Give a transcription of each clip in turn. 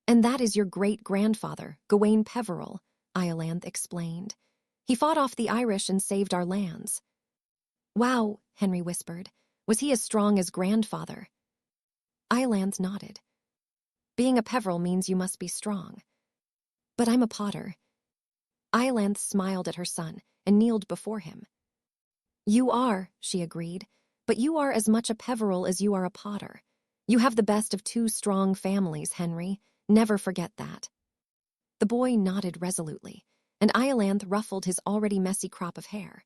And that is your great-grandfather, Gawain Peveril, Iolanthe explained. He fought off the Irish and saved our lands. Wow, Henry whispered. Was he as strong as grandfather? Iolanthe nodded. Being a Peveril means you must be strong. But I'm a Potter. Iolanthe smiled at her son and kneeled before him. You are, she agreed, but you are as much a Peveril as you are a Potter. You have the best of two strong families, Henry. Never forget that. The boy nodded resolutely, and Iolanthe ruffled his already messy crop of hair.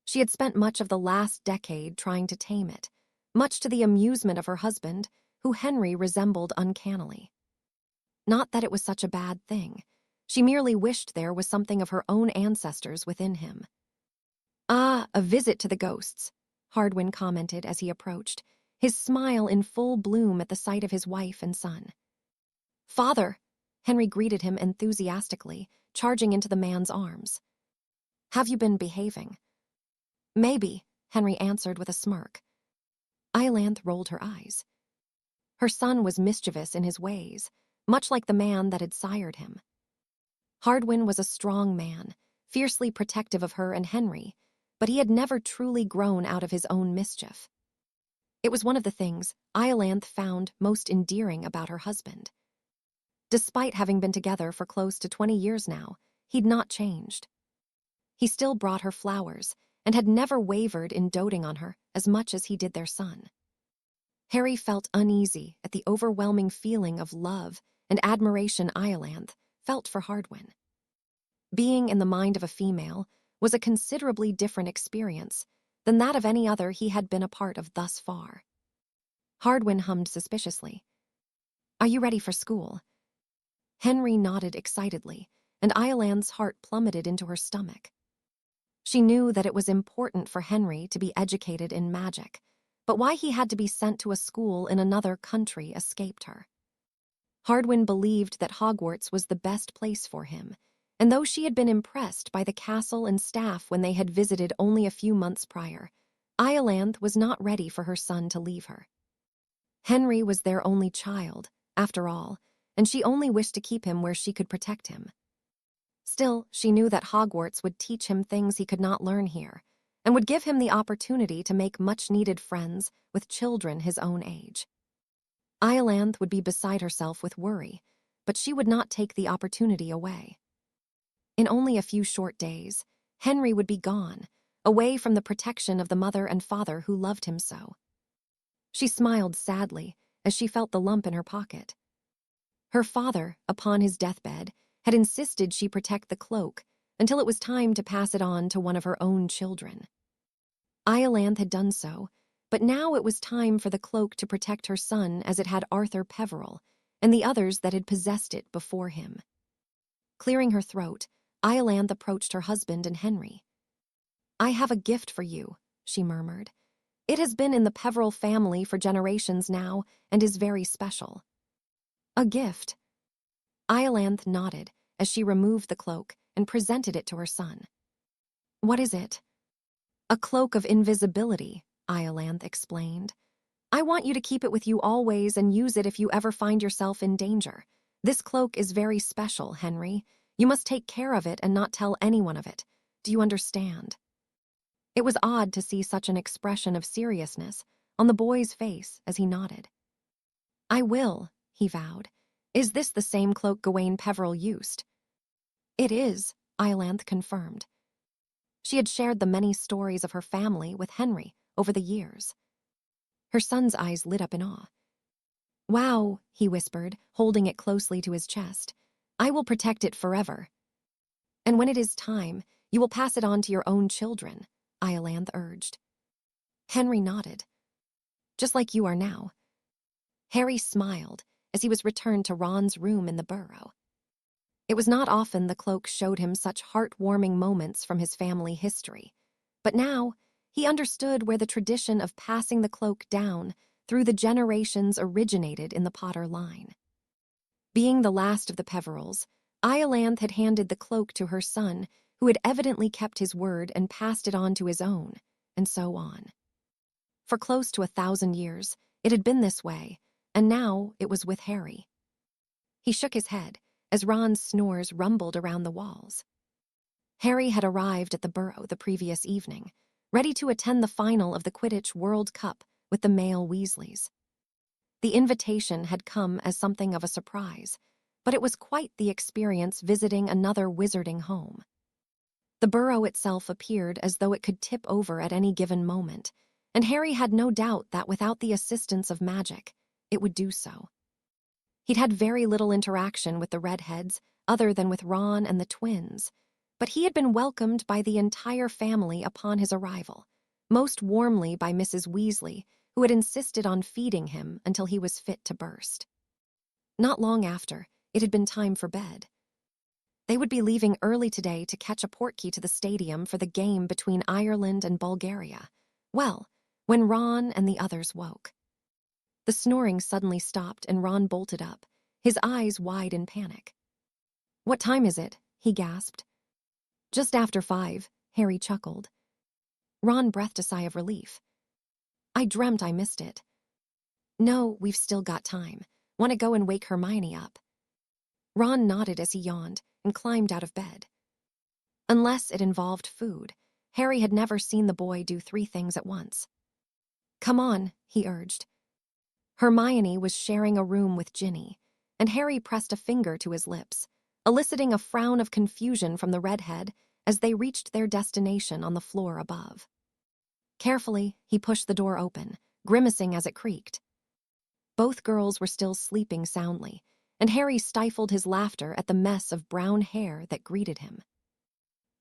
She had spent much of the last decade trying to tame it, much to the amusement of her husband, who Henry resembled uncannily. Not that it was such a bad thing. She merely wished there was something of her own ancestors within him. Ah, a visit to the ghosts, Hardwin commented as he approached, his smile in full bloom at the sight of his wife and son. Father, Henry greeted him enthusiastically, charging into the man's arms. Have you been behaving? Maybe, Henry answered with a smirk. Iolanthe rolled her eyes. Her son was mischievous in his ways, much like the man that had sired him. Hardwin was a strong man, fiercely protective of her and Henry, but he had never truly grown out of his own mischief. It was one of the things Iolanthe found most endearing about her husband. Despite having been together for close to 20 years now, he'd not changed. He still brought her flowers and had never wavered in doting on her as much as he did their son. Harry felt uneasy at the overwhelming feeling of love and admiration Iolanthe felt for Hardwin. Being in the mind of a female was a considerably different experience than that of any other he had been a part of thus far. Hardwin hummed suspiciously. Are you ready for school? Henry nodded excitedly, and Iolanthe's heart plummeted into her stomach. She knew that it was important for Henry to be educated in magic, but why he had to be sent to a school in another country escaped her. Hardwin believed that Hogwarts was the best place for him, and though she had been impressed by the castle and staff when they had visited only a few months prior, Iolanthe was not ready for her son to leave her. Henry was their only child, after all, and she only wished to keep him where she could protect him. Still, she knew that Hogwarts would teach him things he could not learn here, and would give him the opportunity to make much-needed friends with children his own age. Iolanthe would be beside herself with worry, but she would not take the opportunity away. In only a few short days, Henry would be gone, away from the protection of the mother and father who loved him so. She smiled sadly as she felt the lump in her pocket. Her father, upon his deathbed, had insisted she protect the cloak until it was time to pass it on to one of her own children. Iolanthe had done so, but now it was time for the cloak to protect her son as it had Arthur Peveril and the others that had possessed it before him. Clearing her throat, Iolanthe approached her husband and Henry. I have a gift for you, she murmured. It has been in the Peveril family for generations now and is very special. A gift? Iolanthe nodded as she removed the cloak and presented it to her son. What is it? A cloak of invisibility, Iolanthe explained. I want you to keep it with you always and use it if you ever find yourself in danger. This cloak is very special, Henry. You must take care of it and not tell anyone of it. Do you understand? It was odd to see such an expression of seriousness on the boy's face as he nodded. I will, he vowed. Is this the same cloak Gawain Peveril used? It is, Iolanthe confirmed. She had shared the many stories of her family with Henry over the years. Her son's eyes lit up in awe. Wow, he whispered, holding it closely to his chest. I will protect it forever. And when it is time, you will pass it on to your own children, Iolanthe urged. Henry nodded. Just like you are now. Harry smiled as he was returned to Ron's room in the burrow. It was not often the cloak showed him such heartwarming moments from his family history, but now he understood where the tradition of passing the cloak down through the generations originated in the Potter line. Being the last of the Peverils, Iolanthe had handed the cloak to her son, who had evidently kept his word and passed it on to his own, and so on. For close to 1,000 years, it had been this way, and now it was with Harry. He shook his head as Ron's snores rumbled around the walls. Harry had arrived at the Burrow the previous evening, ready to attend the final of the Quidditch World Cup with the male Weasleys. The invitation had come as something of a surprise, but it was quite the experience visiting another wizarding home. The Burrow itself appeared as though it could tip over at any given moment, and Harry had no doubt that without the assistance of magic, it would do so. He'd had very little interaction with the redheads other than with Ron and the twins, but he had been welcomed by the entire family upon his arrival, most warmly by Mrs. Weasley, who had insisted on feeding him until he was fit to burst. Not long after, it had been time for bed. They would be leaving early today to catch a portkey to the stadium for the game between Ireland and Bulgaria. Well, when Ron and the others woke. The snoring suddenly stopped and Ron bolted up, his eyes wide in panic. "What time is it?" he gasped. "Just after 5, Harry chuckled. Ron breathed a sigh of relief. "I dreamt I missed it." "No, we've still got time. Want to go and wake Hermione up?" Ron nodded as he yawned and climbed out of bed. Unless it involved food, Harry had never seen the boy do 3 things at once. "Come on," he urged. Hermione was sharing a room with Ginny, and Harry pressed a finger to his lips, eliciting a frown of confusion from the redhead as they reached their destination on the floor above. Carefully, he pushed the door open, grimacing as it creaked. Both girls were still sleeping soundly, and Harry stifled his laughter at the mess of brown hair that greeted him.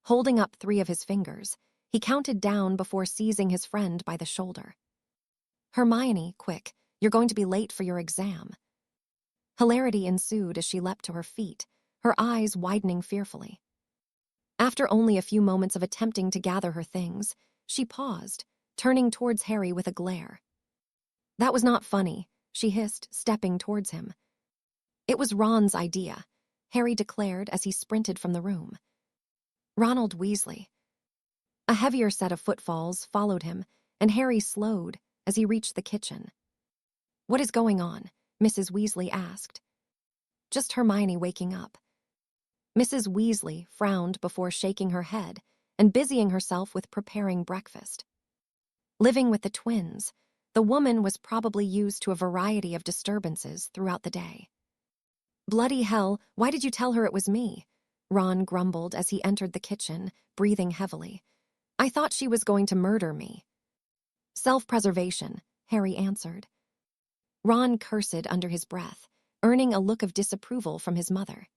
Holding up 3 of his fingers, he counted down before seizing his friend by the shoulder. "Hermione, quick, you're going to be late for your exam." Hilarity ensued as she leapt to her feet, her eyes widening fearfully. After only a few moments of attempting to gather her things, she paused, turning towards Harry with a glare. "That was not funny," she hissed, stepping towards him. "It was Ron's idea," Harry declared as he sprinted from the room. "Ronald Weasley." A heavier set of footfalls followed him, and Harry slowed as he reached the kitchen. "What is going on?" Mrs. Weasley asked. "Just Hermione waking up." Mrs. Weasley frowned before shaking her head and busying herself with preparing breakfast. Living with the twins, the woman was probably used to a variety of disturbances throughout the day. "Bloody hell, why did you tell her it was me?" Ron grumbled as he entered the kitchen, breathing heavily. "I thought she was going to murder me." "Self-preservation," Harry answered. Ron cursed under his breath, earning a look of disapproval from his mother.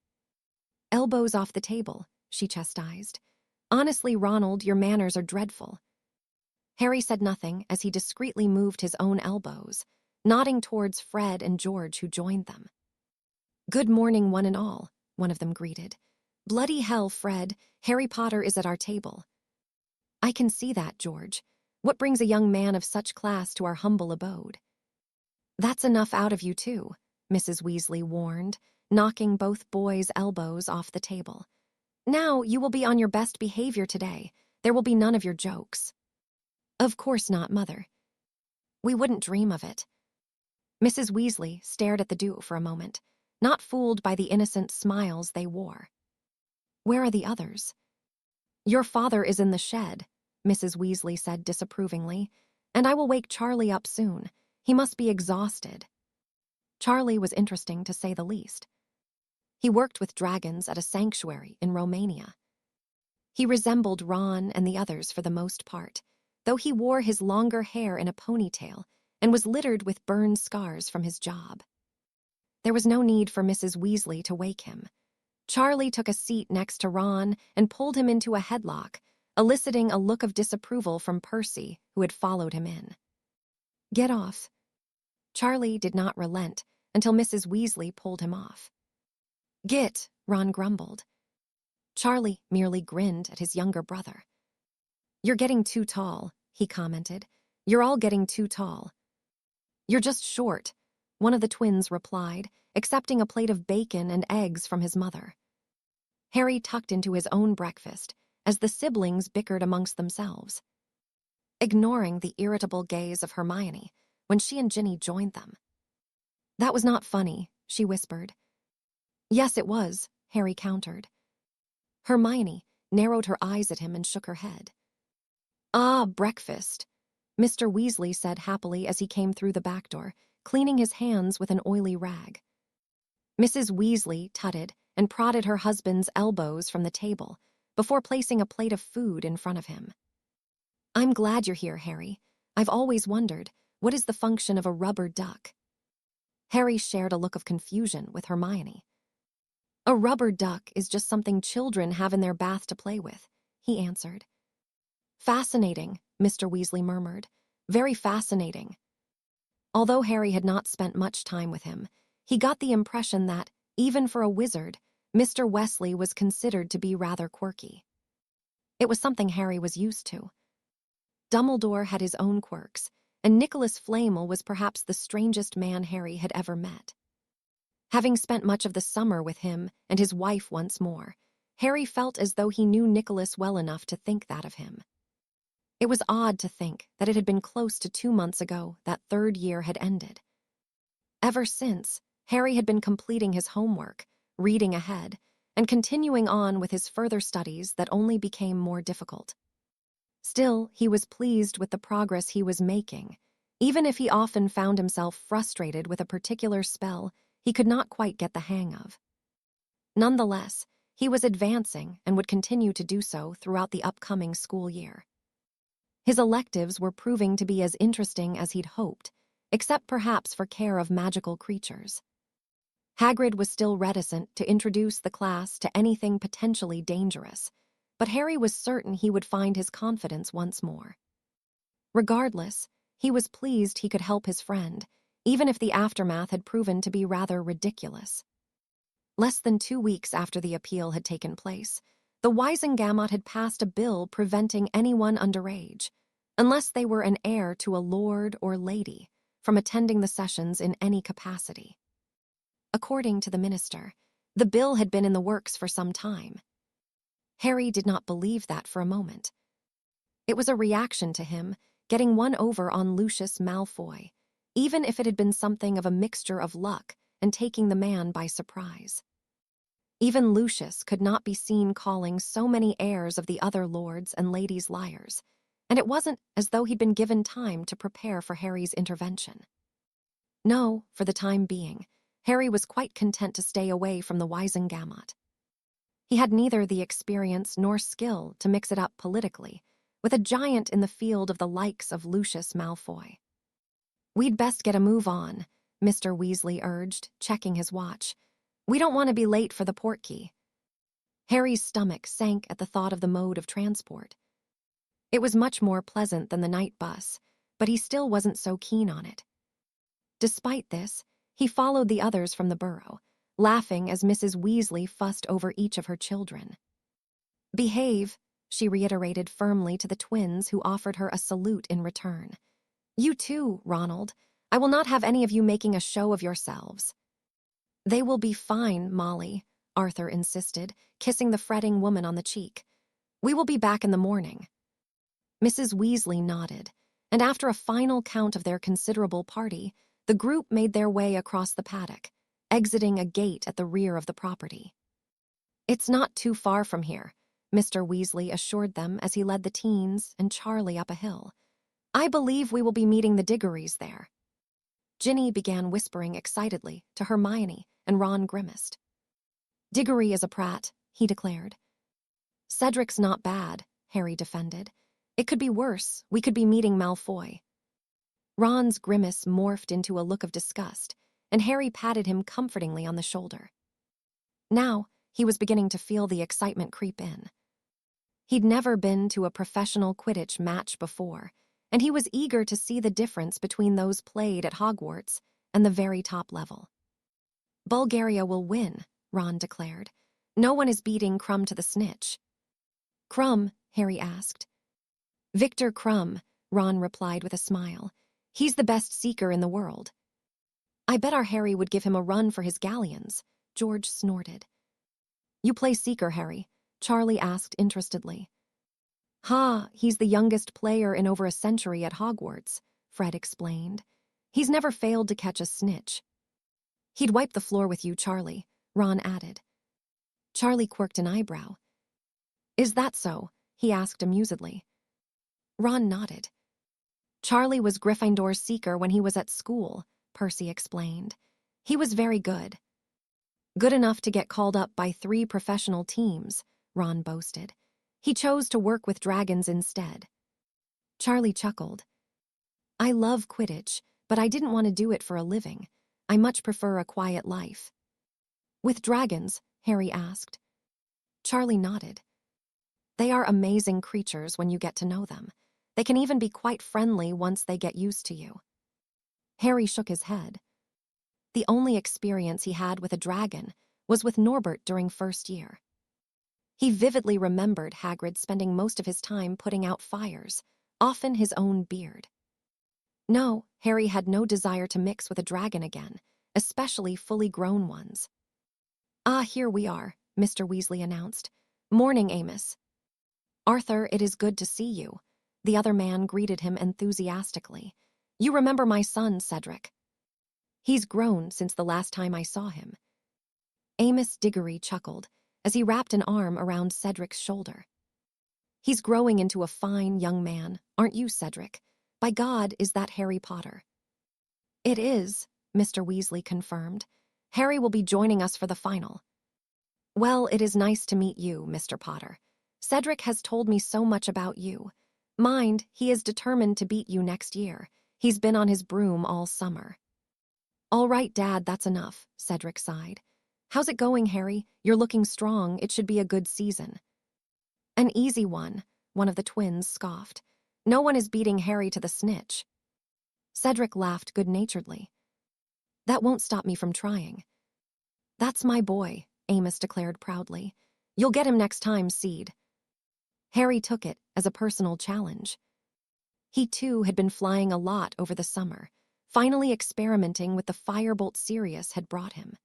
"Elbows off the table," she chastised. "Honestly, Ronald, your manners are dreadful." Harry said nothing as he discreetly moved his own elbows, nodding towards Fred and George who joined them. "Good morning, one and all," one of them greeted. "Bloody hell, Fred, Harry Potter is at our table." "I can see that, George. What brings a young man of such class to our humble abode?" "That's enough out of you, too," Mrs. Weasley warned, knocking both boys' elbows off the table. "Now you will be on your best behavior today. There will be none of your jokes." "Of course not, Mother." "We wouldn't dream of it." Mrs. Weasley stared at the duo for a moment, not fooled by the innocent smiles they wore. "Where are the others?" "Your father is in the shed," Mrs. Weasley said disapprovingly, "and I will wake Charlie up soon. He must be exhausted." Charlie was interesting, to say the least. He worked with dragons at a sanctuary in Romania. He resembled Ron and the others for the most part, though he wore his longer hair in a ponytail and was littered with burn scars from his job. There was no need for Mrs. Weasley to wake him. Charlie took a seat next to Ron and pulled him into a headlock, eliciting a look of disapproval from Percy, who had followed him in. "Get off." Charlie did not relent until Mrs. Weasley pulled him off. "Git," Ron grumbled. Charlie merely grinned at his younger brother. "You're getting too tall," he commented. "You're all getting too tall." "You're just short," one of the twins replied, accepting a plate of bacon and eggs from his mother. Harry tucked into his own breakfast as the siblings bickered amongst themselves, ignoring the irritable gaze of Hermione when she and Ginny joined them. "That was not funny," she whispered. Yes, it was, Harry countered. Hermione narrowed her eyes at him and shook her head. Ah, breakfast, Mr. Weasley said happily as he came through the back door, cleaning his hands with an oily rag. Mrs. Weasley tutted and prodded her husband's elbows from the table before placing a plate of food in front of him. I'm glad you're here, Harry. I've always wondered, what is the function of a rubber duck? Harry shared a look of confusion with Hermione. A rubber duck is just something children have in their bath to play with, he answered. Fascinating, Mr. Weasley murmured. Very fascinating. Although Harry had not spent much time with him, he got the impression that, even for a wizard, Mr. Weasley was considered to be rather quirky. It was something Harry was used to. Dumbledore had his own quirks, and Nicholas Flamel was perhaps the strangest man Harry had ever met. Having spent much of the summer with him and his wife once more, Harry felt as though he knew Nicholas well enough to think that of him. It was odd to think that it had been close to 2 months ago that third year had ended. Ever since, Harry had been completing his homework, reading ahead, and continuing on with his further studies that only became more difficult. Still, he was pleased with the progress he was making, even if he often found himself frustrated with a particular spell he could not quite get the hang of. Nonetheless, he was advancing and would continue to do so throughout the upcoming school year. His electives were proving to be as interesting as he'd hoped, except perhaps for care of magical creatures. Hagrid was still reticent to introduce the class to anything potentially dangerous, but Harry was certain he would find his confidence once more. Regardless, he was pleased he could help his friend, even if the aftermath had proven to be rather ridiculous. Less than 2 weeks after the appeal had taken place, the Wisengamot had passed a bill preventing anyone underage, unless they were an heir to a lord or lady, from attending the sessions in any capacity. According to the minister, the bill had been in the works for some time. Harry did not believe that for a moment. It was a reaction to him, getting one over on Lucius Malfoy, even if it had been something of a mixture of luck and taking the man by surprise. Even Lucius could not be seen calling so many heirs of the other lords and ladies liars, and it wasn't as though he'd been given time to prepare for Harry's intervention. No, for the time being, Harry was quite content to stay away from the Wisengamot. He had neither the experience nor skill to mix it up politically, with a giant in the field of the likes of Lucius Malfoy. We'd best get a move on, Mr. Weasley urged, checking his watch. We don't want to be late for the portkey. Harry's stomach sank at the thought of the mode of transport. It was much more pleasant than the night bus, but he still wasn't so keen on it. Despite this, he followed the others from the burrow, laughing as Mrs. Weasley fussed over each of her children. Behave, she reiterated firmly to the twins who offered her a salute in return. You too, Ronald. I will not have any of you making a show of yourselves. They will be fine, Molly, Arthur insisted, kissing the fretting woman on the cheek. We will be back in the morning. Mrs. Weasley nodded, and after a final count of their considerable party, the group made their way across the paddock, exiting a gate at the rear of the property. It's not too far from here, Mr. Weasley assured them as he led the teens and Charlie up a hill. I believe we will be meeting the Diggories there. Ginny began whispering excitedly to Hermione, and Ron grimaced. Diggory is a prat, he declared. Cedric's not bad, Harry defended. It could be worse. We could be meeting Malfoy. Ron's grimace morphed into a look of disgust, and Harry patted him comfortingly on the shoulder. Now, he was beginning to feel the excitement creep in. He'd never been to a professional Quidditch match before, and he was eager to see the difference between those played at Hogwarts and the very top level. Bulgaria will win, Ron declared. No one is beating Krum to the snitch. Krum? Harry asked. Victor Krum, Ron replied with a smile. He's the best seeker in the world. I bet our Harry would give him a run for his galleons, George snorted. You play seeker, Harry? Charlie asked interestedly. Ha, he's the youngest player in over a century at Hogwarts, Fred explained. He's never failed to catch a snitch. He'd wipe the floor with you, Charlie. Ron added. Charlie quirked an eyebrow. Is that so? He asked amusedly. Ron nodded. Charlie was Gryffindor's seeker when he was at school, Percy explained. He was very good. Good enough to get called up by 3 professional teams, Ron boasted. He chose to work with dragons instead. Charlie chuckled. I love Quidditch, but I didn't want to do it for a living. I much prefer a quiet life. With dragons? Harry asked. Charlie nodded. They are amazing creatures when you get to know them. They can even be quite friendly once they get used to you. Harry shook his head. The only experience he had with a dragon was with Norbert during first year. He vividly remembered Hagrid spending most of his time putting out fires, often his own beard. No, Harry had no desire to mix with a dragon again, especially fully grown ones. Ah, here we are, Mr. Weasley announced. Morning, Amos. Arthur, it is good to see you. The other man greeted him enthusiastically. You remember my son, Cedric. He's grown since the last time I saw him. Amos Diggory chuckled as he wrapped an arm around Cedric's shoulder. He's growing into a fine young man, aren't you, Cedric? By God, is that Harry Potter? It is, Mr. Weasley confirmed. Harry will be joining us for the final. Well, it is nice to meet you, Mr. Potter. Cedric has told me so much about you. Mind, he is determined to beat you next year. He's been on his broom all summer. All right, Dad, that's enough, Cedric sighed. How's it going, Harry? You're looking strong. It should be a good season. An easy one of the twins scoffed. No one is beating Harry to the snitch. Cedric laughed good-naturedly. That won't stop me from trying. That's my boy, Amos declared proudly. You'll get him next time, Seed. Harry took it as a personal challenge. He too had been flying a lot over the summer, finally experimenting with the firebolt Sirius had brought him.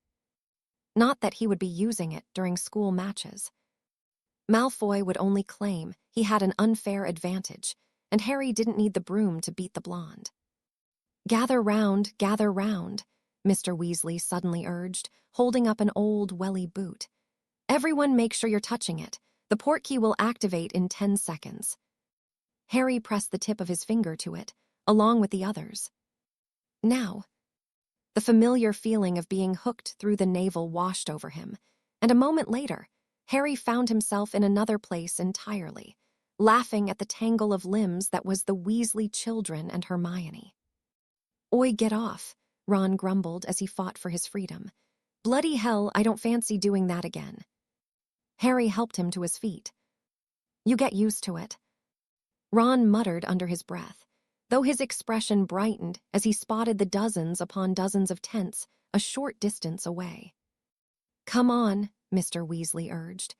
Not that he would be using it during school matches. Malfoy would only claim he had an unfair advantage, and Harry didn't need the broom to beat the blonde. Gather round, Mr. Weasley suddenly urged, holding up an old welly boot. Everyone make sure you're touching it. The portkey will activate in 10 seconds. Harry pressed the tip of his finger to it, along with the others. Now, the familiar feeling of being hooked through the navel washed over him, and a moment later, Harry found himself in another place entirely, laughing at the tangle of limbs that was the Weasley children and Hermione. Oi, get off, Ron grumbled as he fought for his freedom. Bloody hell, I don't fancy doing that again. Harry helped him to his feet. You get used to it. Ron muttered under his breath, though his expression brightened as he spotted the dozens upon dozens of tents a short distance away. Come on, Mr. Weasley urged.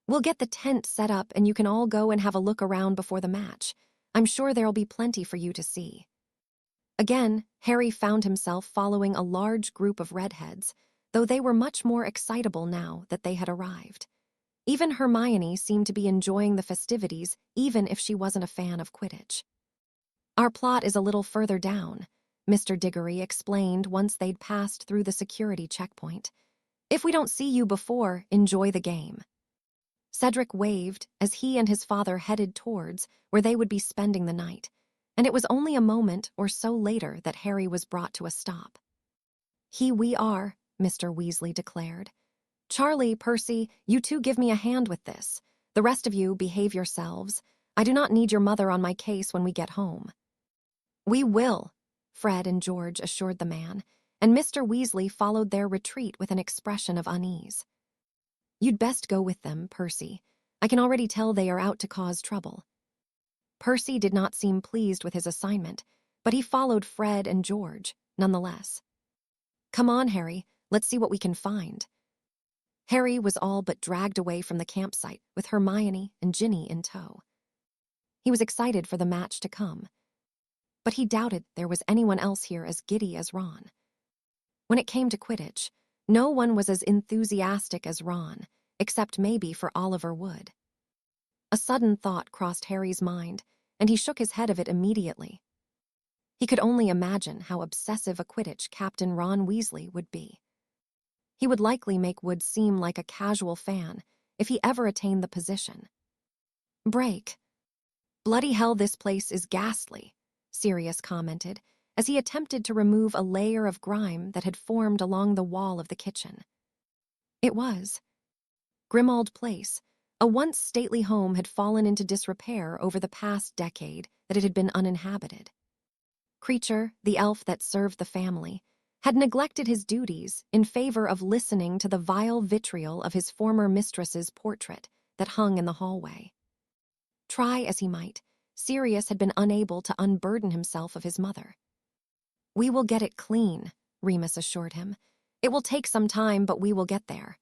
We'll get the tent set up and you can all go and have a look around before the match. I'm sure there'll be plenty for you to see. Again, Harry found himself following a large group of redheads, though they were much more excitable now that they had arrived. Even Hermione seemed to be enjoying the festivities, even if she wasn't a fan of Quidditch. Our plot is a little further down, Mr. Diggory explained once they'd passed through the security checkpoint. If we don't see you before, enjoy the game. Cedric waved as he and his father headed towards where they would be spending the night, and it was only a moment or so later that Harry was brought to a stop. Here we are, Mr. Weasley declared. Charlie, Percy, you two give me a hand with this. The rest of you behave yourselves. I do not need your mother on my case when we get home. We will, Fred and George assured the man, and Mr. Weasley followed their retreat with an expression of unease. You'd best go with them, Percy. I can already tell they are out to cause trouble. Percy did not seem pleased with his assignment, but he followed Fred and George, nonetheless. Come on, Harry, let's see what we can find. Harry was all but dragged away from the campsite with Hermione and Ginny in tow. He was excited for the match to come, but he doubted there was anyone else here as giddy as Ron. When it came to Quidditch, no one was as enthusiastic as Ron, except maybe for Oliver Wood. A sudden thought crossed Harry's mind, and he shook his head of it immediately. He could only imagine how obsessive a Quidditch Captain Ron Weasley would be. He would likely make Wood seem like a casual fan if he ever attained the position. Break. Bloody hell, this place is ghastly, Sirius commented as he attempted to remove a layer of grime that had formed along the wall of the kitchen. It was. Grimmauld Place, a once stately home, had fallen into disrepair over the past decade that it had been uninhabited. Creature, the elf that served the family, had neglected his duties in favor of listening to the vile vitriol of his former mistress's portrait that hung in the hallway. Try as he might, Sirius had been unable to unburden himself of his mother. "We will get it clean," Remus assured him. "It will take some time, but we will get there."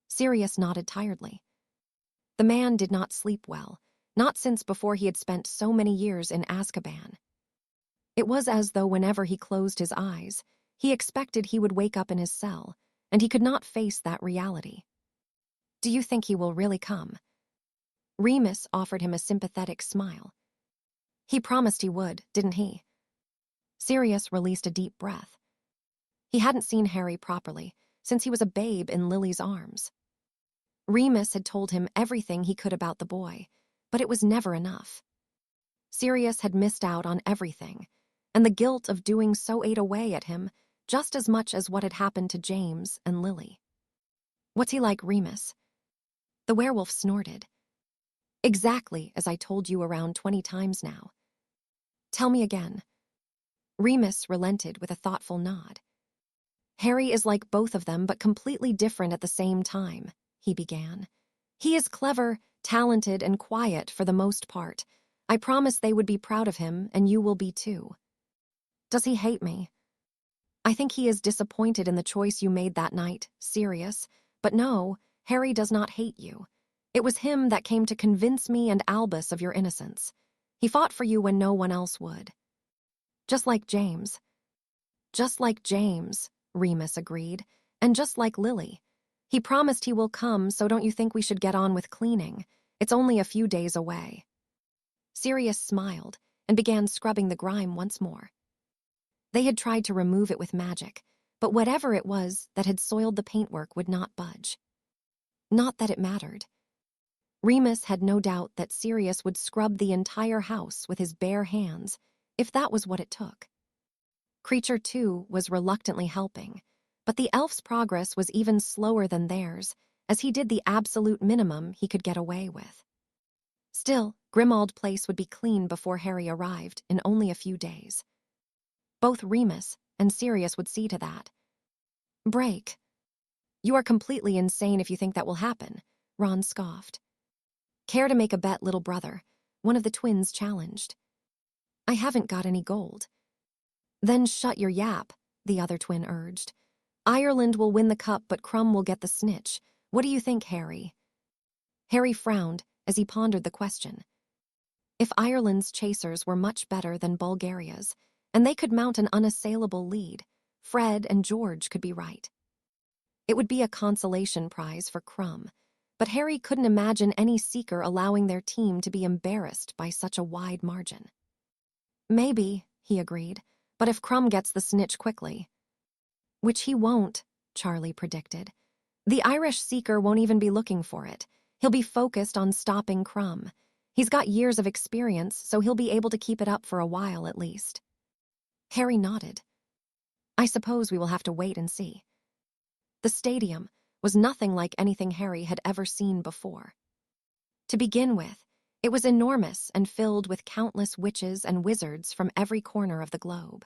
Sirius nodded tiredly. The man did not sleep well, not since before he had spent so many years in Azkaban. It was as though whenever he closed his eyes, he expected he would wake up in his cell, and he could not face that reality. "Do you think he will really come?" Remus offered him a sympathetic smile. "He promised he would, didn't he?" Sirius released a deep breath. He hadn't seen Harry properly since he was a babe in Lily's arms. Remus had told him everything he could about the boy, but it was never enough. Sirius had missed out on everything, and the guilt of doing so ate away at him just as much as what had happened to James and Lily. "What's he like, Remus?" The werewolf snorted. "Exactly as I told you around 20 times now." "Tell me again." Remus relented with a thoughtful nod. "Harry is like both of them, but completely different at the same time," he began. "He is clever, talented, and quiet for the most part. I promise they would be proud of him, and you will be too." "Does he hate me?" "I think he is disappointed in the choice you made that night, Sirius. But no, Harry does not hate you. It was him that came to convince me and Albus of your innocence. He fought for you when no one else would." "Just like James." "Just like James," Remus agreed, "and just like Lily. He promised he will come, so don't you think we should get on with cleaning? It's only a few days away." Sirius smiled and began scrubbing the grime once more. They had tried to remove it with magic, but whatever it was that had soiled the paintwork would not budge. Not that it mattered. Remus had no doubt that Sirius would scrub the entire house with his bare hands, if that was what it took. Creature, too, was reluctantly helping, but the elf's progress was even slower than theirs, as he did the absolute minimum he could get away with. Still, Grimmauld Place would be clean before Harry arrived in only a few days. Both Remus and Sirius would see to that. "Break. You are completely insane if you think that will happen," Ron scoffed. "Care to make a bet, little brother?" one of the twins challenged. "I haven't got any gold." "Then shut your yap," the other twin urged. "Ireland will win the cup, but Crumb will get the snitch. What do you think, Harry?" Harry frowned as he pondered the question. If Ireland's chasers were much better than Bulgaria's, and they could mount an unassailable lead, Fred and George could be right. It would be a consolation prize for Crumb, but Harry couldn't imagine any seeker allowing their team to be embarrassed by such a wide margin. "Maybe," he agreed, "but if Crumb gets the snitch quickly." "Which he won't," Charlie predicted. "The Irish seeker won't even be looking for it. He'll be focused on stopping Crumb. He's got years of experience, so he'll be able to keep it up for a while at least." Harry nodded. "I suppose we will have to wait and see." The stadium was nothing like anything Harry had ever seen before. To begin with, it was enormous and filled with countless witches and wizards from every corner of the globe.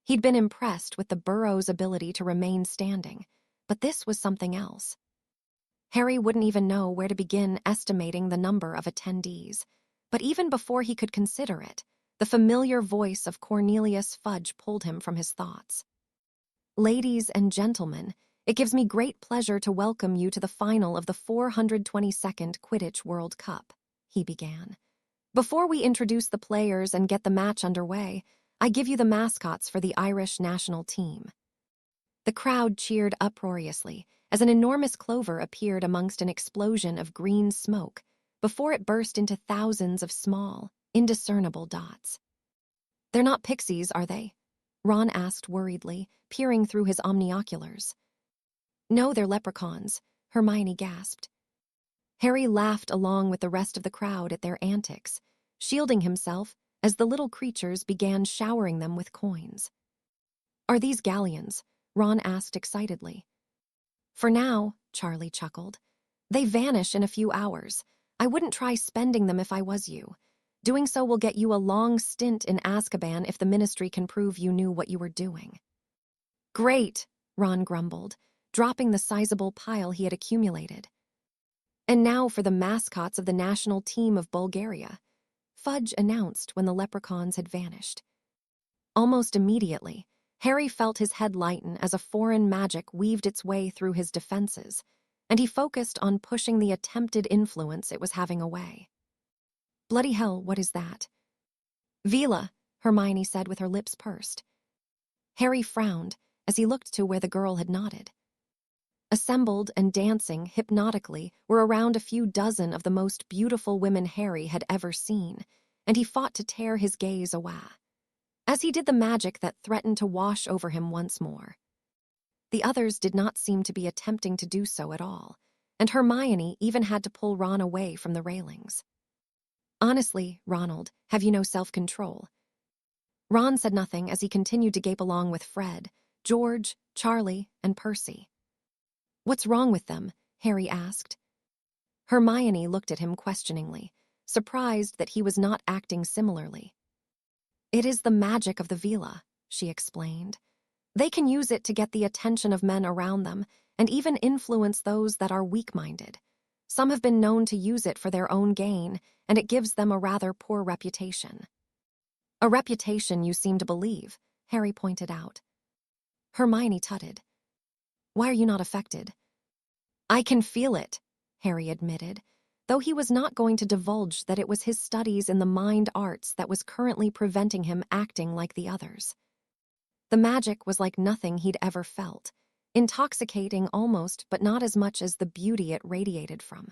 He'd been impressed with the burrow's ability to remain standing, but this was something else. Harry wouldn't even know where to begin estimating the number of attendees, but even before he could consider it, the familiar voice of Cornelius Fudge pulled him from his thoughts. "Ladies and gentlemen, it gives me great pleasure to welcome you to the final of the 422nd Quidditch World Cup," he began. "Before we introduce the players and get the match underway, I give you the mascots for the Irish national team." The crowd cheered uproariously as an enormous clover appeared amongst an explosion of green smoke before it burst into thousands of small, indiscernible dots. "They're not pixies, are they?" Ron asked worriedly, peering through his omnioculars. No, they're leprechauns, Hermione gasped. Harry laughed along with the rest of the crowd at their antics, shielding himself as the little creatures began showering them with coins. Are these galleons? Ron asked excitedly. For now, Charlie chuckled. They vanish in a few hours. I wouldn't try spending them if I was you. Doing so will get you a long stint in Azkaban if the Ministry can prove you knew what you were doing. Great, Ron grumbled, dropping the sizable pile he had accumulated. And now for the mascots of the national team of Bulgaria, Fudge announced when the leprechauns had vanished. Almost immediately, Harry felt his head lighten as a foreign magic weaved its way through his defenses, and he focused on pushing the attempted influence it was having away. Bloody hell, what is that? Vila, Hermione said with her lips pursed. Harry frowned as he looked to where the girl had nodded. Assembled and dancing hypnotically were around a few dozen of the most beautiful women Harry had ever seen, and he fought to tear his gaze away, as he did the magic that threatened to wash over him once more. The others did not seem to be attempting to do so at all, and Hermione even had to pull Ron away from the railings. Honestly, Ronald, have you no self-control? Ron said nothing as he continued to gape along with Fred, George, Charlie, and Percy. What's wrong with them? Harry asked. Hermione looked at him questioningly, surprised that he was not acting similarly. It is the magic of the Vila, she explained. They can use it to get the attention of men around them and even influence those that are weak-minded. Some have been known to use it for their own gain, and it gives them a rather poor reputation. A reputation you seem to believe, Harry pointed out. Hermione tutted. Why are you not affected? I can feel it, Harry admitted, though he was not going to divulge that it was his studies in the mind arts that was currently preventing him acting like the others. The magic was like nothing he'd ever felt, intoxicating almost, but not as much as the beauty it radiated from.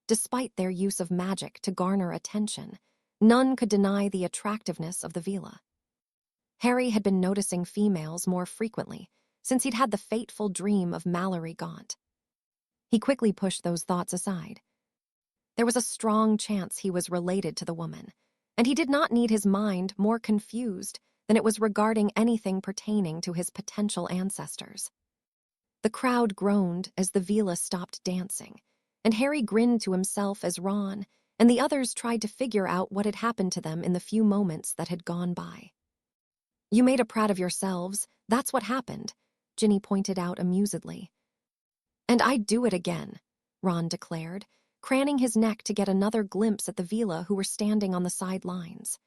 Despite their use of magic to garner attention, none could deny the attractiveness of the Vila. Harry had been noticing females more frequently since he'd had the fateful dream of Mallory Gaunt. He quickly pushed those thoughts aside. There was a strong chance he was related to the woman, and he did not need his mind more confused than it was regarding anything pertaining to his potential ancestors. The crowd groaned as the Vila stopped dancing, and Harry grinned to himself as Ron and the others tried to figure out what had happened to them in the few moments that had gone by. You made a prat of yourselves, that's what happened, Ginny pointed out amusedly. And I'd do it again, Ron declared, craning his neck to get another glimpse at the Vila who were standing on the sidelines.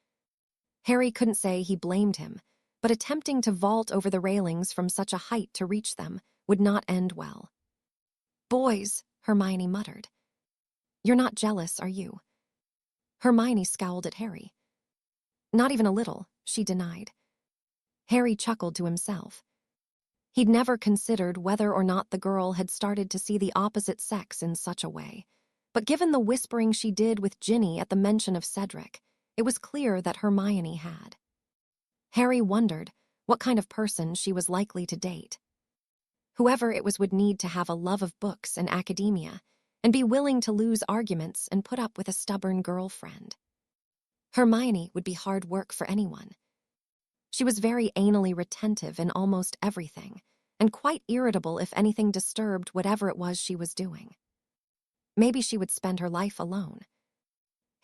Harry couldn't say he blamed him, but attempting to vault over the railings from such a height to reach them would not end well. Boys, Hermione muttered. You're not jealous, are you? Hermione scowled at Harry. Not even a little, she denied. Harry chuckled to himself. He'd never considered whether or not the girl had started to see the opposite sex in such a way, but given the whispering she did with Ginny at the mention of Cedric, it was clear that Hermione had. Harry wondered what kind of person she was likely to date. Whoever it was would need to have a love of books and academia, and be willing to lose arguments and put up with a stubborn girlfriend. Hermione would be hard work for anyone. She was very anally retentive in almost everything, and quite irritable if anything disturbed whatever it was she was doing. Maybe she would spend her life alone.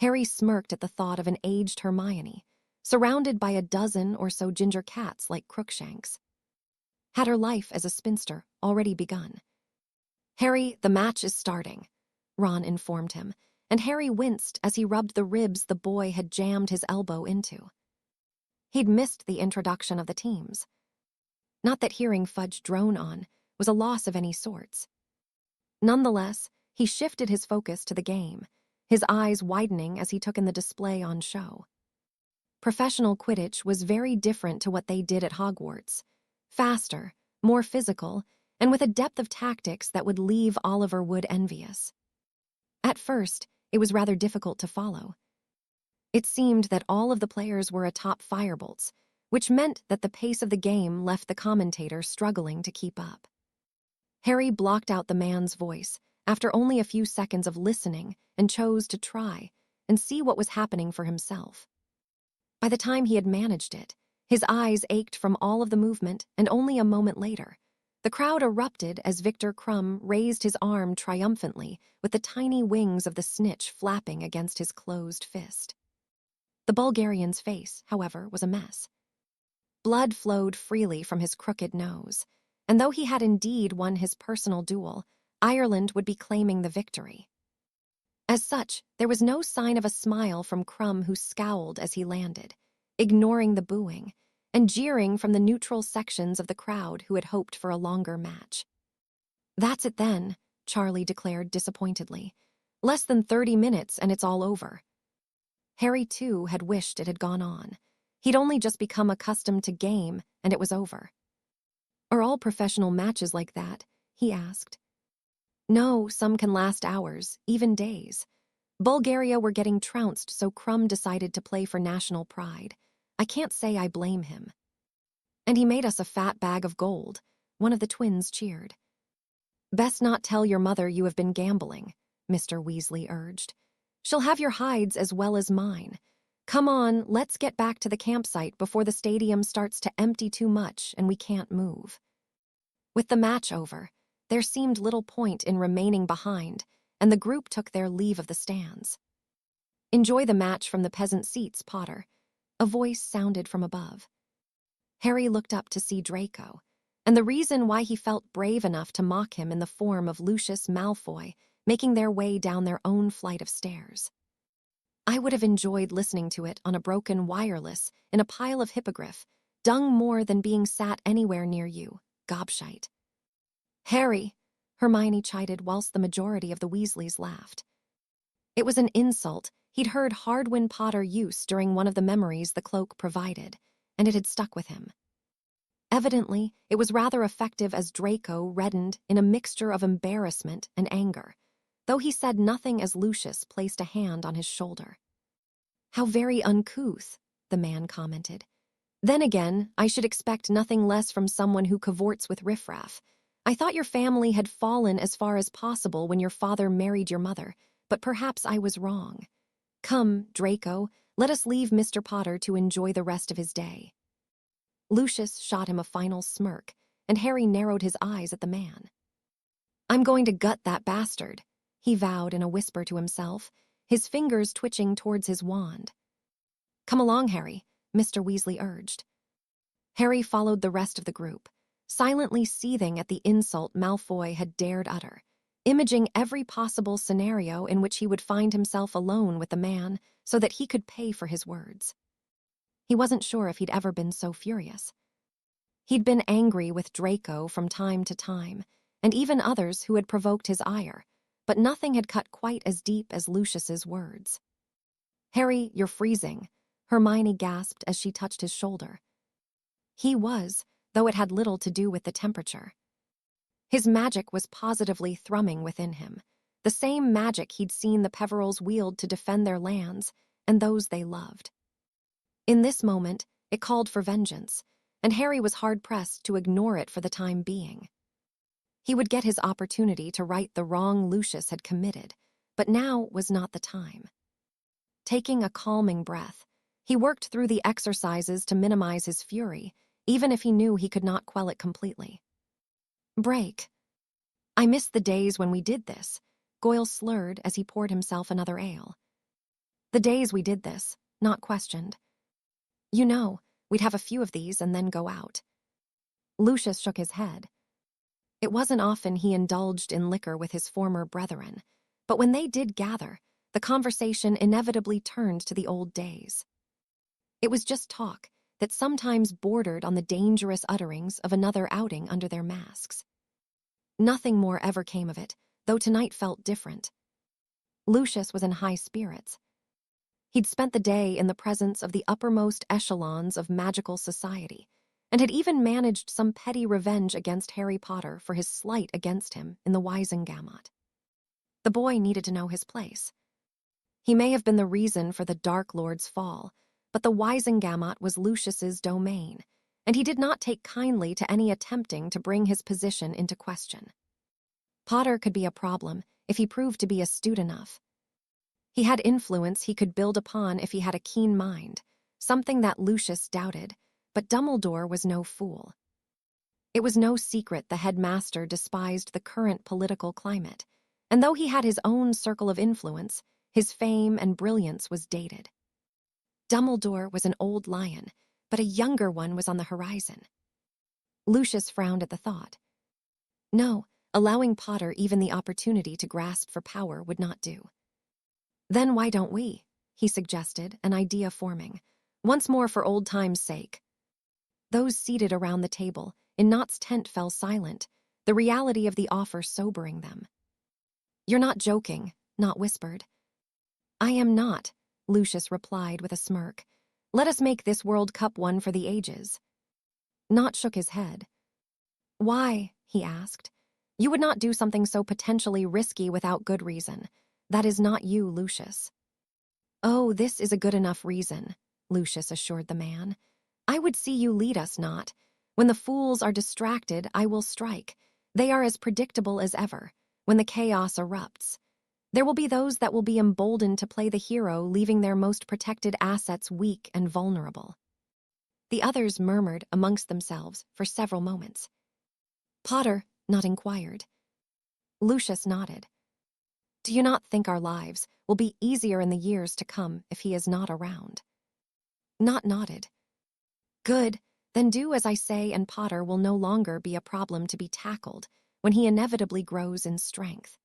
Harry smirked at the thought of an aged Hermione, surrounded by a dozen or so ginger cats like Crookshanks. Had her life as a spinster already begun? Harry, the match is starting, Ron informed him, and Harry winced as he rubbed the ribs the boy had jammed his elbow into. He'd missed the introduction of the teams. Not that hearing Fudge drone on was a loss of any sorts. Nonetheless, he shifted his focus to the game, his eyes widening as he took in the display on show. Professional Quidditch was very different to what they did at Hogwarts. Faster, more physical, and with a depth of tactics that would leave Oliver Wood envious. At first, it was rather difficult to follow. It seemed that all of the players were atop firebolts, which meant that the pace of the game left the commentator struggling to keep up. Harry blocked out the man's voice after only a few seconds of listening and chose to try and see what was happening for himself. By the time he had managed it, his eyes ached from all of the movement, and only a moment later, the crowd erupted as Victor Crumb raised his arm triumphantly with the tiny wings of the snitch flapping against his closed fist. The Bulgarian's face, however, was a mess. Blood flowed freely from his crooked nose, and though he had indeed won his personal duel, Ireland would be claiming the victory. As such, there was no sign of a smile from Crumb, who scowled as he landed, ignoring the booing and jeering from the neutral sections of the crowd who had hoped for a longer match. "That's it then," Charlie declared disappointedly. "Less than 30 minutes and it's all over." Harry, too, had wished it had gone on. He'd only just become accustomed to game, and it was over. "Are all professional matches like that?" he asked. "No, some can last hours, even days. Bulgaria were getting trounced, so Crumb decided to play for national pride. I can't say I blame him. And he made us a fat bag of gold," one of the twins cheered. "Best not tell your mother you have been gambling," Mr. Weasley urged. "She'll have your hides as well as mine. Come on, let's get back to the campsite before the stadium starts to empty too much and we can't move." With the match over, there seemed little point in remaining behind, and the group took their leave of the stands. "Enjoy the match from the peasant seats, Potter," a voice sounded from above. Harry looked up to see Draco, and the reason why he felt brave enough to mock him in the form of Lucius Malfoy making their way down their own flight of stairs. "I would have enjoyed listening to it on a broken wireless in a pile of hippogriff, dung more than being sat anywhere near you, gobshite." "Harry," Hermione chided whilst the majority of the Weasleys laughed. It was an insult he'd heard Hardwin Potter use during one of the memories the cloak provided, and it had stuck with him. Evidently, it was rather effective as Draco reddened in a mixture of embarrassment and anger, though he said nothing as Lucius placed a hand on his shoulder. "How very uncouth," the man commented. "Then again, I should expect nothing less from someone who cavorts with riffraff. I thought your family had fallen as far as possible when your father married your mother, but perhaps I was wrong. Come, Draco, let us leave Mr. Potter to enjoy the rest of his day." Lucius shot him a final smirk, and Harry narrowed his eyes at the man. "I'm going to gut that bastard," he vowed in a whisper to himself, his fingers twitching towards his wand. "Come along, Harry," Mr. Weasley urged. Harry followed the rest of the group, silently seething at the insult Malfoy had dared utter, imaging every possible scenario in which he would find himself alone with the man so that he could pay for his words. He wasn't sure if he'd ever been so furious. He'd been angry with Draco from time to time, and even others who had provoked his ire, but nothing had cut quite as deep as Lucius's words. "Harry, you're freezing," Hermione gasped as she touched his shoulder. He was, though it had little to do with the temperature. His magic was positively thrumming within him, the same magic he'd seen the Peverils wield to defend their lands and those they loved. In this moment, it called for vengeance, and Harry was hard-pressed to ignore it for the time being. He would get his opportunity to right the wrong Lucius had committed, but now was not the time. Taking a calming breath, he worked through the exercises to minimize his fury, even if he knew he could not quell it completely. "Break. I miss the days when we did this," Goyle slurred as he poured himself another ale. "The days we did this, not questioned. You know, we'd have a few of these and then go out." Lucius shook his head. It wasn't often he indulged in liquor with his former brethren, but when they did gather, the conversation inevitably turned to the old days. It was just talk that sometimes bordered on the dangerous utterings of another outing under their masks. Nothing more ever came of it, though tonight felt different. Lucius was in high spirits. He'd spent the day in the presence of the uppermost echelons of magical society, and had even managed some petty revenge against Harry Potter for his slight against him in the Wisengamot. The boy needed to know his place. He may have been the reason for the Dark Lord's fall, but the Wisengamot was Lucius's domain, and he did not take kindly to any attempting to bring his position into question. Potter could be a problem if he proved to be astute enough. He had influence he could build upon if he had a keen mind, something that Lucius doubted, but Dumbledore was no fool. It was no secret the headmaster despised the current political climate, and though he had his own circle of influence, his fame and brilliance was dated. Dumbledore was an old lion, but a younger one was on the horizon. Lucius frowned at the thought. No, allowing Potter even the opportunity to grasp for power would not do. Then why don't we? He suggested, an idea forming. Once more for old time's sake. Those seated around the table in Nott's tent fell silent, the reality of the offer sobering them. You're not joking, Nott whispered. I am not, Lucius replied with a smirk. Let us make this World Cup one for the ages. Nott shook his head. Why? He asked. You would not do something so potentially risky without good reason. That is not you, Lucius. Oh, this is a good enough reason, Lucius assured the man. I would see you lead us, Nott. When the fools are distracted, I will strike. They are as predictable as ever, when the chaos erupts. There will be those that will be emboldened to play the hero, leaving their most protected assets weak and vulnerable. The others murmured amongst themselves for several moments. Potter, Nott inquired. Lucius nodded. Do you not think our lives will be easier in the years to come if he is not around? Nott nodded. Good, then do as I say and Potter will no longer be a problem to be tackled when he inevitably grows in strength.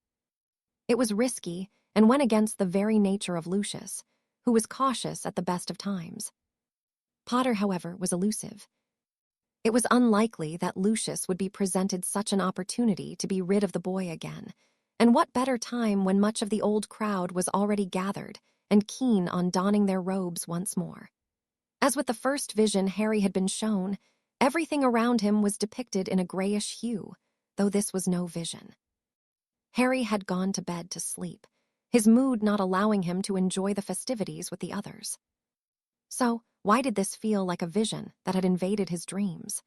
It was risky and went against the very nature of Lucius, who was cautious at the best of times. Potter, however, was elusive. It was unlikely that Lucius would be presented such an opportunity to be rid of the boy again, and what better time when much of the old crowd was already gathered and keen on donning their robes once more. As with the first vision Harry had been shown, everything around him was depicted in a grayish hue, though this was no vision. Harry had gone to bed to sleep, his mood not allowing him to enjoy the festivities with the others. So, why did this feel like a vision that had invaded his dreams?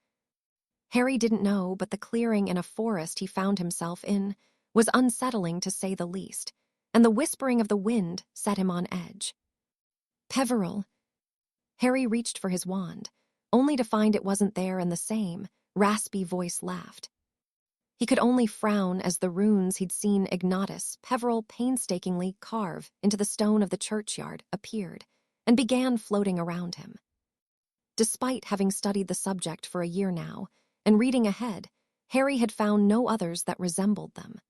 Harry didn't know, but the clearing in a forest he found himself in was unsettling to say the least, and the whispering of the wind set him on edge. Peveril. Harry reached for his wand, only to find it wasn't there, and the same, raspy voice laughed. He could only frown as the runes he'd seen Ignatus Peveril painstakingly carve into the stone of the churchyard appeared and began floating around him. Despite having studied the subject for a year now and reading ahead, Harry had found no others that resembled them.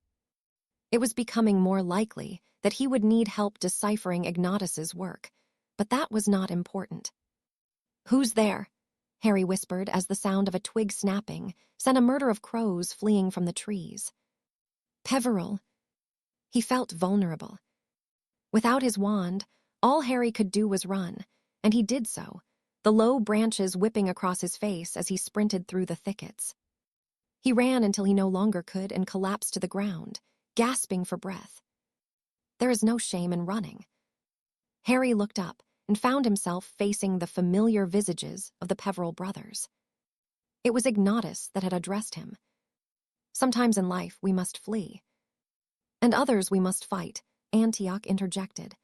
It was becoming more likely that he would need help deciphering Ignatus's work, but that was not important. Who's there? Harry whispered as the sound of a twig snapping sent a murder of crows fleeing from the trees. Peveril. He felt vulnerable. Without his wand, all Harry could do was run, and he did so, the low branches whipping across his face as he sprinted through the thickets. He ran until he no longer could and collapsed to the ground, gasping for breath. There is no shame in running. Harry looked up and found himself facing the familiar visages of the Peveril brothers. It was Ignatus that had addressed him. Sometimes in life we must flee. And others we must fight, Antioch interjected.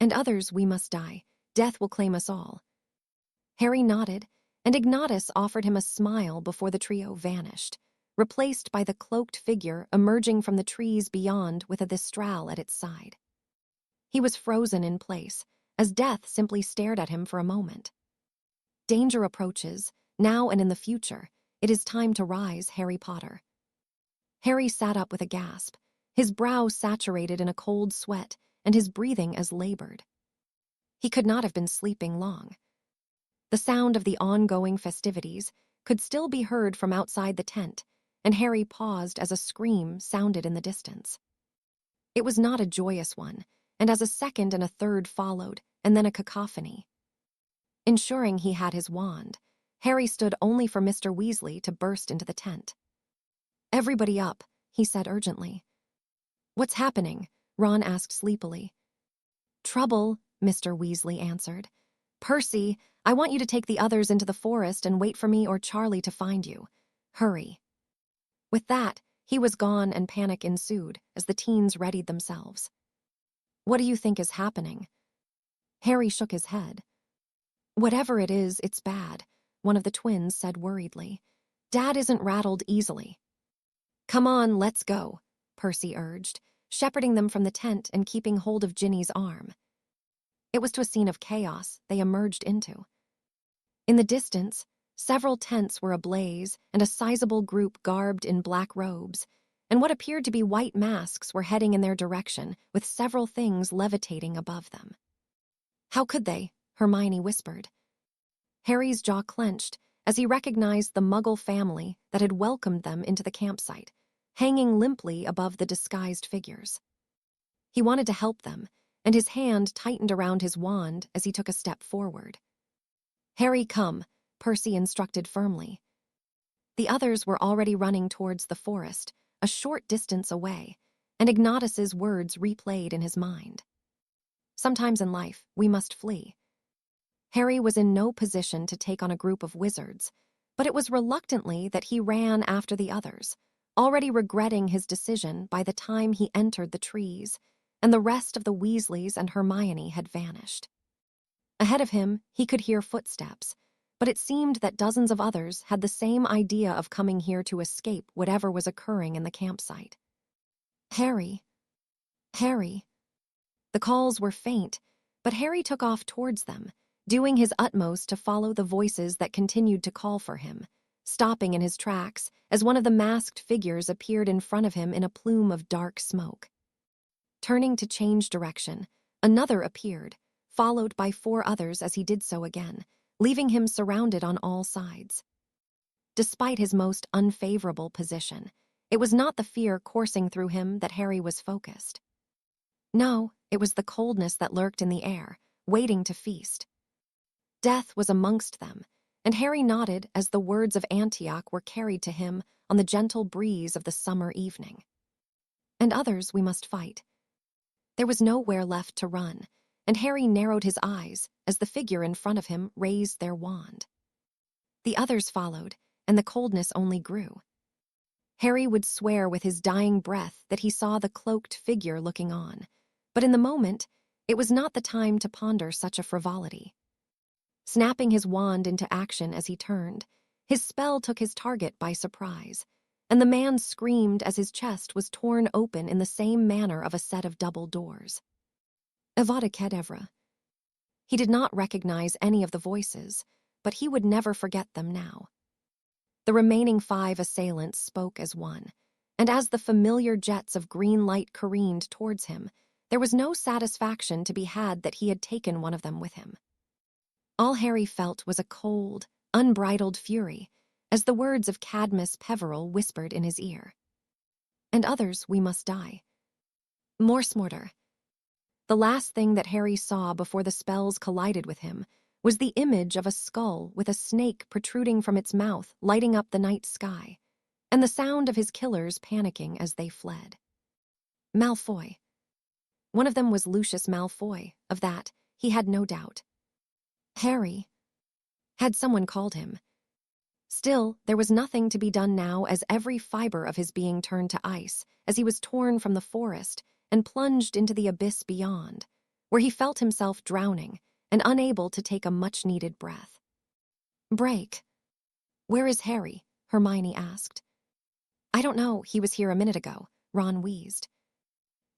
And others we must die. Death will claim us all. Harry nodded, and Ignatus offered him a smile before the trio vanished, replaced by the cloaked figure emerging from the trees beyond with a Thistral at its side. He was frozen in place, as death simply stared at him for a moment. Danger approaches, now and in the future. It is time to rise, Harry Potter. Harry sat up with a gasp, his brow saturated in a cold sweat and his breathing as labored. He could not have been sleeping long. The sound of the ongoing festivities could still be heard from outside the tent, and Harry paused as a scream sounded in the distance. It was not a joyous one, and as a second and a third followed, and then a cacophony. Ensuring he had his wand, Harry stood only for Mr. Weasley to burst into the tent. Everybody up, he said urgently. What's happening? Ron asked sleepily. Trouble, Mr. Weasley answered. Percy, I want you to take the others into the forest and wait for me or Charlie to find you. Hurry. With that, He was gone and panic ensued as the teens readied themselves. "What do you think is happening?" Harry shook his head. "Whatever it is, it's bad," one of the twins said worriedly. "Dad isn't rattled easily." "Come on, let's go," Percy urged, shepherding them from the tent and keeping hold of Ginny's arm. It was to a scene of chaos they emerged into. In the distance, several tents were ablaze and a sizable group garbed in black robes, and what appeared to be white masks were heading in their direction with several things levitating above them. "How could they?" Hermione whispered. Harry's jaw clenched as he recognized the Muggle family that had welcomed them into the campsite, hanging limply above the disguised figures. He wanted to help them, and his hand tightened around his wand as he took a step forward. "Harry, come," Percy instructed firmly. The others were already running towards the forest, a short distance away, and Ignatus's words replayed in his mind. "Sometimes in life, we must flee." Harry was in no position to take on a group of wizards, but it was reluctantly that he ran after the others, already regretting his decision by the time he entered the trees, and the rest of the Weasleys and Hermione had vanished. Ahead of him, he could hear footsteps, but it seemed that dozens of others had the same idea of coming here to escape whatever was occurring in the campsite. "Harry. Harry." The calls were faint, but Harry took off towards them, doing his utmost to follow the voices that continued to call for him, stopping in his tracks as one of the masked figures appeared in front of him in a plume of dark smoke. Turning to change direction, another appeared, followed by 4 others as he did so again, leaving him surrounded on all sides. Despite his most unfavorable position, it was not the fear coursing through him that Harry was focused. No, it was the coldness that lurked in the air, waiting to feast. Death was amongst them, and Harry nodded as the words of Antioch were carried to him on the gentle breeze of the summer evening. "And others we must fight." There was nowhere left to run, and Harry narrowed his eyes as the figure in front of him raised their wand. The others followed, and the coldness only grew. Harry would swear with his dying breath that he saw the cloaked figure looking on, but in the moment, it was not the time to ponder such a frivolity. Snapping his wand into action as he turned, his spell took his target by surprise, and the man screamed as his chest was torn open in the same manner of a set of double doors. Avada Kedavra. He did not recognize any of the voices, but he would never forget them now. The remaining 5 assailants spoke as one, and as the familiar jets of green light careened towards him, there was no satisfaction to be had that he had taken one of them with him. All Harry felt was a cold, unbridled fury, as the words of Cadmus Peveril whispered in his ear. "And others we must die." Morsmortar. The last thing that Harry saw before the spells collided with him was the image of a skull with a snake protruding from its mouth lighting up the night sky, and the sound of his killers panicking as they fled. Malfoy. One of them was Lucius Malfoy, of that, he had no doubt. Harry. Had someone called him? Still, there was nothing to be done now as every fiber of his being turned to ice as he was torn from the forest and plunged into the abyss beyond, where he felt himself drowning and unable to take a much-needed breath. "Break." "Where is Harry?" Hermione asked. "I don't know, he was here a minute ago," Ron wheezed.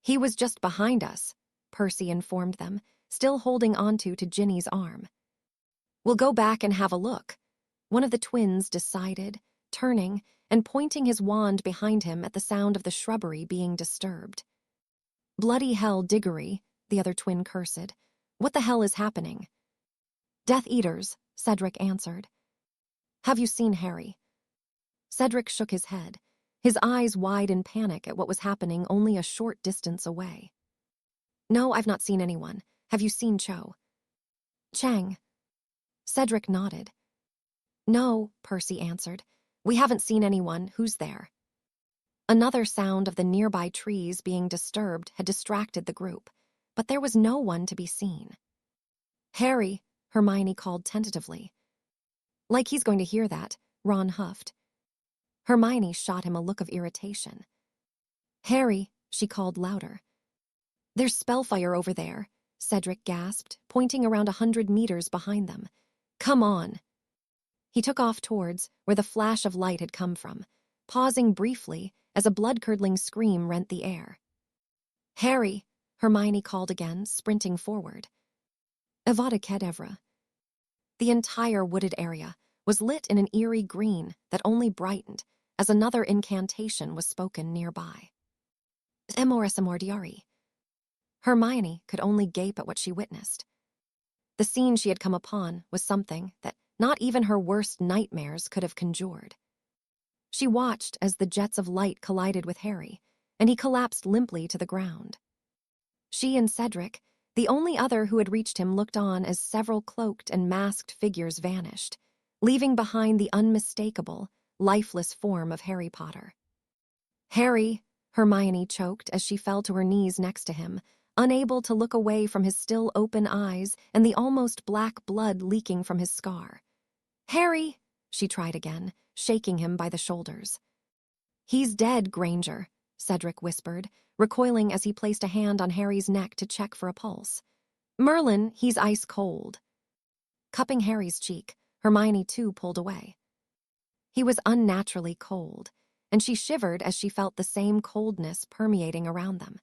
"He was just behind us," Percy informed them, still holding onto Ginny's arm. "We'll go back and have a look," one of the twins decided, turning and pointing his wand behind him at the sound of the shrubbery being disturbed. "Bloody hell, Diggory," the other twin cursed. "What the hell is happening?" "Death Eaters," Cedric answered. "Have you seen Harry?" Cedric shook his head, his eyes wide in panic at what was happening only a short distance away. "No, I've not seen anyone. Have you seen Cho?" "Chang." Cedric nodded. "No," Percy answered. "We haven't seen anyone. Who's there?" Another sound of the nearby trees being disturbed had distracted the group, but there was no one to be seen. "Harry," Hermione called tentatively. "Like he's going to hear that," Ron huffed. Hermione shot him a look of irritation. "Harry," she called louder. "There's spellfire over there," Cedric gasped, pointing around 100 meters behind them. "Come on." He took off towards where the flash of light had come from, pausing briefly as a blood-curdling scream rent the air. "Harry," Hermione called again, sprinting forward. Avada Kedavra. The entire wooded area was lit in an eerie green that only brightened as another incantation was spoken nearby. Amoris Amordiari. Hermione could only gape at what she witnessed. The scene she had come upon was something that not even her worst nightmares could have conjured. She watched as the jets of light collided with Harry, and he collapsed limply to the ground. She and Cedric, the only other who had reached him, looked on as several cloaked and masked figures vanished, leaving behind the unmistakable, lifeless form of Harry Potter. "Harry," Hermione choked as she fell to her knees next to him, unable to look away from his still open eyes and the almost black blood leaking from his scar. "Harry," she tried again, shaking him by the shoulders. "He's dead, Granger," Cedric whispered, recoiling as he placed a hand on Harry's neck to check for a pulse. "Merlin, he's ice cold." Cupping Harry's cheek, Hermione too pulled away. He was unnaturally cold, and she shivered as she felt the same coldness permeating around them.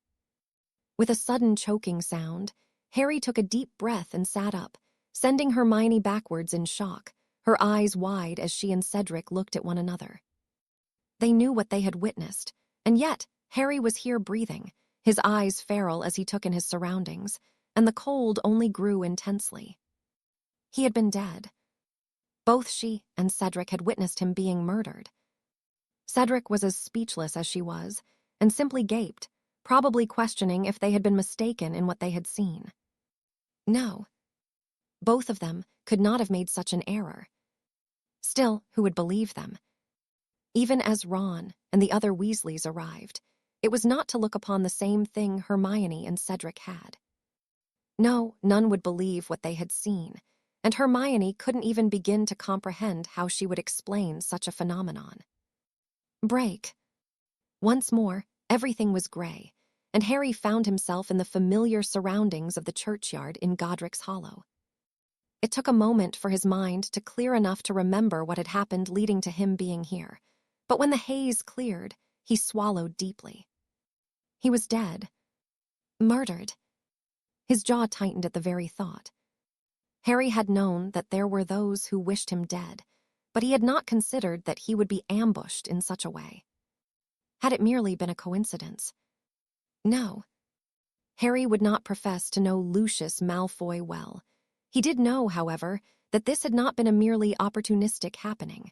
With a sudden choking sound, Harry took a deep breath and sat up, sending Hermione backwards in shock, her eyes wide as she and Cedric looked at one another. They knew what they had witnessed, and yet Harry was here breathing, his eyes feral as he took in his surroundings, and the cold only grew intensely. He had been dead. Both she and Cedric had witnessed him being murdered. Cedric was as speechless as she was, and simply gaped, probably questioning if they had been mistaken in what they had seen. No. Both of them could not have made such an error. Still, who would believe them? Even as Ron and the other Weasleys arrived, it was not to look upon the same thing Hermione and Cedric had. No, none would believe what they had seen, and Hermione couldn't even begin to comprehend how she would explain such a phenomenon. Break. Once more, everything was gray, and Harry found himself in the familiar surroundings of the churchyard in Godric's Hollow. It took a moment for his mind to clear enough to remember what had happened leading to him being here, but when the haze cleared, he swallowed deeply. He was dead. Murdered. His jaw tightened at the very thought. Harry had known that there were those who wished him dead, but he had not considered that he would be ambushed in such a way. Had it merely been a coincidence? No. Harry would not profess to know Lucius Malfoy well. He did know, however, that this had not been a merely opportunistic happening.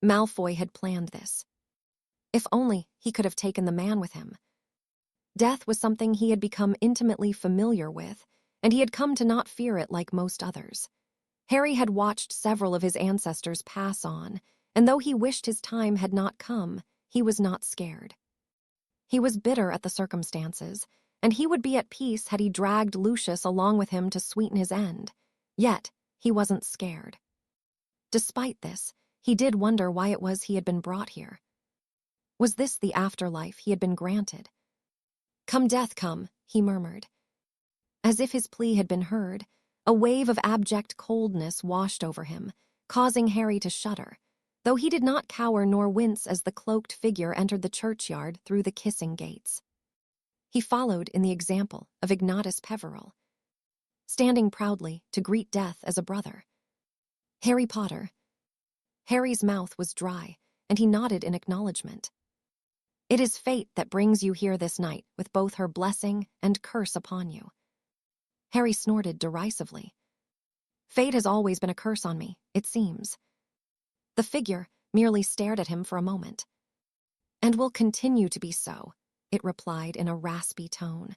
Malfoy had planned this. If only he could have taken the man with him. Death was something he had become intimately familiar with, and he had come to not fear it like most others. Harry had watched several of his ancestors pass on, and though he wished his time had not come, he was not scared. He was bitter at the circumstances, and he would be at peace had he dragged Lucius along with him to sweeten his end. Yet, he wasn't scared. Despite this, he did wonder why it was he had been brought here. Was this the afterlife he had been granted? "Come, death, come," he murmured. As if his plea had been heard, a wave of abject coldness washed over him, causing Harry to shudder, though he did not cower nor wince as the cloaked figure entered the churchyard through the kissing gates. He followed in the example of Ignatus Peveril, standing proudly to greet death as a brother. "Harry Potter." Harry's mouth was dry, and he nodded in acknowledgement. "It is fate that brings you here this night with both her blessing and curse upon you." Harry snorted derisively. "Fate has always been a curse on me, it seems." The figure merely stared at him for a moment. "And will continue to be so," it replied in a raspy tone.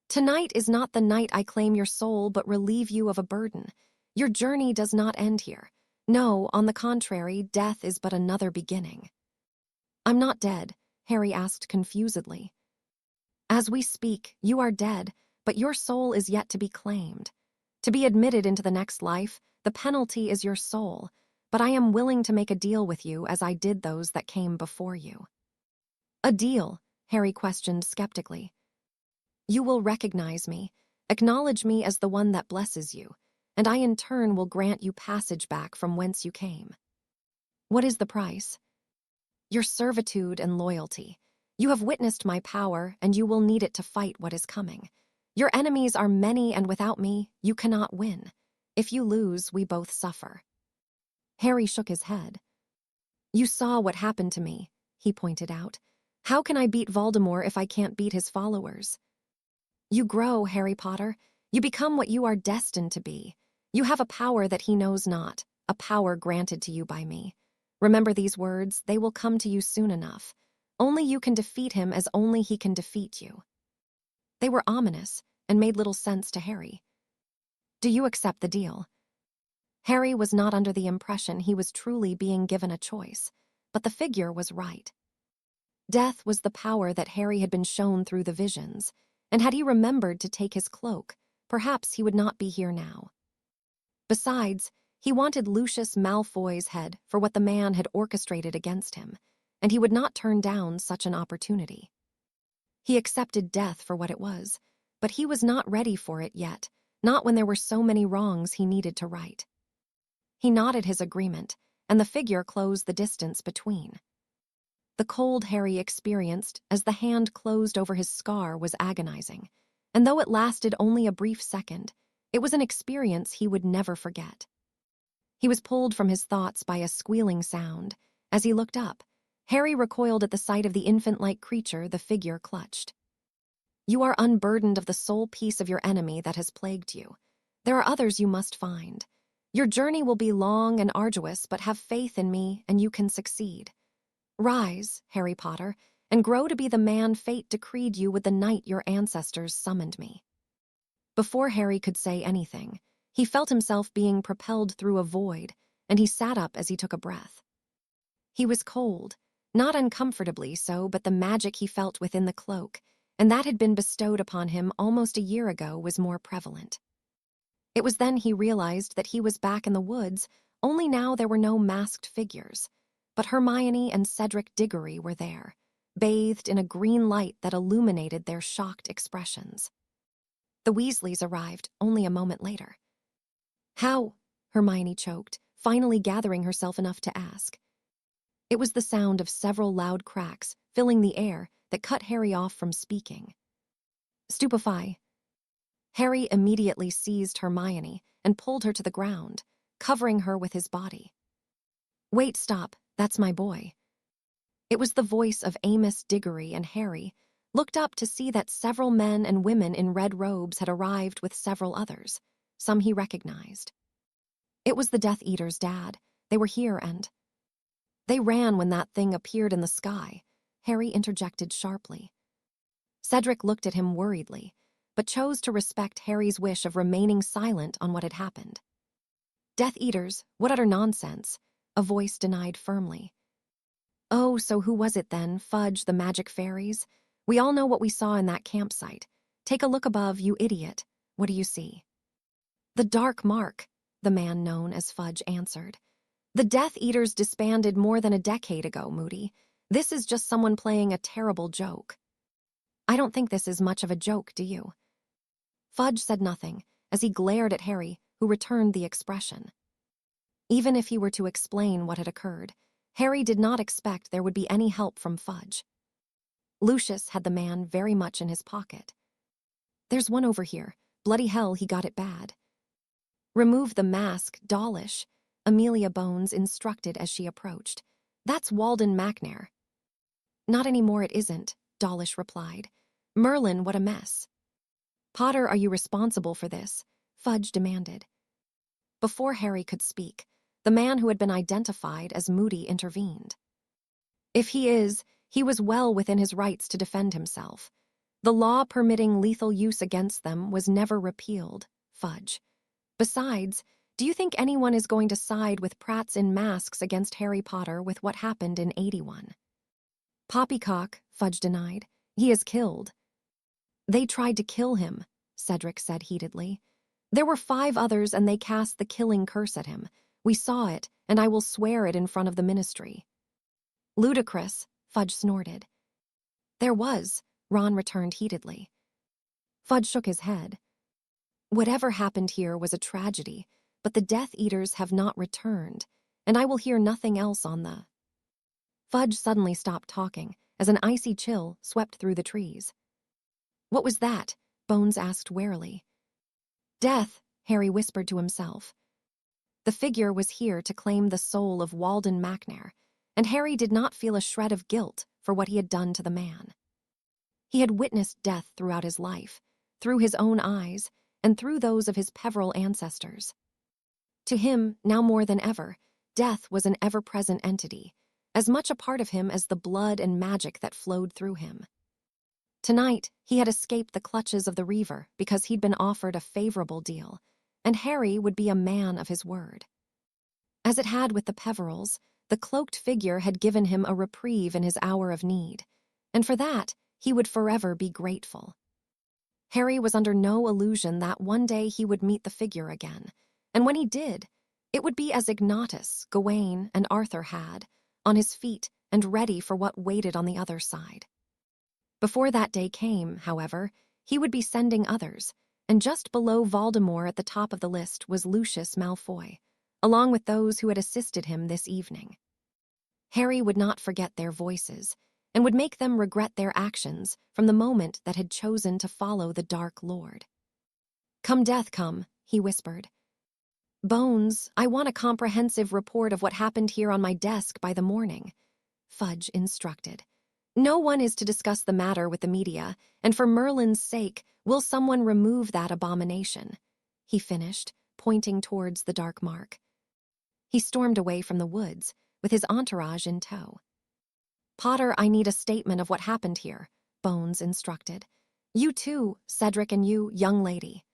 "Tonight is not the night I claim your soul but relieve you of a burden. Your journey does not end here. No, on the contrary, death is but another beginning." "I'm not dead," Harry asked confusedly. "As we speak, you are dead, but your soul is yet to be claimed. To be admitted into the next life, the penalty is your soul, but I am willing to make a deal with you as I did those that came before you." "A deal?" Harry questioned skeptically. "You will recognize me, acknowledge me as the one that blesses you, and I in turn will grant you passage back from whence you came." "What is the price?" "Your servitude and loyalty. You have witnessed my power, and you will need it to fight what is coming. Your enemies are many, and without me, you cannot win. If you lose, we both suffer." Harry shook his head. "You saw what happened to me," he pointed out. "How can I beat Voldemort if I can't beat his followers?" "You grow, Harry Potter. You become what you are destined to be. You have a power that he knows not, a power granted to you by me. Remember these words, they will come to you soon enough. Only you can defeat him as only he can defeat you." They were ominous and made little sense to Harry. "Do you accept the deal?" Harry was not under the impression he was truly being given a choice, but the figure was right. Death was the power that Harry had been shown through the visions, and had he remembered to take his cloak, perhaps he would not be here now. Besides, he wanted Lucius Malfoy's head for what the man had orchestrated against him, and he would not turn down such an opportunity. He accepted death for what it was, but he was not ready for it yet, not when there were so many wrongs he needed to right. He nodded his agreement, and the figure closed the distance between. The cold Harry experienced as the hand closed over his scar was agonizing, and though it lasted only a brief second, it was an experience he would never forget. He was pulled from his thoughts by a squealing sound. As he looked up, Harry recoiled at the sight of the infant-like creature the figure clutched. "You are unburdened of the sole piece of your enemy that has plagued you. There are others you must find. Your journey will be long and arduous, but have faith in me and you can succeed. Rise, Harry Potter, and grow to be the man fate decreed you with the night your ancestors summoned me." Before Harry could say anything, he felt himself being propelled through a void, and he sat up as he took a breath. He was cold, not uncomfortably so, but the magic he felt within the cloak, and that had been bestowed upon him almost a year ago, was more prevalent. It was then he realized that he was back in the woods, only now there were no masked figures. But Hermione and Cedric Diggory were there, bathed in a green light that illuminated their shocked expressions. The Weasleys arrived only a moment later. "How?" Hermione choked, finally gathering herself enough to ask. It was the sound of several loud cracks filling the air that cut Harry off from speaking. "Stupefy." Harry immediately seized Hermione and pulled her to the ground, covering her with his body. "Wait, stop, that's my boy." It was the voice of Amos Diggory, and Harry looked up to see that several men and women in red robes had arrived with several others. Some he recognized. It was the Death Eater's dad. They were here and... "They ran when that thing appeared in the sky," Harry interjected sharply. Cedric looked at him worriedly, but chose to respect Harry's wish of remaining silent on what had happened. "Death Eaters, what utter nonsense," a voice denied firmly. "Oh, so who was it then? Fudge, the magic fairies? We all know what we saw in that campsite. Take a look above, you idiot. What do you see?" "The dark mark," the man known as Fudge answered. "The Death Eaters disbanded more than a decade ago, Moody. This is just someone playing a terrible joke." "I don't think this is much of a joke, do you?" Fudge said nothing as he glared at Harry, who returned the expression. Even if he were to explain what had occurred, Harry did not expect there would be any help from Fudge. Lucius had the man very much in his pocket. "There's one over here. Bloody hell, he got it bad." "Remove the mask, Dawlish," Amelia Bones instructed as she approached. "That's Walden McNair." "Not anymore, it isn't," Dawlish replied. "Merlin, what a mess." "Potter, are you responsible for this?" Fudge demanded. Before Harry could speak, the man who had been identified as Moody intervened. "If he is, he was well within his rights to defend himself. The law permitting lethal use against them was never repealed, Fudge. Besides, do you think anyone is going to side with prats in masks against Harry Potter with what happened in 81? "Poppycock," Fudge denied. "He is killed." "They tried to kill him," Cedric said heatedly. "There were 5 others and they cast the killing curse at him. We saw it, and I will swear it in front of the ministry." "Ludicrous," Fudge snorted. "There was," Ron returned heatedly. Fudge shook his head. "Whatever happened here was a tragedy, but the Death Eaters have not returned, and I will hear nothing else on the—" Fudge suddenly stopped talking as an icy chill swept through the trees. "What was that?" Bones asked warily. "Death," Harry whispered to himself. The figure was here to claim the soul of Walden Macnair, and Harry did not feel a shred of guilt for what he had done to the man. He had witnessed death throughout his life, through his own eyes, and through those of his Peveril ancestors. To him, now more than ever, death was an ever-present entity, as much a part of him as the blood and magic that flowed through him. Tonight, he had escaped the clutches of the Reaver because he'd been offered a favorable deal, and Harry would be a man of his word. As it had with the Peverils, the cloaked figure had given him a reprieve in his hour of need, and for that, he would forever be grateful. Harry was under no illusion that one day he would meet the figure again, and when he did, it would be as Ignatus, Gawain, and Arthur had, on his feet and ready for what waited on the other side. Before that day came, however, he would be sending others, and just below Voldemort at the top of the list was Lucius Malfoy, along with those who had assisted him this evening. Harry would not forget their voices, and would make them regret their actions from the moment that had chosen to follow the Dark Lord. "Come, Death, come," he whispered. "Bones, I want a comprehensive report of what happened here on my desk by the morning," Fudge instructed. "No one is to discuss the matter with the media, and for Merlin's sake, will someone remove that abomination?" he finished, pointing towards the dark mark. He stormed away from the woods, with his entourage in tow. "Potter, I need a statement of what happened here," Bones instructed. "You too, Cedric, and you, young lady."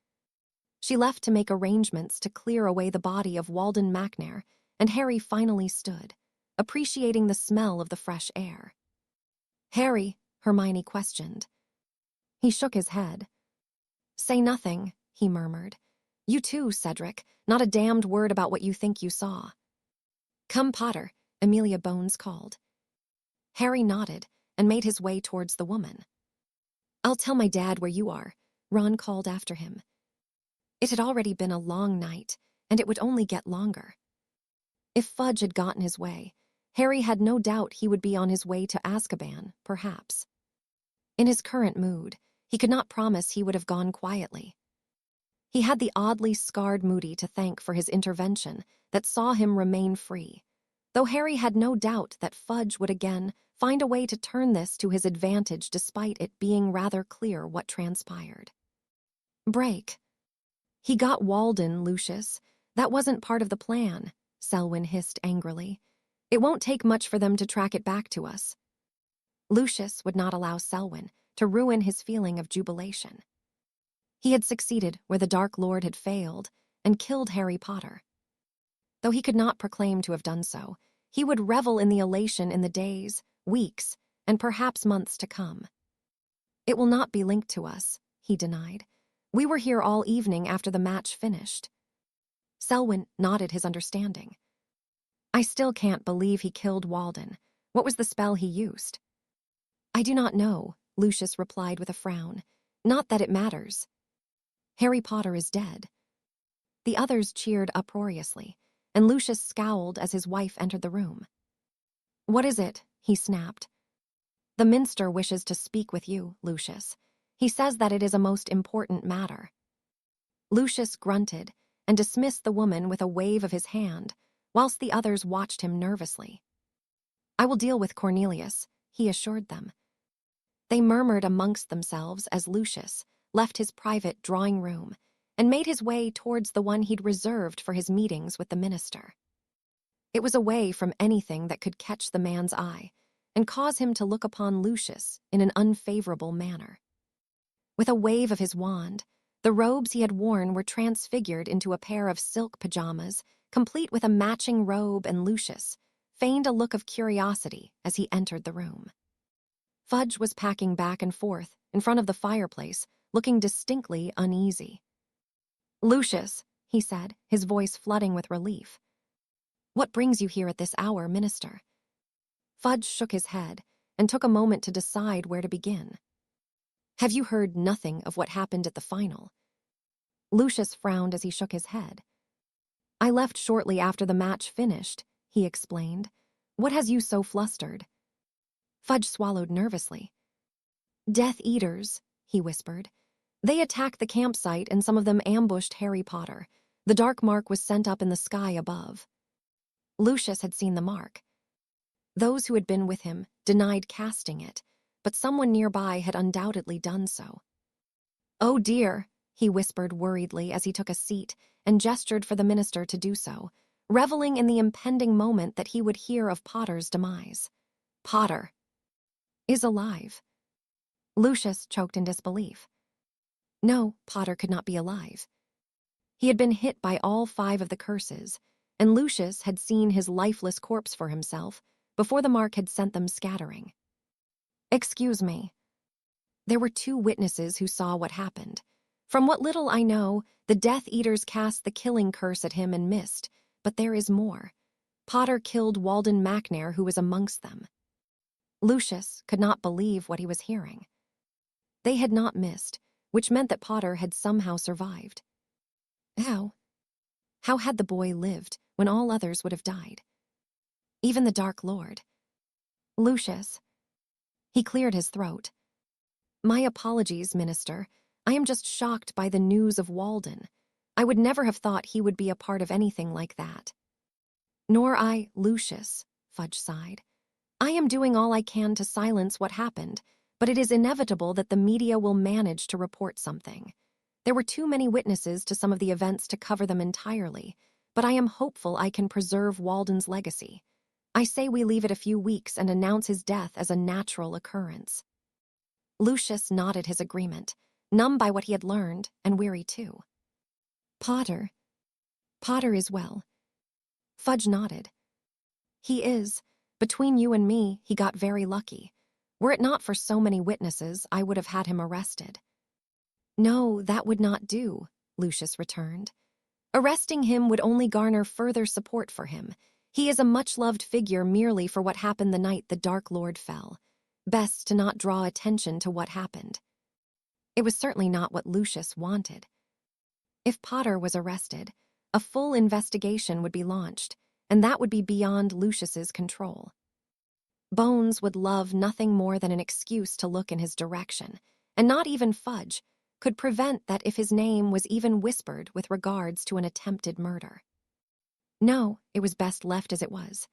She left to make arrangements to clear away the body of Walden Macnair, and Harry finally stood, appreciating the smell of the fresh air. "Harry," Hermione questioned. He shook his head. "Say nothing," he murmured. "You too, Cedric, not a damned word about what you think you saw." "Come, Potter," Amelia Bones called. Harry nodded and made his way towards the woman. "I'll tell my dad where you are," Ron called after him. It had already been a long night, and it would only get longer. If Fudge had gotten his way, Harry had no doubt he would be on his way to Azkaban, perhaps. In his current mood, he could not promise he would have gone quietly. He had the oddly scarred Moody to thank for his intervention that saw him remain free, though Harry had no doubt that Fudge would again find a way to turn this to his advantage despite it being rather clear what transpired. "Break." "He got Walden, Lucius. That wasn't part of the plan," Selwyn hissed angrily. "It won't take much for them to track it back to us." Lucius would not allow Selwyn to ruin his feeling of jubilation. He had succeeded where the Dark Lord had failed and killed Harry Potter. Though he could not proclaim to have done so, he would revel in the elation in the days, weeks, and perhaps months to come. "It will not be linked to us," he denied. "We were here all evening after the match finished." Selwyn nodded his understanding. "I still can't believe he killed Walden. What was the spell he used?" "I do not know," Lucius replied with a frown. "Not that it matters. Harry Potter is dead." The others cheered uproariously, and Lucius scowled as his wife entered the room. "What is it?" he snapped. "The Minster wishes to speak with you, Lucius. He says that it is a most important matter." Lucius grunted and dismissed the woman with a wave of his hand, whilst the others watched him nervously. "I will deal with Cornelius," he assured them. They murmured amongst themselves as Lucius left his private drawing room and made his way towards the one he'd reserved for his meetings with the minister. It was away from anything that could catch the man's eye and cause him to look upon Lucius in an unfavorable manner. With a wave of his wand, the robes he had worn were transfigured into a pair of silk pajamas, complete with a matching robe, and Lucius feigned a look of curiosity as he entered the room. Fudge was packing back and forth in front of the fireplace, looking distinctly uneasy. "Lucius," he said, his voice flooding with relief. What brings you here at this hour, Minister? Fudge shook his head and took a moment to decide where to begin. Have you heard nothing of what happened at the final? Lucius frowned as he shook his head. I left shortly after the match finished, he explained. What has you so flustered? Fudge swallowed nervously. Death Eaters, he whispered. They attacked the campsite and some of them ambushed Harry Potter. The dark mark was sent up in the sky above. Lucius had seen the mark. Those who had been with him denied casting it, but someone nearby had undoubtedly done so. Oh dear, he whispered worriedly as he took a seat and gestured for the minister to do so, reveling in the impending moment that he would hear of Potter's demise. Potter is alive. Lucius choked in disbelief. No, Potter could not be alive. He had been hit by all 5 of the curses, and Lucius had seen his lifeless corpse for himself before the mark had sent them scattering. Excuse me. There were 2 witnesses who saw what happened. From what little I know, the Death Eaters cast the killing curse at him and missed, but there is more. Potter killed Walden McNair, who was amongst them. Lucius could not believe what he was hearing. They had not missed, which meant that Potter had somehow survived. How? How had the boy lived when all others would have died? Even the Dark Lord. Lucius. He cleared his throat. My apologies, Minister. I am just shocked by the news of Walden. I would never have thought he would be a part of anything like that. Nor I, Lucius, Fudge sighed. I am doing all I can to silence what happened, but it is inevitable that the media will manage to report something. There were too many witnesses to some of the events to cover them entirely, but I am hopeful I can preserve Walden's legacy. I say we leave it a few weeks and announce his death as a natural occurrence. Lucius nodded his agreement, numb by what he had learned and weary too. Potter is well. Fudge nodded. He is. Between you and me, he got very lucky. Were it not for so many witnesses, I would have had him arrested. No, that would not do, Lucius returned. Arresting him would only garner further support for him. He is a much-loved figure merely for what happened the night the Dark Lord fell. Best to not draw attention to what happened. It was certainly not what Lucius wanted. If Potter was arrested, a full investigation would be launched, and that would be beyond Lucius's control. Bones would love nothing more than an excuse to look in his direction, and not even Fudge could prevent that if his name was even whispered with regards to an attempted murder. No, it was best left as it was.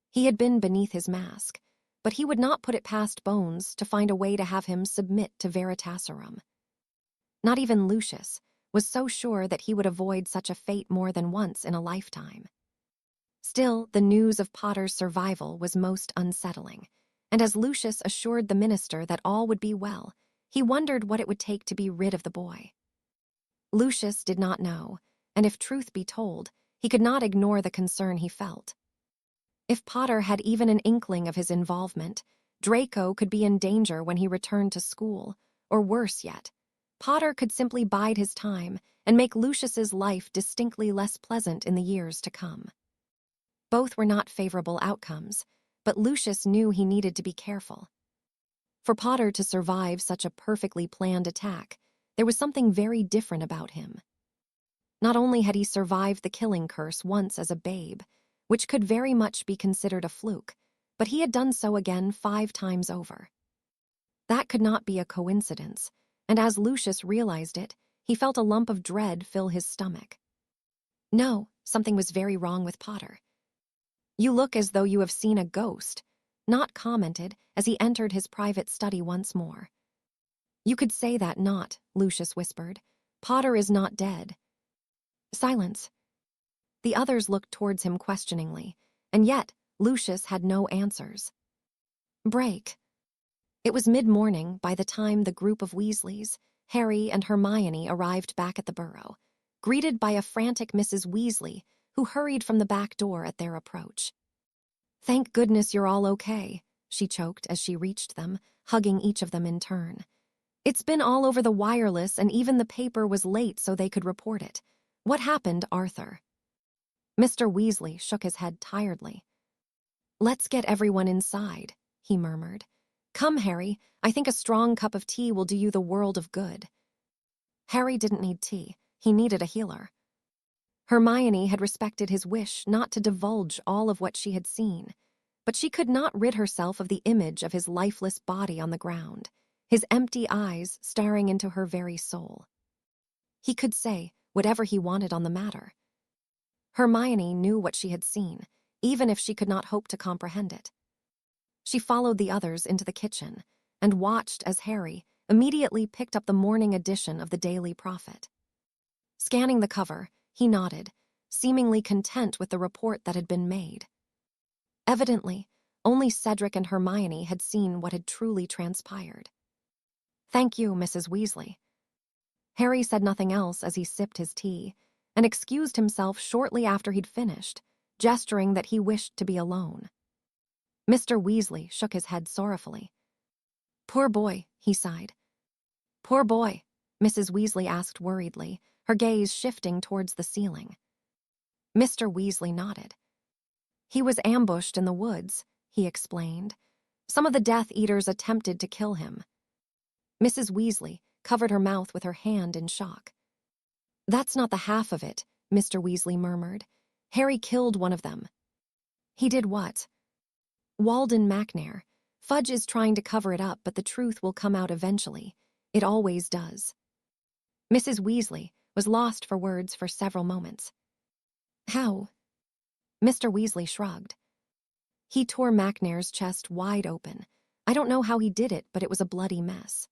He had been beneath his mask, but he would not put it past Bones to find a way to have him submit to Veritaserum. Not even Lucius was so sure that he would avoid such a fate more than once in a lifetime. Still, the news of Potter's survival was most unsettling, and as Lucius assured the minister that all would be well, he wondered what it would take to be rid of the boy. Lucius did not know, and if truth be told, he could not ignore the concern he felt. If Potter had even an inkling of his involvement, Draco could be in danger when he returned to school, or worse yet, Potter could simply bide his time and make Lucius's life distinctly less pleasant in the years to come. Both were not favorable outcomes, but Lucius knew he needed to be careful. For Potter to survive such a perfectly planned attack, there was something very different about him. Not only had he survived the killing curse once as a babe, which could very much be considered a fluke, but he had done so again 5 times over. That could not be a coincidence, and as Lucius realized it, he felt a lump of dread fill his stomach. No, something was very wrong with Potter. You look as though you have seen a ghost, Not commented as he entered his private study once more. You could say that not, Lucius whispered. Potter is not dead. Silence. The others looked towards him questioningly, and yet Lucius had no answers. Break. It was mid-morning by the time the group of Weasleys, Harry and Hermione, arrived back at the burrow, greeted by a frantic Mrs. Weasley, who hurried from the back door at their approach. Thank goodness you're all okay, she choked as she reached them, hugging each of them in turn. It's been all over the wireless and even the paper was late so they could report it. What happened, Arthur? Mr. Weasley shook his head tiredly. "Let's get everyone inside," he murmured. "Come, Harry, I think a strong cup of tea will do you the world of good." Harry didn't need tea. He needed a healer. Hermione had respected his wish not to divulge all of what she had seen, but she could not rid herself of the image of his lifeless body on the ground, his empty eyes staring into her very soul. He could say whatever he wanted on the matter. Hermione knew what she had seen, even if she could not hope to comprehend it. She followed the others into the kitchen and watched as Harry immediately picked up the morning edition of the Daily Prophet. Scanning the cover, he nodded, seemingly content with the report that had been made. Evidently, only Cedric and Hermione had seen what had truly transpired. "Thank you, Mrs. Weasley." Harry said nothing else as he sipped his tea, and excused himself shortly after he'd finished, gesturing that he wished to be alone. Mr. Weasley shook his head sorrowfully. "Poor boy," he sighed. "Poor boy," Mrs. Weasley asked worriedly, her gaze shifting towards the ceiling. Mr. Weasley nodded. "He was ambushed in the woods," he explained. "Some of the Death Eaters attempted to kill him." Mrs. Weasley covered her mouth with her hand in shock. "That's not the half of it," Mr. Weasley murmured. "Harry killed one of them." "He did what?" "Walden McNair. Fudge is trying to cover it up, but the truth will come out eventually. It always does." Mrs. Weasley was lost for words for several moments. "How?" Mr. Weasley shrugged. "He tore McNair's chest wide open. I don't know how he did it, but it was a bloody mess."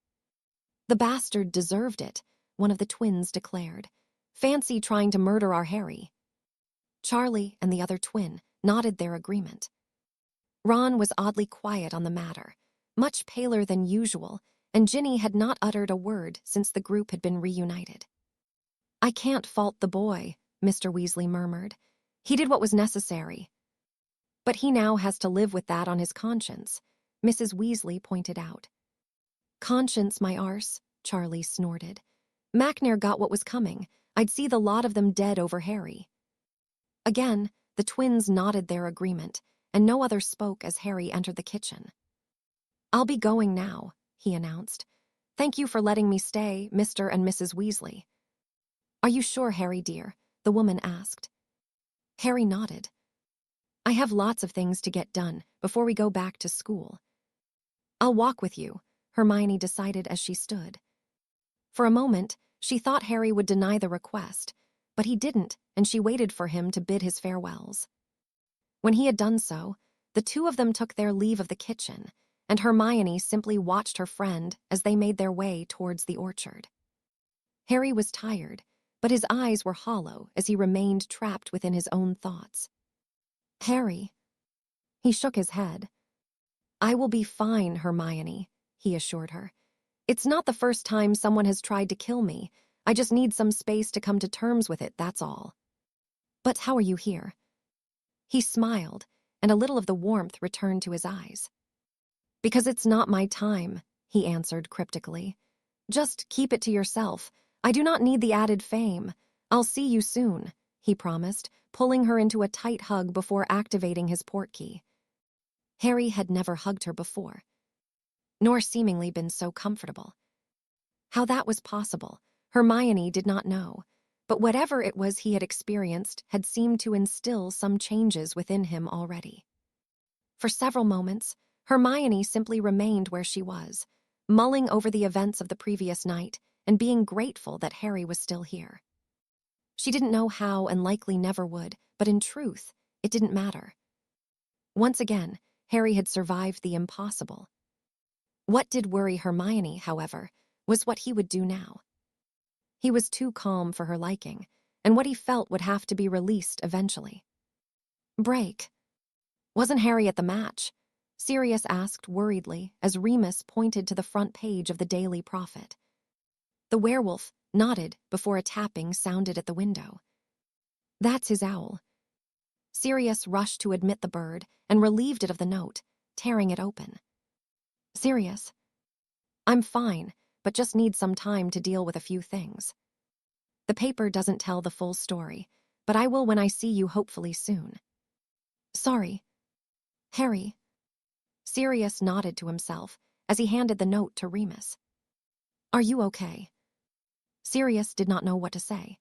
"The bastard deserved it," one of the twins declared. "Fancy trying to murder our Harry." Charlie and the other twin nodded their agreement. Ron was oddly quiet on the matter, much paler than usual, and Ginny had not uttered a word since the group had been reunited. "I can't fault the boy," Mr. Weasley murmured. "He did what was necessary." "But he now has to live with that on his conscience," Mrs. Weasley pointed out. "Conscience, my arse," Charlie snorted. "McNair got what was coming. I'd see the lot of them dead over Harry." Again, the twins nodded their agreement, and no other spoke as Harry entered the kitchen. "I'll be going now," he announced. "Thank you for letting me stay, Mr. and Mrs. Weasley." "Are you sure, Harry dear?" the woman asked. Harry nodded. "I have lots of things to get done before we go back to school." "I'll walk with you," Hermione decided as she stood. For a moment, she thought Harry would deny the request, but he didn't, and she waited for him to bid his farewells. When he had done so, the two of them took their leave of the kitchen, and Hermione simply watched her friend as they made their way towards the orchard. Harry was tired, but his eyes were hollow as he remained trapped within his own thoughts. "Harry." He shook his head. "I will be fine, Hermione," he assured her. "It's not the first time someone has tried to kill me. I just need some space to come to terms with it, that's all." "But how are you here?" He smiled, and a little of the warmth returned to his eyes. "Because it's not my time," he answered cryptically. "Just keep it to yourself. I do not need the added fame. I'll see you soon," he promised, pulling her into a tight hug before activating his portkey. Harry had never hugged her before, nor seemingly been so comfortable. How that was possible, Hermione did not know, but whatever it was he had experienced had seemed to instill some changes within him already. For several moments, Hermione simply remained where she was, mulling over the events of the previous night and being grateful that Harry was still here. She didn't know how and likely never would, but in truth, it didn't matter. Once again, Harry had survived the impossible. What did worry Hermione, however, was what he would do now. He was too calm for her liking, and what he felt would have to be released eventually. "Break. Wasn't Harry at the match?" Sirius asked worriedly as Remus pointed to the front page of the Daily Prophet. The werewolf nodded before a tapping sounded at the window. "That's his owl." Sirius rushed to admit the bird and relieved it of the note, tearing it open. "Sirius." "I'm fine, but just need some time to deal with a few things." The paper doesn't tell the full story, but I will when I see you hopefully soon. Sorry. Harry. Sirius nodded to himself as he handed the note to Remus. Are you okay? Sirius did not know what to say.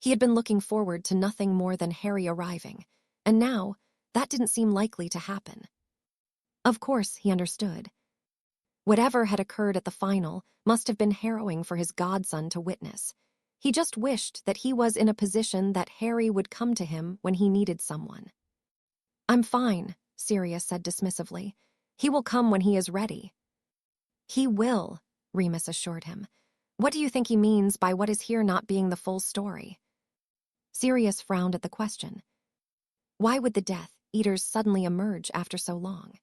He had been looking forward to nothing more than Harry arriving, and now that didn't seem likely to happen. Of course, he understood. Whatever had occurred at the final must have been harrowing for his godson to witness. He just wished that he was in a position that Harry would come to him when he needed someone. I'm fine, Sirius said dismissively. He will come when he is ready. He will, Remus assured him. What do you think he means by what is here not being the full story? Sirius frowned at the question. Why would the Death Eaters suddenly emerge after so long?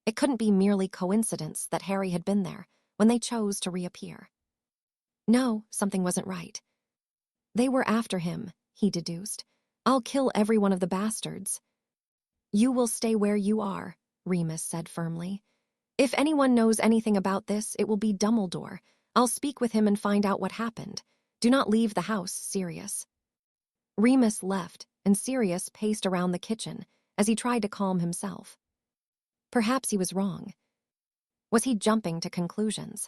It couldn't be merely coincidence that Harry had been there when they chose to reappear. No, something wasn't right. They were after him, he deduced. I'll kill every one of the bastards. You will stay where you are, Remus said firmly. If anyone knows anything about this, it will be Dumbledore. I'll speak with him and find out what happened. Do not leave the house, Sirius. Remus left, and Sirius paced around the kitchen as he tried to calm himself. Perhaps he was wrong. Was he jumping to conclusions?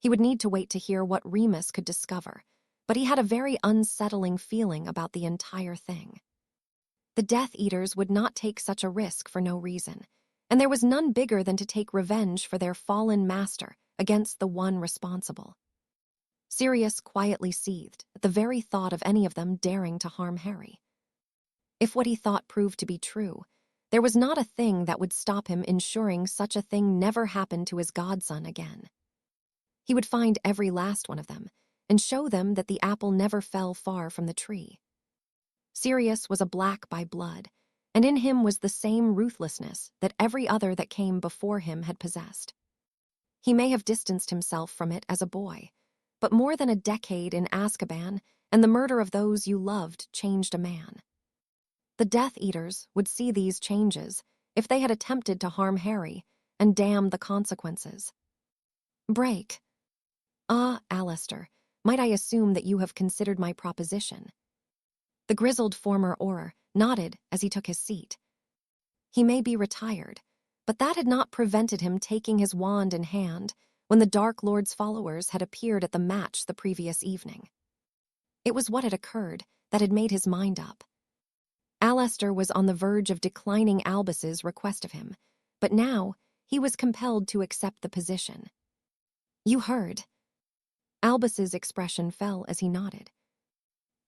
He would need to wait to hear what Remus could discover, but he had a very unsettling feeling about the entire thing. The Death Eaters would not take such a risk for no reason, and there was none bigger than to take revenge for their fallen master against the one responsible. Sirius quietly seethed at the very thought of any of them daring to harm Harry. If what he thought proved to be true, there was not a thing that would stop him ensuring such a thing never happened to his godson again. He would find every last one of them and show them that the apple never fell far from the tree. Sirius was a black by blood, and in him was the same ruthlessness that every other that came before him had possessed. He may have distanced himself from it as a boy, but more than a decade in Azkaban and the murder of those you loved changed a man. The Death Eaters would see these changes if they had attempted to harm Harry and damn the consequences. Break. Ah, Alistair, might I assume that you have considered my proposition? The grizzled former Auror nodded as he took his seat. He may be retired, but that had not prevented him taking his wand in hand when the Dark Lord's followers had appeared at the match the previous evening. It was what had occurred that had made his mind up. Alistair was on the verge of declining Albus's request of him, but now he was compelled to accept the position. You heard. Albus's expression fell as he nodded.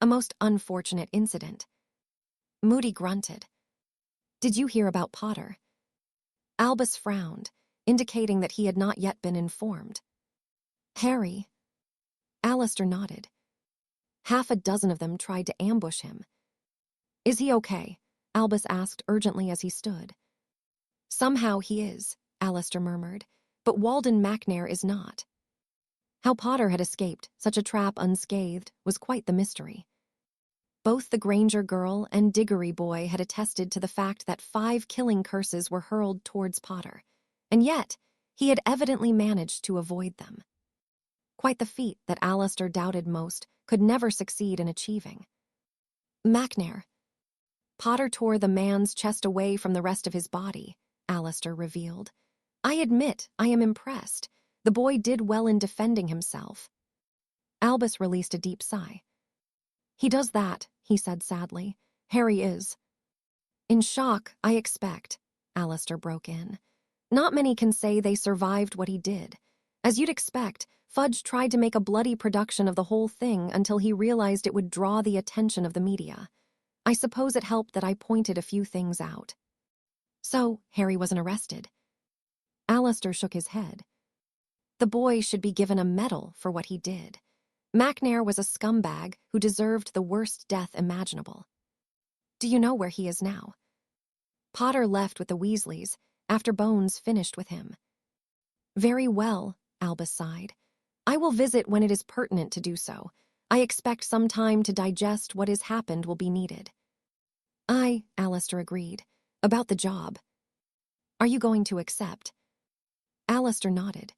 A most unfortunate incident. Moody grunted. Did you hear about Potter? Albus frowned, indicating that he had not yet been informed. Harry. Alistair nodded. Half a dozen of them tried to ambush him. Is he okay? Albus asked urgently as he stood. Somehow he is, Alistair murmured, but Walden Macnair is not. How Potter had escaped such a trap unscathed was quite the mystery. Both the Granger girl and Diggory boy had attested to the fact that 5 killing curses were hurled towards Potter, and yet he had evidently managed to avoid them. Quite the feat that Alistair doubted most could never succeed in achieving. Macnair. Potter tore the man's chest away from the rest of his body, Alistair revealed. I admit I am impressed. The boy did well in defending himself. Albus released a deep sigh. He does that, he said sadly. Harry is. In shock, I expect, Alistair broke in. Not many can say they survived what he did. As you'd expect, Fudge tried to make a bloody production of the whole thing until he realized it would draw the attention of the media. I suppose it helped that I pointed a few things out. So, Harry wasn't arrested. Alistair shook his head. The boy should be given a medal for what he did. Macnair was a scumbag who deserved the worst death imaginable. Do you know where he is now? Potter left with the Weasleys after Bones finished with him. Very well, Albus sighed. I will visit when it is pertinent to do so. I expect some time to digest what has happened will be needed. Aye, Alistair agreed. About the job. Are you going to accept? Alistair nodded.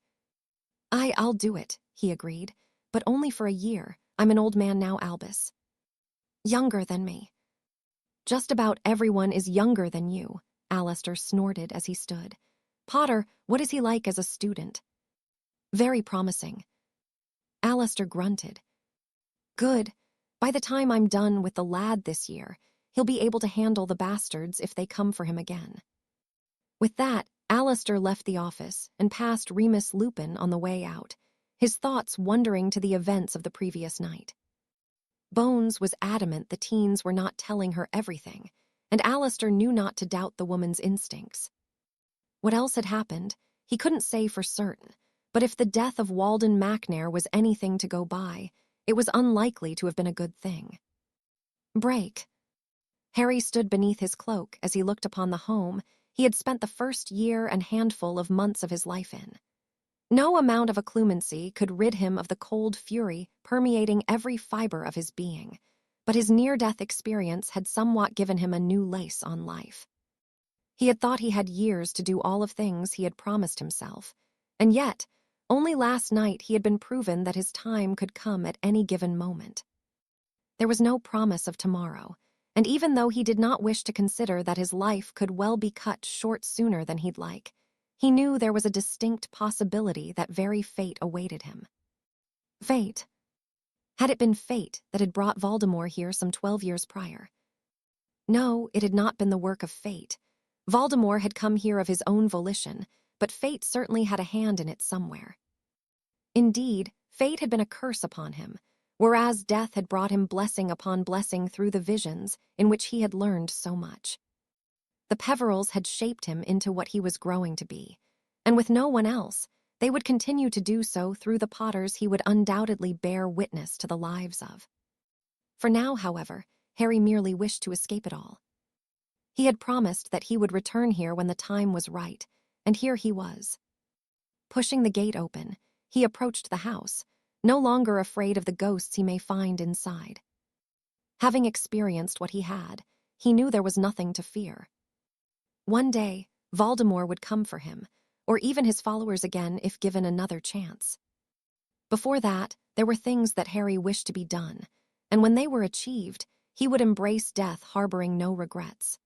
I'll do it, he agreed, but only for a year. I'm an old man now, Albus. Younger than me. Just about everyone is younger than you, Alistair snorted as he stood. Potter, what is he like as a student? Very promising. Alistair grunted. Good. By the time I'm done with the lad this year, he'll be able to handle the bastards if they come for him again. With that, Alistair left the office and passed Remus Lupin on the way out, his thoughts wandering to the events of the previous night. Bones was adamant the teens were not telling her everything, and Alistair knew not to doubt the woman's instincts. What else had happened, he couldn't say for certain, but if the death of Walden McNair was anything to go by, it was unlikely to have been a good thing. Break. Harry stood beneath his cloak as he looked upon the home he had spent the first year and handful of months of his life in. No amount of occlumency could rid him of the cold fury permeating every fiber of his being, but his near-death experience had somewhat given him a new lease on life. He had thought he had years to do all of things he had promised himself, and yet, only last night he had been proven that his time could come at any given moment. There was no promise of tomorrow, and even though he did not wish to consider that his life could well be cut short sooner than he'd like, he knew there was a distinct possibility that very fate awaited him. Fate. Had it been fate that had brought Voldemort here some 12 years prior? No, it had not been the work of fate. Voldemort had come here of his own volition, but fate certainly had a hand in it somewhere. Indeed, fate had been a curse upon him, whereas death had brought him blessing upon blessing through the visions in which he had learned so much. The Peverils had shaped him into what he was growing to be, and with no one else, they would continue to do so through the Potters he would undoubtedly bear witness to the lives of. For now, however, Harry merely wished to escape it all. He had promised that he would return here when the time was right, and here he was. Pushing the gate open, he approached the house, no longer afraid of the ghosts he may find inside. Having experienced what he had, he knew there was nothing to fear. One day, Voldemort would come for him, or even his followers again if given another chance. Before that, there were things that Harry wished to be done, and when they were achieved, he would embrace death harboring no regrets.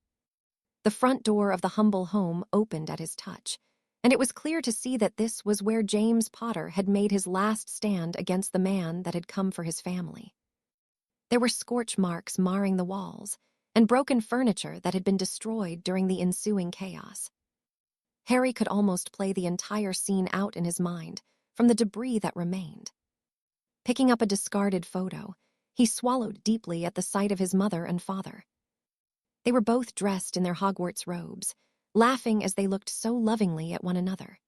The front door of the humble home opened at his touch, and it was clear to see that this was where James Potter had made his last stand against the man that had come for his family. There were scorch marks marring the walls, and broken furniture that had been destroyed during the ensuing chaos. Harry could almost play the entire scene out in his mind from the debris that remained. Picking up a discarded photo, he swallowed deeply at the sight of his mother and father. They were both dressed in their Hogwarts robes, laughing as they looked so lovingly at one another.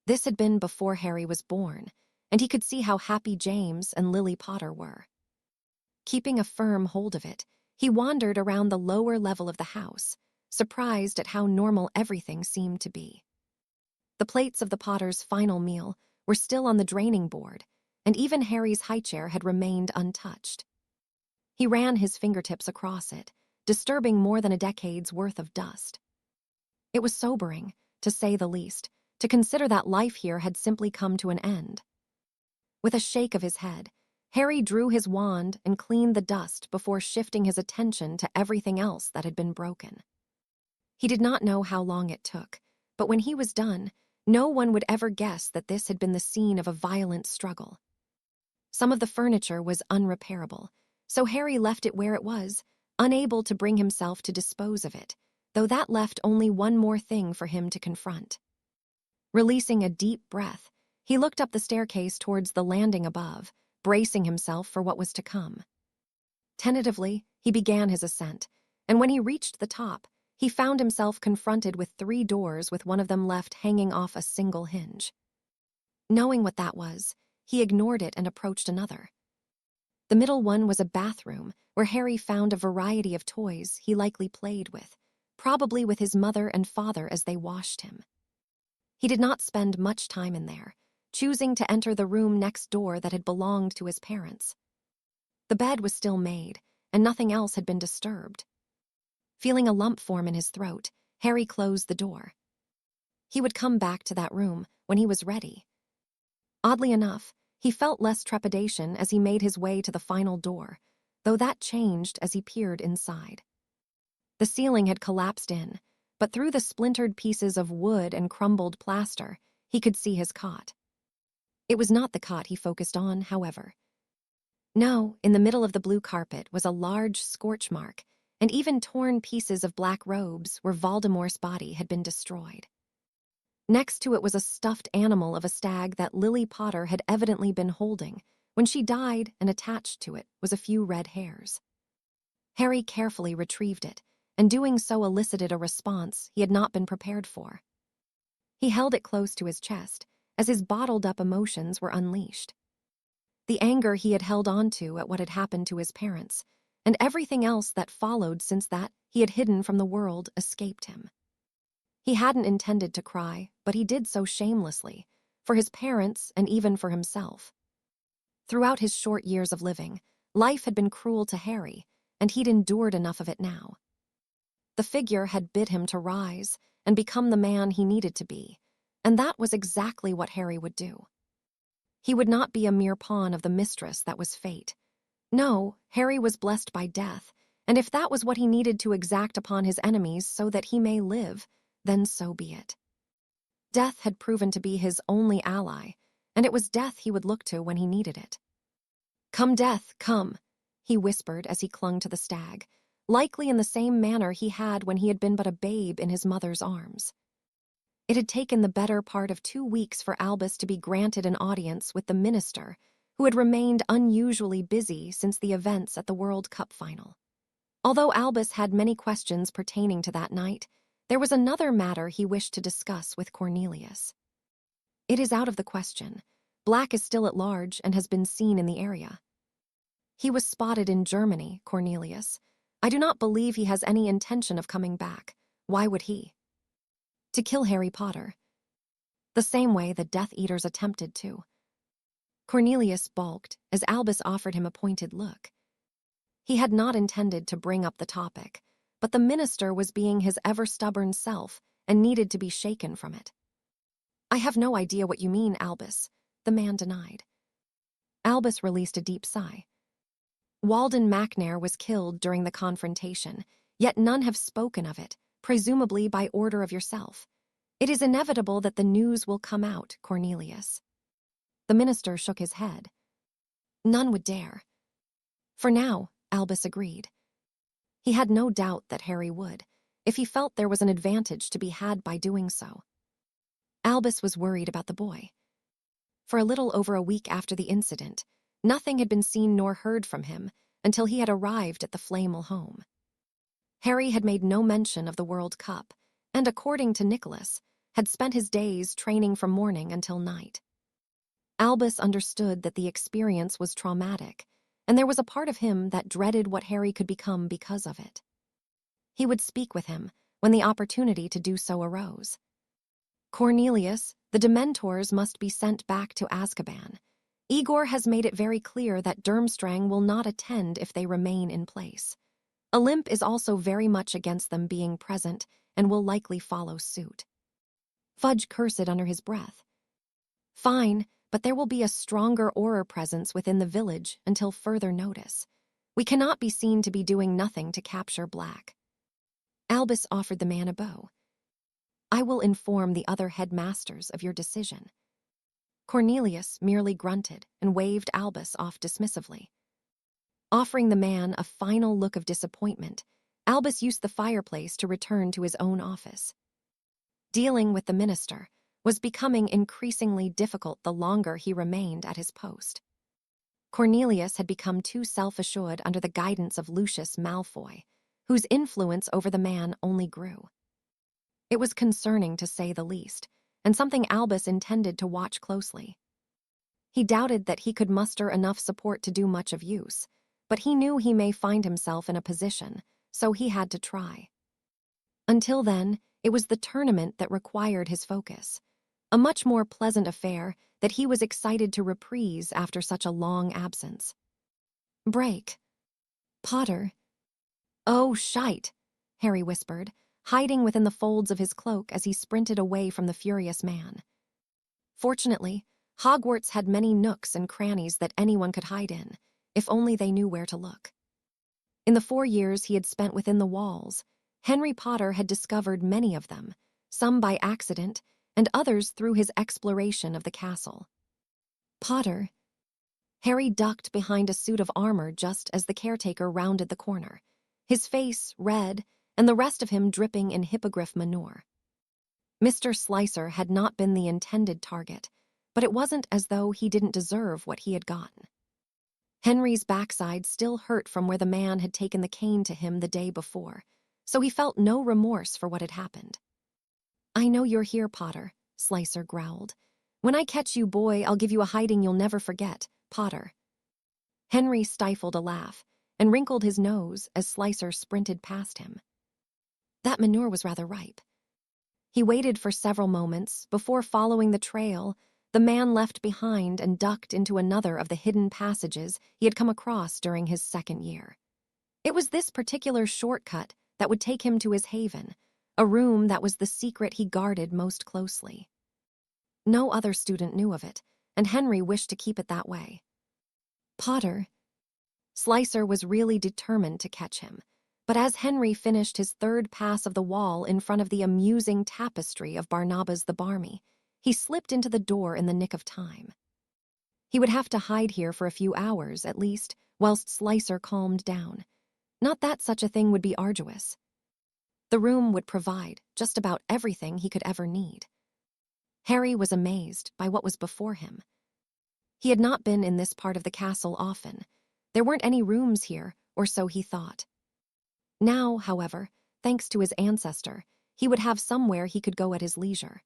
This had been before Harry was born, and he could see how happy James and Lily Potter were. Keeping a firm hold of it, he wandered around the lower level of the house, surprised at how normal everything seemed to be. The plates of the Potters' final meal were still on the draining board, and even Harry's high chair had remained untouched. He ran his fingertips across it, disturbing more than a decade's worth of dust. It was sobering, to say the least, to consider that life here had simply come to an end. With a shake of his head, Harry drew his wand and cleaned the dust before shifting his attention to everything else that had been broken. He did not know how long it took, but when he was done, no one would ever guess that this had been the scene of a violent struggle. Some of the furniture was unrepairable, so Harry left it where it was, unable to bring himself to dispose of it, though that left only one more thing for him to confront. Releasing a deep breath, he looked up the staircase towards the landing above, bracing himself for what was to come. Tentatively, he began his ascent, and when he reached the top, he found himself confronted with 3 doors with one of them left hanging off a single hinge. Knowing what that was, he ignored it and approached another. The middle one was a bathroom where Harry found a variety of toys he likely played with, probably with his mother and father as they washed him. He did not spend much time in there, choosing to enter the room next door that had belonged to his parents. The bed was still made, and nothing else had been disturbed. Feeling a lump form in his throat, Harry closed the door. He would come back to that room when he was ready. Oddly enough, he felt less trepidation as he made his way to the final door, though that changed as he peered inside. The ceiling had collapsed in, but through the splintered pieces of wood and crumbled plaster, he could see his cot. It was not the cot he focused on, however. No, in the middle of the blue carpet was a large scorch mark, and even torn pieces of black robes where Voldemort's body had been destroyed. Next to it was a stuffed animal of a stag that Lily Potter had evidently been holding when she died, and attached to it was a few red hairs. Harry carefully retrieved it, and doing so elicited a response he had not been prepared for. He held it close to his chest as his bottled-up emotions were unleashed. The anger he had held onto at what had happened to his parents, and everything else that followed since that he had hidden from the world, escaped him. He hadn't intended to cry, but he did so shamelessly, for his parents and even for himself. Throughout his short years of living, life had been cruel to Harry, and he'd endured enough of it now. The figure had bid him to rise and become the man he needed to be, and that was exactly what Harry would do. He would not be a mere pawn of the mistress that was fate. No, Harry was blessed by death, and if that was what he needed to exact upon his enemies so that he may live, then so be it. Death had proven to be his only ally, and it was death he would look to when he needed it. "Come, death, come," he whispered as he clung to the stag, likely in the same manner he had when he had been but a babe in his mother's arms. It had taken the better part of 2 weeks for Albus to be granted an audience with the minister, who had remained unusually busy since the events at the World Cup final. Although Albus had many questions pertaining to that night, there was another matter he wished to discuss with Cornelius. "It is out of the question. Black is still at large and has been seen in the area." "He was spotted in Germany, Cornelius. I do not believe he has any intention of coming back. Why would he?" "To kill Harry Potter. The same way the Death Eaters attempted to." Cornelius balked as Albus offered him a pointed look. He had not intended to bring up the topic, but the minister was being his ever-stubborn self and needed to be shaken from it. "I have no idea what you mean, Albus," the man denied. Albus released a deep sigh. "Walden McNair was killed during the confrontation, yet none have spoken of it, presumably by order of yourself. It is inevitable that the news will come out, Cornelius." The minister shook his head. "None would dare." "For now," Albus agreed. He had no doubt that Harry would, if he felt there was an advantage to be had by doing so. Albus was worried about the boy. For a little over a week after the incident, nothing had been seen nor heard from him until he had arrived at the Flamel home. Harry had made no mention of the World Cup, and according to Nicholas, had spent his days training from morning until night. Albus understood that the experience was traumatic, and there was a part of him that dreaded what Harry could become because of it. He would speak with him when the opportunity to do so arose. "Cornelius, the Dementors must be sent back to Azkaban. Igor has made it very clear that Durmstrang will not attend if they remain in place. Olymp is also very much against them being present and will likely follow suit." Fudge cursed under his breath. "Fine, but there will be a stronger aura presence within the village until further notice. We cannot be seen to be doing nothing to capture Black." Albus offered the man a bow. "I will inform the other headmasters of your decision." Cornelius merely grunted and waved Albus off dismissively. Offering the man a final look of disappointment, Albus used the fireplace to return to his own office. Dealing with the minister was becoming increasingly difficult the longer he remained at his post. Cornelius had become too self-assured under the guidance of Lucius Malfoy, whose influence over the man only grew. It was concerning to say the least, and something Albus intended to watch closely. He doubted that he could muster enough support to do much of use, but he knew he may find himself in a position, so he had to try. Until then, it was the tournament that required his focus, a much more pleasant affair that he was excited to reprise after such a long absence. "Break. Potter." "Oh, shite," Harry whispered, hiding within the folds of his cloak as he sprinted away from the furious man. Fortunately, Hogwarts had many nooks and crannies that anyone could hide in, if only they knew where to look. In the 4 years he had spent within the walls, Henry Potter had discovered many of them, some by accident and others through his exploration of the castle. Potter. Harry ducked behind a suit of armor just as the caretaker rounded the corner, his face red and the rest of him dripping in hippogriff manure. Mr. Slicer had not been the intended target, but it wasn't as though he didn't deserve what he had gotten. Henry's backside still hurt from where the man had taken the cane to him the day before, so he felt no remorse for what had happened. "I know you're here, Potter," Slicer growled. "When I catch you, boy, I'll give you a hiding you'll never forget, Potter." Henry stifled a laugh and wrinkled his nose as Slicer sprinted past him. That manure was rather ripe. He waited for several moments before following the trail the man left behind and ducked into another of the hidden passages he had come across during his 2nd year. It was this particular shortcut that would take him to his haven, a room that was the secret he guarded most closely. No other student knew of it, and Henry wished to keep it that way. Potter. Slicer was really determined to catch him, but as Henry finished his 3rd pass of the wall in front of the amusing tapestry of Barnabas the Barmy, he slipped into the door in the nick of time. He would have to hide here for a few hours, at least, whilst Slicer calmed down. Not that such a thing would be arduous. The room would provide just about everything he could ever need. Harry was amazed by what was before him. He had not been in this part of the castle often. There weren't any rooms here, or so he thought. Now, however, thanks to his ancestor, he would have somewhere he could go at his leisure.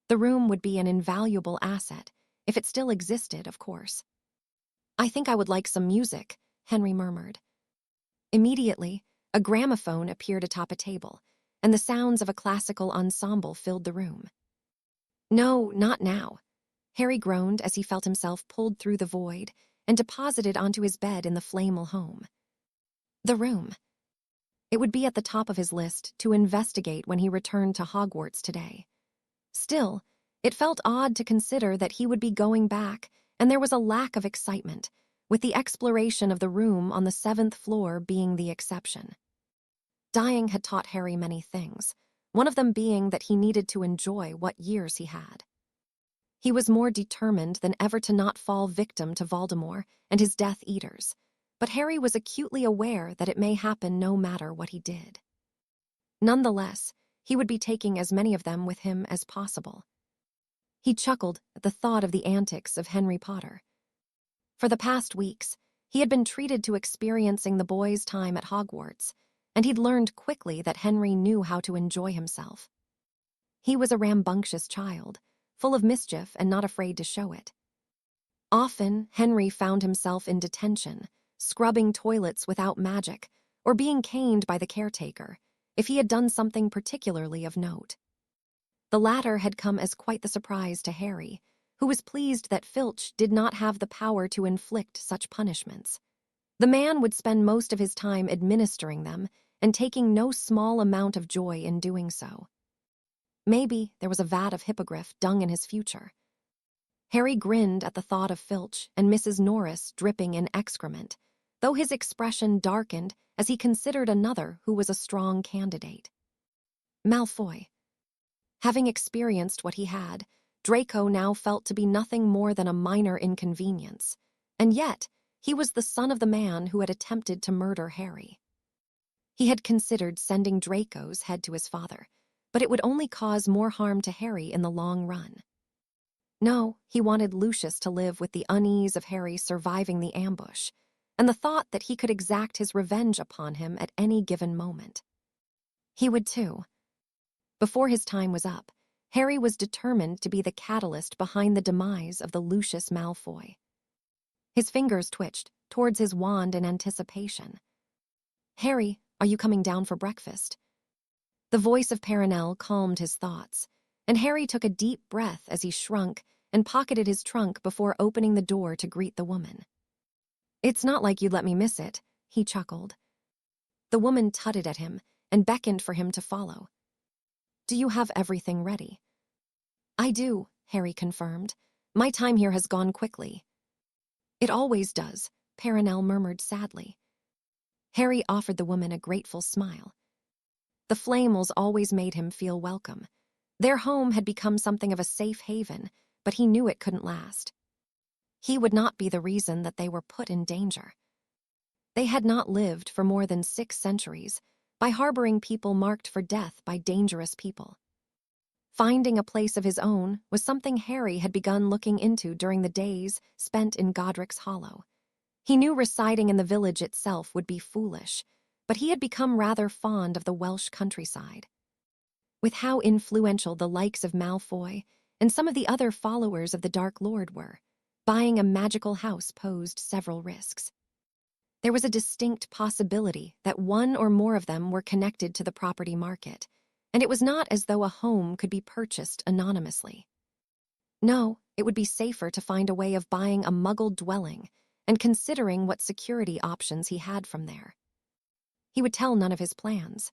The room would be an invaluable asset, if it still existed, of course. "I think I would like some music," Henry murmured. Immediately, a gramophone appeared atop a table, and the sounds of a classical ensemble filled the room. "No, not now," Harry groaned as he felt himself pulled through the void and deposited onto his bed in the Flamel home. The room. It would be at the top of his list to investigate when he returned to Hogwarts today. Still, it felt odd to consider that he would be going back, and there was a lack of excitement, with the exploration of the room on the 7th floor being the exception. Dying had taught Harry many things, one of them being that he needed to enjoy what years he had. He was more determined than ever to not fall victim to Voldemort and his Death Eaters, but Harry was acutely aware that it may happen no matter what he did. Nonetheless, he would be taking as many of them with him as possible. He chuckled at the thought of the antics of Henry Potter. For the past weeks, he had been treated to experiencing the boy's time at Hogwarts, and he'd learned quickly that Henry knew how to enjoy himself. He was a rambunctious child, full of mischief and not afraid to show it. Often, Henry found himself in detention, scrubbing toilets without magic, or being caned by the caretaker, if he had done something particularly of note. The latter had come as quite the surprise to Harry, who was pleased that Filch did not have the power to inflict such punishments. The man would spend most of his time administering them and taking no small amount of joy in doing so. Maybe there was a vat of hippogriff dung in his future. Harry grinned at the thought of Filch and Mrs. Norris dripping in excrement, though his expression darkened as he considered another who was a strong candidate. Malfoy. Having experienced what he had, Draco now felt to be nothing more than a minor inconvenience, and yet he was the son of the man who had attempted to murder Harry. He had considered sending Draco's head to his father, but it would only cause more harm to Harry in the long run. No, he wanted Lucius to live with the unease of Harry surviving the ambush, and the thought that he could exact his revenge upon him at any given moment. He would too. Before his time was up, Harry was determined to be the catalyst behind the demise of the Lucius Malfoy. His fingers twitched towards his wand in anticipation. "Harry, are you coming down for breakfast?" The voice of Perenelle calmed his thoughts, and Harry took a deep breath as he shrunk and pocketed his trunk before opening the door to greet the woman. "It's not like you'd let me miss it," he chuckled. The woman tutted at him and beckoned for him to follow. "Do you have everything ready?" "I do," Harry confirmed. "My time here has gone quickly." "It always does," Perenelle murmured sadly. Harry offered the woman a grateful smile. The Flamels always made him feel welcome. Their home had become something of a safe haven, but he knew it couldn't last. He would not be the reason that they were put in danger. They had not lived for more than 6 centuries by harboring people marked for death by dangerous people. Finding a place of his own was something Harry had begun looking into during the days spent in Godric's Hollow. He knew residing in the village itself would be foolish, but he had become rather fond of the Welsh countryside. With how influential the likes of Malfoy and some of the other followers of the Dark Lord were, buying a magical house posed several risks. There was a distinct possibility that one or more of them were connected to the property market, and it was not as though a home could be purchased anonymously. No, it would be safer to find a way of buying a Muggle dwelling and considering what security options he had from there. He would tell none of his plans.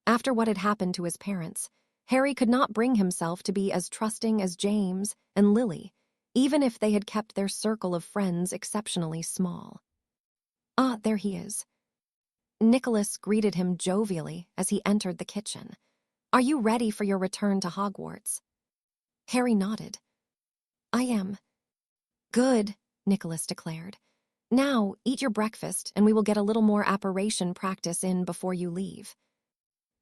After what had happened to his parents, Harry could not bring himself to be as trusting as James and Lily, even if they had kept their circle of friends exceptionally small. Ah, there he is. Nicholas greeted him jovially as he entered the kitchen. Are you ready for your return to Hogwarts? Harry nodded. I am. Good, Nicholas declared. Now, eat your breakfast and we will get a little more apparition practice in before you leave.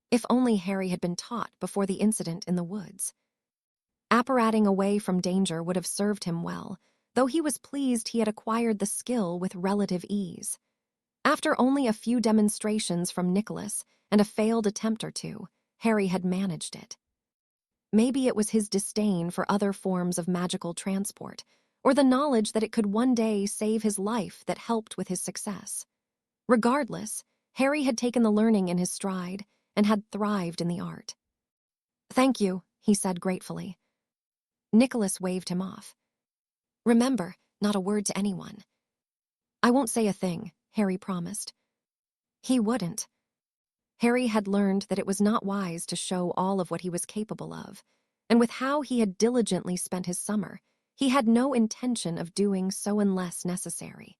If only Harry had been taught before the incident in the woods. Apparating away from danger would have served him well, though he was pleased he had acquired the skill with relative ease. After only a few demonstrations from Nicholas and a failed attempt or two, Harry had managed it. Maybe it was his disdain for other forms of magical transport, or the knowledge that it could one day save his life that helped with his success. Regardless, Harry had taken the learning in his stride and had thrived in the art. Thank you, he said gratefully. Nicholas waved him off. Remember, not a word to anyone. I won't say a thing, Harry promised. He wouldn't. Harry had learned that it was not wise to show all of what he was capable of, and with how he had diligently spent his summer, he had no intention of doing so unless necessary.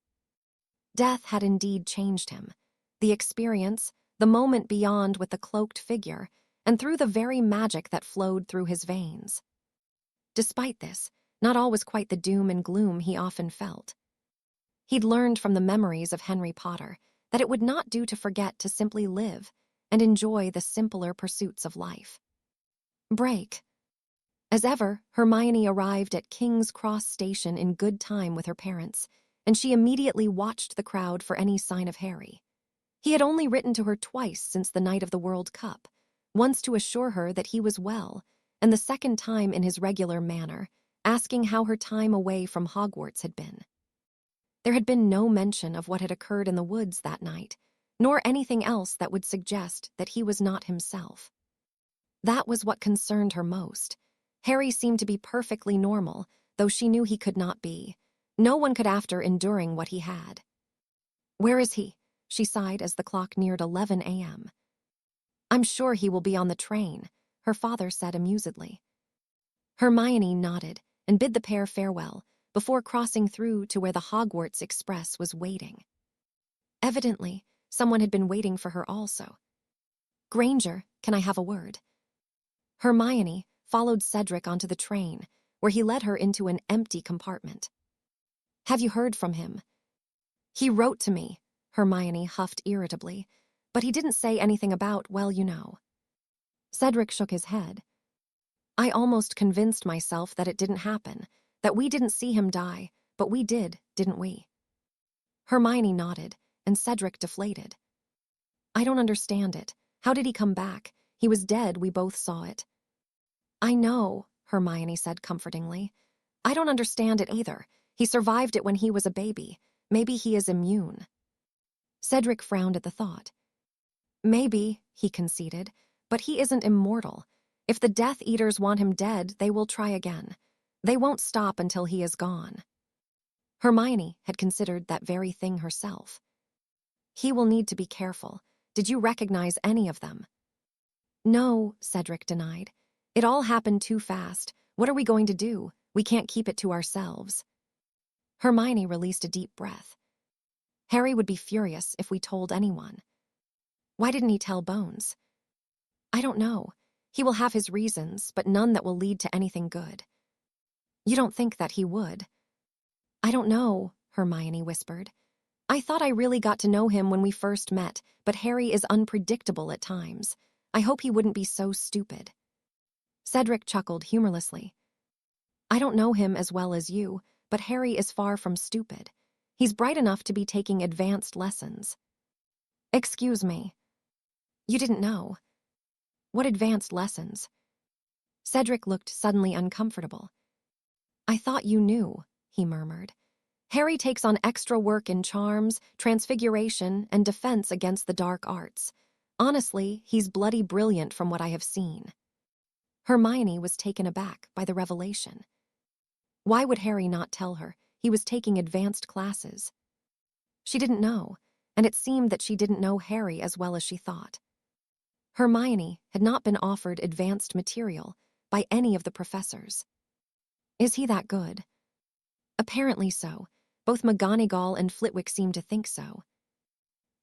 Death had indeed changed him. The experience, the moment beyond with the cloaked figure, and through the very magic that flowed through his veins. Despite this, not all was quite the doom and gloom he often felt. He'd learned from the memories of Henry Potter that it would not do to forget to simply live and enjoy the simpler pursuits of life. Break. As ever, Hermione arrived at King's Cross Station in good time with her parents, and she immediately watched the crowd for any sign of Harry. He had only written to her twice since the night of the World Cup, once to assure her that he was well, and the second time in his regular manner, asking how her time away from Hogwarts had been. There had been no mention of what had occurred in the woods that night, nor anything else that would suggest that he was not himself. That was what concerned her most. Harry seemed to be perfectly normal, though she knew he could not be. No one could after enduring what he had. Where is he? She sighed as the clock neared 11 a.m. I'm sure he will be on the train, her father said amusedly. Hermione nodded and bid the pair farewell before crossing through to where the Hogwarts Express was waiting. Evidently, someone had been waiting for her also. Granger, can I have a word? Hermione followed Cedric onto the train, where he led her into an empty compartment. Have you heard from him? He wrote to me, Hermione huffed irritably, but he didn't say anything about, well, you know. Cedric shook his head. I almost convinced myself that it didn't happen, that we didn't see him die, but we did, didn't we? Hermione nodded, and Cedric deflated. I don't understand it. How did he come back? He was dead, we both saw it. I know, Hermione said comfortingly. I don't understand it either. He survived it when he was a baby. Maybe he is immune. Cedric frowned at the thought. Maybe, he conceded, but he isn't immortal. If the Death Eaters want him dead, they will try again. They won't stop until he is gone. Hermione had considered that very thing herself. He will need to be careful. Did you recognize any of them? No, Cedric denied. It all happened too fast. What are we going to do? We can't keep it to ourselves. Hermione released a deep breath. Harry would be furious if we told anyone. Why didn't he tell Bones? I don't know. He will have his reasons, but none that will lead to anything good. You don't think that he would? I don't know, Hermione whispered. I thought I really got to know him when we first met, but Harry is unpredictable at times. I hope he wouldn't be so stupid. Cedric chuckled humorlessly. I don't know him as well as you, but Harry is far from stupid. He's bright enough to be taking advanced lessons. Excuse me. You didn't know. What advanced lessons? Cedric looked suddenly uncomfortable. I thought you knew, he murmured. Harry takes on extra work in charms, transfiguration, and defense against the dark arts. Honestly, he's bloody brilliant from what I have seen. Hermione was taken aback by the revelation. Why would Harry not tell her he was taking advanced classes? She didn't know, and it seemed that she didn't know Harry as well as she thought. Hermione had not been offered advanced material by any of the professors. Is he that good? Apparently so. Both McGonagall and Flitwick seemed to think so.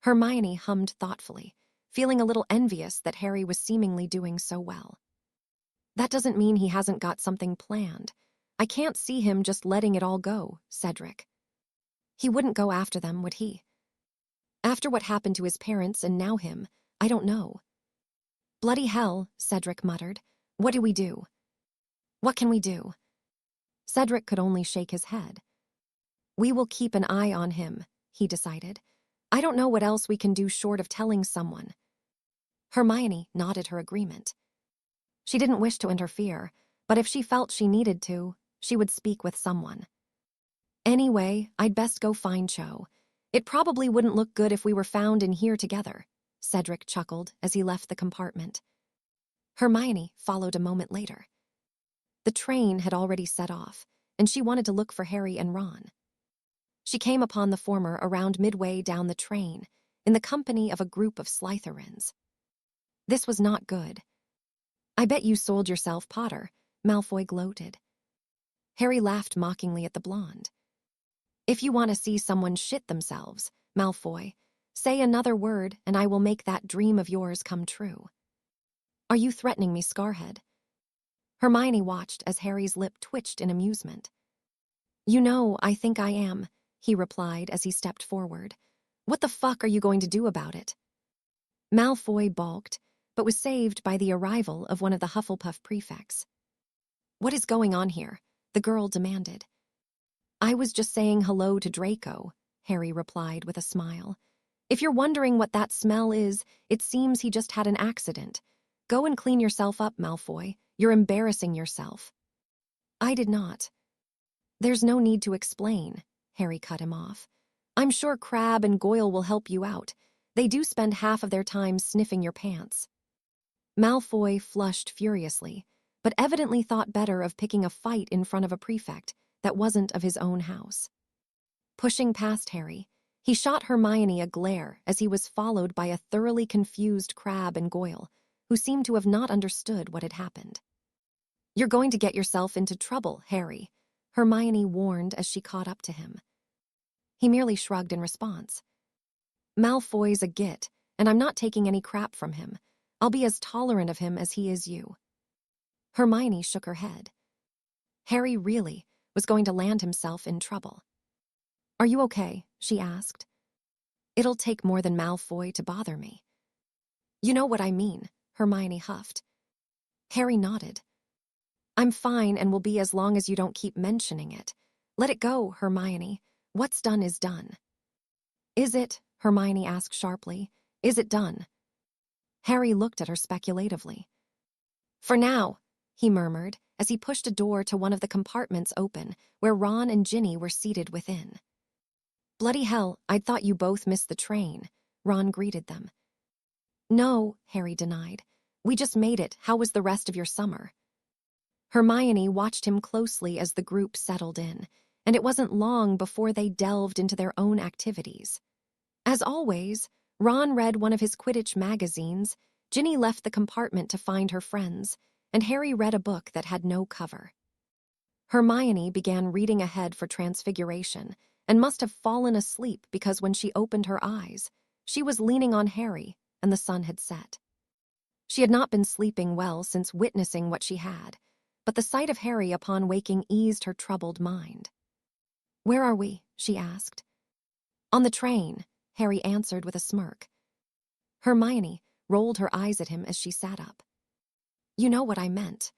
Hermione hummed thoughtfully, feeling a little envious that Harry was seemingly doing so well. That doesn't mean he hasn't got something planned. I can't see him just letting it all go, Cedric. He wouldn't go after them, would he? After what happened to his parents and now him, I don't know. Bloody hell, Cedric muttered. What do we do? What can we do? Cedric could only shake his head. We will keep an eye on him, he decided. I don't know what else we can do short of telling someone. Hermione nodded her agreement. She didn't wish to interfere, but if she felt she needed to, she would speak with someone. Anyway, I'd best go find Cho. It probably wouldn't look good if we were found in here together, Cedric chuckled as he left the compartment. Hermione followed a moment later. The train had already set off, and she wanted to look for Harry and Ron. She came upon the former around midway down the train, in the company of a group of Slytherins. This was not good. I bet you sold yourself, Potter, Malfoy gloated. Harry laughed mockingly at the blonde. If you want to see someone shit themselves, Malfoy, say another word and I will make that dream of yours come true. Are you threatening me, Scarhead? Hermione watched as Harry's lip twitched in amusement. You know, I think I am, he replied as he stepped forward. What the fuck are you going to do about it? Malfoy balked, but was saved by the arrival of one of the Hufflepuff prefects. What is going on here? The girl demanded. I was just saying hello to Draco, Harry replied with a smile. If you're wondering what that smell is, it seems he just had an accident. Go and clean yourself up, Malfoy. You're embarrassing yourself. I did not. There's no need to explain, Harry cut him off. I'm sure Crabbe and Goyle will help you out. They do spend half of their time sniffing your pants. Malfoy flushed furiously, but evidently thought better of picking a fight in front of a prefect that wasn't of his own house. Pushing past Harry, he shot Hermione a glare as he was followed by a thoroughly confused Crabbe and Goyle, who seemed to have not understood what had happened. You're going to get yourself into trouble, Harry, Hermione warned as she caught up to him. He merely shrugged in response. Malfoy's a git, and I'm not taking any crap from him. I'll be as tolerant of him as he is you. Hermione shook her head. Harry really was going to land himself in trouble. Are you okay? She asked. It'll take more than Malfoy to bother me. You know what I mean, Hermione huffed. Harry nodded. I'm fine and will be as long as you don't keep mentioning it. Let it go, Hermione. What's done is done. Is it? Hermione asked sharply. Is it done? Harry looked at her speculatively. For now, he murmured as he pushed a door to one of the compartments open where Ron and Ginny were seated within. Bloody hell, I'd thought you both missed the train, Ron greeted them. No, Harry denied. We just made it. How was the rest of your summer? Hermione watched him closely as the group settled in, and it wasn't long before they delved into their own activities. As always, Ron read one of his Quidditch magazines, Ginny left the compartment to find her friends, and Harry read a book that had no cover. Hermione began reading ahead for Transfiguration, and must have fallen asleep because when she opened her eyes, she was leaning on Harry and the sun had set. She had not been sleeping well since witnessing what she had, but the sight of Harry upon waking eased her troubled mind. "Where are we?" she asked. "On the train," Harry answered with a smirk. Hermione rolled her eyes at him as she sat up. "You know what I meant."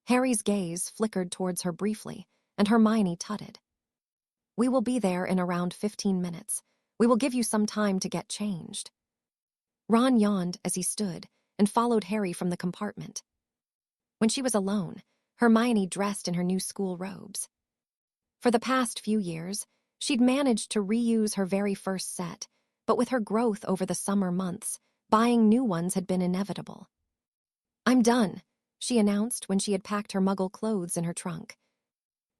Harry's gaze flickered towards her briefly, and Hermione tutted. "We will be there in around 15 minutes. We will give you some time to get changed." Ron yawned as he stood and followed Harry from the compartment. When she was alone, Hermione dressed in her new school robes. For the past few years, she'd managed to reuse her very first set, but with her growth over the summer months, buying new ones had been inevitable. "I'm done," she announced when she had packed her Muggle clothes in her trunk.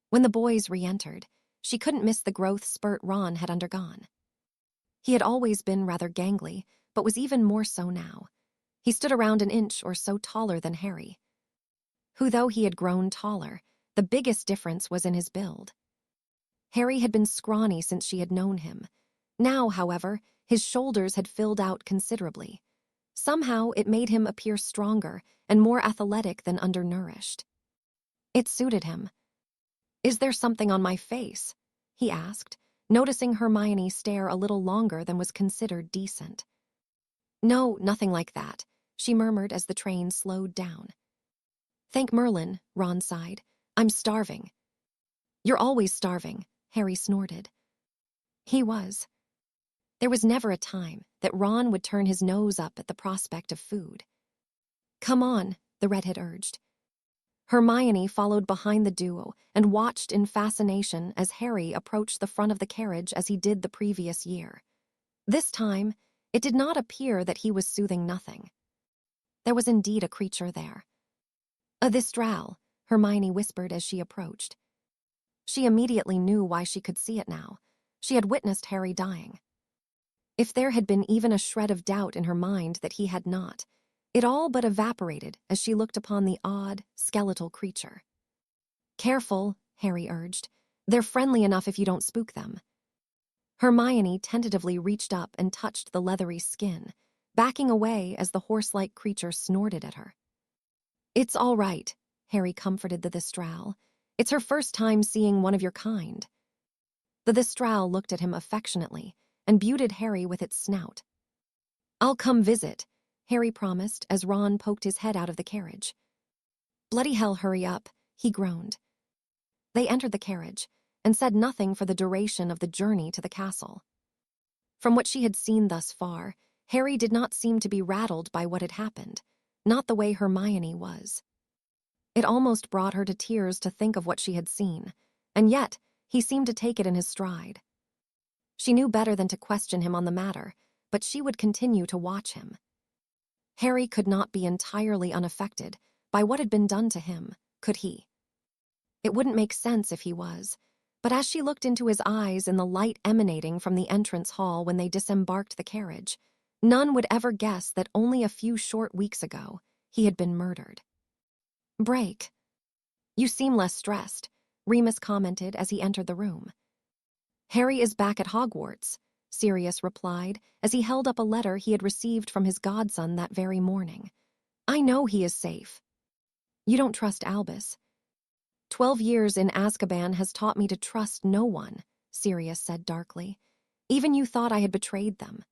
When the boys re-entered, she couldn't miss the growth spurt Ron had undergone. He had always been rather gangly, but was even more so now. He stood around an inch or so taller than Harry, who, though he had grown taller, the biggest difference was in his build. Harry had been scrawny since she had known him. Now, however, his shoulders had filled out considerably. Somehow it made him appear stronger and more athletic than undernourished. It suited him. "Is there something on my face?" he asked, noticing Hermione stare a little longer than was considered decent. "No, nothing like that," she murmured as the train slowed down. "Thank Merlin," Ron sighed. "I'm starving." "You're always starving," Harry snorted. He was. There was never a time that Ron would turn his nose up at the prospect of food. "Come on," the redhead urged. Hermione followed behind the duo and watched in fascination as Harry approached the front of the carriage as he did the previous year. This time, it did not appear that he was soothing nothing. There was indeed a creature there. "A thistral," Hermione whispered as she approached. She immediately knew why she could see it now. She had witnessed Harry dying. If there had been even a shred of doubt in her mind that he had not, it all but evaporated as she looked upon the odd, skeletal creature. "Careful," Harry urged. "They're friendly enough if you don't spook them." Hermione tentatively reached up and touched the leathery skin, backing away as the horse-like creature snorted at her. "It's all right," Harry comforted the thistral. "It's her first time seeing one of your kind." The thistral looked at him affectionately and beauted Harry with its snout. "I'll come visit," Harry promised as Ron poked his head out of the carriage. "Bloody hell, hurry up," he groaned. They entered the carriage and said nothing for the duration of the journey to the castle. From what she had seen thus far, Harry did not seem to be rattled by what had happened, not the way Hermione was. It almost brought her to tears to think of what she had seen, and yet he seemed to take it in his stride. She knew better than to question him on the matter, but she would continue to watch him. Harry could not be entirely unaffected by what had been done to him, could he? It wouldn't make sense if he was, but as she looked into his eyes in the light emanating from the entrance hall when they disembarked the carriage, none would ever guess that only a few short weeks ago he had been murdered. "Break. You seem less stressed," Remus commented as he entered the room. "Harry is back at Hogwarts," Sirius replied as he held up a letter he had received from his godson that very morning. "I know he is safe." "You don't trust Albus." 12 years in Azkaban has taught me to trust no one," Sirius said darkly. "Even you thought I had betrayed them."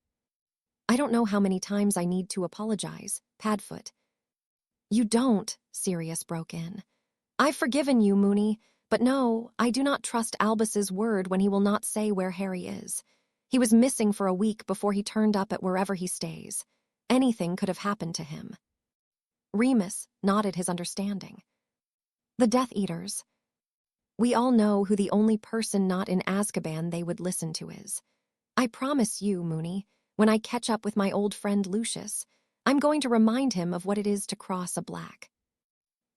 "I don't know how many times I need to apologize, Padfoot." "You don't," Sirius broke in. "I've forgiven you, Moony, but no, I do not trust Albus's word when he will not say where Harry is. He was missing for a week before he turned up at wherever he stays. Anything could have happened to him." Remus nodded his understanding. "The Death Eaters. We all know who the only person not in Azkaban they would listen to is. I promise you, Moony, when I catch up with my old friend Lucius, I'm going to remind him of what it is to cross a black."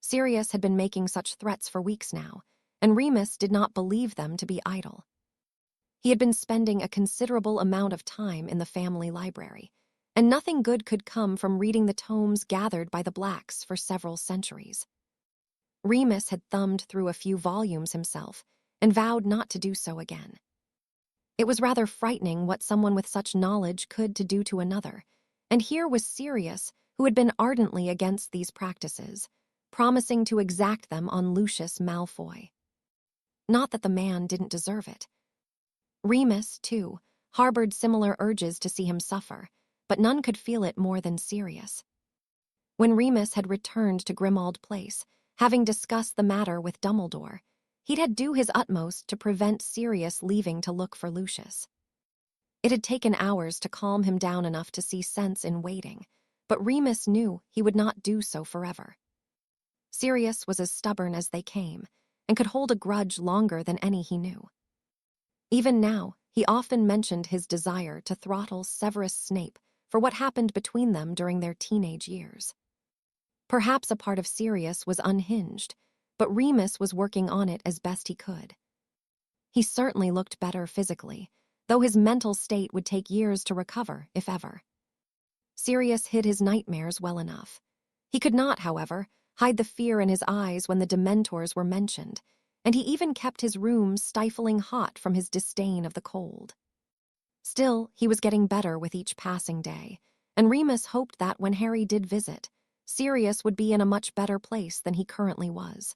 Sirius had been making such threats for weeks now, and Remus did not believe them to be idle. He had been spending a considerable amount of time in the family library, and nothing good could come from reading the tomes gathered by the Blacks for several centuries. Remus had thumbed through a few volumes himself and vowed not to do so again. It was rather frightening what someone with such knowledge could to do to another, and here was Sirius, who had been ardently against these practices, promising to exact them on Lucius Malfoy. Not that the man didn't deserve it. Remus, too, harbored similar urges to see him suffer, but none could feel it more than Sirius. When Remus had returned to Grimmauld Place, having discussed the matter with Dumbledore, he'd do his utmost to prevent Sirius leaving to look for Lucius. It had taken hours to calm him down enough to see sense in waiting, but Remus knew he would not do so forever. Sirius was as stubborn as they came, and could hold a grudge longer than any he knew. Even now, he often mentioned his desire to throttle Severus Snape for what happened between them during their teenage years. Perhaps a part of Sirius was unhinged, but Remus was working on it as best he could. He certainly looked better physically, though his mental state would take years to recover, if ever. Sirius hid his nightmares well enough. He could not, however, hide the fear in his eyes when the Dementors were mentioned, and he even kept his room stifling hot from his disdain of the cold. Still, he was getting better with each passing day, and Remus hoped that when Harry did visit, Sirius would be in a much better place than he currently was.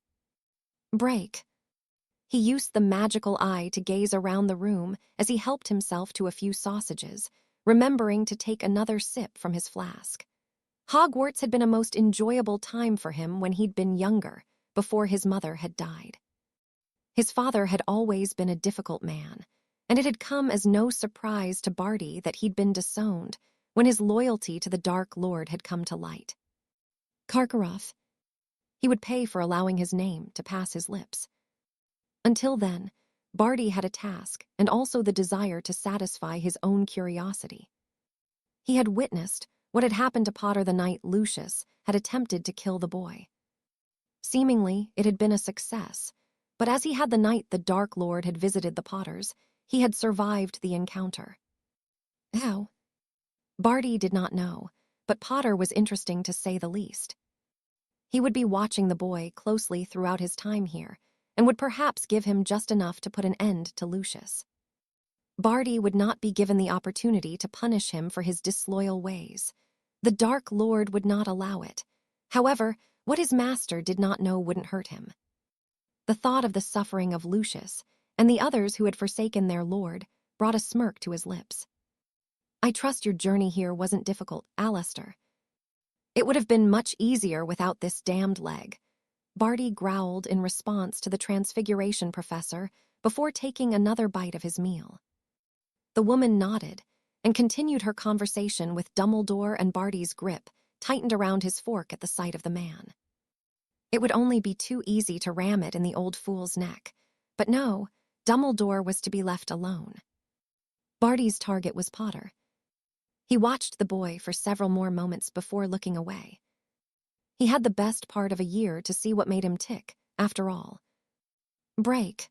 Break. He used the magical eye to gaze around the room as he helped himself to a few sausages, remembering to take another sip from his flask. Hogwarts had been a most enjoyable time for him when he'd been younger, before his mother had died. His father had always been a difficult man, and it had come as no surprise to Barty that he'd been disowned when his loyalty to the Dark Lord had come to light. Karkaroff. He would pay for allowing his name to pass his lips. Until then, Barty had a task and also the desire to satisfy his own curiosity. He had witnessed what had happened to Potter the night Lucius had attempted to kill the boy. Seemingly, it had been a success, but as he had the night the Dark Lord had visited the Potters, he had survived the encounter. How? Barty did not know, but Potter was interesting to say the least. He would be watching the boy closely throughout his time here, and would perhaps give him just enough to put an end to Lucius. Barty would not be given the opportunity to punish him for his disloyal ways. The Dark Lord would not allow it. However, what his master did not know wouldn't hurt him. The thought of the suffering of Lucius and the others who had forsaken their lord brought a smirk to his lips. I trust your journey here wasn't difficult, Alistair. It would have been much easier without this damned leg. Barty growled in response to the Transfiguration professor before taking another bite of his meal. The woman nodded and continued her conversation with Dumbledore, and Barty's grip tightened around his fork at the sight of the man. It would only be too easy to ram it in the old fool's neck, but no, Dumbledore was to be left alone. Barty's target was Potter. He watched the boy for several more moments before looking away. He had the best part of a year to see what made him tick, after all. Break.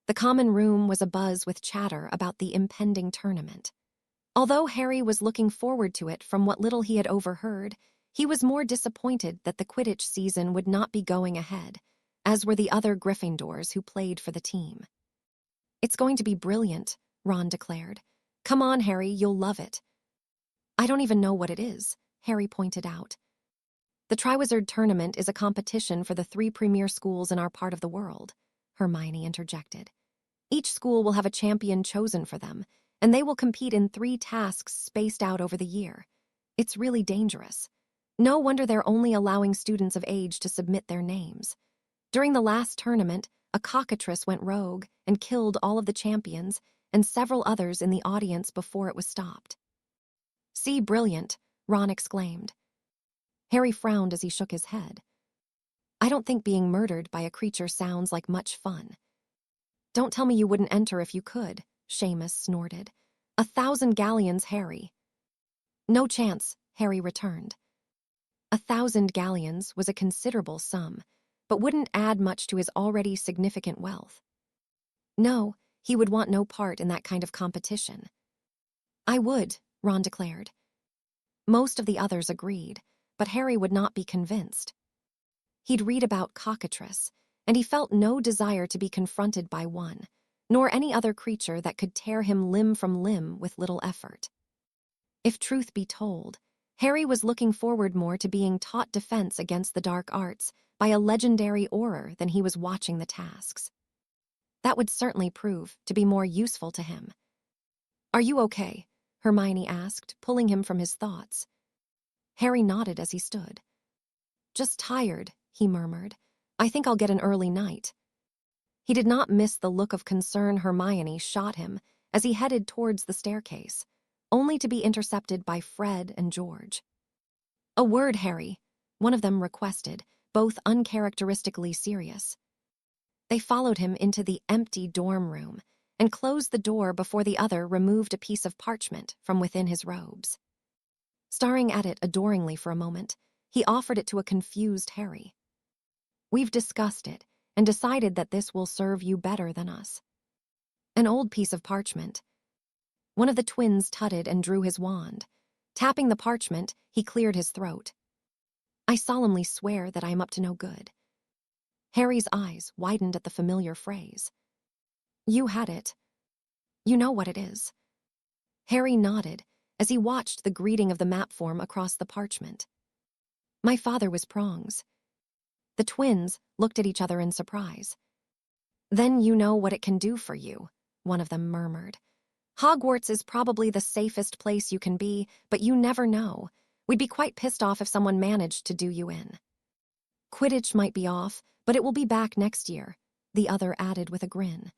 The common room was abuzz with chatter about the impending tournament. Although Harry was looking forward to it from what little he had overheard, he was more disappointed that the Quidditch season would not be going ahead, as were the other Gryffindors who played for the team. It's going to be brilliant, Ron declared. Come on, Harry, you'll love it. I don't even know what it is, Harry pointed out. The Triwizard Tournament is a competition for the 3 premier schools in our part of the world, Hermione interjected. Each school will have a champion chosen for them, and they will compete in 3 tasks spaced out over the year. It's really dangerous. No wonder they're only allowing students of age to submit their names. During the last tournament, a cockatrice went rogue and killed all of the champions and several others in the audience before it was stopped. See, brilliant, Ron exclaimed. Harry frowned as he shook his head. I don't think being murdered by a creature sounds like much fun. Don't tell me you wouldn't enter if you could, Seamus snorted. 1,000 galleons, Harry. No chance, Harry returned. 1,000 galleons was a considerable sum, but wouldn't add much to his already significant wealth. No, he would want no part in that kind of competition. I would, Ron declared. Most of the others agreed, but Harry would not be convinced. He'd read about cockatrice, and he felt no desire to be confronted by one, nor any other creature that could tear him limb from limb with little effort. If truth be told, Harry was looking forward more to being taught defense against the dark arts by a legendary Auror than he was watching the tasks. That would certainly prove to be more useful to him. "Are you okay?" Hermione asked, pulling him from his thoughts. Harry nodded as he stood. "Just tired," he murmured. "I think I'll get an early night." He did not miss the look of concern Hermione shot him as he headed towards the staircase, only to be intercepted by Fred and George. "A word, Harry," one of them requested, both uncharacteristically serious. They followed him into the empty dorm room and closed the door before the other removed a piece of parchment from within his robes. Staring at it adoringly for a moment, he offered it to a confused Harry. "We've discussed it and decided that this will serve you better than us." An old piece of parchment. One of the twins tutted and drew his wand. Tapping the parchment, he cleared his throat. "I solemnly swear that I am up to no good." Harry's eyes widened at the familiar phrase. "You had it. You know what it is." Harry nodded as he watched the greeting of the map form across the parchment. "My father was Prongs." The twins looked at each other in surprise. "Then you know what it can do for you," one of them murmured. "Hogwarts is probably the safest place you can be, but you never know. We'd be quite pissed off if someone managed to do you in." "Quidditch might be off, but it will be back next year," the other added with a grin.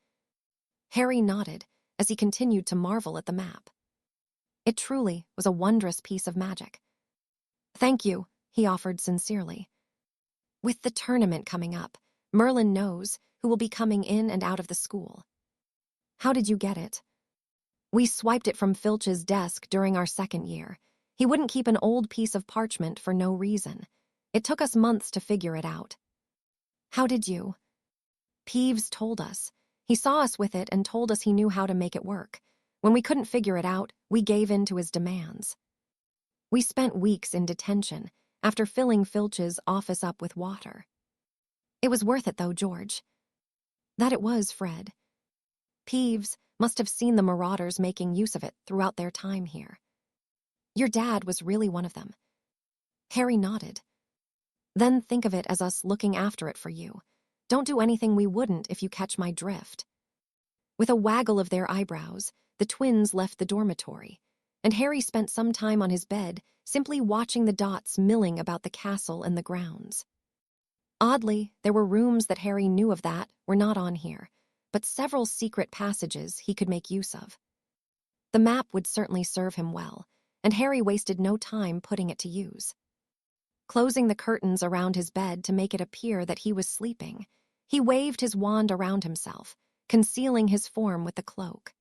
Harry nodded as he continued to marvel at the map. It truly was a wondrous piece of magic. "Thank you," he offered sincerely. "With the tournament coming up, Merlin knows who will be coming in and out of the school." "How did you get it?" "We swiped it from Filch's desk during our second year. He wouldn't keep an old piece of parchment for no reason. It took us months to figure it out." "How did you?" "Peeves told us. He saw us with it and told us he knew how to make it work. When we couldn't figure it out, we gave in to his demands. We spent weeks in detention after filling Filch's office up with water." "It was worth it though, George." "That it was, Fred. Peeves must have seen the marauders making use of it throughout their time here." "Your dad was really one of them." Harry nodded. "Then think of it as us looking after it for you. Don't do anything we wouldn't if you catch my drift." With a waggle of their eyebrows, the twins left the dormitory, and Harry spent some time on his bed simply watching the dots milling about the castle and the grounds. Oddly, there were rooms that Harry knew of that were not on here, but several secret passages he could make use of. The map would certainly serve him well, and Harry wasted no time putting it to use. Closing the curtains around his bed to make it appear that he was sleeping, he waved his wand around himself, concealing his form with the cloak.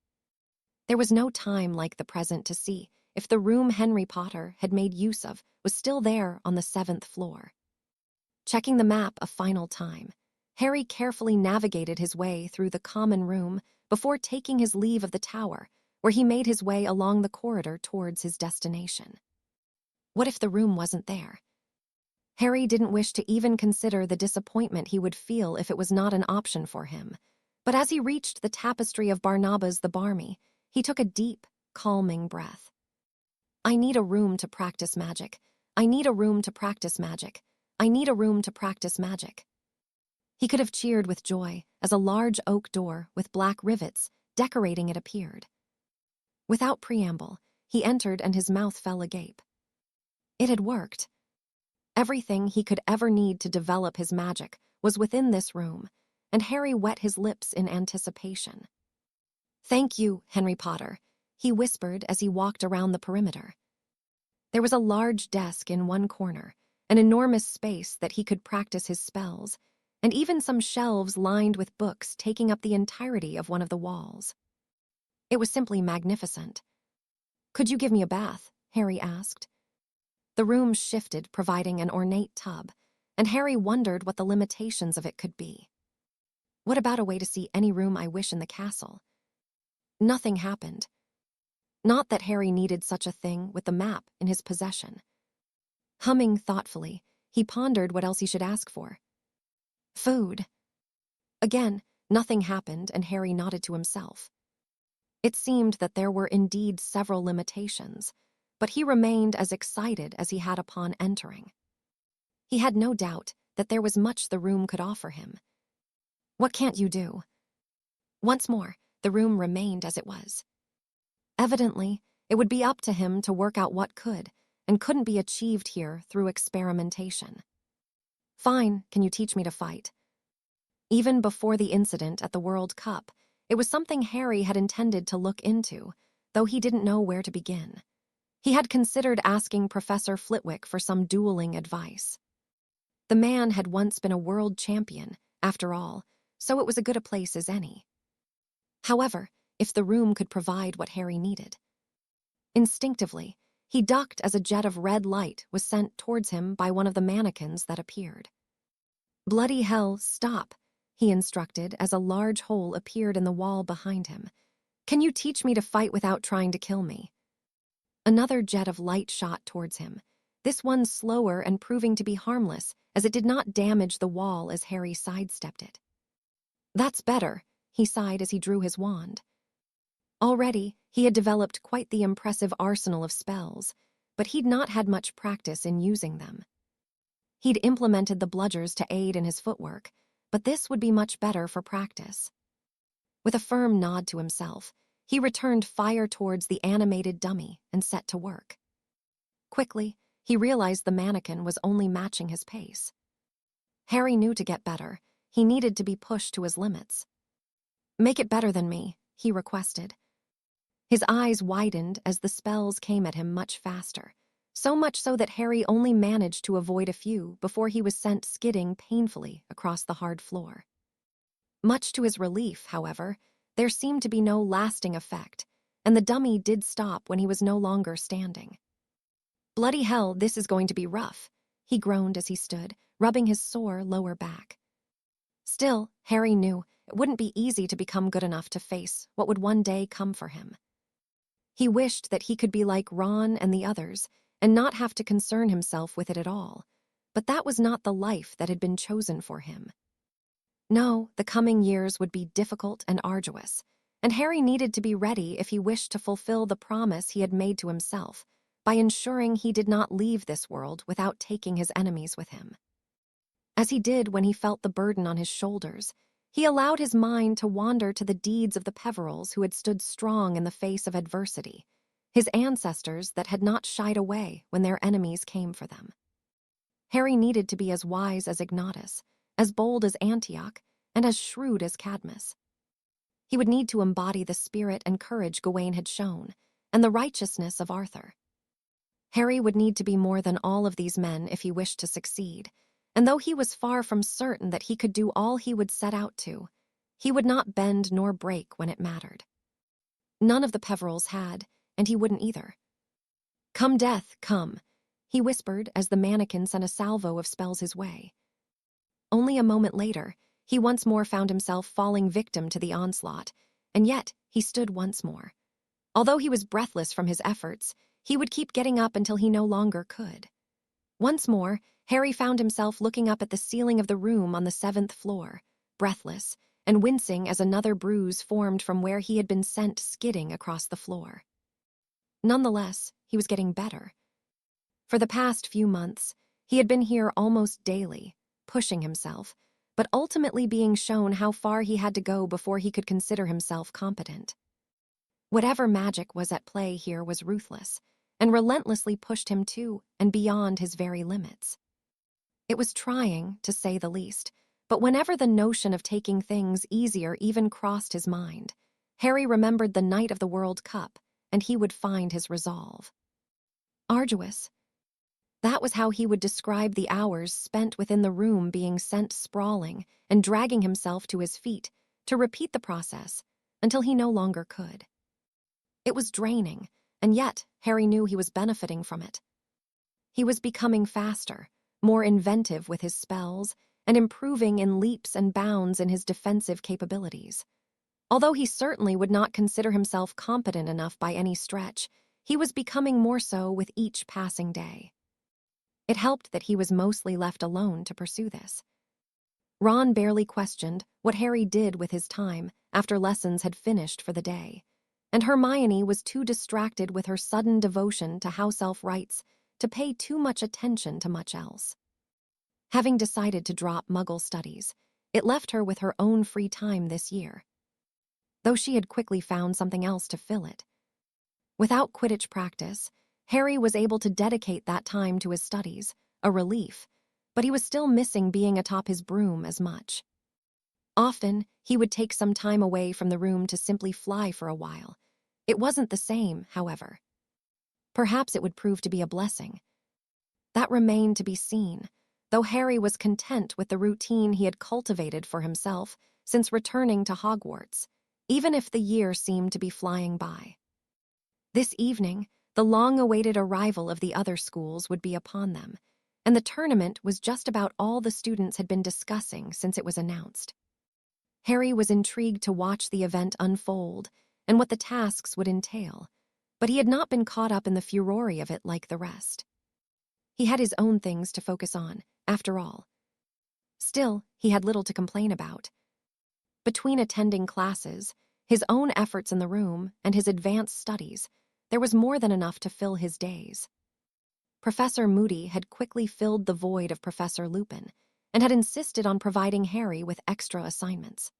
There was no time like the present to see if the room Henry Potter had made use of was still there on the 7th floor. Checking the map a final time, Harry carefully navigated his way through the common room before taking his leave of the tower, where he made his way along the corridor towards his destination. What if the room wasn't there? Harry didn't wish to even consider the disappointment he would feel if it was not an option for him, but as he reached the tapestry of Barnabas the Barmy, he took a deep, calming breath. "I need a room to practice magic. I need a room to practice magic. I need a room to practice magic." He could have cheered with joy as a large oak door with black rivets decorating it appeared. Without preamble, he entered and his mouth fell agape. It had worked. Everything he could ever need to develop his magic was within this room, and Harry wet his lips in anticipation. "Thank you, Henry Potter," he whispered as he walked around the perimeter. There was a large desk in one corner, an enormous space that he could practice his spells, and even some shelves lined with books taking up the entirety of one of the walls. It was simply magnificent. "Could you give me a bath?" Harry asked. The room shifted, providing an ornate tub, and Harry wondered what the limitations of it could be. What about a way to see any room I wish in the castle? Nothing happened. Not that Harry needed such a thing with the map in his possession. Humming thoughtfully, he pondered what else he should ask for. Food. Again, Nothing happened, and Harry nodded to himself. It seemed that there were indeed several limitations, but he remained as excited as he had upon entering. He had no doubt that there was much the room could offer him. "What can't you do?" Once more, the room remained as it was. Evidently, it would be up to him to work out what could and couldn't be achieved here through experimentation. "Fine, can you teach me to fight?" Even before the incident at the World Cup, it was something Harry had intended to look into, though he didn't know where to begin. He had considered asking Professor Flitwick for some dueling advice. The man had once been a world champion, after all, so it was as good a place as any. However, if the room could provide what Harry needed. Instinctively, he ducked as a jet of red light was sent towards him by one of the mannequins that appeared. "Bloody hell, stop," he instructed as a large hole appeared in the wall behind him. "Can you teach me to fight without trying to kill me?" Another jet of light shot towards him, this one slower and proving to be harmless as it did not damage the wall as Harry sidestepped it. "That's better," he sighed as he drew his wand. Already, he had developed quite the impressive arsenal of spells, but he'd not had much practice in using them. He'd implemented the bludgers to aid in his footwork, but this would be much better for practice. With a firm nod to himself, he returned fire towards the animated dummy and set to work. Quickly, he realized the mannequin was only matching his pace. Harry knew to get better, he needed to be pushed to his limits. "Make it better than me," he requested. His eyes widened as the spells came at him much faster, so much so that Harry only managed to avoid a few before he was sent skidding painfully across the hard floor. Much to his relief, however, there seemed to be no lasting effect, and the dummy did stop when he was no longer standing. "Bloody hell, this is going to be rough," he groaned as he stood, rubbing his sore lower back. Still, Harry knew it wouldn't be easy to become good enough to face what would one day come for him. He wished that he could be like Ron and the others and not have to concern himself with it at all, but that was not the life that had been chosen for him. No, the coming years would be difficult and arduous, and Harry needed to be ready if he wished to fulfill the promise he had made to himself by ensuring he did not leave this world without taking his enemies with him. As he did when he felt the burden on his shoulders, he allowed his mind to wander to the deeds of the Peverils who had stood strong in the face of adversity, his ancestors that had not shied away when their enemies came for them. Harry needed to be as wise as Ignatus, as bold as Antioch, and as shrewd as Cadmus. He would need to embody the spirit and courage Gawain had shown, and the righteousness of Arthur. Harry would need to be more than all of these men if he wished to succeed, and though he was far from certain that he could do all he would set out to, he would not bend nor break when it mattered. None of the Peverils had, and he wouldn't either. "Come, death, come," he whispered as the mannequin sent a salvo of spells his way. Only a moment later, he once more found himself falling victim to the onslaught, and yet he stood once more. Although he was breathless from his efforts, he would keep getting up until he no longer could. Once more, Harry found himself looking up at the ceiling of the room on the 7th floor, breathless, and wincing as another bruise formed from where he had been sent skidding across the floor. Nonetheless, he was getting better. For the past few months, he had been here almost daily, pushing himself, but ultimately being shown how far he had to go before he could consider himself competent. Whatever magic was at play here was ruthless, and relentlessly pushed him to and beyond his very limits. It was trying, to say the least, but whenever the notion of taking things easier even crossed his mind, Harry remembered the night of the World Cup, and he would find his resolve. Arduous. That was how he would describe the hours spent within the room being sent sprawling and dragging himself to his feet to repeat the process until he no longer could. It was draining, and yet Harry knew he was benefiting from it. He was becoming faster, more inventive with his spells, and improving in leaps and bounds in his defensive capabilities. Although he certainly would not consider himself competent enough by any stretch, he was becoming more so with each passing day. It helped that he was mostly left alone to pursue this. Ron barely questioned what Harry did with his time after lessons had finished for the day, and Hermione was too distracted with her sudden devotion to house elf rites to pay too much attention to much else. Having decided to drop Muggle studies, it left her with her own free time this year, though she had quickly found something else to fill it. Without Quidditch practice, Harry was able to dedicate that time to his studies, a relief, but he was still missing being atop his broom as much. Often, he would take some time away from the room to simply fly for a while. It wasn't the same, however. Perhaps it would prove to be a blessing. That remained to be seen, though Harry was content with the routine he had cultivated for himself since returning to Hogwarts, even if the year seemed to be flying by. This evening, the long-awaited arrival of the other schools would be upon them, and the tournament was just about all the students had been discussing since it was announced. Harry was intrigued to watch the event unfold and what the tasks would entail, but he had not been caught up in the furore of it like the rest. He had his own things to focus on, after all. Still, he had little to complain about. Between attending classes, his own efforts in the room, and his advanced studies, there was more than enough to fill his days. Professor Moody had quickly filled the void of Professor Lupin and had insisted on providing Harry with extra assignments.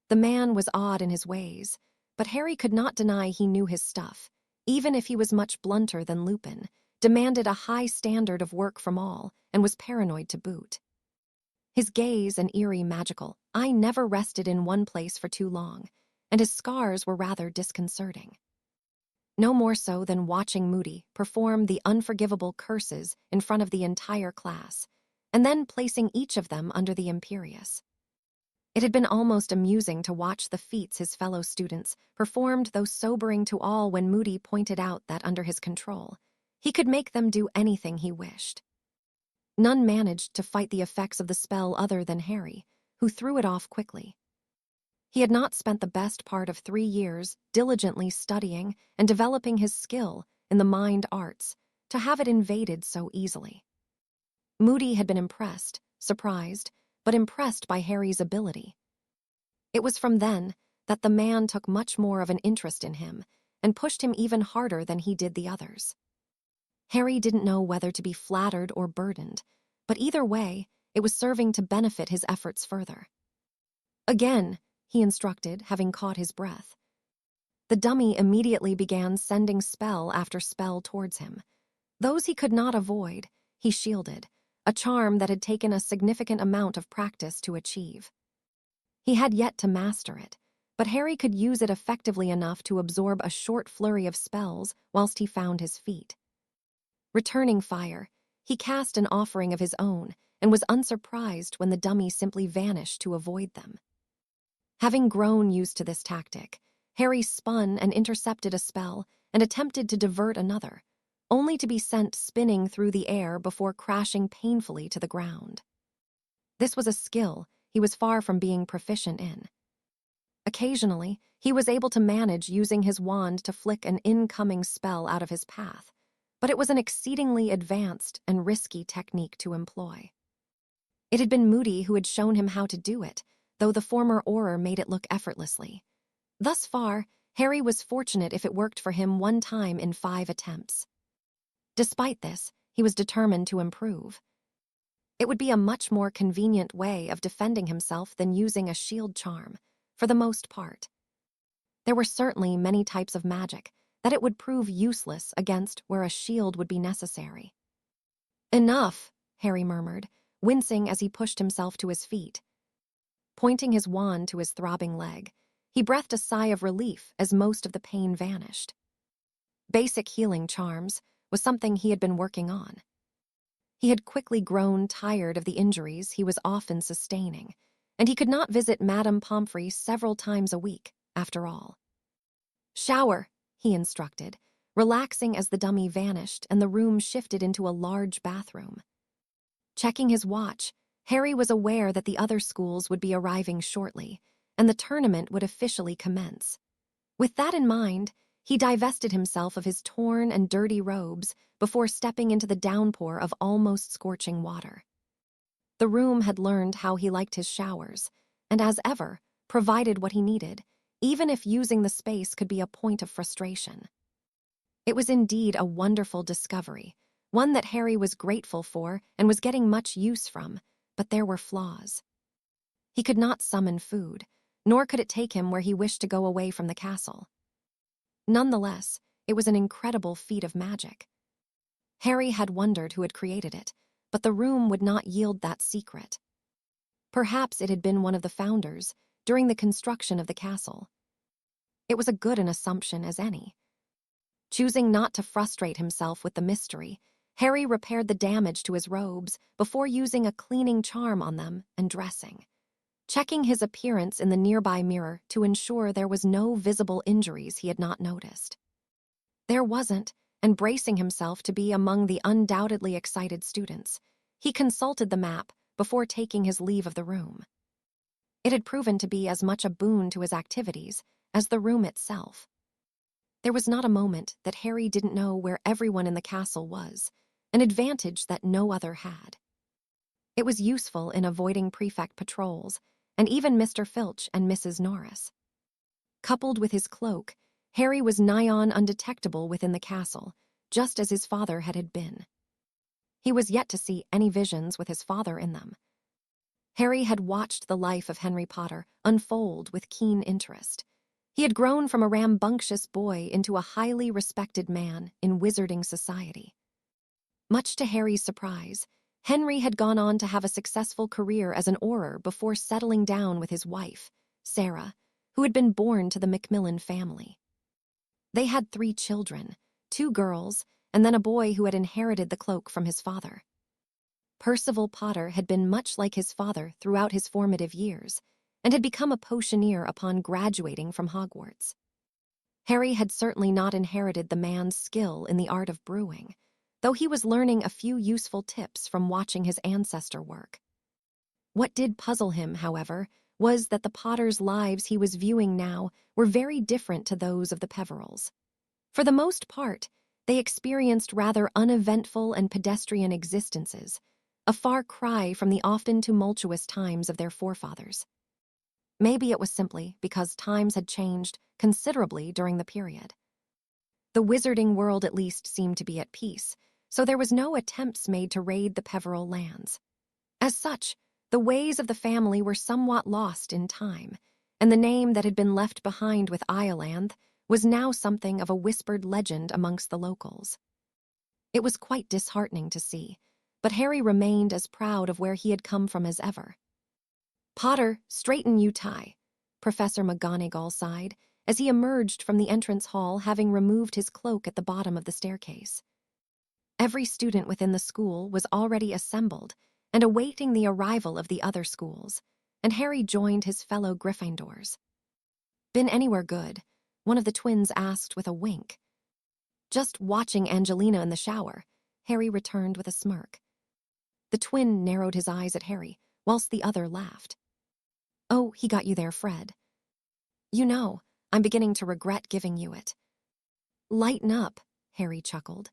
The man was odd in his ways, but Harry could not deny he knew his stuff, even if he was much blunter than Lupin, demanded a high standard of work from all, and was paranoid to boot. His gaze an eerie magical eye never rested in one place for too long, and his scars were rather disconcerting. No more so than watching Moody perform the unforgivable curses in front of the entire class, and then placing each of them under the Imperius. It had been almost amusing to watch the feats his fellow students performed, though sobering to all when Moody pointed out that under his control, he could make them do anything he wished. None managed to fight the effects of the spell other than Harry, who threw it off quickly. He had not spent the best part of 3 years diligently studying and developing his skill in the mind arts to have it invaded so easily. Moody had been impressed, surprised, but impressed by Harry's ability. It was from then that the man took much more of an interest in him and pushed him even harder than he did the others. Harry didn't know whether to be flattered or burdened, but either way, it was serving to benefit his efforts further. Again, he instructed, having caught his breath. The dummy immediately began sending spell after spell towards him. Those he could not avoid, he shielded, a charm that had taken a significant amount of practice to achieve. He had yet to master it, but Harry could use it effectively enough to absorb a short flurry of spells whilst he found his feet. Returning fire, he cast an offering of his own and was unsurprised when the dummy simply vanished to avoid them. Having grown used to this tactic, Harry spun and intercepted a spell and attempted to divert another, only to be sent spinning through the air before crashing painfully to the ground. This was a skill he was far from being proficient in. Occasionally, he was able to manage using his wand to flick an incoming spell out of his path, but it was an exceedingly advanced and risky technique to employ. It had been Moody who had shown him how to do it, though the former Auror made it look effortlessly. Thus far, Harry was fortunate if it worked for him 1 time in 5 attempts. Despite this, he was determined to improve. It would be a much more convenient way of defending himself than using a shield charm, for the most part. There were certainly many types of magic that it would prove useless against where a shield would be necessary. "Enough," Harry murmured, wincing as he pushed himself to his feet. Pointing his wand to his throbbing leg, he breathed a sigh of relief as most of the pain vanished. Basic healing charms was something he had been working on. He had quickly grown tired of the injuries he was often sustaining, and he could not visit Madame Pomfrey several times a week, after all. "Shower," he instructed, relaxing as the dummy vanished and the room shifted into a large bathroom. Checking his watch, Harry was aware that the other schools would be arriving shortly, and the tournament would officially commence. With that in mind, he divested himself of his torn and dirty robes before stepping into the downpour of almost scorching water. The room had learned how he liked his showers, and as ever, provided what he needed, even if using the space could be a point of frustration. It was indeed a wonderful discovery, one that Harry was grateful for and was getting much use from, but there were flaws. He could not summon food, nor could it take him where he wished to go away from the castle. Nonetheless, it was an incredible feat of magic. Harry had wondered who had created it, but the room would not yield that secret. Perhaps it had been one of the founders during the construction of the castle. It was as good an assumption as any. Choosing not to frustrate himself with the mystery, Harry repaired the damage to his robes before using a cleaning charm on them and dressing, checking his appearance in the nearby mirror to ensure there was no visible injuries he had not noticed. There wasn't, and bracing himself to be among the undoubtedly excited students, he consulted the map before taking his leave of the room. It had proven to be as much a boon to his activities as the room itself. There was not a moment that Harry didn't know where everyone in the castle was, an advantage that no other had. It was useful in avoiding prefect patrols, and even Mr. Filch and Mrs. Norris. Coupled with his cloak, Harry was nigh on undetectable within the castle, just as his father had been. He was yet to see any visions with his father in them. Harry had watched the life of Henry Potter unfold with keen interest. He had grown from a rambunctious boy into a highly respected man in wizarding society. Much to Harry's surprise, Henry had gone on to have a successful career as an orar before settling down with his wife, Sarah, who had been born to the Macmillan family. They had 3 children, 2 girls, and then a boy who had inherited the cloak from his father. Percival Potter had been much like his father throughout his formative years, and had become a potioneer upon graduating from Hogwarts. Harry had certainly not inherited the man's skill in the art of brewing, though he was learning a few useful tips from watching his ancestor work. What did puzzle him, however, was that the Potters' lives he was viewing now were very different to those of the Peverills. For the most part, they experienced rather uneventful and pedestrian existences, a far cry from the often tumultuous times of their forefathers. Maybe it was simply because times had changed considerably during the period. The wizarding world at least seemed to be at peace, so there was no attempts made to raid the Peveril lands. As such, the ways of the family were somewhat lost in time, and the name that had been left behind with Ireland was now something of a whispered legend amongst the locals. It was quite disheartening to see, but Harry remained as proud of where he had come from as ever. "Potter, straighten you tie," Professor McGonagall sighed, as he emerged from the entrance hall having removed his cloak at the bottom of the staircase. Every student within the school was already assembled and awaiting the arrival of the other schools, and Harry joined his fellow Gryffindors. "Been anywhere good?" one of the twins asked with a wink. "Just watching Angelina in the shower," Harry returned with a smirk. The twin narrowed his eyes at Harry, whilst the other laughed. "Oh, he got you there, Fred. You know, I'm beginning to regret giving you it." "Lighten up," Harry chuckled.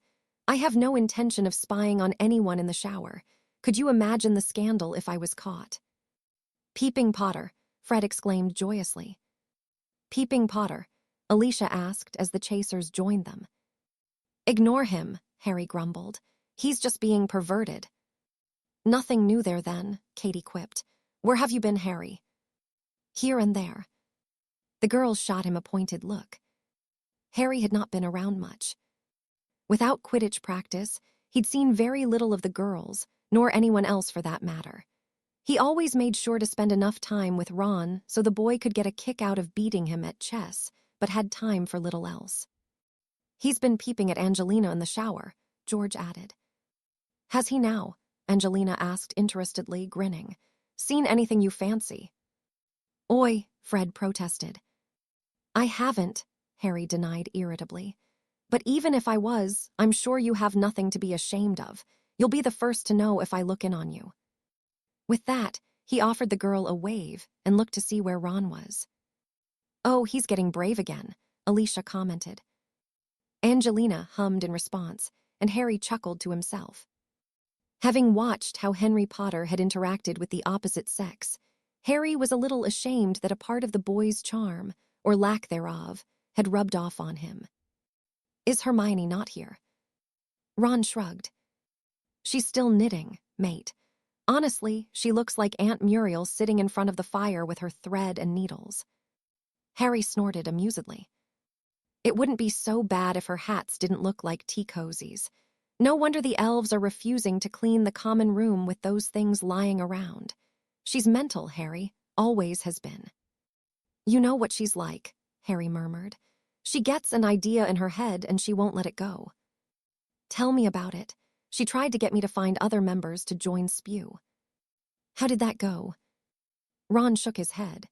"I have no intention of spying on anyone in the shower. Could you imagine the scandal if I was caught?" "Peeping Potter," Fred exclaimed joyously. "Peeping Potter," Alicia asked as the chasers joined them. "Ignore him," Harry grumbled. "He's just being perverted." "Nothing new there then," Katie quipped. "Where have you been, Harry?" "Here and there." The girls shot him a pointed look. Harry had not been around much. Without Quidditch practice, he'd seen very little of the girls, nor anyone else for that matter. He always made sure to spend enough time with Ron so the boy could get a kick out of beating him at chess, but had time for little else. "He's been peeping at Angelina in the shower," George added. "Has he now?" Angelina asked interestedly, grinning. "Seen anything you fancy?" "Oi," Fred protested. "I haven't," Harry denied irritably. "But even if I was, I'm sure you have nothing to be ashamed of. You'll be the first to know if I look in on you." With that, he offered the girl a wave and looked to see where Ron was. "Oh, he's getting brave again," Alicia commented. Angelina hummed in response, and Harry chuckled to himself. Having watched how Henry Potter had interacted with the opposite sex, Harry was a little ashamed that a part of the boy's charm, or lack thereof, had rubbed off on him. "Is Hermione not here?" Ron shrugged. "She's still knitting, mate. Honestly, she looks like Aunt Muriel sitting in front of the fire with her thread and needles." Harry snorted amusedly. It wouldn't be so bad if her hats didn't look like tea cozies. No wonder the elves are refusing to clean the common room with those things lying around. She's mental, Harry. Always has been. "You know what she's like," Harry murmured. "She gets an idea in her head and she won't let it go." "Tell me about it. She tried to get me to find other members to join Spew." "How did that go?" Ron shook his head.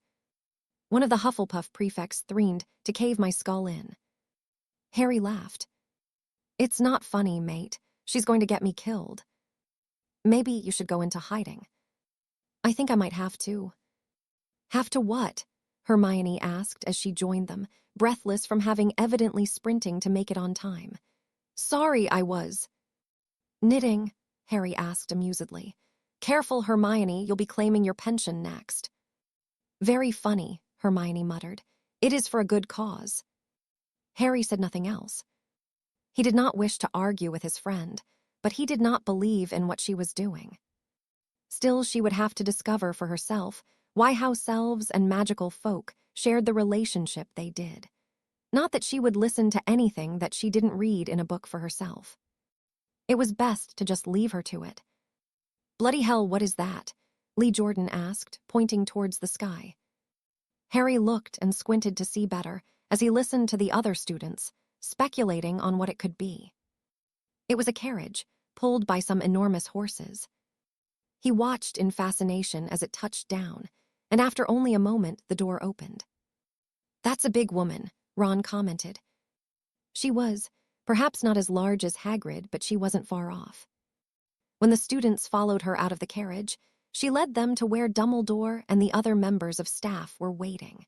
"One of the Hufflepuff prefects threatened to cave my skull in." Harry laughed. "It's not funny, mate. She's going to get me killed." "Maybe you should go into hiding." "I think I might have to." "Have to what?" Hermione asked as she joined them, breathless from having evidently sprinting to make it on time. "Sorry, I was." "Knitting?" Harry asked amusedly. "Careful, Hermione, you'll be claiming your pension next." "Very funny," Hermione muttered. "It is for a good cause." Harry said nothing else. He did not wish to argue with his friend, but he did not believe in what she was doing. Still, she would have to discover for herself why house elves and magical folk shared the relationship they did. Not that she would listen to anything that she didn't read in a book for herself. It was best to just leave her to it. "Bloody hell, what is that?" Lee Jordan asked, pointing towards the sky. Harry looked and squinted to see better as he listened to the other students, speculating on what it could be. It was a carriage, pulled by some enormous horses. He watched in fascination as it touched down, and after only a moment, the door opened. "That's a big woman," Ron commented. She was, perhaps not as large as Hagrid, but she wasn't far off. When the students followed her out of the carriage, she led them to where Dumbledore and the other members of staff were waiting.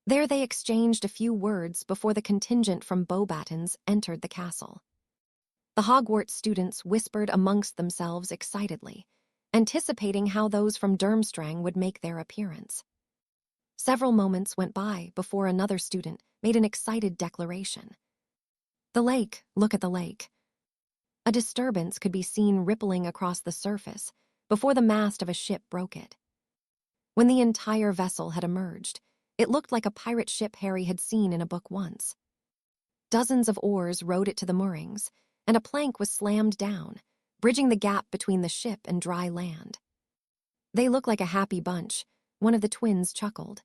There they exchanged a few words before the contingent from Beauxbatons entered the castle. The Hogwarts students whispered amongst themselves excitedly, anticipating how those from Durmstrang would make their appearance. Several moments went by before another student made an excited declaration. "The lake, look at the lake." A disturbance could be seen rippling across the surface before the mast of a ship broke it. When the entire vessel had emerged, it looked like a pirate ship Harry had seen in a book once. Dozens of oars rowed it to the moorings, and a plank was slammed down, bridging the gap between the ship and dry land. "They look like a happy bunch," one of the twins chuckled.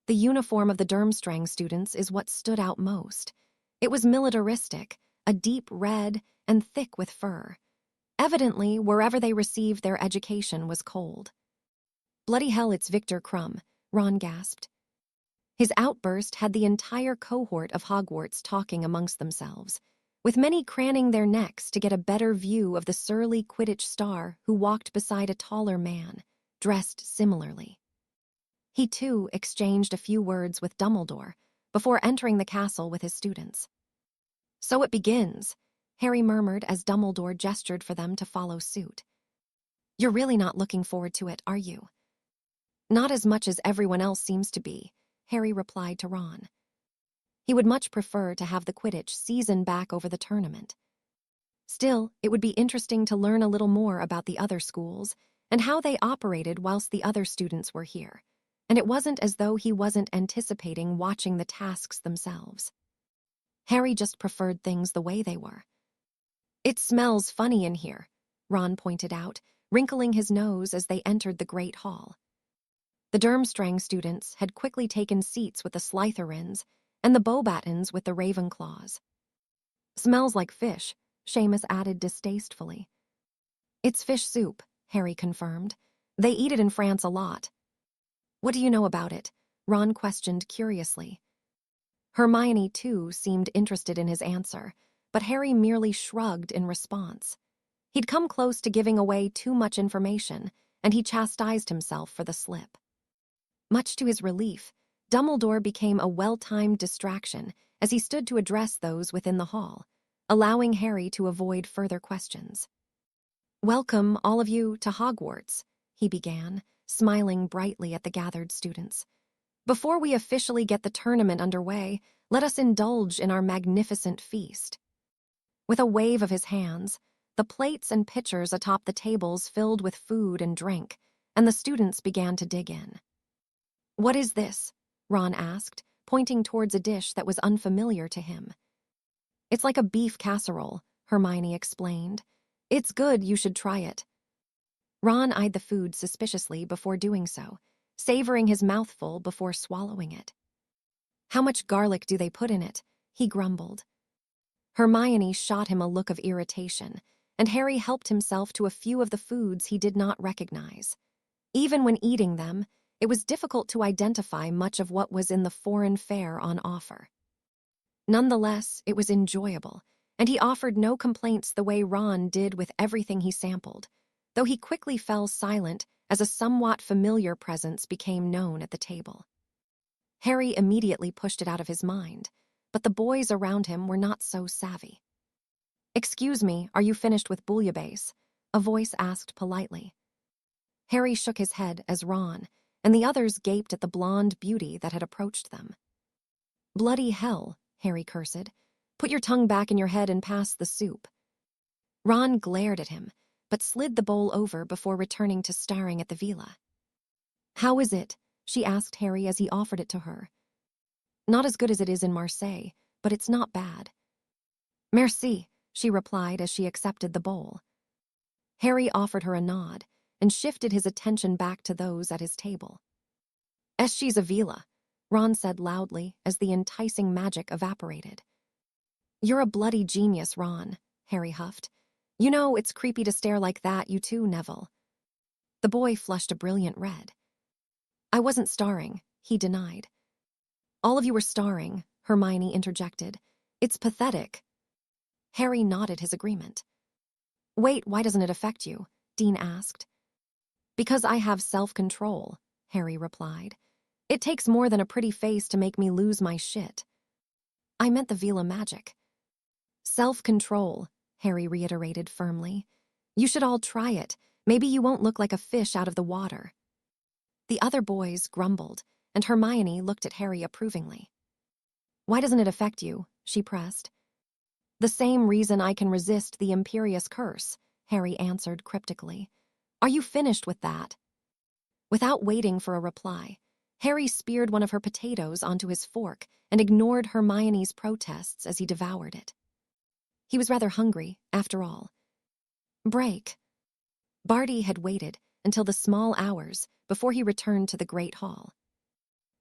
The uniform of the Durmstrang students is what stood out most. It was militaristic, a deep red and thick with fur. Evidently, wherever they received their education was cold. "Bloody hell, it's Victor Crumb," Ron gasped. His outburst had the entire cohort of Hogwarts talking amongst themselves, with many craning their necks to get a better view of the surly Quidditch star who walked beside a taller man, dressed similarly. He, too, exchanged a few words with Dumbledore before entering the castle with his students. "So it begins," Harry murmured as Dumbledore gestured for them to follow suit. "You're really not looking forward to it, are you?" "Not as much as everyone else seems to be," Harry replied to Ron. He would much prefer to have the Quidditch season back over the tournament. Still, it would be interesting to learn a little more about the other schools and how they operated whilst the other students were here, and it wasn't as though he wasn't anticipating watching the tasks themselves. Harry just preferred things the way they were. "It smells funny in here," Ron pointed out, wrinkling his nose as they entered the Great Hall. The Durmstrang students had quickly taken seats with the Slytherins and the Beauxbatons with the Ravenclaws. "Smells like fish," Seamus added distastefully. "It's fish soup," Harry confirmed. "They eat it in France a lot." "What do you know about it?" Ron questioned curiously. Hermione, too, seemed interested in his answer, but Harry merely shrugged in response. He'd come close to giving away too much information, and he chastised himself for the slip. Much to his relief, Dumbledore became a well-timed distraction as he stood to address those within the hall, allowing Harry to avoid further questions. Welcome, all of you, to Hogwarts, he began, smiling brightly at the gathered students. Before we officially get the tournament underway, let us indulge in our magnificent feast. With a wave of his hands, the plates and pitchers atop the tables filled with food and drink, and the students began to dig in. What is this? Ron asked, pointing towards a dish that was unfamiliar to him. It's like a beef casserole, Hermione explained. It's good, you should try it. Ron eyed the food suspiciously before doing so, savoring his mouthful before swallowing it. How much garlic do they put in it? He grumbled. Hermione shot him a look of irritation, and Harry helped himself to a few of the foods he did not recognize. Even when eating them, it was difficult to identify much of what was in the foreign fare on offer. Nonetheless, it was enjoyable, and he offered no complaints the way Ron did with everything he sampled, though he quickly fell silent as a somewhat familiar presence became known at the table. Harry immediately pushed it out of his mind, but the boys around him were not so savvy. "Excuse me, are you finished with bouillabaisse?" a voice asked politely. Harry shook his head as Ron and the others gaped at the blonde beauty that had approached them. "Bloody hell," Harry cursed. "Put your tongue back in your head and pass the soup." Ron glared at him, but slid the bowl over before returning to staring at the villa. "How is it?" she asked Harry as he offered it to her. "Not as good as it is in Marseille, but it's not bad." "Merci," she replied as she accepted the bowl. Harry offered her a nod and shifted his attention back to those at his table. "She's a villa," Ron said loudly as the enticing magic evaporated. "You're a bloody genius, Ron," Harry huffed. "You know, it's creepy to stare like that, you too, Neville." The boy flushed a brilliant red. "I wasn't starring," he denied. "All of you were starring," Hermione interjected. "It's pathetic." Harry nodded his agreement. "Wait, why doesn't it affect you?" Dean asked. "Because I have self-control," Harry replied. "It takes more than a pretty face to make me lose my shit." "I meant the villa magic." "Self-control," Harry reiterated firmly. "You should all try it. Maybe you won't look like a fish out of the water." The other boys grumbled, and Hermione looked at Harry approvingly. "Why doesn't it affect you?" she pressed. "The same reason I can resist the Imperious Curse," Harry answered cryptically. "Are you finished with that?" Without waiting for a reply, Harry speared one of her potatoes onto his fork and ignored Hermione's protests as he devoured it. He was rather hungry, after all. Break. Barty had waited until the small hours before he returned to the Great Hall.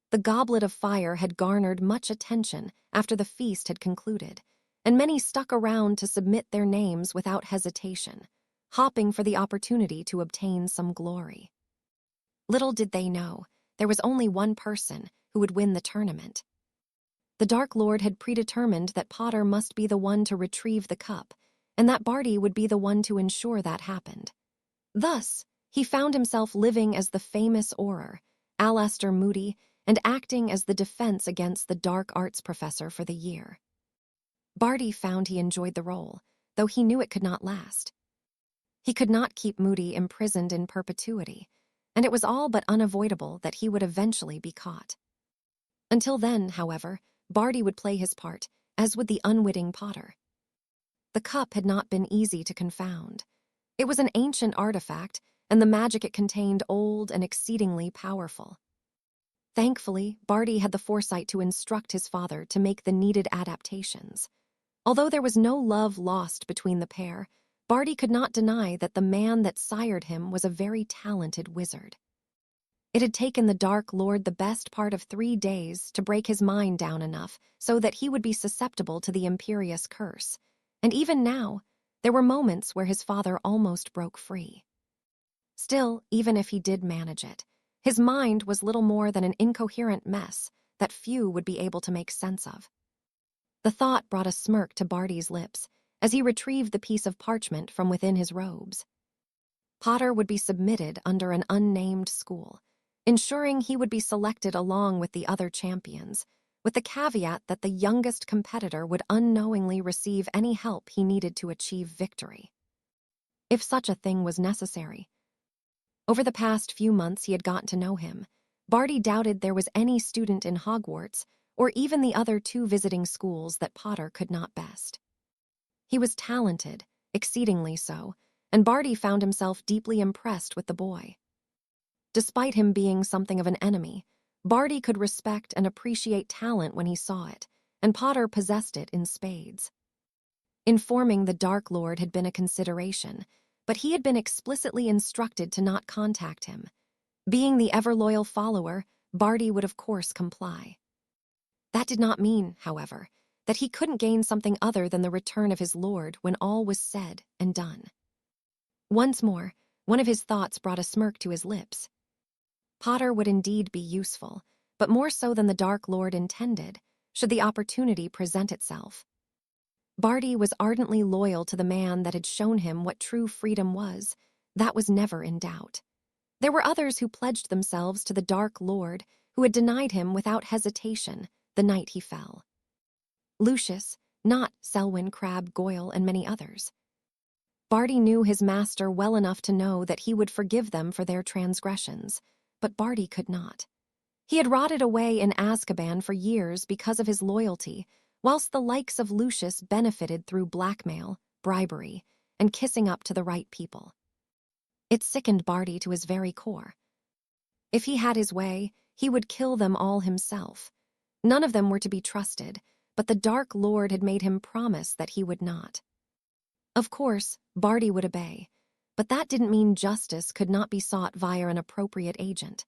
The Goblet of Fire had garnered much attention after the feast had concluded, and many stuck around to submit their names without hesitation, hopping for the opportunity to obtain some glory. Little did they know, there was only one person who would win the tournament. The Dark Lord had predetermined that Potter must be the one to retrieve the cup, and that Barty would be the one to ensure that happened. Thus, he found himself living as the famous Auror, Alastor Moody, and acting as the defense against the dark arts professor for the year. Barty found he enjoyed the role, though he knew it could not last. He could not keep Moody imprisoned in perpetuity, and it was all but unavoidable that he would eventually be caught. Until then, however, Barty would play his part, as would the unwitting Potter. The cup had not been easy to confound. It was an ancient artifact, and the magic it contained old and exceedingly powerful. Thankfully, Barty had the foresight to instruct his father to make the needed adaptations. Although there was no love lost between the pair, Barty could not deny that the man that sired him was a very talented wizard. It had taken the Dark Lord the best part of 3 days to break his mind down enough so that he would be susceptible to the Imperious Curse, and even now, there were moments where his father almost broke free. Still, even if he did manage it, his mind was little more than an incoherent mess that few would be able to make sense of. The thought brought a smirk to Barty's lips as he retrieved the piece of parchment from within his robes. Potter would be submitted under an unnamed school, ensuring he would be selected along with the other champions, with the caveat that the youngest competitor would unknowingly receive any help he needed to achieve victory. if such a thing was necessary. Over the past few months he had gotten to know him. Barty doubted there was any student in Hogwarts, or even the other 2 visiting schools, that Potter could not best. He was talented, exceedingly so, and Barty found himself deeply impressed with the boy. Despite him being something of an enemy, Barty could respect and appreciate talent when he saw it, and Potter possessed it in spades. Informing the Dark Lord had been a consideration, but he had been explicitly instructed to not contact him. Being the ever-loyal follower, Barty would of course comply. That did not mean, however, that he couldn't gain something other than the return of his lord when all was said and done. Once more, one of his thoughts brought a smirk to his lips. Potter would indeed be useful, but more so than the Dark Lord intended, should the opportunity present itself. Barty was ardently loyal to the man that had shown him what true freedom was. That was never in doubt. There were others who pledged themselves to the Dark Lord, who had denied him without hesitation the night he fell. Lucius, not Selwyn, Crabbe, Goyle, and many others. Barty knew his master well enough to know that he would forgive them for their transgressions, but Barty could not. He had rotted away in Azkaban for years because of his loyalty, whilst the likes of Lucius benefited through blackmail, bribery, and kissing up to the right people. It sickened Barty to his very core. If he had his way, he would kill them all himself. None of them were to be trusted, but the Dark Lord had made him promise that he would not. Of course, Barty would obey, but that didn't mean justice could not be sought via an appropriate agent.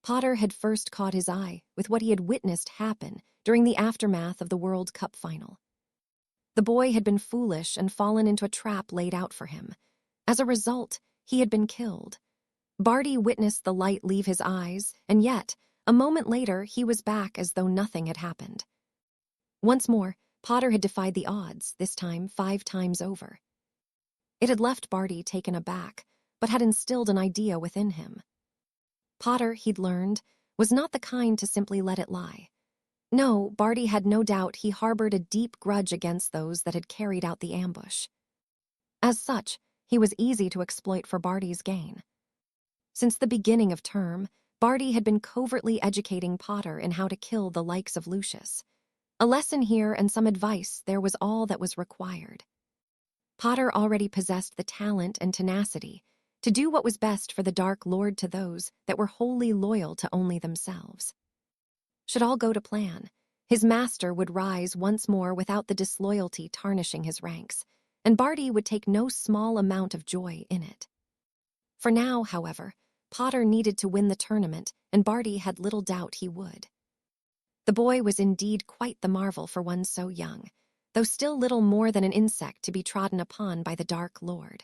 Potter had first caught his eye with what he had witnessed happen during the aftermath of the World Cup final. The boy had been foolish and fallen into a trap laid out for him. As a result, he had been killed. Barty witnessed the light leave his eyes, and yet, a moment later, he was back as though nothing had happened. Once more, Potter had defied the odds, this time 5 times over. It had left Barty taken aback, but had instilled an idea within him. Potter, he'd learned, was not the kind to simply let it lie. No, Barty had no doubt he harbored a deep grudge against those that had carried out the ambush. As such, he was easy to exploit for Barty's gain. Since the beginning of term, Barty had been covertly educating Potter in how to kill the likes of Lucius. A lesson here and some advice there was all that was required. Potter already possessed the talent and tenacity to do what was best for the Dark Lord to those that were wholly loyal to only themselves. Should all go to plan, his master would rise once more without the disloyalty tarnishing his ranks, and Barty would take no small amount of joy in it. For now, however, Potter needed to win the tournament, and Barty had little doubt he would. The boy was indeed quite the marvel for one so young, though still little more than an insect to be trodden upon by the Dark Lord.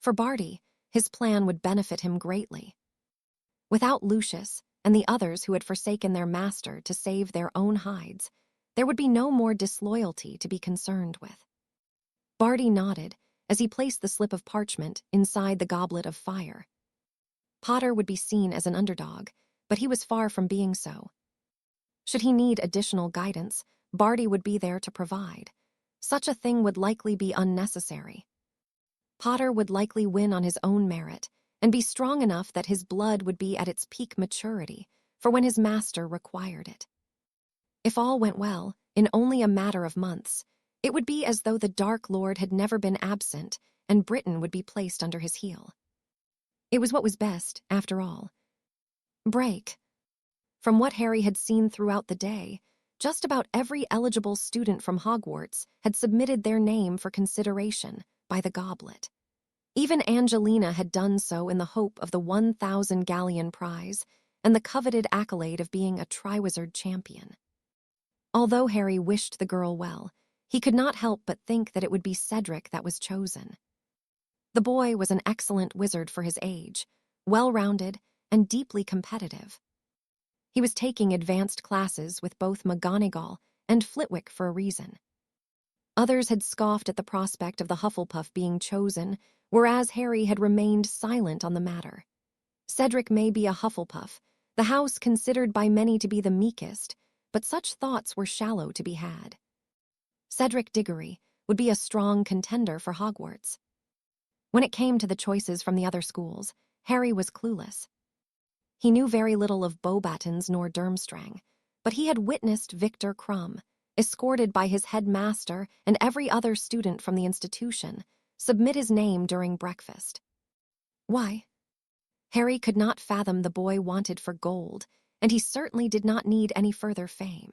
For Barty, his plan would benefit him greatly. Without Lucius and the others who had forsaken their master to save their own hides, there would be no more disloyalty to be concerned with. Barty nodded as he placed the slip of parchment inside the goblet of fire. Potter would be seen as an underdog, but he was far from being so. Should he need additional guidance, Barty would be there to provide. Such a thing would likely be unnecessary. Potter would likely win on his own merit and be strong enough that his blood would be at its peak maturity for when his master required it. If all went well, in only a matter of months, it would be as though the Dark Lord had never been absent and Britain would be placed under his heel. It was what was best, after all. Break. From what Harry had seen throughout the day, just about every eligible student from Hogwarts had submitted their name for consideration by the goblet. Even Angelina had done so in the hope of the 1,000 galleon prize and the coveted accolade of being a Triwizard champion. Although Harry wished the girl well, he could not help but think that it would be Cedric that was chosen. The boy was an excellent wizard for his age, well-rounded and deeply competitive. He was taking advanced classes with both McGonagall and Flitwick for a reason. Others had scoffed at the prospect of the Hufflepuff being chosen, whereas Harry had remained silent on the matter. Cedric may be a Hufflepuff, the house considered by many to be the meekest, but such thoughts were shallow to be had. Cedric Diggory would be a strong contender for Hogwarts. When it came to the choices from the other schools, Harry was clueless. He knew very little of Beauxbatons nor Durmstrang, but he had witnessed Victor Crumb, escorted by his headmaster and every other student from the institution, submit his name during breakfast. Why? Harry could not fathom the boy wanted for gold, and he certainly did not need any further fame.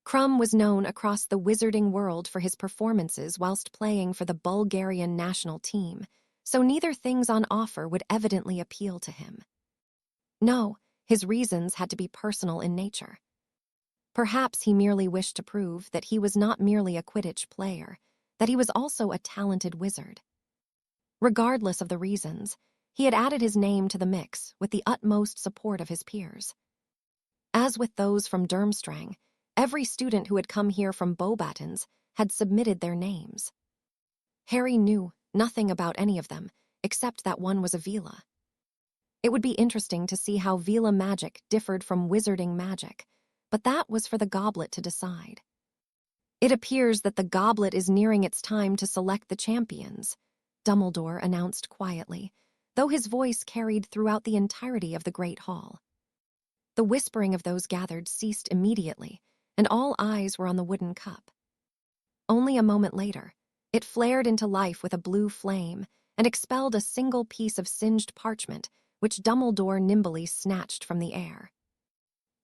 Crumb was known across the wizarding world for his performances whilst playing for the Bulgarian national team, so neither things on offer would evidently appeal to him. No, his reasons had to be personal in nature. Perhaps he merely wished to prove that he was not merely a Quidditch player, that he was also a talented wizard. Regardless of the reasons, he had added his name to the mix with the utmost support of his peers. As with those from Durmstrang, every student who had come here from Beauxbatons had submitted their names. Harry knew nothing about any of them, except that one was a Vila. It would be interesting to see how Vila magic differed from wizarding magic, but that was for the goblet to decide. It appears that the goblet is nearing its time to select the champions, Dumbledore announced quietly, though his voice carried throughout the entirety of the Great Hall. The whispering of those gathered ceased immediately, and all eyes were on the wooden cup. Only a moment later, it flared into life with a blue flame and expelled a single piece of singed parchment, which Dumbledore nimbly snatched from the air.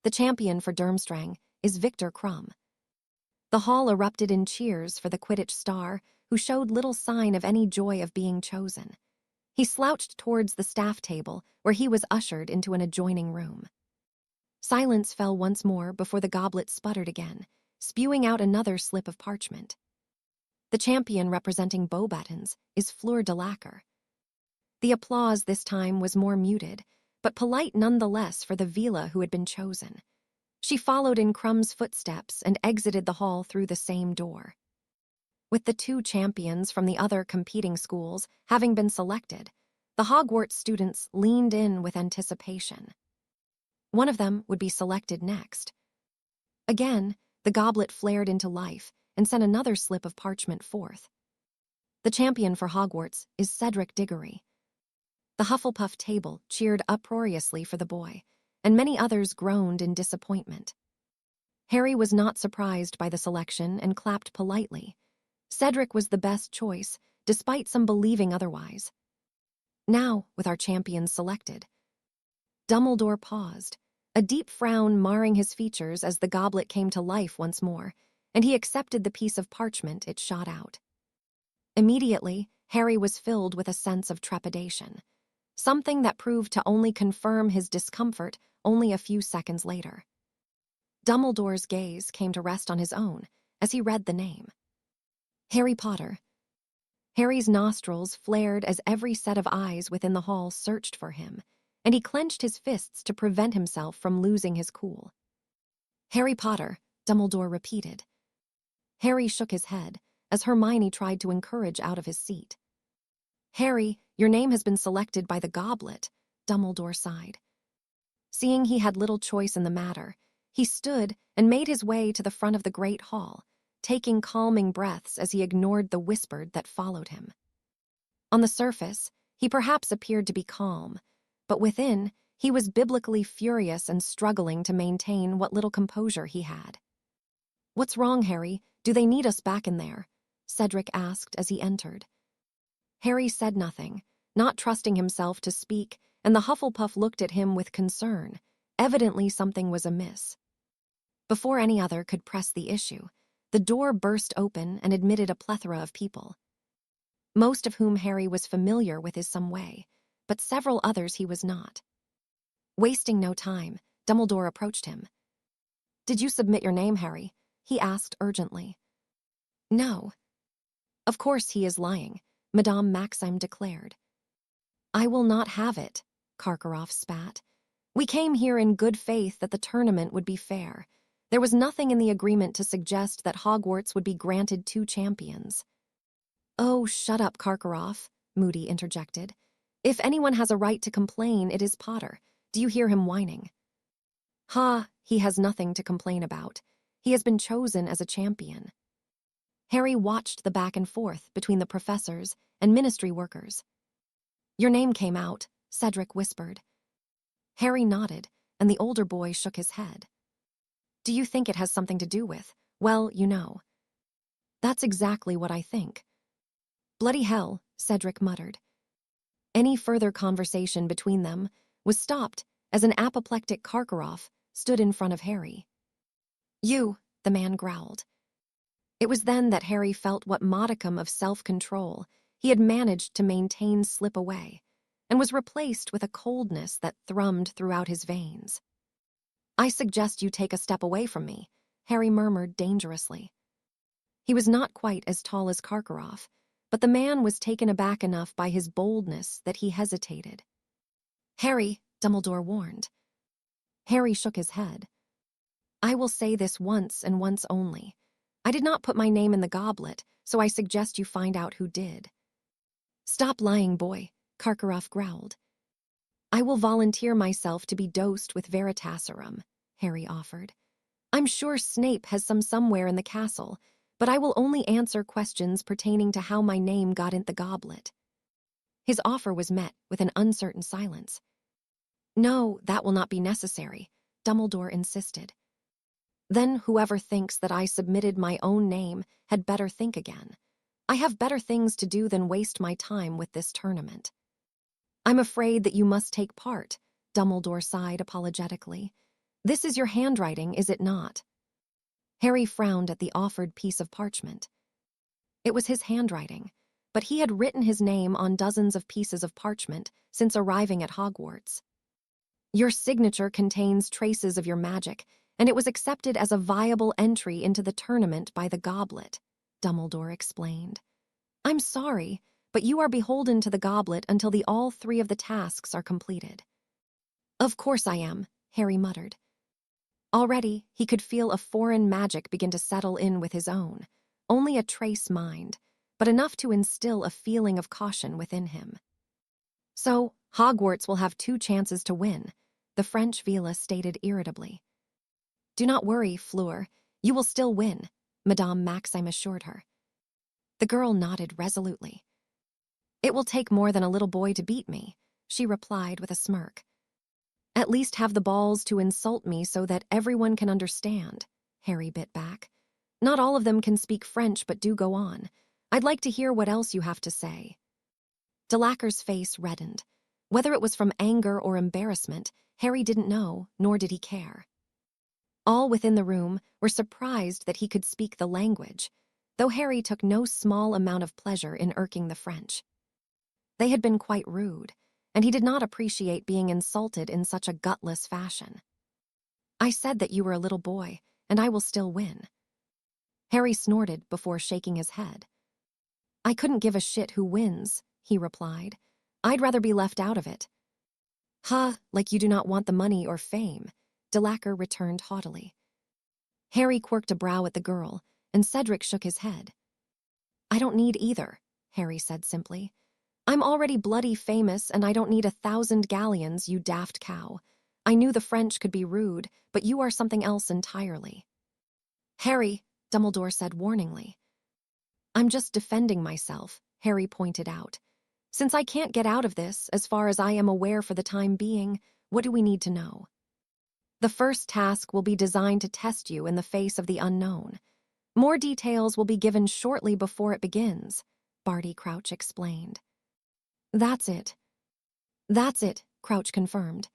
The champion for Durmstrang is Victor Crumb. The hall erupted in cheers for the Quidditch star, who showed little sign of any joy of being chosen. He slouched towards the staff table, where he was ushered into an adjoining room. Silence fell once more before the goblet sputtered again, spewing out another slip of parchment. The champion representing Beauxbatons is Fleur de Lacquer. The applause this time was more muted, but polite nonetheless for the Vila who had been chosen. She followed in Crumb's footsteps and exited the hall through the same door. With the two champions from the other competing schools having been selected, the Hogwarts students leaned in with anticipation. One of them would be selected next. Again, the goblet flared into life and sent another slip of parchment forth. The champion for Hogwarts is Cedric Diggory. The Hufflepuff table cheered uproariously for the boy, and many others groaned in disappointment. Harry was not surprised by the selection and clapped politely. Cedric was the best choice, despite some believing otherwise. Now, with our champions selected. Dumbledore paused, a deep frown marring his features as the goblet came to life once more, and he accepted the piece of parchment it shot out. Immediately, Harry was filled with a sense of trepidation, something that proved to only confirm his discomfort only a few seconds later. Dumbledore's gaze came to rest on his own as he read the name. Harry Potter. Harry's nostrils flared as every set of eyes within the hall searched for him, and he clenched his fists to prevent himself from losing his cool. Harry Potter, Dumbledore repeated. Harry shook his head as Hermione tried to encourage out of his seat. Harry, your name has been selected by the goblet, Dumbledore sighed. Seeing he had little choice in the matter, he stood and made his way to the front of the Great Hall, taking calming breaths as he ignored the whisper that followed him. On the surface, he perhaps appeared to be calm, but within, he was biblically furious and struggling to maintain what little composure he had. What's wrong, Harry? Do they need us back in there? Cedric asked as he entered. Harry said nothing, not trusting himself to speak, and the Hufflepuff looked at him with concern. Evidently something was amiss. Before any other could press the issue, the door burst open and admitted a plethora of people, most of whom Harry was familiar with in some way, but several others he was not. Wasting no time, Dumbledore approached him. Did you submit your name, Harry? He asked urgently. No. Of course he is lying, Madame Maxime declared. I will not have it, Karkaroff spat. We came here in good faith that the tournament would be fair. There was nothing in the agreement to suggest that Hogwarts would be granted 2 champions. Oh, shut up, Karkaroff, Moody interjected. If anyone has a right to complain, it is Potter. Do you hear him whining? Ha, he has nothing to complain about. He has been chosen as a champion. Harry watched the back and forth between the professors and ministry workers. Your name came out, Cedric whispered. Harry nodded, and the older boy shook his head. Do you think it has something to do with, well, you know? That's exactly what I think. Bloody hell, Cedric muttered. Any further conversation between them was stopped as an apoplectic Karkaroff stood in front of Harry. You, the man growled. It was then that Harry felt what modicum of self-control he had managed to maintain slip away, and was replaced with a coldness that thrummed throughout his veins. I suggest you take a step away from me, Harry murmured dangerously. He was not quite as tall as Karkaroff, but the man was taken aback enough by his boldness that he hesitated. Harry, Dumbledore warned. Harry shook his head. I will say this once and once only. I did not put my name in the goblet, so I suggest you find out who did. Stop lying, boy, Karkaroff growled. I will volunteer myself to be dosed with Veritaserum, Harry offered. I'm sure Snape has some somewhere in the castle, but I will only answer questions pertaining to how my name got in the goblet. His offer was met with an uncertain silence. No, that will not be necessary, Dumbledore insisted. Then whoever thinks that I submitted my own name had better think again. I have better things to do than waste my time with this tournament. I'm afraid that you must take part, Dumbledore sighed apologetically. This is your handwriting, is it not? Harry frowned at the offered piece of parchment. It was his handwriting, but he had written his name on dozens of pieces of parchment since arriving at Hogwarts. Your signature contains traces of your magic, and it was accepted as a viable entry into the tournament by the goblet, Dumbledore explained. I'm sorry, but you are beholden to the goblet until all three of the tasks are completed. Of course I am, Harry muttered. Already, he could feel a foreign magic begin to settle in with his own, only a trace mind, but enough to instill a feeling of caution within him. So, Hogwarts will have 2 chances to win, the French Vila stated irritably. Do not worry, Fleur, you will still win, Madame Maxime assured her. The girl nodded resolutely. It will take more than a little boy to beat me, she replied with a smirk. At least have the balls to insult me so that everyone can understand, Harry bit back. Not all of them can speak French, but do go on. I'd like to hear what else you have to say. Delacquer's face reddened. Whether it was from anger or embarrassment, Harry didn't know, nor did he care. All within the room were surprised that he could speak the language, though Harry took no small amount of pleasure in irking the French. They had been quite rude, and he did not appreciate being insulted in such a gutless fashion. I said that you were a little boy, and I will still win. Harry snorted before shaking his head. I couldn't give a shit who wins, he replied. I'd rather be left out of it. Ha, like you do not want the money or fame, Delacquer returned haughtily. Harry quirked a brow at the girl, and Cedric shook his head. I don't need either, Harry said simply. I'm already bloody famous, and I don't need 1,000 galleons, you daft cow. I knew the French could be rude, but you are something else entirely. Harry, Dumbledore said warningly. I'm just defending myself, Harry pointed out. Since I can't get out of this, as far as I am aware for the time being, what do we need to know? The first task will be designed to test you in the face of the unknown. More details will be given shortly before it begins, Barty Crouch explained. That's it. That's it, Crouch confirmed.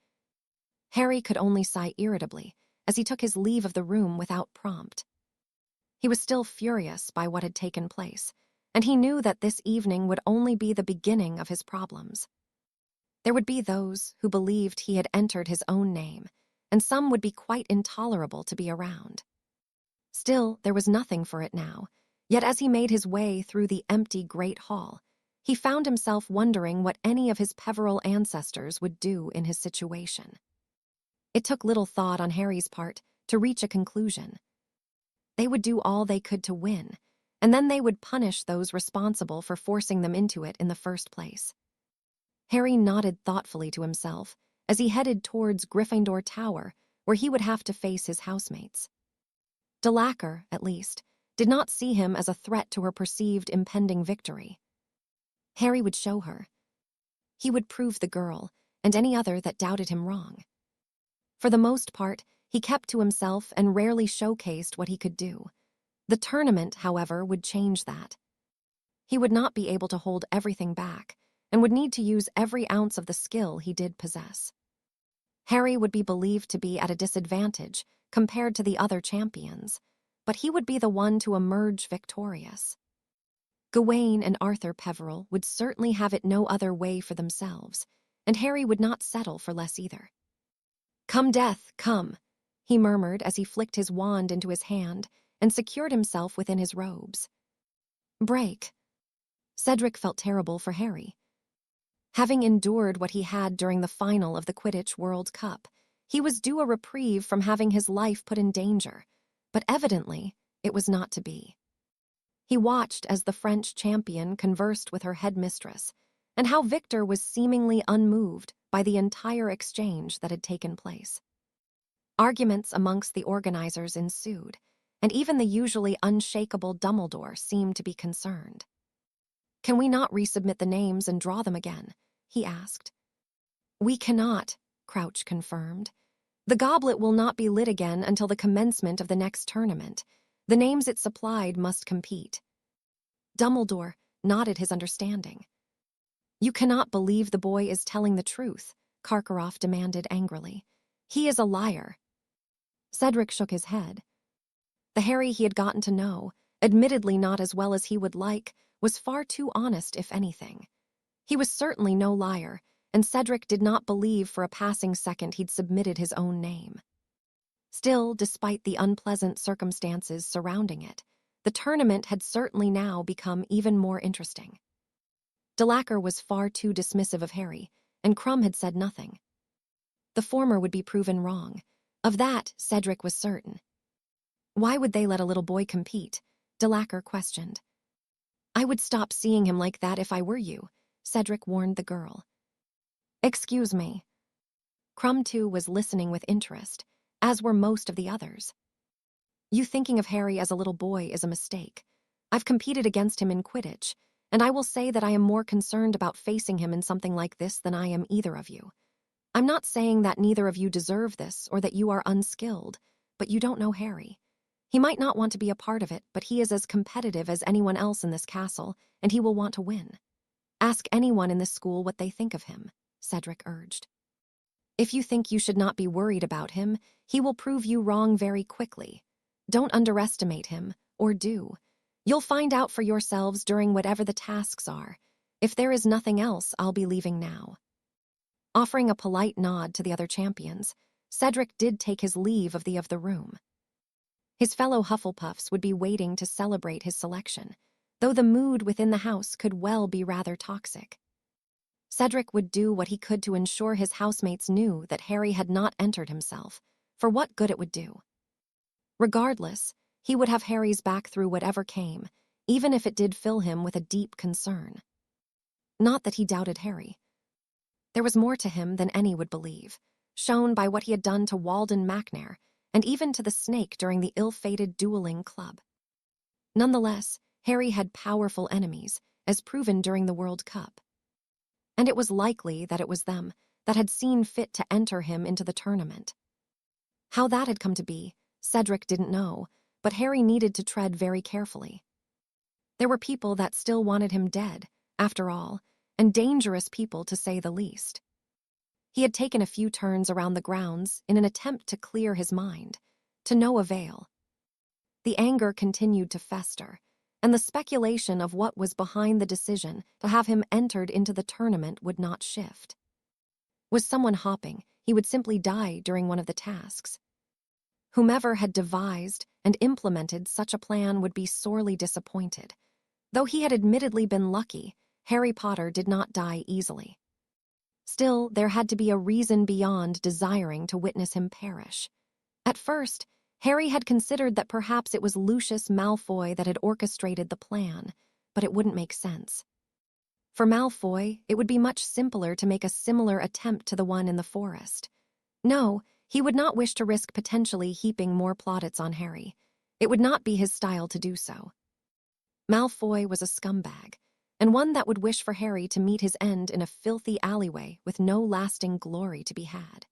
Harry could only sigh irritably as he took his leave of the room without prompt. He was still furious by what had taken place, and he knew that this evening would only be the beginning of his problems. There would be those who believed he had entered his own name, and some would be quite intolerable to be around. Still, there was nothing for it now, yet as he made his way through the empty Great Hall, he found himself wondering what any of his Peveril ancestors would do in his situation. It took little thought on Harry's part to reach a conclusion. They would do all they could to win, and then they would punish those responsible for forcing them into it in the first place. Harry nodded thoughtfully to himself as he headed towards Gryffindor Tower, where he would have to face his housemates. Delacquer, at least, did not see him as a threat to her perceived impending victory. Harry would show her. He would prove the girl, and any other that doubted him wrong. For the most part, he kept to himself and rarely showcased what he could do. The tournament, however, would change that. He would not be able to hold everything back, and would need to use every ounce of the skill he did possess. Harry would be believed to be at a disadvantage compared to the other champions, but he would be the one to emerge victorious. Gawain and Arthur Peveril would certainly have it no other way for themselves, and Harry would not settle for less either. "Come, Death, come," he murmured as he flicked his wand into his hand and secured himself within his robes. Break. Cedric felt terrible for Harry. Having endured what he had during the final of the Quidditch World Cup, he was due a reprieve from having his life put in danger, but evidently it was not to be. He watched as the French champion conversed with her headmistress, and how Victor was seemingly unmoved by the entire exchange that had taken place. Arguments amongst the organizers ensued, and even the usually unshakable Dumbledore seemed to be concerned. "Can we not resubmit the names and draw them again?" he asked. "We cannot," Crouch confirmed. "The goblet will not be lit again until the commencement of the next tournament. The names it supplied must compete." Dumbledore nodded his understanding. "You cannot believe the boy is telling the truth," Karkaroff demanded angrily. "He is a liar." Cedric shook his head. The Harry he had gotten to know, admittedly not as well as he would like, was far too honest, if anything. He was certainly no liar, and Cedric did not believe for a passing second he'd submitted his own name. Still, despite the unpleasant circumstances surrounding it, the tournament had certainly now become even more interesting. Delacour was far too dismissive of Harry, and Krum had said nothing. The former would be proven wrong. Of that, Cedric was certain. "Why would they let a little boy compete?" Delacour questioned. "I would stop seeing him like that if I were you," Cedric warned the girl. "Excuse me." Krum, too, was listening with interest, as were most of the others. "You thinking of Harry as a little boy is a mistake. I've competed against him in Quidditch, and I will say that I am more concerned about facing him in something like this than I am either of you. I'm not saying that neither of you deserve this or that you are unskilled, but you don't know Harry. He might not want to be a part of it, but he is as competitive as anyone else in this castle, and he will want to win. Ask anyone in this school what they think of him," Cedric urged. "If you think you should not be worried about him, he will prove you wrong very quickly. Don't underestimate him, or do. You'll find out for yourselves during whatever the tasks are. If there is nothing else, I'll be leaving now." Offering a polite nod to the other champions, Cedric did take his leave of the room. His fellow Hufflepuffs would be waiting to celebrate his selection, though the mood within the house could well be rather toxic. Cedric would do what he could to ensure his housemates knew that Harry had not entered himself, for what good it would do. Regardless, he would have Harry's back through whatever came, even if it did fill him with a deep concern. Not that he doubted Harry. There was more to him than any would believe, shown by what he had done to Walden Macnair, and even to the snake during the ill-fated dueling club. Nonetheless, Harry had powerful enemies, as proven during the World Cup. And it was likely that it was them that had seen fit to enter him into the tournament. How that had come to be, Cedric didn't know, but Harry needed to tread very carefully. There were people that still wanted him dead, after all, and dangerous people to say the least. He had taken a few turns around the grounds in an attempt to clear his mind, to no avail. The anger continued to fester, and the speculation of what was behind the decision to have him entered into the tournament would not shift. Was someone hopping, he would simply die during one of the tasks. Whomever had devised and implemented such a plan would be sorely disappointed. Though he had admittedly been lucky, Harry Potter did not die easily. Still, there had to be a reason beyond desiring to witness him perish. At first, Harry had considered that perhaps it was Lucius Malfoy that had orchestrated the plan, but it wouldn't make sense. For Malfoy, it would be much simpler to make a similar attempt to the one in the forest. No, he would not wish to risk potentially heaping more plaudits on Harry. It would not be his style to do so. Malfoy was a scumbag, and one that would wish for Harry to meet his end in a filthy alleyway with no lasting glory to be had.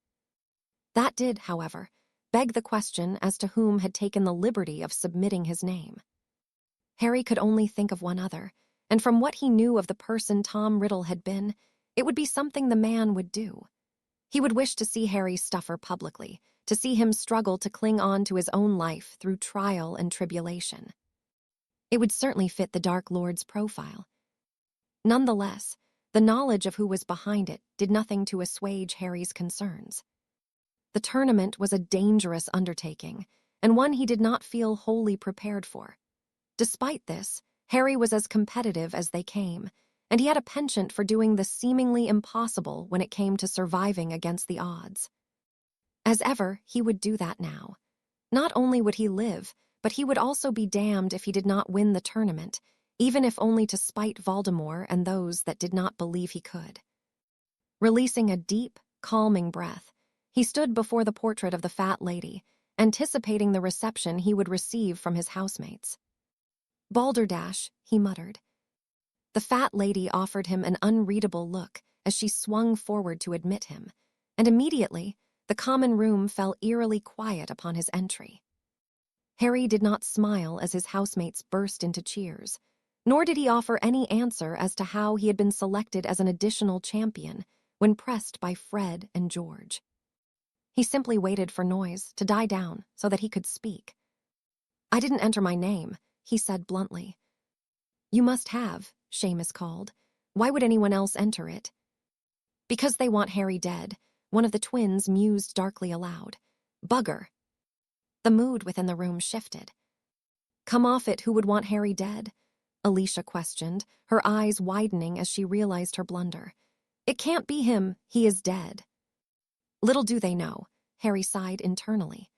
That did, however, beg the question as to whom had taken the liberty of submitting his name. Harry could only think of one other, and from what he knew of the person Tom Riddle had been, it would be something the man would do. He would wish to see Harry suffer publicly, to see him struggle to cling on to his own life through trial and tribulation. It would certainly fit the Dark Lord's profile. Nonetheless, the knowledge of who was behind it did nothing to assuage Harry's concerns. The tournament was a dangerous undertaking, and one he did not feel wholly prepared for. Despite this, Harry was as competitive as they came, and he had a penchant for doing the seemingly impossible when it came to surviving against the odds. As ever, he would do that now. Not only would he live, but he would also be damned if he did not win the tournament, even if only to spite Voldemort and those that did not believe he could. Releasing a deep, calming breath, he stood before the portrait of the fat lady, anticipating the reception he would receive from his housemates. "Balderdash," he muttered. The fat lady offered him an unreadable look as she swung forward to admit him, and immediately the common room fell eerily quiet upon his entry. Harry did not smile as his housemates burst into cheers, nor did he offer any answer as to how he had been selected as an additional champion when pressed by Fred and George. He simply waited for noise to die down so that he could speak. "I didn't enter my name," he said bluntly. "You must have," Seamus called. "Why would anyone else enter it?" "Because they want Harry dead," one of the twins mused darkly aloud. "Bugger." The mood within the room shifted. "Come off it, who would want Harry dead?" Alicia questioned, her eyes widening as she realized her blunder. "It can't be him, he is dead." "Little do they know," Harry sighed internally.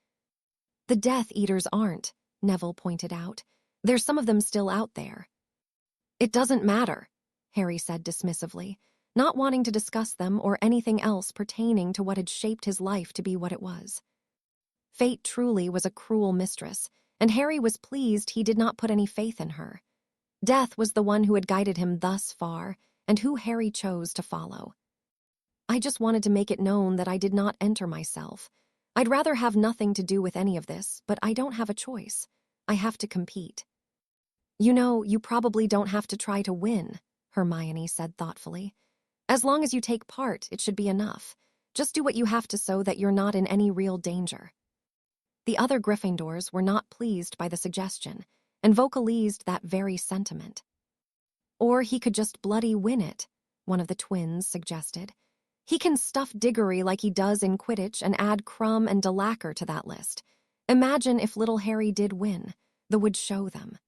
"The Death Eaters aren't," Neville pointed out. "There's some of them still out there." "It doesn't matter," Harry said dismissively, not wanting to discuss them or anything else pertaining to what had shaped his life to be what it was. Fate truly was a cruel mistress, and Harry was pleased he did not put any faith in her. Death was the one who had guided him thus far, and who Harry chose to follow. "I just wanted to make it known that I did not enter myself. I'd rather have nothing to do with any of this, but I don't have a choice. I have to compete." "You know, you probably don't have to try to win," Hermione said thoughtfully. "As long as you take part, it should be enough. Just do what you have to so that you're not in any real danger." The other Gryffindors were not pleased by the suggestion, and vocalized that very sentiment. "Or he could just bloody win it," one of the twins suggested. "He can stuff Diggory like he does in Quidditch and add Crumb and Delacour to that list. Imagine if little Harry did win. The would show them."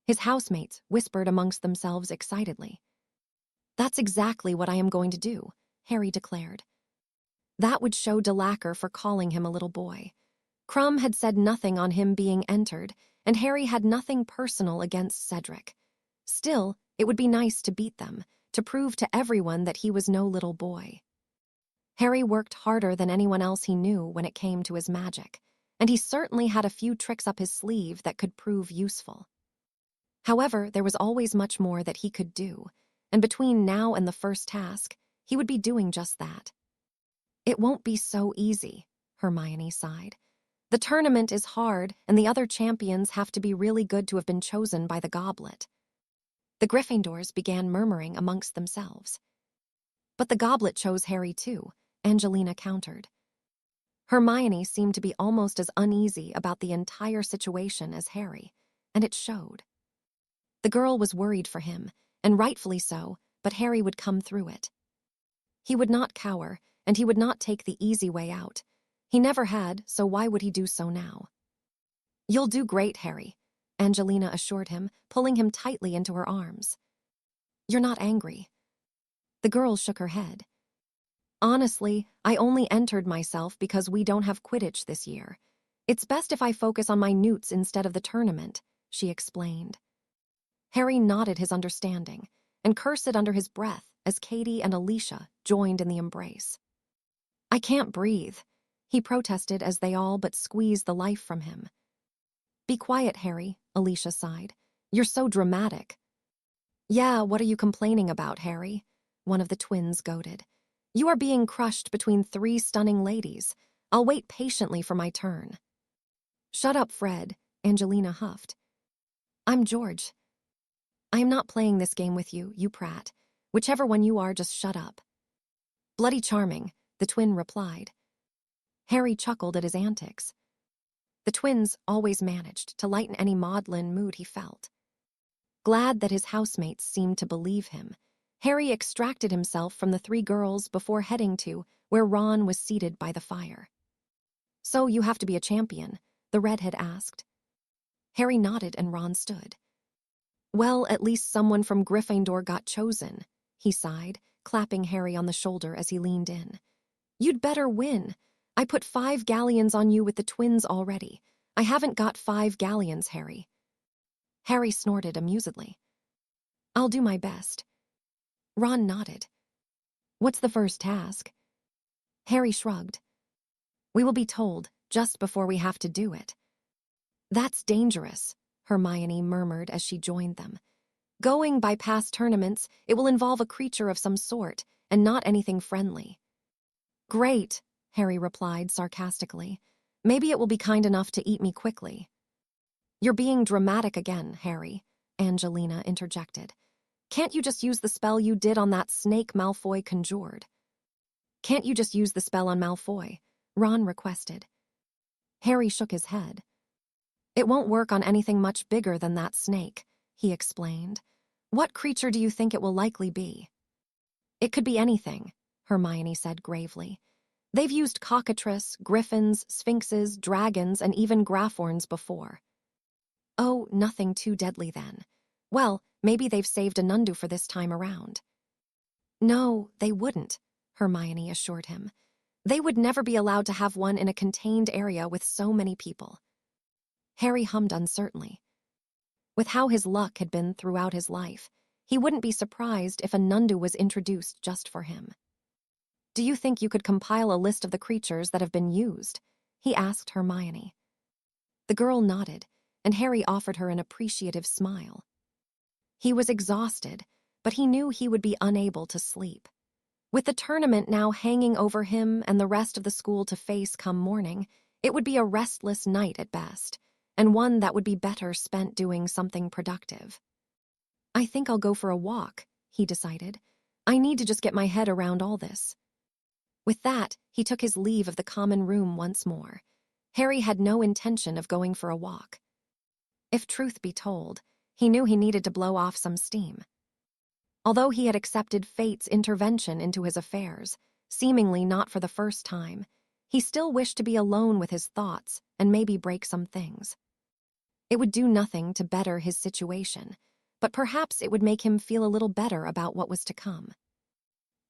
His housemates whispered amongst themselves excitedly. "That's exactly what I am going to do," Harry declared. That would show Delacour for calling him a little boy. Crumb had said nothing on him being entered, and Harry had nothing personal against Cedric. Still, it would be nice to beat them, to prove to everyone that he was no little boy. Harry worked harder than anyone else he knew when it came to his magic, and he certainly had a few tricks up his sleeve that could prove useful. However, there was always much more that he could do, and between now and the first task, he would be doing just that. "It won't be so easy," Hermione sighed. "The tournament is hard, and the other champions have to be really good to have been chosen by the goblet." The Gryffindors began murmuring amongst themselves. "But the goblet chose Harry too," Angelina countered. Hermione seemed to be almost as uneasy about the entire situation as Harry, and it showed. The girl was worried for him, and rightfully so, but Harry would come through it. He would not cower, and he would not take the easy way out. He never had, so why would he do so now? "You'll do great, Harry," Angelina assured him, pulling him tightly into her arms. "You're not angry." The girl shook her head. "Honestly, I only entered myself because we don't have Quidditch this year. It's best if I focus on my newts instead of the tournament," she explained. Harry nodded his understanding, and cursed under his breath as Katie and Alicia joined in the embrace. "I can't breathe," he protested as they all but squeezed the life from him. "Be quiet, Harry," Alicia sighed. "You're so dramatic." Yeah, what are you complaining about, Harry? One of the twins goaded. You are being crushed between three stunning ladies. I'll wait patiently for my turn. Shut up, Fred, Angelina huffed. I'm George. I am not playing this game with you, you prat. Whichever one you are, just shut up. Bloody charming, the twin replied. Harry chuckled at his antics. The twins always managed to lighten any maudlin mood he felt. Glad that his housemates seemed to believe him, Harry extracted himself from the three girls before heading to where Ron was seated by the fire. So you have to be a champion, the redhead asked. Harry nodded and Ron stood. Well, at least someone from Gryffindor got chosen, he sighed, clapping Harry on the shoulder as he leaned in. You'd better win. I put 5 galleons on you with the twins already. I haven't got 5 galleons, Harry. Harry snorted amusedly. I'll do my best. Ron nodded. What's the first task? Harry shrugged. We will be told just before we have to do it. That's dangerous, Hermione murmured as she joined them. Going by past tournaments, it will involve a creature of some sort, and not anything friendly. Great, Harry replied sarcastically. Maybe it will be kind enough to eat me quickly. You're being dramatic again, Harry, Angelina interjected. Can't you just use the spell you did on that snake Malfoy conjured? Can't you just use the spell on Malfoy? Ron requested. Harry shook his head. It won't work on anything much bigger than that snake, he explained. What creature do you think it will likely be? It could be anything, Hermione said gravely. They've used cockatrice, griffins, sphinxes, dragons, and even graphorns before. Oh, nothing too deadly then. Well, maybe they've saved a Nundu for this time around. No, they wouldn't, Hermione assured him. They would never be allowed to have one in a contained area with so many people. Harry hummed uncertainly. With how his luck had been throughout his life, he wouldn't be surprised if a Nundu was introduced just for him. Do you think you could compile a list of the creatures that have been used? He asked Hermione. The girl nodded, and Harry offered her an appreciative smile. He was exhausted, but he knew he would be unable to sleep. With the tournament now hanging over him and the rest of the school to face come morning, it would be a restless night at best, and one that would be better spent doing something productive. I think I'll go for a walk, he decided. I need to just get my head around all this. With that, he took his leave of the common room once more. Harry had no intention of going for a walk. If truth be told, he knew he needed to blow off some steam. Although he had accepted fate's intervention into his affairs, seemingly not for the first time, he still wished to be alone with his thoughts and maybe break some things. It would do nothing to better his situation, but perhaps it would make him feel a little better about what was to come.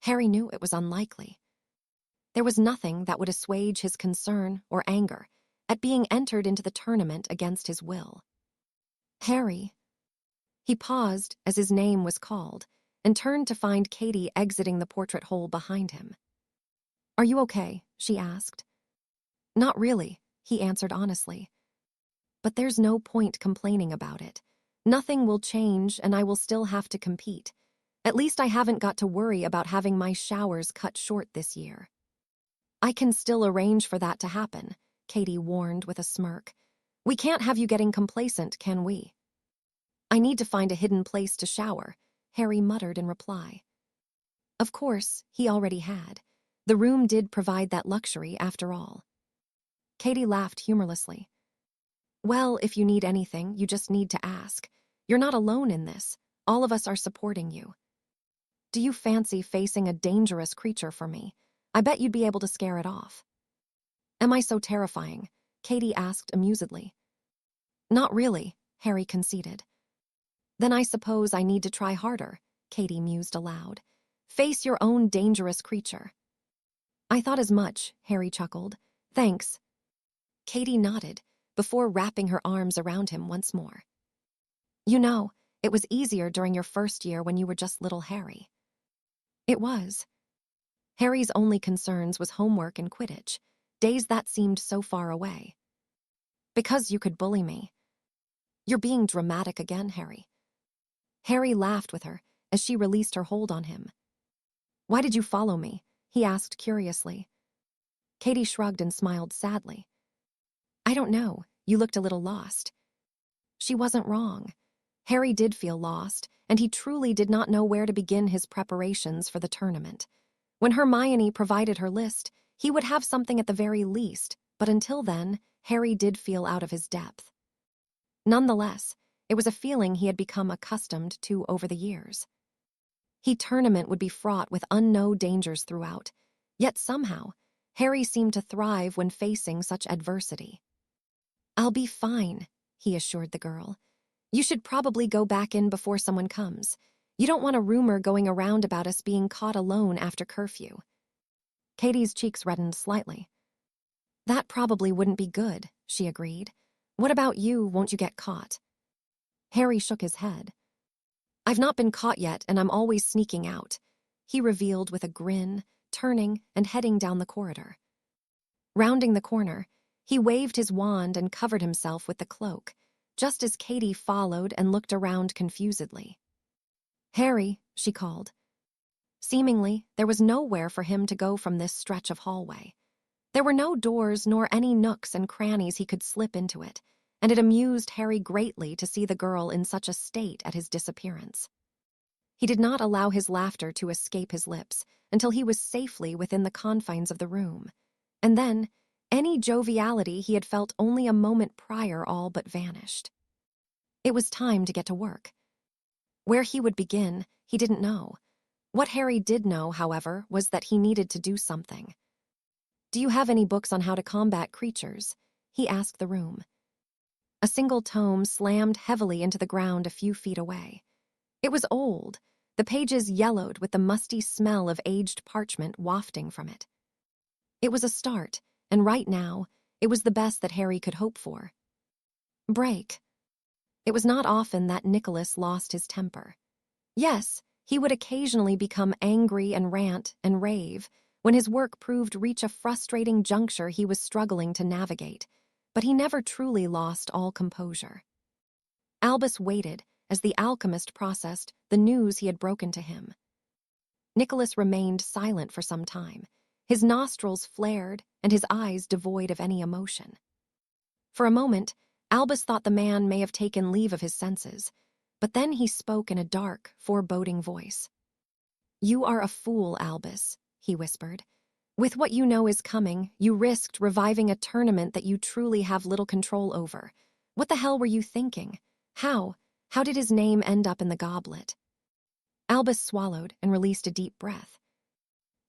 Harry knew it was unlikely. There was nothing that would assuage his concern or anger at being entered into the tournament against his will. Harry. He paused as his name was called and turned to find Katie exiting the portrait hole behind him. Are you okay? She asked. Not really, he answered honestly. But there's no point complaining about it. Nothing will change and I will still have to compete. At least I haven't got to worry about having my showers cut short this year. I can still arrange for that to happen, Katie warned with a smirk. We can't have you getting complacent, can we? I need to find a hidden place to shower, Harry muttered in reply. Of course, he already had. The room did provide that luxury after all. Katie laughed humorlessly. Well, if you need anything, you just need to ask. You're not alone in this. All of us are supporting you. Do you fancy facing a dangerous creature for me? I bet you'd be able to scare it off. Am I so terrifying? Katie asked amusedly. Not really, Harry conceded. Then I suppose I need to try harder, Katie mused aloud. Face your own dangerous creature. I thought as much, Harry chuckled. Thanks. Katie nodded, before wrapping her arms around him once more. You know, it was easier during your first year when you were just little Harry. It was. Harry's only concerns was homework and Quidditch, days that seemed so far away. Because you could bully me. You're being dramatic again, Harry. Harry laughed with her as she released her hold on him. "Why did you follow me?" he asked curiously. Katie shrugged and smiled sadly. "I don't know. You looked a little lost." She wasn't wrong. Harry did feel lost, and he truly did not know where to begin his preparations for the tournament. When Hermione provided her list, he would have something at the very least, but until then, Harry did feel out of his depth. Nonetheless, it was a feeling he had become accustomed to over the years. The tournament would be fraught with unknown dangers throughout, yet somehow, Harry seemed to thrive when facing such adversity. "I'll be fine," he assured the girl. "You should probably go back in before someone comes. You don't want a rumor going around about us being caught alone after curfew." Katie's cheeks reddened slightly. "That probably wouldn't be good," she agreed. "What about you? Won't you get caught?" Harry shook his head. "I've not been caught yet, and I'm always sneaking out," he revealed with a grin, turning and heading down the corridor. Rounding the corner, he waved his wand and covered himself with the cloak, just as Katie followed and looked around confusedly. "Harry," she called. Seemingly, there was nowhere for him to go from this stretch of hallway. There were no doors nor any nooks and crannies he could slip into it, and it amused Harry greatly to see the girl in such a state at his disappearance. He did not allow his laughter to escape his lips until he was safely within the confines of the room, and then any joviality he had felt only a moment prior all but vanished. It was time to get to work. Where he would begin, he didn't know. What Harry did know, however, was that he needed to do something. "Do you have any books on how to combat creatures?" he asked the room. A single tome slammed heavily into the ground a few feet away. It was old, the pages yellowed with the musty smell of aged parchment wafting from it. It was a start, and right now, it was the best that Harry could hope for. Break. It was not often that Nicholas lost his temper. Yes, he would occasionally become angry and rant and rave when his work proved to reach a frustrating juncture he was struggling to navigate, but he never truly lost all composure. Albus waited as the alchemist processed the news he had broken to him. Nicholas remained silent for some time, his nostrils flared and his eyes devoid of any emotion. For a moment, Albus thought the man may have taken leave of his senses, but then he spoke in a dark, foreboding voice. "You are a fool, Albus," he whispered. "With what you know is coming, you risked reviving a tournament that you truly have little control over. What the hell were you thinking? How did his name end up in the goblet?" Albus swallowed and released a deep breath.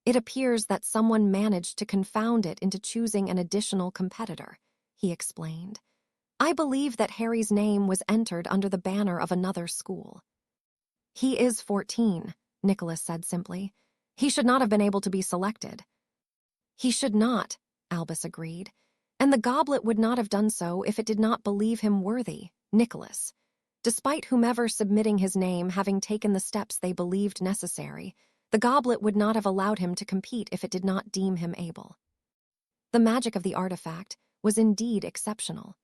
"It appears that someone managed to confound it into choosing an additional competitor," he explained. "I believe that Harry's name was entered under the banner of another school." "He is 14, Nicholas said simply. "He should not have been able to be selected." "He should not," Albus agreed. "And the goblet would not have done so if it did not believe him worthy, Nicholas. Despite whomever submitting his name having taken the steps they believed necessary, the goblet would not have allowed him to compete if it did not deem him able." The magic of the artifact was indeed exceptional.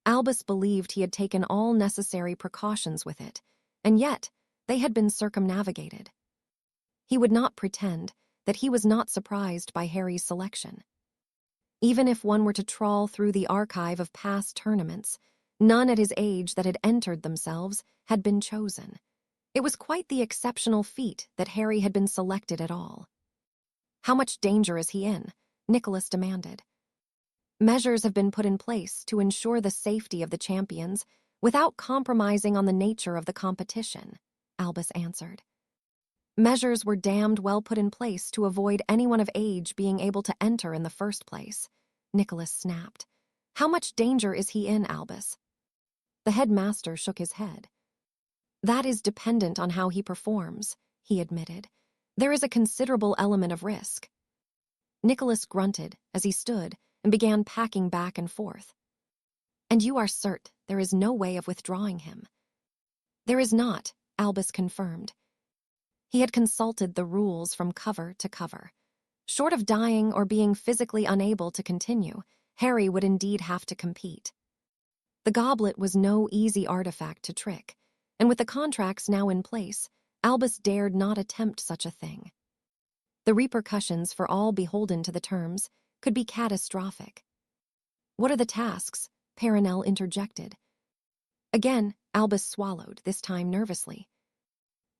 Albus believed he had taken all necessary precautions with it, and yet they had been circumnavigated. He would not pretend that he was not surprised by Harry's selection. Even if one were to trawl through the archive of past tournaments, none at his age that had entered themselves had been chosen. It was quite the exceptional feat that Harry had been selected at all. "How much danger is he in?" Nicholas demanded. "Measures have been put in place to ensure the safety of the champions without compromising on the nature of the competition," Albus answered. "Measures were damned well put in place to avoid anyone of age being able to enter in the first place," Nicholas snapped. "How much danger is he in, Albus?" The headmaster shook his head. "That is dependent on how he performs," he admitted. "There is a considerable element of risk." Nicholas grunted as he stood and began packing back and forth. "And you are certain there is no way of withdrawing him?" "There is not," Albus confirmed. He had consulted the rules from cover to cover. Short of dying or being physically unable to continue, Harry would indeed have to compete. The goblet was no easy artifact to trick, and with the contracts now in place, Albus dared not attempt such a thing. The repercussions for all beholden to the terms could be catastrophic. "What are the tasks?" Perenelle interjected. Again, Albus swallowed, this time nervously.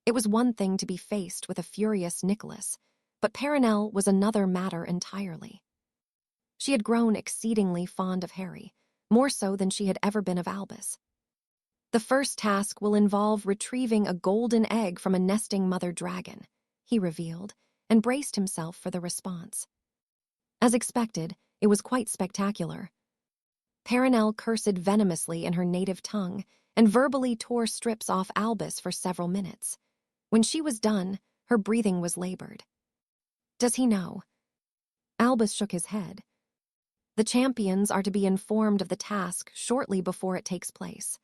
It was one thing to be faced with a furious Nicholas, but Perenelle was another matter entirely. She had grown exceedingly fond of Harry, more so than she had ever been of Albus. "The first task will involve retrieving a golden egg from a nesting mother dragon," he revealed, and braced himself for the response. As expected, it was quite spectacular. Perenelle cursed venomously in her native tongue and verbally tore strips off Albus for several minutes. When she was done, her breathing was labored. "Does he know?" Albus shook his head. "The champions are to be informed of the task shortly before it takes place.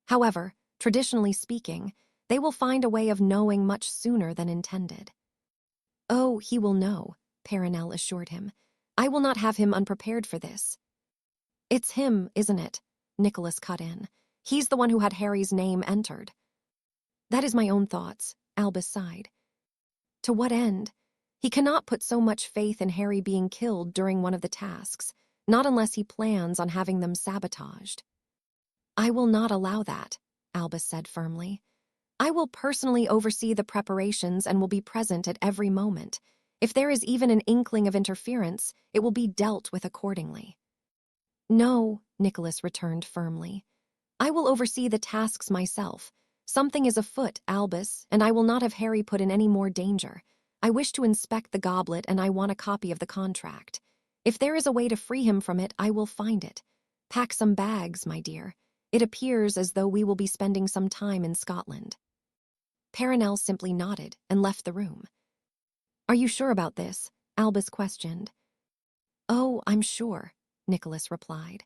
However, traditionally speaking, they will find a way of knowing much sooner than intended." "Oh, he will know," Perenelle assured him. "I will not have him unprepared for this." "It's him, isn't it?" Nicholas cut in. "He's the one who had Harry's name entered." "That is my own thoughts," Albus sighed. "To what end? He cannot put so much faith in Harry being killed during one of the tasks, not unless he plans on having them sabotaged." "I will not allow that," Albus said firmly. "I will personally oversee the preparations and will be present at every moment. If there is even an inkling of interference, it will be dealt with accordingly." "No," Nicholas returned firmly. "I will oversee the tasks myself. Something is afoot, Albus, and I will not have Harry put in any more danger. I wish to inspect the goblet and I want a copy of the contract. If there is a way to free him from it, I will find it. Pack some bags, my dear. It appears as though we will be spending some time in Scotland." Perenelle simply nodded and left the room. "Are you sure about this?" Albus questioned. "Oh, I'm sure," Nicholas replied.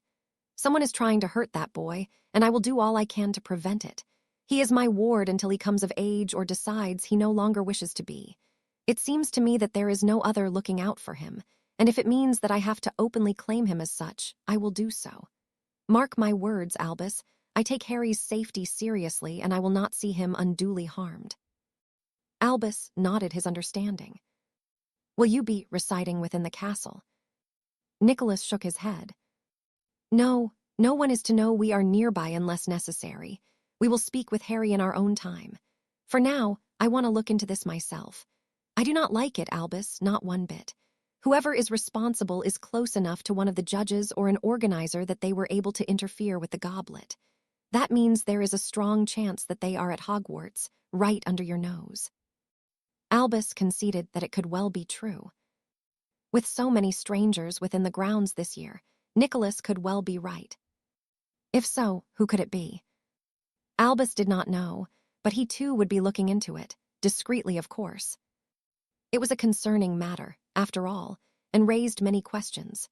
"Someone is trying to hurt that boy, and I will do all I can to prevent it. He is my ward until he comes of age or decides he no longer wishes to be. It seems to me that there is no other looking out for him, and if it means that I have to openly claim him as such, I will do so. Mark my words, Albus, I take Harry's safety seriously and I will not see him unduly harmed." Albus nodded his understanding. "Will you be residing within the castle?" Nicholas shook his head. "No, no one is to know we are nearby unless necessary. We will speak with Harry in our own time. For now, I want to look into this myself. I do not like it, Albus, not one bit. Whoever is responsible is close enough to one of the judges or an organizer that they were able to interfere with the goblet. That means there is a strong chance that they are at Hogwarts, right under your nose." Albus conceded that it could well be true. With so many strangers within the grounds this year, Nicholas could well be right. If so, who could it be? Albus did not know, but he too would be looking into it, discreetly of course. It was a concerning matter, after all, and raised many questions.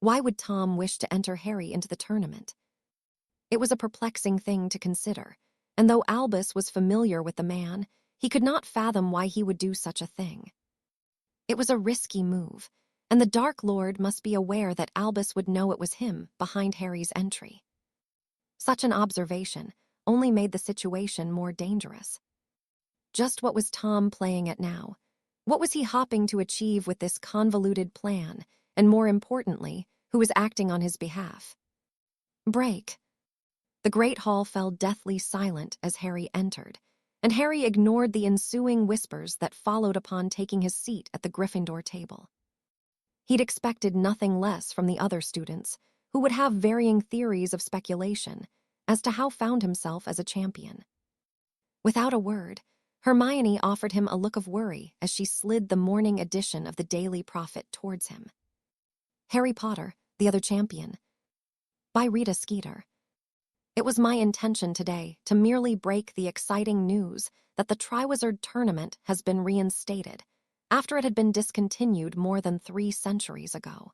Why would Tom wish to enter Harry into the tournament? It was a perplexing thing to consider, and though Albus was familiar with the man, he could not fathom why he would do such a thing. It was a risky move, and the Dark Lord must be aware that Albus would know it was him behind Harry's entry. Such an observation only made the situation more dangerous. Just what was Tom playing at now? What was he hoping to achieve with this convoluted plan, and more importantly, who was acting on his behalf? Break. The great hall fell deathly silent as Harry entered, and Harry ignored the ensuing whispers that followed upon taking his seat at the Gryffindor table. He'd expected nothing less from the other students, who would have varying theories of speculation as to how found himself as a champion. Without a word, Hermione offered him a look of worry as she slid the morning edition of the Daily Prophet towards him. Harry Potter, the Other Champion. By Rita Skeeter. It was my intention today to merely break the exciting news that the Triwizard Tournament has been reinstated, after it had been discontinued more than 3 centuries ago.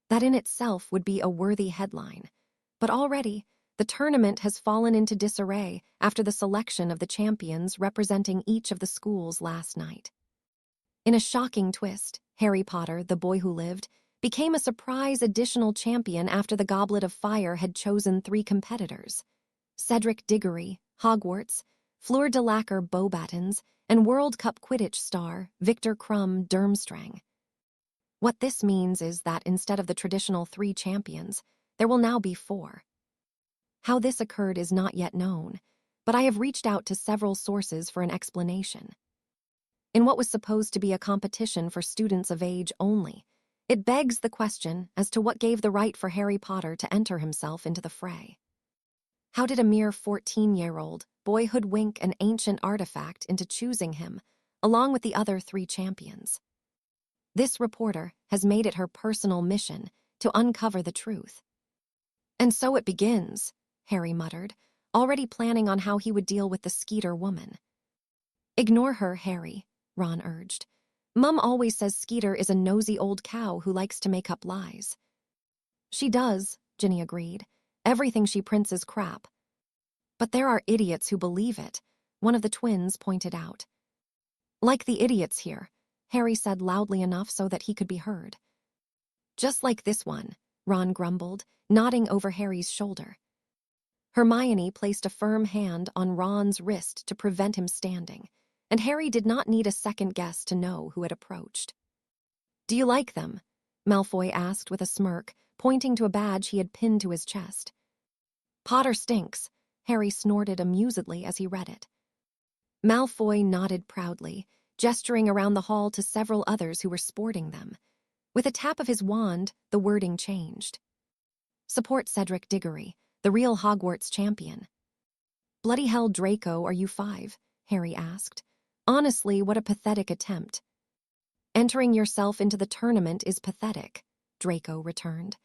That in itself would be a worthy headline, but already the tournament has fallen into disarray after the selection of the champions representing each of the schools last night. In a shocking twist, Harry Potter, the boy who lived, became a surprise additional champion after the Goblet of Fire had chosen 3 competitors: Cedric Diggory, Hogwarts, Fleur de Lacquer Beauxbatons, and World Cup Quidditch star Victor Crumb Durmstrang. What this means is that instead of the traditional 3 champions, there will now be 4. How this occurred is not yet known, but I have reached out to several sources for an explanation. In what was supposed to be a competition for students of age only, it begs the question as to what gave the right for Harry Potter to enter himself into the fray. How did a mere 14-year-old boy hoodwink an ancient artifact into choosing him, along with the other 3 champions? This reporter has made it her personal mission to uncover the truth. "And so it begins," Harry muttered, already planning on how he would deal with the Skeeter woman. "Ignore her, Harry," Ron urged. "Mum always says Skeeter is a nosy old cow who likes to make up lies." "She does," Ginny agreed. "Everything she prints is crap." "But there are idiots who believe it," one of the twins pointed out. "Like the idiots here," Harry said loudly enough so that he could be heard. "Just like this one," Ron grumbled, nodding over Harry's shoulder. Hermione placed a firm hand on Ron's wrist to prevent him standing, and Harry did not need a second guess to know who had approached. "Do you like them?" Malfoy asked with a smirk, pointing to a badge he had pinned to his chest. "Potter stinks," Harry snorted amusedly as he read it. Malfoy nodded proudly, gesturing around the hall to several others who were sporting them. With a tap of his wand, the wording changed. "Support Cedric Diggory, the real Hogwarts champion." "Bloody hell, Draco, are you 5?" Harry asked. "Honestly, what a pathetic attempt." "Entering yourself into the tournament is pathetic," Draco returned.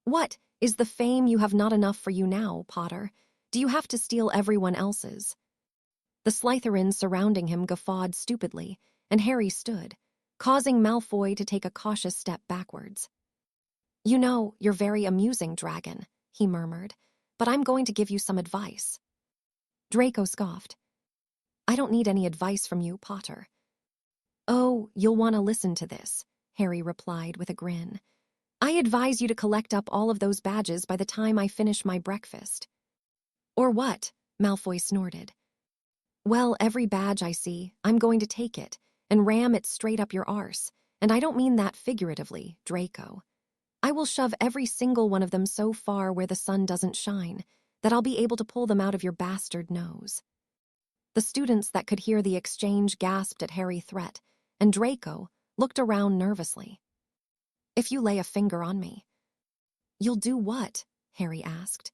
"What, is the fame you have not enough for you now, Potter? Do you have to steal everyone else's?" The Slytherins surrounding him guffawed stupidly, and Harry stood, causing Malfoy to take a cautious step backwards. "You know, you're very amusing, Dragon," he murmured, "but I'm going to give you some advice." Draco scoffed. "I don't need any advice from you, Potter." "Oh, you'll want to listen to this," Harry replied with a grin. "I advise you to collect up all of those badges by the time I finish my breakfast." "Or what?" Malfoy snorted. "Well, every badge I see, I'm going to take it and ram it straight up your arse, and I don't mean that figuratively, Draco. I will shove every single one of them so far where the sun doesn't shine that I'll be able to pull them out of your bastard nose." The students that could hear the exchange gasped at Harry's threat, and Draco looked around nervously. "If you lay a finger on me." "You'll do what?" Harry asked.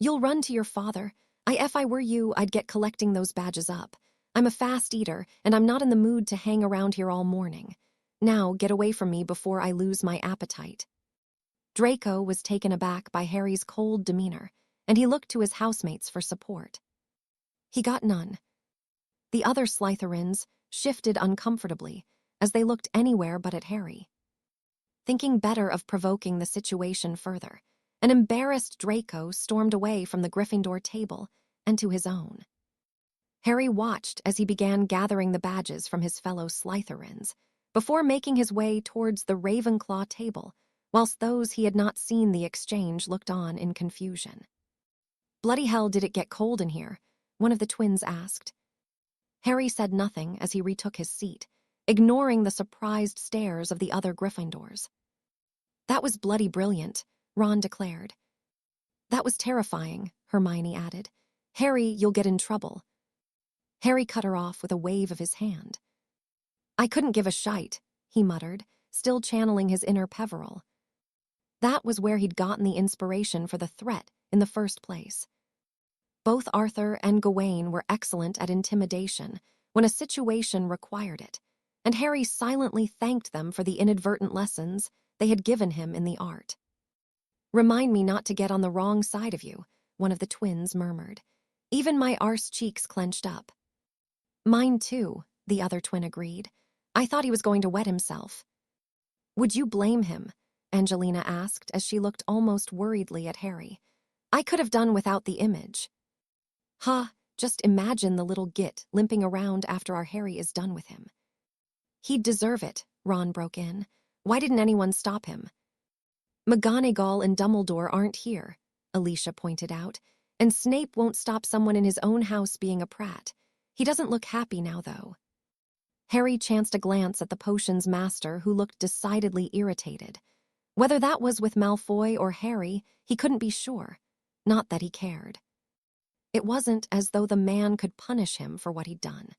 "You'll run to your father. If I were you, I'd get collecting those badges up. I'm a fast eater, and I'm not in the mood to hang around here all morning. Now, get away from me before I lose my appetite." Draco was taken aback by Harry's cold demeanor, and he looked to his housemates for support. He got none. The other Slytherins shifted uncomfortably as they looked anywhere but at Harry. Thinking better of provoking the situation further, an embarrassed Draco stormed away from the Gryffindor table and to his own. Harry watched as he began gathering the badges from his fellow Slytherins, before making his way towards the Ravenclaw table, whilst those he had not seen the exchange looked on in confusion. "Bloody hell, did it get cold in here?" one of the twins asked. Harry said nothing as he retook his seat, ignoring the surprised stares of the other Gryffindors. "That was bloody brilliant," Ron declared. "That was terrifying," Hermione added. "Harry, you'll get in trouble." Harry cut her off with a wave of his hand. "I couldn't give a shite," he muttered, still channeling his inner Peveril. That was where he'd gotten the inspiration for the threat in the first place. Both Arthur and Gawain were excellent at intimidation when a situation required it, and Harry silently thanked them for the inadvertent lessons they had given him in the art. "Remind me not to get on the wrong side of you," one of the twins murmured. Even my arse cheeks clenched up. "Mine too," the other twin agreed. "I thought he was going to wet himself." "Would you blame him?" Angelina asked as she looked almost worriedly at Harry. "I could have done without the image." "Ha, just imagine the little git limping around after our Harry is done with him." "He'd deserve it," Ron broke in. "Why didn't anyone stop him?" "McGonagall and Dumbledore aren't here," Alicia pointed out, And Snape won't stop someone in his own house being a prat. He doesn't look happy now, though. Harry chanced a glance at the potion's master, who looked decidedly irritated. Whether that was with Malfoy or Harry, he couldn't be sure. Not that he cared. It wasn't as though the man could punish him for what he'd done.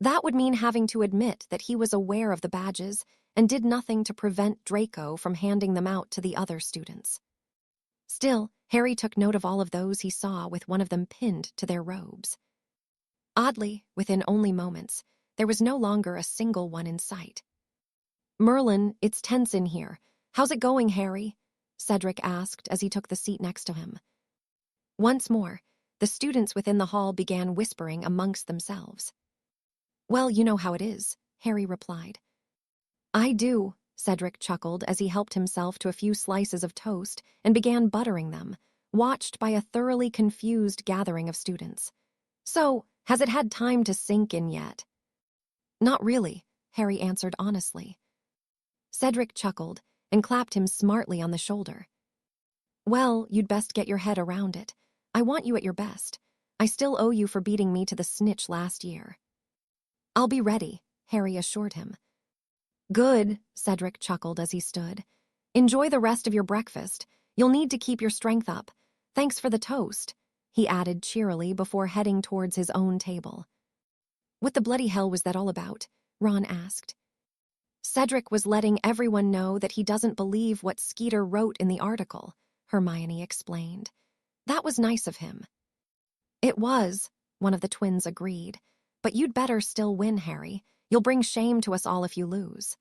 That would mean having to admit that he was aware of the badges and did nothing to prevent Draco from handing them out to the other students. Still, Harry took note of all of those he saw with one of them pinned to their robes. Oddly, within only moments, there was no longer a single one in sight. "Merlin, it's tense in here. How's it going, Harry?" Cedric asked as he took the seat next to him. Once more, the students within the hall began whispering amongst themselves. "Well, you know how it is," Harry replied. "I do," Cedric chuckled as he helped himself to a few slices of toast and began buttering them, watched by a thoroughly confused gathering of students. "So, has it had time to sink in yet?" "Not really," Harry answered honestly. Cedric chuckled and clapped him smartly on the shoulder. "Well, you'd best get your head around it. I want you at your best. I still owe you for beating me to the snitch last year." "I'll be ready," Harry assured him. "Good," Cedric chuckled as he stood. "Enjoy the rest of your breakfast. You'll need to keep your strength up. Thanks for the toast," he added cheerily before heading towards his own table. "What the bloody hell was that all about?" Ron asked. "Cedric was letting everyone know that he doesn't believe what Skeeter wrote in the article," Hermione explained. "That was nice of him." "It was," one of the twins agreed. "But you'd better still win, Harry. You'll bring shame to us all if you lose."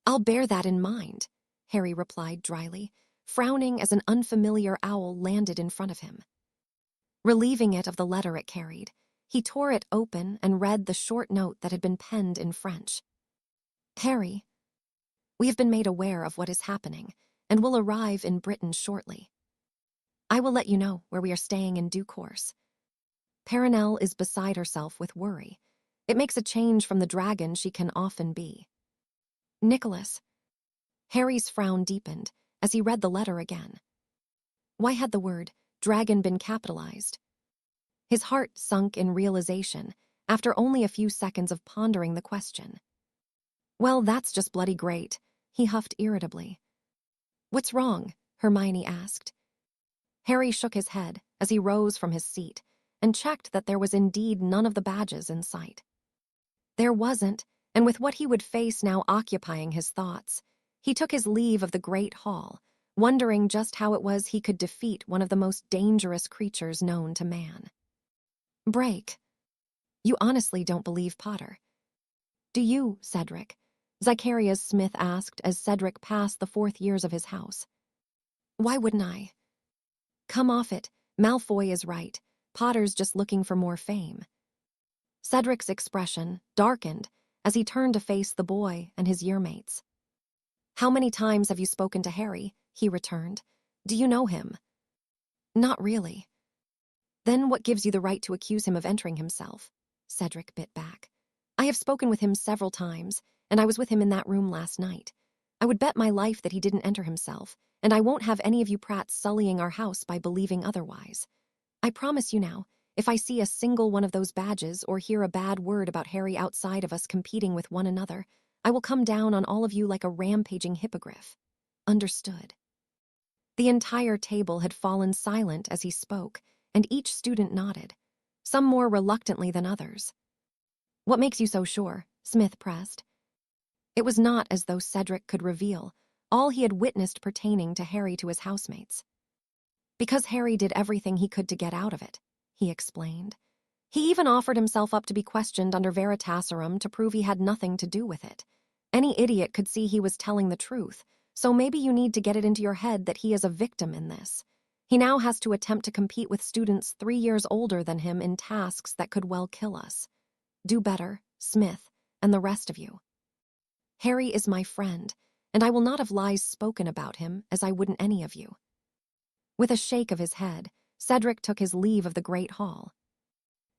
"I'll bear that in mind," Harry replied dryly, frowning as an unfamiliar owl landed in front of him. Relieving it of the letter it carried, he tore it open and read the short note that had been penned in French. "Harry, we have been made aware of what is happening and will arrive in Britain shortly. I will let you know where we are staying in due course. Perenelle is beside herself with worry. It makes a change from the dragon she can often be. Nicholas." Harry's frown deepened as he read the letter again. Why had the word dragon been capitalized? His heart sunk in realization after only a few seconds of pondering the question. "Well, that's just bloody great," he huffed irritably. "What's wrong?" Hermione asked. Harry shook his head as he rose from his seat and checked that there was indeed none of the badges in sight. There wasn't, and with what he would face now occupying his thoughts, he took his leave of the great hall, wondering just how it was he could defeat one of the most dangerous creatures known to man. "Break. You honestly don't believe Potter?" "Do you, Cedric?" Zacharias Smith asked as Cedric passed the 4th years of his house. "Why wouldn't I?" "Come off it. Malfoy is right. Potter's just looking for more fame." Cedric's expression darkened as he turned to face the boy and his yearmates. "How many times have you spoken to Harry?" he returned. "Do you know him?" "Not really." "Then what gives you the right to accuse him of entering himself?" Cedric bit back. "I have spoken with him several times, and I was with him in that room last night. I would bet my life that he didn't enter himself, and I won't have any of you prats sullying our house by believing otherwise. I promise you now, if I see a single one of those badges or hear a bad word about Harry outside of us competing with one another, I will come down on all of you like a rampaging hippogriff. Understood?" The entire table had fallen silent as he spoke, and each student nodded, some more reluctantly than others. "What makes you so sure?" Smith pressed. It was not as though Cedric could reveal all he had witnessed pertaining to Harry to his housemates. "Because Harry did everything he could to get out of it," he explained. "He even offered himself up to be questioned under Veritaserum to prove he had nothing to do with it. Any idiot could see he was telling the truth, so maybe you need to get it into your head that he is a victim in this. He now has to attempt to compete with students 3 years older than him in tasks that could well kill us. Do better, Smith, and the rest of you. Harry is my friend, and I will not have lies spoken about him as I wouldn't any of you." With a shake of his head, Cedric took his leave of the great hall.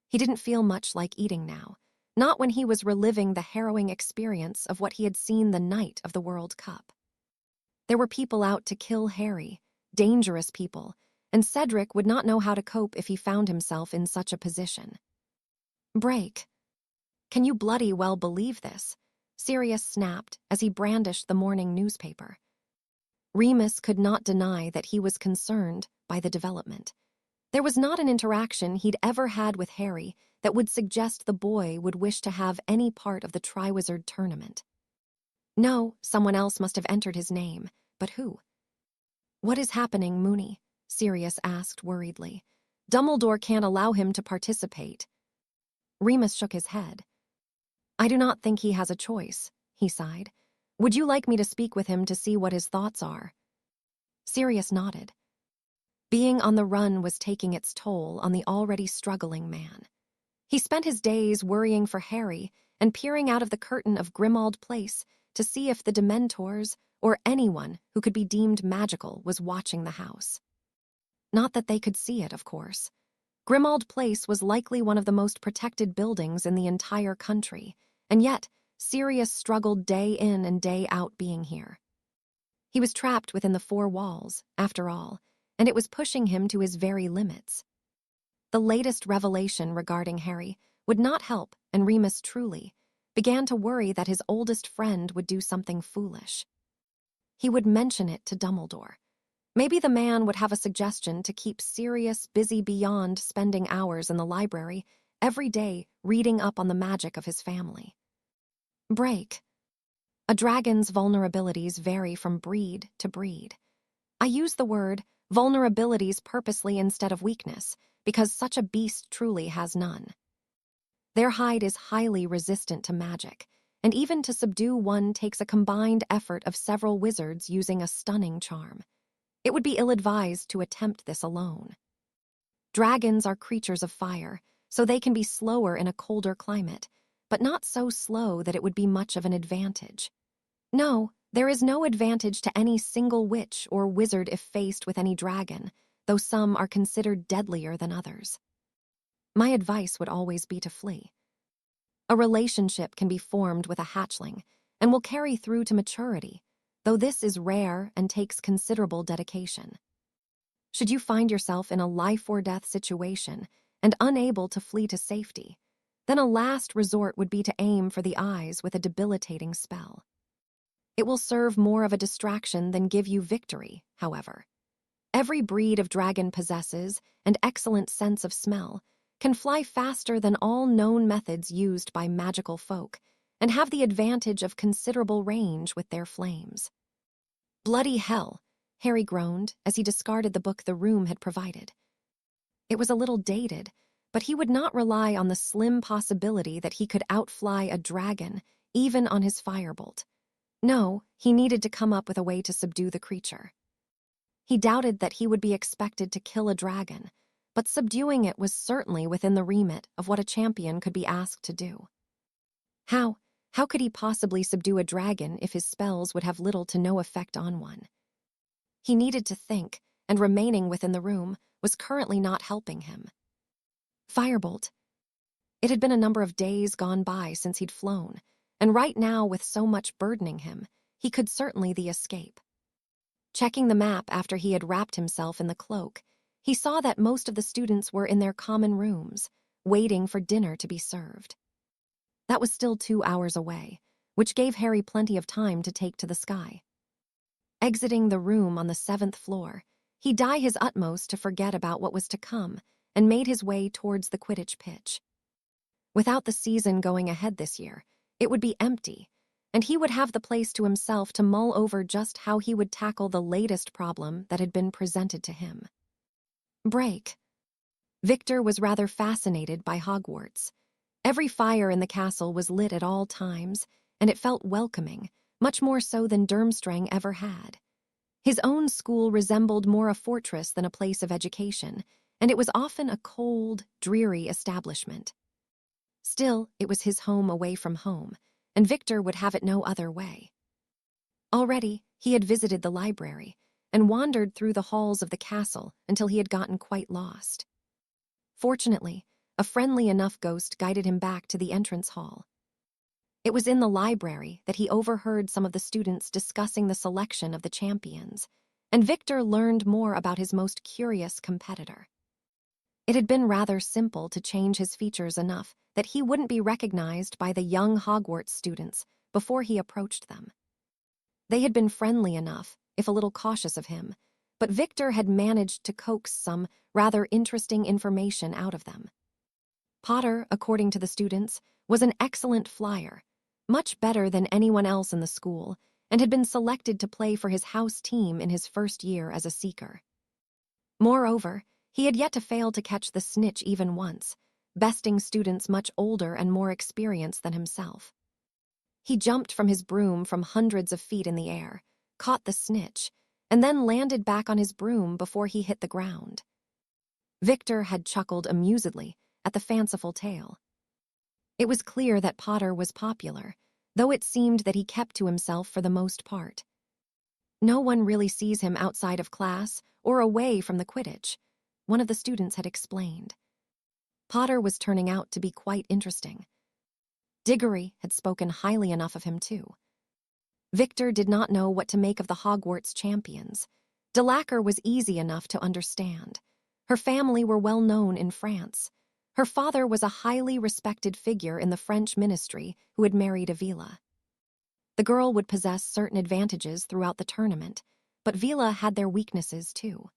He didn't feel much like eating now, not when he was reliving the harrowing experience of what he had seen the night of the World Cup. There were people out to kill Harry, dangerous people, and Cedric would not know how to cope if he found himself in such a position. "Break. Can you bloody well believe this?" Sirius snapped as he brandished the morning newspaper. Remus could not deny that he was concerned by the development. There was not an interaction he'd ever had with Harry that would suggest the boy would wish to have any part of the Triwizard Tournament. No, someone else must have entered his name, but who? "What is happening, Moony?" Sirius asked worriedly. "Dumbledore can't allow him to participate." Remus shook his head. "I do not think he has a choice," he sighed. "Would you like me to speak with him to see what his thoughts are?" Sirius nodded. Being on the run was taking its toll on the already struggling man. He spent his days worrying for Harry and peering out of the curtain of Grimmauld Place to see if the Dementors or anyone who could be deemed magical was watching the house. Not that they could see it, of course. Grimmauld Place was likely one of the most protected buildings in the entire country, and yet Sirius struggled day in and day out being here. He was trapped within the four walls, after all, and it was pushing him to his very limits. The latest revelation regarding Harry would not help, and Remus truly began to worry that his oldest friend would do something foolish. He would mention it to Dumbledore. Maybe the man would have a suggestion to keep Sirius busy beyond spending hours in the library every day reading up on the magic of his family. Break. A dragon's vulnerabilities vary from breed to breed. I use the word vulnerabilities purposely instead of weakness, because such a beast truly has none. Their hide is highly resistant to magic, and even to subdue one takes a combined effort of several wizards using a stunning charm. It would be ill-advised to attempt this alone. Dragons are creatures of fire, so they can be slower in a colder climate, but not so slow that it would be much of an advantage. No, there is no advantage to any single witch or wizard if faced with any dragon, though some are considered deadlier than others. My advice would always be to flee. A relationship can be formed with a hatchling and will carry through to maturity, though this is rare and takes considerable dedication. Should you find yourself in a life-or-death situation and unable to flee to safety, then a last resort would be to aim for the eyes with a debilitating spell. It will serve more of a distraction than give you victory, however. Every breed of dragon possesses an excellent sense of smell, can fly faster than all known methods used by magical folk, and have the advantage of considerable range with their flames. Bloody hell, Harry groaned as he discarded the book the room had provided. It was a little dated, but he would not rely on the slim possibility that he could outfly a dragon, even on his firebolt. No, he needed to come up with a way to subdue the creature. He doubted that he would be expected to kill a dragon, but subduing it was certainly within the remit of what a champion could be asked to do. How could he possibly subdue a dragon if his spells would have little to no effect on one? He needed to think, and remaining within the room was currently not helping him. Firebolt. It had been a number of days gone by since he'd flown, and right now, with so much burdening him, he could certainly the escape. Checking the map after he had wrapped himself in the cloak, he saw that most of the students were in their common rooms, waiting for dinner to be served. That was still 2 hours away, which gave Harry plenty of time to take to the sky. Exiting the room on the 7th floor, he did his utmost to forget about what was to come and made his way towards the Quidditch pitch. Without the season going ahead this year, it would be empty, and he would have the place to himself to mull over just how he would tackle the latest problem that had been presented to him. Break. Victor was rather fascinated by Hogwarts. Every fire in the castle was lit at all times, and it felt welcoming, much more so than Durmstrang ever had. His own school resembled more a fortress than a place of education, and it was often a cold, dreary establishment. Still, it was his home away from home, and Victor would have it no other way. Already, he had visited the library and wandered through the halls of the castle until he had gotten quite lost. Fortunately, a friendly enough ghost guided him back to the entrance hall. It was in the library that he overheard some of the students discussing the selection of the champions, and Victor learned more about his most curious competitor. It had been rather simple to change his features enough that he wouldn't be recognized by the young Hogwarts students before he approached them. They had been friendly enough, if a little cautious of him, but Victor had managed to coax some rather interesting information out of them. Potter, according to the students, was an excellent flyer, much better than anyone else in the school, and had been selected to play for his house team in his first year as a seeker. Moreover, he had yet to fail to catch the snitch even once, besting students much older and more experienced than himself. He jumped from his broom from hundreds of feet in the air, caught the snitch, and then landed back on his broom before he hit the ground. Victor had chuckled amusedly at the fanciful tale. It was clear that Potter was popular, though it seemed that he kept to himself for the most part. No one really sees him outside of class or away from the Quidditch, one of the students had explained. Potter was turning out to be quite interesting. Diggory had spoken highly enough of him, too. Victor did not know what to make of the Hogwarts champions. Delacour was easy enough to understand. Her family were well known in France. Her father was a highly respected figure in the French ministry who had married Isabella. The girl would possess certain advantages throughout the tournament, but Vila had their weaknesses, too.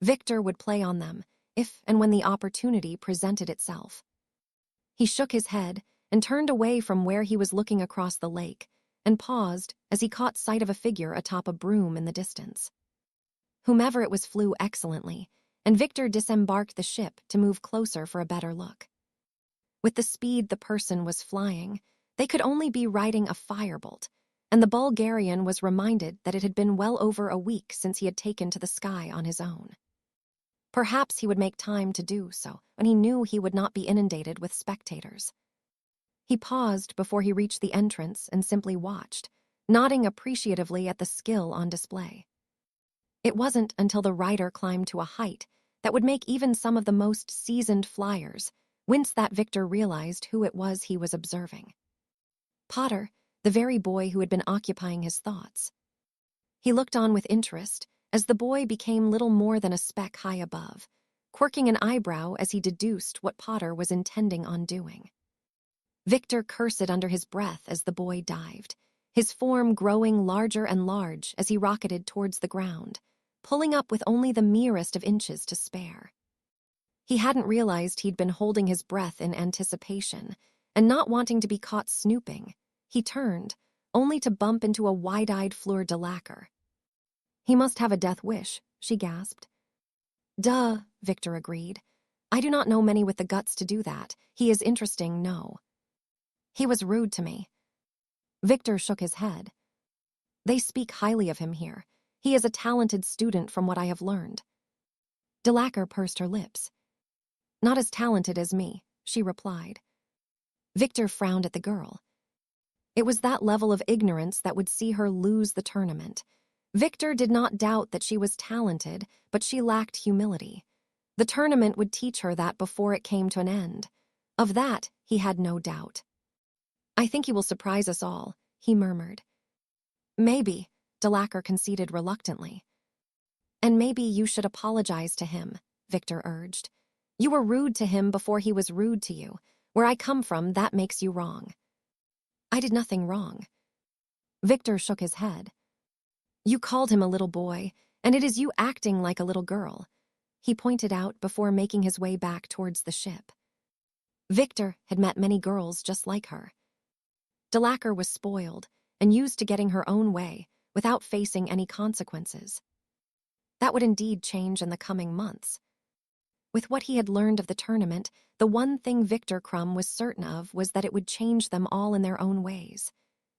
Victor would play on them, if and when the opportunity presented itself. He shook his head and turned away from where he was looking across the lake, and paused as he caught sight of a figure atop a broom in the distance. Whomever it was flew excellently, and Victor disembarked the ship to move closer for a better look. With the speed the person was flying, they could only be riding a firebolt, and the Bulgarian was reminded that it had been well over a week since he had taken to the sky on his own. Perhaps he would make time to do so when he knew he would not be inundated with spectators. He paused before he reached the entrance and simply watched, nodding appreciatively at the skill on display. It wasn't until the rider climbed to a height that would make even some of the most seasoned flyers wince that Victor realized who it was he was observing. Potter, the very boy who had been occupying his thoughts. He looked on with interest as the boy became little more than a speck high above, quirking an eyebrow as he deduced what Potter was intending on doing. Victor cursed under his breath as the boy dived, his form growing larger and large as he rocketed towards the ground, pulling up with only the merest of inches to spare. He hadn't realized he'd been holding his breath in anticipation, and not wanting to be caught snooping, he turned, only to bump into a wide-eyed Fleur de Lacquer. "He must have a death wish," she gasped. "Duh," Victor agreed. "I do not know many with the guts to do that. He is interesting, no. He was rude to me." Victor shook his head. "They speak highly of him here. He is a talented student from what I have learned." De Lacquer pursed her lips. "Not as talented as me," she replied. Victor frowned at the girl. It was that level of ignorance that would see her lose the tournament. Victor did not doubt that she was talented, but she lacked humility. The tournament would teach her that before it came to an end. Of that, he had no doubt. "I think he will surprise us all," he murmured. "Maybe," De Lacquer conceded reluctantly. "And maybe you should apologize to him," Victor urged. "You were rude to him before he was rude to you. Where I come from, that makes you wrong." "I did nothing wrong." Victor shook his head. "You called him a little boy, and it is you acting like a little girl," he pointed out before making his way back towards the ship. Victor had met many girls just like her. De Lacquer was spoiled and used to getting her own way without facing any consequences. That would indeed change in the coming months. With what he had learned of the tournament, the one thing Victor Crumb was certain of was that it would change them all in their own ways.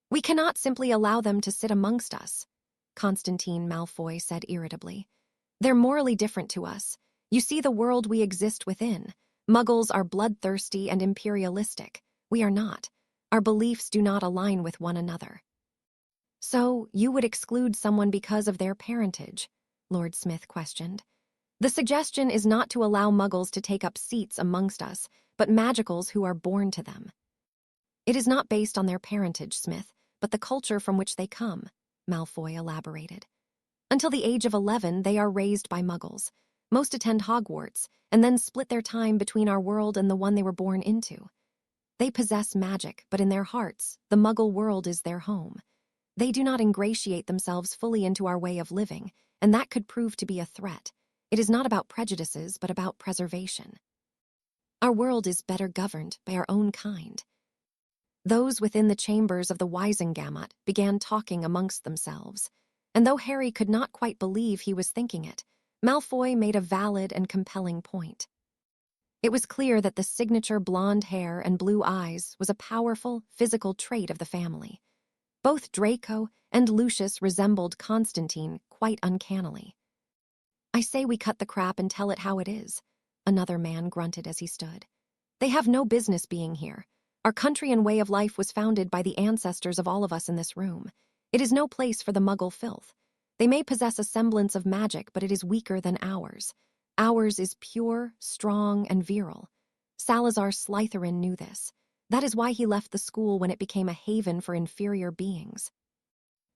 "We cannot simply allow them to sit amongst us," Constantine Malfoy said irritably. "They're morally different to us. You see the world we exist within. Muggles are bloodthirsty and imperialistic. We are not. Our beliefs do not align with one another." "So, you would exclude someone because of their parentage?" Lord Smith questioned. "The suggestion is not to allow Muggles to take up seats amongst us, but magicals who are born to them." "It is not based on their parentage, Smith, but the culture from which they come," Malfoy elaborated. Until the age of 11, they are raised by Muggles. Most attend Hogwarts, and then split their time between our world and the one they were born into. They possess magic, but in their hearts, the Muggle world is their home. They do not ingratiate themselves fully into our way of living, and that could prove to be a threat. It is not about prejudices, but about preservation. Our world is better governed by our own kind. Those within the chambers of the Wisengamot began talking amongst themselves, and though Harry could not quite believe he was thinking it, Malfoy made a valid and compelling point. It was clear that the signature blonde hair and blue eyes was a powerful, physical trait of the family. Both Draco and Lucius resembled Constantine quite uncannily. "I say we cut the crap and tell it how it is," another man grunted as he stood. "They have no business being here. Our country and way of life was founded by the ancestors of all of us in this room. It is no place for the Muggle filth. They may possess a semblance of magic, but it is weaker than ours. Ours is pure, strong, and virile. Salazar Slytherin knew this. That is why he left the school when it became a haven for inferior beings."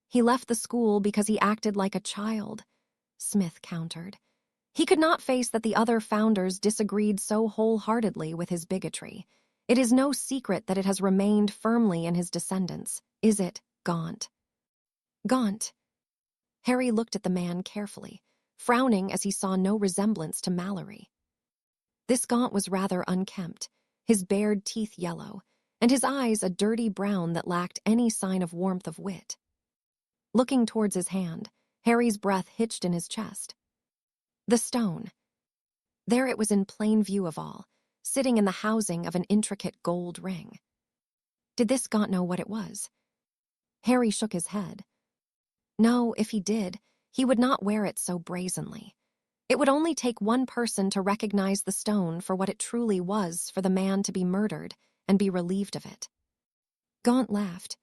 "He left the school because he acted like a child," Smith countered. He could not face that the other founders disagreed so wholeheartedly with his bigotry. It is no secret that it has remained firmly in his descendants, is it, Gaunt? Gaunt. Harry looked at the man carefully, frowning as he saw no resemblance to Mallory. This Gaunt was rather unkempt, his bared teeth yellow, and his eyes a dirty brown that lacked any sign of warmth of wit. Looking towards his hand, Harry's breath hitched in his chest. The stone. There it was in plain view of all, sitting in the housing of an intricate gold ring. Did this Gaunt know what it was? Harry shook his head. No, if he did, he would not wear it so brazenly. It would only take one person to recognize the stone for what it truly was for the man to be murdered and be relieved of it. Gaunt laughed.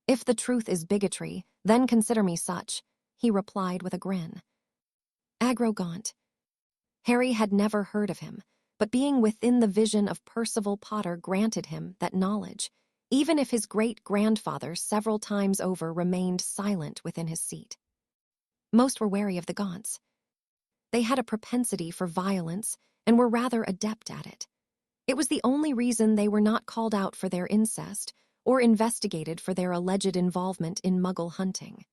"If the truth is bigotry, then consider me such," he replied with a grin. Aggro Gaunt. Harry had never heard of him, but being within the vision of Percival Potter granted him that knowledge, even if his great-grandfather several times over remained silent within his seat. Most were wary of the Gaunts. They had a propensity for violence and were rather adept at it. It was the only reason they were not called out for their incest or investigated for their alleged involvement in Muggle hunting.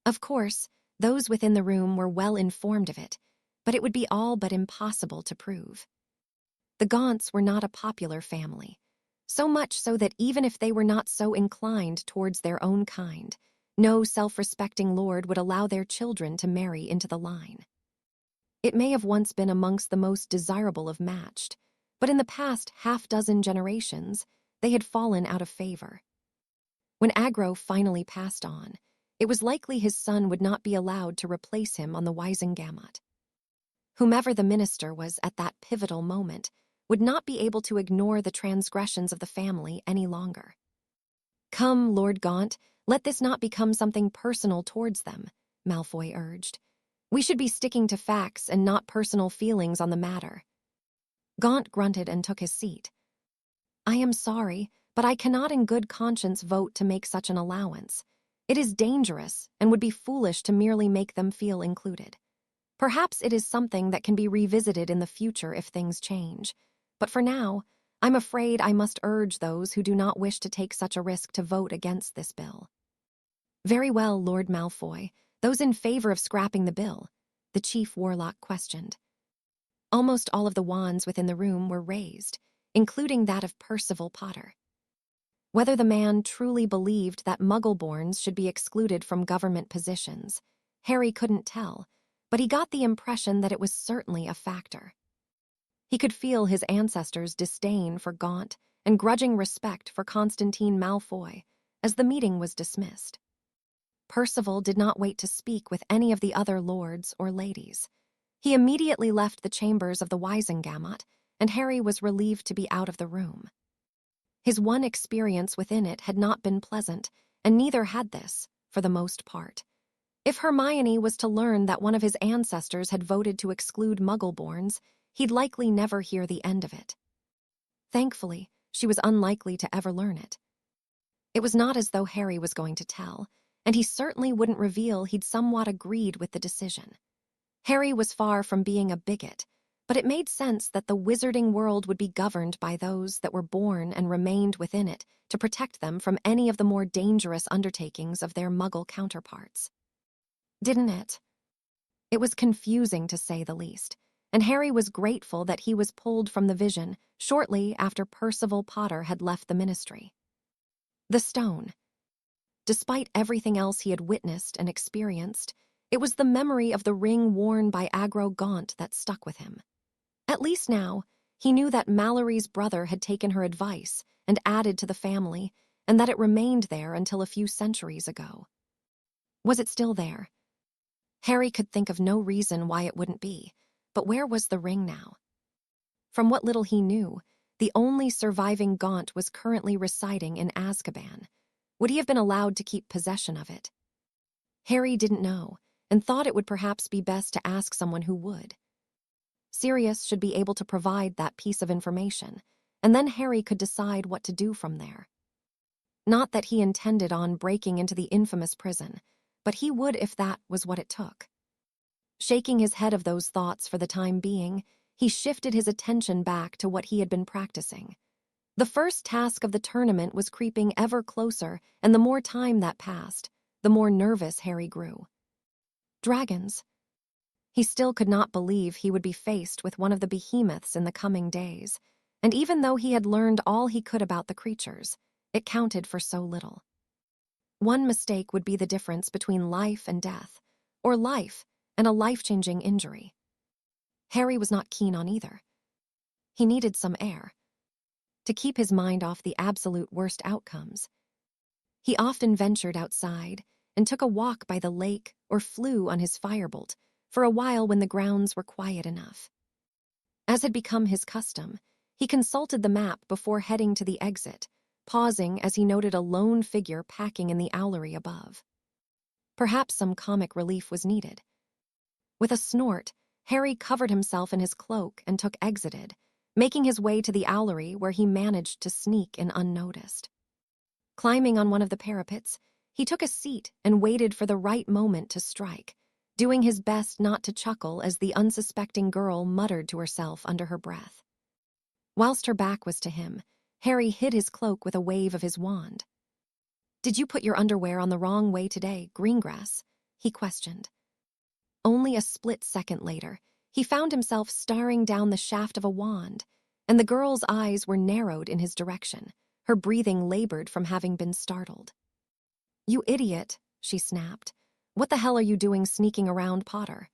Of course, those within the room were well informed of it, but it would be all but impossible to prove. The Gaunts were not a popular family, so much so that even if they were not so inclined towards their own kind, no self-respecting lord would allow their children to marry into the line. It may have once been amongst the most desirable of matched, but in the past half-dozen generations, they had fallen out of favor. When Aggro finally passed on, it was likely his son would not be allowed to replace him on the Wisengamot. Whomever the minister was at that pivotal moment would not be able to ignore the transgressions of the family any longer. "Come, Lord Gaunt, let this not become something personal towards them," Malfoy urged. "We should be sticking to facts and not personal feelings on the matter." Gaunt grunted and took his seat. "I am sorry, but I cannot in good conscience vote to make such an allowance. It is dangerous and would be foolish to merely make them feel included. Perhaps it is something that can be revisited in the future if things change. But for now, I'm afraid I must urge those who do not wish to take such a risk to vote against this bill." "Very well, Lord Malfoy. Those in favor of scrapping the bill?" the chief warlock questioned. Almost all of the wands within the room were raised, including that of Percival Potter. Whether the man truly believed that Muggle-borns should be excluded from government positions, Harry couldn't tell, but he got the impression that it was certainly a factor. He could feel his ancestors' disdain for Gaunt and grudging respect for Constantine Malfoy as the meeting was dismissed. Percival did not wait to speak with any of the other lords or ladies. He immediately left the chambers of the Wisengamot, and Harry was relieved to be out of the room. His one experience within it had not been pleasant, and neither had this, for the most part. If Hermione was to learn that one of his ancestors had voted to exclude Muggle-borns, he'd likely never hear the end of it. Thankfully, she was unlikely to ever learn it. It was not as though Harry was going to tell, and he certainly wouldn't reveal he'd somewhat agreed with the decision. Harry was far from being a bigot, but it made sense that the wizarding world would be governed by those that were born and remained within it to protect them from any of the more dangerous undertakings of their Muggle counterparts. Didn't it? It was confusing, to say the least, and Harry was grateful that he was pulled from the vision shortly after Percival Potter had left the Ministry. The stone. Despite everything else he had witnessed and experienced, it was the memory of the ring worn by Agro Gaunt that stuck with him. At least now, he knew that Mallory's brother had taken her advice and added to the family, and that it remained there until a few centuries ago. Was it still there? Harry could think of no reason why it wouldn't be, but where was the ring now? From what little he knew, the only surviving Gaunt was currently residing in Azkaban. Would he have been allowed to keep possession of it? Harry didn't know, and thought it would perhaps be best to ask someone who would. Sirius should be able to provide that piece of information, and then Harry could decide what to do from there. Not that he intended on breaking into the infamous prison, but he would if that was what it took. Shaking his head of those thoughts for the time being, he shifted his attention back to what he had been practicing. The first task of the tournament was creeping ever closer, and the more time that passed, the more nervous Harry grew. Dragons. He still could not believe he would be faced with one of the behemoths in the coming days, and even though he had learned all he could about the creatures, it counted for so little. One mistake would be the difference between life and death, or life and a life-changing injury. Harry was not keen on either. He needed some air to keep his mind off the absolute worst outcomes. He often ventured outside and took a walk by the lake or flew on his firebolt for a while when the grounds were quiet enough. As had become his custom, he consulted the map before heading to the exit, pausing as he noted a lone figure packing in the owlery above. Perhaps some comic relief was needed. With a snort, Harry covered himself in his cloak and exited, making his way to the owlery where he managed to sneak in unnoticed. Climbing on one of the parapets, he took a seat and waited for the right moment to strike, doing his best not to chuckle as the unsuspecting girl muttered to herself under her breath. Whilst her back was to him, Harry hid his cloak with a wave of his wand. "Did you put your underwear on the wrong way today, Greengrass?" he questioned. Only a split second later, he found himself staring down the shaft of a wand, and the girl's eyes were narrowed in his direction, her breathing labored from having been startled. "You idiot," she snapped. "What the hell are you doing sneaking around Potter?"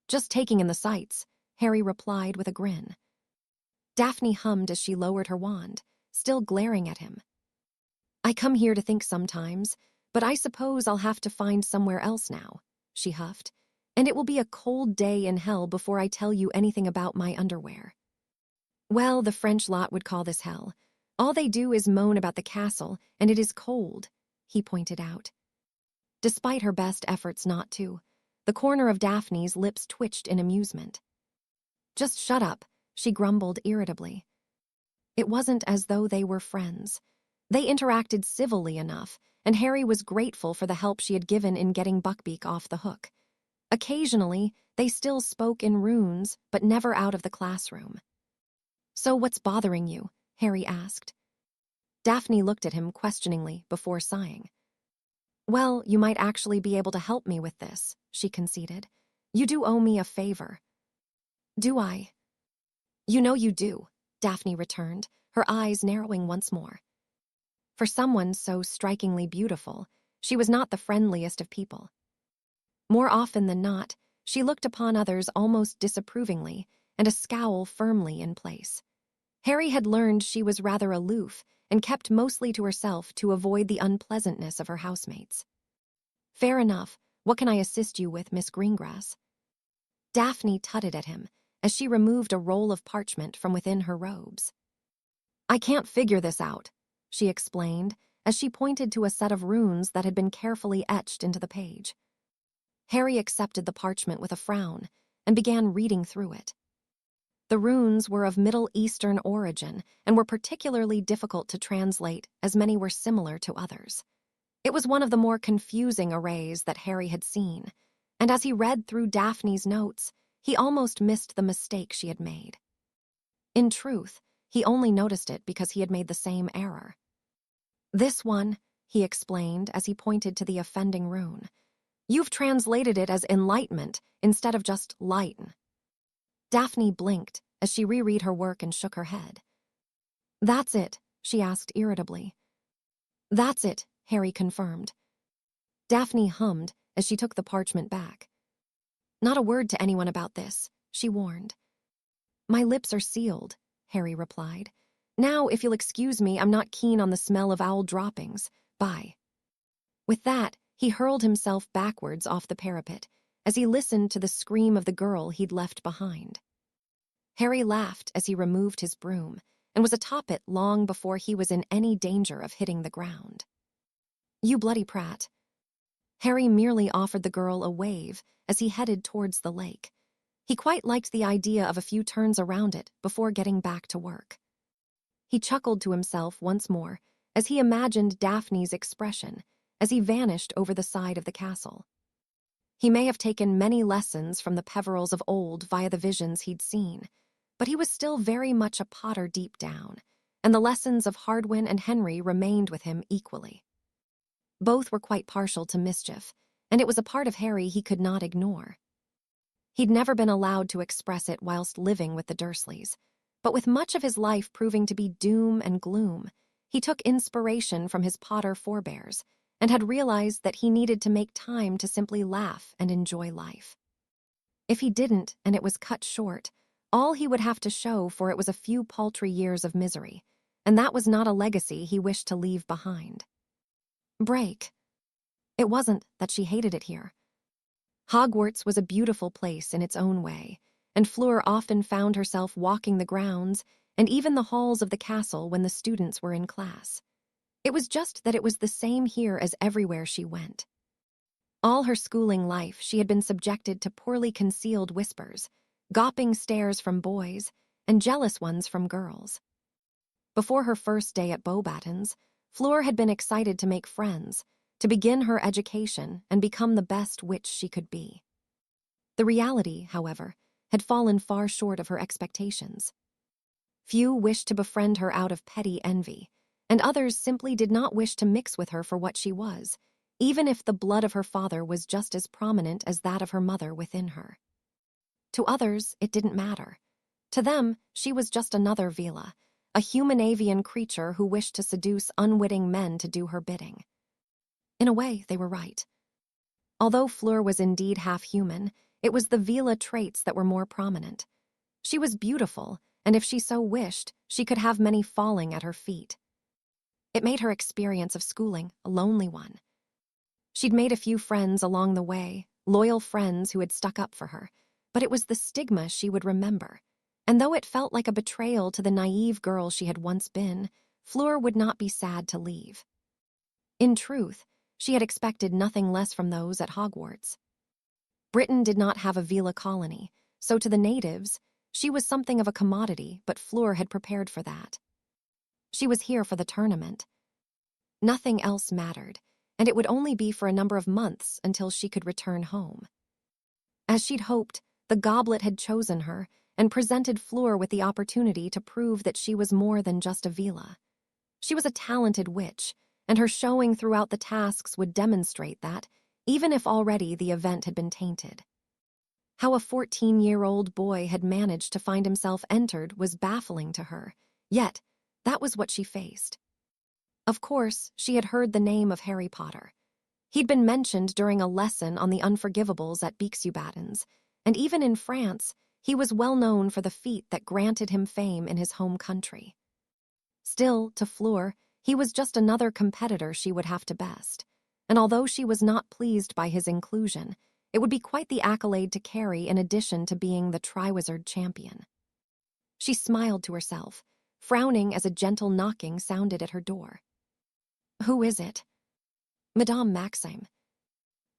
"Just taking in the sights," Harry replied with a grin. Daphne hummed as she lowered her wand, still glaring at him. "I come here to think sometimes, but I suppose I'll have to find somewhere else now," she huffed, "and it will be a cold day in hell before I tell you anything about my underwear." "Well, the French lot would call this hell. All they do is moan about the castle, and it is cold," he pointed out. Despite her best efforts not to, the corner of Daphne's lips twitched in amusement. "Just shut up," she grumbled irritably. It wasn't as though they were friends. They interacted civilly enough, and Harry was grateful for the help she had given in getting Buckbeak off the hook. Occasionally, they still spoke in runes, but never out of the classroom. "So what's bothering you?" Harry asked. Daphne looked at him questioningly before sighing. "Well, you might actually be able to help me with this," she conceded. "You do owe me a favor." "Do I?" "You know you do," Daphne returned, her eyes narrowing once more. For someone so strikingly beautiful, she was not the friendliest of people. More often than not, she looked upon others almost disapprovingly, and a scowl firmly in place. Harry had learned she was rather aloof and kept mostly to herself to avoid the unpleasantness of her housemates. "Fair enough. What can I assist you with, Miss Greengrass?" Daphne tutted at him as she removed a roll of parchment from within her robes. "I can't figure this out," she explained as she pointed to a set of runes that had been carefully etched into the page. Harry accepted the parchment with a frown and began reading through it. The runes were of Middle Eastern origin and were particularly difficult to translate as many were similar to others. It was one of the more confusing arrays that Harry had seen, and as he read through Daphne's notes, he almost missed the mistake she had made. In truth, he only noticed it because he had made the same error. "This one," he explained as he pointed to the offending rune. "You've translated it as enlightenment instead of just lighten." Daphne blinked as she reread her work and shook her head. "That's it?" she asked irritably. "That's it," Harry confirmed. Daphne hummed as she took the parchment back. "Not a word to anyone about this," she warned. "My lips are sealed," Harry replied. "Now, if you'll excuse me, I'm not keen on the smell of owl droppings. Bye." With that, he hurled himself backwards off the parapet as he listened to the scream of the girl he'd left behind. Harry laughed as he removed his broom and was atop it long before he was in any danger of hitting the ground. "You bloody prat." Harry merely offered the girl a wave as he headed towards the lake. He quite liked the idea of a few turns around it before getting back to work. He chuckled to himself once more as he imagined Daphne's expression as he vanished over the side of the castle. He may have taken many lessons from the Peverils of old via the visions he'd seen, but he was still very much a Potter deep down, and the lessons of Hardwin and Henry remained with him equally. Both were quite partial to mischief, and it was a part of Harry he could not ignore. He'd never been allowed to express it whilst living with the Dursleys, but with much of his life proving to be doom and gloom, he took inspiration from his Potter forebears and had realized that he needed to make time to simply laugh and enjoy life. If he didn't, and it was cut short, all he would have to show for it was a few paltry years of misery, and that was not a legacy he wished to leave behind. Break. It wasn't that she hated it here. Hogwarts was a beautiful place in its own way, and Fleur often found herself walking the grounds and even the halls of the castle when the students were in class. It was just that it was the same here as everywhere she went. All her schooling life, she had been subjected to poorly concealed whispers, gawping stares from boys, and jealous ones from girls. Before her first day at Beauxbatons, Fleur had been excited to make friends, to begin her education and become the best witch she could be. The reality, however, had fallen far short of her expectations. Few wished to befriend her out of petty envy, and others simply did not wish to mix with her for what she was, even if the blood of her father was just as prominent as that of her mother within her. To others, it didn't matter. To them, she was just another Vila, a human avian creature who wished to seduce unwitting men to do her bidding. In a way, they were right. Although Fleur was indeed half human, it was the Vila traits that were more prominent. She was beautiful, and if she so wished, she could have many falling at her feet. It made her experience of schooling a lonely one. She'd made a few friends along the way, loyal friends who had stuck up for her, but it was the stigma she would remember. And though it felt like a betrayal to the naive girl she had once been, Fleur would not be sad to leave. In truth, she had expected nothing less from those at Hogwarts. Britain did not have a Vila colony, so to the natives, she was something of a commodity, but Fleur had prepared for that. She was here for the tournament. Nothing else mattered, and it would only be for a number of months until she could return home. As she'd hoped, the goblet had chosen her and presented Fleur with the opportunity to prove that she was more than just a Vila. She was a talented witch, and her showing throughout the tasks would demonstrate that, even if already the event had been tainted. How a 14-year-old boy had managed to find himself entered was baffling to her, yet that was what she faced. Of course, she had heard the name of Harry Potter. He'd been mentioned during a lesson on the Unforgivables at Beauxbatons, and even in France, he was well known for the feat that granted him fame in his home country. Still, to Fleur, he was just another competitor she would have to best, and although she was not pleased by his inclusion, it would be quite the accolade to carry in addition to being the Triwizard champion. She smiled to herself, frowning as a gentle knocking sounded at her door. "Who is it?" "Madame Maxime."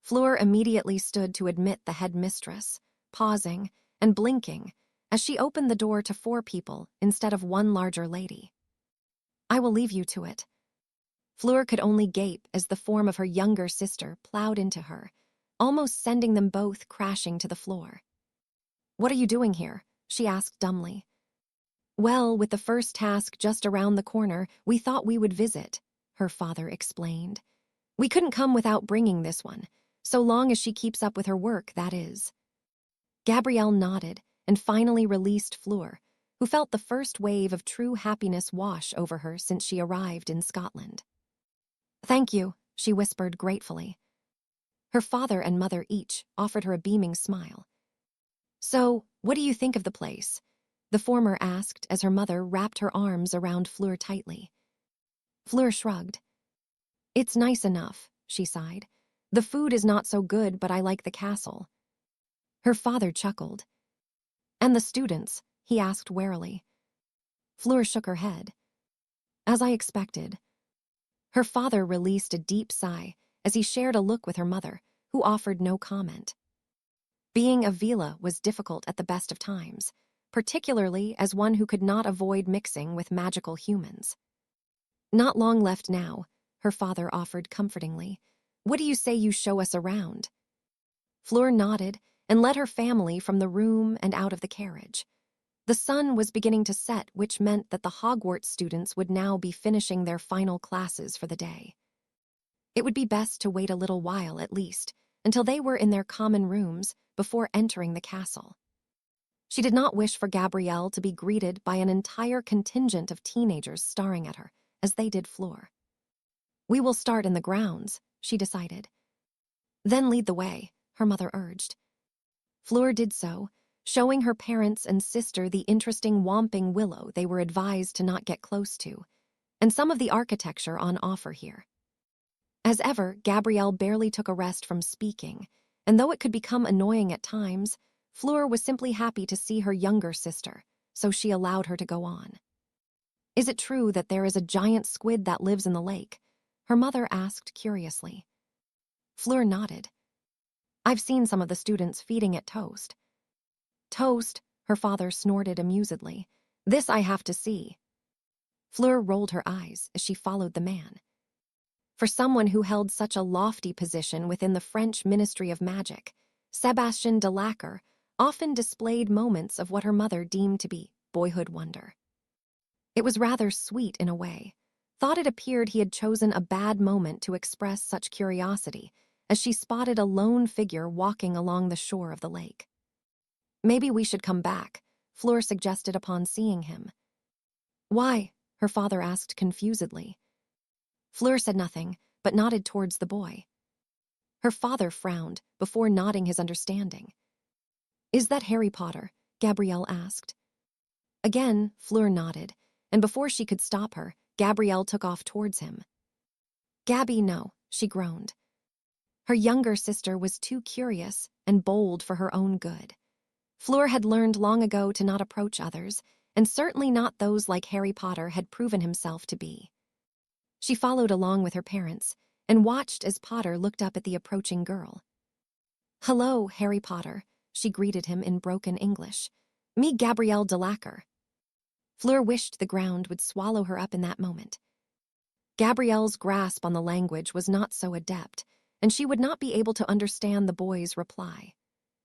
Fleur immediately stood to admit the headmistress, pausing and blinking as she opened the door to 4 people instead of one larger lady. "I will leave you to it." Fleur could only gape as the form of her younger sister plowed into her, almost sending them both crashing to the floor. "What are you doing here?" she asked dumbly. "Well, with the first task just around the corner, we thought we would visit," her father explained. "We couldn't come without bringing this one, so long as she keeps up with her work, that is." Gabrielle nodded and finally released Fleur, who felt the first wave of true happiness wash over her since she arrived in Scotland. "Thank you," she whispered gratefully. Her father and mother each offered her a beaming smile. "So, what do you think of the place?" the former asked as her mother wrapped her arms around Fleur tightly. Fleur shrugged. "It's nice enough," she sighed. "The food is not so good, but I like the castle." Her father chuckled. "And the students?" he asked warily. Fleur shook her head. "As I expected." Her father released a deep sigh as he shared a look with her mother, who offered no comment. Being a Vila was difficult at the best of times, particularly as one who could not avoid mixing with magical humans. "Not long left now," her father offered comfortingly. "What do you say you show us around?" Fleur nodded and led her family from the room and out of the carriage. The sun was beginning to set, which meant that the Hogwarts students would now be finishing their final classes for the day. It would be best to wait a little while at least, until they were in their common rooms before entering the castle. She did not wish for Gabrielle to be greeted by an entire contingent of teenagers staring at her, as they did Fleur. "We will start in the grounds," she decided. "Then lead the way," her mother urged. Fleur did so, showing her parents and sister the interesting whomping willow they were advised to not get close to, and some of the architecture on offer here. As ever, Gabrielle barely took a rest from speaking, and though it could become annoying at times, Fleur was simply happy to see her younger sister, so she allowed her to go on. "Is it true that there is a giant squid that lives in the lake?" her mother asked curiously. Fleur nodded. "I've seen some of the students feeding it toast." "Toast," her father snorted amusedly. "This I have to see." Fleur rolled her eyes as she followed the man. For someone who held such a lofty position within the French Ministry of Magic, Sébastien de Lacre often displayed moments of what her mother deemed to be boyhood wonder. It was rather sweet in a way. Thought it appeared he had chosen a bad moment to express such curiosity, as she spotted a lone figure walking along the shore of the lake. "Maybe we should come back," Fleur suggested upon seeing him. "Why?" her father asked confusedly. Fleur said nothing, but nodded towards the boy. Her father frowned before nodding his understanding. "Is that Harry Potter?" Gabrielle asked. Again, Fleur nodded, and before she could stop her, Gabrielle took off towards him. "Gabby, no," she groaned. Her younger sister was too curious and bold for her own good. Fleur had learned long ago to not approach others, and certainly not those like Harry Potter had proven himself to be. She followed along with her parents and watched as Potter looked up at the approaching girl. "Hello, Harry Potter," she greeted him in broken English. "Me Gabrielle de Lacre." Fleur wished the ground would swallow her up in that moment. Gabrielle's grasp on the language was not so adept, and she would not be able to understand the boy's reply.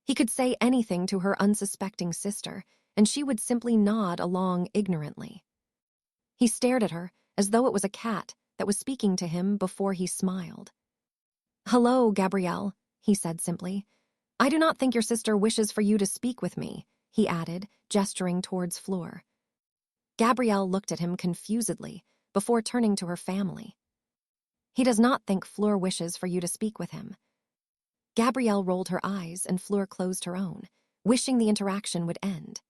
He could say anything to her unsuspecting sister, and she would simply nod along ignorantly. He stared at her as though it was a cat that was speaking to him before he smiled. "Hello, Gabrielle," he said simply. "I do not think your sister wishes for you to speak with me," he added, gesturing towards Fleur. Gabrielle looked at him confusedly before turning to her family. "He does not think Fleur wishes for you to speak with him." Gabrielle rolled her eyes and Fleur closed her own, wishing the interaction would end.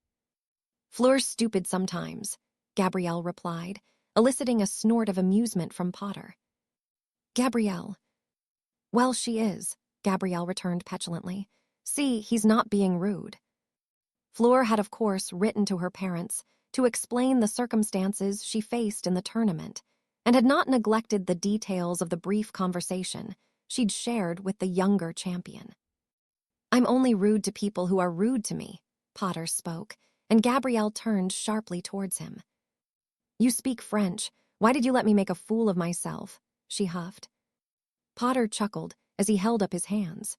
"Fleur's stupid sometimes," Gabrielle replied, eliciting a snort of amusement from Potter. "Gabrielle." "Well, she is," Gabrielle returned petulantly. "See, he's not being rude." Fleur had of course written to her parents to explain the circumstances she faced in the tournament, and had not neglected the details of the brief conversation she'd shared with the younger champion. "I'm only rude to people who are rude to me," Potter spoke, and Gabrielle turned sharply towards him. "You speak French. Why did you let me make a fool of myself?" she huffed. Potter chuckled as he held up his hands.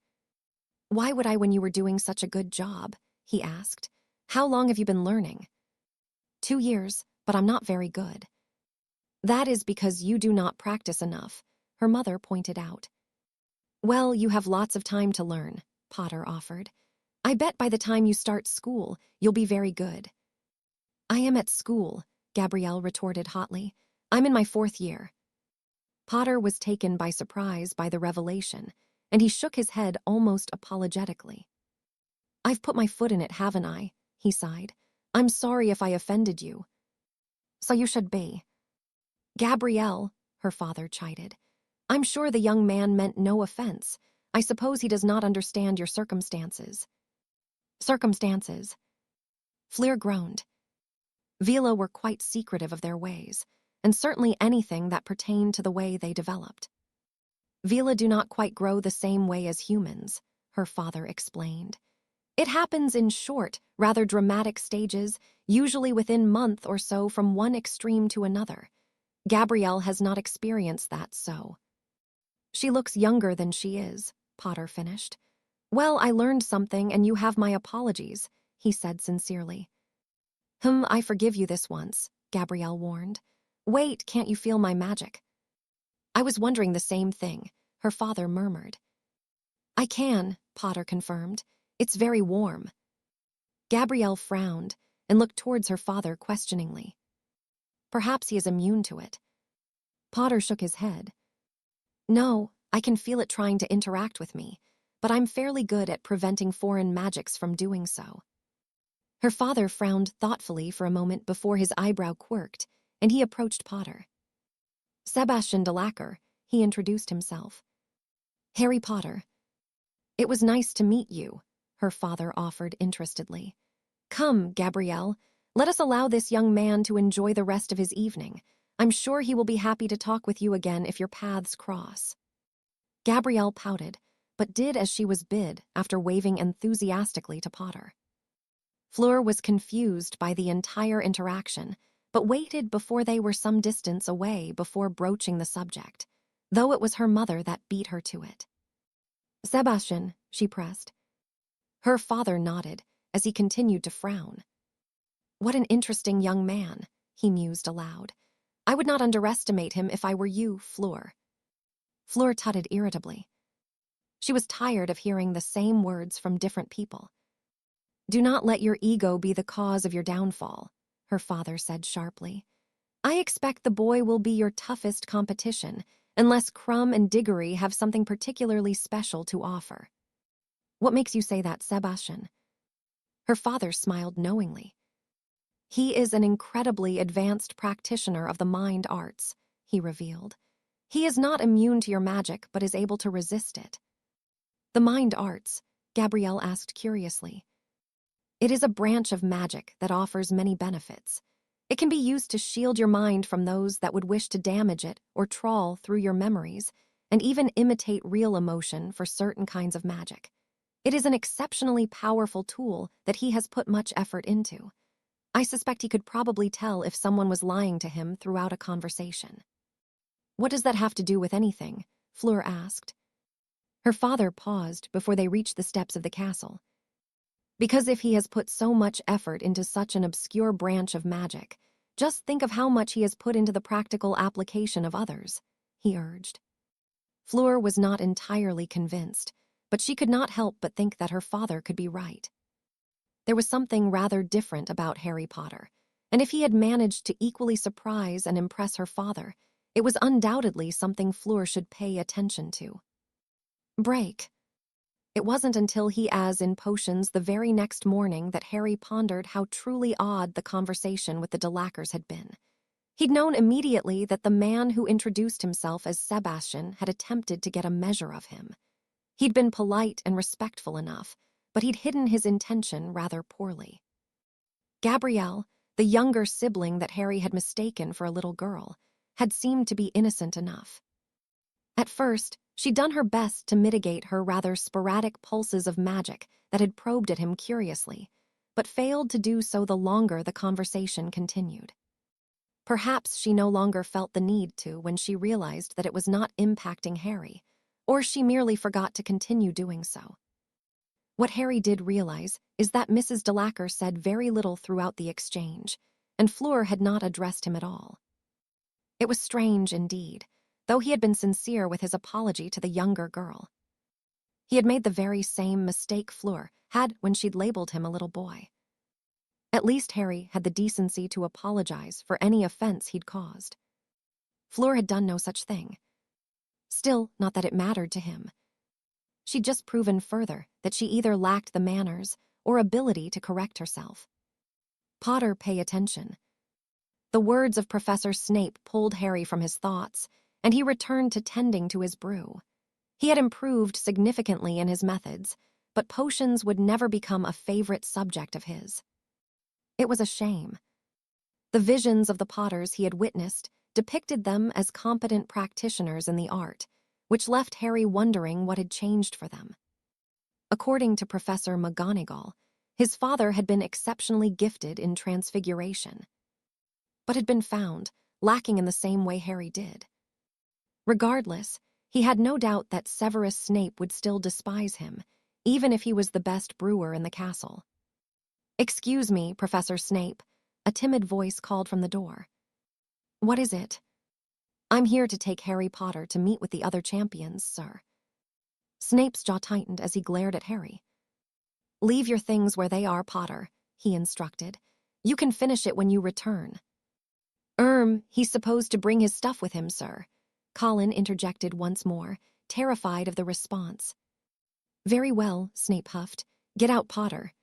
Why would I when you were doing such a good job? He asked. How long have you been learning? 2 years, but I'm not very good. That is because you do not practice enough, her mother pointed out. Well, you have lots of time to learn, Potter offered. I bet by the time you start school, you'll be very good. I am at school, Gabrielle retorted hotly. I'm in my 4th year. Potter was taken by surprise by the revelation, and he shook his head almost apologetically. I've put my foot in it, haven't I? He sighed. I'm sorry if I offended you. So you should be. Gabrielle, her father chided. I'm sure the young man meant no offense. I suppose he does not understand your circumstances. Circumstances. Fleur groaned. Vila were quite secretive of their ways, and certainly anything that pertained to the way they developed. Vila do not quite grow the same way as humans, her father explained. It happens in short, rather dramatic stages, usually within a month or so from one extreme to another. Gabrielle has not experienced that, so. She looks younger than she is, Potter finished. Well, I learned something and you have my apologies, he said sincerely. I forgive you this once, Gabrielle warned. Wait, can't you feel my magic? I was wondering the same thing, her father murmured. I can, Potter confirmed. It's very warm. Gabrielle frowned and looked towards her father questioningly. Perhaps he is immune to it. Potter shook his head. No, I can feel it trying to interact with me, but I'm fairly good at preventing foreign magics from doing so. Her father frowned thoughtfully for a moment before his eyebrow quirked, and he approached Potter. Sebastian de Lacquer, he introduced himself. Harry Potter. It was nice to meet you, her father offered interestedly. Come, Gabrielle, let us allow this young man to enjoy the rest of his evening. I'm sure he will be happy to talk with you again if your paths cross. Gabrielle pouted, but did as she was bid after waving enthusiastically to Potter. Fleur was confused by the entire interaction, but waited before they were some distance away before broaching the subject, though it was her mother that beat her to it. Sebastian, she pressed. Her father nodded as he continued to frown. What an interesting young man, he mused aloud. I would not underestimate him if I were you, Fleur. Fleur tutted irritably. She was tired of hearing the same words from different people. Do not let your ego be the cause of your downfall, her father said sharply. I expect the boy will be your toughest competition, unless Crumb and Diggory have something particularly special to offer. What makes you say that, Sebastian? Her father smiled knowingly. He is an incredibly advanced practitioner of the mind arts, he revealed. He is not immune to your magic, but is able to resist it. The mind arts, Gabrielle asked curiously. It is a branch of magic that offers many benefits. It can be used to shield your mind from those that would wish to damage it or trawl through your memories, and even imitate real emotion for certain kinds of magic. It is an exceptionally powerful tool that he has put much effort into. I suspect he could probably tell if someone was lying to him throughout a conversation. What does that have to do with anything? Fleur asked. Her father paused before they reached the steps of the castle. Because if he has put so much effort into such an obscure branch of magic, just think of how much he has put into the practical application of others, he urged. Fleur was not entirely convinced, but she could not help but think that her father could be right. There was something rather different about Harry Potter, and if he had managed to equally surprise and impress her father, it was undoubtedly something Fleur should pay attention to. Break. It wasn't until he as in potions the very next morning that Harry pondered how truly odd the conversation with the de Lacquers had been. He'd known immediately that the man who introduced himself as Sebastian had attempted to get a measure of him. He'd been polite and respectful enough, but he'd hidden his intention rather poorly. Gabrielle, the younger sibling that Harry had mistaken for a little girl, had seemed to be innocent enough. At first, she'd done her best to mitigate her rather sporadic pulses of magic that had probed at him curiously, but failed to do so the longer the conversation continued. Perhaps she no longer felt the need to when she realized that it was not impacting Harry, or she merely forgot to continue doing so. What Harry did realize is that Mrs. Delacour said very little throughout the exchange, and Fleur had not addressed him at all. It was strange indeed, though he had been sincere with his apology to the younger girl. He had made the very same mistake Fleur had when she'd labeled him a little boy. At least Harry had the decency to apologize for any offense he'd caused. Fleur had done no such thing. Still, not that it mattered to him. She'd just proven further that she either lacked the manners or ability to correct herself. Potter, pay attention. The words of Professor Snape pulled Harry from his thoughts, and he returned to tending to his brew. He had improved significantly in his methods, but potions would never become a favorite subject of his. It was a shame. The visions of the Potters he had witnessed depicted them as competent practitioners in the art, which left Harry wondering what had changed for them. According to Professor McGonagall, his father had been exceptionally gifted in transfiguration, but had been found lacking in the same way Harry did. Regardless, he had no doubt that Severus Snape would still despise him, even if he was the best brewer in the castle. "Excuse me, Professor Snape," a timid voice called from the door. "What is it?" "I'm here to take Harry Potter to meet with the other champions, sir." Snape's jaw tightened as he glared at Harry. "Leave your things where they are, Potter," he instructed. "You can finish it when you return." He's supposed to bring his stuff with him, sir," Colin interjected once more, terrified of the response. "Very well," Snape huffed. "Get out, Potter."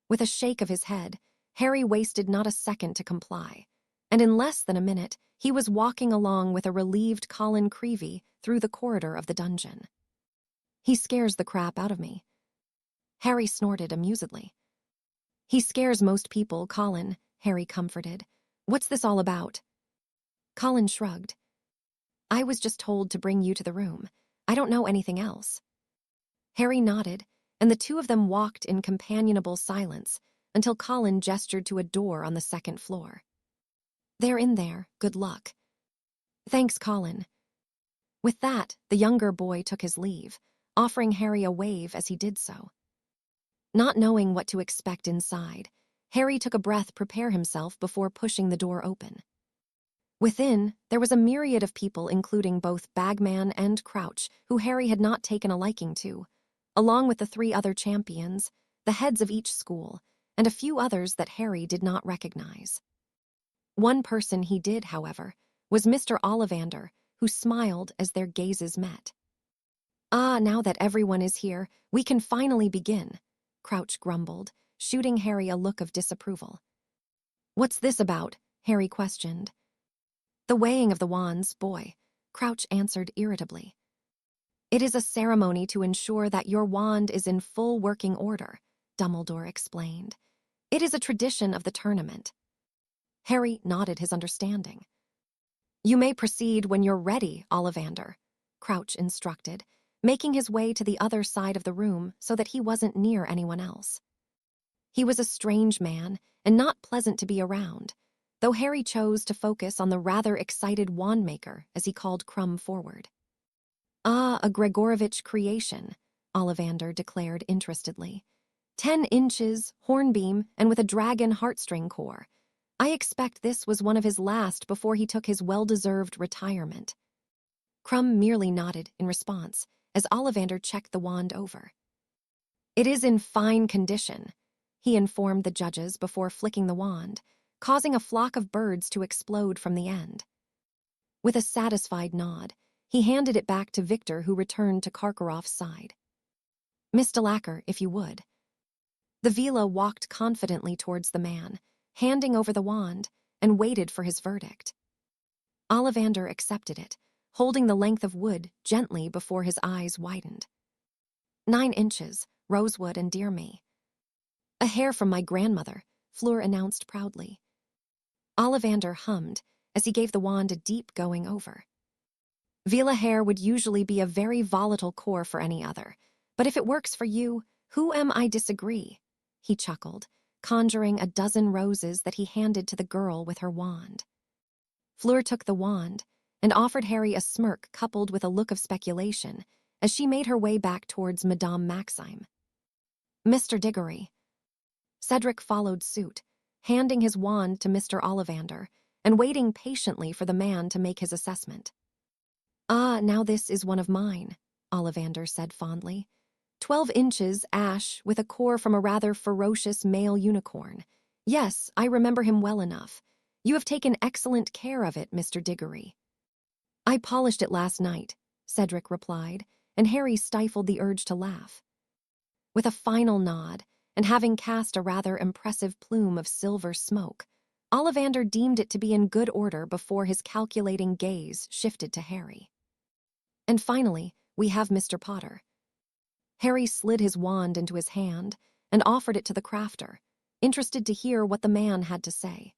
With a shake of his head, Harry wasted not a second to comply, and in less than a minute, he was walking along with a relieved Colin Creevey through the corridor of the dungeon. "He scares the crap out of me." Harry snorted amusedly. "He scares most people, Colin," Harry comforted. "What's this all about?" Colin shrugged. "I was just told to bring you to the room. I don't know anything else." Harry nodded, and the two of them walked in companionable silence until Colin gestured to a door on the second floor. "They're in there. Good luck." "Thanks, Colin." With that, the younger boy took his leave, offering Harry a wave as he did so. Not knowing what to expect inside, Harry took a breath to prepare himself before pushing the door open. Within, there was a myriad of people including both Bagman and Crouch, who Harry had not taken a liking to, along with the 3 other champions, the heads of each school, and a few others that Harry did not recognize. One person he did, however, was Mr. Ollivander, who smiled as their gazes met. "Ah, now that everyone is here, we can finally begin," Crouch grumbled, shooting Harry a look of disapproval. "What's this about?" Harry questioned. "The weighing of the wands, boy," Crouch answered irritably. "It is a ceremony to ensure that your wand is in full working order," Dumbledore explained. "It is a tradition of the tournament." Harry nodded his understanding. "You may proceed when you're ready, Ollivander," Crouch instructed, making his way to the other side of the room so that he wasn't near anyone else. He was a strange man and not pleasant to be around, though Harry chose to focus on the rather excited wandmaker as he called Crumb forward. "Ah, a Gregorovitch creation," Ollivander declared interestedly. 10 inches, hornbeam, and with a dragon heartstring core. I expect this was one of his last before he took his well-deserved retirement." Crumb merely nodded in response as Ollivander checked the wand over. "It is in fine condition," he informed the judges before flicking the wand, causing a flock of birds to explode from the end. With a satisfied nod, he handed it back to Victor, who returned to Karkaroff's side. "Miss Delacour, if you would." The Vila walked confidently towards the man, handing over the wand, and waited for his verdict. Ollivander accepted it, holding the length of wood gently before his eyes widened. 9 inches, rosewood and dear me. A hair from my grandmother, Fleur announced proudly. Ollivander hummed as he gave the wand a deep going over. Vila hair would usually be a very volatile core for any other, but if it works for you, who am I disagree? He chuckled, conjuring a dozen roses that he handed to the girl with her wand. Fleur took the wand and offered Harry a smirk coupled with a look of speculation as she made her way back towards Madame Maxime. Mr. Diggory. Cedric followed suit, handing his wand to Mr. Ollivander and waiting patiently for the man to make his assessment. "Ah, now this is one of mine," Ollivander said fondly. 12 inches, ash, with a core from a rather ferocious male unicorn. Yes, I remember him well enough. You have taken excellent care of it, Mr. Diggory. I polished it last night, Cedric replied, and Harry stifled the urge to laugh. With a final nod, and having cast a rather impressive plume of silver smoke, Ollivander deemed it to be in good order before his calculating gaze shifted to Harry. And finally, we have Mr. Potter. Harry slid his wand into his hand and offered it to the crafter, interested to hear what the man had to say.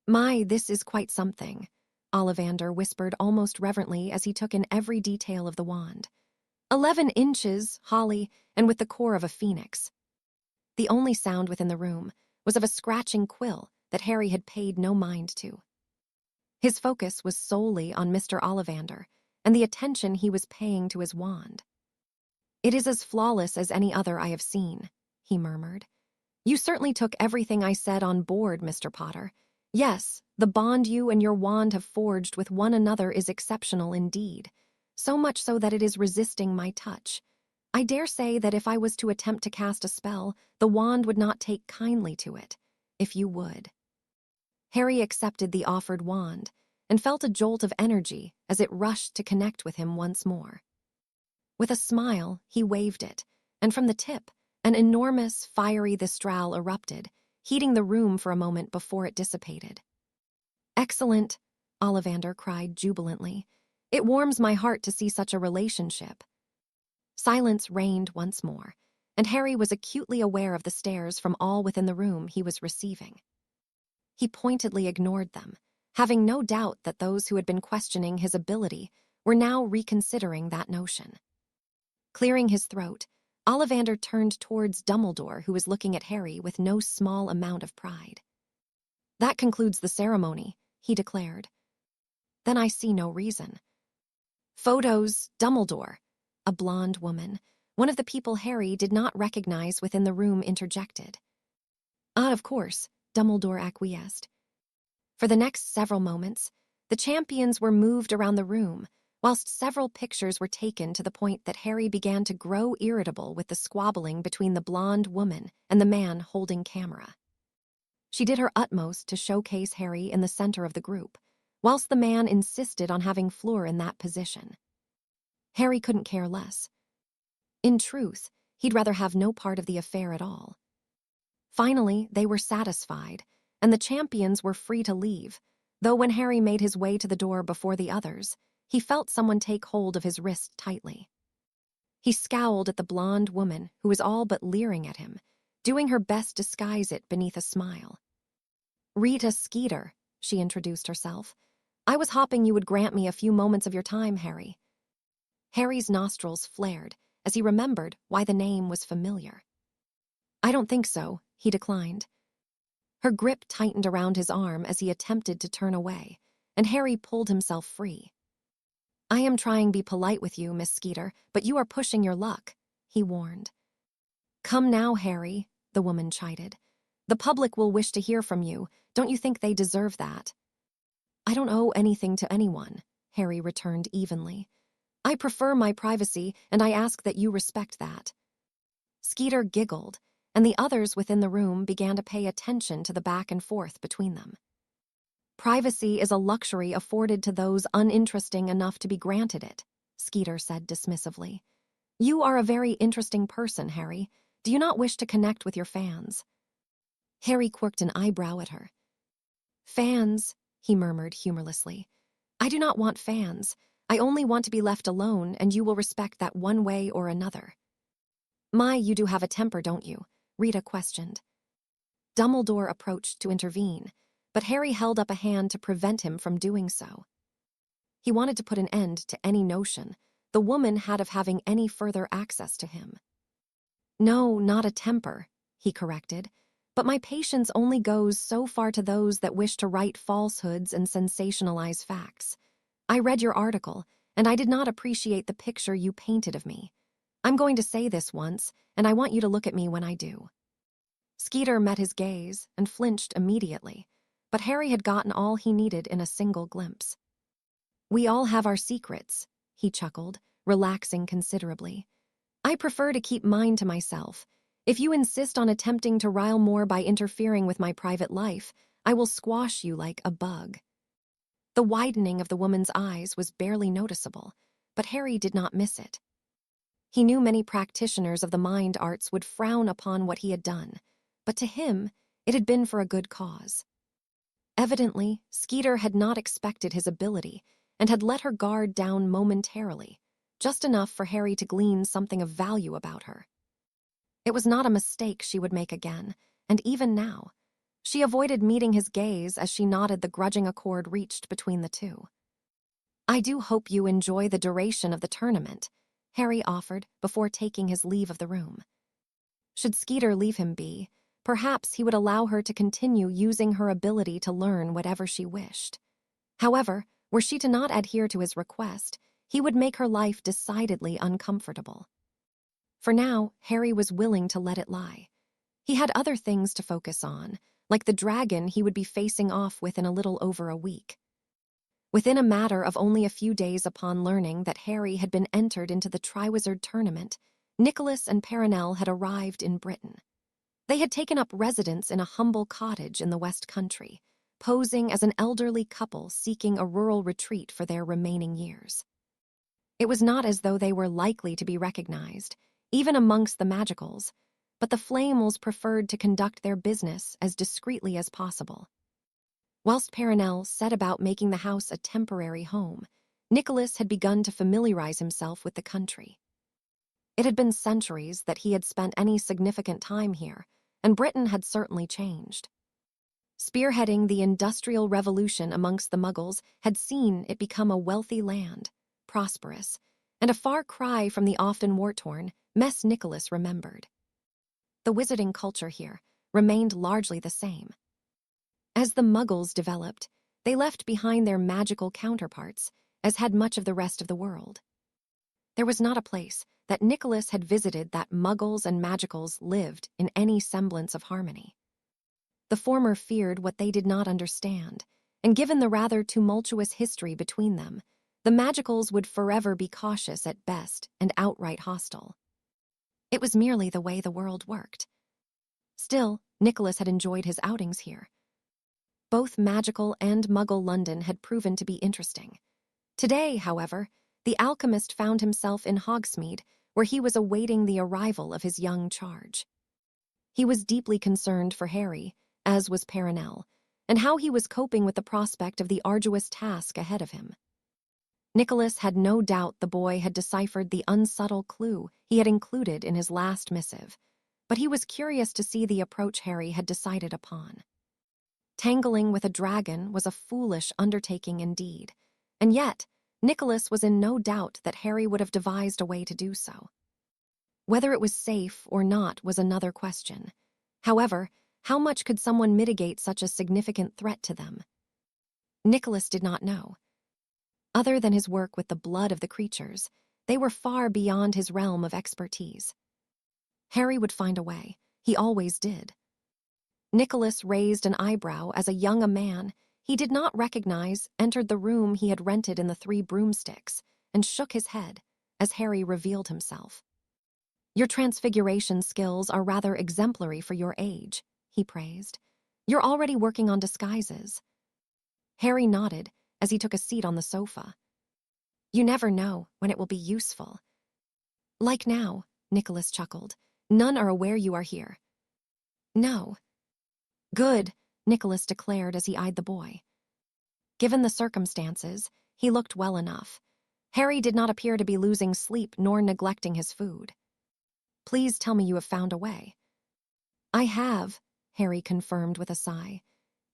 "My, this is quite something," Ollivander whispered almost reverently as he took in every detail of the wand. 11 inches, holly, and with the core of a phoenix. The only sound within the room was of a scratching quill that Harry had paid no mind to. His focus was solely on Mr. Ollivander and the attention he was paying to his wand. "It is as flawless as any other I have seen," he murmured. "You certainly took everything I said on board, Mr. Potter. Yes, the bond you and your wand have forged with one another is exceptional indeed, so much so that it is resisting my touch. I dare say that if I was to attempt to cast a spell, the wand would not take kindly to it, if you would." Harry accepted the offered wand and felt a jolt of energy as it rushed to connect with him once more. With a smile, he waved it, and from the tip, an enormous, fiery thistral erupted, heating the room for a moment before it dissipated. "Excellent," Ollivander cried jubilantly. "It warms my heart to see such a relationship." Silence reigned once more, and Harry was acutely aware of the stares from all within the room he was receiving. He pointedly ignored them, having no doubt that those who had been questioning his ability were now reconsidering that notion. Clearing his throat, Ollivander turned towards Dumbledore, who was looking at Harry with no small amount of pride. "That concludes the ceremony," he declared. "Then I see no reason." "Photos, Dumbledore," a blonde woman, one of the people Harry did not recognize within the room, interjected. "Ah, of course," Dumbledore acquiesced. For the next several moments, the champions were moved around the room, whilst several pictures were taken to the point that Harry began to grow irritable with the squabbling between the blonde woman and the man holding camera. She did her utmost to showcase Harry in the center of the group, whilst the man insisted on having Fleur in that position. Harry couldn't care less. In truth, he'd rather have no part of the affair at all. Finally, they were satisfied, and the champions were free to leave, though when Harry made his way to the door before the others, he felt someone take hold of his wrist tightly. He scowled at the blonde woman who was all but leering at him, doing her best to disguise it beneath a smile. "Rita Skeeter," she introduced herself. "I was hoping you would grant me a few moments of your time, Harry." Harry's nostrils flared as he remembered why the name was familiar. "I don't think so," he declined. Her grip tightened around his arm as he attempted to turn away, and Harry pulled himself free. "I am trying to be polite with you, Miss Skeeter, but you are pushing your luck," he warned. "Come now, Harry," the woman chided. "The public will wish to hear from you. Don't you think they deserve that?" "I don't owe anything to anyone," Harry returned evenly. "I prefer my privacy, and I ask that you respect that." Skeeter giggled, and the others within the room began to pay attention to the back and forth between them. "Privacy is a luxury afforded to those uninteresting enough to be granted it," Skeeter said dismissively. "You are a very interesting person, Harry. Do you not wish to connect with your fans?" Harry quirked an eyebrow at her. "Fans," he murmured humorlessly. "I do not want fans. I only want to be left alone, and you will respect that one way or another." "My, you do have a temper, don't you?" Rita questioned. Dumbledore approached to intervene, but Harry held up a hand to prevent him from doing so. He wanted to put an end to any notion the woman had of having any further access to him. "No, not a temper," he corrected, But my patience only goes so far to those that wish to write falsehoods and sensationalize facts. I read your article, and I did not appreciate the picture you painted of me. I'm going to say this once, and I want you to look at me when I do." Skeeter met his gaze and flinched immediately, but Harry had gotten all he needed in a single glimpse. "We all have our secrets," he chuckled, relaxing considerably. "I prefer to keep mine to myself. If you insist on attempting to rile more by interfering with my private life, I will squash you like a bug." The widening of the woman's eyes was barely noticeable, but Harry did not miss it. He knew many practitioners of the mind arts would frown upon what he had done, but to him, it had been for a good cause. Evidently, Skeeter had not expected his ability and had let her guard down momentarily, just enough for Harry to glean something of value about her. It was not a mistake she would make again, and even now, she avoided meeting his gaze as she nodded the grudging accord reached between the two. "I do hope you enjoy the duration of the tournament," Harry offered before taking his leave of the room. Should Skeeter leave him be, perhaps he would allow her to continue using her ability to learn whatever she wished. However, were she to not adhere to his request, he would make her life decidedly uncomfortable. For now, Harry was willing to let it lie. He had other things to focus on, like the dragon he would be facing off with in a little over a week. Within a matter of only a few days upon learning that Harry had been entered into the Triwizard Tournament, Nicholas and Perenelle had arrived in Britain. They had taken up residence in a humble cottage in the West Country, posing as an elderly couple seeking a rural retreat for their remaining years. It was not as though they were likely to be recognized, even amongst the magicals, but the Flamels preferred to conduct their business as discreetly as possible. Whilst Perenelle set about making the house a temporary home, Nicholas had begun to familiarize himself with the country. It had been centuries that he had spent any significant time here, and Britain had certainly changed. Spearheading the Industrial Revolution amongst the Muggles had seen it become a wealthy land, prosperous, and a far cry from the often war-torn mess Nicholas remembered. The wizarding culture here remained largely the same. As the Muggles developed, they left behind their magical counterparts, as had much of the rest of the world. There was not a place that Nicholas had visited that Muggles and Magicals lived in any semblance of harmony. The former feared what they did not understand, and given the rather tumultuous history between them, the Magicals would forever be cautious at best and outright hostile. It was merely the way the world worked. Still, Nicholas had enjoyed his outings here. Both magical and Muggle London had proven to be interesting. Today, however, the alchemist found himself in Hogsmeade, where he was awaiting the arrival of his young charge. He was deeply concerned for Harry, as was Perenelle, and how he was coping with the prospect of the arduous task ahead of him. Nicholas had no doubt the boy had deciphered the unsubtle clue he had included in his last missive, but he was curious to see the approach Harry had decided upon. Tangling with a dragon was a foolish undertaking indeed, and yet Nicholas was in no doubt that Harry would have devised a way to do so. Whether it was safe or not was another question. However, how much could someone mitigate such a significant threat to them? Nicholas did not know. Other than his work with the blood of the creatures, they were far beyond his realm of expertise. Harry would find a way. He always did. Nicholas raised an eyebrow as a young man he did not recognize entered the room he had rented in the Three Broomsticks and shook his head as Harry revealed himself. "Your transfiguration skills are rather exemplary for your age," he praised. "You're already working on disguises." Harry nodded as he took a seat on the sofa. "You never know when it will be useful." "Like now," Nicholas chuckled. "None are aware you are here." "No." "Good," Nicholas declared as he eyed the boy. Given the circumstances, he looked well enough. Harry did not appear to be losing sleep nor neglecting his food. "Please tell me you have found a way." "I have," Harry confirmed with a sigh.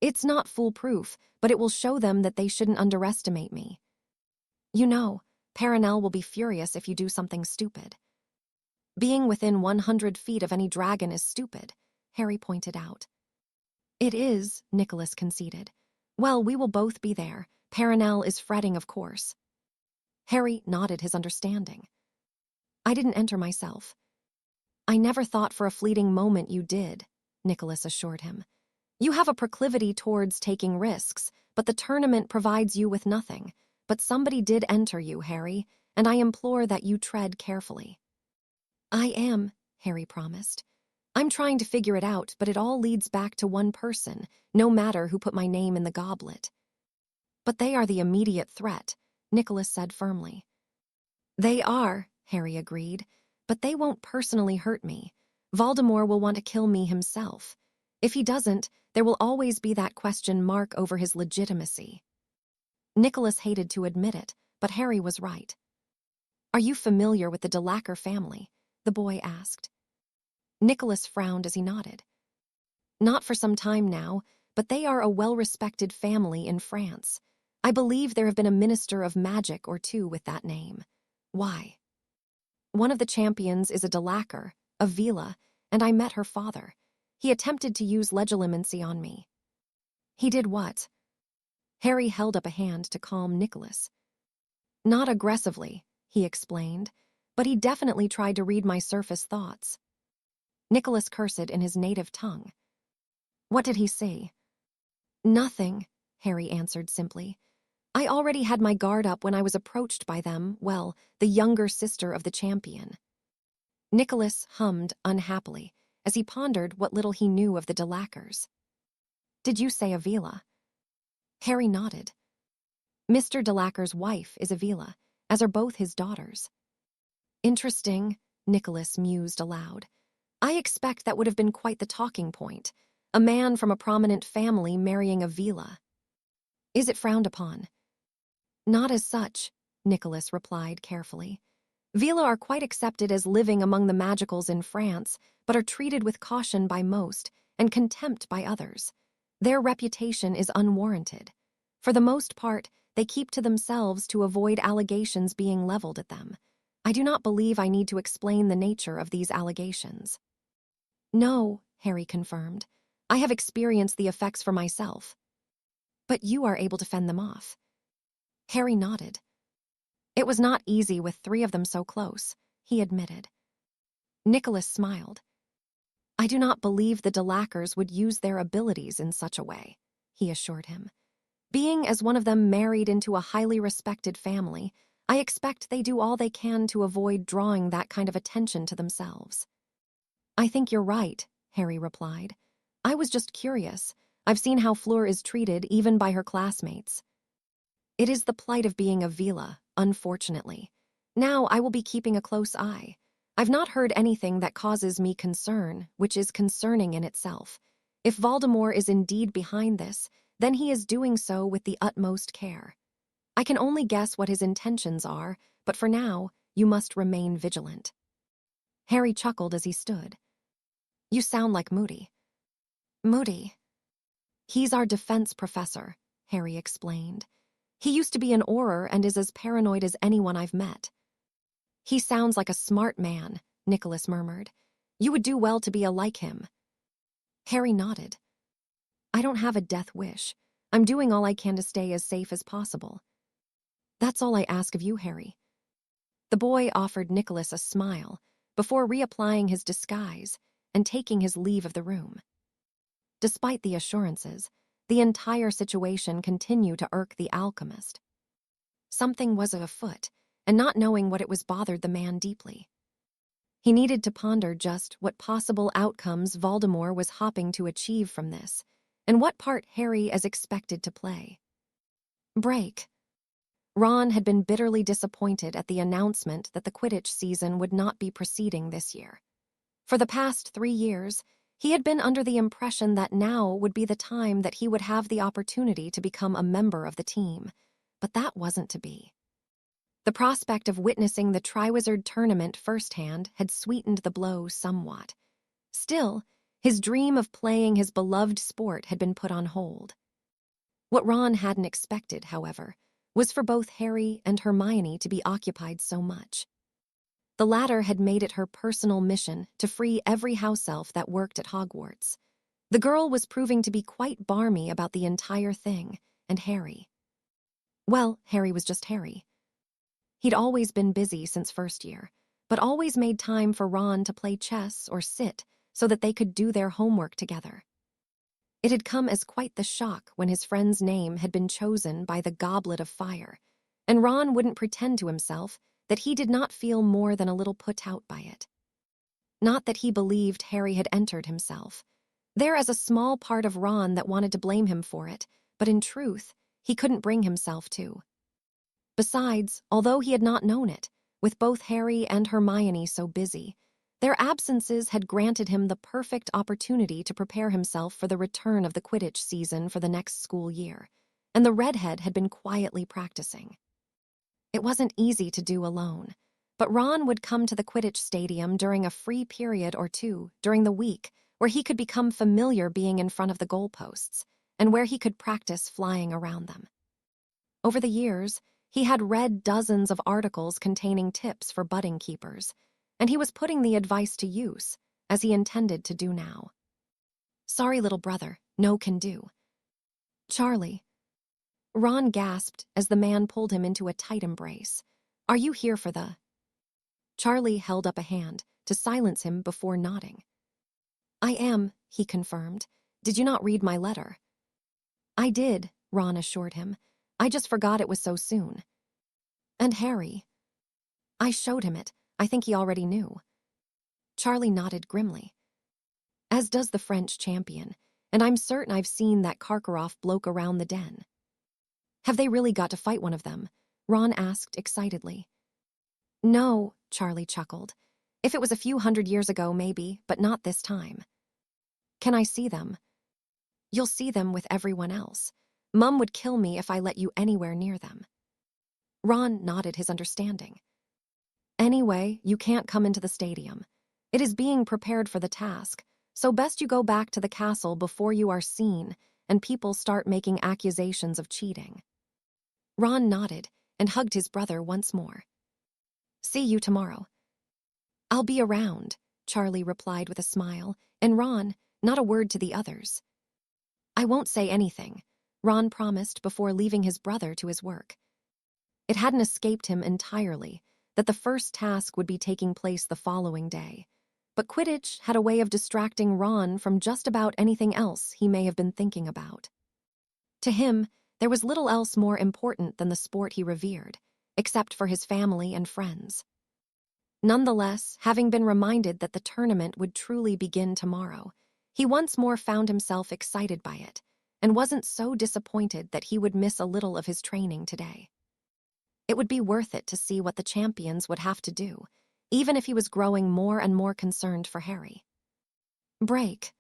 "It's not foolproof, but it will show them that they shouldn't underestimate me. You know, Perenelle will be furious if you do something stupid." "Being within 100 feet of any dragon is stupid," Harry pointed out. It is, Nicholas conceded. Well, we will both be there. Perenelle is fretting, of course. Harry nodded his understanding. I didn't enter myself. I never thought for a fleeting moment you did, Nicholas assured him. You have a proclivity towards taking risks, but the tournament provides you with nothing. But somebody did enter you, Harry, and I implore that you tread carefully. I am, Harry promised. I'm trying to figure it out, but it all leads back to one person, no matter who put my name in the goblet. But they are the immediate threat, Nicholas said firmly. They are, Harry agreed, but they won't personally hurt me. Voldemort will want to kill me himself. If he doesn't, there will always be that question mark over his legitimacy. Nicholas hated to admit it, but Harry was right. Are you familiar with the Delacour family? The boy asked. Nicholas frowned as he nodded. Not for some time now, but they are a well-respected family in France. I believe there have been a minister of magic or two with that name. Why? One of the champions is a Delacour, a Vila, and I met her father. He attempted to use legilimency on me. He did what? Harry held up a hand to calm Nicholas. Not aggressively, he explained, but he definitely tried to read my surface thoughts. Nicholas cursed in his native tongue. What did he say? Nothing, Harry answered simply. I already had my guard up when I was approached by them, well, the younger sister of the champion. Nicholas hummed unhappily as he pondered what little he knew of the Delacours. Did you say Avila? Harry nodded. Mr. Delacour's wife is Avila, as are both his daughters. Interesting, Nicholas mused aloud. I expect that would have been quite the talking point. A man from a prominent family marrying a Vila. Is it frowned upon? Not as such, Nicholas replied carefully. Vila are quite accepted as living among the magicals in France, but are treated with caution by most and contempt by others. Their reputation is unwarranted. For the most part, they keep to themselves to avoid allegations being leveled at them. I do not believe I need to explain the nature of these allegations. No, Harry confirmed. I have experienced the effects for myself. But you are able to fend them off. Harry nodded. It was not easy with 3 of them so close, he admitted. Nicholas smiled. I do not believe the Delacours would use their abilities in such a way, he assured him. Being as one of them married into a highly respected family, I expect they do all they can to avoid drawing that kind of attention to themselves. I think you're right, Harry replied. I was just curious. I've seen how Fleur is treated even by her classmates. It is the plight of being a Vila, unfortunately. Now I will be keeping a close eye. I've not heard anything that causes me concern, which is concerning in itself. If Voldemort is indeed behind this, then he is doing so with the utmost care. I can only guess what his intentions are, but for now, you must remain vigilant. Harry chuckled as he stood. You sound like Moody. Moody? He's our defense professor, Harry explained. He used to be an Auror and is as paranoid as anyone I've met. He sounds like a smart man, Nicholas murmured. You would do well to be like him. Harry nodded. I don't have a death wish. I'm doing all I can to stay as safe as possible. That's all I ask of you, Harry. The boy offered Nicholas a smile before reapplying his disguise and taking his leave of the room. Despite the assurances, the entire situation continued to irk the alchemist. Something was afoot, and not knowing what it was bothered the man deeply. He needed to ponder just what possible outcomes Voldemort was hoping to achieve from this, and what part Harry is expected to play. Break. Ron had been bitterly disappointed at the announcement that the Quidditch season would not be proceeding this year. For the past 3 years, he had been under the impression that now would be the time that he would have the opportunity to become a member of the team, but that wasn't to be. The prospect of witnessing the Triwizard Tournament firsthand had sweetened the blow somewhat. Still, his dream of playing his beloved sport had been put on hold. What Ron hadn't expected, however, was for both Harry and Hermione to be occupied so much. The latter had made it her personal mission to free every house elf that worked at Hogwarts. The girl was proving to be quite barmy about the entire thing, and Harry. Well, Harry was just Harry. He'd always been busy since first year, but always made time for Ron to play chess or sit so that they could do their homework together. It had come as quite the shock when his friend's name had been chosen by the Goblet of Fire, and Ron wouldn't pretend to himself that he did not feel more than a little put out by it. Not that he believed Harry had entered himself. There is a small part of Ron that wanted to blame him for it, but in truth, he couldn't bring himself to. Besides, although he had not known it, with both Harry and Hermione so busy, their absences had granted him the perfect opportunity to prepare himself for the return of the Quidditch season for the next school year, and the redhead had been quietly practicing. It wasn't easy to do alone, but Ron would come to the Quidditch stadium during a free period or two during the week where he could become familiar being in front of the goalposts and where he could practice flying around them. Over the years, he had read dozens of articles containing tips for budding keepers, and he was putting the advice to use, as he intended to do now. Sorry, little brother, no can do. Charlie. Ron gasped as the man pulled him into a tight embrace. Are you here for the... Charlie held up a hand to silence him before nodding. I am, he confirmed. Did you not read my letter? I did, Ron assured him. I just forgot it was so soon. And Harry? I showed him it. I think he already knew. Charlie nodded grimly. As does the French champion, and I'm certain I've seen that Karkaroff bloke around the den. Have they really got to fight one of them? Ron asked excitedly. No, Charlie chuckled. If it was a few 100 years ago, maybe, but not this time. Can I see them? You'll see them with everyone else. Mum would kill me if I let you anywhere near them. Ron nodded his understanding. Anyway, you can't come into the stadium. It is being prepared for the task, so best you go back to the castle before you are seen and people start making accusations of cheating. Ron nodded and hugged his brother once more. See you tomorrow. I'll be around, Charlie replied with a smile, and Ron, not a word to the others. I won't say anything, Ron promised before leaving his brother to his work. It hadn't escaped him entirely that the first task would be taking place the following day, but Quidditch had a way of distracting Ron from just about anything else he may have been thinking about. To him, there was little else more important than the sport he revered, except for his family and friends. Nonetheless, having been reminded that the tournament would truly begin tomorrow, he once more found himself excited by it, and wasn't so disappointed that he would miss a little of his training today. It would be worth it to see what the champions would have to do, even if he was growing more and more concerned for Harry. Break.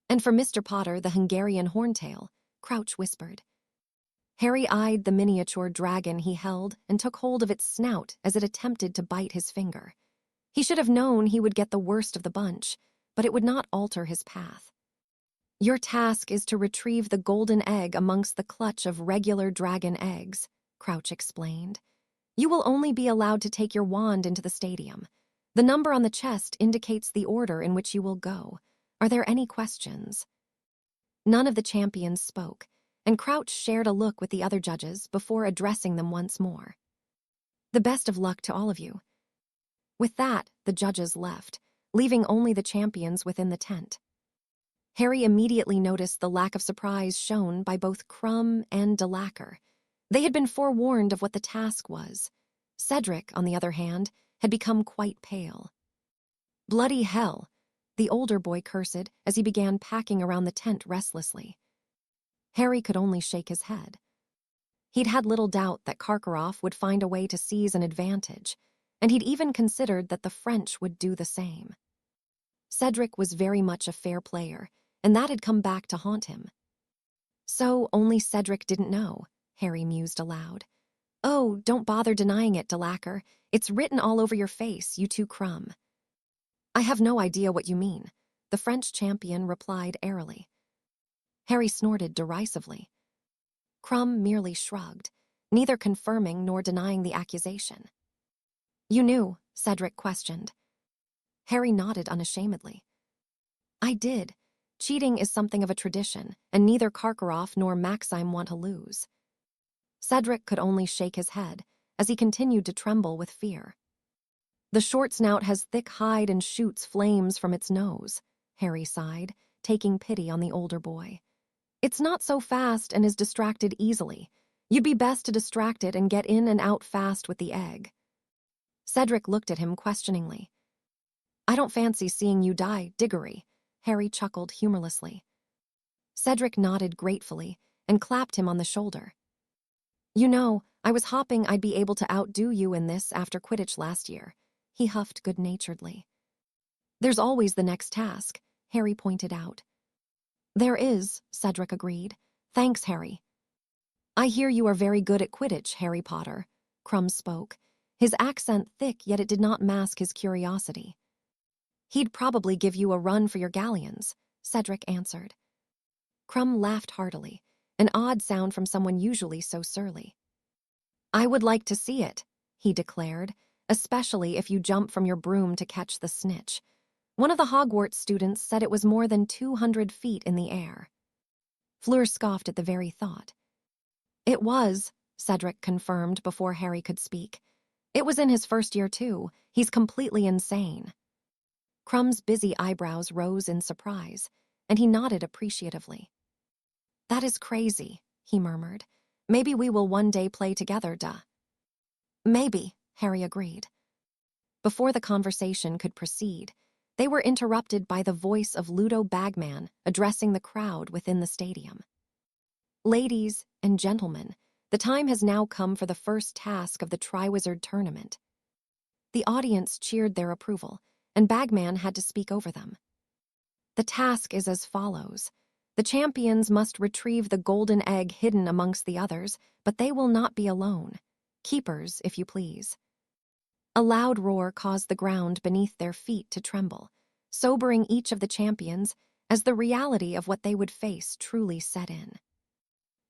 And for Mr. Potter, the Hungarian horntail, Crouch whispered. Harry eyed the miniature dragon he held and took hold of its snout as it attempted to bite his finger. He should have known he would get the worst of the bunch, but it would not alter his path. Your task is to retrieve the golden egg amongst the clutch of regular dragon eggs, Crouch explained. You will only be allowed to take your wand into the stadium. The number on the chest indicates the order in which you will go. Are there any questions? None of the champions spoke, and Crouch shared a look with the other judges before addressing them once more. The best of luck to all of you. With that, the judges left, leaving only the champions within the tent. Harry immediately noticed the lack of surprise shown by both Crumb and Delacour. They had been forewarned of what the task was. Cedric, on the other hand, had become quite pale. Bloody hell, the older boy cursed as he began packing around the tent restlessly. Harry could only shake his head. He'd had little doubt that Karkaroff would find a way to seize an advantage, and he'd even considered that the French would do the same. Cedric was very much a fair player, and that had come back to haunt him. So only Cedric didn't know, Harry mused aloud. Oh, don't bother denying it, Delacour. It's written all over your face, you two Crumb. I have no idea what you mean, the French champion replied airily. Harry snorted derisively. Crumb merely shrugged, neither confirming nor denying the accusation. You knew, Cedric questioned. Harry nodded unashamedly. I did. Cheating is something of a tradition, and neither Karkaroff nor Maxime want to lose. Cedric could only shake his head, as he continued to tremble with fear. The short snout has thick hide and shoots flames from its nose, Harry sighed, taking pity on the older boy. It's not so fast and is distracted easily. You'd be best to distract it and get in and out fast with the egg. Cedric looked at him questioningly. I don't fancy seeing you die, Diggory, Harry chuckled humorlessly. Cedric nodded gratefully and clapped him on the shoulder. You know, I was hoping I'd be able to outdo you in this after Quidditch last year, he huffed good-naturedly. There's always the next task, Harry pointed out. There is, Cedric agreed. Thanks, Harry. I hear you are very good at Quidditch, Harry Potter, Krum spoke, his accent thick yet it did not mask his curiosity. He'd probably give you a run for your galleons, Cedric answered. Krum laughed heartily, an odd sound from someone usually so surly. I would like to see it, he declared, especially if you jump from your broom to catch the snitch. One of the Hogwarts students said it was more than 200 feet in the air. Fleur scoffed at the very thought. It was, Cedric confirmed before Harry could speak. It was in his first year too. He's completely insane. Krum's busy eyebrows rose in surprise, and he nodded appreciatively. That is crazy, he murmured. Maybe we will one day play together, duh. Maybe, Harry agreed. Before the conversation could proceed, they were interrupted by the voice of Ludo Bagman addressing the crowd within the stadium. Ladies and gentlemen, the time has now come for the first task of the Triwizard Tournament. The audience cheered their approval, and Bagman had to speak over them. The task is as follows. The champions must retrieve the golden egg hidden amongst the others, but they will not be alone. Keepers, if you please. A loud roar caused the ground beneath their feet to tremble, sobering each of the champions as the reality of what they would face truly set in.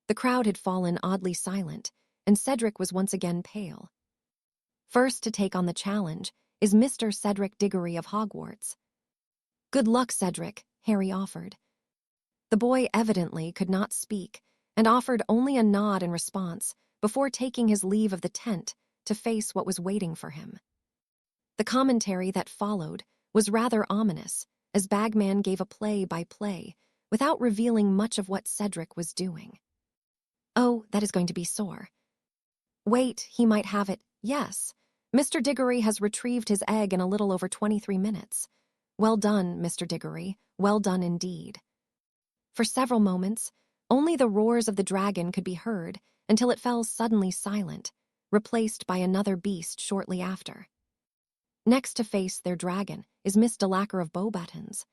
The crowd had fallen oddly silent, and Cedric was once again pale. First to take on the challenge is Mr. Cedric Diggory of Hogwarts. Good luck, Cedric, Harry offered. The boy evidently could not speak and offered only a nod in response before taking his leave of the tent to face what was waiting for him. The commentary that followed was rather ominous as Bagman gave a play-by-play without revealing much of what Cedric was doing. Oh, that is going to be sore. Wait, he might have it. Yes, Mr. Diggory has retrieved his egg in a little over 23 minutes. Well done, Mr. Diggory, well done indeed. For several moments, only the roars of the dragon could be heard until it fell suddenly silent, replaced by another beast shortly after. Next to face their dragon is Miss Delacour of Beauxbatons.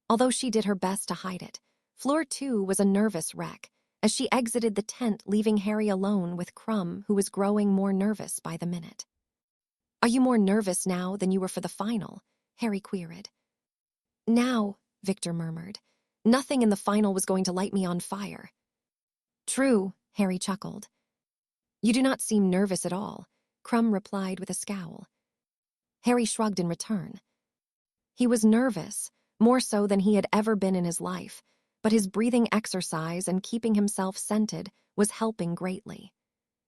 Although she did her best to hide it, Fleur too was a nervous wreck as she exited the tent, leaving Harry alone with Krum, who was growing more nervous by the minute. Are you more nervous now than you were for the final? Harry queried. Now, Victor murmured. Nothing in the final was going to light me on fire. True, Harry chuckled. You do not seem nervous at all, Krum replied with a scowl. Harry shrugged in return. He was nervous, more so than he had ever been in his life, but his breathing exercise and keeping himself scented was helping greatly.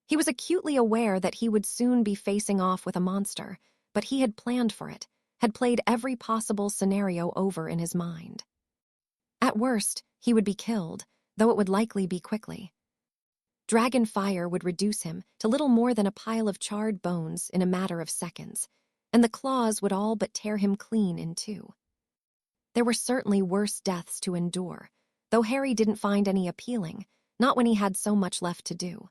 He was acutely aware that he would soon be facing off with a monster, but he had planned for it, had played every possible scenario over in his mind. At worst, he would be killed, though it would likely be quickly. Dragon fire would reduce him to little more than a pile of charred bones in a matter of seconds, and the claws would all but tear him clean in two. There were certainly worse deaths to endure, though Harry didn't find any appealing, not when he had so much left to do.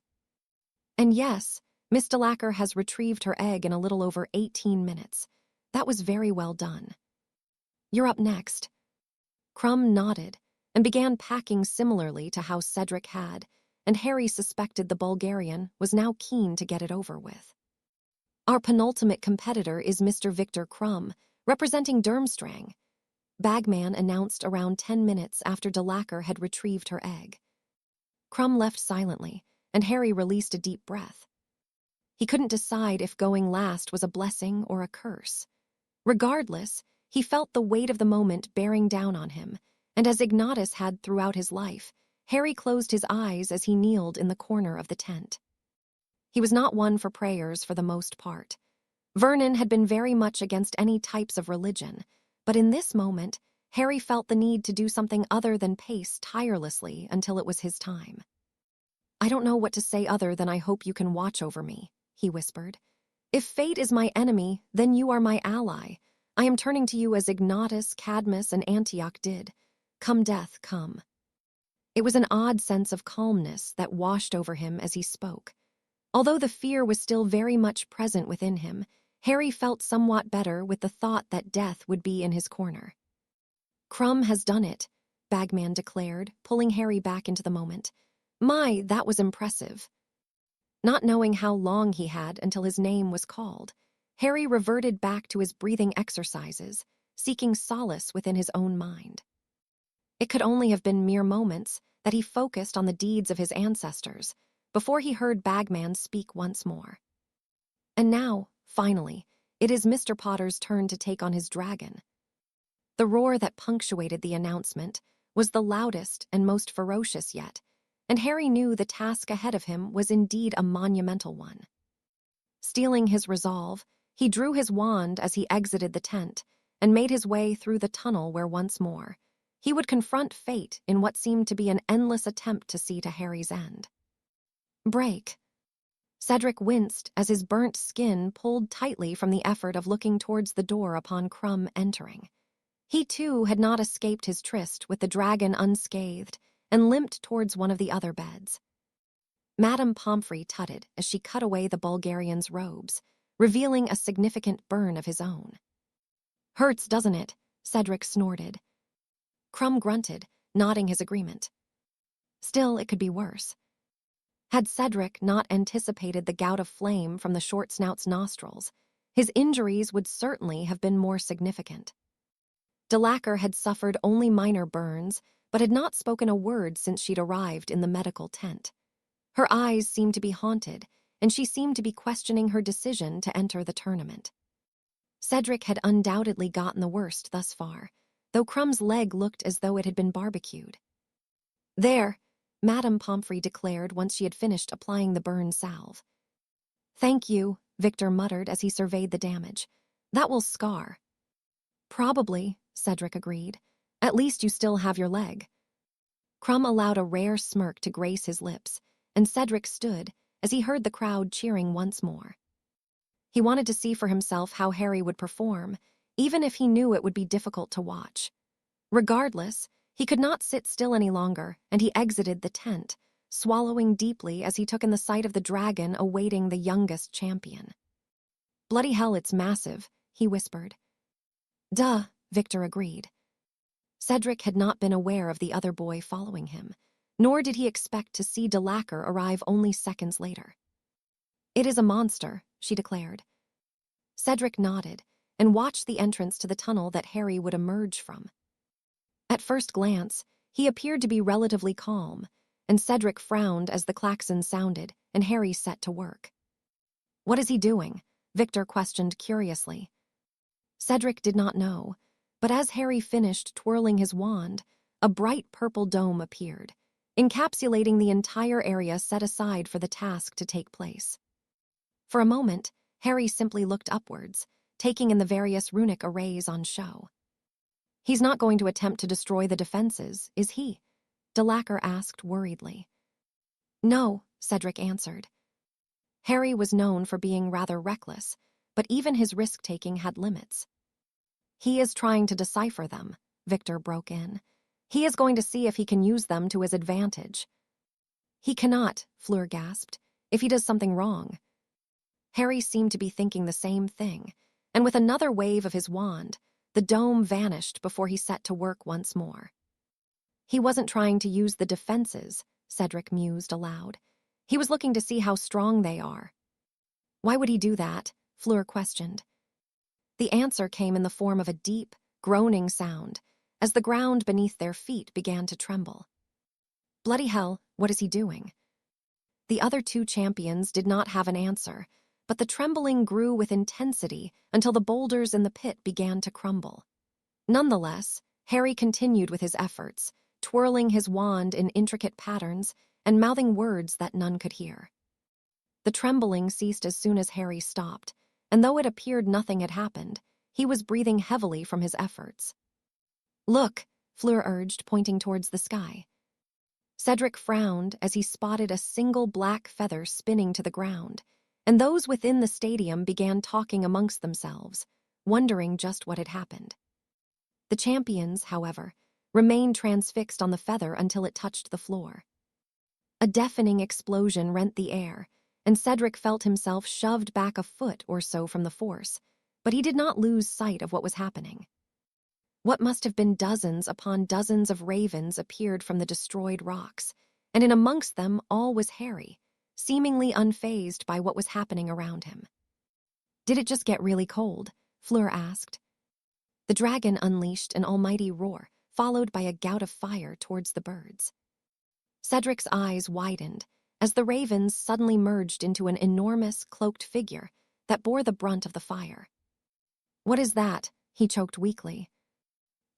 And yes, Miss Delacour has retrieved her egg in a little over 18 minutes. That was very well done. You're up next. Krum nodded and began packing similarly to how Cedric had, and Harry suspected the Bulgarian was now keen to get it over with. Our penultimate competitor is Mr. Victor Krum, representing Durmstrang, Bagman announced around 10 minutes after Delacour had retrieved her egg. Krum left silently, and Harry released a deep breath. He couldn't decide if going last was a blessing or a curse. Regardless, he felt the weight of the moment bearing down on him, and as Ignatus had throughout his life, Harry closed his eyes as he kneeled in the corner of the tent. He was not one for prayers for the most part. Vernon had been very much against any types of religion, but in this moment, Harry felt the need to do something other than pace tirelessly until it was his time. "I don't know what to say other than I hope you can watch over me," he whispered. "If fate is my enemy, then you are my ally. I am turning to you as Ignatus, Cadmus, and Antioch did. Come death, come." It was an odd sense of calmness that washed over him as he spoke. Although the fear was still very much present within him, Harry felt somewhat better with the thought that death would be in his corner. "Crumb has done it," Bagman declared, pulling Harry back into the moment. "My, that was impressive." Not knowing how long he had until his name was called, Harry reverted back to his breathing exercises, seeking solace within his own mind. It could only have been mere moments that he focused on the deeds of his ancestors before he heard Bagman speak once more. "And now, finally, it is Mr. Potter's turn to take on his dragon." The roar that punctuated the announcement was the loudest and most ferocious yet, and Harry knew the task ahead of him was indeed a monumental one. Steeling his resolve, he drew his wand as he exited the tent and made his way through the tunnel where once more he would confront fate in what seemed to be an endless attempt to see to Harry's end. Break. Cedric winced as his burnt skin pulled tightly from the effort of looking towards the door upon Crumb entering. He too had not escaped his tryst with the dragon unscathed and limped towards one of the other beds. Madame Pomfrey tutted as she cut away the Bulgarian's robes, revealing a significant burn of his own. "Hurts, doesn't it?" Cedric snorted. Crumb grunted, nodding his agreement. Still, it could be worse. Had Cedric not anticipated the gout of flame from the short snout's nostrils, his injuries would certainly have been more significant. Delacour had suffered only minor burns, but had not spoken a word since she'd arrived in the medical tent. Her eyes seemed to be haunted, and she seemed to be questioning her decision to enter the tournament. Cedric had undoubtedly gotten the worst thus far, though Crumb's leg looked as though it had been barbecued. "There," Madame Pomfrey declared once she had finished applying the burn salve. "Thank you," Victor muttered as he surveyed the damage. "That will scar." "Probably," Cedric agreed. "At least you still have your leg." Crumb allowed a rare smirk to grace his lips, and Cedric stood as he heard the crowd cheering once more. He wanted to see for himself how Harry would perform, even if he knew it would be difficult to watch. Regardless, he could not sit still any longer, and he exited the tent, swallowing deeply as he took in the sight of the dragon awaiting the youngest champion. "Bloody hell, it's massive," he whispered. "Duh," Victor agreed. Cedric had not been aware of the other boy following him, nor did he expect to see Delacour arrive only seconds later. "It is a monster," she declared. Cedric nodded and watched the entrance to the tunnel that Harry would emerge from. At first glance, he appeared to be relatively calm, and Cedric frowned as the klaxon sounded and Harry set to work. "What is he doing?" Victor questioned curiously. Cedric did not know, but as Harry finished twirling his wand, a bright purple dome appeared, encapsulating the entire area set aside for the task to take place. For a moment, Harry simply looked upwards, taking in the various runic arrays on show. "He's not going to attempt to destroy the defenses, is he?" Delacour asked worriedly. "No," Cedric answered. Harry was known for being rather reckless, but even his risk-taking had limits. "He is trying to decipher them," Victor broke in. "He is going to see if he can use them to his advantage." "He cannot," Fleur gasped, "if he does something wrong." Harry seemed to be thinking the same thing, and with another wave of his wand, the dome vanished before he set to work once more. "He wasn't trying to use the defenses," Cedric mused aloud. "He was looking to see how strong they are." "Why would he do that?" Fleur questioned. The answer came in the form of a deep, groaning sound, as the ground beneath their feet began to tremble. "Bloody hell, what is he doing?" The other two champions did not have an answer, but the trembling grew with intensity until the boulders in the pit began to crumble. Nonetheless, Harry continued with his efforts, twirling his wand in intricate patterns and mouthing words that none could hear. The trembling ceased as soon as Harry stopped, and though it appeared nothing had happened, he was breathing heavily from his efforts. "Look," Fleur urged, pointing towards the sky. Cedric frowned as he spotted a single black feather spinning to the ground, and those within the stadium began talking amongst themselves, wondering just what had happened. The champions, however, remained transfixed on the feather until it touched the floor. A deafening explosion rent the air, and Cedric felt himself shoved back a foot or so from the force, but he did not lose sight of what was happening. What must have been dozens upon dozens of ravens appeared from the destroyed rocks, and in amongst them all was Harry, seemingly unfazed by what was happening around him. "Did it just get really cold?" Fleur asked. The dragon unleashed an almighty roar, followed by a gout of fire towards the birds. Cedric's eyes widened as the ravens suddenly merged into an enormous, cloaked figure that bore the brunt of the fire. "What is that?" he choked weakly.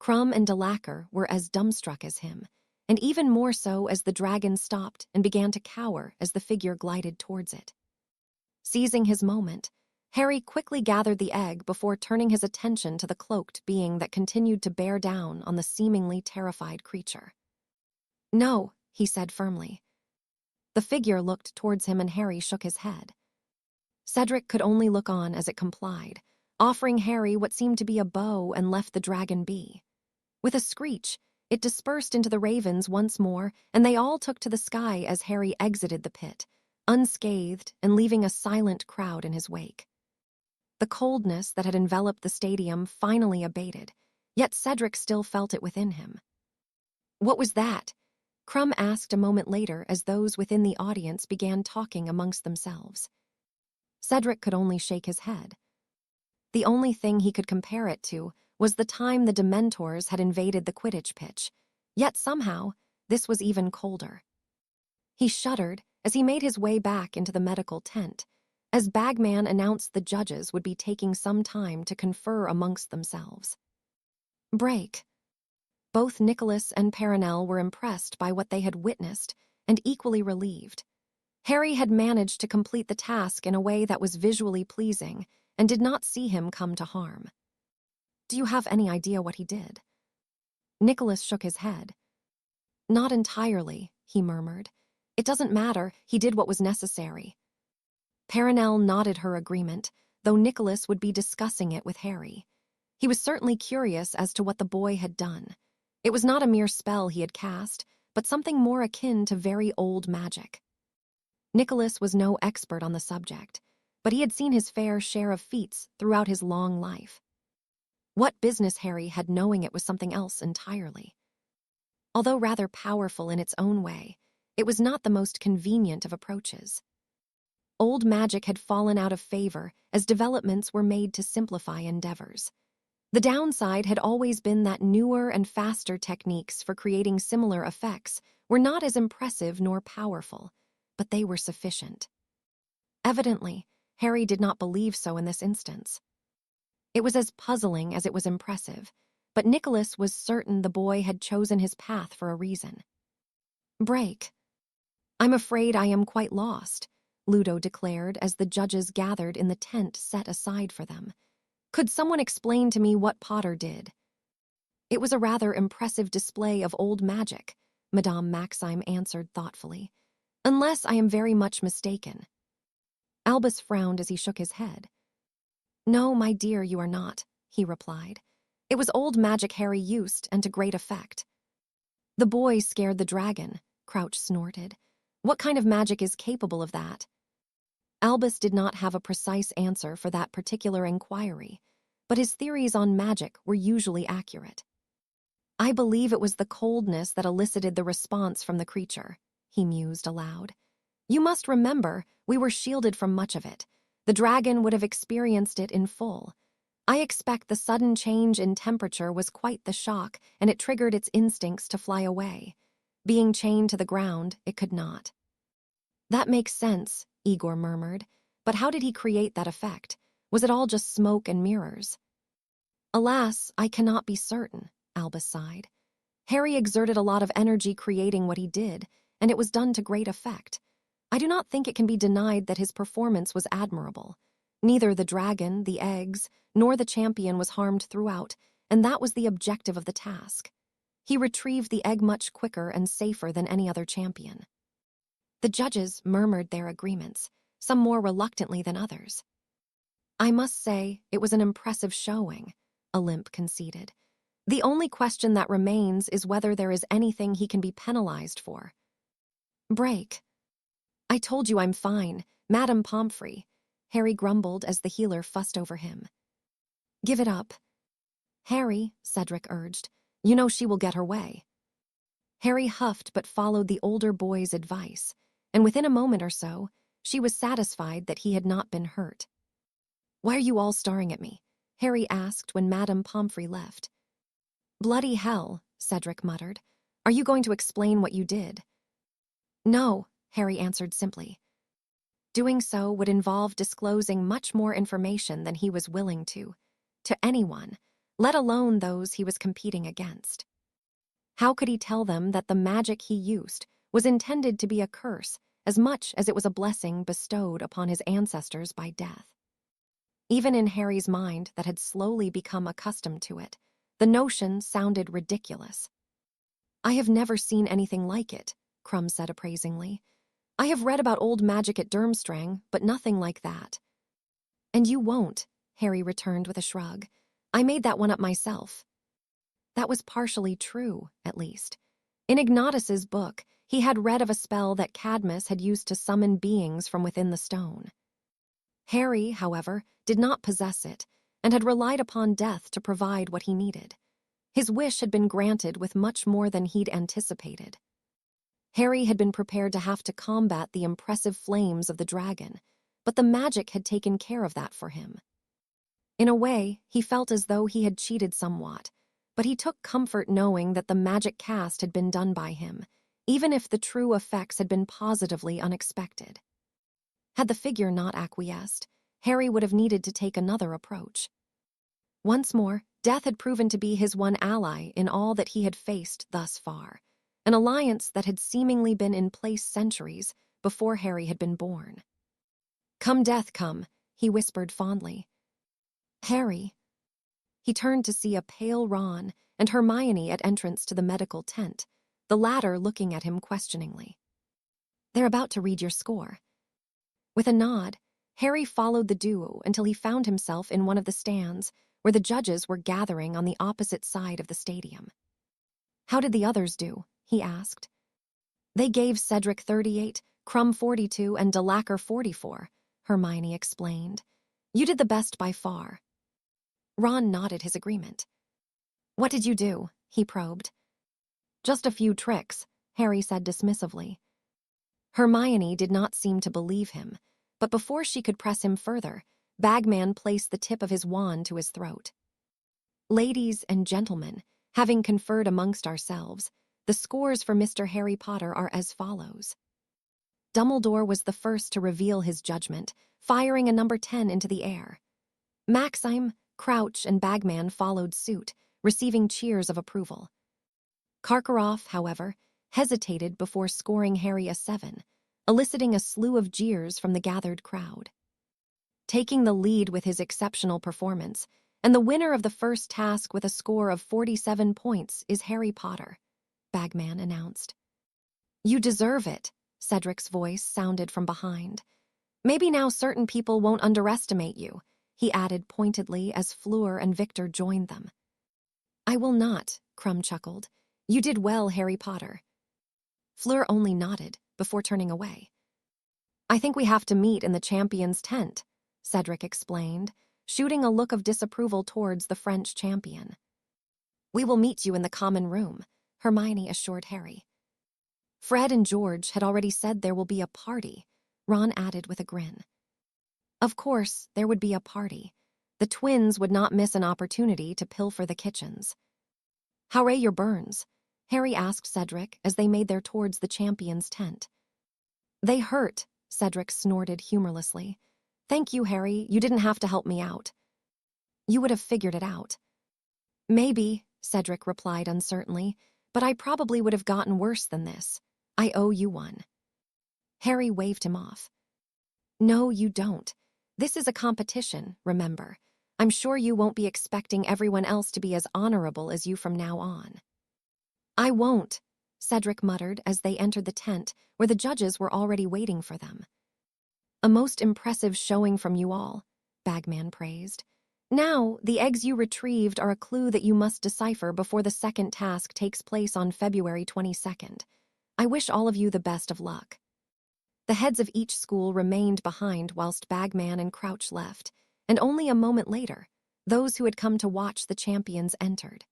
Crumb and Delacour were as dumbstruck as him, and even more so as the dragon stopped and began to cower as the figure glided towards it. Seizing his moment, Harry quickly gathered the egg before turning his attention to the cloaked being that continued to bear down on the seemingly terrified creature. "No," he said firmly. The figure looked towards him and Harry shook his head. Cedric could only look on as it complied, offering Harry what seemed to be a bow and left the dragon be. With a screech, it dispersed into the ravens once more, and they all took to the sky as Harry exited the pit, unscathed and leaving a silent crowd in his wake. The coldness that had enveloped the stadium finally abated, yet Cedric still felt it within him. "What was that?" Crumb asked a moment later as those within the audience began talking amongst themselves. Cedric could only shake his head. The only thing he could compare it to was the time the Dementors had invaded the Quidditch pitch, yet somehow this was even colder. He shuddered as he made his way back into the medical tent, as Bagman announced the judges would be taking some time to confer amongst themselves. Break. Both Nicholas and Perenelle were impressed by what they had witnessed and equally relieved. Harry had managed to complete the task in a way that was visually pleasing and did not see him come to harm. "Do you have any idea what he did?" Nicholas shook his head. "Not entirely," he murmured. "It doesn't matter, he did what was necessary." Perenelle nodded her agreement, though Nicholas would be discussing it with Harry. He was certainly curious as to what the boy had done. It was not a mere spell he had cast, but something more akin to very old magic. Nicholas was no expert on the subject, but he had seen his fair share of feats throughout his long life. What business Harry had knowing it was something else entirely? Although rather powerful in its own way, it was not the most convenient of approaches. Old magic had fallen out of favor as developments were made to simplify endeavors. The downside had always been that newer and faster techniques for creating similar effects were not as impressive nor powerful, but they were sufficient. Evidently, Harry did not believe so in this instance. It was as puzzling as it was impressive, but Nicholas was certain the boy had chosen his path for a reason. "Break. I'm afraid I am quite lost," Ludo declared as the judges gathered in the tent set aside for them. "Could someone explain to me what Potter did?" "It was a rather impressive display of old magic," Madame Maxime answered thoughtfully, "unless I am very much mistaken." Albus frowned as he shook his head. "No, my dear, you are not," he replied. "It was old magic Harry used, and to great effect." "The boy scared the dragon," Crouch snorted. "What kind of magic is capable of that?" Albus did not have a precise answer for that particular inquiry, but his theories on magic were usually accurate. "I believe it was the coldness that elicited the response from the creature," he mused aloud. "You must remember, we were shielded from much of it. The dragon would have experienced it in full. I expect the sudden change in temperature was quite the shock, and it triggered its instincts to fly away. Being chained to the ground, it could not." "That makes sense," Igor murmured. But how did he create that effect? Was it all just smoke and mirrors? Alas, I cannot be certain, Albus sighed. Harry exerted a lot of energy creating what he did, and it was done to great effect. I do not think it can be denied that his performance was admirable. Neither the dragon, the eggs, nor the champion was harmed throughout, and that was the objective of the task. He retrieved the egg much quicker and safer than any other champion. The judges murmured their agreements, some more reluctantly than others. I must say, it was an impressive showing, Olymp conceded. The only question that remains is whether there is anything he can be penalized for. Break. I told you I'm fine, Madame Pomfrey, Harry grumbled as the healer fussed over him. Give it up. Harry, Cedric urged, you know she will get her way. Harry huffed but followed the older boy's advice, and within a moment or so, she was satisfied that he had not been hurt. Why are you all staring at me? Harry asked when Madame Pomfrey left. Bloody hell, Cedric muttered. Are you going to explain what you did? No, Harry answered simply. Doing so would involve disclosing much more information than he was willing to anyone, let alone those he was competing against. How could he tell them that the magic he used was intended to be a curse as much as it was a blessing bestowed upon his ancestors by death? Even in Harry's mind that had slowly become accustomed to it, the notion sounded ridiculous. I have never seen anything like it, Crumb said appraisingly. I have read about old magic at Durmstrang, but nothing like that. And you won't, Harry returned with a shrug. I made that one up myself. That was partially true, at least. In Ignatus's book, he had read of a spell that Cadmus had used to summon beings from within the stone. Harry, however, did not possess it, and had relied upon death to provide what he needed. His wish had been granted with much more than he'd anticipated. Harry had been prepared to have to combat the impressive flames of the dragon, but the magic had taken care of that for him. In a way, he felt as though he had cheated somewhat, but he took comfort knowing that the magic cast had been done by him, even if the true effects had been positively unexpected. Had the figure not acquiesced, Harry would have needed to take another approach. Once more, death had proven to be his one ally in all that he had faced thus far, an alliance that had seemingly been in place centuries before Harry had been born. Come, death, come, he whispered fondly. Harry. He turned to see a pale Ron and Hermione at entrance to the medical tent, the latter looking at him questioningly. They're about to read your score. With a nod, Harry followed the duo until he found himself in one of the stands where the judges were gathering on the opposite side of the stadium. How did the others do? He asked. They gave Cedric 38, Crumb 42, and Delacour 44, Hermione explained. You did the best by far. Ron nodded his agreement. What did you do? He probed. Just a few tricks, Harry said dismissively. Hermione did not seem to believe him, but before she could press him further, Bagman placed the tip of his wand to his throat. Ladies and gentlemen, having conferred amongst ourselves, the scores for Mr. Harry Potter are as follows. Dumbledore was the first to reveal his judgment, firing a number 10 into the air. Maxime, Crouch, and Bagman followed suit, receiving cheers of approval. Karkaroff, however, hesitated before scoring Harry a 7, eliciting a slew of jeers from the gathered crowd. Taking the lead with his exceptional performance, and the winner of the first task with a score of 47 points is Harry Potter, Bagman announced. You deserve it, Cedric's voice sounded from behind. Maybe now certain people won't underestimate you, he added pointedly as Fleur and Victor joined them. I will not, Crumb chuckled. You did well, Harry Potter. Fleur only nodded before turning away. I think we have to meet in the champion's tent, Cedric explained, shooting a look of disapproval towards the French champion. We will meet you in the common room, Hermione assured Harry. Fred and George had already said there will be a party, Ron added with a grin. Of course, there would be a party. The twins would not miss an opportunity to pilfer the kitchens. How are your burns? Harry asked Cedric as they made their towards the champion's tent. They hurt, Cedric snorted humorlessly. Thank you, Harry. You didn't have to help me out. You would have figured it out. Maybe, Cedric replied uncertainly, but I probably would have gotten worse than this. I owe you one. Harry waved him off. No, you don't. This is a competition, remember. I'm sure you won't be expecting everyone else to be as honorable as you from now on. I won't, Cedric muttered as they entered the tent where the judges were already waiting for them. A most impressive showing from you all, Bagman praised. Now, the eggs you retrieved are a clue that you must decipher before the second task takes place on February 22nd. I wish all of you the best of luck. The heads of each school remained behind whilst Bagman and Crouch left, and only a moment later, those who had come to watch the champions entered.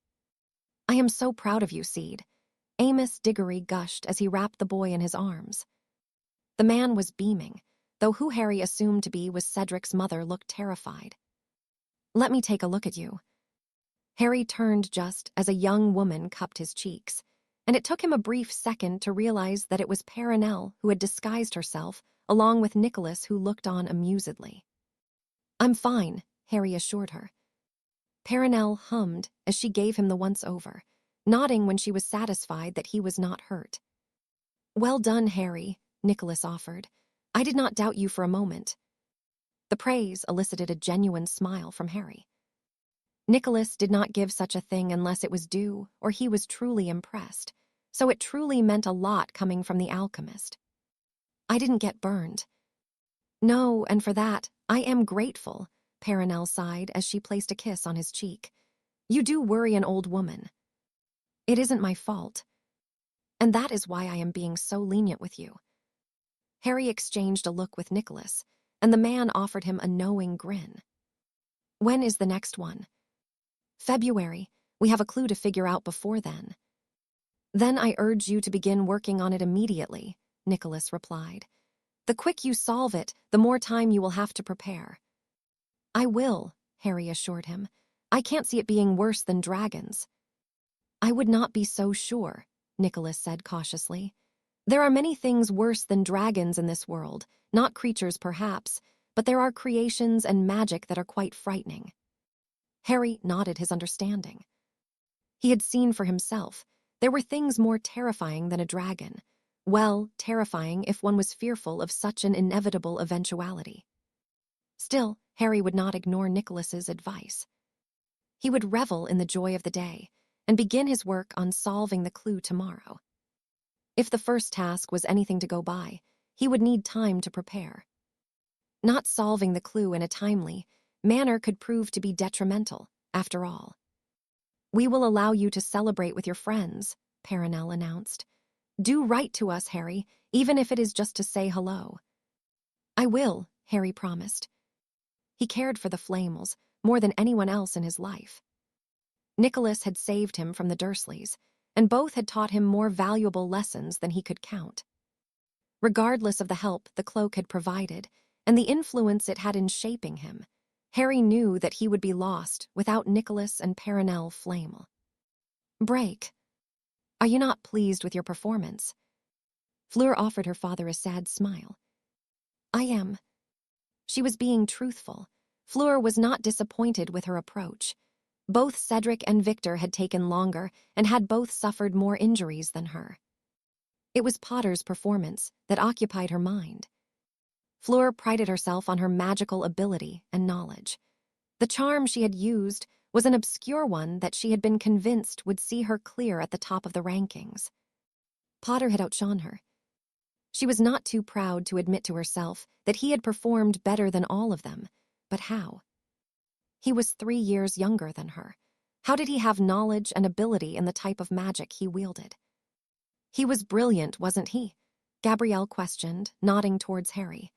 I am so proud of you, Seed. Amos Diggory gushed as he wrapped the boy in his arms. The man was beaming, though who Harry assumed to be was Cedric's mother looked terrified. Let me take a look at you. Harry turned just as a young woman cupped his cheeks, and it took him a brief second to realize that it was Perenelle who had disguised herself, along with Nicholas who looked on amusedly. I'm fine, Harry assured her. Perenelle hummed as she gave him the once-over, nodding when she was satisfied that he was not hurt. Well done, Harry, Nicholas offered. I did not doubt you for a moment. The praise elicited a genuine smile from Harry. Nicholas did not give such a thing unless it was due or he was truly impressed, so it truly meant a lot coming from the alchemist. I didn't get burned. No, and for that, I am grateful, Perenelle sighed as she placed a kiss on his cheek. You do worry an old woman. It isn't my fault. And that is why I am being so lenient with you. Harry exchanged a look with Nicholas, and the man offered him a knowing grin. When is the next one? February. We have a clue to figure out before then. Then I urge you to begin working on it immediately, Nicholas replied. The quicker you solve it, the more time you will have to prepare. I will, Harry assured him. I can't see it being worse than dragons. I would not be so sure, Nicholas said cautiously. There are many things worse than dragons in this world, not creatures perhaps, but there are creations and magic that are quite frightening. Harry nodded his understanding. He had seen for himself. There were things more terrifying than a dragon. Well, terrifying if one was fearful of such an inevitable eventuality. Still, Harry would not ignore Nicholas's advice. He would revel in the joy of the day and begin his work on solving the clue tomorrow. If the first task was anything to go by, he would need time to prepare. Not solving the clue in a timely manner could prove to be detrimental, after all. We will allow you to celebrate with your friends, Perenelle announced. Do write to us, Harry, even if it is just to say hello. I will, Harry promised. He cared for the Flamels more than anyone else in his life. Nicholas had saved him from the Dursleys, and both had taught him more valuable lessons than he could count. Regardless of the help the cloak had provided and the influence it had in shaping him, Harry knew that he would be lost without Nicholas and Perenelle Flamel. Break. Are you not pleased with your performance? Fleur offered her father a sad smile. I am. She was being truthful. Fleur was not disappointed with her approach. Both Cedric and Victor had taken longer and had both suffered more injuries than her. It was Potter's performance that occupied her mind. Fleur prided herself on her magical ability and knowledge. The charm she had used was an obscure one that she had been convinced would see her clear at the top of the rankings. Potter had outshone her. She was not too proud to admit to herself that he had performed better than all of them, but how? He was 3 years younger than her. How did he have knowledge and ability in the type of magic he wielded? He was brilliant, wasn't he? Gabrielle questioned, nodding towards Harry.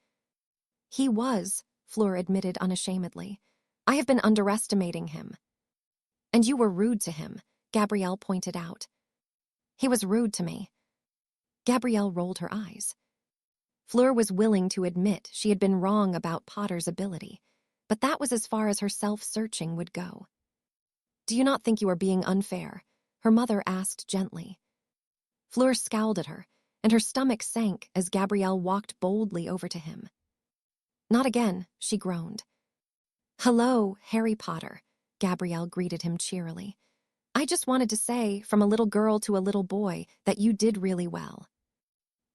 He was, Fleur admitted unashamedly. I have been underestimating him. And you were rude to him, Gabrielle pointed out. He was rude to me. Gabrielle rolled her eyes. Fleur was willing to admit she had been wrong about Potter's ability, but that was as far as her self-searching would go. Do you not think you are being unfair? Her mother asked gently. Fleur scowled at her, and her stomach sank as Gabrielle walked boldly over to him. Not again, she groaned. Hello, Harry Potter, Gabrielle greeted him cheerily. I just wanted to say, from a little girl to a little boy, that you did really well.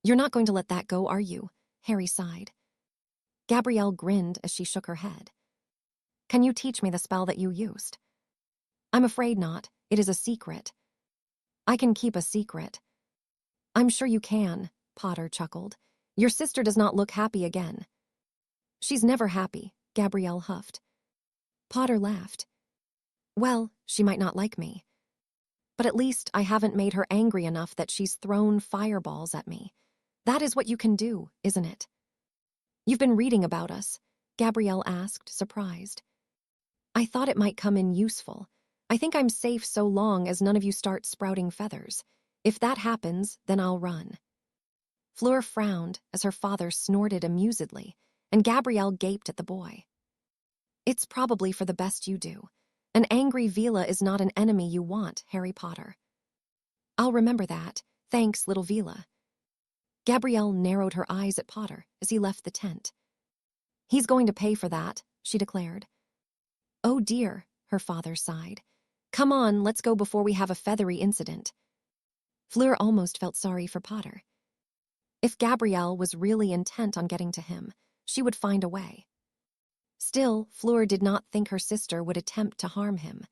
You're not going to let that go, are you? Harry sighed. Gabrielle grinned as she shook her head. Can you teach me the spell that you used? I'm afraid not. It is a secret. I can keep a secret. I'm sure you can, Potter chuckled. Your sister does not look happy again. She's never happy, Gabrielle huffed. Potter laughed. Well, she might not like me. But at least I haven't made her angry enough that she's thrown fireballs at me. That is what you can do, isn't it? You've been reading about us, Gabrielle asked, surprised. I thought it might come in useful. I think I'm safe so long as none of you start sprouting feathers. If that happens, then I'll run. Fleur frowned as her father snorted amusedly, and Gabrielle gaped at the boy. It's probably for the best you do. An angry Vila is not an enemy you want, Harry Potter. I'll remember that. Thanks, little Vila. Gabrielle narrowed her eyes at Potter as he left the tent. He's going to pay for that, she declared. Oh dear, her father sighed. Come on, let's go before we have a feathery incident. Fleur almost felt sorry for Potter. If Gabrielle was really intent on getting to him, she would find a way. Still, Fleur did not think her sister would attempt to harm him.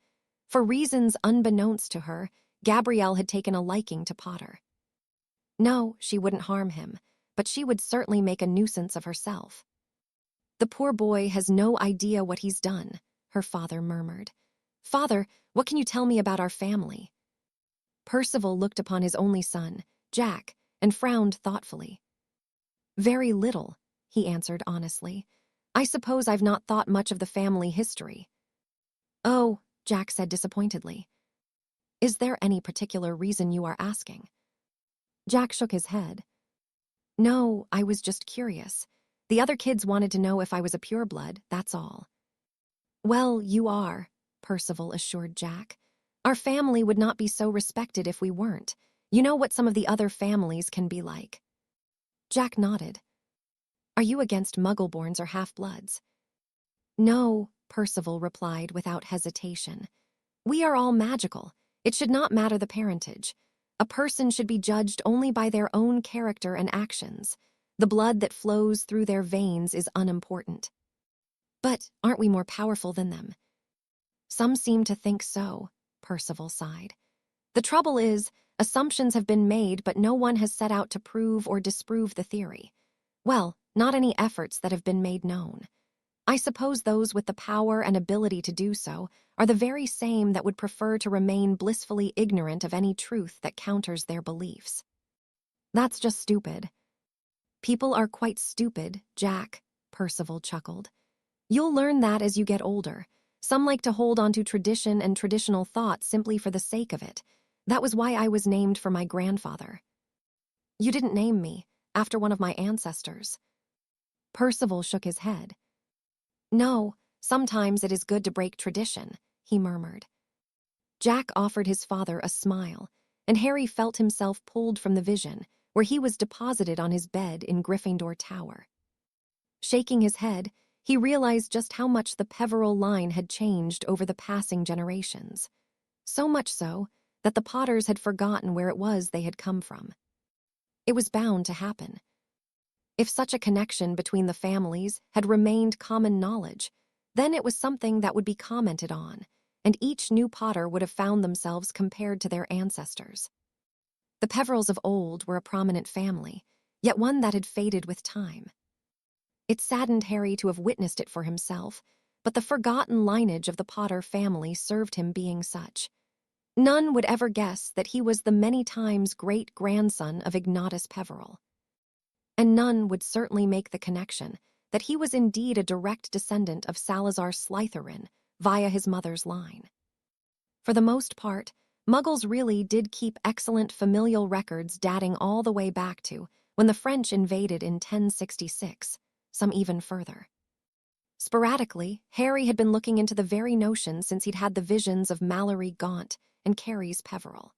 For reasons unbeknownst to her, Gabrielle had taken a liking to Potter. No, she wouldn't harm him, but she would certainly make a nuisance of herself. The poor boy has no idea what he's done, her father murmured. Father, what can you tell me about our family? Percival looked upon his only son, Jack, and frowned thoughtfully. Very little, he answered honestly. I suppose I've not thought much of the family history. Oh, Jack said disappointedly. Is there any particular reason you are asking? Jack shook his head. No, I was just curious. The other kids wanted to know if I was a pureblood, that's all. Well, you are, Percival assured Jack. Our family would not be so respected if we weren't. You know what some of the other families can be like. Jack nodded. Are you against Muggleborns or half-bloods? No, Percival replied without hesitation. We are all magical. It should not matter the parentage. A person should be judged only by their own character and actions. The blood that flows through their veins is unimportant. But aren't we more powerful than them? Some seem to think so, Percival sighed. The trouble is, assumptions have been made, but no one has set out to prove or disprove the theory. Well, not any efforts that have been made known. I suppose those with the power and ability to do so are the very same that would prefer to remain blissfully ignorant of any truth that counters their beliefs. That's just stupid. People are quite stupid, Jack, Percival chuckled. You'll learn that as you get older. Some like to hold on to tradition and traditional thought simply for the sake of it. That was why I was named for my grandfather. You didn't name me, after one of my ancestors. Percival shook his head. No, sometimes it is good to break tradition, he murmured. Jack offered his father a smile, and Harry felt himself pulled from the vision, where he was deposited on his bed in Gryffindor Tower. Shaking his head, he realized just how much the Peveril line had changed over the passing generations. So much so that the Potters had forgotten where it was they had come from. It was bound to happen. If such a connection between the families had remained common knowledge, then it was something that would be commented on, and each new Potter would have found themselves compared to their ancestors. The Peverils of old were a prominent family, yet one that had faded with time. It saddened Harry to have witnessed it for himself, but the forgotten lineage of the Potter family served him being such. None would ever guess that he was the many times great-grandson of Ignatus Peveril. And none would certainly make the connection that he was indeed a direct descendant of Salazar Slytherin via his mother's line. For the most part, Muggles really did keep excellent familial records dating all the way back to when the French invaded in 1066, some even further. Sporadically, Harry had been looking into the very notion since he'd had the visions of Mallory Gaunt and Carries Peveril.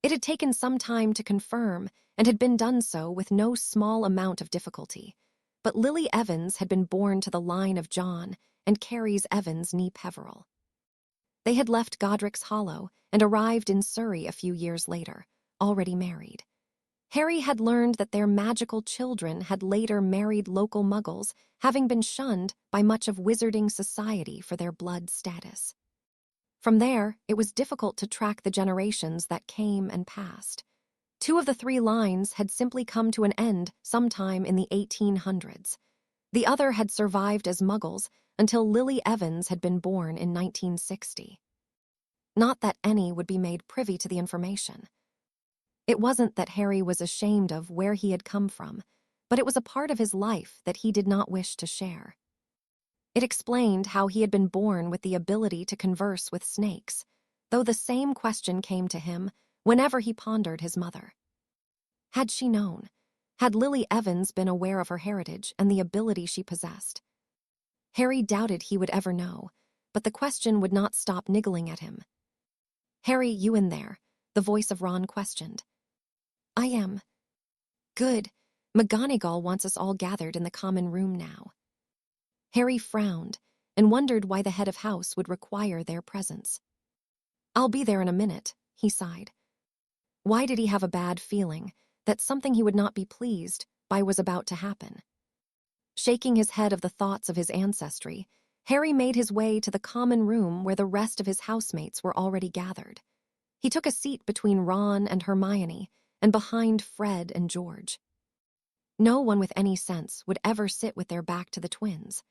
It had taken some time to confirm and had been done so with no small amount of difficulty. but Lily Evans had been born to the line of John and Carries Evans née Peveril. They had left Godric's Hollow and arrived in Surrey a few years later, already married. Harry had learned that their magical children had later married local muggles, having been shunned by much of wizarding society for their blood status. From there, it was difficult to track the generations that came and passed. 2 of the 3 lines had simply come to an end sometime in the 1800s. The other had survived as muggles until Lily Evans had been born in 1960. Not that any would be made privy to the information. It wasn't that Harry was ashamed of where he had come from, but it was a part of his life that he did not wish to share. It explained how he had been born with the ability to converse with snakes, though the same question came to him whenever he pondered his mother. Had she known? Had Lily Evans been aware of her heritage and the ability she possessed? Harry doubted he would ever know, but the question would not stop niggling at him. "Harry, you in there?" the voice of Ron questioned. "I am." "Good. McGonagall wants us all gathered in the common room now." Harry frowned and wondered why the head of house would require their presence. "I'll be there in a minute," he sighed. Why did he have a bad feeling that something he would not be pleased by was about to happen? Shaking his head of the thoughts of his ancestry, Harry made his way to the common room where the rest of his housemates were already gathered. He took a seat between Ron and Hermione and behind Fred and George. No one with any sense would ever sit with their back to the twins.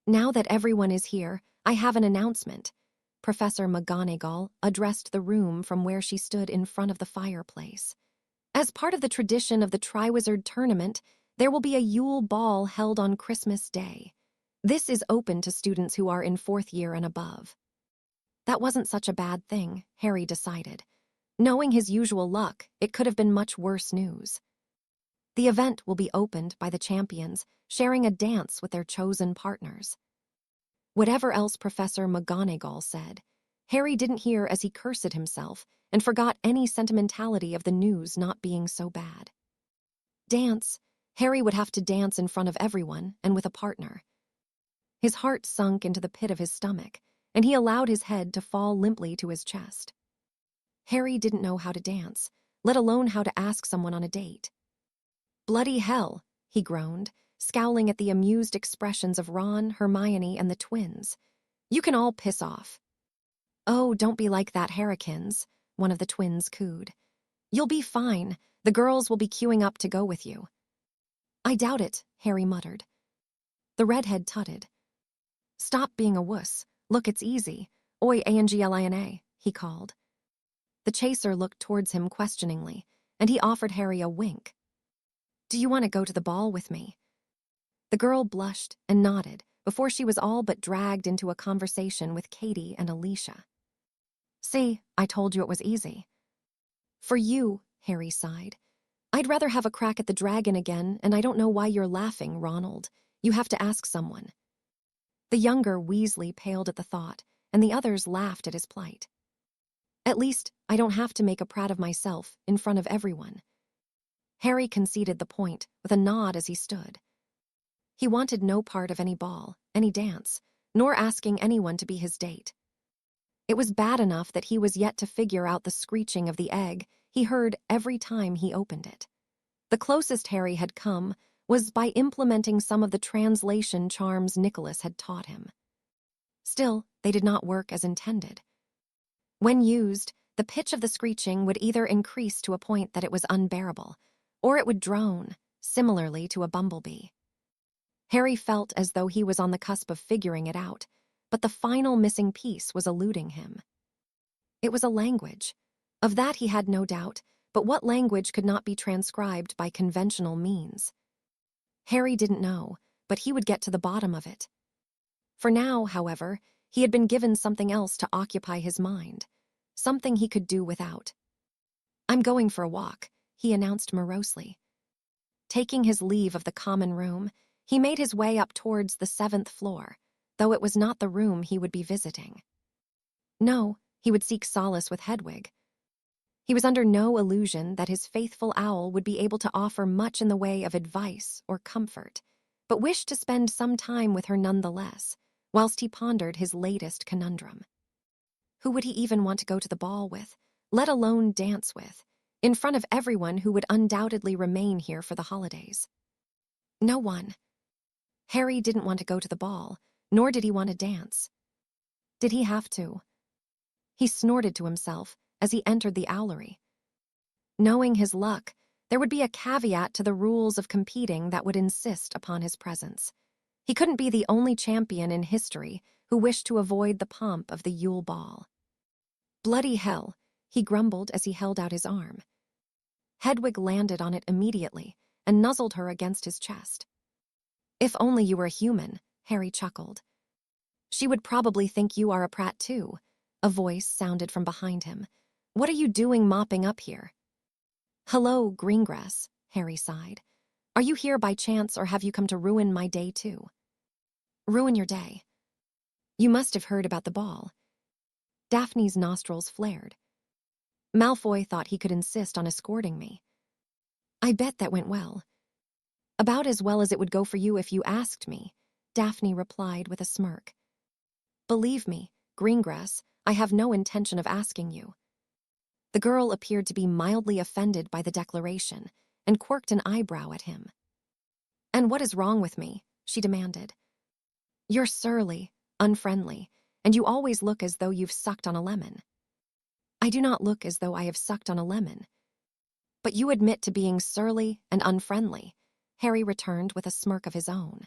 "Now that everyone is here, I have an announcement." Professor McGonagall addressed the room from where she stood in front of the fireplace. "As part of the tradition of the Triwizard Tournament, there will be a Yule Ball held on Christmas Day. This is open to students who are in 4th year and above." That wasn't such a bad thing, Harry decided. Knowing his usual luck, it could have been much worse news. The event will be opened by the champions, sharing a dance with their chosen partners. Whatever else Professor McGonagall said, Harry didn't hear as he cursed himself and forgot any sentimentality of the news not being so bad. Dance. Harry would have to dance in front of everyone and with a partner. His heart sunk into the pit of his stomach, and he allowed his head to fall limply to his chest. Harry didn't know how to dance, let alone how to ask someone on a date. "Bloody hell," he groaned, scowling at the amused expressions of Ron, Hermione, and the twins. "You can all piss off." "Oh, don't be like that, Harrikins," one of the twins cooed. "You'll be fine. The girls will be queuing up to go with you." "I doubt it," Harry muttered. The redhead tutted. "Stop being a wuss. Look, it's easy. Oi, Angelina," he called. The chaser looked towards him questioningly, and he offered Harry a wink. "Do you want to go to the ball with me?" The girl blushed and nodded before she was all but dragged into a conversation with Katie and Alicia. "See, I told you it was easy." "For you," Harry sighed. "I'd rather have a crack at the dragon again, and I don't know why you're laughing, Ronald. You have to ask someone." The younger Weasley paled at the thought, and the others laughed at his plight. "At least, I don't have to make a prat of myself in front of everyone." Harry conceded the point with a nod as he stood. He wanted no part of any ball, any dance, nor asking anyone to be his date. It was bad enough that he was yet to figure out the screeching of the egg he heard every time he opened it. The closest Harry had come was by implementing some of the translation charms Nicholas had taught him. Still, they did not work as intended. When used, the pitch of the screeching would either increase to a point that it was unbearable, or it would drone, similarly to a bumblebee. Harry felt as though he was on the cusp of figuring it out, but the final missing piece was eluding him. It was a language. Of that he had no doubt, but what language could not be transcribed by conventional means? Harry didn't know, but he would get to the bottom of it. For now, however, he had been given something else to occupy his mind, something he could do without. "I'm going for a walk," he announced morosely. Taking his leave of the common room, he made his way up towards the 7th floor, though it was not the room he would be visiting. No, he would seek solace with Hedwig. He was under no illusion that his faithful owl would be able to offer much in the way of advice or comfort. but wished to spend some time with her nonetheless, whilst he pondered his latest conundrum. Who would he even want to go to the ball with, let alone dance with, in front of everyone who would undoubtedly remain here for the holidays? No one. Harry didn't want to go to the ball, nor did he want to dance. Did he have to? He snorted to himself as he entered the owlery. Knowing his luck, there would be a caveat to the rules of competing that would insist upon his presence. He couldn't be the only champion in history who wished to avoid the pomp of the Yule Ball. Bloody hell, he grumbled as he held out his arm. Hedwig landed on it immediately and nuzzled her against his chest. If only you were a human, Harry chuckled. She would probably think you are a prat too, a voice sounded from behind him. What are you doing mopping up here? Hello, Greengrass, Harry sighed. Are you here by chance or have you come to ruin my day too? Ruin your day. You must have heard about the ball. Daphne's nostrils flared. Malfoy thought he could insist on escorting me. I bet that went well. About as well as it would go for you if you asked me, Daphne replied with a smirk. Believe me, Greengrass, I have no intention of asking you. The girl appeared to be mildly offended by the declaration and quirked an eyebrow at him. And what is wrong with me? She demanded. You're surly, unfriendly, and you always look as though you've sucked on a lemon. I do not look as though I have sucked on a lemon. But you admit to being surly and unfriendly, Harry returned with a smirk of his own.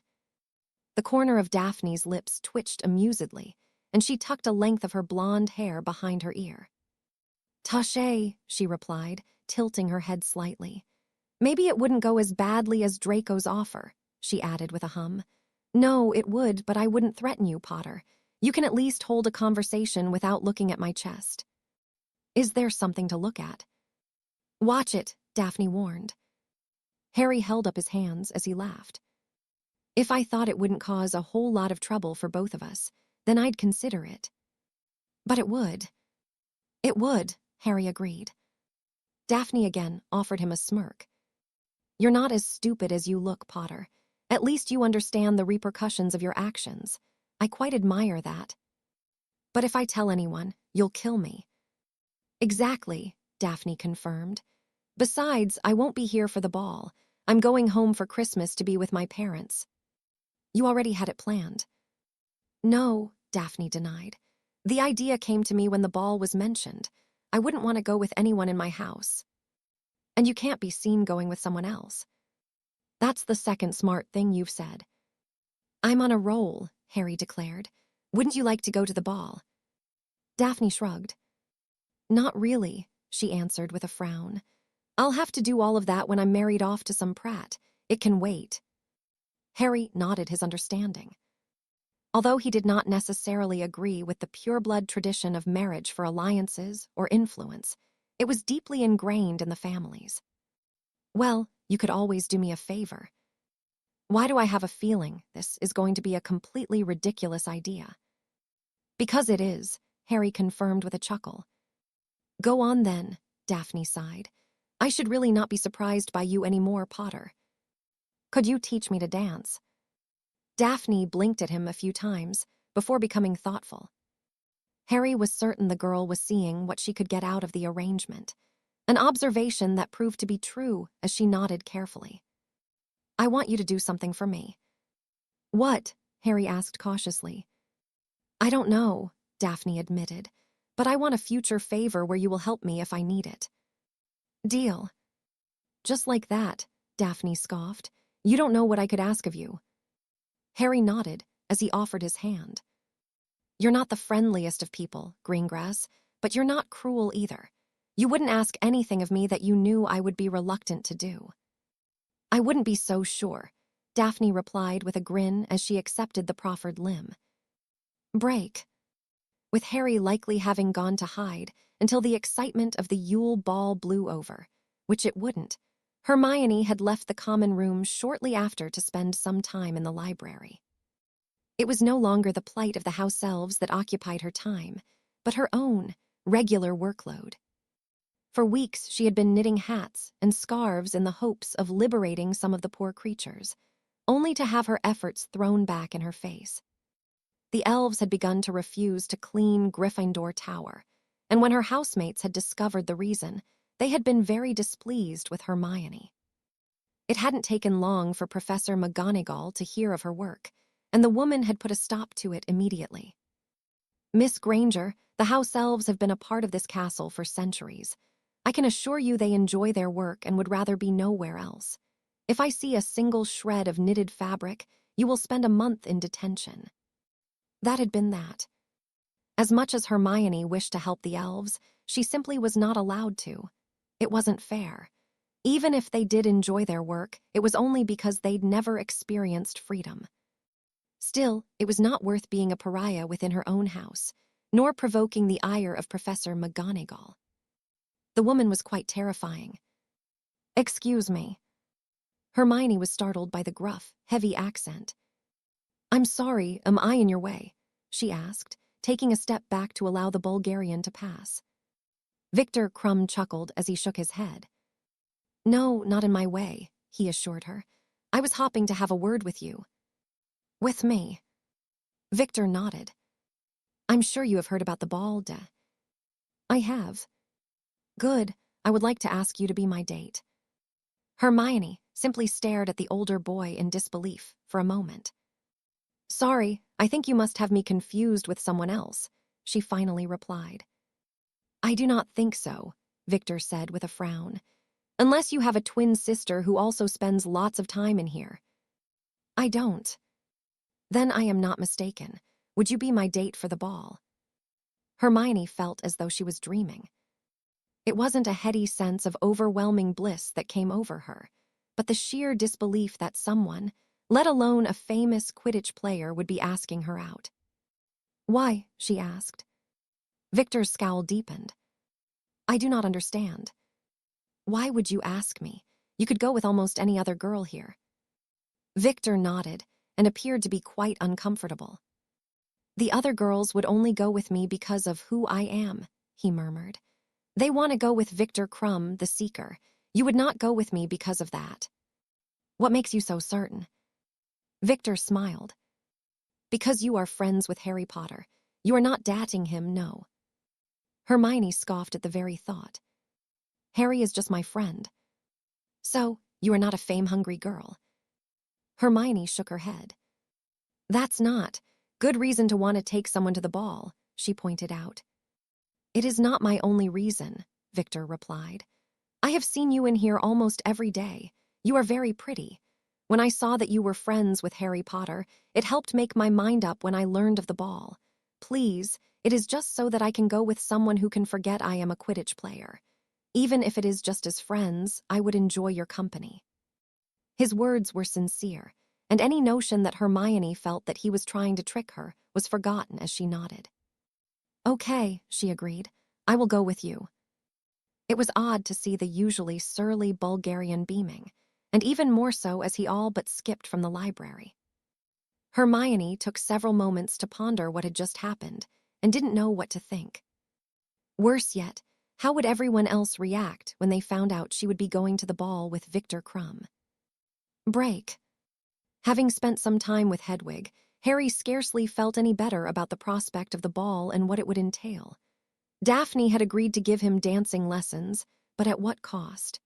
The corner of Daphne's lips twitched amusedly, and she tucked a length of her blonde hair behind her ear. Taché, she replied, tilting her head slightly. Maybe it wouldn't go as badly as Draco's offer, she added with a hum. No, it would, but I wouldn't threaten you, Potter. You can at least hold a conversation without looking at my chest. Is there something to look at? Watch it, Daphne warned. Harry held up his hands as he laughed. If I thought it wouldn't cause a whole lot of trouble for both of us, then I'd consider it. But it would. It would, Harry agreed. Daphne again offered him a smirk. You're not as stupid as you look, Potter. At least you understand the repercussions of your actions. I quite admire that. But if I tell anyone, you'll kill me. Exactly, Daphne confirmed. Besides, I won't be here for the ball. I'm going home for Christmas to be with my parents. You already had it planned. No, Daphne denied. The idea came to me when the ball was mentioned. I wouldn't want to go with anyone in my house. And you can't be seen going with someone else. That's the second smart thing you've said. I'm on a roll, Harry declared. Wouldn't you like to go to the ball? Daphne shrugged. Not really, she answered with a frown. I'll have to do all of that when I'm married off to some prat. It can wait. Harry nodded his understanding. Although he did not necessarily agree with the pureblood tradition of marriage for alliances or influence, it was deeply ingrained in the families. Well, you could always do me a favor. Why do I have a feeling this is going to be a completely ridiculous idea? Because it is, Harry confirmed with a chuckle. Go on then, Daphne sighed. I should really not be surprised by you anymore, Potter. Could you teach me to dance? Daphne blinked at him a few times before becoming thoughtful. Harry was certain the girl was seeing what she could get out of the arrangement, an observation that proved to be true as she nodded carefully. I want you to do something for me. What? Harry asked cautiously. I don't know, Daphne admitted, but I want a future favor where you will help me if I need it. Deal. Just like that, Daphne scoffed. You don't know what I could ask of you. Harry nodded as he offered his hand. You're not the friendliest of people, Greengrass, but you're not cruel either. You wouldn't ask anything of me that you knew I would be reluctant to do. I wouldn't be so sure, Daphne replied with a grin as she accepted the proffered limb. Break. With Harry likely having gone to hide until the excitement of the Yule Ball blew over, which it wouldn't, Hermione had left the common room shortly after to spend some time in the library. It was no longer the plight of the house elves that occupied her time, but her own, regular workload. For weeks she had been knitting hats and scarves in the hopes of liberating some of the poor creatures, only to have her efforts thrown back in her face. The elves had begun to refuse to clean Gryffindor Tower, and when her housemates had discovered the reason, they had been very displeased with Hermione. It hadn't taken long for Professor McGonagall to hear of her work, and the woman had put a stop to it immediately. Miss Granger, the house elves have been a part of this castle for centuries. I can assure you they enjoy their work and would rather be nowhere else. If I see a single shred of knitted fabric, you will spend a month in detention. That had been that. As much as Hermione wished to help the elves, she simply was not allowed to. It wasn't fair. Even if they did enjoy their work, it was only because they'd never experienced freedom. Still, it was not worth being a pariah within her own house, nor provoking the ire of Professor McGonagall. The woman was quite terrifying. "Excuse me." Hermione was startled by the gruff, heavy accent. "I'm sorry, am I in your way?" she asked, taking a step back to allow the Bulgarian to pass. Victor Crumb chuckled as he shook his head. "No, not in my way," he assured her. "I was hopping to have a word with you." "With me?" Victor nodded. "I'm sure you have heard about the ball, I have." "Good, I would like to ask you to be my date." Hermione simply stared at the older boy in disbelief for a moment. "Sorry, I think you must have me confused with someone else," she finally replied. "I do not think so," Victor said with a frown. "Unless you have a twin sister who also spends lots of time in here." "I don't." "Then I am not mistaken. Would you be my date for the ball?" Hermione felt as though she was dreaming. It wasn't a heady sense of overwhelming bliss that came over her, but the sheer disbelief that someone, let alone a famous Quidditch player, would be asking her out. "Why?" she asked. Victor's scowl deepened. "I do not understand." "Why would you ask me? You could go with almost any other girl here." Victor nodded and appeared to be quite uncomfortable. "The other girls would only go with me because of who I am," he murmured. "They want to go with Victor Crumb, the Seeker. You would not go with me because of that." "What makes you so certain?" Victor smiled. "Because you are friends with Harry Potter. You are not dating him, no." Hermione scoffed at the very thought. "Harry is just my friend." "So, you are not a fame-hungry girl?" Hermione shook her head. "That's not good reason to want to take someone to the ball," she pointed out. "It is not my only reason," Victor replied. "I have seen you in here almost every day. You are very pretty. When I saw that you were friends with Harry Potter, it helped make my mind up when I learned of the ball. Please, it is just so that I can go with someone who can forget I am a Quidditch player. Even if it is just as friends, I would enjoy your company." His words were sincere, and any notion that Hermione felt that he was trying to trick her was forgotten as she nodded. "Okay," she agreed. "I will go with you." It was odd to see the usually surly Bulgarian beaming, and even more so as he all but skipped from the library. Hermione took several moments to ponder what had just happened and didn't know what to think. Worse yet, how would everyone else react when they found out she would be going to the ball with Victor Crumb? Break. Having spent some time with Hedwig, Harry scarcely felt any better about the prospect of the ball and what it would entail. Daphne had agreed to give him dancing lessons, but at what cost?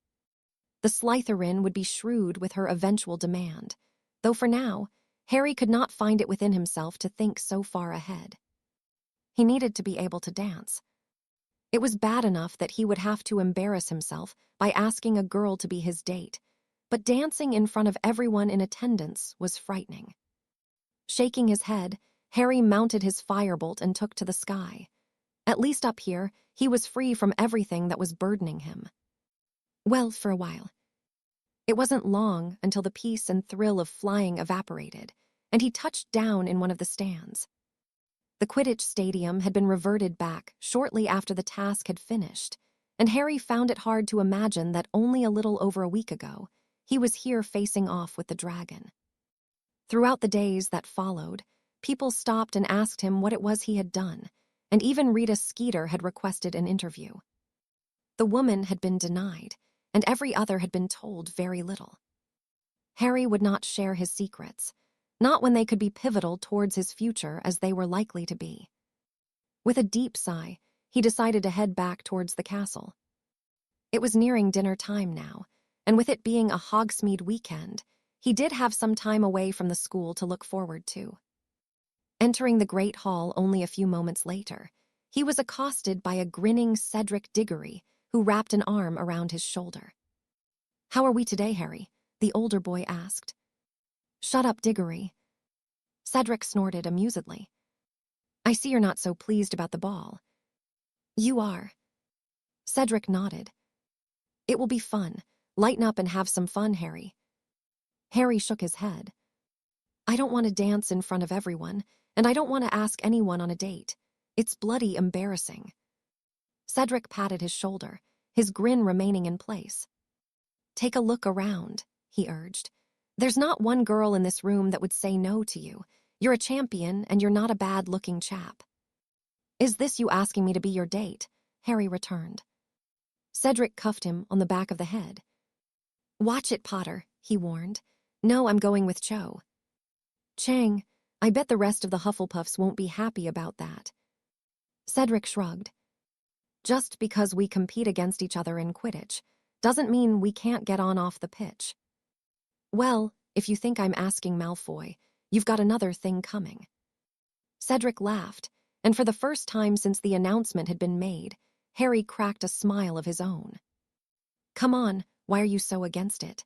The Slytherin would be shrewd with her eventual demand, though for now, Harry could not find it within himself to think so far ahead. He needed to be able to dance. It was bad enough that he would have to embarrass himself by asking a girl to be his date, but dancing in front of everyone in attendance was frightening. Shaking his head, Harry mounted his firebolt and took to the sky. At least up here, he was free from everything that was burdening him. Well, for a while. It wasn't long until the peace and thrill of flying evaporated, and he touched down in one of the stands. The Quidditch stadium had been reverted back shortly after the task had finished, and Harry found it hard to imagine that only a little over a week ago, he was here facing off with the dragon. Throughout the days that followed, people stopped and asked him what it was he had done, and even Rita Skeeter had requested an interview. The woman had been denied, and every other had been told very little. Harry would not share his secrets, not when they could be pivotal towards his future as they were likely to be. With a deep sigh, he decided to head back towards the castle. It was nearing dinner time now, and with it being a Hogsmeade weekend, he did have some time away from the school to look forward to. Entering the Great Hall only a few moments later, he was accosted by a grinning Cedric Diggory who wrapped an arm around his shoulder. "How are we today, Harry?" the older boy asked. "Shut up, Diggory." Cedric snorted amusedly. "I see you're not so pleased about the ball." "You are." Cedric nodded. "It will be fun. Lighten up and have some fun, Harry." Harry shook his head. "I don't want to dance in front of everyone, and I don't want to ask anyone on a date. It's bloody embarrassing." Cedric patted his shoulder, his grin remaining in place. "Take a look around," he urged. "There's not one girl in this room that would say no to you. You're a champion, and you're not a bad-looking chap." "Is this you asking me to be your date?" Harry returned. Cedric cuffed him on the back of the head. "Watch it, Potter," he warned. "No, I'm going with Cho." "Chang, I bet the rest of the Hufflepuffs won't be happy about that." Cedric shrugged. "Just because we compete against each other in Quidditch doesn't mean we can't get on off the pitch." "Well, if you think I'm asking Malfoy, you've got another thing coming." Cedric laughed, and for the first time since the announcement had been made, Harry cracked a smile of his own. "Come on, why are you so against it?"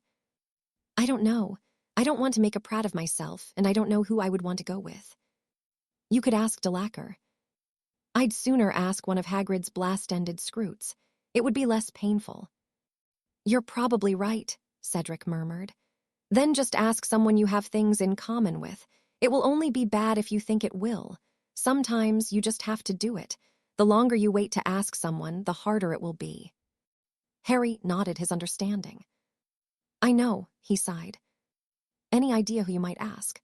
"I don't know. I don't want to make a prat of myself, and I don't know who I would want to go with." "You could ask Delacour." "I'd sooner ask one of Hagrid's blast-ended Scroots. It would be less painful." "You're probably right," Cedric murmured. "Then just ask someone you have things in common with. It will only be bad if you think it will. Sometimes you just have to do it. The longer you wait to ask someone, the harder it will be." Harry nodded his understanding. "I know," he sighed. "Any idea who you might ask?"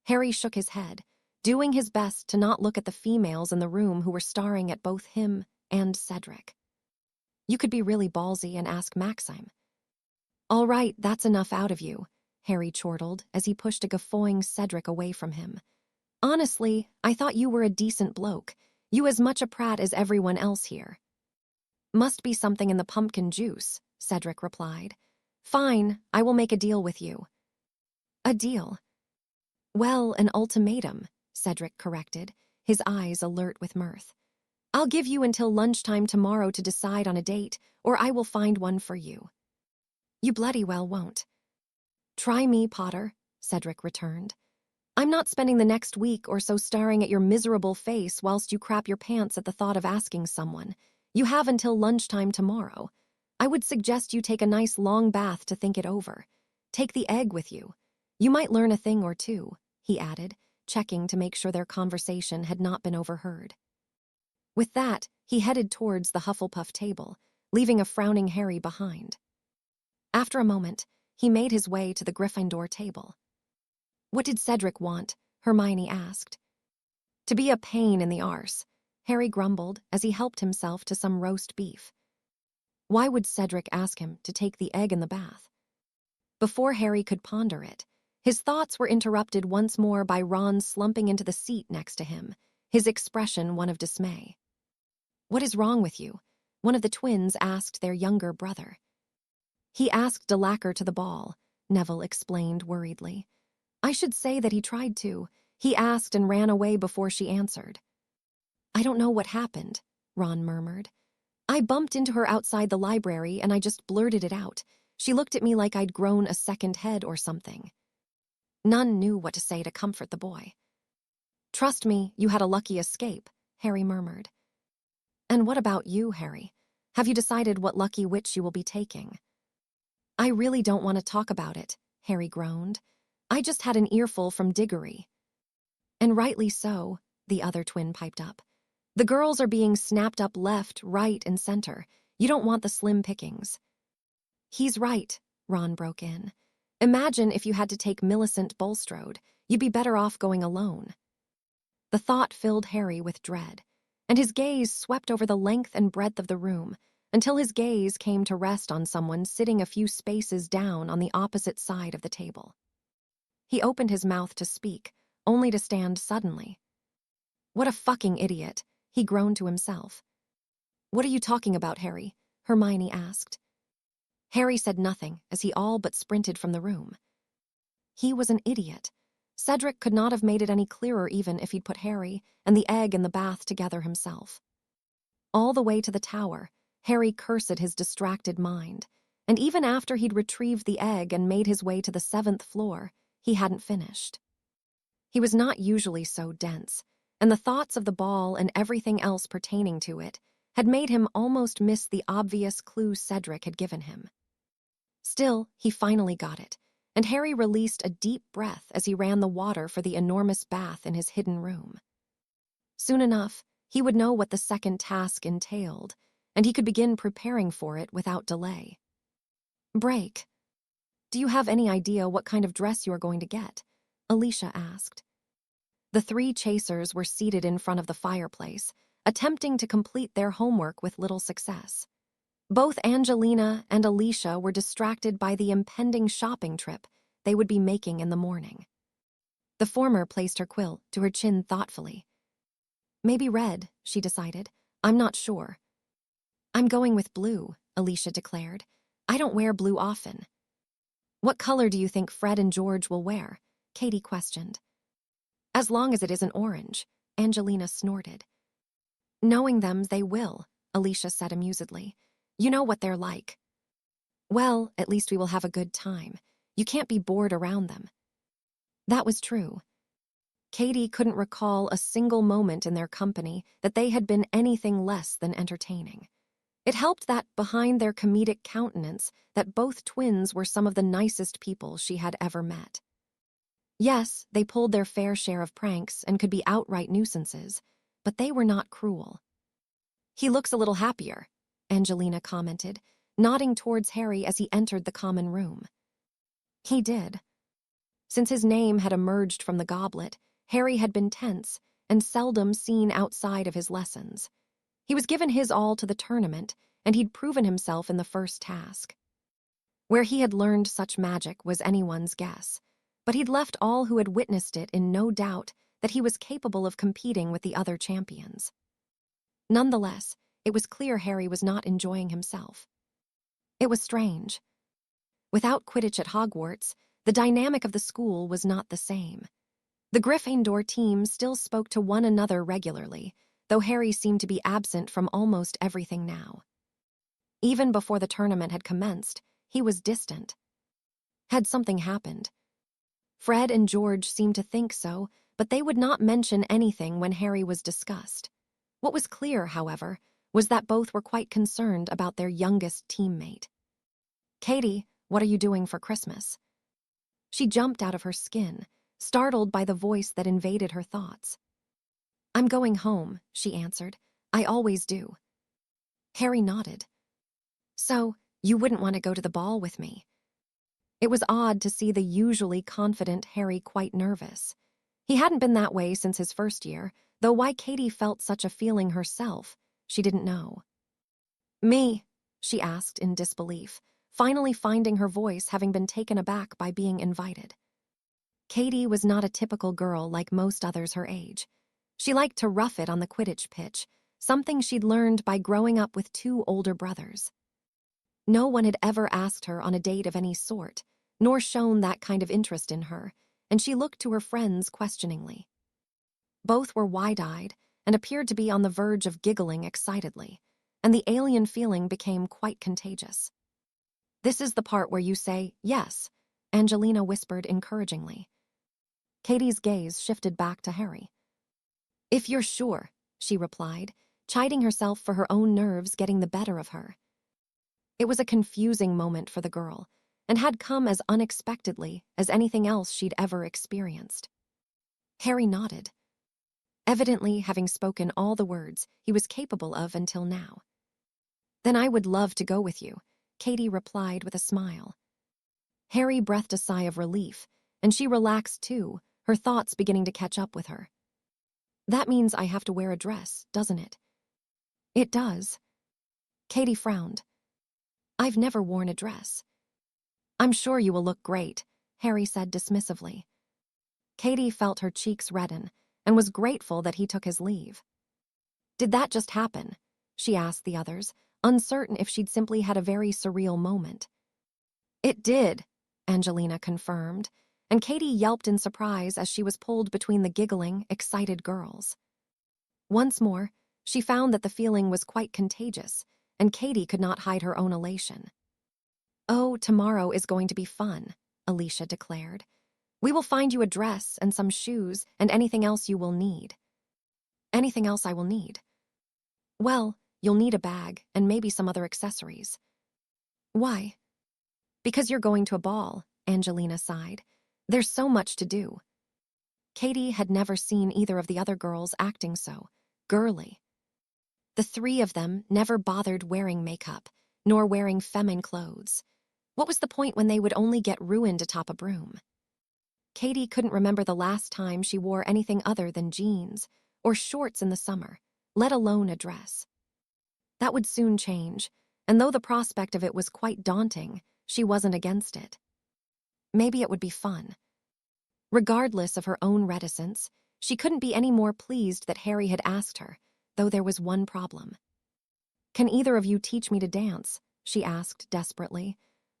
Harry shook his head, doing his best to not look at the females in the room who were staring at both him and Cedric. "You could be really ballsy and ask Maxime." "All right, that's enough out of you," Harry chortled as he pushed a guffawing Cedric away from him. "Honestly, I thought you were a decent bloke. You as much a prat as everyone else here." "Must be something in the pumpkin juice," Cedric replied. "Fine, I will make a deal with you." "A deal?" "Well, an ultimatum," Cedric corrected, his eyes alert with mirth. "I'll give you until lunchtime tomorrow to decide on a date, or I will find one for you." "You bloody well won't." "Try me, Potter," Cedric returned. "I'm not spending the next week or so staring at your miserable face whilst you crap your pants at the thought of asking someone. You have until lunchtime tomorrow. I would suggest you take a nice long bath to think it over. Take the egg with you. You might learn a thing or two," he added, checking to make sure their conversation had not been overheard. With that, he headed towards the Hufflepuff table, leaving a frowning Harry behind. After a moment, he made his way to the Gryffindor table. "What did Cedric want?" Hermione asked. "To be a pain in the arse," Harry grumbled as he helped himself to some roast beef. Why would Cedric ask him to take the egg in the bath? Before Harry could ponder it, his thoughts were interrupted once more by Ron slumping into the seat next to him, his expression one of dismay. "What is wrong with you?" one of the twins asked their younger brother. "He asked Delacour to the ball," Neville explained worriedly. "I should say that he tried to. He asked and ran away before she answered." "I don't know what happened," Ron murmured. "I bumped into her outside the library and I just blurted it out. She looked at me like I'd grown a second head or something." None knew what to say to comfort the boy. "Trust me, you had a lucky escape," Harry murmured. "And what about you, Harry? Have you decided what lucky witch you will be taking?" "I really don't want to talk about it," Harry groaned. "I just had an earful from Diggory." "And rightly so," the other twin piped up. "The girls are being snapped up left, right, and center. You don't want the slim pickings." "He's right," Ron broke in. "Imagine if you had to take Millicent Bulstrode. You'd be better off going alone." The thought filled Harry with dread, and his gaze swept over the length and breadth of the room, until his gaze came to rest on someone sitting a few spaces down on the opposite side of the table. He opened his mouth to speak, only to stand suddenly. "What a fucking idiot," he groaned to himself. "What are you talking about, Harry?" Hermione asked. Harry said nothing as he all but sprinted from the room. He was an idiot. Cedric could not have made it any clearer even if he'd put Harry and the egg in the bath together himself. All the way to the tower, Harry cursed his distracted mind, and even after he'd retrieved the egg and made his way to the 7th floor, he hadn't finished. He was not usually so dense, and the thoughts of the ball and everything else pertaining to it had made him almost miss the obvious clue Cedric had given him. Still, he finally got it, and Harry released a deep breath as he ran the water for the enormous bath in his hidden room. Soon enough, he would know what the second task entailed, and he could begin preparing for it without delay. "Break. Do you have any idea what kind of dress you are going to get?" Alicia asked. The 3 chasers were seated in front of the fireplace, attempting to complete their homework with little success. Both Angelina and Alicia were distracted by the impending shopping trip they would be making in the morning. The former placed her quill to her chin thoughtfully. "Maybe red," she decided. "I'm not sure." "I'm going with blue," Alicia declared. "I don't wear blue often." "What color do you think Fred and George will wear?" Katie questioned. "As long as it isn't orange," Angelina snorted. "Knowing them, they will," Alicia said amusedly. "You know what they're like." "Well, at least we will have a good time. You can't be bored around them." That was true. Katie couldn't recall a single moment in their company that they had been anything less than entertaining. It helped that, behind their comedic countenance, that both twins were some of the nicest people she had ever met. Yes, they pulled their fair share of pranks and could be outright nuisances, but they were not cruel. "He looks a little happier," Angelina commented, nodding towards Harry as he entered the common room. He did. Since his name had emerged from the goblet, Harry had been tense and seldom seen outside of his lessons. He was given his all to the tournament, and he'd proven himself in the first task. Where he had learned such magic was anyone's guess, but he'd left all who had witnessed it in no doubt that he was capable of competing with the other champions. Nonetheless, it was clear Harry was not enjoying himself. It was strange. Without Quidditch at Hogwarts, the dynamic of the school was not the same. The Gryffindor team still spoke to one another regularly, though Harry seemed to be absent from almost everything now. Even before the tournament had commenced, he was distant. Had something happened? Fred and George seemed to think so, but they would not mention anything when Harry was discussed. What was clear, however, was that both were quite concerned about their youngest teammate. "Katie, what are you doing for Christmas?" She jumped out of her skin, startled by the voice that invaded her thoughts. "I'm going home," she answered. "I always do." Harry nodded. "So, you wouldn't want to go to the ball with me?" It was odd to see the usually confident Harry quite nervous. He hadn't been that way since his first year, though why Katie felt such a feeling herself, she didn't know. "Me?" she asked in disbelief, finally finding her voice having been taken aback by being invited. Katie was not a typical girl like most others her age. She liked to rough it on the Quidditch pitch, something she'd learned by growing up with 2 older brothers. No one had ever asked her on a date of any sort, nor shown that kind of interest in her, and she looked to her friends questioningly. Both were wide-eyed and appeared to be on the verge of giggling excitedly, and the alien feeling became quite contagious. "This is the part where you say, yes," Angelina whispered encouragingly. Katie's gaze shifted back to Harry. "If you're sure," she replied, chiding herself for her own nerves getting the better of her. It was a confusing moment for the girl, and had come as unexpectedly as anything else she'd ever experienced. Harry nodded, evidently having spoken all the words he was capable of until now. "Then I would love to go with you," Katie replied with a smile. Harry breathed a sigh of relief, and she relaxed too, her thoughts beginning to catch up with her. "That means I have to wear a dress, doesn't it?" "It does." Katie frowned. I've never worn a dress. I'm sure you will look great, Harry said dismissively. Katie felt her cheeks redden and was grateful that he took his leave. Did that just happen? She asked the others, uncertain if she'd simply had a very surreal moment. It did, Angelina confirmed, and Katie yelped in surprise as she was pulled between the giggling, excited girls. Once more, she found that the feeling was quite contagious, and Katie could not hide her own elation. Oh, tomorrow is going to be fun, Alicia declared. We will find you a dress and some shoes and anything else you will need. Anything else I will need? Well, you'll need a bag and maybe some other accessories. Why? Because you're going to a ball, Angelina sighed. There's so much to do. Katie had never seen either of the other girls acting so girly. The three of them never bothered wearing makeup, nor wearing feminine clothes. What was the point when they would only get ruined atop a broom? Katie couldn't remember the last time she wore anything other than jeans or shorts in the summer, let alone a dress. That would soon change, and though the prospect of it was quite daunting, she wasn't against it. Maybe it would be fun. Regardless of her own reticence, she couldn't be any more pleased that Harry had asked her, though there was one problem. Can either of you teach me to dance? She asked desperately.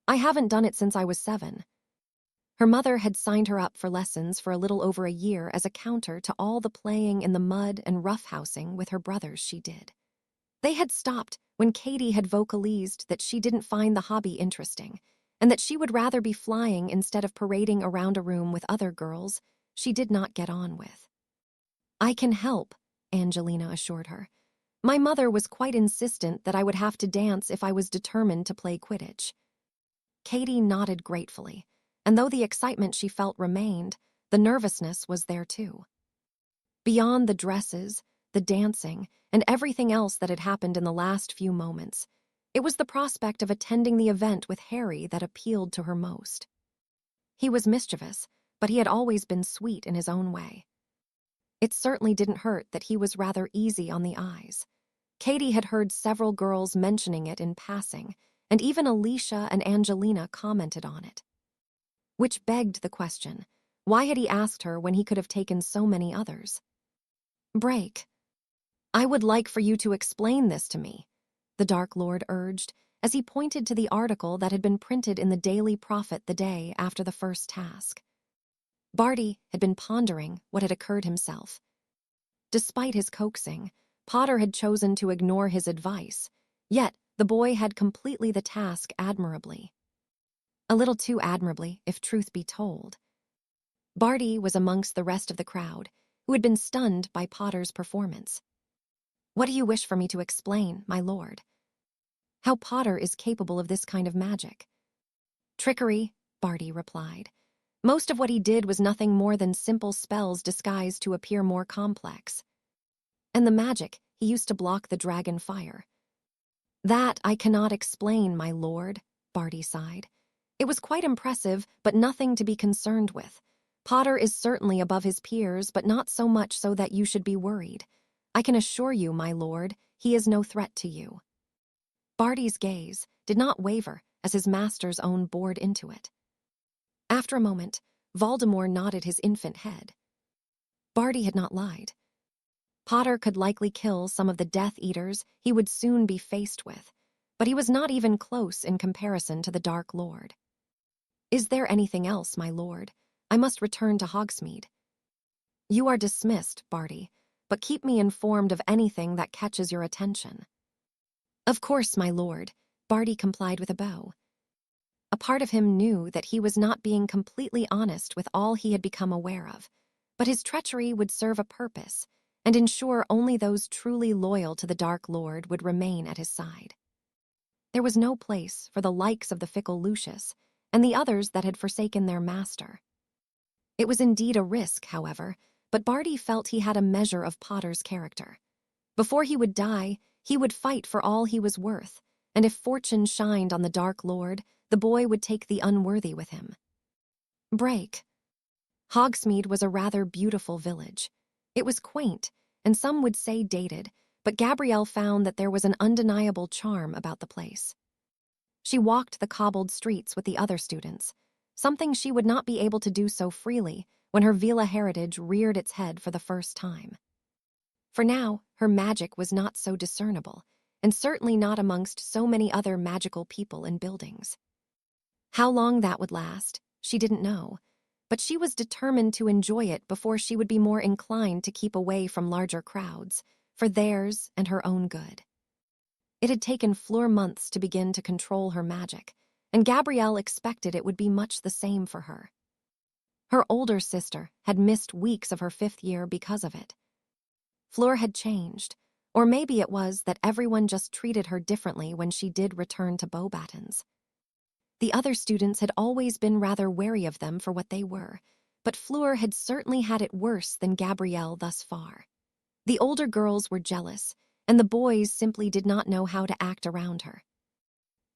I haven't done it since I was 7. Her mother had signed her up for lessons for a little over a year as a counter to all the playing in the mud and roughhousing with her brothers she did. They had stopped when Katie had vocalized that she didn't find the hobby interesting, and that she would rather be flying instead of parading around a room with other girls she did not get on with. I can help, Angelina assured her. My mother was quite insistent that I would have to dance if I was determined to play Quidditch. Katie nodded gratefully, and though the excitement she felt remained, the nervousness was there too. Beyond the dresses, the dancing, and everything else that had happened in the last few moments, it was the prospect of attending the event with Harry that appealed to her most. He was mischievous, but he had always been sweet in his own way. It certainly didn't hurt that he was rather easy on the eyes. Katie had heard several girls mentioning it in passing, and even Alicia and Angelina commented on it. Which begged the question, why had he asked her when he could have taken so many others? Break. I would like for you to explain this to me, the Dark Lord urged, as he pointed to the article that had been printed in the Daily Prophet the day after the first task. Barty had been pondering what had occurred himself. Despite his coaxing, Potter had chosen to ignore his advice, yet the boy had completely the task admirably. A little too admirably, if truth be told. Barty was amongst the rest of the crowd, who had been stunned by Potter's performance. What do you wish for me to explain, my lord? How Potter is capable of this kind of magic. Trickery, Barty replied. Most of what he did was nothing more than simple spells disguised to appear more complex. And the magic he used to block the dragon fire. That I cannot explain, my lord, Barty sighed. It was quite impressive, but nothing to be concerned with. Potter is certainly above his peers, but not so much so that you should be worried. I can assure you, my lord, he is no threat to you. Barty's gaze did not waver as his master's own bored into it. After a moment, Voldemort nodded his infant head. Barty had not lied. Potter could likely kill some of the Death Eaters he would soon be faced with, but he was not even close in comparison to the Dark Lord. Is there anything else, my lord? I must return to Hogsmeade. You are dismissed, Barty, but keep me informed of anything that catches your attention. Of course, my lord, Barty complied with a bow. A part of him knew that he was not being completely honest with all he had become aware of, but his treachery would serve a purpose and ensure only those truly loyal to the Dark Lord would remain at his side. There was no place for the likes of the fickle Lucius and the others that had forsaken their master. It was indeed a risk, however, but Barty felt he had a measure of Potter's character. Before he would die, he would fight for all he was worth, and if fortune shined on the Dark Lord, the boy would take the unworthy with him. Break. Hogsmeade was a rather beautiful village. It was quaint, and some would say dated, but Gabrielle found that there was an undeniable charm about the place. She walked the cobbled streets with the other students, something she would not be able to do so freely when her Vila heritage reared its head for the first time. For now, her magic was not so discernible, and certainly not amongst so many other magical people and buildings. How long that would last, she didn't know, but she was determined to enjoy it before she would be more inclined to keep away from larger crowds, for theirs and her own good. It had taken Fleur months to begin to control her magic, and Gabrielle expected it would be much the same for her. Her older sister had missed weeks of her 5th year because of it. Fleur had changed, or maybe it was that everyone just treated her differently when she did return to Beauxbatons. The other students had always been rather wary of them for what they were, but Fleur had certainly had it worse than Gabrielle thus far. The older girls were jealous, and the boys simply did not know how to act around her.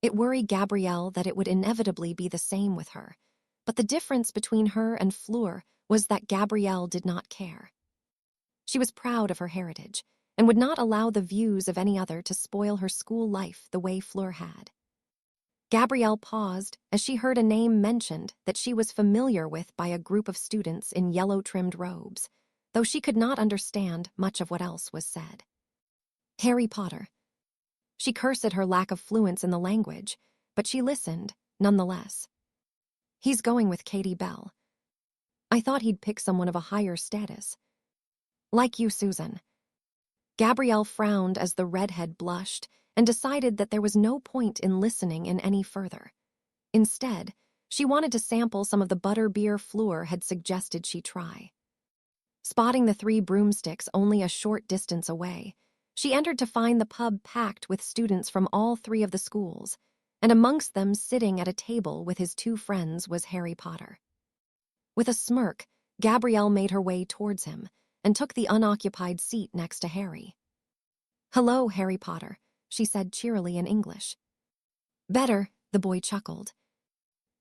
It worried Gabrielle that it would inevitably be the same with her, but the difference between her and Fleur was that Gabrielle did not care. She was proud of her heritage, and would not allow the views of any other to spoil her school life the way Fleur had. Gabrielle paused as she heard a name mentioned that she was familiar with by a group of students in yellow-trimmed robes, though she could not understand much of what else was said. Harry Potter. She cursed her lack of fluence in the language, but she listened, nonetheless. He's going with Katie Bell. I thought he'd pick someone of a higher status. Like you, Susan. Gabrielle frowned as the redhead blushed and decided that there was no point in listening in any further. Instead, she wanted to sample some of the butterbeer Fleur had suggested she try. Spotting the 3 broomsticks only a short distance away, she entered to find the pub packed with students from all 3 of the schools, and amongst them sitting at a table with his 2 friends was Harry Potter. With a smirk, Gabrielle made her way towards him and took the unoccupied seat next to Harry. "Hello, Harry Potter," she said cheerily in English. "Better," the boy chuckled.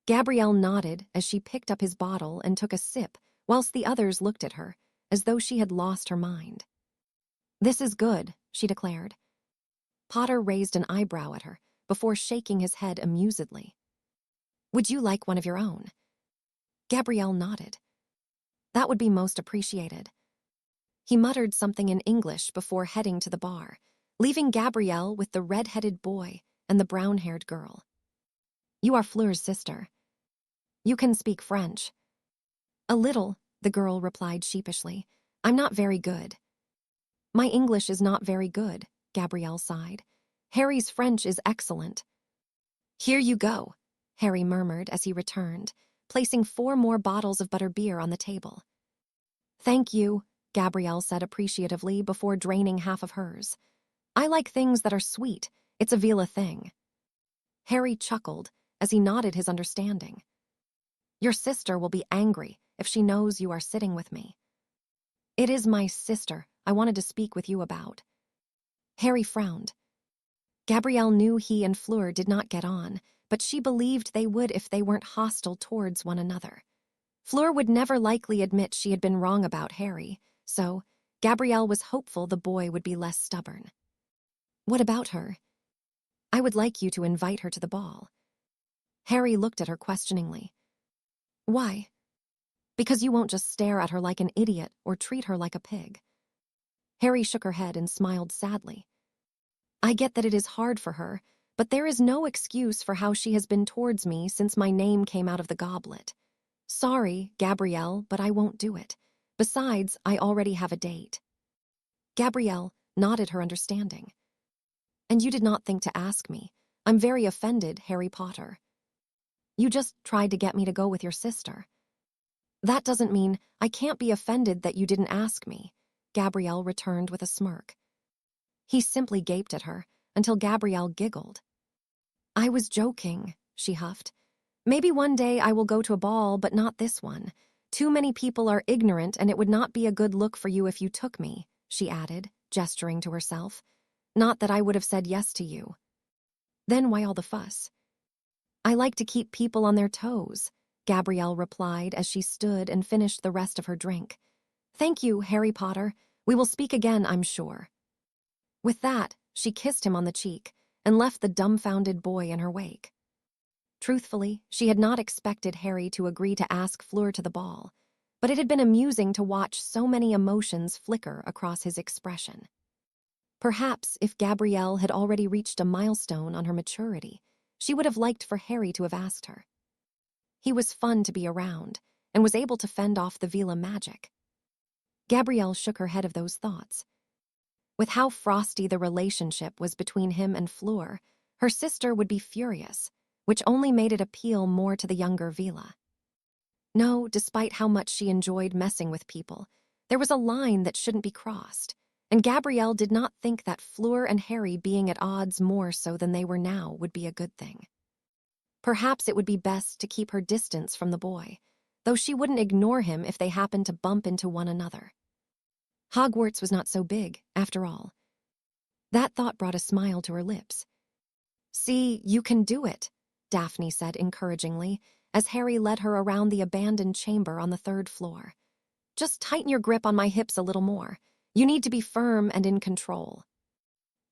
Gabrielle nodded as she picked up his bottle and took a sip, whilst the others looked at her, as though she had lost her mind. "This is good," she declared. Potter raised an eyebrow at her, before shaking his head amusedly. "Would you like one of your own?" Gabrielle nodded. "That would be most appreciated." He muttered something in English before heading to the bar, leaving Gabrielle with the red-headed boy and the brown-haired girl. "You are Fleur's sister. You can speak French." "A little," the girl replied sheepishly. "I'm not very good." "My English is not very good," Gabrielle sighed. "Harry's French is excellent." "Here you go," Harry murmured as he returned, placing 4 more bottles of butterbeer on the table. "Thank you," Gabrielle said appreciatively before draining half of hers. "I like things that are sweet. It's a Vila thing." Harry chuckled as he nodded his understanding. "Your sister will be angry if she knows you are sitting with me." "It is my sister I wanted to speak with you about." Harry frowned. Gabrielle knew he and Fleur did not get on, but she believed they would if they weren't hostile towards one another. Fleur would never likely admit she had been wrong about Harry, so Gabrielle was hopeful the boy would be less stubborn. "What about her?" "I would like you to invite her to the ball." Harry looked at her questioningly. "Why?" "Because you won't just stare at her like an idiot or treat her like a pig." Harry shook her head and smiled sadly. "I get that it is hard for her, but there is no excuse for how she has been towards me since my name came out of the goblet. Sorry, Gabrielle, but I won't do it. Besides, I already have a date." Gabrielle nodded her understanding. "And you did not think to ask me. I'm very offended, Harry Potter." "You just tried to get me to go with your sister." "That doesn't mean I can't be offended that you didn't ask me," Gabrielle returned with a smirk. He simply gaped at her until Gabrielle giggled. "I was joking," she huffed. "Maybe one day I will go to a ball, but not this one. Too many people are ignorant, and it would not be a good look for you if you took me," she added, gesturing to herself. "Not that I would have said yes to you." "Then why all the fuss?" "I like to keep people on their toes," Gabrielle replied as she stood and finished the rest of her drink. "Thank you, Harry Potter. We will speak again, I'm sure." With that, she kissed him on the cheek and left the dumbfounded boy in her wake. Truthfully, she had not expected Harry to agree to ask Fleur to the ball, but it had been amusing to watch so many emotions flicker across his expression. Perhaps if Gabrielle had already reached a milestone on her maturity, she would have liked for Harry to have asked her. He was fun to be around and was able to fend off the Vila magic. Gabrielle shook her head of those thoughts. With how frosty the relationship was between him and Fleur, her sister would be furious, which only made it appeal more to the younger Vila. No, despite how much she enjoyed messing with people, there was a line that shouldn't be crossed, and Gabrielle did not think that Fleur and Harry being at odds more so than they were now would be a good thing. Perhaps it would be best to keep her distance from the boy, though she wouldn't ignore him if they happened to bump into one another. Hogwarts was not so big, after all. That thought brought a smile to her lips. "See, you can do it," Daphne said encouragingly, as Harry led her around the abandoned chamber on the 3rd floor. "Just tighten your grip on my hips a little more. You need to be firm and in control."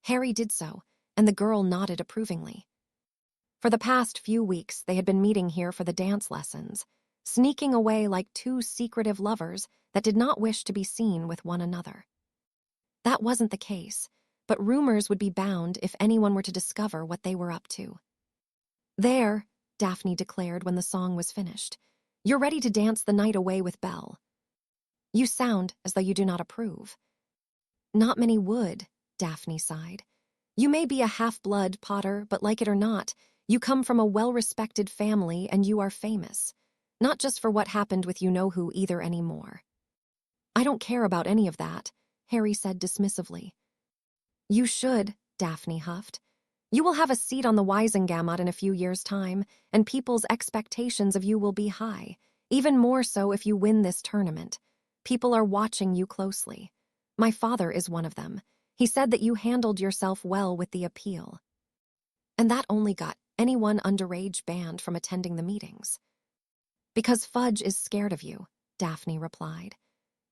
Harry did so, and the girl nodded approvingly. For the past few weeks, they had been meeting here for the dance lessons, sneaking away like two secretive lovers that did not wish to be seen with one another. That wasn't the case, but rumors would be bound if anyone were to discover what they were up to. "There," Daphne declared when the song was finished. "You're ready to dance the night away with Belle." "You sound as though you do not approve." "Not many would," Daphne sighed. "You may be a half-blood, Potter, but like it or not, you come from a well-respected family and you are famous. Not just for what happened with you-know-who either anymore." "I don't care about any of that," Harry said dismissively. "You should," Daphne huffed. "You will have a seat on the Wisengamot in a few years' time, and people's expectations of you will be high, even more so if you win this tournament. People are watching you closely. My father is one of them. He said that you handled yourself well with the appeal." "And that only got anyone underage banned from attending the meetings." "Because Fudge is scared of you," Daphne replied.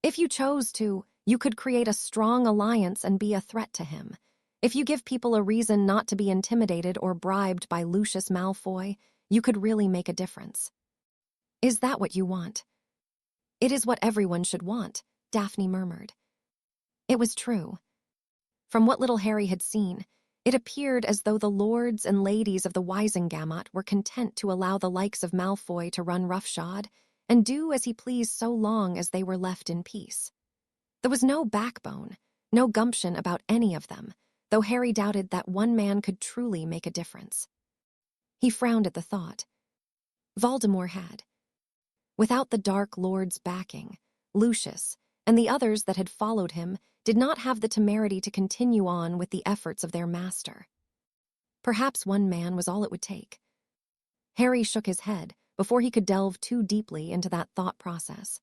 "If you chose to, you could create a strong alliance and be a threat to him. If you give people a reason not to be intimidated or bribed by Lucius Malfoy, you could really make a difference." "Is that what you want?" "It is what everyone should want," Daphne murmured. It was true. From what little Harry had seen, it appeared as though the lords and ladies of the Wisengamot were content to allow the likes of Malfoy to run roughshod and do as he pleased so long as they were left in peace. There was no backbone, no gumption about any of them, though Harry doubted that one man could truly make a difference. He frowned at the thought. Voldemort had. Without the Dark Lord's backing, Lucius and the others that had followed him did not have the temerity to continue on with the efforts of their master. Perhaps one man was all it would take. Harry shook his head before he could delve too deeply into that thought process.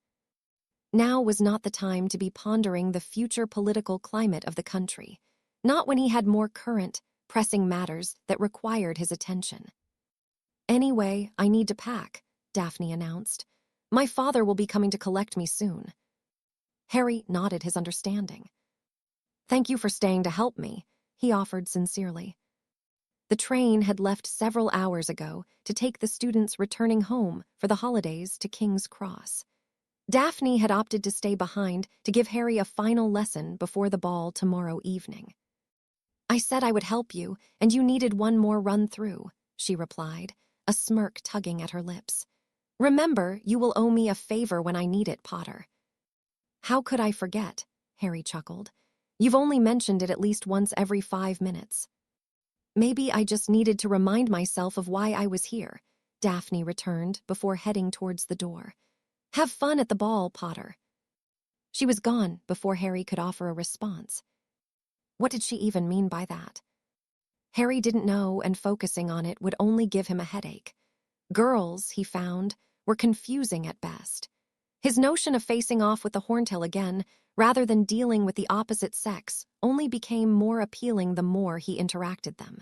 Now was not the time to be pondering the future political climate of the country, not when he had more current, pressing matters that required his attention. "Anyway, I need to pack," Daphne announced. "My father will be coming to collect me soon." Harry nodded his understanding. "Thank you for staying to help me," he offered sincerely. The train had left several hours ago to take the students returning home for the holidays to King's Cross. Daphne had opted to stay behind to give Harry a final lesson before the ball tomorrow evening. "I said I would help you, and you needed one more run-through," she replied, a smirk tugging at her lips. "Remember, you will owe me a favor when I need it, Potter." "How could I forget?" Harry chuckled. "You've only mentioned it at least once every 5 minutes." "Maybe I just needed to remind myself of why I was here," Daphne returned before heading towards the door. "Have fun at the ball, Potter." She was gone before Harry could offer a response. What did she even mean by that? Harry didn't know, and focusing on it would only give him a headache. Girls, he found, were confusing at best. His notion of facing off with the Horntail again, rather than dealing with the opposite sex, only became more appealing the more he interacted them.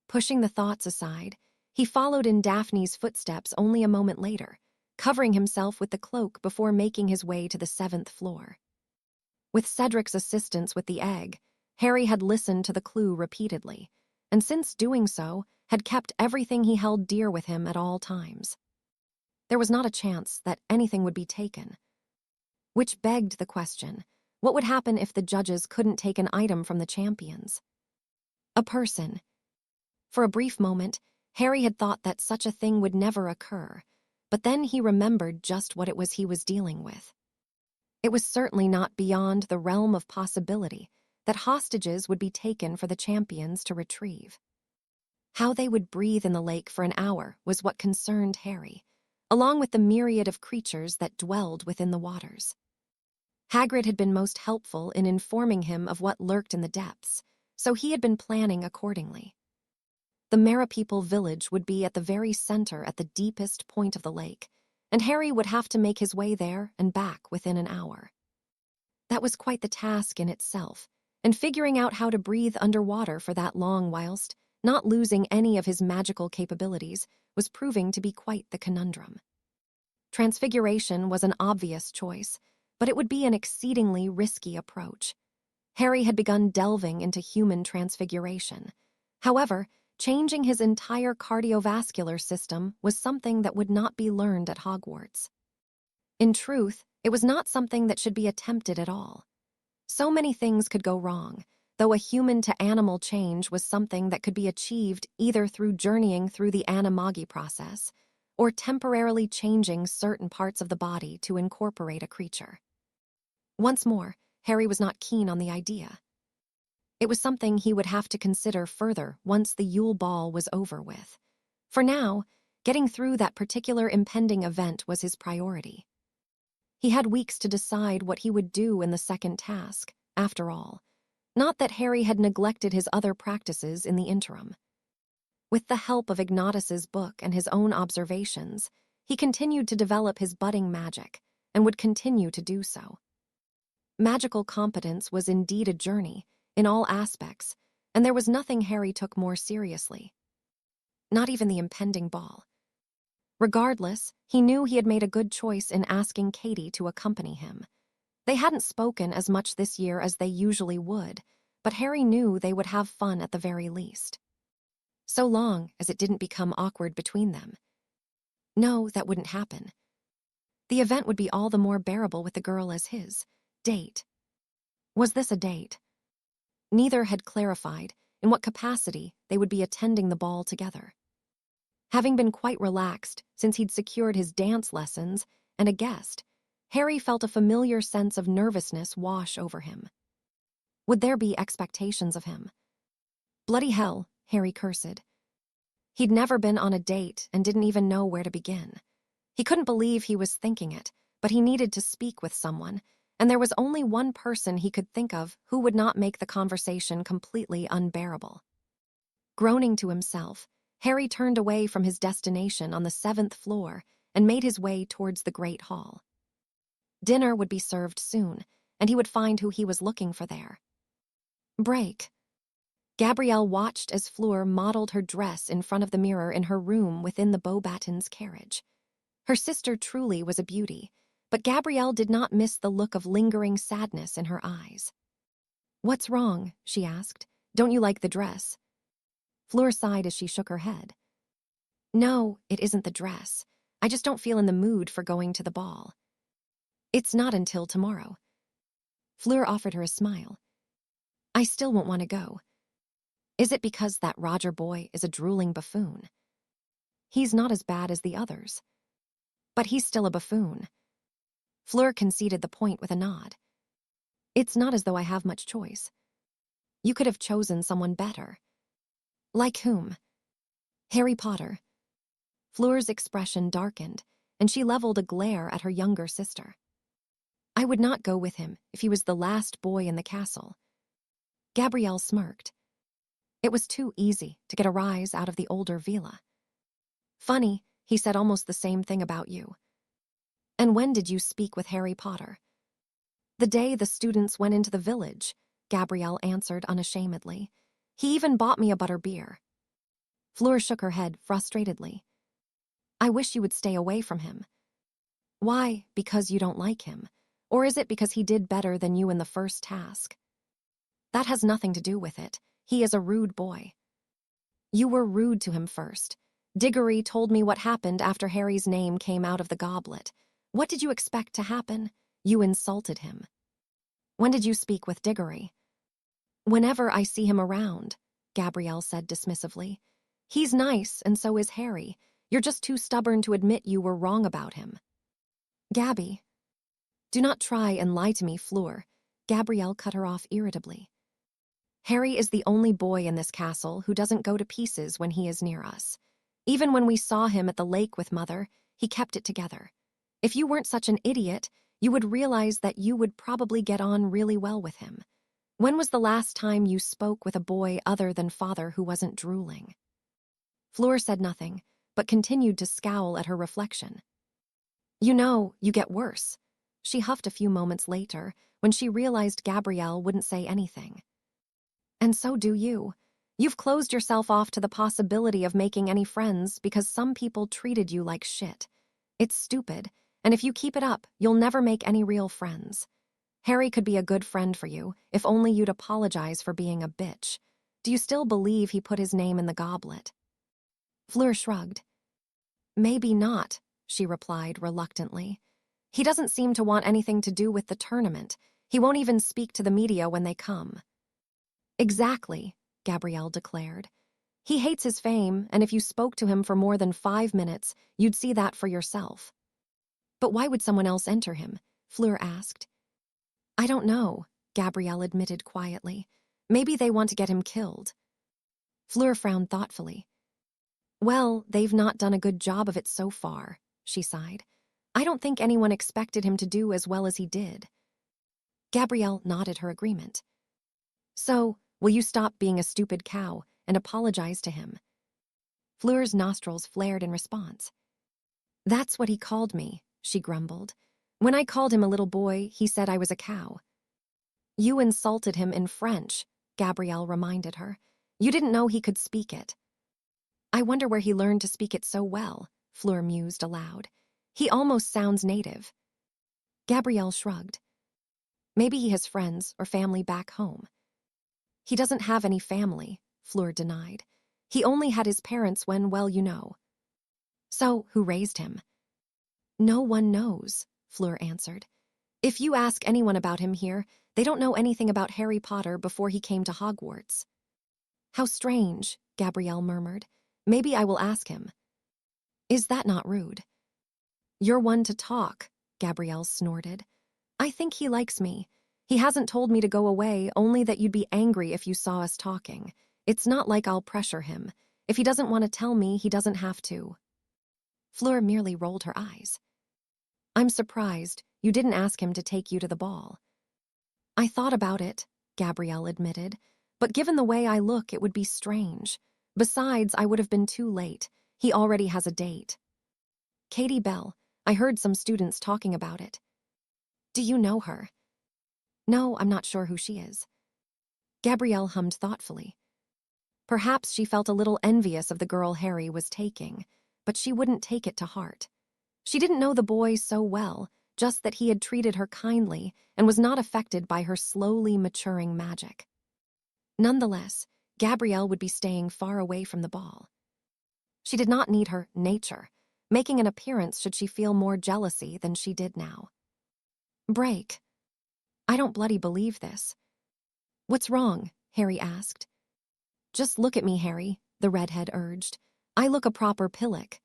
Pushing the thoughts aside, he followed in Daphne's footsteps only a moment later, covering himself with the cloak before making his way to the 7th floor. With Cedric's assistance with the egg, Harry had listened to the clue repeatedly, and since doing so, had kept everything he held dear with him at all times. There was not a chance that anything would be taken. Which begged the question, what would happen if the judges couldn't take an item from the champions? A person. For a brief moment, Harry had thought that such a thing would never occur, but then he remembered just what it was he was dealing with. It was certainly not beyond the realm of possibility that hostages would be taken for the champions to retrieve. How they would breathe in the lake for an hour was what concerned Harry, along with the myriad of creatures that dwelled within the waters. Hagrid had been most helpful in informing him of what lurked in the depths, so he had been planning accordingly. The Merepeople village would be at the very center at the deepest point of the lake, and Harry would have to make his way there and back within an hour. That was quite the task in itself, and figuring out how to breathe underwater for that long whilst not losing any of his magical capabilities was proving to be quite the conundrum. Transfiguration was an obvious choice, but it would be an exceedingly risky approach. Harry had begun delving into human transfiguration. However, changing his entire cardiovascular system was something that would not be learned at Hogwarts. In truth, it was not something that should be attempted at all. So many things could go wrong, though a human-to-animal change was something that could be achieved either through journeying through the animagi process or temporarily changing certain parts of the body to incorporate a creature. Once more, Harry was not keen on the idea. It was something he would have to consider further once the Yule Ball was over with. For now, getting through that particular impending event was his priority. He had weeks to decide what he would do in the second task, after all. Not that Harry had neglected his other practices in the interim. With the help of Ignatus's book and his own observations, he continued to develop his budding magic, and would continue to do so. Magical competence was indeed a journey, in all aspects, and there was nothing Harry took more seriously. Not even the impending ball. Regardless, he knew he had made a good choice in asking Katie to accompany him. They hadn't spoken as much this year as they usually would, but Harry knew they would have fun at the very least. So long as it didn't become awkward between them. No, that wouldn't happen. The event would be all the more bearable with the girl as his date. Was this a date? Neither had clarified in what capacity they would be attending the ball together. Having been quite relaxed since he'd secured his dance lessons and a guest, Harry felt a familiar sense of nervousness wash over him. Would there be expectations of him? Bloody hell, Harry cursed. He'd never been on a date and didn't even know where to begin. He couldn't believe he was thinking it, but he needed to speak with someone, and there was only one person he could think of who would not make the conversation completely unbearable. Groaning to himself, Harry turned away from his destination on the 7th floor and made his way towards the Great Hall. Dinner would be served soon, and he would find who he was looking for there. Break. Gabrielle watched as Fleur modeled her dress in front of the mirror in her room within the Beauxbatons carriage. Her sister truly was a beauty, but Gabrielle did not miss the look of lingering sadness in her eyes. "What's wrong?" she asked. "Don't you like the dress?" Fleur sighed as she shook her head. "No, it isn't the dress. I just don't feel in the mood for going to the ball." "It's not until tomorrow." Fleur offered her a smile. "I still won't want to go." "Is it because that Roger boy is a drooling buffoon?" "He's not as bad as the others." "But he's still a buffoon." Fleur conceded the point with a nod. "It's not as though I have much choice. You could have chosen someone better." "Like whom?" "Harry Potter." Fleur's expression darkened, and she leveled a glare at her younger sister. "I would not go with him if he was the last boy in the castle." Gabrielle smirked. It was too easy to get a rise out of the older Vila. "Funny, he said almost the same thing about you." "And when did you speak with Harry Potter?" "The day the students went into the village," Gabrielle answered unashamedly. "He even bought me a butterbeer." Fleur shook her head frustratedly. "I wish you would stay away from him." "Why, because you don't like him? Or is it because he did better than you in the first task?" That has nothing to do with it. He is a rude boy. You were rude to him first. Diggory told me what happened after Harry's name came out of the goblet. What did you expect to happen? You insulted him. When did you speak with Diggory? Whenever I see him around, Gabrielle said dismissively. He's nice, and so is Harry. You're just too stubborn to admit you were wrong about him. Gabby. Do not try and lie to me, Fleur. Gabrielle cut her off irritably. Harry is the only boy in this castle who doesn't go to pieces when he is near us. Even when we saw him at the lake with Mother, he kept it together. If you weren't such an idiot, you would realize that you would probably get on really well with him. When was the last time you spoke with a boy other than Father who wasn't drooling? Fleur said nothing, but continued to scowl at her reflection. You know, you get worse. She huffed a few moments later when she realized Gabrielle wouldn't say anything. And so do you. You've closed yourself off to the possibility of making any friends because some people treated you like shit. It's stupid, and if you keep it up, you'll never make any real friends. Harry could be a good friend for you, if only you'd apologize for being a bitch. Do you still believe he put his name in the goblet? Fleur shrugged. Maybe not, she replied reluctantly. He doesn't seem to want anything to do with the tournament. He won't even speak to the media when they come. Exactly, Gabrielle declared. He hates his fame, and if you spoke to him for more than 5 minutes, you'd see that for yourself. But why would someone else enter him? Fleur asked. I don't know, Gabrielle admitted quietly. Maybe they want to get him killed. Fleur frowned thoughtfully. Well, they've not done a good job of it so far, she sighed. I don't think anyone expected him to do as well as he did. Gabrielle nodded her agreement. So, will you stop being a stupid cow and apologize to him? Fleur's nostrils flared in response. That's what he called me, she grumbled. When I called him a little boy, he said I was a cow. You insulted him in French, Gabrielle reminded her. You didn't know he could speak it. I wonder where he learned to speak it so well, Fleur mused aloud. He almost sounds native. Gabrielle shrugged. Maybe he has friends or family back home. He doesn't have any family, Fleur denied. He only had his parents when, well, you know. So, who raised him? No one knows, Fleur answered. If you ask anyone about him here, they don't know anything about Harry Potter before he came to Hogwarts. How strange, Gabrielle murmured. Maybe I will ask him. Is that not rude? You're one to talk, Gabrielle snorted. I think he likes me. He hasn't told me to go away, only that you'd be angry if you saw us talking. It's not like I'll pressure him. If he doesn't want to tell me, he doesn't have to. Fleur merely rolled her eyes. I'm surprised you didn't ask him to take you to the ball. I thought about it, Gabrielle admitted, but given the way I look, it would be strange. Besides, I would have been too late. He already has a date. Katie Bell, I heard some students talking about it. Do you know her? No, I'm not sure who she is. Gabrielle hummed thoughtfully. Perhaps she felt a little envious of the girl Harry was taking, but she wouldn't take it to heart. She didn't know the boy so well, just that he had treated her kindly and was not affected by her slowly maturing magic. Nonetheless, Gabrielle would be staying far away from the ball. She did not need her nature, making an appearance should she feel more jealousy than she did now. Break. I don't bloody believe this. What's wrong? Harry asked. Just look at me, Harry, the redhead urged. I look a proper pillock.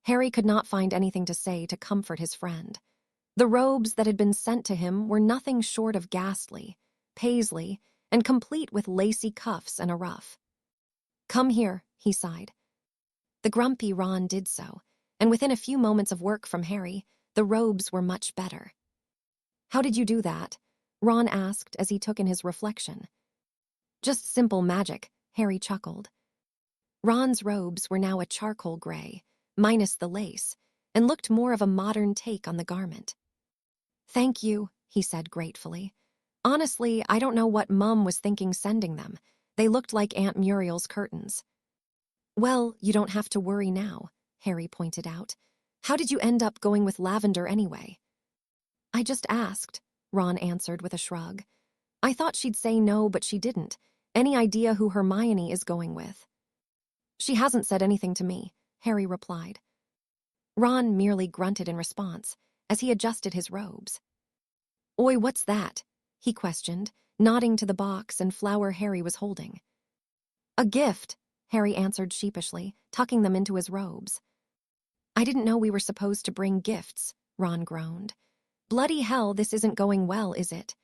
Harry could not find anything to say to comfort his friend. The robes that had been sent to him were nothing short of ghastly, paisley, and complete with lacy cuffs and a ruff. Come here, he sighed. The grumpy Ron did so, and within a few moments of work from Harry, the robes were much better. How did you do that? Ron asked as he took in his reflection. Just simple magic, Harry chuckled. Ron's robes were now a charcoal gray, minus the lace, and looked more of a modern take on the garment. Thank you, he said gratefully. Honestly, I don't know what Mum was thinking sending them. They looked like Aunt Muriel's curtains. Well, you don't have to worry now, Harry pointed out. How did you end up going with lavender anyway? I just asked, Ron answered with a shrug. I thought she'd say no, but she didn't. Any idea who Hermione is going with? She hasn't said anything to me, Harry replied. Ron merely grunted in response as he adjusted his robes. Oi, what's that? He questioned, nodding to the box and flower Harry was holding. A gift, Harry answered sheepishly, tucking them into his robes. I didn't know we were supposed to bring gifts, Ron groaned. Bloody hell, this isn't going well, is it?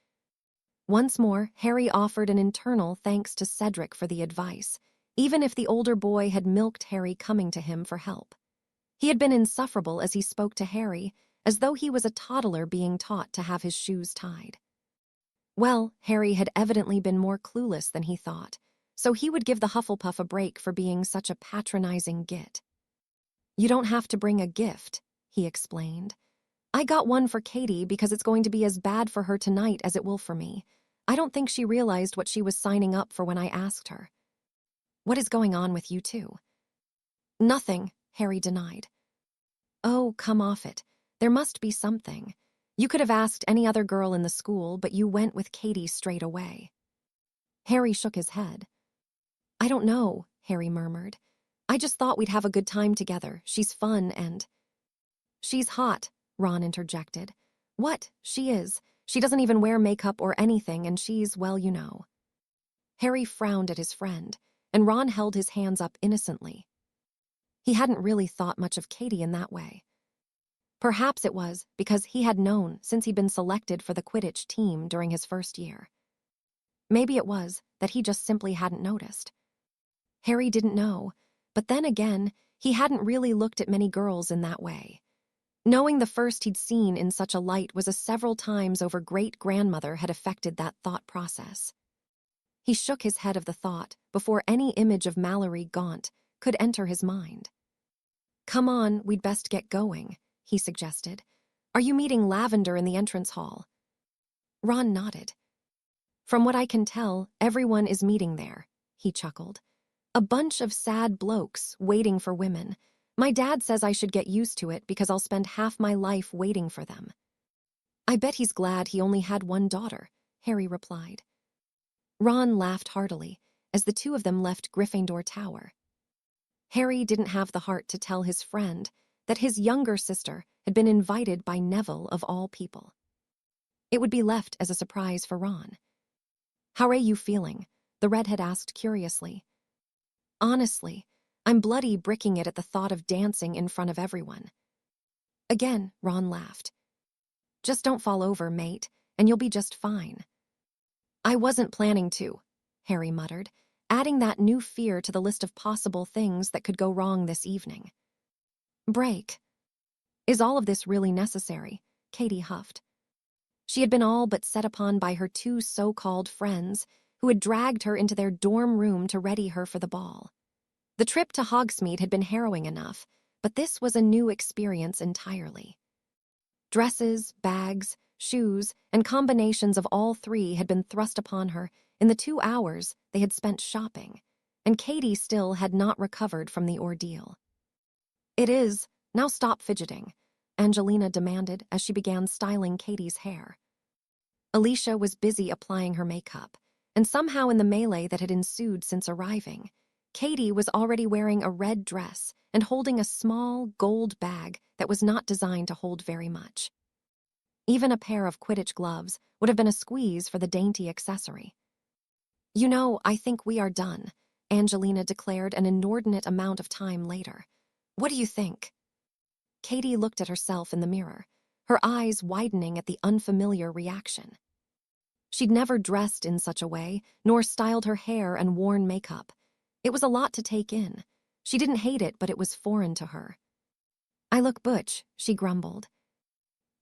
Once more, Harry offered an internal thanks to Cedric for the advice, even if the older boy had milked Harry coming to him for help. He had been insufferable as he spoke to Harry, as though he was a toddler being taught to have his shoes tied. Well, Harry had evidently been more clueless than he thought, so he would give the Hufflepuff a break for being such a patronizing git. You don't have to bring a gift, he explained. I got one for Katie because it's going to be as bad for her tonight as it will for me. I don't think she realized what she was signing up for when I asked her. What is going on with you two? Nothing, Harry denied. Oh, come off it. There must be something. You could have asked any other girl in the school, but you went with Katie straight away. Harry shook his head. I don't know, Harry murmured. I just thought we'd have a good time together. She's fun and... She's hot, Ron interjected. What? She is. She doesn't even wear makeup or anything, and she's, well, you know. Harry frowned at his friend, and Ron held his hands up innocently. He hadn't really thought much of Katie in that way. Perhaps it was because he had known since he'd been selected for the Quidditch team during his first year. Maybe it was that he just simply hadn't noticed. Harry didn't know, but then again, he hadn't really looked at many girls in that way. Knowing the first he'd seen in such a light was a several times over great-grandmother had affected that thought process. He shook his head of the thought before any image of Mallory Gaunt could enter his mind. Come on, we'd best get going, he suggested. Are you meeting Lavender in the entrance hall? Ron nodded. From what I can tell, everyone is meeting there, he chuckled. A bunch of sad blokes waiting for women. My dad says I should get used to it because I'll spend half my life waiting for them. I bet he's glad he only had one daughter, Harry replied. Ron laughed heartily as the two of them left Gryffindor Tower. Harry didn't have the heart to tell his friend that his younger sister had been invited by Neville of all people. It would be left as a surprise for Ron. How are you feeling? The redhead asked curiously. Honestly, I'm bloody bricking it at the thought of dancing in front of everyone. Again, Ron laughed. Just don't fall over, mate, and you'll be just fine. I wasn't planning to, Harry muttered, adding that new fear to the list of possible things that could go wrong this evening. Break. Is all of this really necessary? Katie huffed. She had been all but set upon by her two so-called friends who had dragged her into their dorm room to ready her for the ball. The trip to Hogsmeade had been harrowing enough, but this was a new experience entirely. Dresses, bags, shoes, and combinations of all three had been thrust upon her in the 2 hours they had spent shopping, and Katie still had not recovered from the ordeal. It is, now stop fidgeting, Angelina demanded as she began styling Katie's hair. Alicia was busy applying her makeup, and somehow in the melee that had ensued since arriving, Katie was already wearing a red dress and holding a small gold bag that was not designed to hold very much. Even a pair of Quidditch gloves would have been a squeeze for the dainty accessory. You know, I think we are done, Angelina declared an inordinate amount of time later. What do you think? Katie looked at herself in the mirror, her eyes widening at the unfamiliar reaction. She'd never dressed in such a way, nor styled her hair and worn makeup. It was a lot to take in. She didn't hate it, but it was foreign to her. I look butch, she grumbled.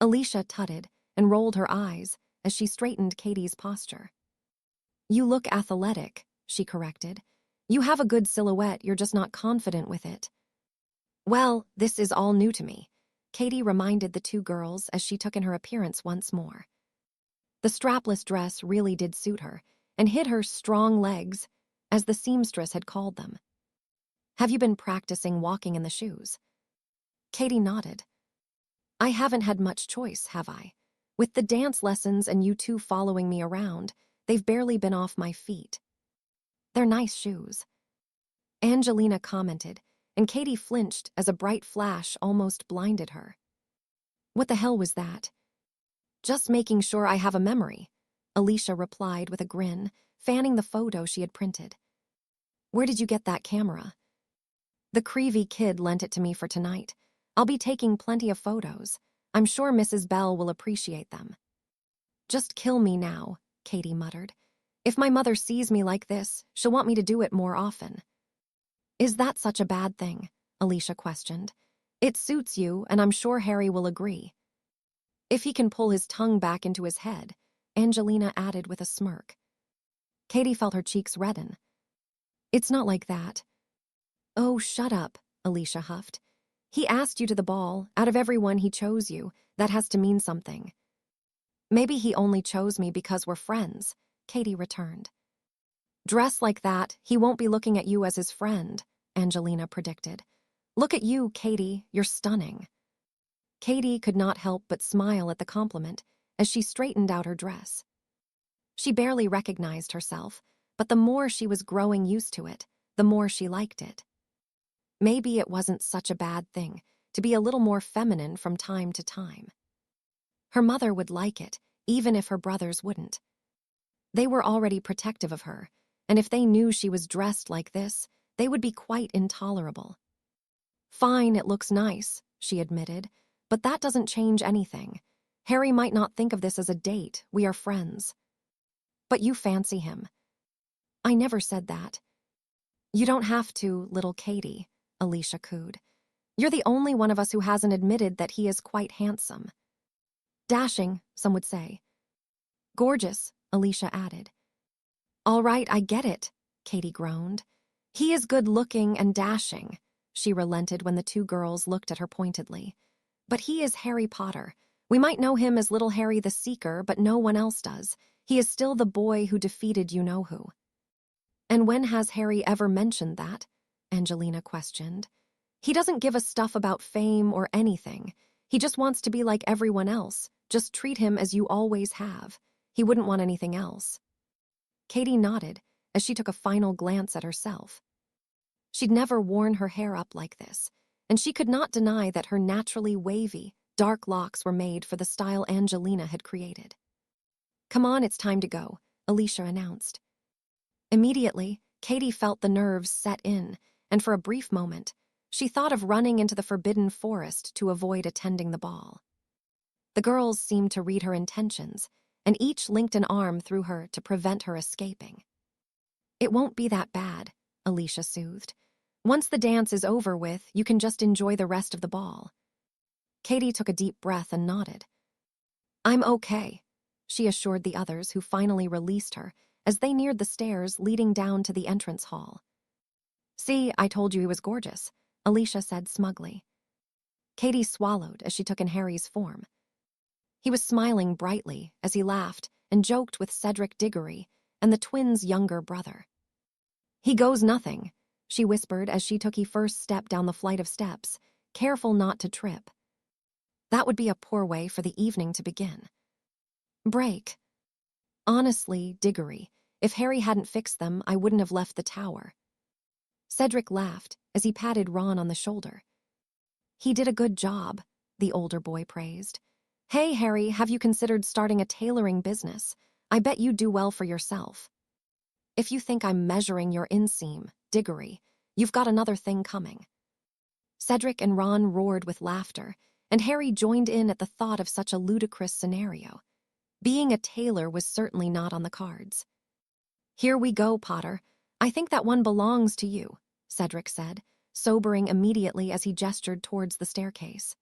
Alicia tutted and rolled her eyes as she straightened Katie's posture. You look athletic, she corrected. You have a good silhouette, you're just not confident with it. Well, this is all new to me, Katie reminded the two girls as she took in her appearance once more. The strapless dress really did suit her and hid her strong legs, as the seamstress had called them. Have you been practicing walking in the shoes? Katie nodded. I haven't had much choice, have I? With the dance lessons and you two following me around, They've barely been off my feet. They're nice shoes. Angelina commented, and Katie flinched as a bright flash almost blinded her. What the hell was that? Just making sure I have a memory, Alicia replied with a grin, fanning the photo she had printed. Where did you get that camera? The Creevy kid lent it to me for tonight. I'll be taking plenty of photos. I'm sure Mrs. Bell will appreciate them. Just kill me now, Katie muttered. If my mother sees me like this, she'll want me to do it more often. Is that such a bad thing? Alicia questioned. It suits you, and I'm sure Harry will agree. If he can pull his tongue back into his head, Angelina added with a smirk. Katie felt her cheeks redden. It's not like that. Oh, shut up, Alicia huffed. He asked you to the ball. Out of everyone he chose you. That has to mean something. Maybe he only chose me because we're friends, Katie returned. Dress like that, he won't be looking at you as his friend, Angelina predicted. Look at you, Katie, you're stunning. Katie could not help but smile at the compliment as she straightened out her dress. She barely recognized herself, but the more she was growing used to it, the more she liked it. Maybe it wasn't such a bad thing to be a little more feminine from time to time. Her mother would like it, even if her brothers wouldn't. They were already protective of her, and if they knew she was dressed like this, they would be quite intolerable. Fine, it looks nice, she admitted, but that doesn't change anything. Harry might not think of this as a date, we are friends. But you fancy him. I never said that. You don't have to, little Katie, Alicia cooed. You're the only one of us who hasn't admitted that he is quite handsome. Dashing, some would say. Gorgeous, Alicia added. All right, I get it, Katie groaned. He is good-looking and dashing, she relented when the two girls looked at her pointedly. But he is Harry Potter. We might know him as Little Harry the Seeker, but no one else does. He is still the boy who defeated you-know-who. And when has Harry ever mentioned that? Angelina questioned. He doesn't give a stuff about fame or anything. He just wants to be like everyone else. Just treat him as you always have. He wouldn't want anything else. Katie nodded as she took a final glance at herself. She'd never worn her hair up like this, and she could not deny that her naturally wavy, dark locks were made for the style Angelina had created. Come on, it's time to go, Alicia announced. Immediately, Katie felt the nerves set in, and for a brief moment, she thought of running into the forbidden forest to avoid attending the ball. The girls seemed to read her intentions, and each linked an arm through her to prevent her escaping. It won't be that bad, Alicia soothed. Once the dance is over with, you can just enjoy the rest of the ball. Katie took a deep breath and nodded. I'm okay, she assured the others, who finally released her as they neared the stairs leading down to the entrance hall. See, I told you he was gorgeous, Alicia said smugly. Katie swallowed as she took in Harry's form. He was smiling brightly as he laughed and joked with Cedric Diggory and the twins' younger brother. He goes nothing, she whispered as she took his first step down the flight of steps, careful not to trip. That would be a poor way for the evening to begin. Break. Honestly, Diggory, if Harry hadn't fixed them, I wouldn't have left the tower. Cedric laughed as he patted Ron on the shoulder. He did a good job, the older boy praised. Hey, Harry, have you considered starting a tailoring business? I bet you'd do well for yourself. If you think I'm measuring your inseam, Diggory, you've got another thing coming. Cedric and Ron roared with laughter, and Harry joined in at the thought of such a ludicrous scenario. Being a tailor was certainly not on the cards. Here we go, Potter. I think that one belongs to you, Cedric said, sobering immediately as he gestured towards the staircase.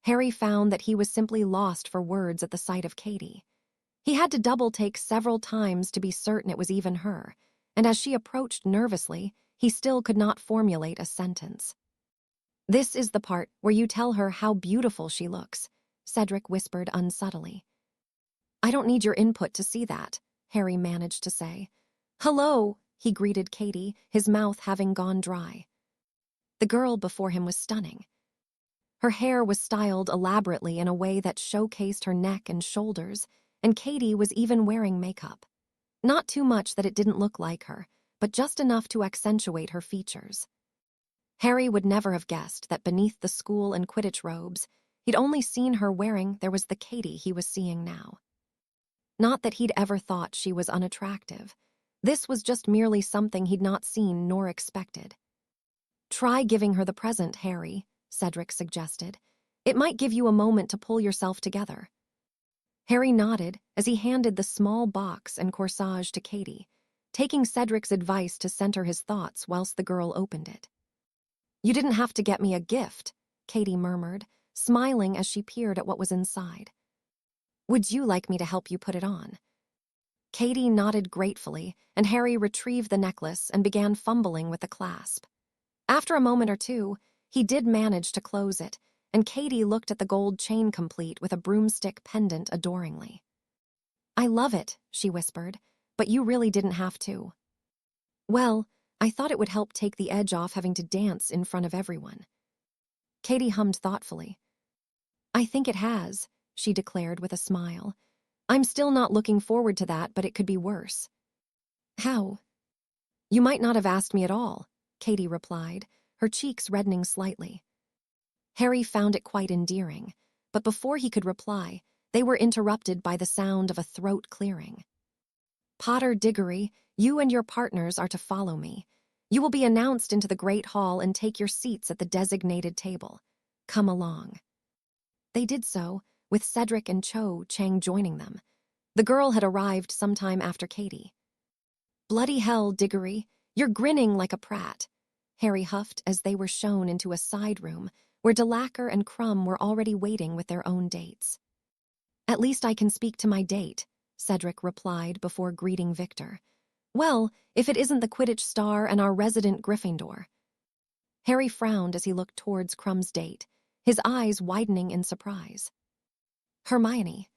Harry found that he was simply lost for words at the sight of Katie. He had to double-take several times to be certain it was even her, and as she approached nervously, he still could not formulate a sentence. This is the part where you tell her how beautiful she looks, Cedric whispered unsubtly. I don't need your input to see that, Harry managed to say. Hello, he greeted Katie, his mouth having gone dry. The girl before him was stunning. Her hair was styled elaborately in a way that showcased her neck and shoulders, and Katie was even wearing makeup. Not too much that it didn't look like her, but just enough to accentuate her features. Harry would never have guessed that beneath the school and Quidditch robes he'd only seen her wearing there was the Katie he was seeing now. Not that he'd ever thought she was unattractive. This was just merely something he'd not seen nor expected. "Try giving her the present, Harry," Cedric suggested. "It might give you a moment to pull yourself together." Harry nodded as he handed the small box and corsage to Katie, taking Cedric's advice to center his thoughts whilst the girl opened it. "You didn't have to get me a gift," Katie murmured, smiling as she peered at what was inside. "Would you like me to help you put it on?" Katie nodded gratefully, and Harry retrieved the necklace and began fumbling with the clasp. After a moment or two, he did manage to close it, and Katie looked at the gold chain complete with a broomstick pendant adoringly. "I love it," she whispered, "but you really didn't have to." "Well, I thought it would help take the edge off having to dance in front of everyone." Katie hummed thoughtfully. "I think it has," she declared with a smile. "I'm still not looking forward to that, but it could be worse." "How?" "You might not have asked me at all," Katie replied, her cheeks reddening slightly. Harry found it quite endearing, but before he could reply, they were interrupted by the sound of a throat clearing. "Potter Diggory, you and your partners are to follow me. You will be announced into the Great Hall and take your seats at the designated table. Come along." They did so, with Cedric and Cho Chang joining them. The girl had arrived sometime after Katie. "Bloody hell, Diggory, you're grinning like a prat," Harry huffed as they were shown into a side room where Delacour and Crumb were already waiting with their own dates. "At least I can speak to my date," Cedric replied before greeting Victor. "Well, if it isn't the Quidditch star and our resident Gryffindor." Harry frowned as he looked towards Crumb's date, his eyes widening in surprise. "Hermione."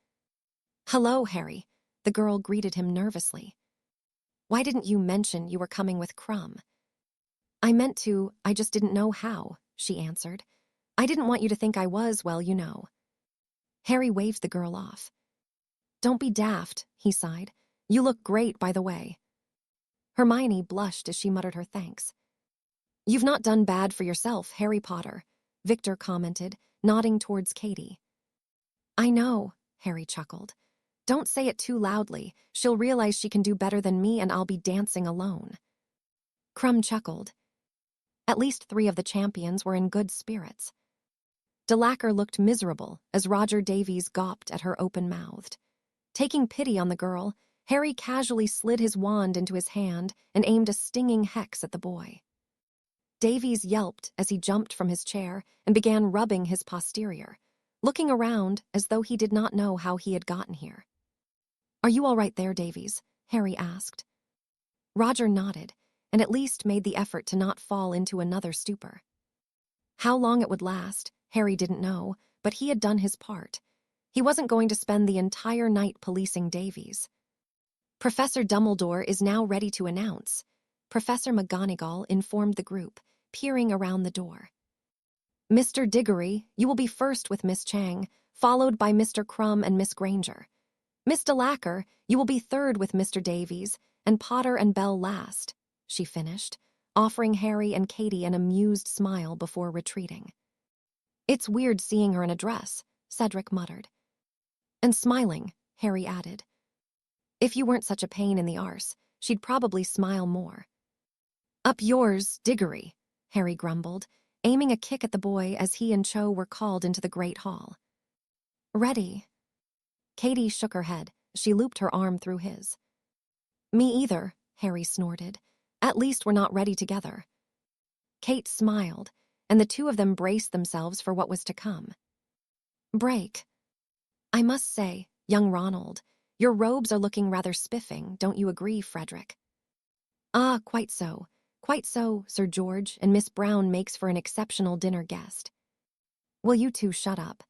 "Hello, Harry," the girl greeted him nervously. "Why didn't you mention you were coming with Crumb?" "I meant to, I just didn't know how," she answered. "I didn't want you to think I was, well, you know." Harry waved the girl off. "Don't be daft," he sighed. "You look great, by the way." Hermione blushed as she muttered her thanks. "You've not done bad for yourself, Harry Potter," Victor commented, nodding towards Katie. "I know," Harry chuckled. "Don't say it too loudly. She'll realize she can do better than me and I'll be dancing alone." Crumb chuckled. At least 3 of the champions were in good spirits. Delacour looked miserable as Roger Davies gawped at her open-mouthed. Taking pity on the girl, Harry casually slid his wand into his hand and aimed a stinging hex at the boy. Davies yelped as he jumped from his chair and began rubbing his posterior, looking around as though he did not know how he had gotten here. "Are you all right there, Davies?" Harry asked. Roger nodded, and at least made the effort to not fall into another stupor. How long it would last, Harry didn't know, but he had done his part. He wasn't going to spend the entire night policing Davies. "Professor Dumbledore is now ready to announce," Professor McGonagall informed the group, peering around the door. "Mr. Diggory, you will be first with Miss Chang, followed by Mr. Crumb and Miss Granger. Miss Delacour, you will be third with Mr. Davies, and Potter and Bell last," she finished, offering Harry and Katie an amused smile before retreating. "It's weird seeing her in a dress," Cedric muttered. "And smiling," Harry added. "If you weren't such a pain in the arse, she'd probably smile more." "Up yours, Diggory," Harry grumbled, aiming a kick at the boy as he and Cho were called into the Great Hall. "Ready?" Katie shook her head. She looped her arm through his. "Me either," Harry snorted. "At least we're not ready together." Kate smiled, and the 2 of them braced themselves for what was to come. "Break. I must say, young Ronald, your robes are looking rather spiffing, don't you agree, Frederick?" "Ah, quite so, Sir George, and Miss Brown makes for an exceptional dinner guest." "Will you 2 shut up?"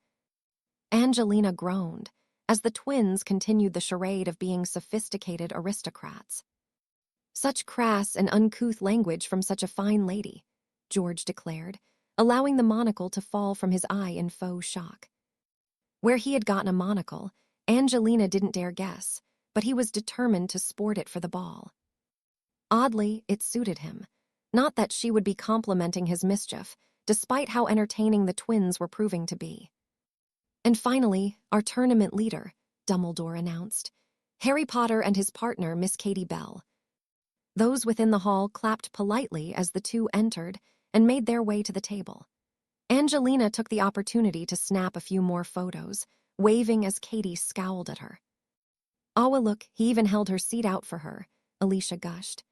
Angelina groaned, as the twins continued the charade of being sophisticated aristocrats. "Such crass and uncouth language from such a fine lady," George declared, allowing the monocle to fall from his eye in faux shock. Where he had gotten a monocle, Angelina didn't dare guess, but he was determined to sport it for the ball. Oddly, it suited him. Not that she would be complimenting his mischief, despite how entertaining the twins were proving to be. And finally, our tournament leader, Dumbledore announced. Harry Potter and his partner, Miss Katie Bell. Those within the hall clapped politely as the two entered and made their way to the table. Angelina took the opportunity to snap a few more photos, waving as Katie scowled at her. "Aw, look, he even held her seat out for her," Alicia gushed.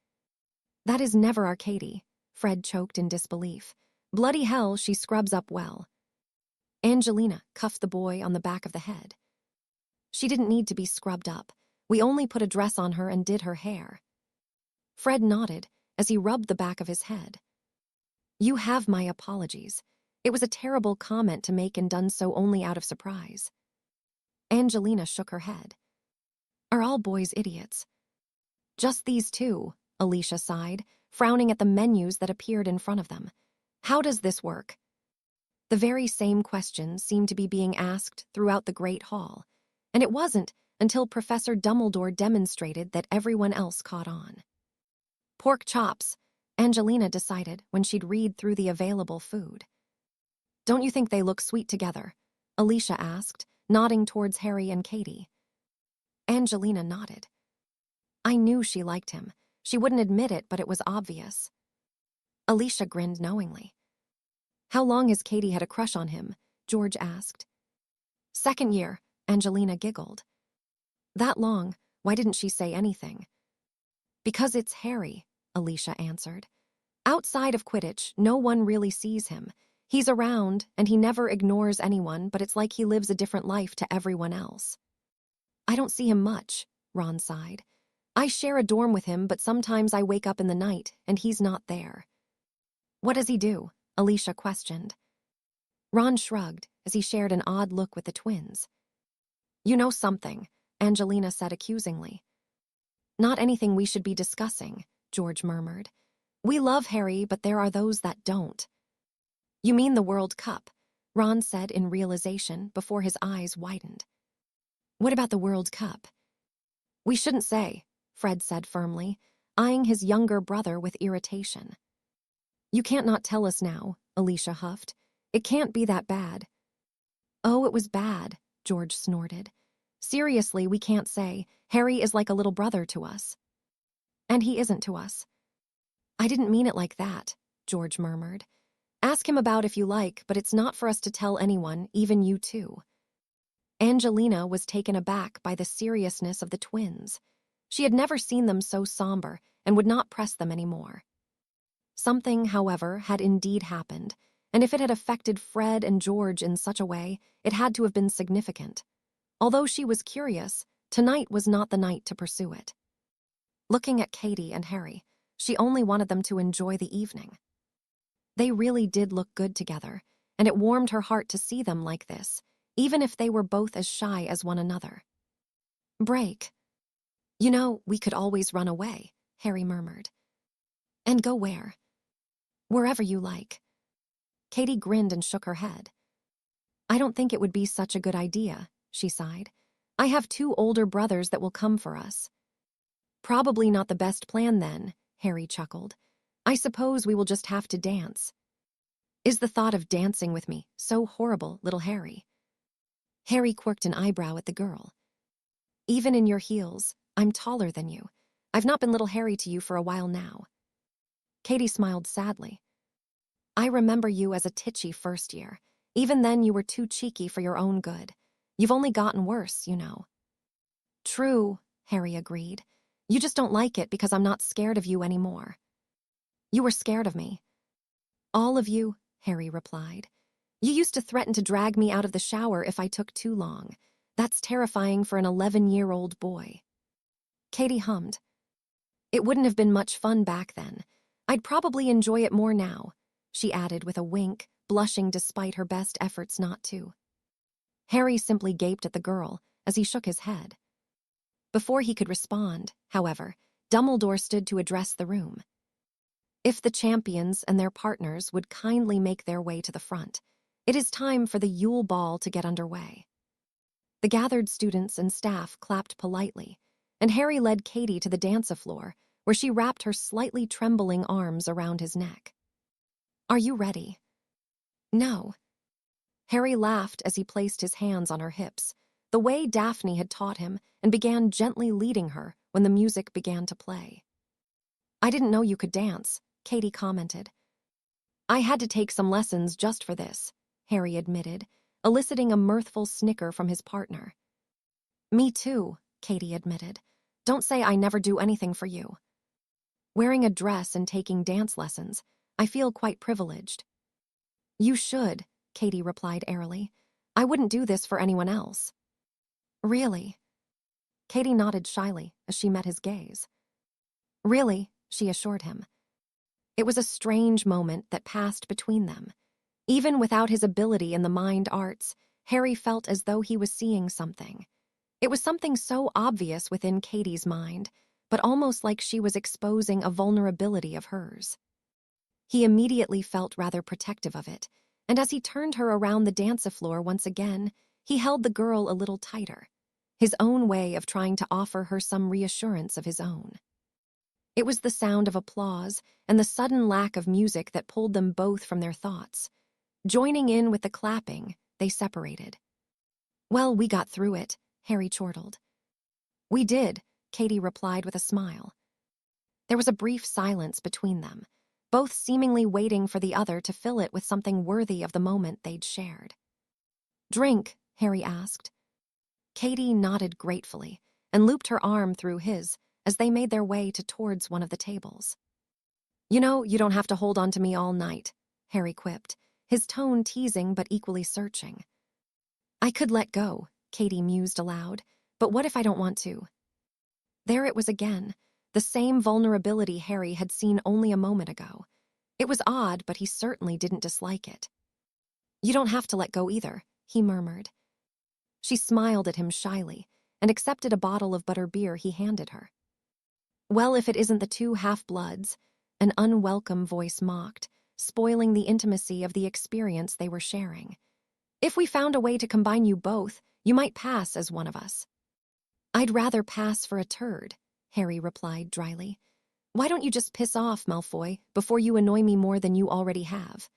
"That is never our Katie," Fred choked in disbelief. "Bloody hell, she scrubs up well." Angelina cuffed the boy on the back of the head. "She didn't need to be scrubbed up. We only put a dress on her and did her hair." Fred nodded as he rubbed the back of his head. "You have my apologies. It was a terrible comment to make and done so only out of surprise." Angelina shook her head. "Are all boys idiots?" "Just these two," Alicia sighed, frowning at the menus that appeared in front of them. "How does this work?" The very same questions seemed to be being asked throughout the Great Hall, and it wasn't until Professor Dumbledore demonstrated that everyone else caught on. "Pork chops," Angelina decided when she'd read through the available food. "Don't you think they look sweet together?" Alicia asked, nodding towards Harry and Katie. Angelina nodded. I knew she liked him. She wouldn't admit it, but it was obvious. Alicia grinned knowingly. "How long has Katie had a crush on him?" George asked. "Second year," Angelina giggled. "That long? Why didn't she say anything?" "Because it's Harry," Alicia answered. "Outside of Quidditch, no one really sees him. He's around, and he never ignores anyone, but it's like he lives a different life to everyone else." "I don't see him much," Ron sighed. "I share a dorm with him, but sometimes I wake up in the night, and he's not there." "What does he do?" Alicia questioned. Ron shrugged as he shared an odd look with the twins. "You know something," Angelina said accusingly. "Not anything we should be discussing," George murmured. "We love Harry, but there are those that don't." "You mean the World Cup," Ron said in realization before his eyes widened. "What about the World Cup?" "We shouldn't say," Fred said firmly, eyeing his younger brother with irritation. "You can't not tell us now," Alicia huffed. "It can't be that bad." "Oh, it was bad," George snorted. "Seriously, we can't say. Harry is like a little brother to us." "And he isn't to us." "I didn't mean it like that," George murmured. "Ask him about if you like, but it's not for us to tell anyone, even you two." Angelina was taken aback by the seriousness of the twins. She had never seen them so somber and would not press them anymore. Something, however, had indeed happened, and if it had affected Fred and George in such a way, it had to have been significant. Although she was curious, tonight was not the night to pursue it. Looking at Katie and Harry, she only wanted them to enjoy the evening. They really did look good together, and it warmed her heart to see them like this, even if they were both as shy as one another. "Break. You know, we could always run away," Harry murmured. "And go where?" "Wherever you like." Katie grinned and shook her head. "I don't think it would be such a good idea," she sighed. "I have 2 older brothers that will come for us." "Probably not the best plan then," Harry chuckled. "I suppose we will just have to dance." "Is the thought of dancing with me so horrible, little Harry?" Harry quirked an eyebrow at the girl. "Even in your heels, I'm taller than you. I've not been little Harry to you for a while now." Katie smiled sadly. "I remember you as a titchy first year. Even then you were too cheeky for your own good. You've only gotten worse, you know." "True," Harry agreed. "You just don't like it because I'm not scared of you anymore." "You were scared of me." "All of you," Harry replied. "You used to threaten to drag me out of the shower if I took too long. That's terrifying for an 11-year-old boy." Katie hummed. "It wouldn't have been much fun back then. I'd probably enjoy it more now," she added with a wink, blushing despite her best efforts not to. Harry simply gaped at the girl as he shook his head. Before he could respond, however, Dumbledore stood to address the room. "If the champions and their partners would kindly make their way to the front, it is time for the Yule Ball to get underway." The gathered students and staff clapped politely, and Harry led Katie to the dance-floor, where she wrapped her slightly trembling arms around his neck. "Are you ready?" "No." Harry laughed as he placed his hands on her hips, the way Daphne had taught him, and began gently leading her when the music began to play. "I didn't know you could dance," Katie commented. "I had to take some lessons just for this," Harry admitted, eliciting a mirthful snicker from his partner. "Me too," Katie admitted. "Don't say I never do anything for you." "Wearing a dress and taking dance lessons, I feel quite privileged." "You should," Katie replied airily. "I wouldn't do this for anyone else." "Really?" Katie nodded shyly as she met his gaze. "Really," she assured him. It was a strange moment that passed between them. Even without his ability in the mind arts, Harry felt as though he was seeing something. It was something so obvious within Katie's mind, but almost like she was exposing a vulnerability of hers. He immediately felt rather protective of it, and as he turned her around the dance-floor once again, he held the girl a little tighter, his own way of trying to offer her some reassurance of his own. It was the sound of applause and the sudden lack of music that pulled them both from their thoughts. Joining in with the clapping, they separated. "Well, we got through it," Harry chortled. "We did," Katie replied with a smile. There was a brief silence between them, both seemingly waiting for the other to fill it with something worthy of the moment they'd shared. "Drink?" Harry asked. Katie nodded gratefully and looped her arm through his as they made their way towards one of the tables. "You know, you don't have to hold on to me all night," Harry quipped, his tone teasing but equally searching. "I could let go," Katie mused aloud, "but what if I don't want to?" There it was again, the same vulnerability Harry had seen only a moment ago. It was odd, but he certainly didn't dislike it. "You don't have to let go either," he murmured. She smiled at him shyly and accepted a bottle of butterbeer he handed her. "Well, if it isn't the two half-bloods," an unwelcome voice mocked, spoiling the intimacy of the experience they were sharing. "If we found a way to combine you both, you might pass as one of us." "I'd rather pass for a turd," Harry replied dryly. "Why don't you just piss off, Malfoy, before you annoy me more than you already have?"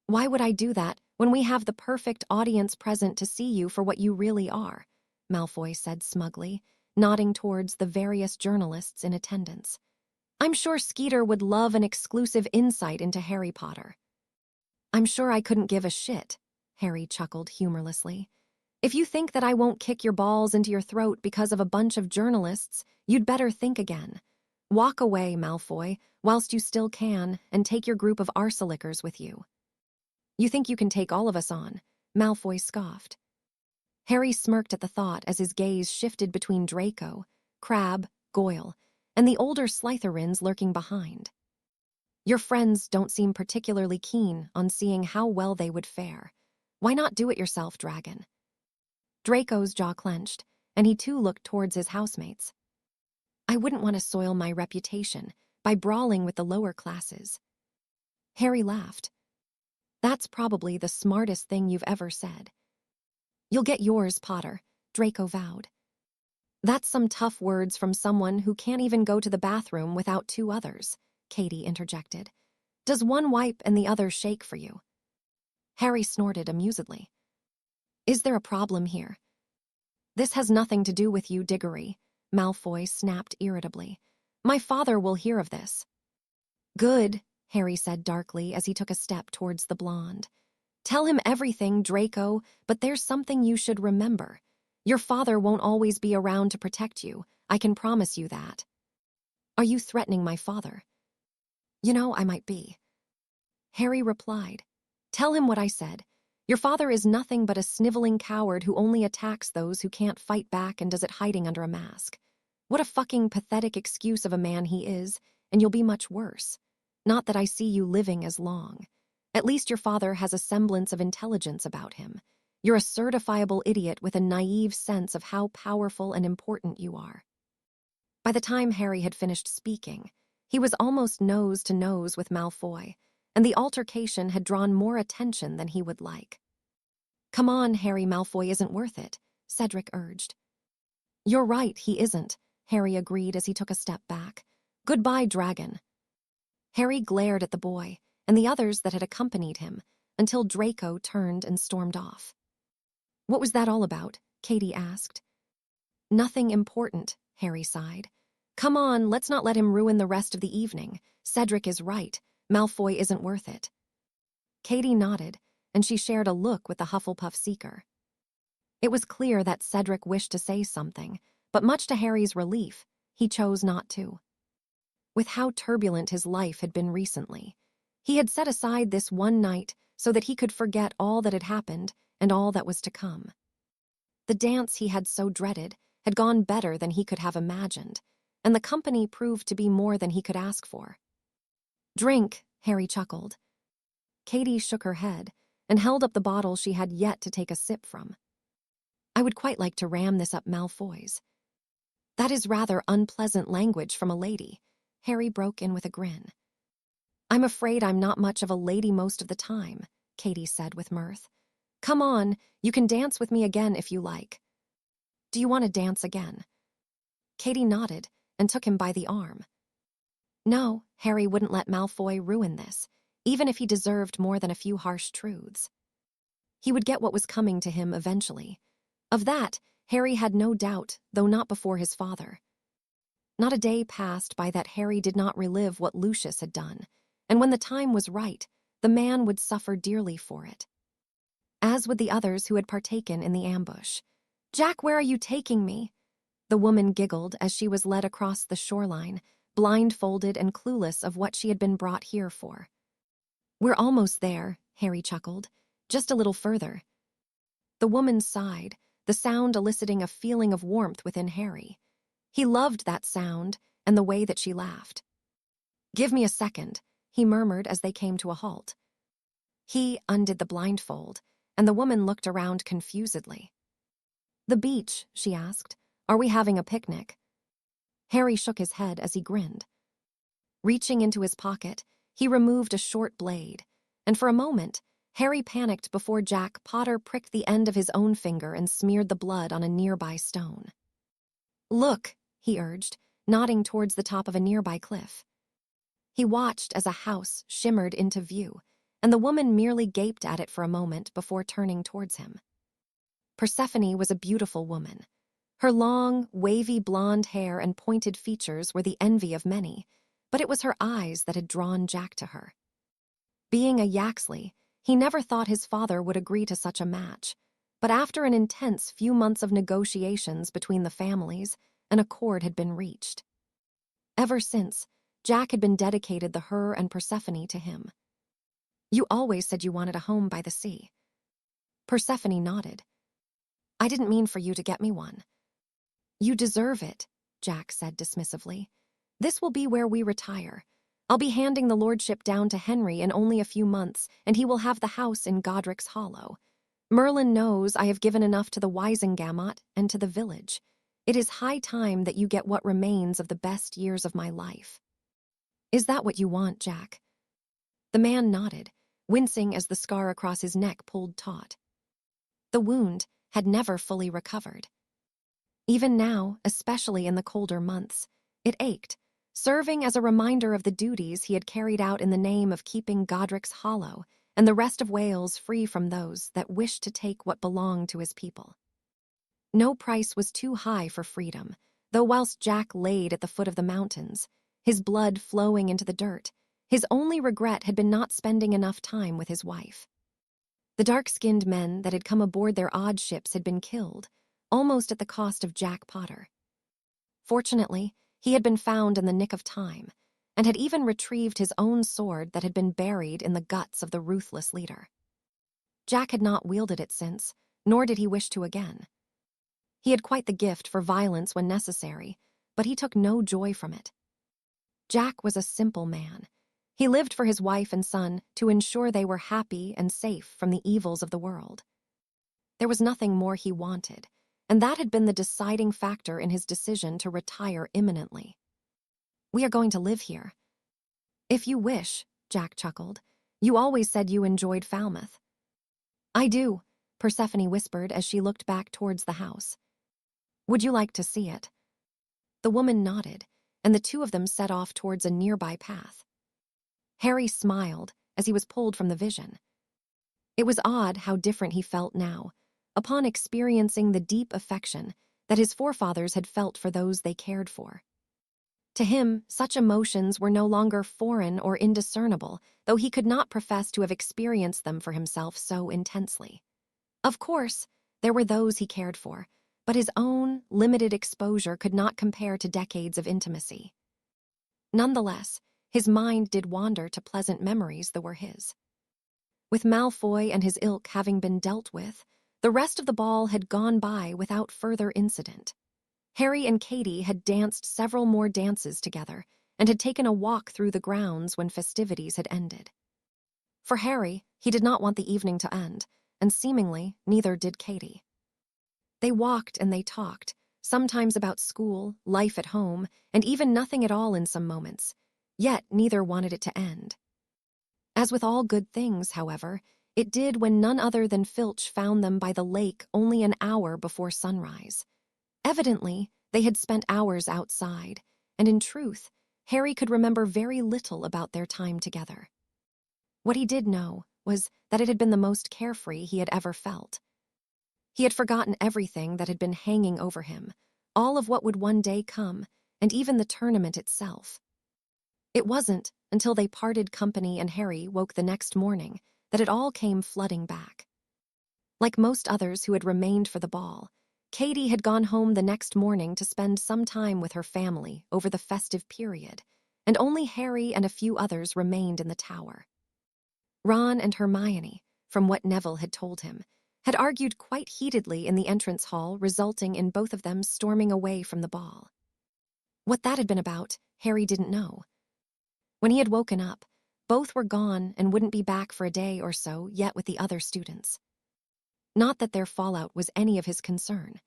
"Why would I do that when we have the perfect audience present to see you for what you really are?" Malfoy said smugly, nodding towards the various journalists in attendance. "I'm sure Skeeter would love an exclusive insight into Harry Potter." "I'm sure I couldn't give a shit," Harry chuckled humorlessly. "If you think that I won't kick your balls into your throat because of a bunch of journalists, you'd better think again. Walk away, Malfoy, whilst you still can, and take your group of arselickers with you." "You think you can take all of us on?" Malfoy scoffed. Harry smirked at the thought as his gaze shifted between Draco, Crabbe, Goyle, and the older Slytherins lurking behind. "Your friends don't seem particularly keen on seeing how well they would fare. Why not do it yourself, Dragon?" Draco's jaw clenched, and he too looked towards his housemates. "I wouldn't want to soil my reputation by brawling with the lower classes." Harry laughed. "That's probably the smartest thing you've ever said." "You'll get yours, Potter," Draco vowed. "That's some tough words from someone who can't even go to the bathroom without two others," Katie interjected. "Does one wipe and the other shake for you?" Harry snorted amusedly. "Is there a problem here?" "This has nothing to do with you, Diggory," Malfoy snapped irritably. "My father will hear of this." "Good," Harry said darkly as he took a step towards the blonde. "Tell him everything, Draco, but there's something you should remember. Your father won't always be around to protect you, I can promise you that." "Are you threatening my father?" "You know, I might be." Harry replied. "Tell him what I said. Your father is nothing but a sniveling coward who only attacks those who can't fight back and does it hiding under a mask. What a fucking pathetic excuse of a man he is, and you'll be much worse. Not that I see you living as long. At least your father has a semblance of intelligence about him. You're a certifiable idiot with a naive sense of how powerful and important you are." By the time Harry had finished speaking, he was almost nose to nose with Malfoy, and the altercation had drawn more attention than he would like. "Come on, Harry, Malfoy isn't worth it," Cedric urged. "You're right, he isn't," Harry agreed as he took a step back. Goodbye, dragon. Harry glared at the boy and the others that had accompanied him until Draco turned and stormed off. What was that all about? Katie asked. Nothing important, Harry sighed. Come on, let's not let him ruin the rest of the evening. Cedric is right. Malfoy isn't worth it. Katie nodded, and she shared a look with the Hufflepuff seeker. It was clear that Cedric wished to say something, but much to Harry's relief, he chose not to. With how turbulent his life had been recently, he had set aside this one night so that he could forget all that had happened and all that was to come. The dance he had so dreaded had gone better than he could have imagined, and the company proved to be more than he could ask for. Drink, Harry chuckled. Katie shook her head and held up the bottle she had yet to take a sip from. I would quite like to ram this up Malfoy's. That is rather unpleasant language from a lady, Harry broke in with a grin. I'm afraid I'm not much of a lady most of the time, Katie said with mirth. Come on, you can dance with me again if you like. Do you want to dance again? Katie nodded and took him by the arm. No, Harry wouldn't let Malfoy ruin this, even if he deserved more than a few harsh truths. He would get what was coming to him eventually. Of that, Harry had no doubt, though not before his father. Not a day passed by that Harry did not relive what Lucius had done, and when the time was right, the man would suffer dearly for it. As would the others who had partaken in the ambush. Jack, where are you taking me? The woman giggled as she was led across the shoreline, blindfolded and clueless of what she had been brought here for. We're almost there, Harry chuckled. Just a little further. The woman sighed, the sound eliciting a feeling of warmth within Harry. He loved that sound and the way that she laughed. Give me a second, he murmured as they came to a halt. He undid the blindfold, and the woman looked around confusedly. The beach, she asked. Are we having a picnic? Harry shook his head as he grinned. Reaching into his pocket, he removed a short blade, and for a moment, Harry panicked before Jack Potter pricked the end of his own finger and smeared the blood on a nearby stone. Look, he urged, nodding towards the top of a nearby cliff. He watched as a house shimmered into view, and the woman merely gaped at it for a moment before turning towards him. Persephone was a beautiful woman. Her long, wavy blonde hair and pointed features were the envy of many, but it was her eyes that had drawn Jack to her. Being a Yaxley, he never thought his father would agree to such a match, but after an intense few months of negotiations between the families, an accord had been reached. Ever since, Jack had been dedicated the her and Persephone to him. You always said you wanted a home by the sea. Persephone nodded. I didn't mean for you to get me one. You deserve it, Jack said dismissively. This will be where we retire. I'll be handing the lordship down to Henry in only a few months, and he will have the house in Godric's Hollow. Merlin knows I have given enough to the Wisengamot and to the village. It is high time that you get what remains of the best years of my life. Is that what you want, Jack? The man nodded, wincing as the scar across his neck pulled taut. The wound had never fully recovered. Even now, especially in the colder months, it ached, serving as a reminder of the duties he had carried out in the name of keeping Godric's Hollow and the rest of Wales free from those that wished to take what belonged to his people. No price was too high for freedom, though whilst Jack laid at the foot of the mountains, his blood flowing into the dirt, his only regret had been not spending enough time with his wife. The dark-skinned men that had come aboard their odd ships had been killed, almost at the cost of Jack Potter. Fortunately, he had been found in the nick of time, and had even retrieved his own sword that had been buried in the guts of the ruthless leader. Jack had not wielded it since, nor did he wish to again. He had quite the gift for violence when necessary, but he took no joy from it. Jack was a simple man. He lived for his wife and son to ensure they were happy and safe from the evils of the world. There was nothing more he wanted, and that had been the deciding factor in his decision to retire imminently. We are going to live here. If you wish, Jack chuckled. You always said you enjoyed Falmouth. I do, Persephone whispered as she looked back towards the house. Would you like to see it? The woman nodded, and the two of them set off towards a nearby path. Harry smiled as he was pulled from the vision. It was odd how different he felt now, upon experiencing the deep affection that his forefathers had felt for those they cared for. To him, such emotions were no longer foreign or indiscernible, though he could not profess to have experienced them for himself so intensely. Of course, there were those he cared for, but his own limited exposure could not compare to decades of intimacy. Nonetheless, his mind did wander to pleasant memories that were his. With Malfoy and his ilk having been dealt with, the rest of the ball had gone by without further incident. Harry and Katie had danced several more dances together and had taken a walk through the grounds when festivities had ended. For Harry, he did not want the evening to end, and seemingly neither did Katie. They walked and they talked, sometimes about school, life at home, and even nothing at all in some moments, yet neither wanted it to end. As with all good things, however, it did when none other than Filch found them by the lake only an hour before sunrise. Evidently, they had spent hours outside, and in truth, Harry could remember very little about their time together. What he did know was that it had been the most carefree he had ever felt. He had forgotten everything that had been hanging over him, all of what would one day come, and even the tournament itself. It wasn't until they parted company and Harry woke the next morning that it all came flooding back. Like most others who had remained for the ball, Katie had gone home the next morning to spend some time with her family over the festive period, and only Harry and a few others remained in the tower. Ron and Hermione, from what Neville had told him, had argued quite heatedly in the entrance hall, resulting in both of them storming away from the ball. What that had been about, Harry didn't know. When he had woken up, both were gone and wouldn't be back for a day or so yet with the other students. Not that their fallout was any of his concern.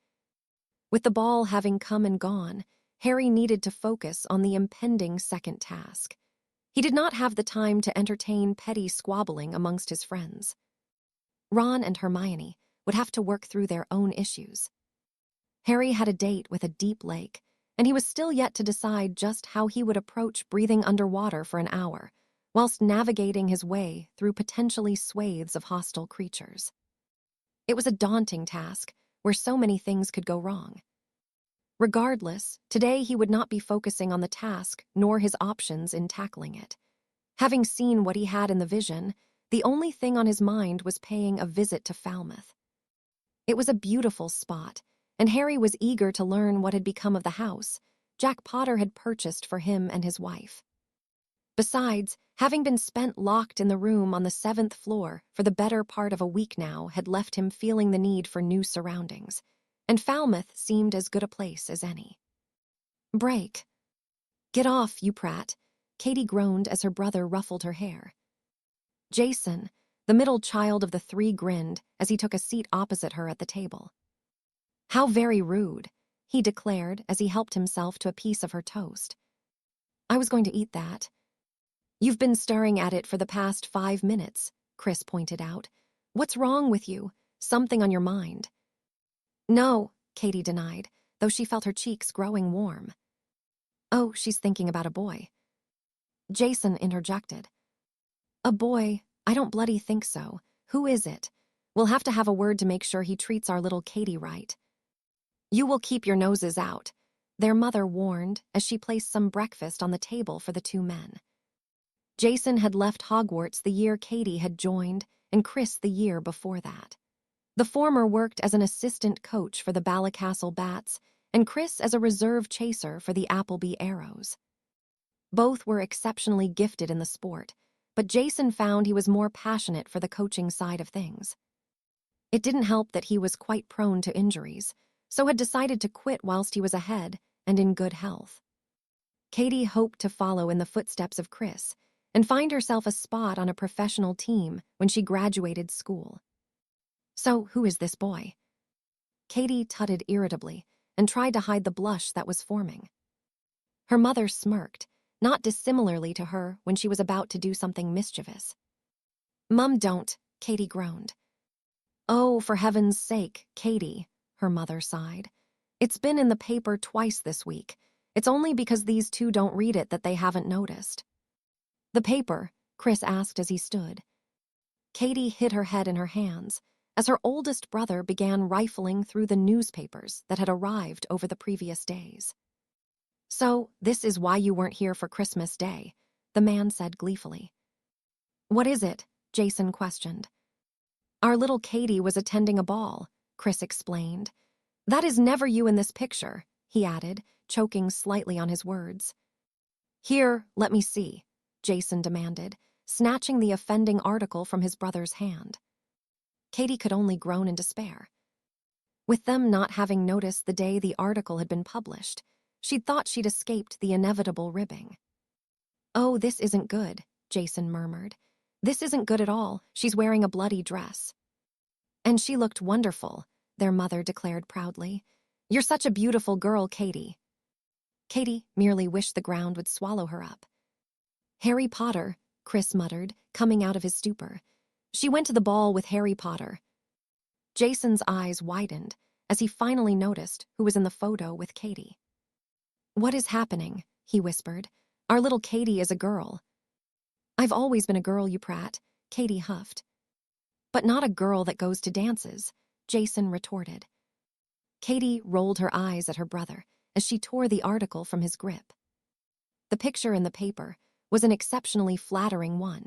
With the ball having come and gone, Harry needed to focus on the impending second task. He did not have the time to entertain petty squabbling amongst his friends. Ron and Hermione would have to work through their own issues. Harry had a date with a deep lake, and he was still yet to decide just how he would approach breathing underwater for an hour, whilst navigating his way through potentially swathes of hostile creatures. It was a daunting task, where so many things could go wrong. Regardless, today he would not be focusing on the task nor his options in tackling it. Having seen what he had in the vision, the only thing on his mind was paying a visit to Falmouth. It was a beautiful spot, and Harry was eager to learn what had become of the house Jack Potter had purchased for him and his wife. Besides, having been spent locked in the room on the 7th floor for the better part of a week now had left him feeling the need for new surroundings, and Falmouth seemed as good a place as any. "Break. Get off, you prat," Katie groaned as her brother ruffled her hair. Jason, the middle child of the three, grinned as he took a seat opposite her at the table. "How very rude," he declared as he helped himself to a piece of her toast. "I was going to eat that." "You've been staring at it for the past 5 minutes," Chris pointed out. "What's wrong with you? Something on your mind?" "No," Katie denied, though she felt her cheeks growing warm. "Oh, she's thinking about a boy." Jason interjected. "A boy? I don't bloody think so. Who is it? We'll have to have a word to make sure he treats our little Katie right." "You will keep your noses out," their mother warned as she placed some breakfast on the table for the two men. Jason had left Hogwarts the year Katie had joined, and Chris the year before that. The former worked as an assistant coach for the Ballycastle Bats, and Chris as a reserve chaser for the Appleby Arrows. Both were exceptionally gifted in the sport, but Jason found he was more passionate for the coaching side of things. It didn't help that he was quite prone to injuries, so had decided to quit whilst he was ahead and in good health. Katie hoped to follow in the footsteps of Chris and find herself a spot on a professional team when she graduated school. "So, who is this boy?" Katie tutted irritably and tried to hide the blush that was forming. Her mother smirked, not dissimilarly to her when she was about to do something mischievous. "Mum, don't," Katie groaned. "Oh, for heaven's sake, Katie," her mother sighed. "It's been in the paper twice this week. It's only because these two don't read it that they haven't noticed. The paper, Chris asked as he stood. Katie hid her head in her hands as her oldest brother began rifling through the newspapers that had arrived over the previous days. So, this is why you weren't here for Christmas Day, the man said gleefully. What is it? Jason questioned. Our little Katie was attending a ball, Chris explained. That is never you in this picture, he added, choking slightly on his words. Here, let me see, Jason demanded, snatching the offending article from his brother's hand. Katie could only groan in despair. With them not having noticed the day the article had been published, she'd thought she'd escaped the inevitable ribbing. Oh, this isn't good, Jason murmured. This isn't good at all. She's wearing a bloody dress. And she looked wonderful, their mother declared proudly. You're such a beautiful girl, Katie. Katie merely wished the ground would swallow her up. Harry Potter, Chris muttered, coming out of his stupor. She went to the ball with Harry Potter. Jason's eyes widened as he finally noticed who was in the photo with Katie. What is happening? He whispered. Our little Katie is a girl. I've always been a girl, you prat, Katie huffed. But not a girl that goes to dances, Jason retorted. Katie rolled her eyes at her brother as she tore the article from his grip. The picture in the paper was an exceptionally flattering one.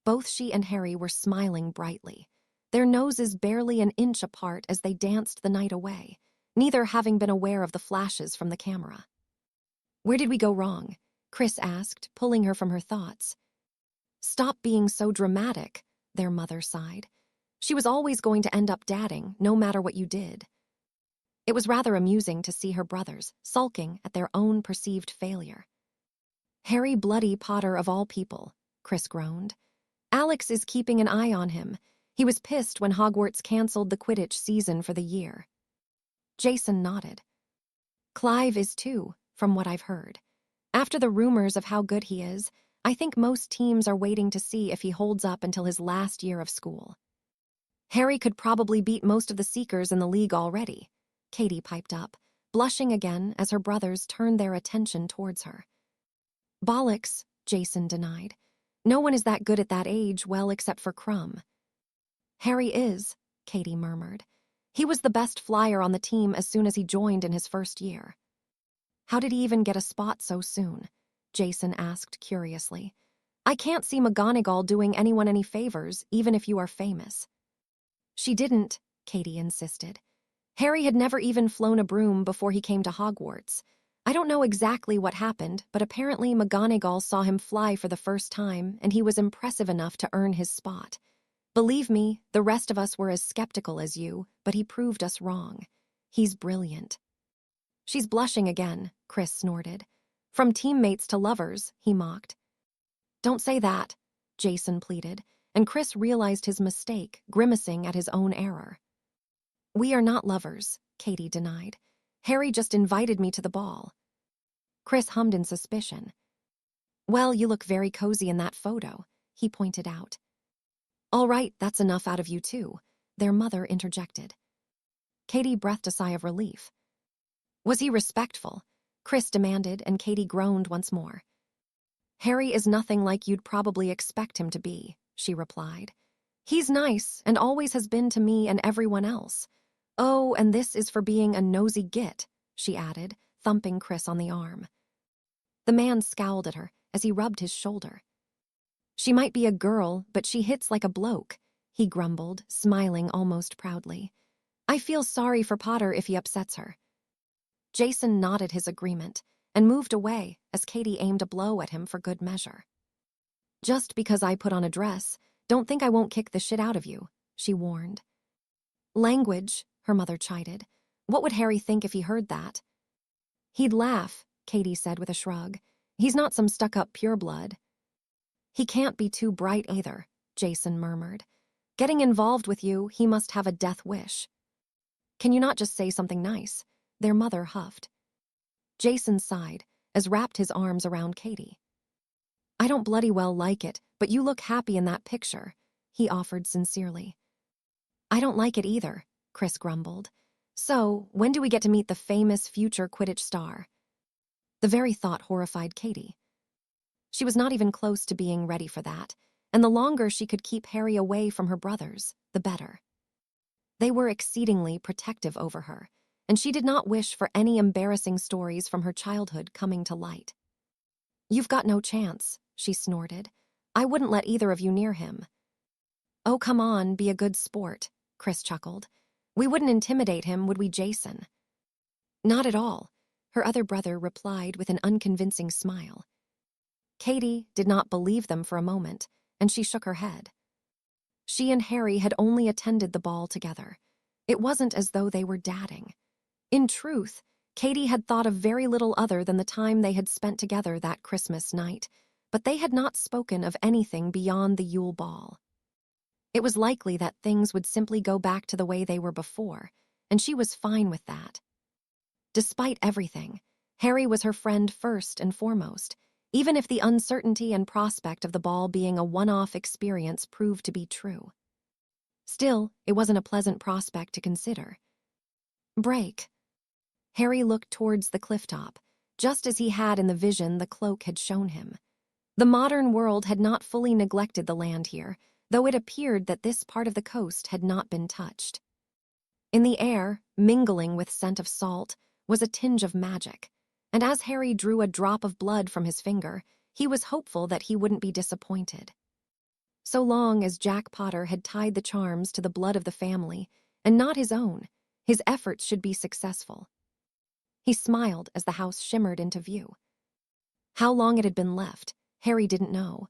Both she and Harry were smiling brightly, their noses barely an inch apart as they danced the night away, neither having been aware of the flashes from the camera. Where did we go wrong? Chris asked, pulling her from her thoughts. Stop being so dramatic, their mother sighed. She was always going to end up dadding, no matter what you did. It was rather amusing to see her brothers sulking at their own perceived failure. Harry Bloody Potter of all people, Chris groaned. Alex is keeping an eye on him. He was pissed when Hogwarts canceled the Quidditch season for the year. Jason nodded. Clive is too, from what I've heard. After the rumors of how good he is, I think most teams are waiting to see if he holds up until his last year of school. Harry could probably beat most of the Seekers in the league already, Katie piped up, blushing again as her brothers turned their attention towards her. Bollocks, Jason denied. No one is that good at that age, well, except for Crumb. Harry is, Katie murmured. He was the best flyer on the team as soon as he joined in his first year. How did he even get a spot so soon? Jason asked curiously. I can't see McGonagall doing anyone any favors, even if you are famous. She didn't, Katie insisted. Harry had never even flown a broom before he came to Hogwarts. I don't know exactly what happened, but apparently McGonagall saw him fly for the first time, and he was impressive enough to earn his spot. Believe me, the rest of us were as skeptical as you, but he proved us wrong. He's brilliant. She's blushing again, Chris snorted. From teammates to lovers, he mocked. Don't say that, Jason pleaded, and Chris realized his mistake, grimacing at his own error. We are not lovers, Katie denied. Harry just invited me to the ball. Chris hummed in suspicion. Well, you look very cozy in that photo, he pointed out. All right, that's enough out of you too, their mother interjected. Katie breathed a sigh of relief. Was he respectful? Chris demanded, and Katie groaned once more. Harry is nothing like you'd probably expect him to be, she replied. He's nice, and always has been to me and everyone else. Oh, and this is for being a nosy git, she added, thumping Chris on the arm. The man scowled at her as he rubbed his shoulder. She might be a girl, but she hits like a bloke, he grumbled, smiling almost proudly. I feel sorry for Potter if he upsets her. Jason nodded his agreement and moved away as Katie aimed a blow at him for good measure. Just because I put on a dress, don't think I won't kick the shit out of you, she warned. Language, her mother chided. What would Harry think if he heard that? He'd laugh, Katie said with a shrug. He's not some stuck-up pureblood. He can't be too bright either, Jason murmured. Getting involved with you, he must have a death wish. Can you not just say something nice? Their mother huffed. Jason sighed as wrapped his arms around Katie. I don't bloody well like it, but you look happy in that picture, he offered sincerely. I don't like it either, Chris grumbled. So, when do we get to meet the famous future Quidditch star? The very thought horrified Katie. She was not even close to being ready for that, and the longer she could keep Harry away from her brothers, the better. They were exceedingly protective over her, and she did not wish for any embarrassing stories from her childhood coming to light. "You've got no chance," she snorted. "I wouldn't let either of you near him." "Oh, come on, be a good sport," Chris chuckled. "We wouldn't intimidate him, would we, Jason?" "Not at all," her other brother replied with an unconvincing smile. Katie did not believe them for a moment, and she shook her head. She and Harry had only attended the ball together. It wasn't as though they were dating. In truth, Katie had thought of very little other than the time they had spent together that Christmas night, but they had not spoken of anything beyond the Yule Ball. It was likely that things would simply go back to the way they were before, and she was fine with that. Despite everything, Harry was her friend first and foremost, even if the uncertainty and prospect of the ball being a one-off experience proved to be true. Still, it wasn't a pleasant prospect to consider. Break. Harry looked towards the clifftop, just as he had in the vision the cloak had shown him. The modern world had not fully neglected the land here, though it appeared that this part of the coast had not been touched. In the air, mingling with scent of salt, was a tinge of magic, and as Harry drew a drop of blood from his finger, he was hopeful that he wouldn't be disappointed. So long as Jack Potter had tied the charms to the blood of the family, and not his own, his efforts should be successful. He smiled as the house shimmered into view. How long it had been left, Harry didn't know,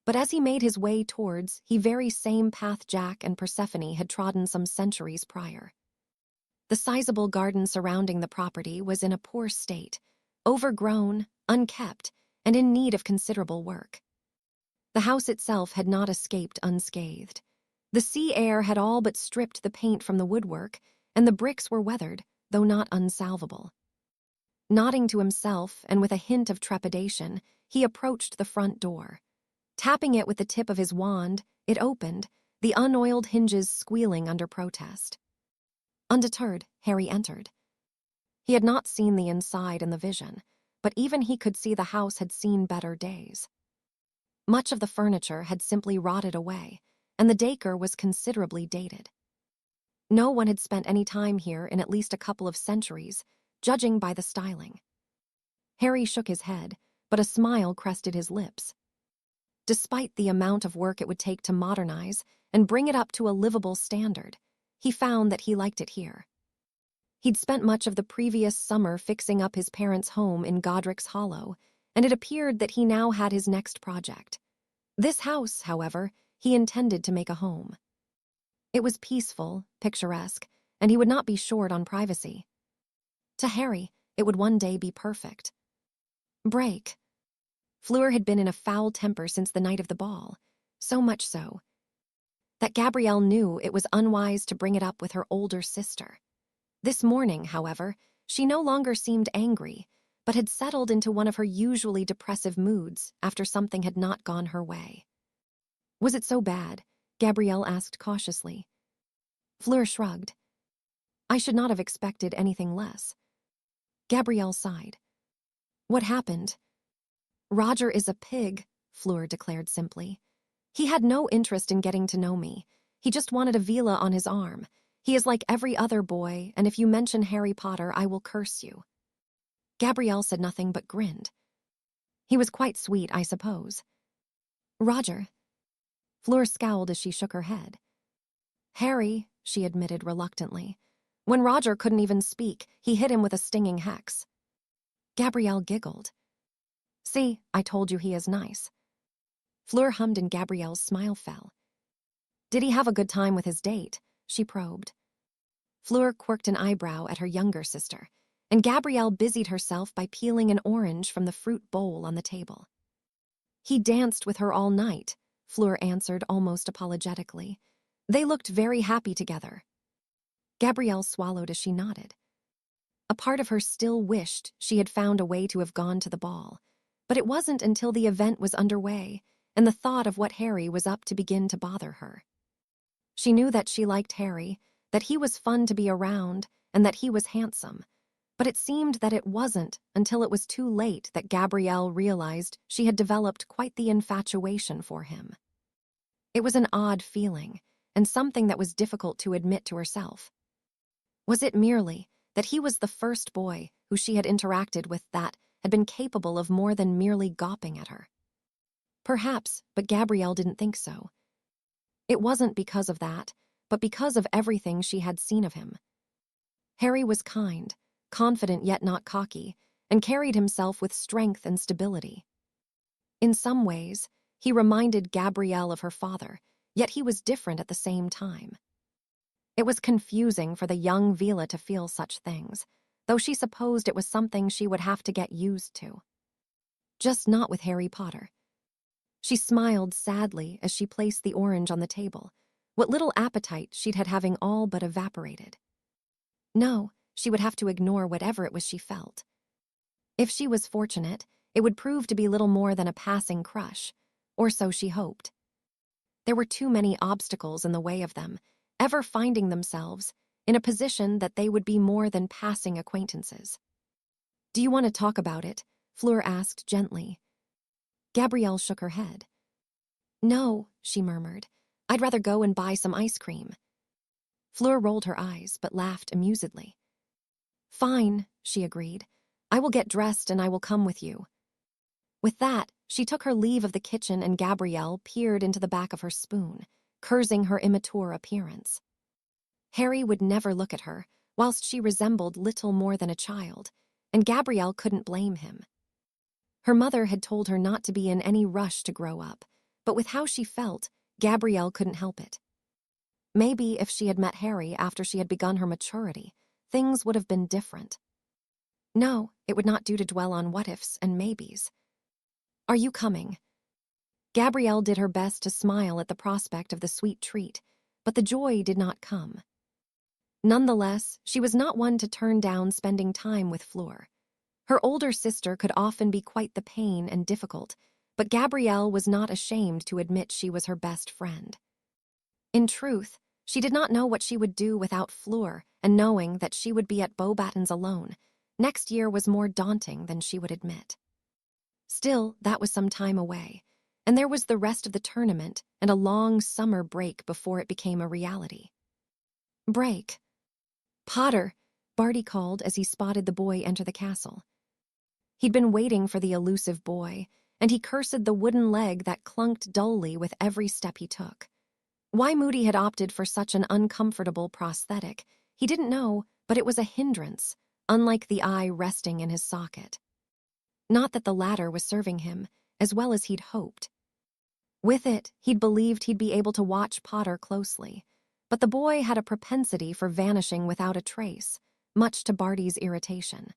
but as he made his way towards the very same path Jack and Persephone had trodden some centuries prior. The sizable garden surrounding the property was in a poor state, overgrown, unkept, and in need of considerable work. The house itself had not escaped unscathed. The sea air had all but stripped the paint from the woodwork, and the bricks were weathered, though not unsalvable. Nodding to himself and with a hint of trepidation, he approached the front door. Tapping it with the tip of his wand, it opened, the unoiled hinges squealing under protest. Undeterred, Harry entered. He had not seen the inside in the vision, but even he could see the house had seen better days. Much of the furniture had simply rotted away, and the decor was considerably dated. No one had spent any time here in at least a couple of centuries, judging by the styling. Harry shook his head, but a smile crested his lips. Despite the amount of work it would take to modernize and bring it up to a livable standard, he found that he liked it here. He'd spent much of the previous summer fixing up his parents' home in Godric's Hollow, and it appeared that he now had his next project. This house, however, he intended to make a home. It was peaceful, picturesque, and he would not be short on privacy. To Harry, it would one day be perfect. Break. Fleur had been in a foul temper since the night of the ball, so much so that Gabrielle knew it was unwise to bring it up with her older sister. This morning, however, she no longer seemed angry, but had settled into one of her usually depressive moods after something had not gone her way. Was it so bad? Gabrielle asked cautiously. Fleur shrugged. I should not have expected anything less. Gabrielle sighed. What happened? Roger is a pig, Fleur declared simply. He had no interest in getting to know me. He just wanted a villa on his arm. He is like every other boy, and if you mention Harry Potter, I will curse you. Gabrielle said nothing but grinned. He was quite sweet, I suppose. Roger. Fleur scowled as she shook her head. Harry, she admitted reluctantly. When Roger couldn't even speak, he hit him with a stinging hex. Gabrielle giggled. See, I told you he is nice. Fleur hummed and Gabrielle's smile fell. Did he have a good time with his date? She probed. Fleur quirked an eyebrow at her younger sister, and Gabrielle busied herself by peeling an orange from the fruit bowl on the table. He danced with her all night, Fleur answered almost apologetically. They looked very happy together. Gabrielle swallowed as she nodded. A part of her still wished she had found a way to have gone to the ball, but it wasn't until the event was underway and the thought of what Harry was up to begin to bother her. She knew that she liked Harry, that he was fun to be around, and that he was handsome, But it seemed that it wasn't until it was too late that Gabrielle realized she had developed quite the infatuation for him. It was an odd feeling, and something that was difficult to admit to herself. Was it merely that he was the first boy who she had interacted with that had been capable of more than merely gawping at her? Perhaps, but Gabrielle didn't think so. It wasn't because of that, but because of everything she had seen of him. Harry was kind, confident yet not cocky, and carried himself with strength and stability. In some ways, he reminded Gabrielle of her father, yet he was different at the same time. It was confusing for the young Vila to feel such things, though she supposed it was something she would have to get used to. Just not with Harry Potter. She smiled sadly as she placed the orange on the table. What little appetite she'd had having all but evaporated. No, she would have to ignore whatever it was she felt. If she was fortunate, it would prove to be little more than a passing crush, or so she hoped. There were too many obstacles in the way of them, ever finding themselves in a position that they would be more than passing acquaintances. "Do you want to talk about it?" Fleur asked gently. Gabrielle shook her head. "No," she murmured. "I'd rather go and buy some ice cream." Fleur rolled her eyes, but laughed amusedly. "Fine," she agreed. "I will get dressed and I will come with you." With that, she took her leave of the kitchen and Gabrielle peered into the back of her spoon, cursing her immature appearance. Harry would never look at her, whilst she resembled little more than a child, and Gabrielle couldn't blame him. Her mother had told her not to be in any rush to grow up, but with how she felt, Gabrielle couldn't help it. Maybe if she had met Harry after she had begun her maturity, things would have been different. No, it would not do to dwell on what-ifs and maybes. "Are you coming?" Gabrielle did her best to smile at the prospect of the sweet treat, but the joy did not come. Nonetheless, she was not one to turn down spending time with Fleur. Her older sister could often be quite the pain and difficult, but Gabrielle was not ashamed to admit she was her best friend. In truth, she did not know what she would do without Fleur, and knowing that she would be at Beauxbatons alone, next year was more daunting than she would admit. Still, that was some time away, and there was the rest of the tournament and a long summer break before it became a reality. "Break." "Potter," Barty called as he spotted the boy enter the castle. He'd been waiting for the elusive boy, and he cursed the wooden leg that clunked dully with every step he took. Why Moody had opted for such an uncomfortable prosthetic, he didn't know, but it was a hindrance, unlike the eye resting in his socket. Not that the latter was serving him, as well as he'd hoped. With it, he'd believed he'd be able to watch Potter closely, but the boy had a propensity for vanishing without a trace, much to Barty's irritation.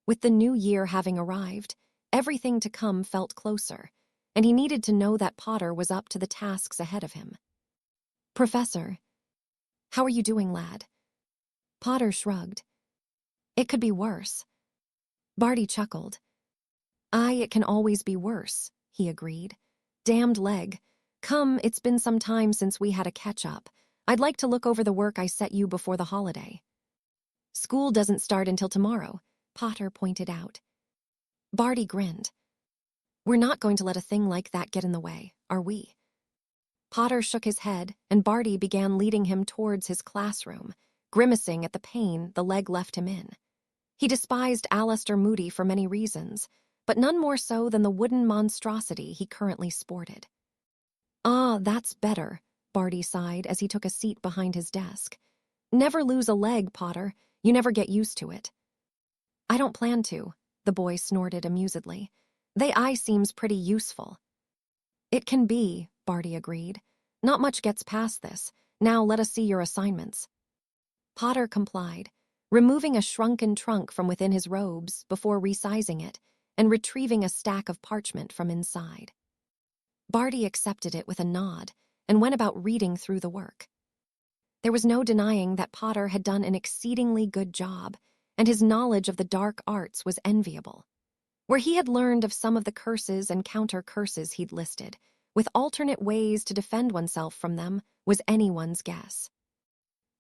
With the new year having arrived, everything to come felt closer, and he needed to know that Potter was up to the tasks ahead of him. "Professor." "How are you doing, lad?" Potter shrugged. "It could be worse." Barty chuckled. "Aye, it can always be worse," he agreed. "Damned leg. Come, it's been some time since we had a catch-up. I'd like to look over the work I set you before the holiday." "School doesn't start until tomorrow," Potter pointed out. Barty grinned. "We're not going to let a thing like that get in the way, are we?" Potter shook his head, and Barty began leading him towards his classroom, grimacing at the pain the leg left him in. He despised Alistair Moody for many reasons, but none more so than the wooden monstrosity he currently sported. "Ah, that's better," Barty sighed as he took a seat behind his desk. "Never lose a leg, Potter. You never get used to it." "I don't plan to," the boy snorted amusedly. "They eye seems pretty useful." "It can be," Barty agreed. "Not much gets past this. Now let us see your assignments." Potter complied, removing a shrunken trunk from within his robes before resizing it and retrieving a stack of parchment from inside. Barty accepted it with a nod and went about reading through the work. There was no denying that Potter had done an exceedingly good job, and his knowledge of the dark arts was enviable. Where he had learned of some of the curses and counter-curses he'd listed, with alternate ways to defend oneself from them, was anyone's guess.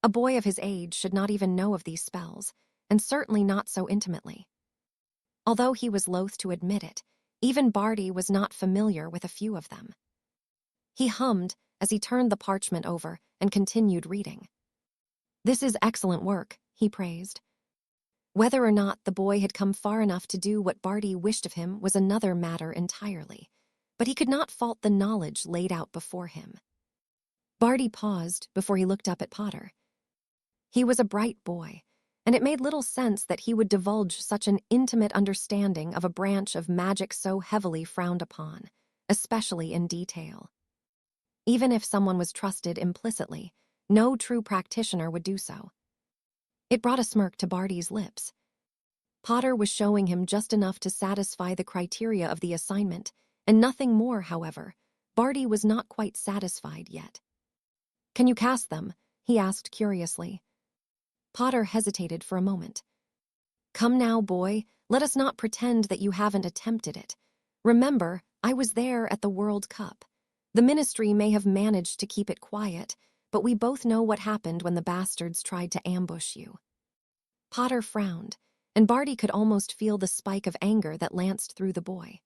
A boy of his age should not even know of these spells, and certainly not so intimately. Although he was loath to admit it, even Barty was not familiar with a few of them. He hummed as he turned the parchment over and continued reading. "This is excellent work," he praised. Whether or not the boy had come far enough to do what Barty wished of him was another matter entirely, but he could not fault the knowledge laid out before him. Barty paused before he looked up at Potter. He was a bright boy, and it made little sense that he would divulge such an intimate understanding of a branch of magic so heavily frowned upon, especially in detail. Even if someone was trusted implicitly, no true practitioner would do so. It brought a smirk to Barty's lips. Potter was showing him just enough to satisfy the criteria of the assignment, and nothing more, however. Barty was not quite satisfied yet. "Can you cast them?" he asked curiously. Potter hesitated for a moment. "Come now, boy, let us not pretend that you haven't attempted it. Remember, I was there at the World Cup. The Ministry may have managed to keep it quiet, but we both know what happened when the bastards tried to ambush you." Potter frowned, and Barty could almost feel the spike of anger that lanced through the boy.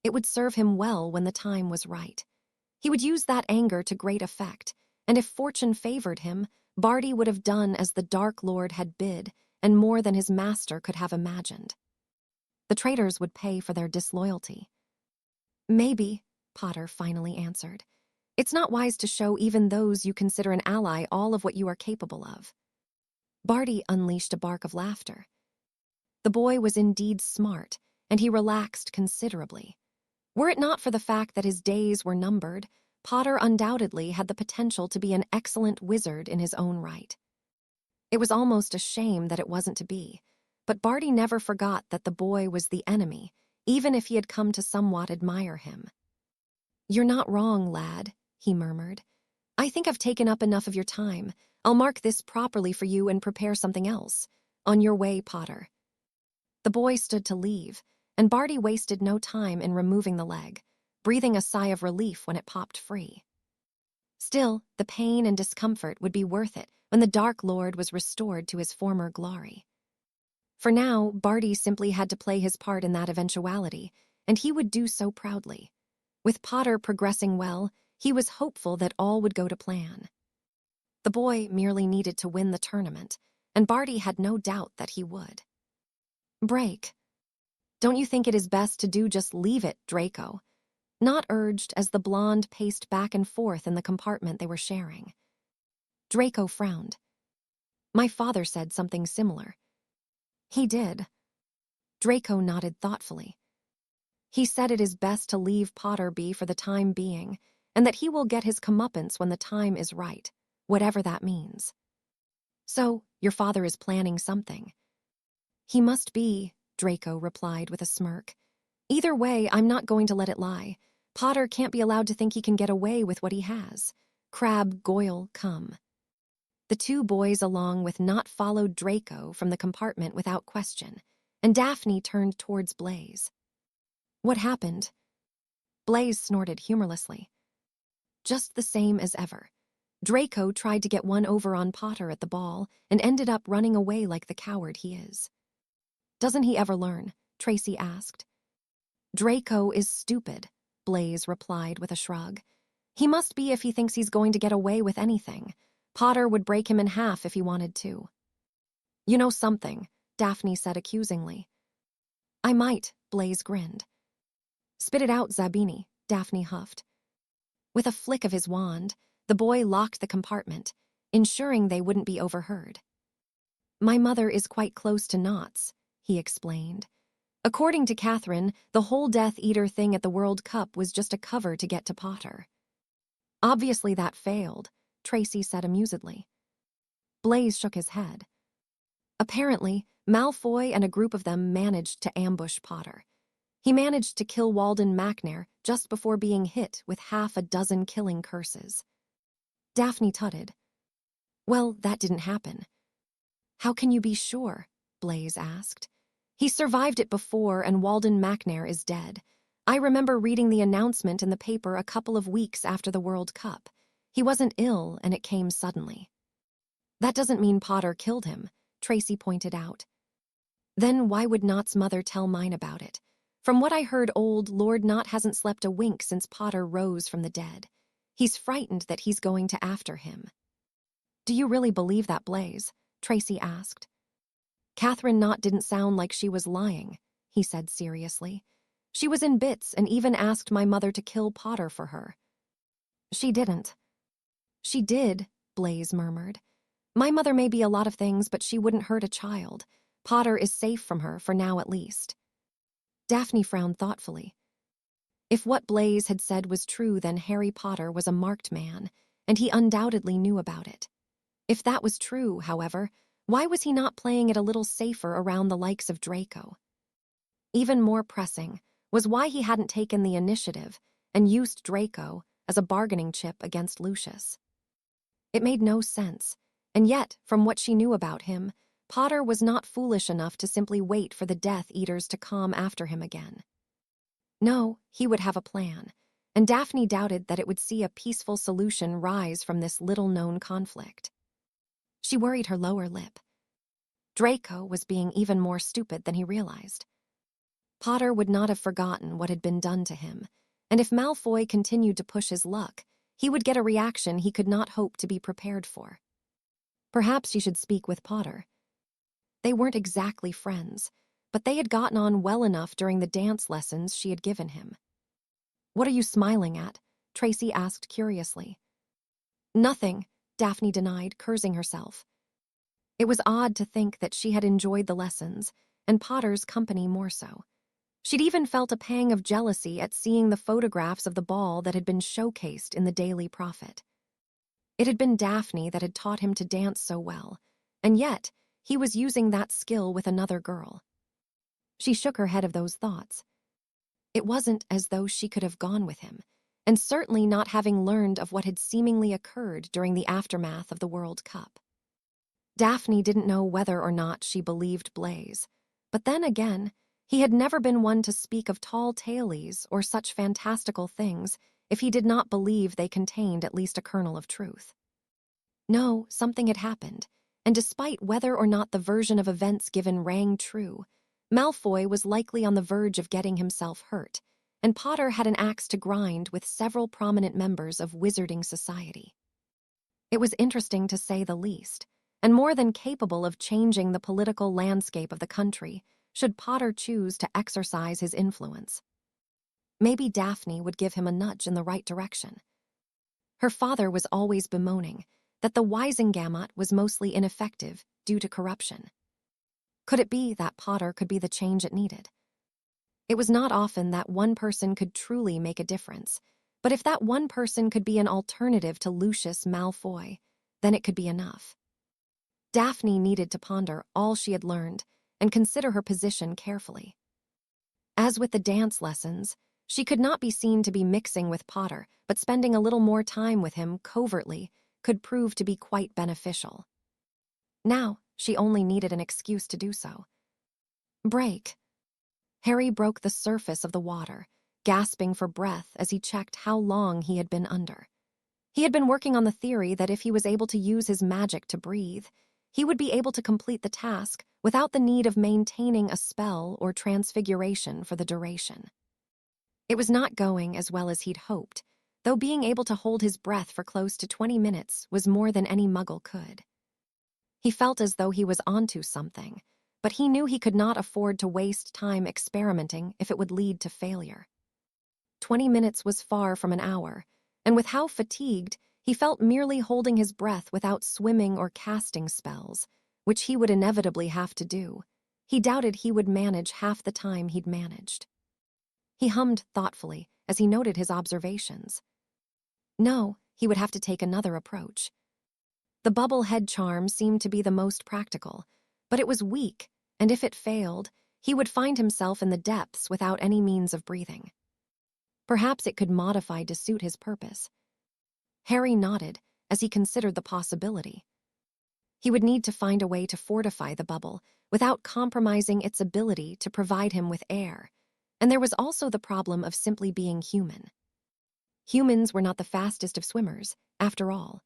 It would serve him well when the time was right. He would use that anger to great effect, and if fortune favored him, Barty would have done as the Dark Lord had bid, and more than his master could have imagined. The traitors would pay for their disloyalty. "Maybe," Potter finally answered. "It's not wise to show even those you consider an ally all of what you are capable of." Barty unleashed a bark of laughter. The boy was indeed smart, and he relaxed considerably. Were it not for the fact that his days were numbered, Potter undoubtedly had the potential to be an excellent wizard in his own right. It was almost a shame that it wasn't to be, but Barty never forgot that the boy was the enemy, even if he had come to somewhat admire him. "You're not wrong, lad," he murmured. "I think I've taken up enough of your time. I'll mark this properly for you and prepare something else. On your way, Potter." The boy stood to leave, and Barty wasted no time in removing the leg, breathing a sigh of relief when it popped free. Still, the pain and discomfort would be worth it when the Dark Lord was restored to his former glory. For now, Barty simply had to play his part in that eventuality, and he would do so proudly. With Potter progressing well, he was hopeful that all would go to plan. The boy merely needed to win the tournament, and Barty had no doubt that he would. "Break. Don't you think it is best to do just leave it, Draco?" Not urged as the blonde paced back and forth in the compartment they were sharing. Draco frowned. "My father said something similar." "He did." Draco nodded thoughtfully. "He said it is best to leave Potter be for the time being, and that he will get his comeuppance when the time is right, whatever that means." "So, your father is planning something." "He must be," Draco replied with a smirk. "Either way, I'm not going to let it lie. Potter can't be allowed to think he can get away with what he has. Crab, Goyle, come." The two boys along with Not followed Draco from the compartment without question, and Daphne turned towards Blaze. "What happened?" Blaze snorted humorlessly. "Just the same as ever. Draco tried to get one over on Potter at the ball and ended up running away like the coward he is." "Doesn't he ever learn?" Tracy asked. "Draco is stupid," Blaze replied with a shrug. "He must be if he thinks he's going to get away with anything. Potter would break him in half if he wanted to." "You know something," Daphne said accusingly. "I might," Blaze grinned. "Spit it out, Zabini," Daphne huffed. With a flick of his wand, the boy locked the compartment, ensuring they wouldn't be overheard. "My mother is quite close to Knots," he explained. "According to Catherine, the whole Death Eater thing at the World Cup was just a cover to get to Potter." "Obviously that failed," Tracy said amusedly. Blaze shook his head. "Apparently, Malfoy and a group of them managed to ambush Potter. He managed to kill Walden Macnair just before being hit with half a dozen killing curses." Daphne tutted. "Well, that didn't happen." "How can you be sure?" Blaze asked. "He survived it before, and Walden Macnair is dead. I remember reading the announcement in the paper a couple of weeks after the World Cup. He wasn't ill, and it came suddenly." "That doesn't mean Potter killed him," Tracy pointed out. Then why would Nott's mother tell mine about it? From what I heard, old Lord Nott hasn't slept a wink since Potter rose from the dead. He's frightened that he's going to after him. Do you really believe that, Blaze? Tracy asked. Catherine Nott didn't sound like she was lying, he said seriously. She was in bits and even asked my mother to kill Potter for her. She didn't. She did, Blaze murmured. My mother may be a lot of things, but she wouldn't hurt a child. Potter is safe from her, for now at least. Daphne frowned thoughtfully. If what Blaze had said was true, then Harry Potter was a marked man, and he undoubtedly knew about it. If that was true, however, why was he not playing it a little safer around the likes of Draco? Even more pressing was why he hadn't taken the initiative and used Draco as a bargaining chip against Lucius. It made no sense, and yet, from what she knew about him, Potter was not foolish enough to simply wait for the Death Eaters to come after him again. No, he would have a plan, and Daphne doubted that it would see a peaceful solution rise from this little-known conflict. She worried her lower lip. Draco was being even more stupid than he realized. Potter would not have forgotten what had been done to him, and if Malfoy continued to push his luck, he would get a reaction he could not hope to be prepared for. Perhaps she should speak with Potter. They weren't exactly friends, but they had gotten on well enough during the dance lessons she had given him. What are you smiling at? Tracy asked curiously. Nothing, Daphne denied, cursing herself. It was odd to think that she had enjoyed the lessons, and Potter's company more so. She'd even felt a pang of jealousy at seeing the photographs of the ball that had been showcased in the Daily Prophet. It had been Daphne that had taught him to dance so well, and yet he was using that skill with another girl. She shook her head of those thoughts. It wasn't as though she could have gone with him, and certainly not having learned of what had seemingly occurred during the aftermath of the World Cup. Daphne didn't know whether or not she believed Blaze, but then again, he had never been one to speak of tall tailies or such fantastical things if he did not believe they contained at least a kernel of truth. No, something had happened, and despite whether or not the version of events given rang true, Malfoy was likely on the verge of getting himself hurt, and Potter had an axe to grind with several prominent members of wizarding society. It was interesting to say the least, and more than capable of changing the political landscape of the country, should Potter choose to exercise his influence. Maybe Daphne would give him a nudge in the right direction. Her father was always bemoaning that the Wisengamot was mostly ineffective due to corruption. Could it be that Potter could be the change it needed? It was not often that one person could truly make a difference, but if that one person could be an alternative to Lucius Malfoy, then it could be enough. Daphne needed to ponder all she had learned and consider her position carefully. As with the dance lessons, she could not be seen to be mixing with Potter, but spending a little more time with him covertly could prove to be quite beneficial. Now, she only needed an excuse to do so. Break. Harry broke the surface of the water, gasping for breath as he checked how long he had been under. He had been working on the theory that if he was able to use his magic to breathe, he would be able to complete the task without the need of maintaining a spell or transfiguration for the duration. It was not going as well as he'd hoped, though being able to hold his breath for close to 20 minutes was more than any muggle could. He felt as though he was onto something, but he knew he could not afford to waste time experimenting if it would lead to failure. 20 minutes was far from an hour, and with how fatigued, he felt merely holding his breath without swimming or casting spells, which he would inevitably have to do. He doubted he would manage half the time he'd managed. He hummed thoughtfully as he noted his observations. No, he would have to take another approach. The bubble head charm seemed to be the most practical, but it was weak, and if it failed, he would find himself in the depths without any means of breathing. Perhaps it could modify to suit his purpose. Harry nodded as he considered the possibility. He would need to find a way to fortify the bubble without compromising its ability to provide him with air, and there was also the problem of simply being human. Humans were not the fastest of swimmers, after all.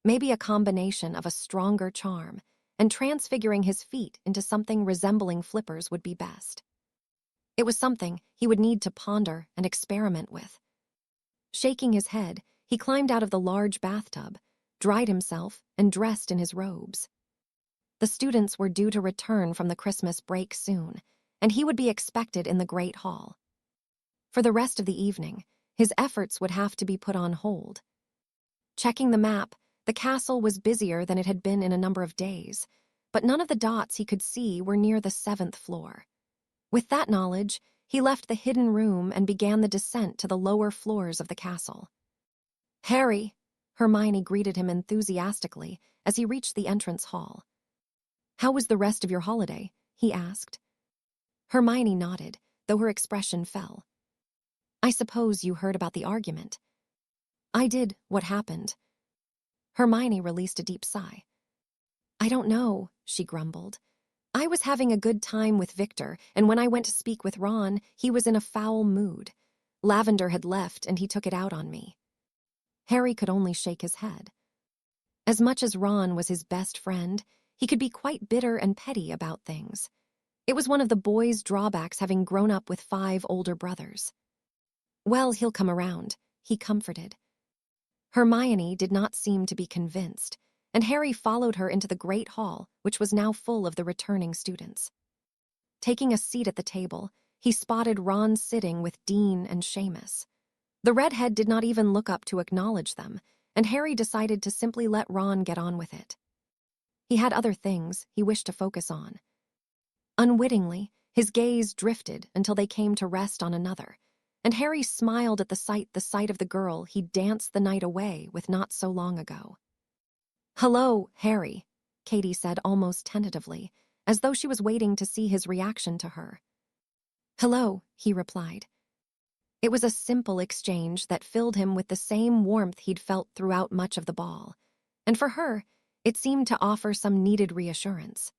Maybe a combination of a stronger charm and transfiguring his feet into something resembling flippers would be best. It was something he would need to ponder and experiment with. Shaking his head, he climbed out of the large bathtub, dried himself, and dressed in his robes. The students were due to return from the Christmas break soon, and he would be expected in the Great Hall. For the rest of the evening, his efforts would have to be put on hold. Checking the map, the castle was busier than it had been in a number of days, but none of the dots he could see were near the 7th floor. With that knowledge, he left the hidden room and began the descent to the lower floors of the castle. "Harry!" Hermione greeted him enthusiastically as he reached the entrance hall. "How was the rest of your holiday?" he asked. Hermione nodded, though her expression fell. "I suppose you heard about the argument." "I did. What happened?" Hermione released a deep sigh. "I don't know," she grumbled. "I was having a good time with Victor, and when I went to speak with Ron, he was in a foul mood. Lavender had left, and he took it out on me." Harry could only shake his head. As much as Ron was his best friend, he could be quite bitter and petty about things. It was one of the boy's drawbacks having grown up with 5 older brothers. "Well, he'll come around," he comforted. Hermione did not seem to be convinced, and Harry followed her into the great hall, which was now full of the returning students. Taking a seat at the table, he spotted Ron sitting with Dean and Seamus. The redhead did not even look up to acknowledge them, and Harry decided to simply let Ron get on with it. He had other things he wished to focus on. Unwittingly, his gaze drifted until they came to rest on another, and Harry smiled at the sight of the girl he'd danced the night away with not so long ago. "Hello, Harry," Katie said almost tentatively, as though she was waiting to see his reaction to her. "Hello," he replied. It was a simple exchange that filled him with the same warmth he'd felt throughout much of the ball, and for her, it seemed to offer some needed reassurance.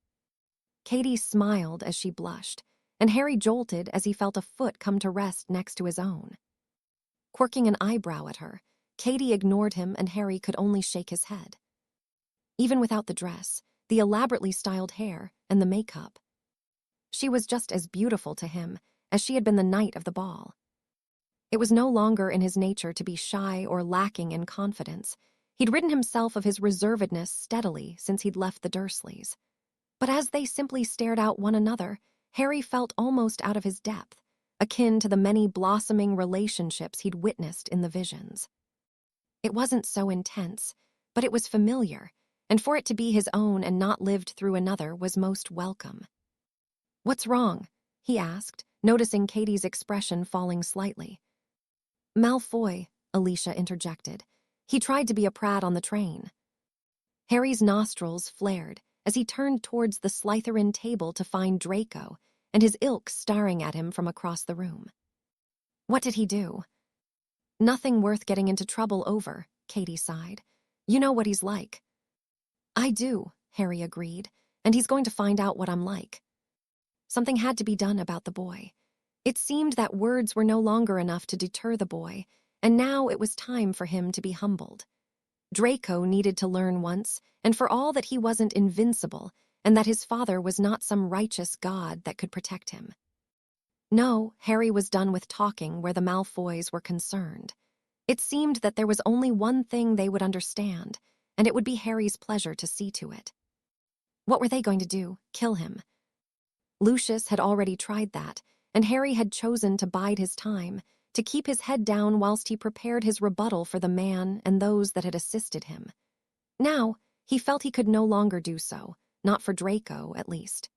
Katie smiled as she blushed, and Harry jolted as he felt a foot come to rest next to his own. Quirking an eyebrow at her, Katie ignored him and Harry could only shake his head. Even without the dress, the elaborately styled hair, and the makeup, she was just as beautiful to him as she had been the night of the ball. It was no longer in his nature to be shy or lacking in confidence. He'd ridden himself of his reservedness steadily since he'd left the Dursleys. But as they simply stared out one another, Harry felt almost out of his depth, akin to the many blossoming relationships he'd witnessed in the visions. It wasn't so intense, but it was familiar, and for it to be his own and not lived through another was most welcome. "What's wrong?" he asked, noticing Katie's expression falling slightly. "Malfoy," Alicia interjected. "He tried to be a prat on the train." Harry's nostrils flared as he turned towards the Slytherin table to find Draco and his ilk staring at him from across the room. "What did he do?" "Nothing worth getting into trouble over," Katie sighed. "You know what he's like." "I do," Harry agreed, "and he's going to find out what I'm like." Something had to be done about the boy. It seemed that words were no longer enough to deter the boy, and now it was time for him to be humbled. Draco needed to learn once, and for all that he wasn't invincible, and that his father was not some righteous god that could protect him. No, Harry was done with talking where the Malfoys were concerned. It seemed that there was only one thing they would understand, and it would be Harry's pleasure to see to it. What were they going to do? Kill him? Lucius had already tried that, and Harry had chosen to bide his time, to keep his head down whilst he prepared his rebuttal for the man and those that had assisted him. Now, he felt he could no longer do so, not for Draco, at least.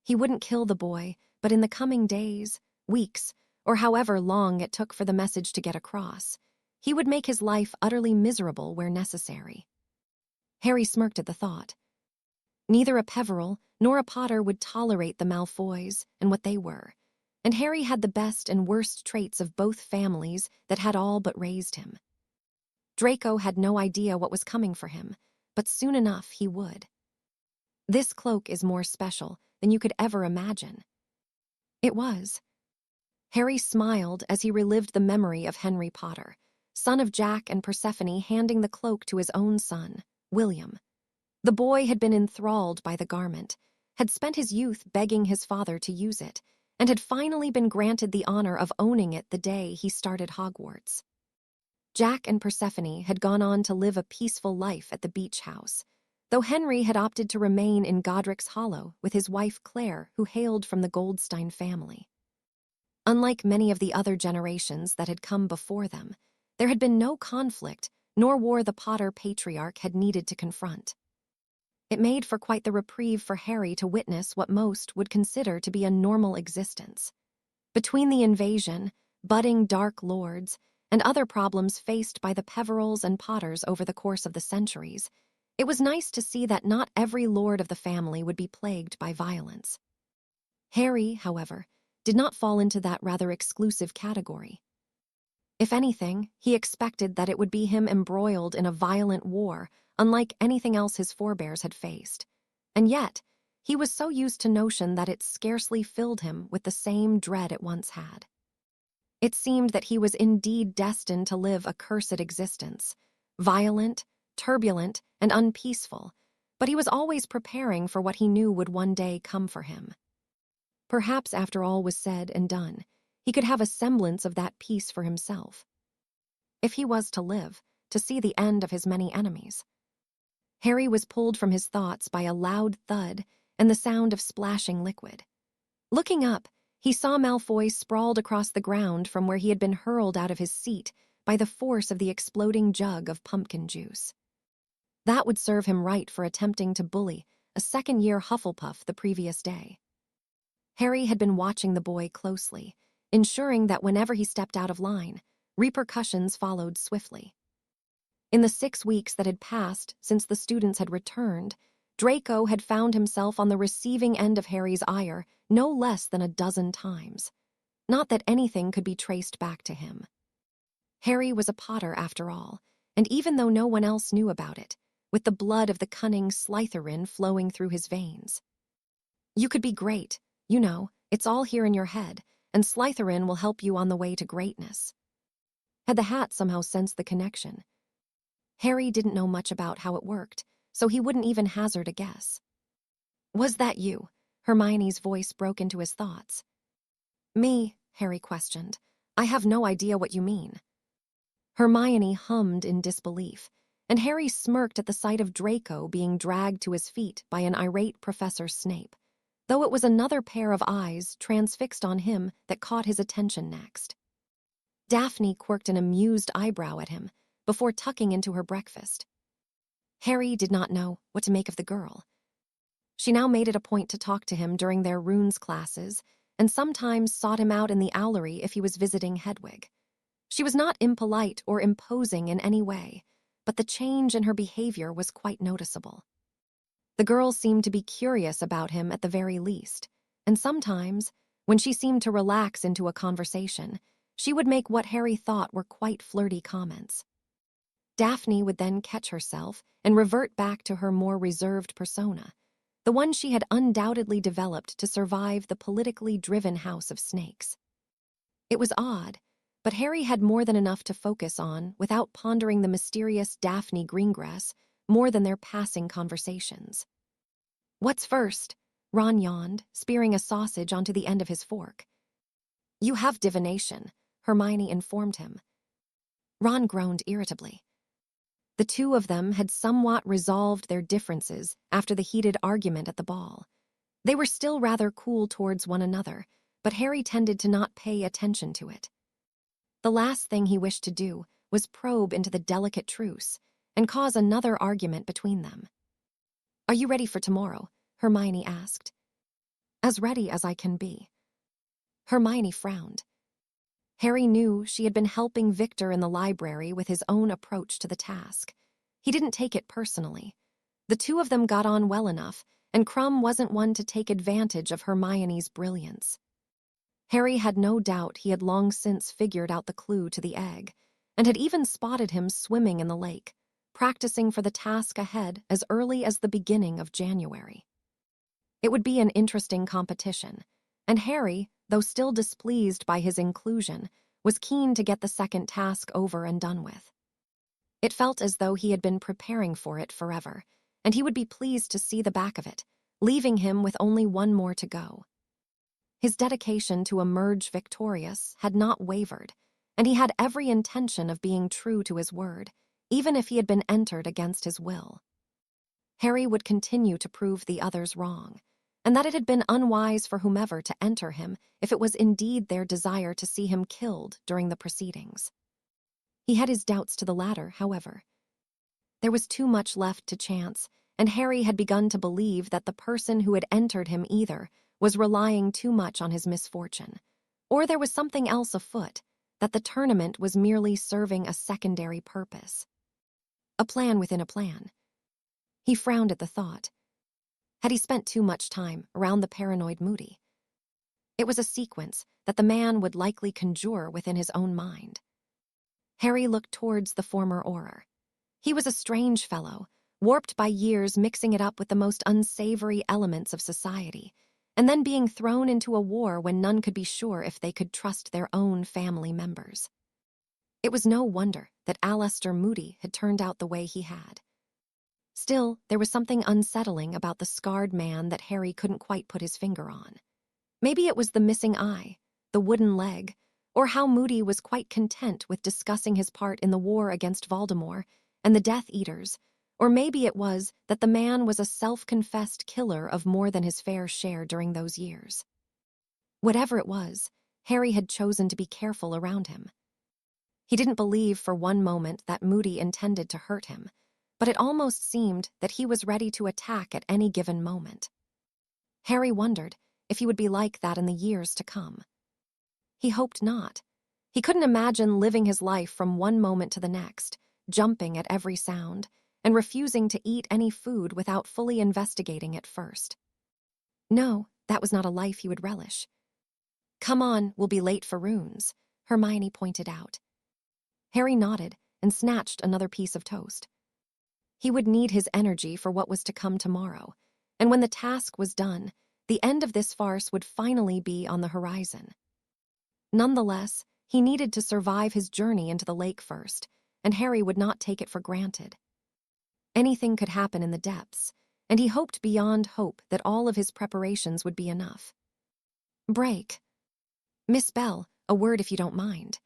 He wouldn't kill the boy, but in the coming days, weeks, or however long it took for the message to get across, he would make his life utterly miserable where necessary. Harry smirked at the thought. Neither a Peveril nor a Potter would tolerate the Malfoys and what they were, and Harry had the best and worst traits of both families that had all but raised him. Draco had no idea what was coming for him, but soon enough he would. "This cloak is more special than you could ever imagine." It was. Harry smiled as he relived the memory of Henry Potter, son of Jack and Persephone, handing the cloak to his own son, William. The boy had been enthralled by the garment, had spent his youth begging his father to use it, and had finally been granted the honor of owning it the day he started Hogwarts. Jack and Persephone had gone on to live a peaceful life at the beach house, though Henry had opted to remain in Godric's Hollow with his wife Claire, who hailed from the Goldstein family. Unlike many of the other generations that had come before them, there had been no conflict, nor war the Potter patriarch had needed to confront. It made for quite the reprieve for Harry to witness what most would consider to be a normal existence. Between the invasion, budding Dark Lords, and other problems faced by the Peverils and Potters over the course of the centuries, it was nice to see that not every lord of the family would be plagued by violence. Harry, however, did not fall into that rather exclusive category. If anything, he expected that it would be him embroiled in a violent war, unlike anything else his forebears had faced. And yet, he was so used to notion that it scarcely filled him with the same dread it once had. It seemed that he was indeed destined to live a cursed existence, violent, turbulent, and unpeaceful, but he was always preparing for what he knew would one day come for him. Perhaps after all was said and done, he could have a semblance of that peace for himself. If he was to live, to see the end of his many enemies. Harry was pulled from his thoughts by a loud thud and the sound of splashing liquid. Looking up, he saw Malfoy sprawled across the ground from where he had been hurled out of his seat by the force of the exploding jug of pumpkin juice. That would serve him right for attempting to bully a second-year Hufflepuff the previous day. Harry had been watching the boy closely, ensuring that whenever he stepped out of line, repercussions followed swiftly. In the 6 weeks that had passed since the students had returned, Draco had found himself on the receiving end of Harry's ire no less than a dozen times. Not that anything could be traced back to him. Harry was a Potter after all, and even though no one else knew about it, with the blood of the cunning Slytherin flowing through his veins. You could be great, you know, it's all here in your head, and Slytherin will help you on the way to greatness. Had the hat somehow sensed the connection? Harry didn't know much about how it worked, so he wouldn't even hazard a guess. Was that you? Hermione's voice broke into his thoughts. Me, Harry questioned. I have no idea what you mean. Hermione hummed in disbelief, and Harry smirked at the sight of Draco being dragged to his feet by an irate Professor Snape, though it was another pair of eyes transfixed on him that caught his attention next. Daphne quirked an amused eyebrow at him before tucking into her breakfast. Harry did not know what to make of the girl. She now made it a point to talk to him during their runes classes and sometimes sought him out in the owlery if he was visiting Hedwig. She was not impolite or imposing in any way, but the change in her behavior was quite noticeable. The girl seemed to be curious about him at the very least, and sometimes, when she seemed to relax into a conversation, she would make what Harry thought were quite flirty comments. Daphne would then catch herself and revert back to her more reserved persona, the one she had undoubtedly developed to survive the politically driven House of Snakes. It was odd, but Harry had more than enough to focus on without pondering the mysterious Daphne Greengrass more than their passing conversations. What's first? Ron yawned, spearing a sausage onto the end of his fork. You have divination, Hermione informed him. Ron groaned irritably. The two of them had somewhat resolved their differences after the heated argument at the ball. They were still rather cool towards one another, but Harry tended to not pay attention to it. The last thing he wished to do was probe into the delicate truce and cause another argument between them. Are you ready for tomorrow? Hermione asked. As ready as I can be. Hermione frowned. Harry knew she had been helping Victor in the library with his own approach to the task. He didn't take it personally. The two of them got on well enough, and Crumb wasn't one to take advantage of Hermione's brilliance. Harry had no doubt he had long since figured out the clue to the egg, and had even spotted him swimming in the lake, practicing for the task ahead as early as the beginning of January. It would be an interesting competition, and Harry, though still displeased by his inclusion, was keen to get the second task over and done with. It felt as though he had been preparing for it forever, and he would be pleased to see the back of it, leaving him with only one more to go. His dedication to emerge victorious had not wavered, and he had every intention of being true to his word, even if he had been entered against his will. Harry would continue to prove the others wrong, and that it had been unwise for whomever to enter him if it was indeed their desire to see him killed during the proceedings. He had his doubts to the latter, however. There was too much left to chance, and Harry had begun to believe that the person who had entered him either was relying too much on his misfortune, or there was something else afoot, that the tournament was merely serving a secondary purpose. A plan within a plan. He frowned at the thought. Had he spent too much time around the paranoid Moody? It was a sequence that the man would likely conjure within his own mind. Harry looked towards the former Auror. He was a strange fellow, warped by years mixing it up with the most unsavory elements of society, and then being thrown into a war when none could be sure if they could trust their own family members. It was no wonder that Alastor Moody had turned out the way he had. Still, there was something unsettling about the scarred man that Harry couldn't quite put his finger on. Maybe it was the missing eye, the wooden leg, or how Moody was quite content with discussing his part in the war against Voldemort and the Death Eaters, or maybe it was that the man was a self-confessed killer of more than his fair share during those years. Whatever it was, Harry had chosen to be careful around him. He didn't believe for one moment that Moody intended to hurt him, but it almost seemed that he was ready to attack at any given moment. Harry wondered if he would be like that in the years to come. He hoped not. He couldn't imagine living his life from one moment to the next, jumping at every sound, and refusing to eat any food without fully investigating it first. No, that was not a life he would relish. "Come on, we'll be late for runes," Hermione pointed out. Harry nodded and snatched another piece of toast. He would need his energy for what was to come tomorrow, and when the task was done, the end of this farce would finally be on the horizon. Nonetheless, he needed to survive his journey into the lake first, and Harry would not take it for granted. Anything could happen in the depths, and he hoped beyond hope that all of his preparations would be enough. "Break. Miss Bell, a word if you don't mind."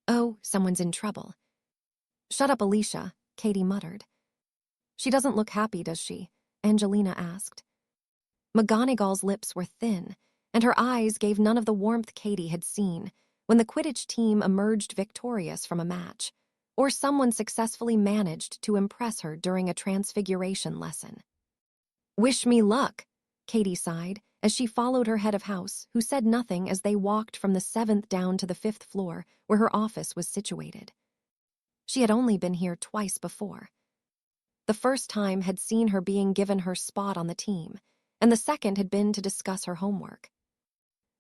"Oh, someone's in trouble." "Shut up, Alicia," Katie muttered. "She doesn't look happy, does she?" Angelina asked. McGonagall's lips were thin, and her eyes gave none of the warmth Katie had seen when the Quidditch team emerged victorious from a match, or someone successfully managed to impress her during a transfiguration lesson. "Wish me luck," Katie sighed as she followed her head of house, who said nothing as they walked from the 7th down to the 5th floor where her office was situated. She had only been here twice before. The first time had seen her being given her spot on the team, and the second had been to discuss her homework.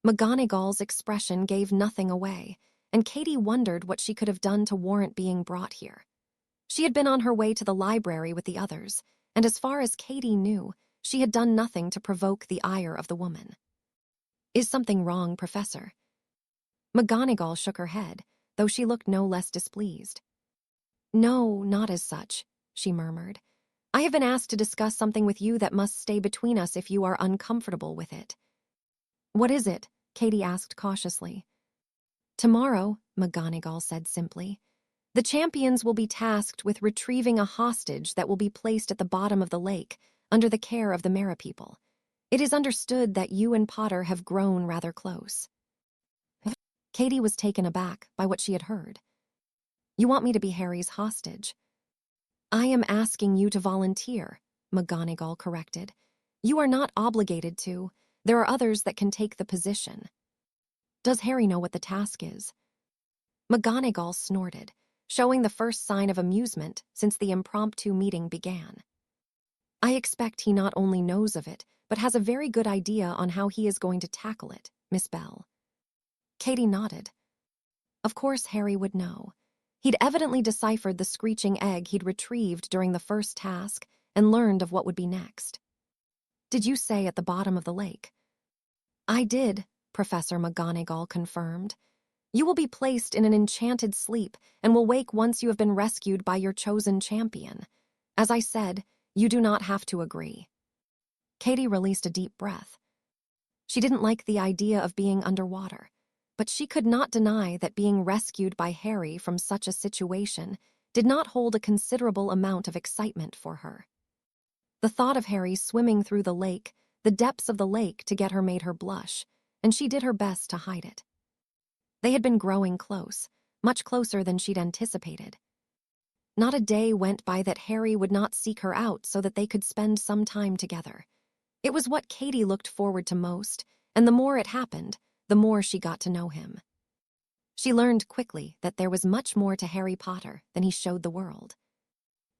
McGonagall's expression gave nothing away, and Katie wondered what she could have done to warrant being brought here. She had been on her way to the library with the others, and as far as Katie knew, she had done nothing to provoke the ire of the woman. "Is something wrong, Professor?" McGonagall shook her head, though she looked no less displeased. "No, not as such," she murmured. "I have been asked to discuss something with you that must stay between us if you are uncomfortable with it." "What is it?" Katie asked cautiously. "Tomorrow," McGonagall said simply, "the champions will be tasked with retrieving a hostage that will be placed at the bottom of the lake under the care of the Mera-people. It is understood that you and Potter have grown rather close." Katie was taken aback by what she had heard. "You want me to be Harry's hostage?" "I am asking you to volunteer," McGonagall corrected. "You are not obligated to. There are others that can take the position." "Does Harry know what the task is?" McGonagall snorted, showing the first sign of amusement since the impromptu meeting began. "I expect he not only knows of it, but has a very good idea on how he is going to tackle it, Miss Bell." Katie nodded. Of course Harry would know. He'd evidently deciphered the screeching egg he'd retrieved during the first task and learned of what would be next. "Did you say at the bottom of the lake?" "I did," Professor McGonagall confirmed. "You will be placed in an enchanted sleep and will wake once you have been rescued by your chosen champion. As I said, You do not have to agree." Katie released a deep breath. She didn't like the idea of being underwater, but she could not deny that being rescued by Harry from such a situation did not hold a considerable amount of excitement for her. The thought of Harry swimming through the depths of the lake to get her made her blush, and she did her best to hide it. They had been growing close, much closer than she'd anticipated. Not a day went by that Harry would not seek her out so that they could spend some time together. It was what Katie looked forward to most, and the more it happened, the more she got to know him. She learned quickly that there was much more to Harry Potter than he showed the world.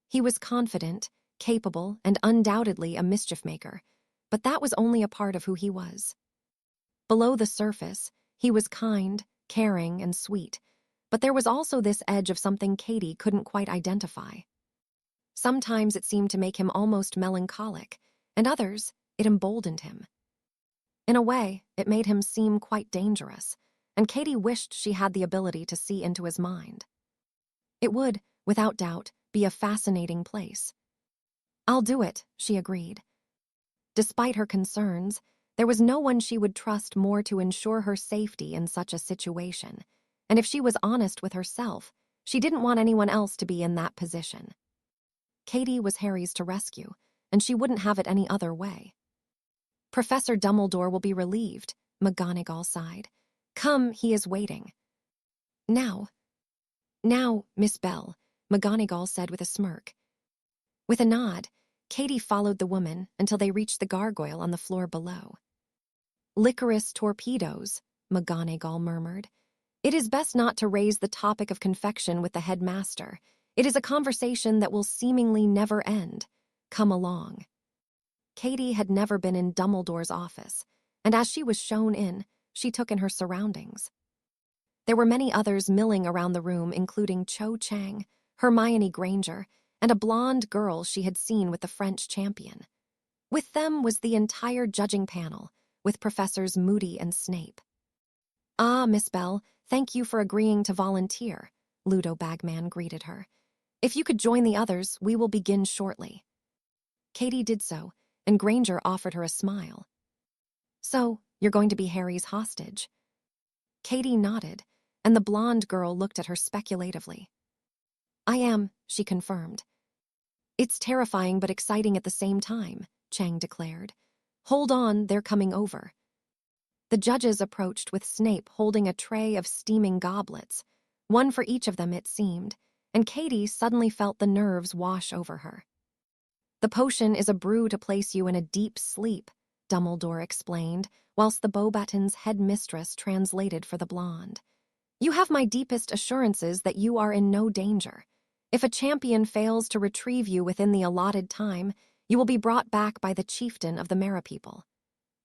He was confident, capable, and undoubtedly a mischief maker, but that was only a part of who he was. Below the surface, he was kind, caring, and sweet, but there was also this edge of something Katie couldn't quite identify. Sometimes it seemed to make him almost melancholic, and others, it emboldened him. In a way, it made him seem quite dangerous, and Katie wished she had the ability to see into his mind. It would, without doubt, be a fascinating place. "I'll do it," she agreed. Despite her concerns, there was no one she would trust more to ensure her safety in such a situation, and if she was honest with herself, she didn't want anyone else to be in that position. Katie was Harry's to rescue, and she wouldn't have it any other way. "Professor Dumbledore will be relieved," McGonagall sighed. "Come, he is waiting." Now, Miss Bell," McGonagall said with a smirk. With a nod, Katie followed the woman until they reached the gargoyle on the floor below. "Licorice torpedoes," McGonagall murmured. "It is best not to raise the topic of confection with the headmaster. It is a conversation that will seemingly never end. Come along." Katie had never been in Dumbledore's office, and as she was shown in, she took in her surroundings. There were many others milling around the room, including Cho Chang, Hermione Granger, and a blonde girl she had seen with the French champion. With them was the entire judging panel, with Professors Moody and Snape. "Ah, Miss Bell, thank you for agreeing to volunteer," Ludo Bagman greeted her. "If you could join the others, we will begin shortly." Katie did so, and Granger offered her a smile. "So, you're going to be Harry's hostage?" Katie nodded, and the blonde girl looked at her speculatively. "I am," she confirmed. "It's terrifying but exciting at the same time," Chang declared. "Hold on, they're coming over." The judges approached with Snape holding a tray of steaming goblets, one for each of them it seemed, and Katie suddenly felt the nerves wash over her. "The potion is a brew to place you in a deep sleep," Dumbledore explained, whilst the Beauxbatons' headmistress translated for the blonde. "You have my deepest assurances that you are in no danger. If a champion fails to retrieve you within the allotted time, you will be brought back by the chieftain of the Meropeople.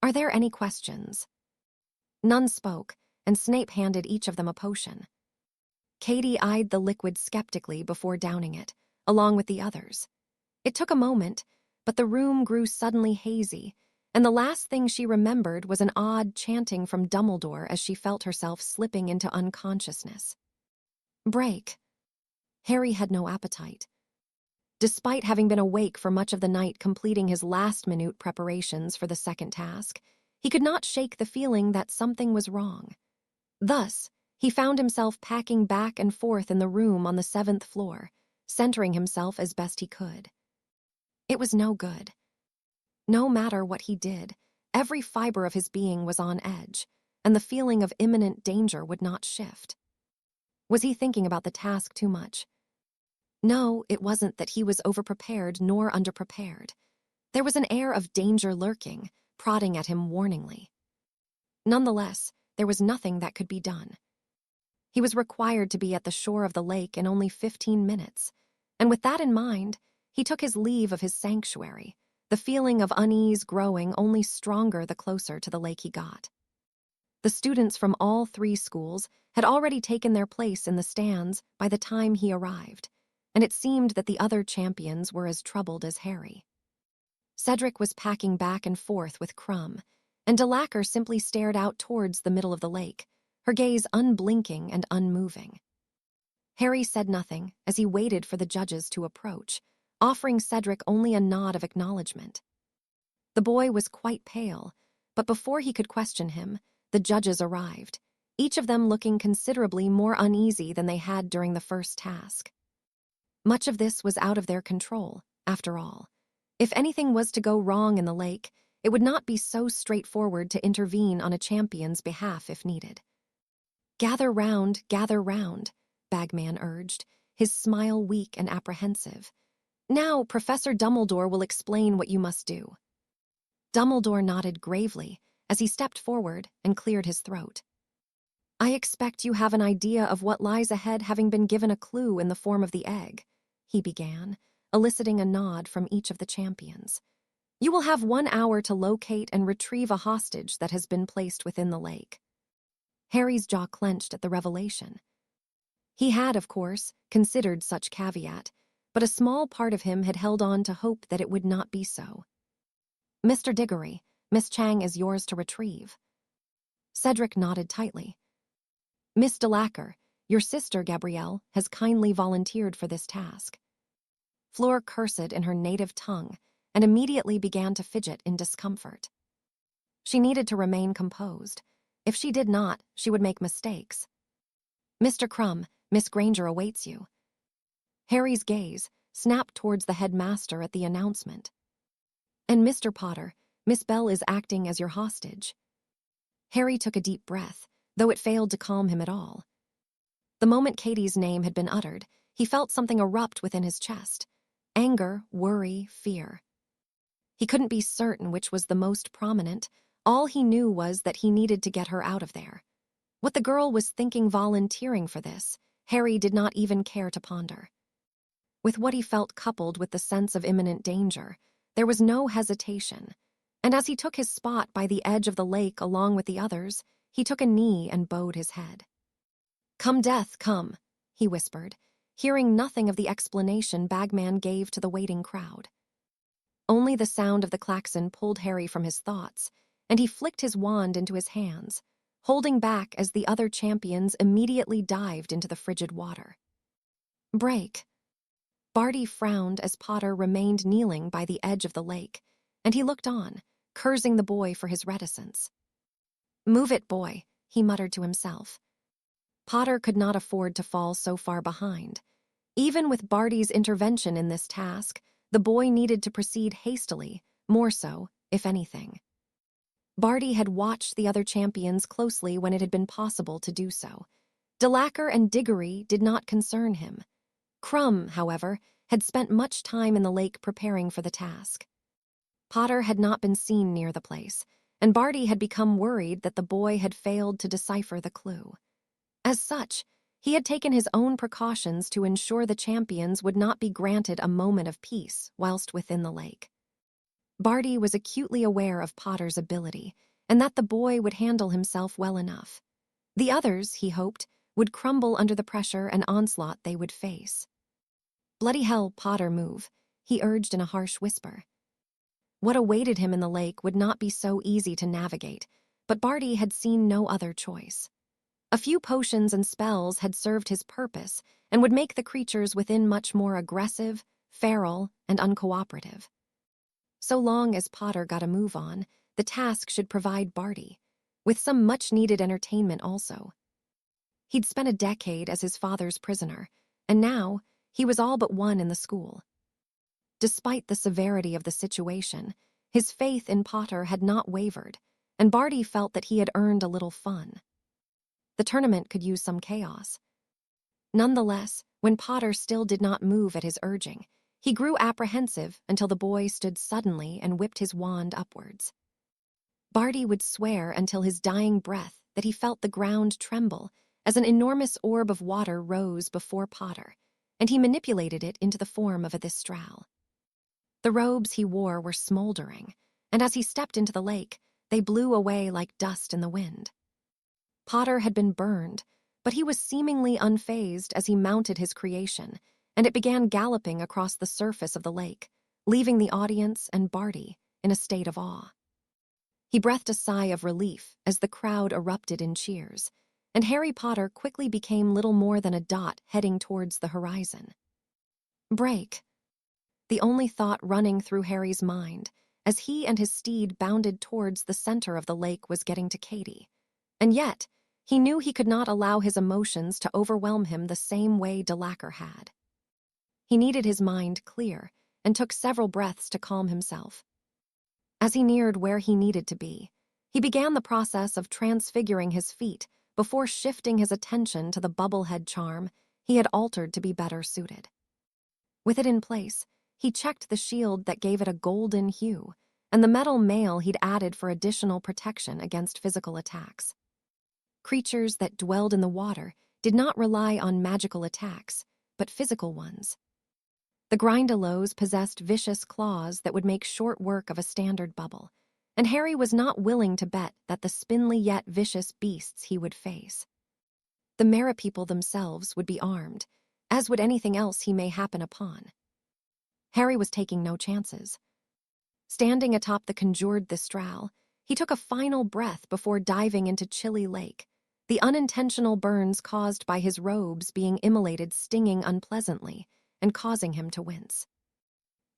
Are there any questions?" None spoke, and Snape handed each of them a potion. Katie eyed the liquid skeptically before downing it, along with the others. It took a moment, but the room grew suddenly hazy, and the last thing she remembered was an odd chanting from Dumbledore as she felt herself slipping into unconsciousness. Break. Harry had no appetite. Despite having been awake for much of the night completing his last-minute preparations for the second task, he could not shake the feeling that something was wrong. Thus, he found himself packing back and forth in the room on the 7th floor, centering himself as best he could. It was no good. No matter what he did, every fiber of his being was on edge, and the feeling of imminent danger would not shift. Was he thinking about the task too much? No, it wasn't that he was overprepared nor underprepared. There was an air of danger lurking, prodding at him warningly. Nonetheless, there was nothing that could be done. He was required to be at the shore of the lake in only 15 minutes, and with that in mind, he took his leave of his sanctuary, the feeling of unease growing only stronger the closer to the lake he got. The students from all 3 schools had already taken their place in the stands by the time he arrived, and it seemed that the other champions were as troubled as Harry. Cedric was packing back and forth with Crumb, and Delacour simply stared out towards the middle of the lake, her gaze unblinking and unmoving. Harry said nothing as he waited for the judges to approach, offering Cedric only a nod of acknowledgement. The boy was quite pale, but before he could question him, the judges arrived, each of them looking considerably more uneasy than they had during the first task. Much of this was out of their control, after all. If anything was to go wrong in the lake, it would not be so straightforward to intervene on a champion's behalf if needed. Gather round, Bagman urged, his smile weak and apprehensive. Now, Professor Dumbledore will explain what you must do. Dumbledore nodded gravely as he stepped forward and cleared his throat. I expect you have an idea of what lies ahead, having been given a clue in the form of the egg, he began, eliciting a nod from each of the champions. You will have 1 hour to locate and retrieve a hostage that has been placed within the lake. Harry's jaw clenched at the revelation. He had, of course, considered such caveat, but a small part of him had held on to hope that it would not be so. Mr. Diggory, Miss Chang is yours to retrieve. Cedric nodded tightly. Miss Delacour, your sister, Gabrielle, has kindly volunteered for this task. Fleur cursed in her native tongue and immediately began to fidget in discomfort. She needed to remain composed. If she did not, she would make mistakes. Mr. Crumb, Miss Granger awaits you. Harry's gaze snapped towards the headmaster at the announcement. And Mr. Potter, Miss Bell is acting as your hostage. Harry took a deep breath, though it failed to calm him at all. The moment Katie's name had been uttered, he felt something erupt within his chest. Anger, worry, fear. He couldn't be certain which was the most prominent. All he knew was that he needed to get her out of there. What the girl was thinking volunteering for this, Harry did not even care to ponder. With what he felt coupled with the sense of imminent danger, there was no hesitation, and as he took his spot by the edge of the lake along with the others, he took a knee and bowed his head. Come, Death, come, he whispered, hearing nothing of the explanation Bagman gave to the waiting crowd. Only the sound of the klaxon pulled Harry from his thoughts, and he flicked his wand into his hands, holding back as the other champions immediately dived into the frigid water. Break. Barty frowned as Potter remained kneeling by the edge of the lake, and he looked on, cursing the boy for his reticence. Move it, boy, he muttered to himself. Potter could not afford to fall so far behind. Even with Barty's intervention in this task, the boy needed to proceed hastily, more so, if anything. Barty had watched the other champions closely when it had been possible to do so. Delacour and Diggory did not concern him. Crumb, however, had spent much time in the lake preparing for the task. Potter had not been seen near the place, and Barty had become worried that the boy had failed to decipher the clue. As such, he had taken his own precautions to ensure the champions would not be granted a moment of peace whilst within the lake. Barty was acutely aware of Potter's ability, and that the boy would handle himself well enough. The others, he hoped, would crumble under the pressure and onslaught they would face. Bloody hell, Potter, move, he urged in a harsh whisper. What awaited him in the lake would not be so easy to navigate, but Barty had seen no other choice. A few potions and spells had served his purpose and would make the creatures within much more aggressive, feral, and uncooperative. So long as Potter got a move on, the task should provide Barty, with some much-needed entertainment also. He'd spent a decade as his father's prisoner, and now he was all but one in the school. Despite the severity of the situation, his faith in Potter had not wavered, and Barty felt that he had earned a little fun. The tournament could use some chaos. Nonetheless, when Potter still did not move at his urging, he grew apprehensive until the boy stood suddenly and whipped his wand upwards. Barty would swear until his dying breath that he felt the ground tremble as an enormous orb of water rose before Potter, and he manipulated it into the form of a thistral. The robes he wore were smoldering, and as he stepped into the lake, they blew away like dust in the wind. Potter had been burned, but he was seemingly unfazed as he mounted his creation, and it began galloping across the surface of the lake, leaving the audience and Barty in a state of awe. He breathed a sigh of relief as the crowd erupted in cheers, and Harry Potter quickly became little more than a dot heading towards the horizon. Break. the only thought running through Harry's mind, as he and his steed bounded towards the center of the lake, was getting to Katie. And yet, he knew he could not allow his emotions to overwhelm him the same way Delacour had. He needed his mind clear and took several breaths to calm himself. As he neared where he needed to be, he began the process of transfiguring his feet before shifting his attention to the bubblehead charm he had altered to be better suited. With it in place, he checked the shield that gave it a golden hue and the metal mail he'd added for additional protection against physical attacks. Creatures that dwelled in the water did not rely on magical attacks, but physical ones. The Grindylows possessed vicious claws that would make short work of a standard bubble, and Harry was not willing to bet that the spindly yet vicious beasts he would face. The Merepeople themselves would be armed, as would anything else he may happen upon. Harry was taking no chances. Standing atop the conjured Thistral, he took a final breath before diving into Chilly Lake, the unintentional burns caused by his robes being immolated stinging unpleasantly and causing him to wince.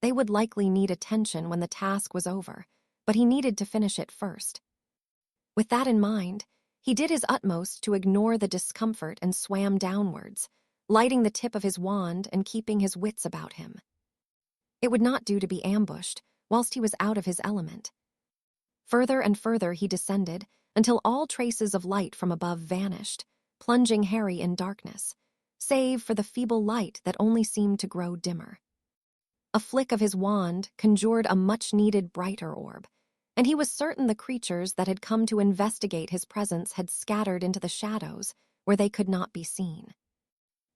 They would likely need attention when the task was over, but he needed to finish it first. With that in mind, he did his utmost to ignore the discomfort and swam downwards, lighting the tip of his wand and keeping his wits about him. It would not do to be ambushed whilst he was out of his element. Further and further he descended until all traces of light from above vanished, plunging Harry in darkness, save for the feeble light that only seemed to grow dimmer. A flick of his wand conjured a much-needed brighter orb, and he was certain the creatures that had come to investigate his presence had scattered into the shadows where they could not be seen.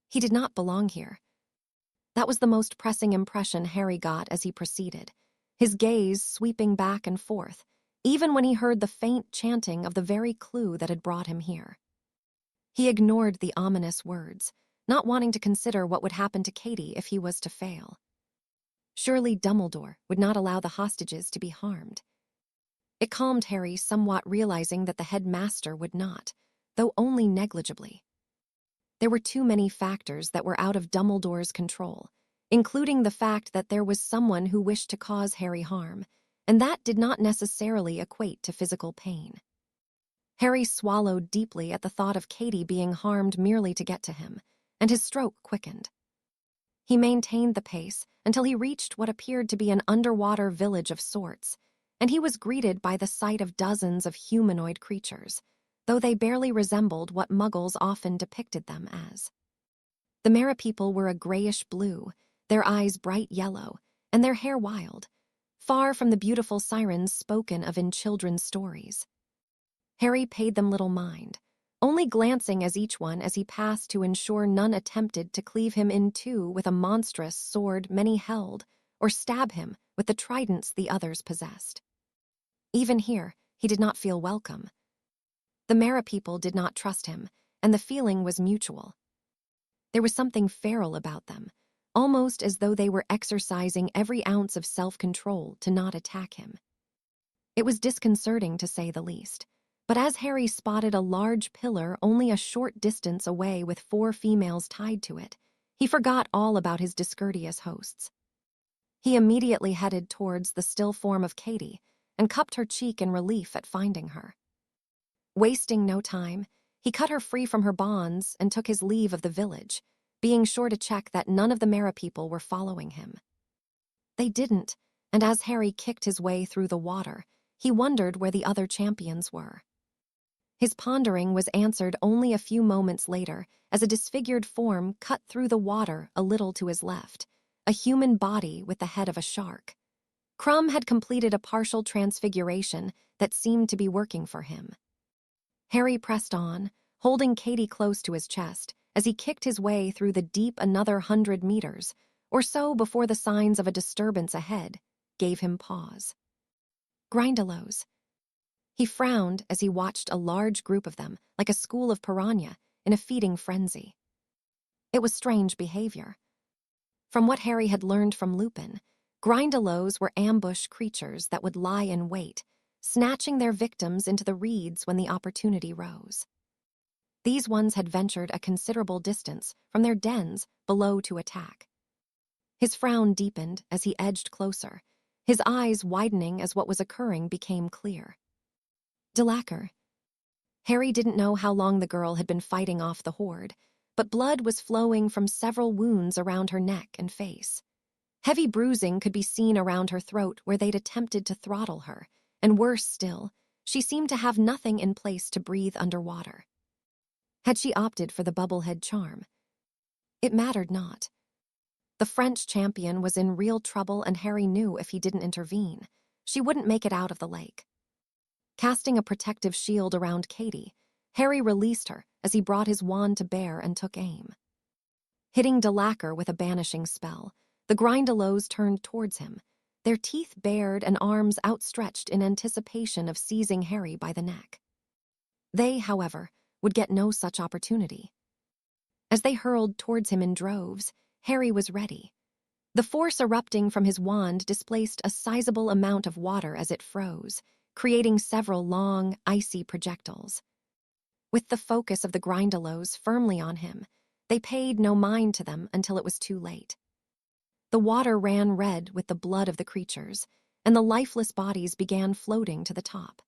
He did not belong here. That was the most pressing impression Harry got as he proceeded, his gaze sweeping back and forth, even when he heard the faint chanting of the very clue that had brought him here. He ignored the ominous words, not wanting to consider what would happen to Katie if he was to fail. Surely Dumbledore would not allow the hostages to be harmed. It calmed Harry somewhat, realizing that the headmaster would not, though only negligibly. There were too many factors that were out of Dumbledore's control, including the fact that there was someone who wished to cause Harry harm, and that did not necessarily equate to physical pain. Harry swallowed deeply at the thought of Katie being harmed merely to get to him, and his stroke quickened. He maintained the pace until he reached what appeared to be an underwater village of sorts, and he was greeted by the sight of dozens of humanoid creatures, though they barely resembled what Muggles often depicted them as. The Merepeople were a grayish-blue, their eyes bright yellow, and their hair wild, far from the beautiful sirens spoken of in children's stories. Harry paid them little mind, only glancing at each one as he passed to ensure none attempted to cleave him in two with a monstrous sword many held, or stab him with the tridents the others possessed. Even here, he did not feel welcome. The Merepeople did not trust him, and the feeling was mutual. There was something feral about them, almost as though they were exercising every ounce of self-control to not attack him. It was disconcerting, to say the least, but as Harry spotted a large pillar only a short distance away with 4 females tied to it, he forgot all about his discourteous hosts. He immediately headed towards the still form of Katie and cupped her cheek in relief at finding her. Wasting no time, he cut her free from her bonds and took his leave of the village, being sure to check that none of the Merepeople were following him. They didn't, and as Harry kicked his way through the water, he wondered where the other champions were. His pondering was answered only a few moments later as a disfigured form cut through the water a little to his left, a human body with the head of a shark. Crumb had completed a partial transfiguration that seemed to be working for him. Harry pressed on, holding Katie close to his chest as he kicked his way through the deep another 100 meters, or so before the signs of a disturbance ahead gave him pause. Grindylows. He frowned as he watched a large group of them, like a school of piranha, in a feeding frenzy. It was strange behavior. From what Harry had learned from Lupin, Grindylows were ambush creatures that would lie in wait, snatching their victims into the reeds when the opportunity rose. These ones had ventured a considerable distance from their dens below to attack. His frown deepened as he edged closer, his eyes widening as what was occurring became clear. Delacour. Harry didn't know how long the girl had been fighting off the horde, but blood was flowing from several wounds around her neck and face. Heavy bruising could be seen around her throat where they'd attempted to throttle her, and worse still, she seemed to have nothing in place to breathe underwater. Had she opted for the bubblehead charm? It mattered not. The French champion was in real trouble, and Harry knew if he didn't intervene, she wouldn't make it out of the lake. Casting a protective shield around Katie, Harry released her as he brought his wand to bear and took aim. Hitting Delacour with a banishing spell, the Grindylows turned towards him, their teeth bared and arms outstretched in anticipation of seizing Harry by the neck. They, however, would get no such opportunity. As they hurled towards him in droves, Harry was ready. The force erupting from his wand displaced a sizable amount of water as it froze, creating several long, icy projectiles. With the focus of the Grindylows firmly on him, they paid no mind to them until it was too late. The water ran red with the blood of the creatures, and the lifeless bodies began floating to the top.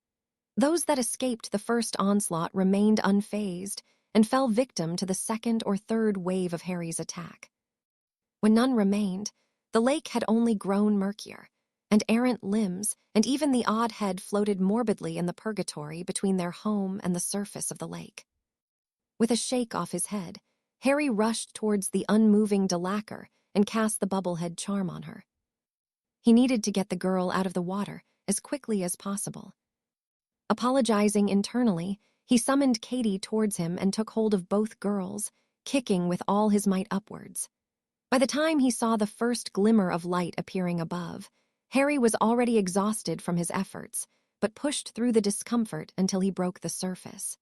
Those that escaped the first onslaught remained unfazed and fell victim to the second or third wave of Harry's attack. When none remained, the lake had only grown murkier, and errant limbs and even the odd head floated morbidly in the purgatory between their home and the surface of the lake. With a shake off his head, Harry rushed towards the unmoving Delacour and cast the bubblehead charm on her. He needed to get the girl out of the water as quickly as possible. Apologizing internally, he summoned Katie towards him and took hold of both girls, kicking with all his might upwards. By the time he saw the first glimmer of light appearing above, Harry was already exhausted from his efforts, but pushed through the discomfort until he broke the surface.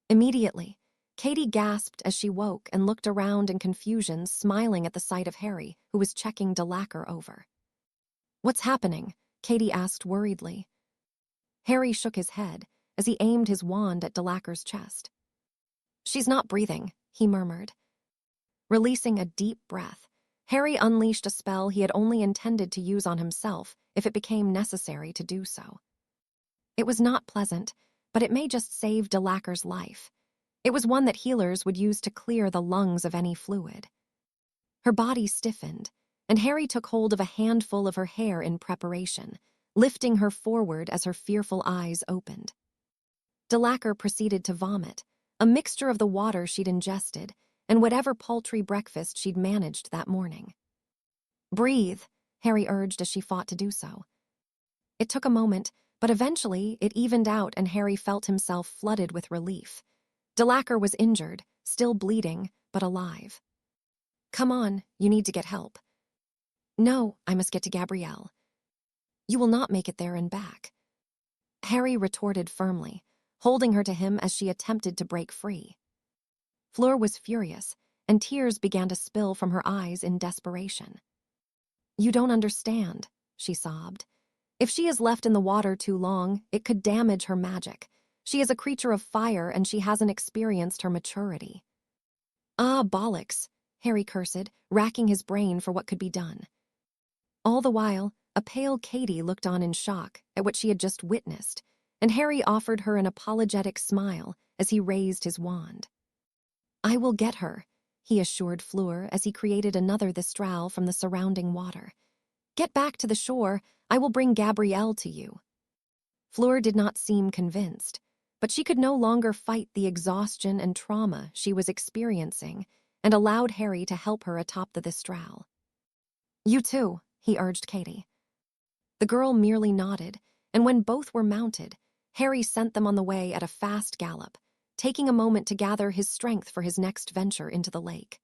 Immediately, Katie gasped as she woke and looked around in confusion, smiling at the sight of Harry, who was checking Delacour over. "What's happening?" Katie asked worriedly. Harry shook his head as he aimed his wand at Delacour's chest. "She's not breathing," he murmured. Releasing a deep breath, Harry unleashed a spell he had only intended to use on himself if it became necessary to do so. It was not pleasant, but it may just save Delacour's life. It was one that healers would use to clear the lungs of any fluid. Her body stiffened, and Harry took hold of a handful of her hair in preparation, lifting her forward as her fearful eyes opened. Delacour proceeded to vomit, a mixture of the water she'd ingested and whatever paltry breakfast she'd managed that morning. "Breathe," Harry urged as she fought to do so. It took a moment, but eventually it evened out and Harry felt himself flooded with relief. Delacour was injured, still bleeding, but alive. "Come on, you need to get help." "No, I must get to Gabrielle." "You will not make it there and back." Harry retorted firmly, holding her to him as she attempted to break free. Fleur was furious, and tears began to spill from her eyes in desperation. "You don't understand," she sobbed. "If she is left in the water too long, it could damage her magic. She is a creature of fire and she hasn't experienced her maturity." "Ah, bollocks," Harry cursed, racking his brain for what could be done. All the while, a pale Katie looked on in shock at what she had just witnessed, and Harry offered her an apologetic smile as he raised his wand. "I will get her," he assured Fleur as he created another thistral from the surrounding water. "Get back to the shore, I will bring Gabrielle to you." Fleur did not seem convinced, but she could no longer fight the exhaustion and trauma she was experiencing and allowed Harry to help her atop the thistral. "You too," he urged Katie. The girl merely nodded, and when both were mounted, Harry sent them on the way at a fast gallop, taking a moment to gather his strength for his next venture into the lake.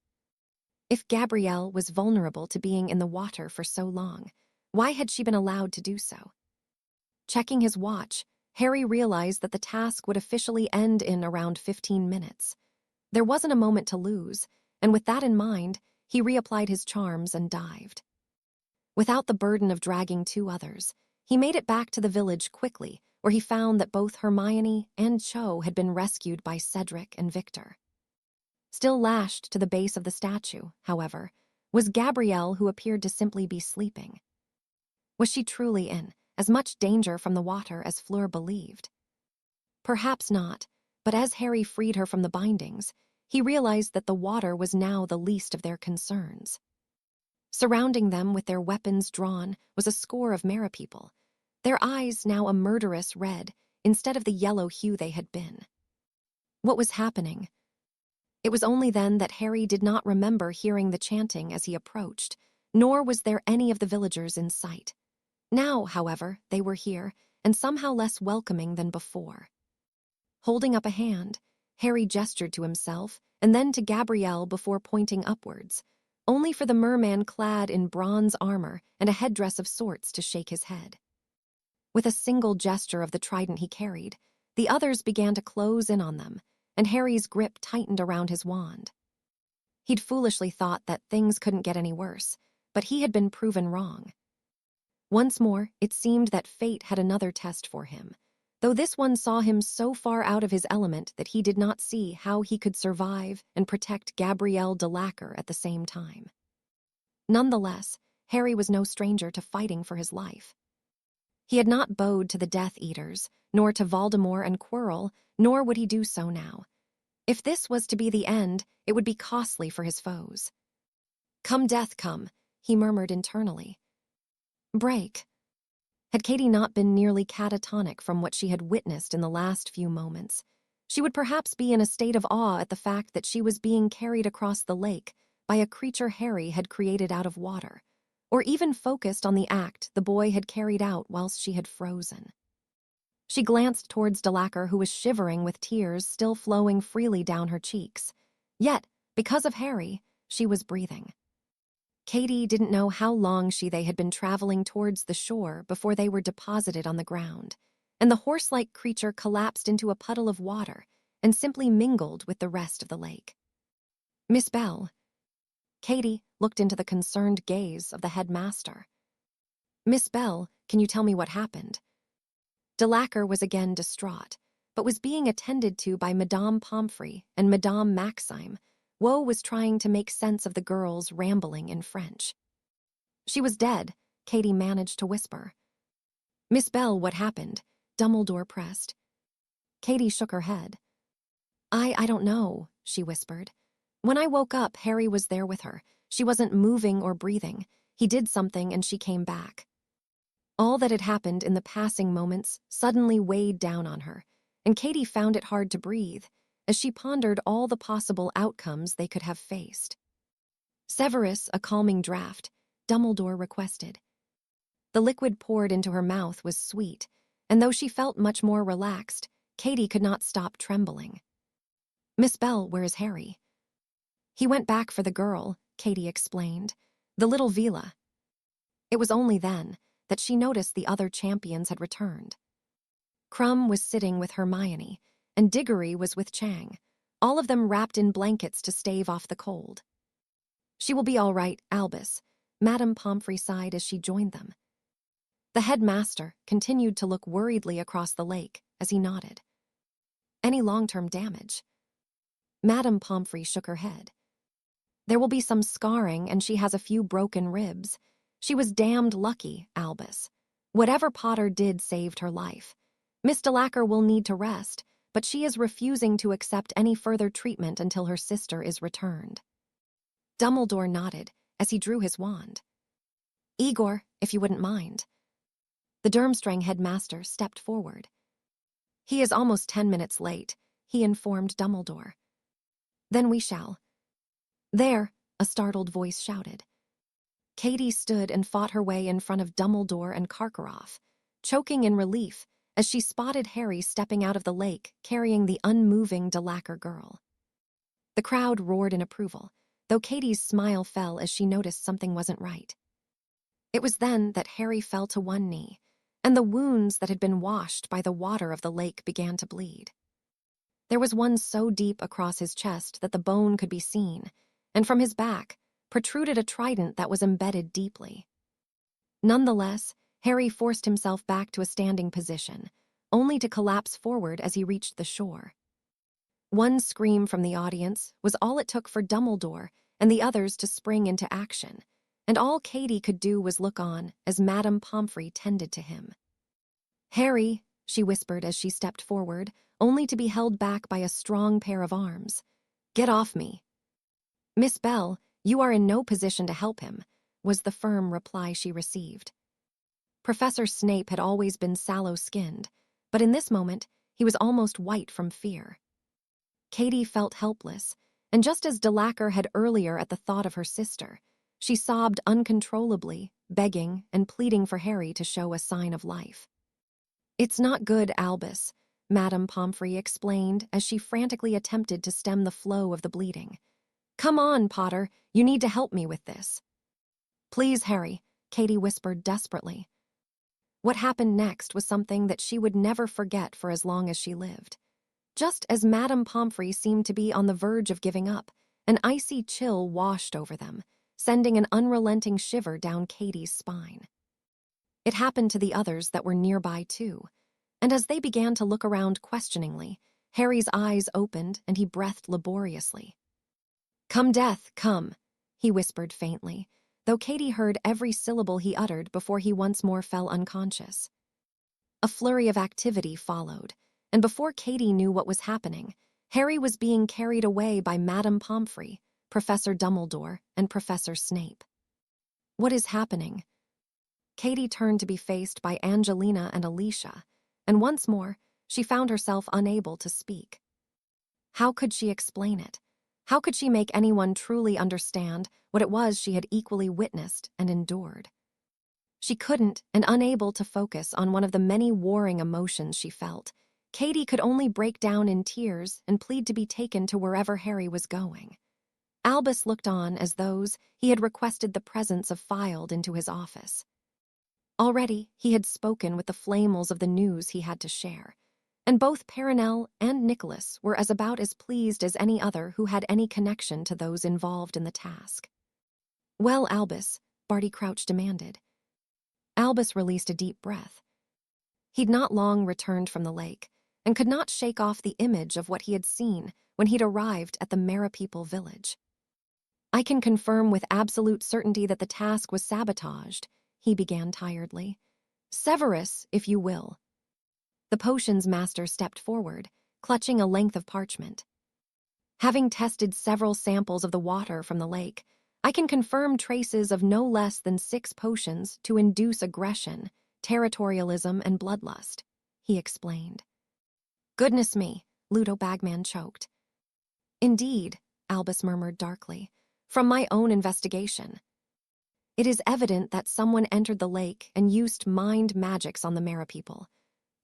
If Gabrielle was vulnerable to being in the water for so long, why had she been allowed to do so? Checking his watch, Harry realized that the task would officially end in around 15 minutes. There wasn't a moment to lose, and with that in mind, he reapplied his charms and dived. Without the burden of dragging two others, he made it back to the village quickly, where he found that both Hermione and Cho had been rescued by Cedric and Victor. Still lashed to the base of the statue, however, was Gabrielle, who appeared to simply be sleeping. Was she truly in as much danger from the water as Fleur believed? Perhaps not, but as Harry freed her from the bindings, he realized that the water was now the least of their concerns. Surrounding them with their weapons drawn was a score of merpeople, their eyes now a murderous red instead of the yellow hue they had been. What was happening? It was only then that Harry did not remember hearing the chanting as he approached, nor was there any of the villagers in sight. Now, however, they were here, and somehow less welcoming than before. Holding up a hand, Harry gestured to himself and then to Gabrielle before pointing upwards, only for the merman clad in bronze armor and a headdress of sorts to shake his head. With a single gesture of the trident he carried, the others began to close in on them, and Harry's grip tightened around his wand. He'd foolishly thought that things couldn't get any worse, but he had been proven wrong. Once more, it seemed that fate had another test for him, though this one saw him so far out of his element that he did not see how he could survive and protect Gabrielle de Lacquer at the same time. Nonetheless, Harry was no stranger to fighting for his life. He had not bowed to the Death Eaters, nor to Voldemort and Quirrell, nor would he do so now. If this was to be the end, it would be costly for his foes. "Come, death, come," he murmured internally. Break. Had Katie not been nearly catatonic from what she had witnessed in the last few moments, she would perhaps be in a state of awe at the fact that she was being carried across the lake by a creature Harry had created out of water, or even focused on the act the boy had carried out whilst she had frozen. She glanced towards de Lacquer, who was shivering with tears still flowing freely down her cheeks. Yet, because of Harry, she was breathing. Katie didn't know how long they had been traveling towards the shore before they were deposited on the ground, and the horse-like creature collapsed into a puddle of water and simply mingled with the rest of the lake. "Miss Bell." Katie looked into the concerned gaze of the headmaster. "Miss Bell, can you tell me what happened?" De Lacquer was again distraught, but was being attended to by Madame Pomfrey and Madame Maxime. Woe was trying to make sense of the girls rambling in French. "She was dead," Katie managed to whisper. "Miss Bell, what happened?" Dumbledore pressed. Katie shook her head. I don't know," she whispered. "When I woke up, Harry was there with her. She wasn't moving or breathing. He did something and she came back." All that had happened in the passing moments suddenly weighed down on her, and Katie found it hard to breathe as she pondered all the possible outcomes they could have faced. "Severus, a calming draught," Dumbledore requested. The liquid poured into her mouth was sweet, and though she felt much more relaxed, Katie could not stop trembling. "Miss Bell, where is Harry?" "He went back for the girl," Katie explained. "The little Vila." It was only then that she noticed the other champions had returned. Krum was sitting with Hermione, and Diggory was with Chang, all of them wrapped in blankets to stave off the cold. "She will be all right, Albus," Madame Pomfrey sighed as she joined them. The headmaster continued to look worriedly across the lake as he nodded. "Any long-term damage?" Madame Pomfrey shook her head. "There will be some scarring and she has a few broken ribs. She was damned lucky, Albus. Whatever Potter did saved her life. Miss de Lacquer will need to rest, but she is refusing to accept any further treatment until her sister is returned." Dumbledore nodded as he drew his wand. "Igor, if you wouldn't mind." The Durmstrang headmaster stepped forward. "He is almost 10 minutes late," he informed Dumbledore. "Then we shall." "There," a startled voice shouted. Katie stood and fought her way in front of Dumbledore and Karkaroff, choking in relief as she spotted Harry stepping out of the lake carrying the unmoving de Lacquer girl. The crowd roared in approval, though Katie's smile fell as she noticed something wasn't right. It was then that Harry fell to one knee, and the wounds that had been washed by the water of the lake began to bleed. There was one so deep across his chest that the bone could be seen, and from his back protruded a trident that was embedded deeply. Nonetheless, Harry forced himself back to a standing position, only to collapse forward as he reached the shore. One scream from the audience was all it took for Dumbledore and the others to spring into action, and all Katy could do was look on as Madame Pomfrey tended to him. "Harry," she whispered as she stepped forward, only to be held back by a strong pair of arms. "Get off me." "Miss Bell, you are in no position to help him," was the firm reply she received. Professor Snape had always been sallow-skinned, but in this moment he was almost white from fear. Katy felt helpless, and just as Delacour had earlier at the thought of her sister, she sobbed uncontrollably, begging and pleading for Harry to show a sign of life. "It's not good, Albus," Madame Pomfrey explained as she frantically attempted to stem the flow of the bleeding. "Come on, Potter, you need to help me with this." "Please, Harry," Katy whispered desperately. What happened next was something that she would never forget for as long as she lived. Just as Madame Pomfrey seemed to be on the verge of giving up, an icy chill washed over them, sending an unrelenting shiver down Katy's spine. It happened to the others that were nearby too, and as they began to look around questioningly, Harry's eyes opened and he breathed laboriously. "Come, Death, come," he whispered faintly, though Katy heard every syllable he uttered before he once more fell unconscious. A flurry of activity followed, and before Katy knew what was happening, Harry was being carried away by Madame Pomfrey, Professor Dumbledore, and Professor Snape. "What is happening?" Katy turned to be faced by Angelina and Alicia, and once more she found herself unable to speak. How could she explain it? How could she make anyone truly understand what it was she had equally witnessed and endured? She couldn't, and unable to focus on one of the many warring emotions she felt, Katy could only break down in tears and plead to be taken to wherever Harry was going. Albus looked on as those he had requested the presence of filed into his office. Already he had spoken with the Flamels of the news he had to share, and both Perenelle and Nicholas were about as pleased as any other who had any connection to those involved in the task. "Well, Albus," Barty Crouch demanded. Albus released a deep breath. He'd not long returned from the lake, and could not shake off the image of what he had seen when he'd arrived at the Merepeople village. "I can confirm with absolute certainty that the task was sabotaged," he began tiredly. "Severus, if you will." The potions master stepped forward, clutching a length of parchment. "Having tested several samples of the water from the lake, I can confirm traces of no less than 6 potions to induce aggression, territorialism, and bloodlust," he explained. "Goodness me," Ludo Bagman choked. "Indeed," Albus murmured darkly, "from my own investigation. It is evident that someone entered the lake and used mind magics on the Merepeople.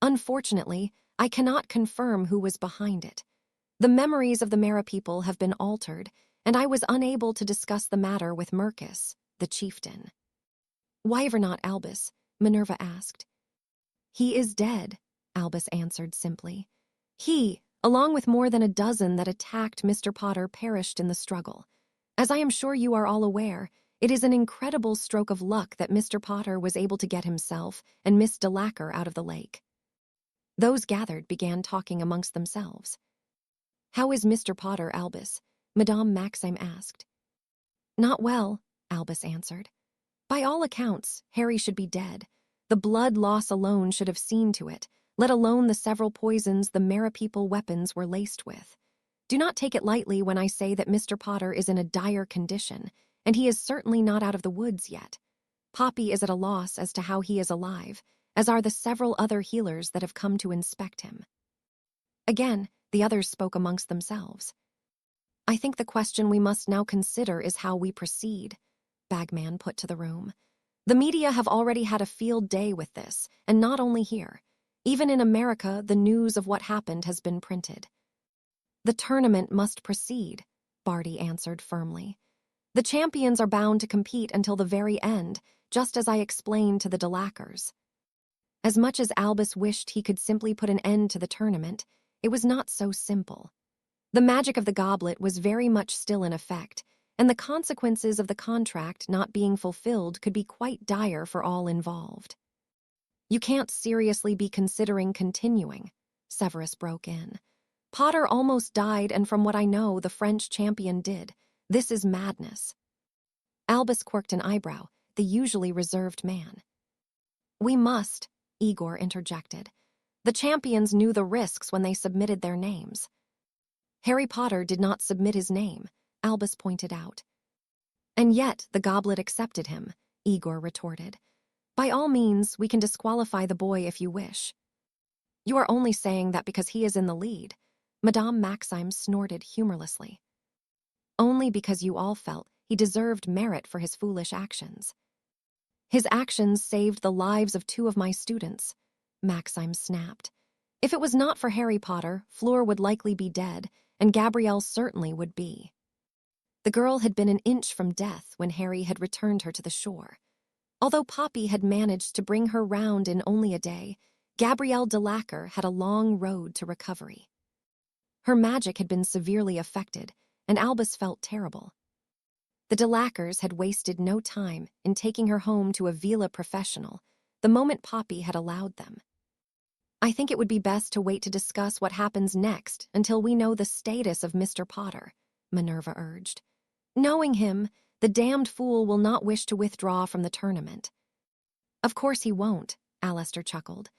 Unfortunately, I cannot confirm who was behind it. The memories of the Merepeople have been altered, and I was unable to discuss the matter with Mercus, the chieftain." "Why ever not Albus?" Minerva asked. "He is dead," Albus answered simply. "He, along with more than a dozen that attacked Mr. Potter, perished in the struggle. As I am sure you are all aware, it is an incredible stroke of luck that Mr. Potter was able to get himself and Miss Delacour out of the lake." Those gathered began talking amongst themselves. "How is Mr. Potter, Albus?" Madame Maxime asked. "Not well," Albus answered. "By all accounts, Harry should be dead. The blood loss alone should have seen to it, let alone the several poisons the Merepeople weapons were laced with. Do not take it lightly when I say that Mr. Potter is in a dire condition, and he is certainly not out of the woods yet. Poppy is at a loss as to how he is alive, as are the several other healers that have come to inspect him." Again, the others spoke amongst themselves. "I think the question we must now consider is how we proceed," Bagman put to the room. "The media have already had a field day with this, and not only here. Even in America, the news of what happened has been printed." "The tournament must proceed," Barty answered firmly. "The champions are bound to compete until the very end, just as I explained to the Delacours." As much as Albus wished he could simply put an end to the tournament, it was not so simple. The magic of the goblet was very much still in effect, and the consequences of the contract not being fulfilled could be quite dire for all involved. "You can't seriously be considering continuing," Severus broke in. "Potter almost died, and from what I know, the French champion did. This is madness. Albus quirked an eyebrow, the usually reserved man. We must, Igor interjected. The champions knew the risks when they submitted their names. Harry Potter did not submit his name, Albus pointed out. And yet the goblet accepted him, Igor retorted. By all means, we can disqualify the boy if you wish. You are only saying that because he is in the lead, Madame Maxime snorted humorlessly. Only because you all felt he deserved merit for his foolish actions. His actions saved the lives of 2 of my students, Maxime snapped. If it was not for Harry Potter, Fleur would likely be dead, and Gabrielle certainly would be. The girl had been an inch from death when Harry had returned her to the shore. Although Poppy had managed to bring her round in only a day, Gabrielle de Lacquer had a long road to recovery. Her magic had been severely affected, and Albus felt terrible. The de Lacquers had wasted no time in taking her home to a villa professional the moment Poppy had allowed them. I think it would be best to wait to discuss what happens next until we know the status of Mr. Potter, Minerva urged. Knowing him, the damned fool will not wish to withdraw from the tournament. Of course he won't, Alistair chuckled.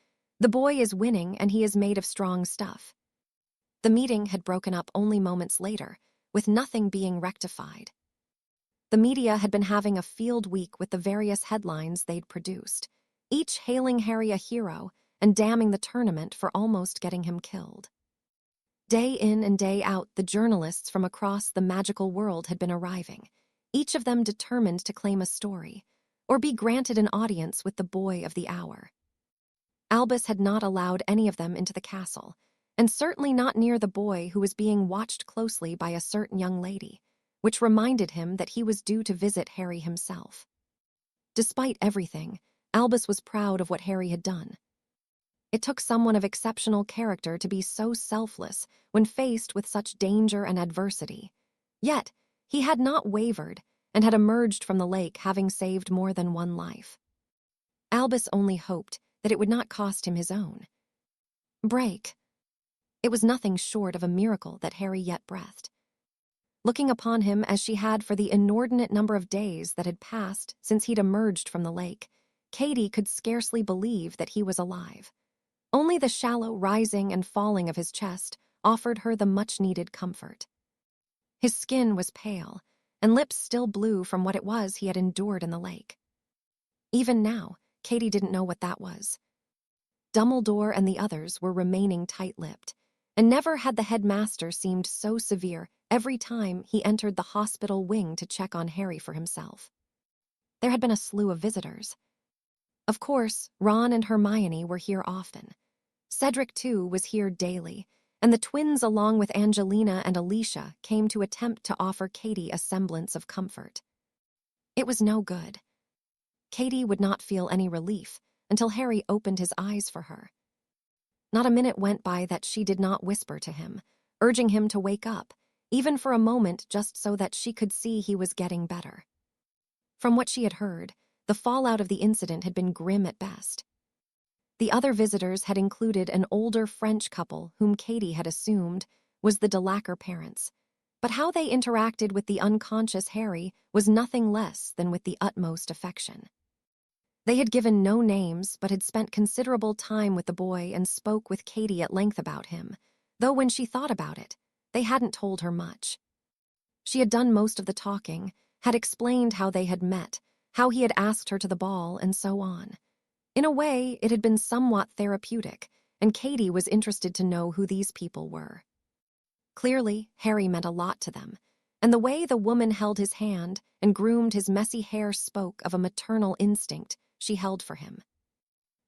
The boy is winning and he is made of strong stuff. The meeting had broken up only moments later, with nothing being rectified. The media had been having a field week with the various headlines they'd produced, each hailing Harry a hero and damning the tournament for almost getting him killed. Day in and day out, the journalists from across the magical world had been arriving, each of them determined to claim a story, or be granted an audience with the boy of the hour. Albus had not allowed any of them into the castle, and certainly not near the boy who was being watched closely by a certain young lady, which reminded him that he was due to visit Harry himself. Despite everything, Albus was proud of what Harry had done. It took someone of exceptional character to be so selfless when faced with such danger and adversity. Yet, he had not wavered and had emerged from the lake having saved more than one life. Albus only hoped that it would not cost him his own. Break. It was nothing short of a miracle that Harry yet breathed. Looking upon him as she had for the inordinate number of days that had passed since he'd emerged from the lake, Katie could scarcely believe that he was alive. Only the shallow rising and falling of his chest offered her the much-needed comfort. His skin was pale, and lips still blue from what it was he had endured in the lake. Even now, Katie didn't know what that was. Dumbledore and the others were remaining tight-lipped, and never had the headmaster seemed so severe every time he entered the hospital wing to check on Harry for himself. There had been a slew of visitors. Of course, Ron and Hermione were here often. Cedric, too, was here daily, and the twins along with Angelina and Alicia came to attempt to offer Katie a semblance of comfort. It was no good. Katie would not feel any relief until Harry opened his eyes for her. Not a minute went by that she did not whisper to him, urging him to wake up, even for a moment just so that she could see he was getting better. From what she had heard, the fallout of the incident had been grim at best. The other visitors had included an older French couple whom Katie had assumed was the de Lacquer parents, but how they interacted with the unconscious Harry was nothing less than with the utmost affection. They had given no names but had spent considerable time with the boy and spoke with Katie at length about him, though when she thought about it, they hadn't told her much. She had done most of the talking, had explained how they had met, how he had asked her to the ball, and so on. In a way, it had been somewhat therapeutic, and Katie was interested to know who these people were. Clearly, Harry meant a lot to them, and the way the woman held his hand and groomed his messy hair spoke of a maternal instinct she held for him.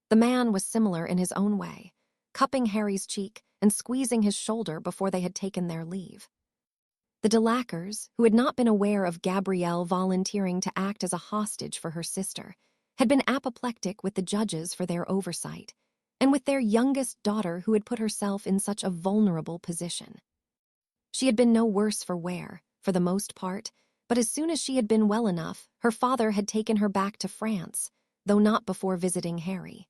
The man was similar in his own way, cupping Harry's cheek and squeezing his shoulder before they had taken their leave. The de Lacquers, who had not been aware of Gabrielle volunteering to act as a hostage for her sister, had been apoplectic with the judges for their oversight, and with their youngest daughter who had put herself in such a vulnerable position. She had been no worse for wear, for the most part, but as soon as she had been well enough, her father had taken her back to France, though not before visiting Harry.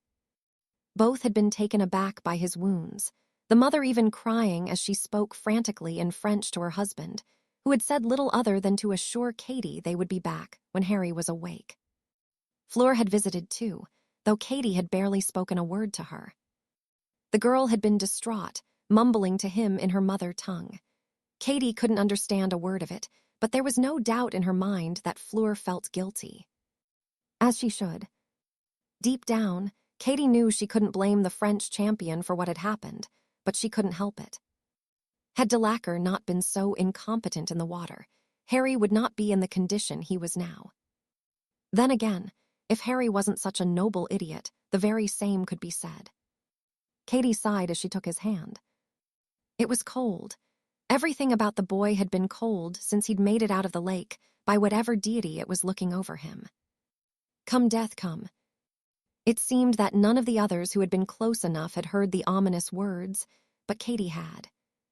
Both had been taken aback by his wounds, the mother even crying as she spoke frantically in French to her husband, who had said little other than to assure Katie they would be back when Harry was awake. Fleur had visited too, though Katie had barely spoken a word to her. The girl had been distraught, mumbling to him in her mother tongue. Katie couldn't understand a word of it, but there was no doubt in her mind that Fleur felt guilty. As she should. Deep down, Katie knew she couldn't blame the French champion for what had happened, but she couldn't help it. Had Delacour not been so incompetent in the water, Harry would not be in the condition he was now. Then again, if Harry wasn't such a noble idiot, the very same could be said. Katie sighed as she took his hand. It was cold. Everything about the boy had been cold since he'd made it out of the lake by whatever deity it was looking over him. Come death come. It seemed that none of the others who had been close enough had heard the ominous words, but Katie had.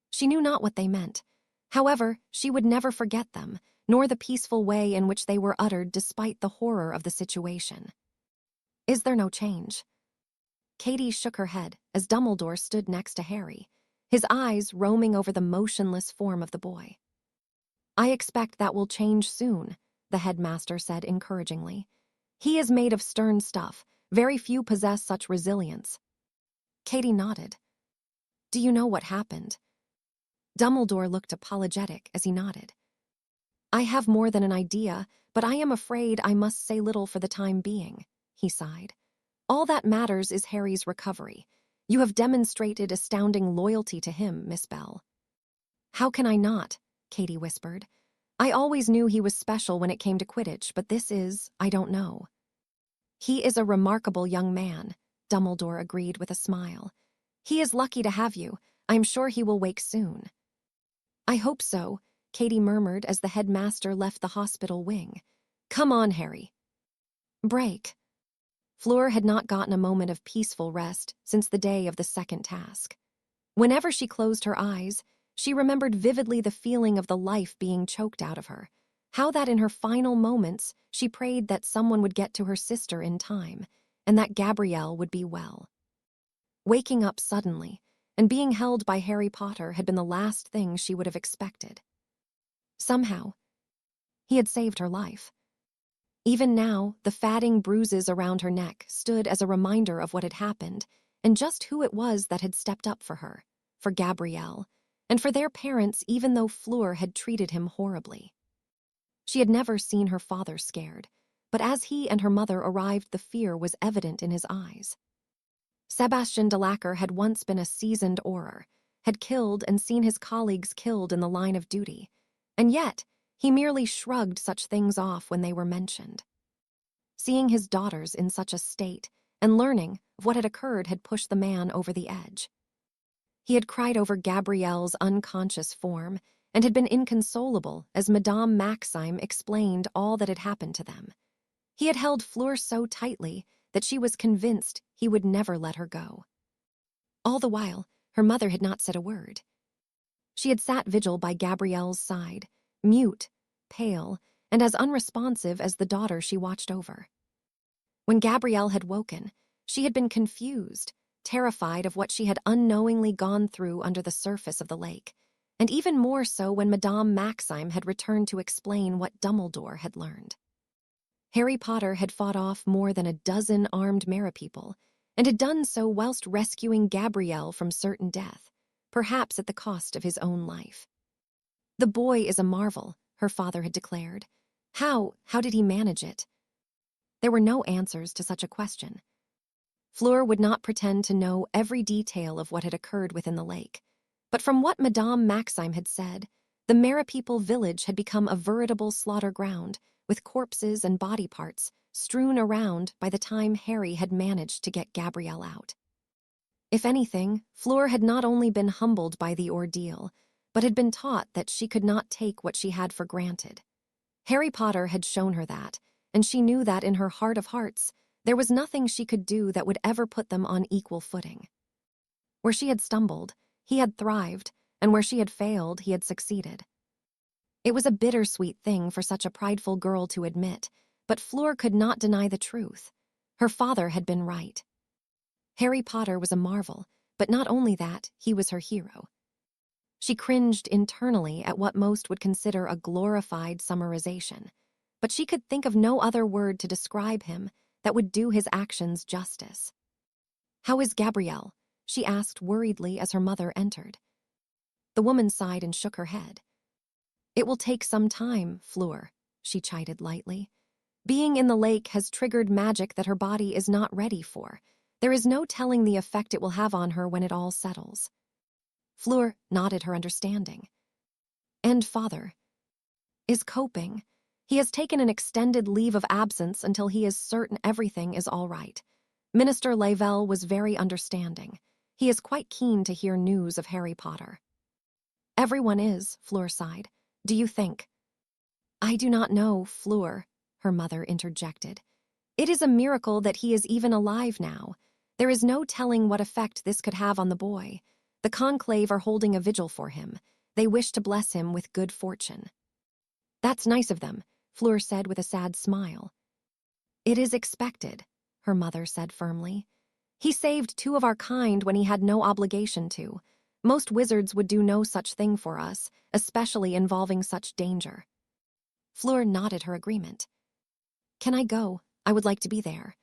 She knew not what they meant. However, she would never forget them, nor the peaceful way in which they were uttered despite the horror of the situation. Is there no change? Katie shook her head as Dumbledore stood next to Harry, his eyes roaming over the motionless form of the boy. I expect that will change soon, the headmaster said encouragingly. He is made of stern stuff. Very few possess such resilience. Katie nodded. Do you know what happened? Dumbledore looked apologetic as he nodded. I have more than an idea, but I am afraid I must say little for the time being, he sighed. All that matters is Harry's recovery. You have demonstrated astounding loyalty to him, Miss Bell. How can I not? Katie whispered. I always knew he was special when it came to Quidditch, but this is, I don't know. He is a remarkable young man, Dumbledore agreed with a smile. He is lucky to have you. I'm sure he will wake soon. I hope so, Katie murmured as the headmaster left the hospital wing. Come on, Harry. Break. Fleur had not gotten a moment of peaceful rest since the day of the second task. Whenever she closed her eyes, she remembered vividly the feeling of the life being choked out of her. How that in her final moments, she prayed that someone would get to her sister in time, and that Gabrielle would be well. Waking up suddenly, and being held by Harry Potter had been the last thing she would have expected. Somehow, he had saved her life. Even now, the fatting bruises around her neck stood as a reminder of what had happened, and just who it was that had stepped up for her, for Gabrielle, and for their parents even though Fleur had treated him horribly. She had never seen her father scared, but as he and her mother arrived the fear was evident in his eyes. Sebastian Delacour had once been a seasoned Auror, had killed and seen his colleagues killed in the line of duty, and yet he merely shrugged such things off when they were mentioned. Seeing his daughters in such a state and learning of what had occurred had pushed the man over the edge. He had cried over Gabrielle's unconscious form and had been inconsolable as Madame Maxime explained all that had happened to them. He had held Fleur so tightly that she was convinced he would never let her go. All the while, her mother had not said a word. She had sat vigil by Gabrielle's side, mute, pale, and as unresponsive as the daughter she watched over. When Gabrielle had woken, she had been confused, terrified of what she had unknowingly gone through under the surface of the lake, and even more so when Madame Maxime had returned to explain what Dumbledore had learned. Harry Potter had fought off more than a dozen armed merepeople, and had done so whilst rescuing Gabrielle from certain death, perhaps at the cost of his own life. The boy is a marvel, her father had declared. How did he manage it? There were no answers to such a question. Fleur would not pretend to know every detail of what had occurred within the lake, but from what Madame Maxime had said, the merepeople village had become a veritable slaughter ground, with corpses and body parts strewn around by the time Harry had managed to get Gabrielle out. If anything, Fleur had not only been humbled by the ordeal, but had been taught that she could not take what she had for granted. Harry Potter had shown her that, and she knew that in her heart of hearts, there was nothing she could do that would ever put them on equal footing. Where she had stumbled, he had thrived, and where she had failed, he had succeeded. It was a bittersweet thing for such a prideful girl to admit, but Fleur could not deny the truth. Her father had been right. Harry Potter was a marvel, but not only that, he was her hero. She cringed internally at what most would consider a glorified summarization, but she could think of no other word to describe him that would do his actions justice. "How is Gabrielle?" she asked worriedly as her mother entered. The woman sighed and shook her head. "It will take some time, Fleur," she chided lightly. "Being in the lake has triggered magic that her body is not ready for. There is no telling the effect it will have on her when it all settles." Fleur nodded her understanding. "And father is coping. He has taken an extended leave of absence until he is certain everything is all right. Minister Lavelle was very understanding. He is quite keen to hear news of Harry Potter." "Everyone is," Fleur sighed. "Do you think?" "I do not know, Fleur," her mother interjected. "It is a miracle that he is even alive now. There is no telling what effect this could have on the boy. The conclave are holding a vigil for him. They wish to bless him with good fortune." "That's nice of them," Fleur said with a sad smile. "It is expected," her mother said firmly. "He saved 2 of our kind when he had no obligation to. Most wizards would do no such thing for us, especially involving such danger." Fleur nodded her agreement. "Can I go? I would like to be there."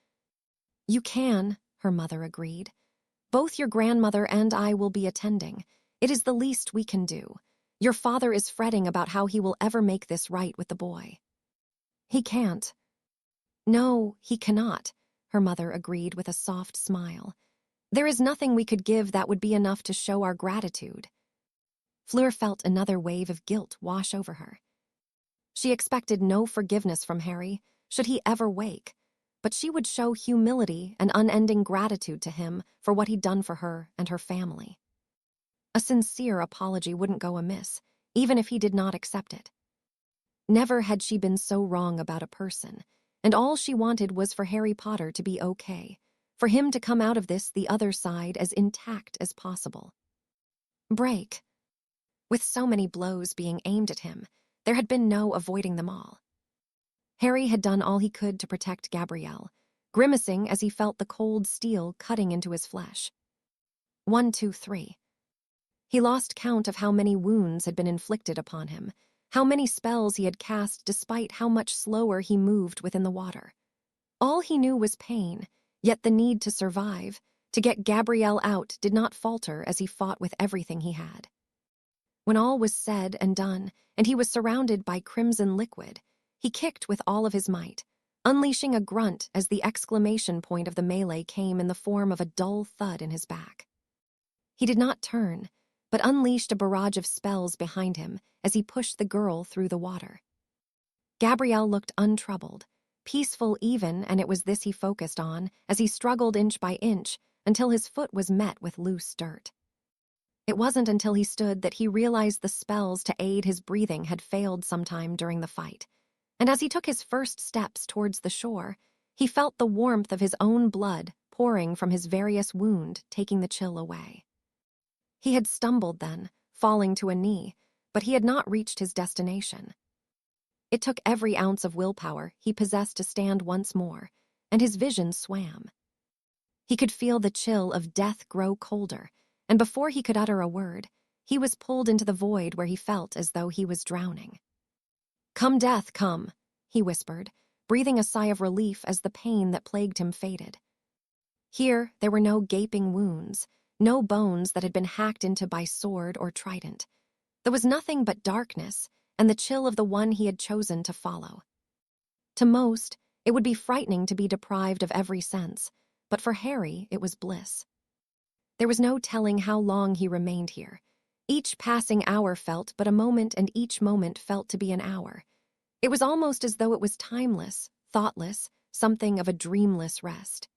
"You can," her mother agreed. "Both your grandmother and I will be attending. It is the least we can do. Your father is fretting about how he will ever make this right with the boy." "He can't." "No, he cannot," her mother agreed with a soft smile. "There is nothing we could give that would be enough to show our gratitude." Fleur felt another wave of guilt wash over her. She expected no forgiveness from Harry, should he ever wake, but she would show humility and unending gratitude to him for what he'd done for her and her family. A sincere apology wouldn't go amiss, even if he did not accept it. Never had she been so wrong about a person, and all she wanted was for Harry Potter to be okay, for him to come out of this the other side as intact as possible. Break. With so many blows being aimed at him, there had been no avoiding them all. Harry had done all he could to protect Gabrielle, grimacing as he felt the cold steel cutting into his flesh. 1, 2, 3. He lost count of how many wounds had been inflicted upon him, how many spells he had cast despite how much slower he moved within the water. All he knew was pain, yet the need to survive, to get Gabrielle out, did not falter as he fought with everything he had. When all was said and done, and he was surrounded by crimson liquid, he kicked with all of his might, unleashing a grunt as the exclamation point of the melee came in the form of a dull thud in his back. He did not turn, but unleashed a barrage of spells behind him as he pushed the girl through the water. Gabrielle looked untroubled, peaceful even, and it was this he focused on as he struggled inch by inch until his foot was met with loose dirt. It wasn't until he stood that he realized the spells to aid his breathing had failed sometime during the fight, and as he took his first steps towards the shore, he felt the warmth of his own blood pouring from his various wound, taking the chill away. He had stumbled then, falling to a knee, but he had not reached his destination. It took every ounce of willpower he possessed to stand once more, and his vision swam. He could feel the chill of death grow colder, and before he could utter a word, he was pulled into the void where he felt as though he was drowning. "Come, death, come," he whispered, breathing a sigh of relief as the pain that plagued him faded. Here, there were no gaping wounds, no bones that had been hacked into by sword or trident. There was nothing but darkness and the chill of the one he had chosen to follow. To most, it would be frightening to be deprived of every sense, but for Harry, it was bliss. There was no telling how long he remained here. Each passing hour felt but a moment, and each moment felt to be an hour. It was almost as though it was timeless, thoughtless, something of a dreamless rest.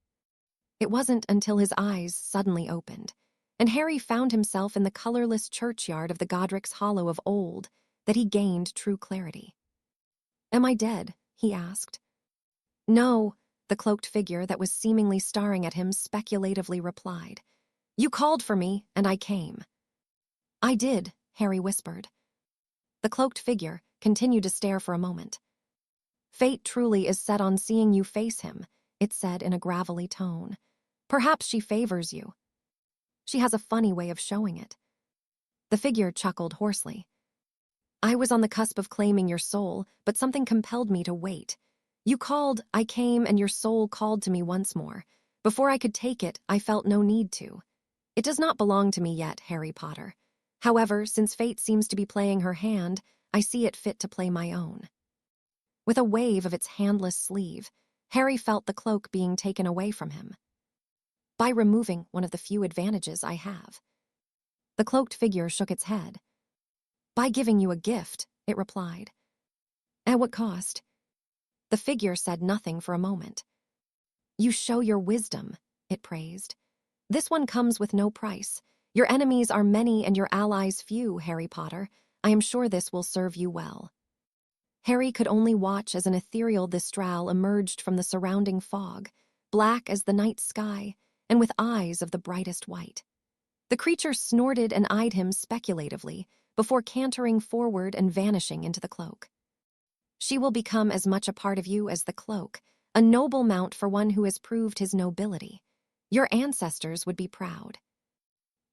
It wasn't until his eyes suddenly opened, and Harry found himself in the colorless churchyard of the Godric's Hollow of old, that he gained true clarity. "Am I dead?" he asked. "No," the cloaked figure that was seemingly staring at him speculatively replied. "You called for me, and I came." "I did," Harry whispered. The cloaked figure continued to stare for a moment. "Fate truly is set on seeing you face him," it said in a gravelly tone. "Perhaps she favors you. She has a funny way of showing it." The figure chuckled hoarsely. I was on the cusp of claiming your soul, but something compelled me to wait. You called, I came, and your soul called to me once more. Before I could take it, I felt no need to. It does not belong to me yet, Harry Potter. However, since fate seems to be playing her hand, I see it fit to play my own. With a wave of its handless sleeve, Harry felt the cloak being taken away from him. By removing one of the few advantages I have. The cloaked figure shook its head. By giving you a gift, it replied. At what cost? The figure said nothing for a moment. You show your wisdom, it praised. This one comes with no price. Your enemies are many and your allies few, Harry Potter. I am sure this will serve you well. Harry could only watch as an ethereal Thistral emerged from the surrounding fog, black as the night sky, and with eyes of the brightest white. The creature snorted and eyed him speculatively before cantering forward and vanishing into the cloak. She will become as much a part of you as the cloak, a noble mount for one who has proved his nobility. Your ancestors would be proud.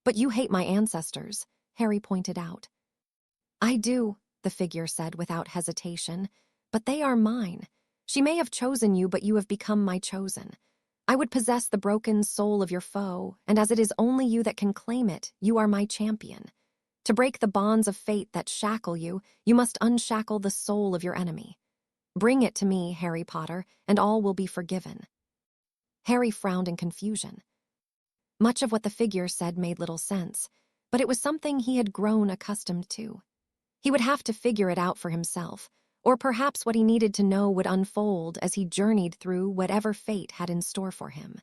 But you hate my ancestors, Harry pointed out. I do, the figure said without hesitation, but they are mine. She may have chosen you, but you have become my chosen. I would possess the broken soul of your foe, and as it is only you that can claim it, you are my champion. To break the bonds of fate that shackle you, you must unshackle the soul of your enemy. Bring it to me, Harry Potter, and all will be forgiven. Harry frowned in confusion. Much of what the figure said made little sense, but it was something he had grown accustomed to. He would have to figure it out for himself, or perhaps what he needed to know would unfold as he journeyed through whatever fate had in store for him.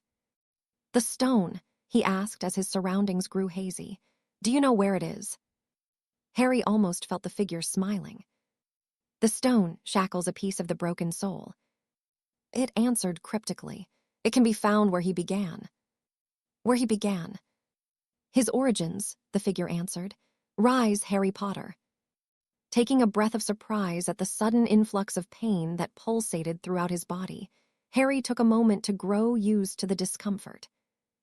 The stone, he asked as his surroundings grew hazy. Do you know where it is? Harry almost felt the figure smiling. The stone shackles a piece of the broken soul. It answered cryptically. It can be found where he began. Where he began. His origins, the figure answered. Rise, Harry Potter. Taking a breath of surprise at the sudden influx of pain that pulsated throughout his body, Harry took a moment to grow used to the discomfort.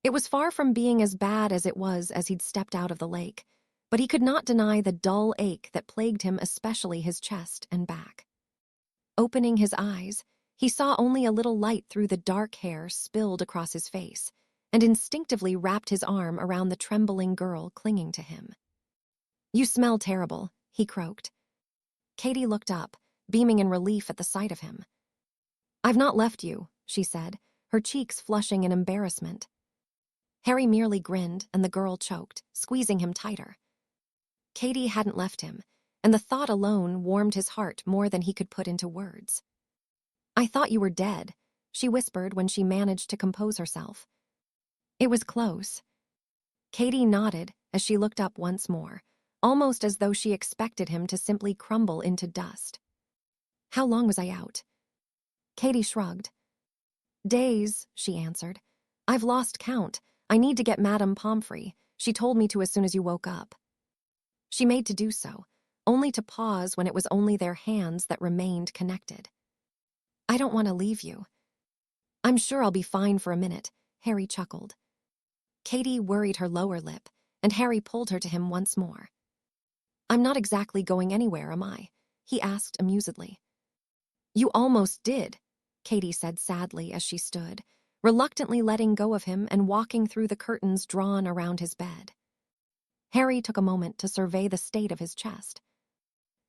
It was far from being as bad as it was as he'd stepped out of the lake, but he could not deny the dull ache that plagued him, especially his chest and back. Opening his eyes, he saw only a little light through the dark hair spilled across his face, and instinctively wrapped his arm around the trembling girl clinging to him. You smell terrible, he croaked. Katie looked up, beaming in relief at the sight of him. I've not left you, she said, her cheeks flushing in embarrassment. Harry merely grinned, and the girl choked, squeezing him tighter. Katie hadn't left him, and the thought alone warmed his heart more than he could put into words. I thought you were dead, she whispered when she managed to compose herself. It was close. Katie nodded as she looked up once more, almost as though she expected him to simply crumble into dust. How long was I out? Katie shrugged. Days, she answered. I've lost count. I need to get Madame Pomfrey. She told me to as soon as you woke up. She made to do so, only to pause when it was only their hands that remained connected. I don't want to leave you. I'm sure I'll be fine for a minute, Harry chuckled. Katie worried her lower lip, and Harry pulled her to him once more. I'm not exactly going anywhere, am I? He asked amusedly. You almost did, Katie said sadly as she stood, reluctantly letting go of him and walking through the curtains drawn around his bed. Harry took a moment to survey the state of his chest.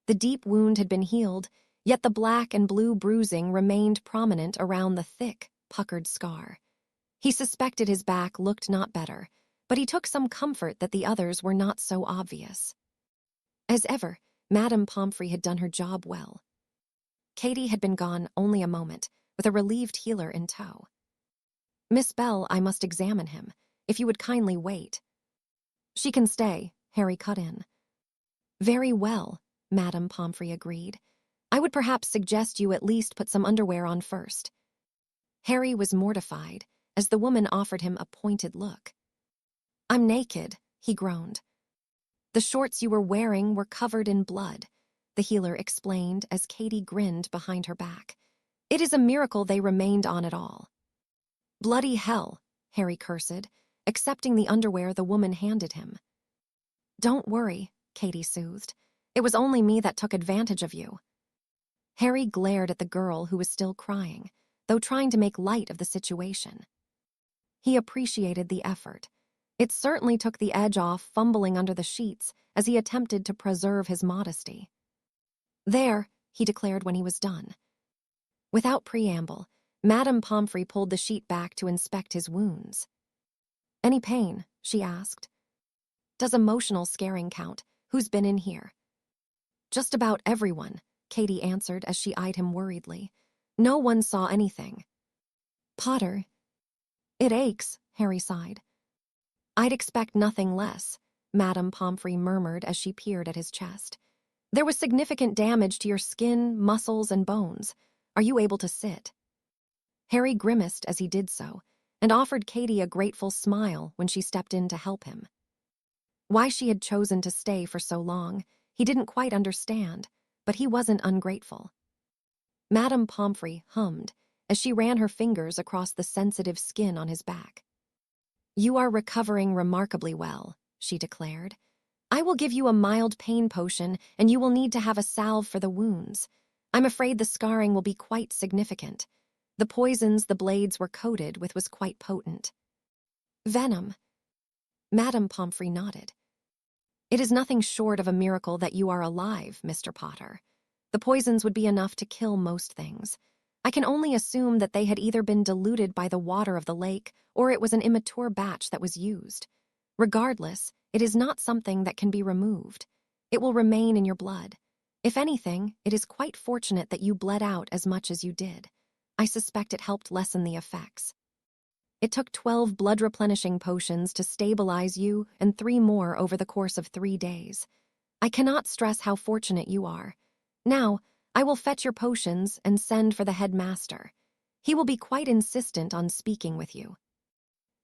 The deep wound had been healed, yet the black and blue bruising remained prominent around the thick, puckered scar. He suspected his back looked not better, but he took some comfort that the others were not so obvious. As ever, Madame Pomfrey had done her job well. Katie had been gone only a moment, with a relieved healer in tow. Miss Bell, I must examine him, if you would kindly wait. She can stay, Harry cut in. Very well, Madame Pomfrey agreed. I would perhaps suggest you at least put some underwear on first. Harry was mortified, as the woman offered him a pointed look. I'm naked, he groaned. The shorts you were wearing were covered in blood, the healer explained as Katie grinned behind her back. It is a miracle they remained on at all. Bloody hell, Harry cursed, accepting the underwear the woman handed him. Don't worry, Katie soothed. "It was only me that took advantage of you." Harry glared at the girl who was still crying, though trying to make light of the situation. He appreciated the effort. It certainly took the edge off fumbling under the sheets as he attempted to preserve his modesty. "There," he declared when he was done. Without preamble, Madame Pomfrey pulled the sheet back to inspect his wounds. "Any pain?" she asked. "Does emotional scaring count? Who's been in here?" "Just about everyone," Katie answered as she eyed him worriedly. "No one saw anything." "Potter." "It aches," Harry sighed. "I'd expect nothing less," Madame Pomfrey murmured as she peered at his chest. "There was significant damage to your skin, muscles, and bones. Are you able to sit?" Harry grimaced as he did so, and offered Katie a grateful smile when she stepped in to help him. Why she had chosen to stay for so long, he didn't quite understand, but he wasn't ungrateful. Madame Pomfrey hummed as she ran her fingers across the sensitive skin on his back. "You are recovering remarkably well," she declared. "I will give you a mild pain potion, and you will need to have a salve for the wounds. I'm afraid the scarring will be quite significant. The poisons the blades were coated with was quite potent." "Venom." Madame Pomfrey nodded. "It is nothing short of a miracle that you are alive, Mr. Potter. The poisons would be enough to kill most things. I can only assume that they had either been diluted by the water of the lake or it was an immature batch that was used. Regardless, it is not something that can be removed. It will remain in your blood. If anything, it is quite fortunate that you bled out as much as you did. I suspect it helped lessen the effects. It took 12 blood-replenishing potions to stabilize you and 3 more over the course of 3 days. I cannot stress how fortunate you are. Now, I will fetch your potions and send for the headmaster. He will be quite insistent on speaking with you."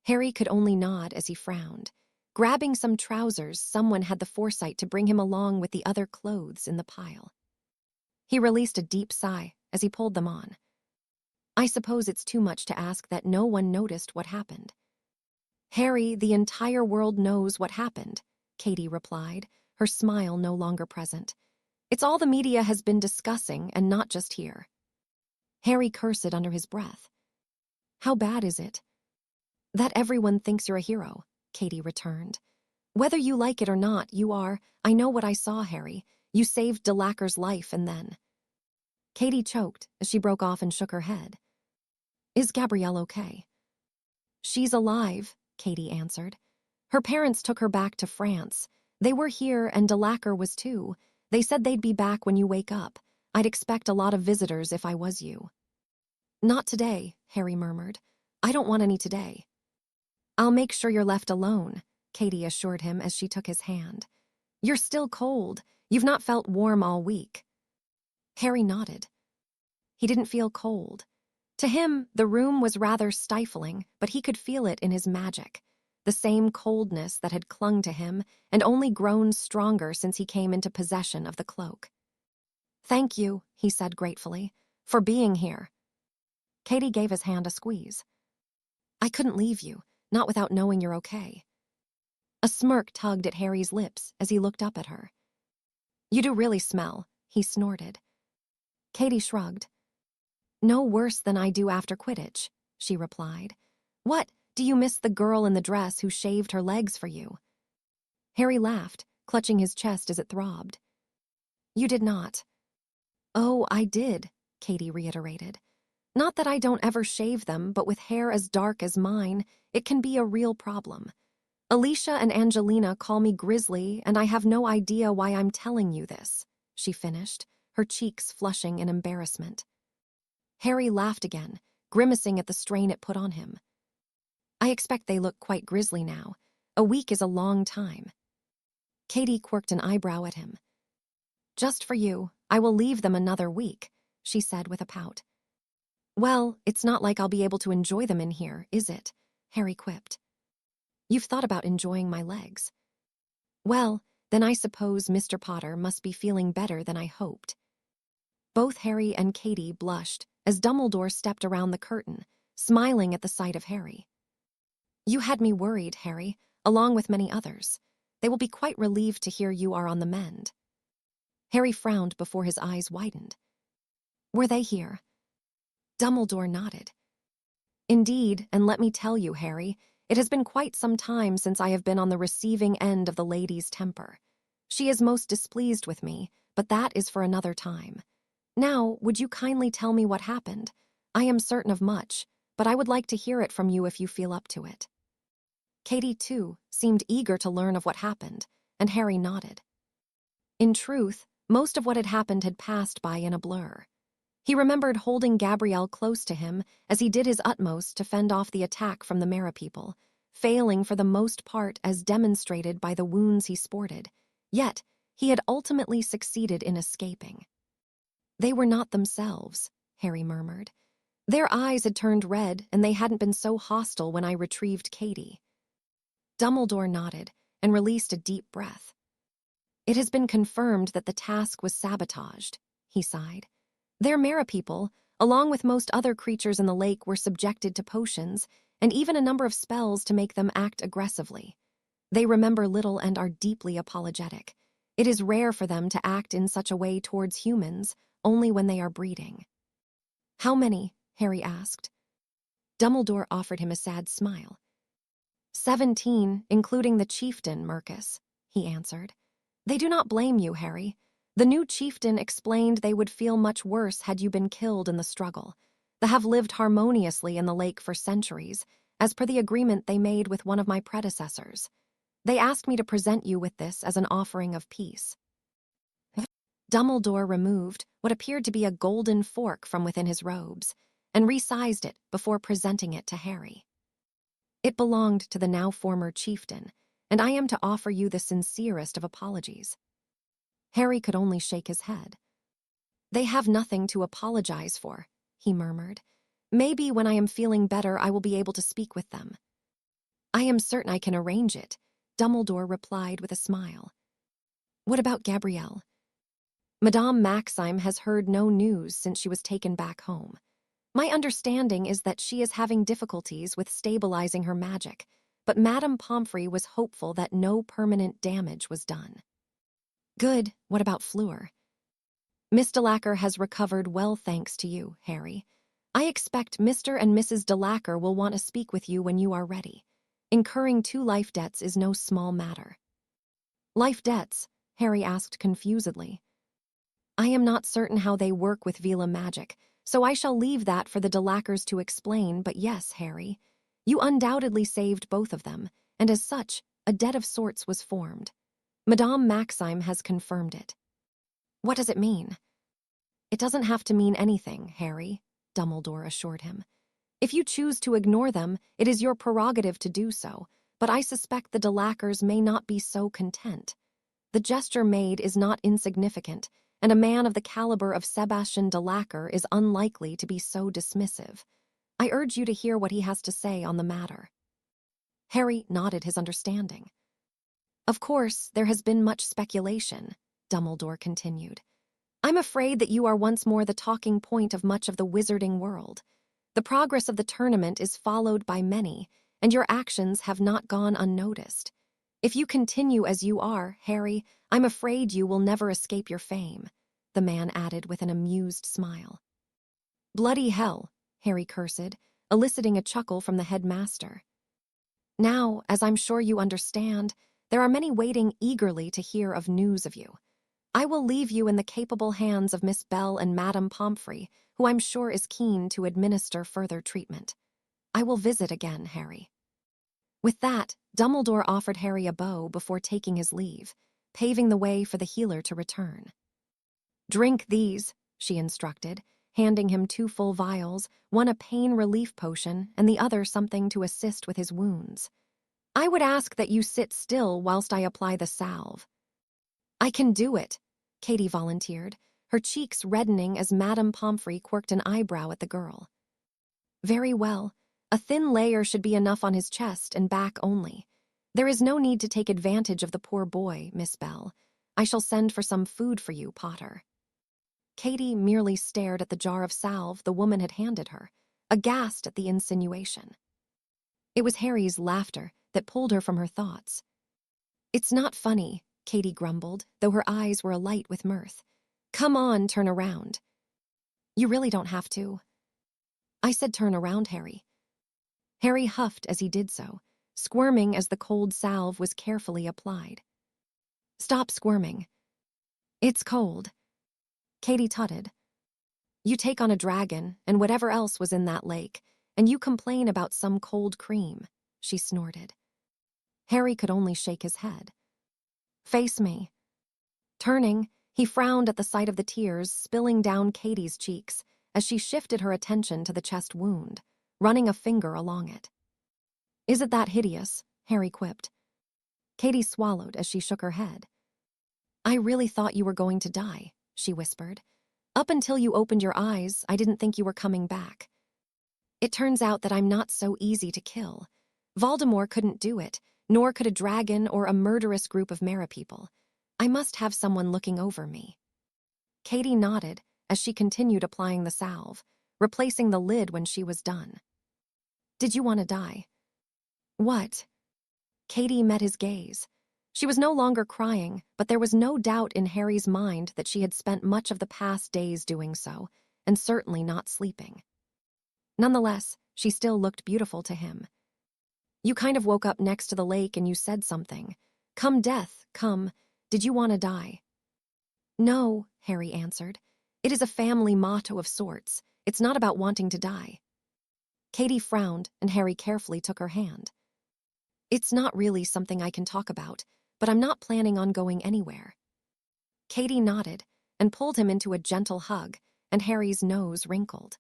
Harry could only nod as he frowned. Grabbing some trousers, someone had the foresight to bring him along with the other clothes in the pile. He released a deep sigh as he pulled them on. "I suppose it's too much to ask that no one noticed what happened." "Harry, the entire world knows what happened," Katie replied, her smile no longer present. "It's all the media has been discussing, and not just here." Harry cursed under his breath. "How bad is it?" "That everyone thinks you're a hero," Katie returned. "Whether you like it or not, you are. I know what I saw, Harry. You saved Delacquer's life and then—" Katie choked as she broke off and shook her head. "Is Gabrielle okay?" "She's alive," Katie answered. "Her parents took her back to France. They were here and Delacquer was too. They said they'd be back when you wake up. I'd expect a lot of visitors if I was you." "Not today," Harry murmured. "I don't want any today." "I'll make sure you're left alone," Katie assured him as she took his hand. "You're still cold. You've not felt warm all week." Harry nodded. He didn't feel cold. To him, the room was rather stifling, but he could feel it in his magic. The same coldness that had clung to him and only grown stronger since he came into possession of the cloak. "Thank you," he said gratefully, "for being here." Katie gave his hand a squeeze. "I couldn't leave you, not without knowing you're okay." A smirk tugged at Harry's lips as he looked up at her. "You do really smell," he snorted. Katie shrugged. "No worse than I do after Quidditch," she replied. "What, do you miss the girl in the dress who shaved her legs for you?" Harry laughed, clutching his chest as it throbbed. "You did not." "Oh, I did," Katie reiterated. "Not that I don't ever shave them, but with hair as dark as mine, it can be a real problem. Alicia and Angelina call me Grizzly, and I have no idea why I'm telling you this," she finished, her cheeks flushing in embarrassment. Harry laughed again, grimacing at the strain it put on him. "I expect they look quite grisly now. A week is a long time." Katie quirked an eyebrow at him. "Just for you, I will leave them another week," she said with a pout. "Well, it's not like I'll be able to enjoy them in here, is it?" Harry quipped. "You've thought about enjoying my legs." "Well, then I suppose Mr. Potter must be feeling better than I hoped." Both Harry and Katie blushed as Dumbledore stepped around the curtain, smiling at the sight of Harry. "You had me worried, Harry, along with many others. They will be quite relieved to hear you are on the mend." Harry frowned before his eyes widened. "Were they here?" Dumbledore nodded. "Indeed, and let me tell you, Harry, it has been quite some time since I have been on the receiving end of the lady's temper. She is most displeased with me, but that is for another time. Now, would you kindly tell me what happened? I am certain of much, but I would like to hear it from you if you feel up to it." Katie, too, seemed eager to learn of what happened, and Harry nodded. In truth, most of what had happened had passed by in a blur. He remembered holding Gabrielle close to him as he did his utmost to fend off the attack from the Mara-people, failing for the most part as demonstrated by the wounds he sported. Yet, he had ultimately succeeded in escaping. "They were not themselves," Harry murmured. "Their eyes had turned red, and they hadn't been so hostile when I retrieved Katie." Dumbledore nodded and released a deep breath. "It has been confirmed that the task was sabotaged," he sighed. "Their Mara-people, along with most other creatures in the lake, were subjected to potions and even a number of spells to make them act aggressively. They remember little and are deeply apologetic. It is rare for them to act in such a way towards humans, only when they are breeding." "How many?" Harry asked. Dumbledore offered him a sad smile. 17, including the chieftain, Mercus," he answered. "They do not blame you, Harry. The new chieftain explained they would feel much worse had you been killed in the struggle. They have lived harmoniously in the lake for centuries, as per the agreement they made with one of my predecessors. They asked me to present you with this as an offering of peace." Dumbledore removed what appeared to be a golden fork from within his robes and resized it before presenting it to Harry. "It belonged to the now former chieftain, and I am to offer you the sincerest of apologies." Harry could only shake his head. "They have nothing to apologize for," he murmured. "Maybe when I am feeling better I will be able to speak with them." "I am certain I can arrange it," Dumbledore replied with a smile. "What about Gabrielle?" "Madame Maxime has heard no news since she was taken back home. My understanding is that she is having difficulties with stabilizing her magic, but Madame Pomfrey was hopeful that no permanent damage was done." "Good. What about Fleur?" "Miss Delacour has recovered well thanks to you, Harry. I expect Mr. and Mrs. Delacour will want to speak with you when you are ready. Incurring 2 life debts is no small matter." "Life debts?" Harry asked confusedly. "I am not certain how they work with Vila magic, so I shall leave that for the Delacours to explain, but yes, Harry, you undoubtedly saved both of them, and as such, a debt of sorts was formed. Madame Maxime has confirmed it." "What does it mean?" "It doesn't have to mean anything, Harry," Dumbledore assured him. "If you choose to ignore them, it is your prerogative to do so, but I suspect the Delacours may not be so content. The gesture made is not insignificant, and a man of the caliber of Sebastian Delacour is unlikely to be so dismissive. I urge you to hear what he has to say on the matter." Harry nodded his understanding. "Of course, there has been much speculation," Dumbledore continued. "I'm afraid that you are once more the talking point of much of the wizarding world. The progress of the tournament is followed by many, and your actions have not gone unnoticed. If you continue as you are, Harry, I'm afraid you will never escape your fame," the man added with an amused smile. "Bloody hell," Harry cursed, eliciting a chuckle from the headmaster. "Now, as I'm sure you understand, there are many waiting eagerly to hear of news of you. I will leave you in the capable hands of Miss Bell and Madame Pomfrey, who I'm sure is keen to administer further treatment. I will visit again, Harry." With that, Dumbledore offered Harry a bow before taking his leave, paving the way for the healer to return. "Drink these," she instructed, handing him 2 full vials, one a pain relief potion and the other something to assist with his wounds. "I would ask that you sit still whilst I apply the salve." "I can do it," Katie volunteered, her cheeks reddening as Madame Pomfrey quirked an eyebrow at the girl. "Very well. A thin layer should be enough on his chest and back only. There is no need to take advantage of the poor boy, Miss Bell. I shall send for some food for you, Potter." Katie merely stared at the jar of salve the woman had handed her, aghast at the insinuation. It was Harry's laughter that pulled her from her thoughts. It's not funny, Katie grumbled, though her eyes were alight with mirth. Come on, turn around. You really don't have to. I said turn around, Harry. Harry huffed as he did so, squirming as the cold salve was carefully applied. Stop squirming. It's cold. Katie tutted. You take on a dragon and whatever else was in that lake, and you complain about some cold cream, she snorted. Harry could only shake his head. Face me. Turning, he frowned at the sight of the tears spilling down Katie's cheeks as she shifted her attention to the chest wound, running a finger along it. Is it that hideous? Harry quipped. Katie swallowed as she shook her head. I really thought you were going to die, she whispered. Up until you opened your eyes, I didn't think you were coming back. It turns out that I'm not so easy to kill. Voldemort couldn't do it, nor could a dragon or a murderous group of Merapeople. I must have someone looking over me. Katie nodded as she continued applying the salve, replacing the lid when she was done. Did you want to die? What? Katie met his gaze. She was no longer crying, but there was no doubt in Harry's mind that she had spent much of the past days doing so, and certainly not sleeping. Nonetheless, she still looked beautiful to him. You kind of woke up next to the lake and you said something. Come death, come. Did you want to die? No, Harry answered. It is a family motto of sorts. It's not about wanting to die. Katie frowned, and Harry carefully took her hand. It's not really something I can talk about, but I'm not planning on going anywhere. Katie nodded and pulled him into a gentle hug, and Harry's nose wrinkled.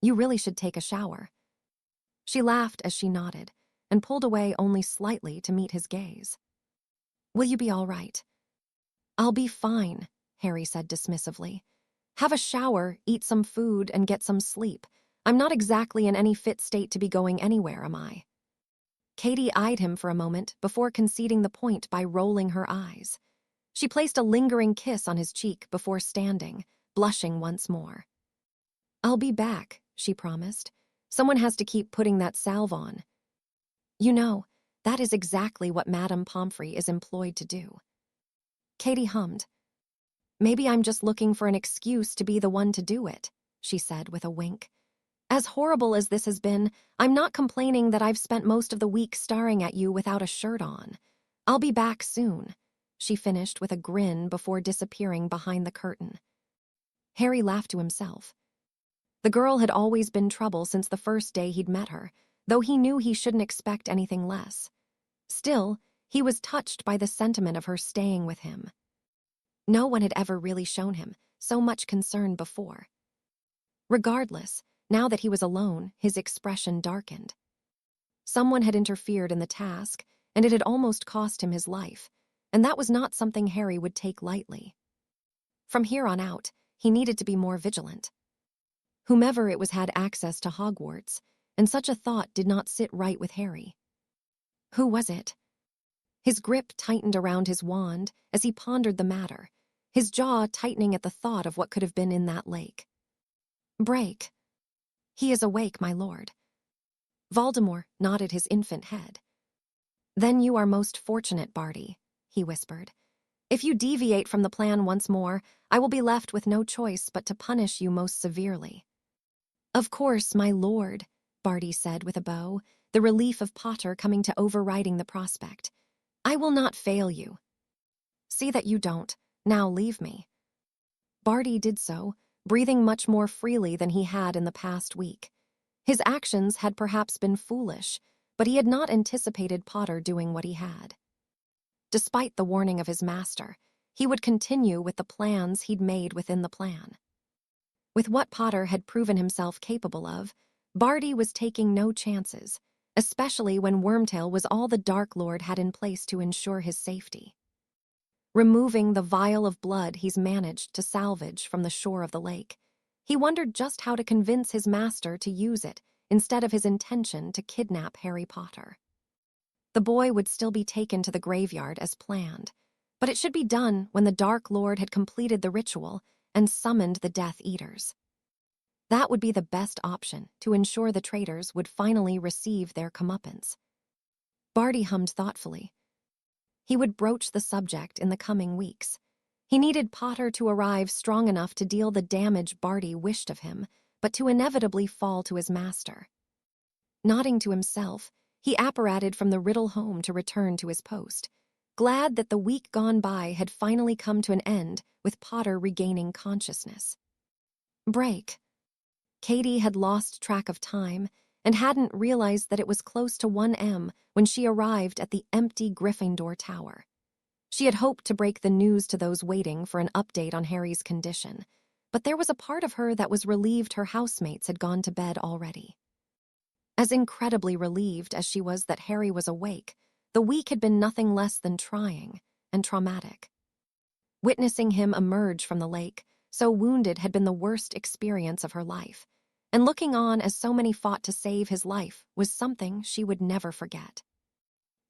You really should take a shower. She laughed as she nodded, and pulled away only slightly to meet his gaze. Will you be all right? I'll be fine, Harry said dismissively. Have a shower, eat some food, and get some sleep. I'm not exactly in any fit state to be going anywhere, am I? Katie eyed him for a moment before conceding the point by rolling her eyes. She placed a lingering kiss on his cheek before standing, blushing once more. I'll be back, she promised. Someone has to keep putting that salve on. You know, that is exactly what Madame Pomfrey is employed to do. Katie hummed. Maybe I'm just looking for an excuse to be the one to do it, she said with a wink. As horrible as this has been, I'm not complaining that I've spent most of the week staring at you without a shirt on. I'll be back soon, she finished with a grin before disappearing behind the curtain. Harry laughed to himself. The girl had always been trouble since the first day he'd met her, though he knew he shouldn't expect anything less. Still, he was touched by the sentiment of her staying with him. No one had ever really shown him so much concern before. Regardless, now that he was alone, his expression darkened. Someone had interfered in the task, and it had almost cost him his life, and that was not something Harry would take lightly. From here on out, he needed to be more vigilant. Whomever it was had access to Hogwarts, and such a thought did not sit right with Harry. Who was it? His grip tightened around his wand as he pondered the matter, his jaw tightening at the thought of what could have been in that lake. Break. He is awake, my lord. Voldemort nodded his infant head. Then you are most fortunate, Barty, he whispered. If you deviate from the plan once more, I will be left with no choice but to punish you most severely. Of course, my lord, Barty said with a bow, the relief of Potter coming to overriding the prospect. I will not fail you. See that you don't. Now leave me. Barty did so, breathing much more freely than he had in the past week. His actions had perhaps been foolish, but he had not anticipated Potter doing what he had. Despite the warning of his master, he would continue with the plans he'd made within the plan. With what Potter had proven himself capable of, Barty was taking no chances, especially when Wormtail was all the Dark Lord had in place to ensure his safety. Removing the vial of blood he's managed to salvage from the shore of the lake, he wondered just how to convince his master to use it instead of his intention to kidnap Harry Potter. The boy would still be taken to the graveyard as planned, but it should be done when the Dark Lord had completed the ritual and summoned the Death Eaters. That would be the best option to ensure the traitors would finally receive their comeuppance. Barty hummed thoughtfully. He would broach the subject in the coming weeks. He needed Potter to arrive strong enough to deal the damage Barty wished of him, but to inevitably fall to his master. Nodding to himself, he apparated from the Riddle home to return to his post, glad that the week gone by had finally come to an end with Potter regaining consciousness. Break. Katie had lost track of time and hadn't realized that it was close to 1 a.m. when she arrived at the empty Gryffindor Tower. She had hoped to break the news to those waiting for an update on Harry's condition, but there was a part of her that was relieved her housemates had gone to bed already. As incredibly relieved as she was that Harry was awake, the week had been nothing less than trying and traumatic. Witnessing him emerge from the lake, so wounded, had been the worst experience of her life, and looking on as so many fought to save his life was something she would never forget.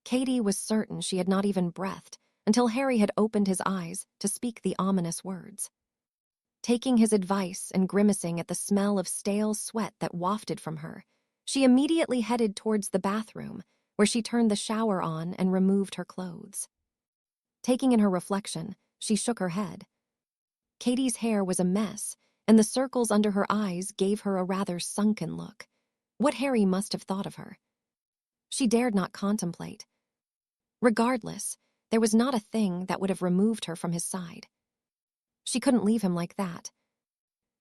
Katie was certain she had not even breathed until Harry had opened his eyes to speak the ominous words. Taking his advice and grimacing at the smell of stale sweat that wafted from her, she immediately headed towards the bathroom, where she turned the shower on and removed her clothes. Taking in her reflection, she shook her head. Katie's hair was a mess, and the circles under her eyes gave her a rather sunken look. What Harry must have thought of her. She dared not contemplate. Regardless, there was not a thing that would have removed her from his side. She couldn't leave him like that.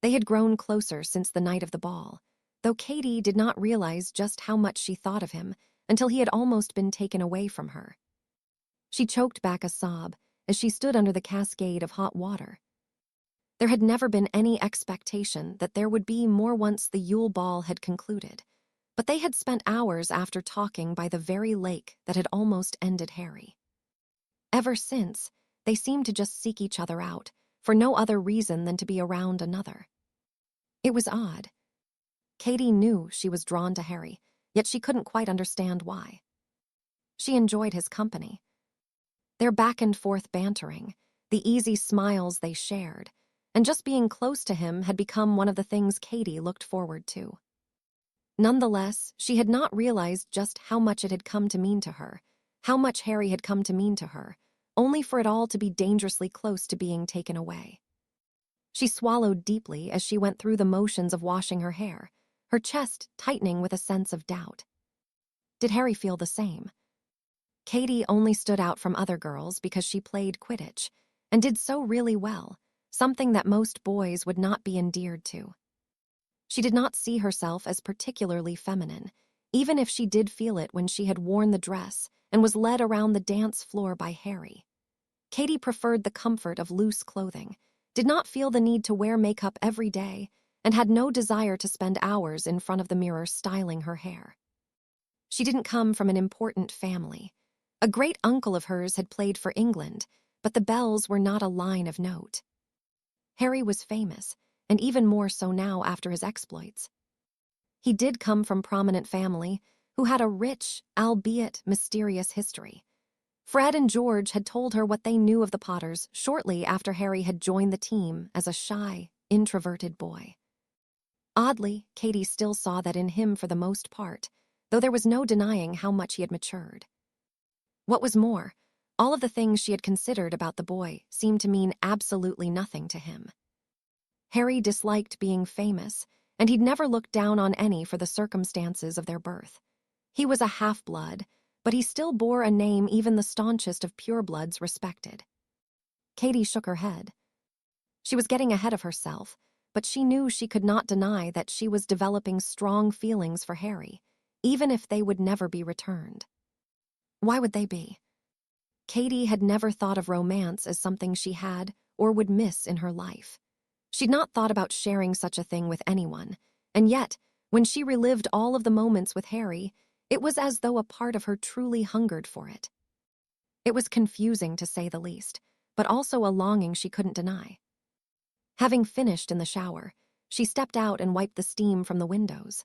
They had grown closer since the night of the ball, though Katie did not realize just how much she thought of him until he had almost been taken away from her. She choked back a sob as she stood under the cascade of hot water. There had never been any expectation that there would be more once the Yule Ball had concluded, but they had spent hours after talking by the very lake that had almost ended Harry. Ever since, they seemed to just seek each other out, for no other reason than to be around another. It was odd. Katie knew she was drawn to Harry, yet she couldn't quite understand why. She enjoyed his company. Their back-and-forth bantering, the easy smiles they shared, and just being close to him had become one of the things Katie looked forward to. Nonetheless, she had not realized just how much it had come to mean to her, how much Harry had come to mean to her, only for it all to be dangerously close to being taken away. She swallowed deeply as she went through the motions of washing her hair, her chest tightening with a sense of doubt. Did Harry feel the same? Katie only stood out from other girls because she played Quidditch, and did so really well, something that most boys would not be endeared to. She did not see herself as particularly feminine, even if she did feel it when she had worn the dress and was led around the dance floor by Harry. Katie preferred the comfort of loose clothing, did not feel the need to wear makeup every day, and had no desire to spend hours in front of the mirror styling her hair. She didn't come from an important family. A great uncle of hers had played for England, but the Bells were not a line of note. Harry was famous, and even more so now after his exploits. He did come from prominent family who had a rich, albeit mysterious history. Fred and George had told her what they knew of the Potters shortly after Harry had joined the team as a shy, introverted boy. Oddly, Katie still saw that in him for the most part, though there was no denying how much he had matured. What was more, all of the things she had considered about the boy seemed to mean absolutely nothing to him. Harry disliked being famous, and he'd never looked down on any for the circumstances of their birth. He was a half-blood, but he still bore a name even the staunchest of purebloods respected. Katie shook her head. She was getting ahead of herself, but she knew she could not deny that she was developing strong feelings for Harry, even if they would never be returned. Why would they be? Katie had never thought of romance as something she had or would miss in her life. She'd not thought about sharing such a thing with anyone, and yet, when she relived all of the moments with Harry, it was as though a part of her truly hungered for it. It was confusing, to say the least, but also a longing she couldn't deny. Having finished in the shower, she stepped out and wiped the steam from the windows.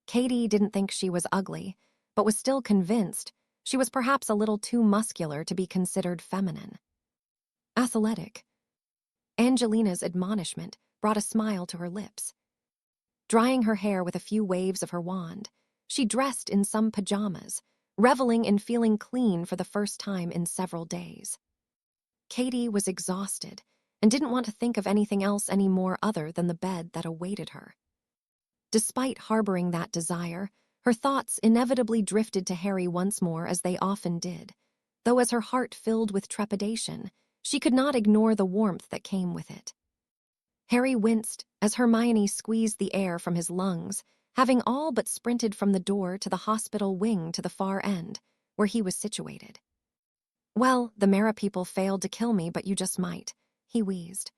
Katie didn't think she was ugly, but was still convinced she was perhaps a little too muscular to be considered feminine. Athletic. Angelina's admonishment brought a smile to her lips. Drying her hair with a few waves of her wand, she dressed in some pajamas, reveling in feeling clean for the first time in several days. Katie was exhausted and didn't want to think of anything else anymore other than the bed that awaited her. Despite harboring that desire, her thoughts inevitably drifted to Harry once more, as they often did, though as her heart filled with trepidation, she could not ignore the warmth that came with it. Harry winced as Hermione squeezed the air from his lungs, having all but sprinted from the door to the hospital wing to the far end, where he was situated. "Well, the Mara people failed to kill me, but you just might," he wheezed.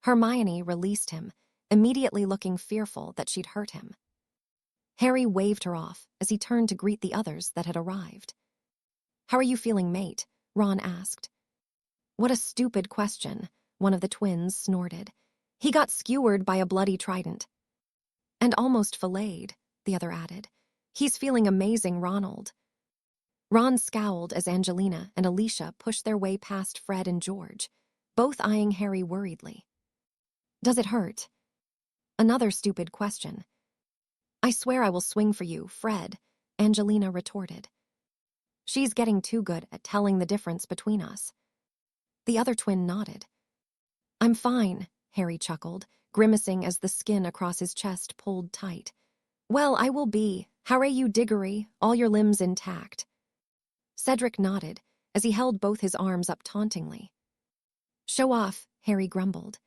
Hermione released him, immediately looking fearful that she'd hurt him. Harry waved her off as he turned to greet the others that had arrived. "How are you feeling, mate?" Ron asked. "What a stupid question," one of the twins snorted. "He got skewered by a bloody trident." "And almost filleted," the other added. "He's feeling amazing, Ronald." Ron scowled as Angelina and Alicia pushed their way past Fred and George, both eyeing Harry worriedly. "Does it hurt?" Another stupid question. "I swear I will swing for you, Fred," Angelina retorted. "She's getting too good at telling the difference between us." The other twin nodded. "I'm fine," Harry chuckled, grimacing as the skin across his chest pulled tight. "Well, I will be. Hooray you Diggory, all your limbs intact." Cedric nodded as he held both his arms up tauntingly. "Show off," Harry grumbled.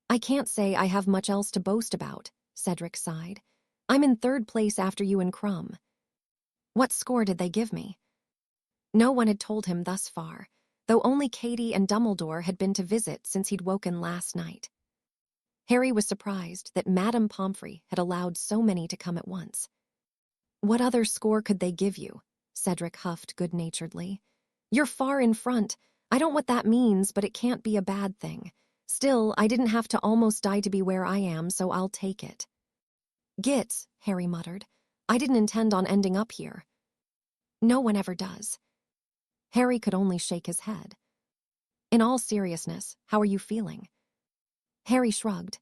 "I can't say I have much else to boast about," Cedric sighed. "I'm in third place after you and Crumb." What score did they give me? No one had told him thus far, though only Katie and Dumbledore had been to visit since he'd woken last night. Harry was surprised that Madame Pomfrey had allowed so many to come at once. "What other score could they give you?" Cedric huffed good-naturedly. "You're far in front. I don't know what that means, but it can't be a bad thing. Still, I didn't have to almost die to be where I am, so I'll take it." "Git," Harry muttered. "I didn't intend on ending up here." "No one ever does." Harry could only shake his head. "In all seriousness, how are you feeling?" Harry shrugged.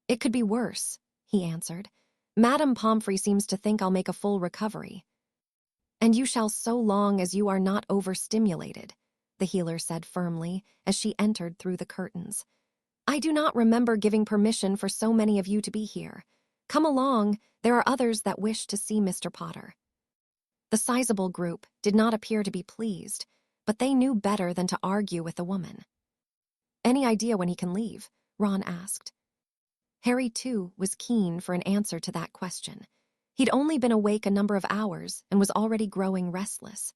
"It could be worse," he answered. "Madame Pomfrey seems to think I'll make a full recovery." "And you shall, so long as you are not overstimulated," the healer said firmly as she entered through the curtains. "I do not remember giving permission for so many of you to be here. Come along, there are others that wish to see Mr. Potter." The sizable group did not appear to be pleased, but they knew better than to argue with the woman. "Any idea when he can leave?" Ron asked. Harry, too, was keen for an answer to that question. He'd only been awake a number of hours and was already growing restless.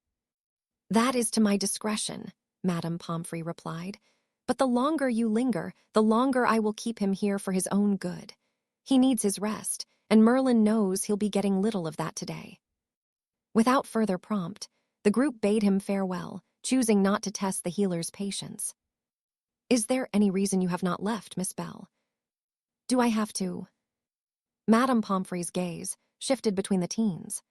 "That is to my discretion," Madame Pomfrey replied. "But the longer you linger, the longer I will keep him here for his own good. He needs his rest, and Merlin knows he'll be getting little of that today." Without further prompt, the group bade him farewell, choosing not to test the healer's patience. "Is there any reason you have not left, Miss Bell?" "Do I have to?" Madame Pomfrey's gaze shifted between the teens.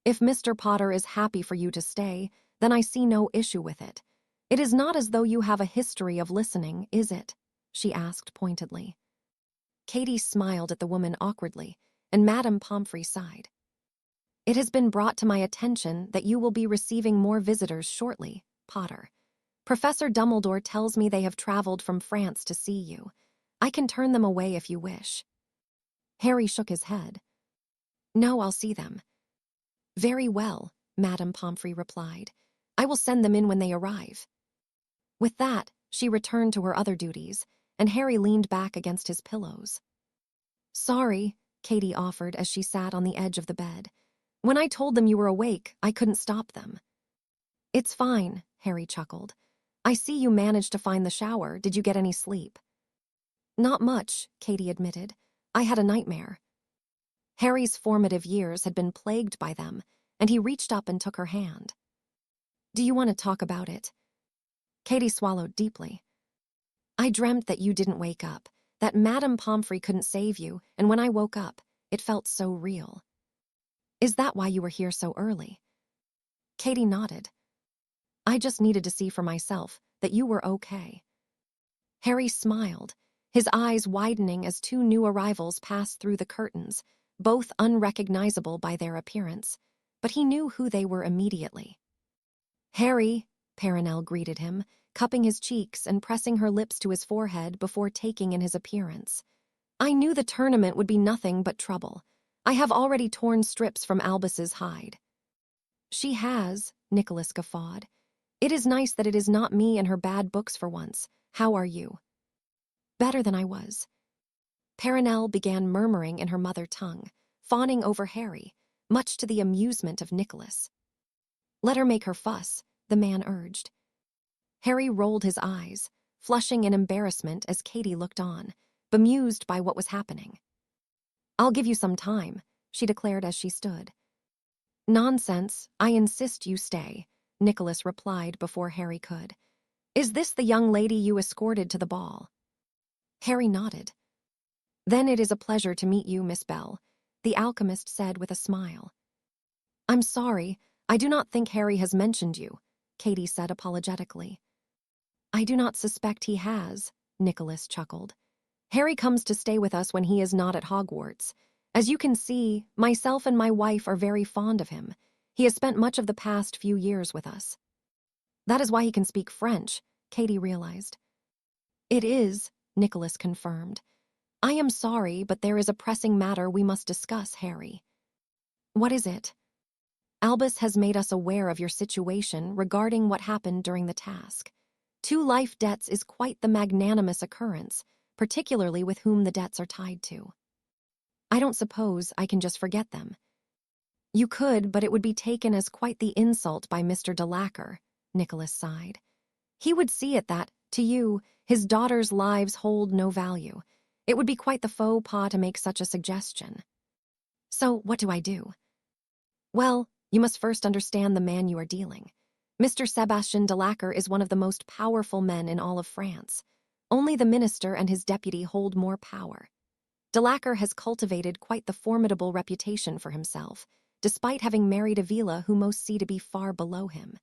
"If Mr. Potter is happy for you to stay, then I see no issue with it. It is not as though you have a history of listening, is it?" she asked pointedly. Katie smiled at the woman awkwardly, and Madame Pomfrey sighed. "It has been brought to my attention that you will be receiving more visitors shortly, Potter. Professor Dumbledore tells me they have traveled from France to see you. I can turn them away if you wish." Harry shook his head. "No, I'll see them." "Very well," Madame Pomfrey replied. "I will send them in when they arrive." With that, she returned to her other duties, and Harry leaned back against his pillows. "Sorry," Katie offered as she sat on the edge of the bed. "When I told them you were awake, I couldn't stop them." "It's fine," Harry chuckled. "I see you managed to find the shower. Did you get any sleep?" "Not much," Katie admitted. "I had a nightmare." Harry's formative years had been plagued by them, and he reached up and took her hand. "Do you want to talk about it?" Katie swallowed deeply. "I dreamt that you didn't wake up, that Madame Pomfrey couldn't save you, and when I woke up, it felt so real." "Is that why you were here so early?" Katie nodded. "I just needed to see for myself that you were okay." Harry smiled, his eyes widening as two new arrivals passed through the curtains, both unrecognizable by their appearance, but he knew who they were immediately. "Harry," Perenelle greeted him, cupping his cheeks and pressing her lips to his forehead before taking in his appearance. "I knew the tournament would be nothing but trouble. I have already torn strips from Albus's hide." "She has," Nicholas guffawed. "It is nice that it is not me and her bad books for once. How are you?" "Better than I was." Perenelle began murmuring in her mother tongue, fawning over Harry, much to the amusement of Nicholas. "Let her make her fuss," the man urged. Harry rolled his eyes, flushing in embarrassment as Katie looked on, bemused by what was happening. "I'll give you some time," she declared as she stood. "Nonsense, I insist you stay," Nicholas replied before Harry could. "Is this the young lady you escorted to the ball?" Harry nodded. "Then it is a pleasure to meet you, Miss Bell," the alchemist said with a smile. "I'm sorry, I do not think Harry has mentioned you," Katie said apologetically. "I do not suspect he has," Nicholas chuckled. "Harry comes to stay with us when he is not at Hogwarts. As you can see, myself and my wife are very fond of him. He has spent much of the past few years with us." "That is why he can speak French," Katie realized. "It is," Nicholas confirmed. "I am sorry, but there is a pressing matter we must discuss, Harry." "What is it?" "Albus has made us aware of your situation regarding what happened during the task. 2 life debts is quite the magnanimous occurrence, particularly with whom the debts are tied to." "I don't suppose I can just forget them." "You could, but it would be taken as quite the insult by Mr. Delacour," Nicholas sighed. "He would see it that, to you, his daughters' lives hold no value. It would be quite the faux pas to make such a suggestion." "So what do I do?" "Well, you must first understand the man you are dealing. Mr. Sebastian Delacour is one of the most powerful men in all of France. Only the minister and his deputy hold more power. Delacour has cultivated quite the formidable reputation for himself, despite having married a villa who most see to be far below him.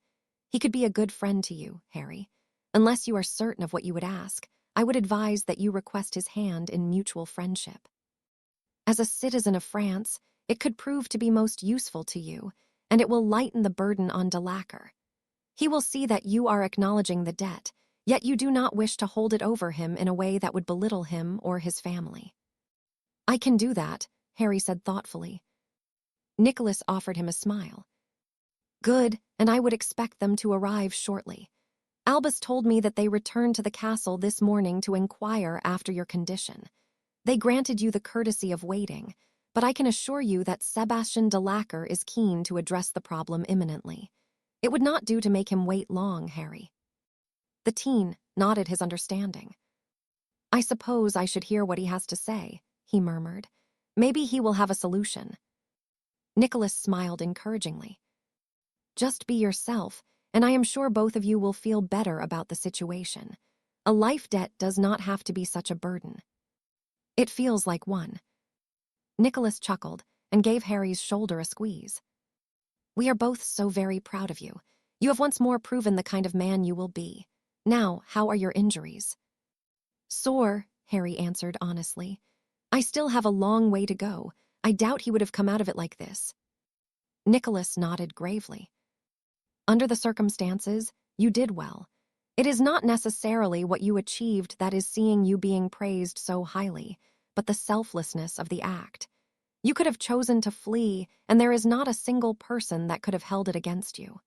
He could be a good friend to you, Harry. Unless you are certain of what you would ask, I would advise that you request his hand in mutual friendship. As a citizen of France, it could prove to be most useful to you, and it will lighten the burden on Delacour. He will see that you are acknowledging the debt, yet you do not wish to hold it over him in a way that would belittle him or his family." "I can do that," Harry said thoughtfully. Nicholas offered him a smile. "Good, and I would expect them to arrive shortly. Albus told me that they returned to the castle this morning to inquire after your condition. They granted you the courtesy of waiting, but I can assure you that Sebastian Delacour is keen to address the problem imminently. It would not do to make him wait long, Harry." The teen nodded his understanding. "I suppose I should hear what he has to say," he murmured. "Maybe he will have a solution." Nicholas smiled encouragingly. "Just be yourself, and I am sure both of you will feel better about the situation. A life debt does not have to be such a burden." "It feels like one." Nicholas chuckled and gave Harry's shoulder a squeeze. "We are both so very proud of you. You have once more proven the kind of man you will be. Now, how are your injuries?" "Sore," Harry answered honestly. "I still have a long way to go. I doubt he would have come out of it like this." Nicholas nodded gravely. "Under the circumstances, you did well. It is not necessarily what you achieved that is seeing you being praised so highly, but the selflessness of the act. You could have chosen to flee, and there is not a single person that could have held it against you."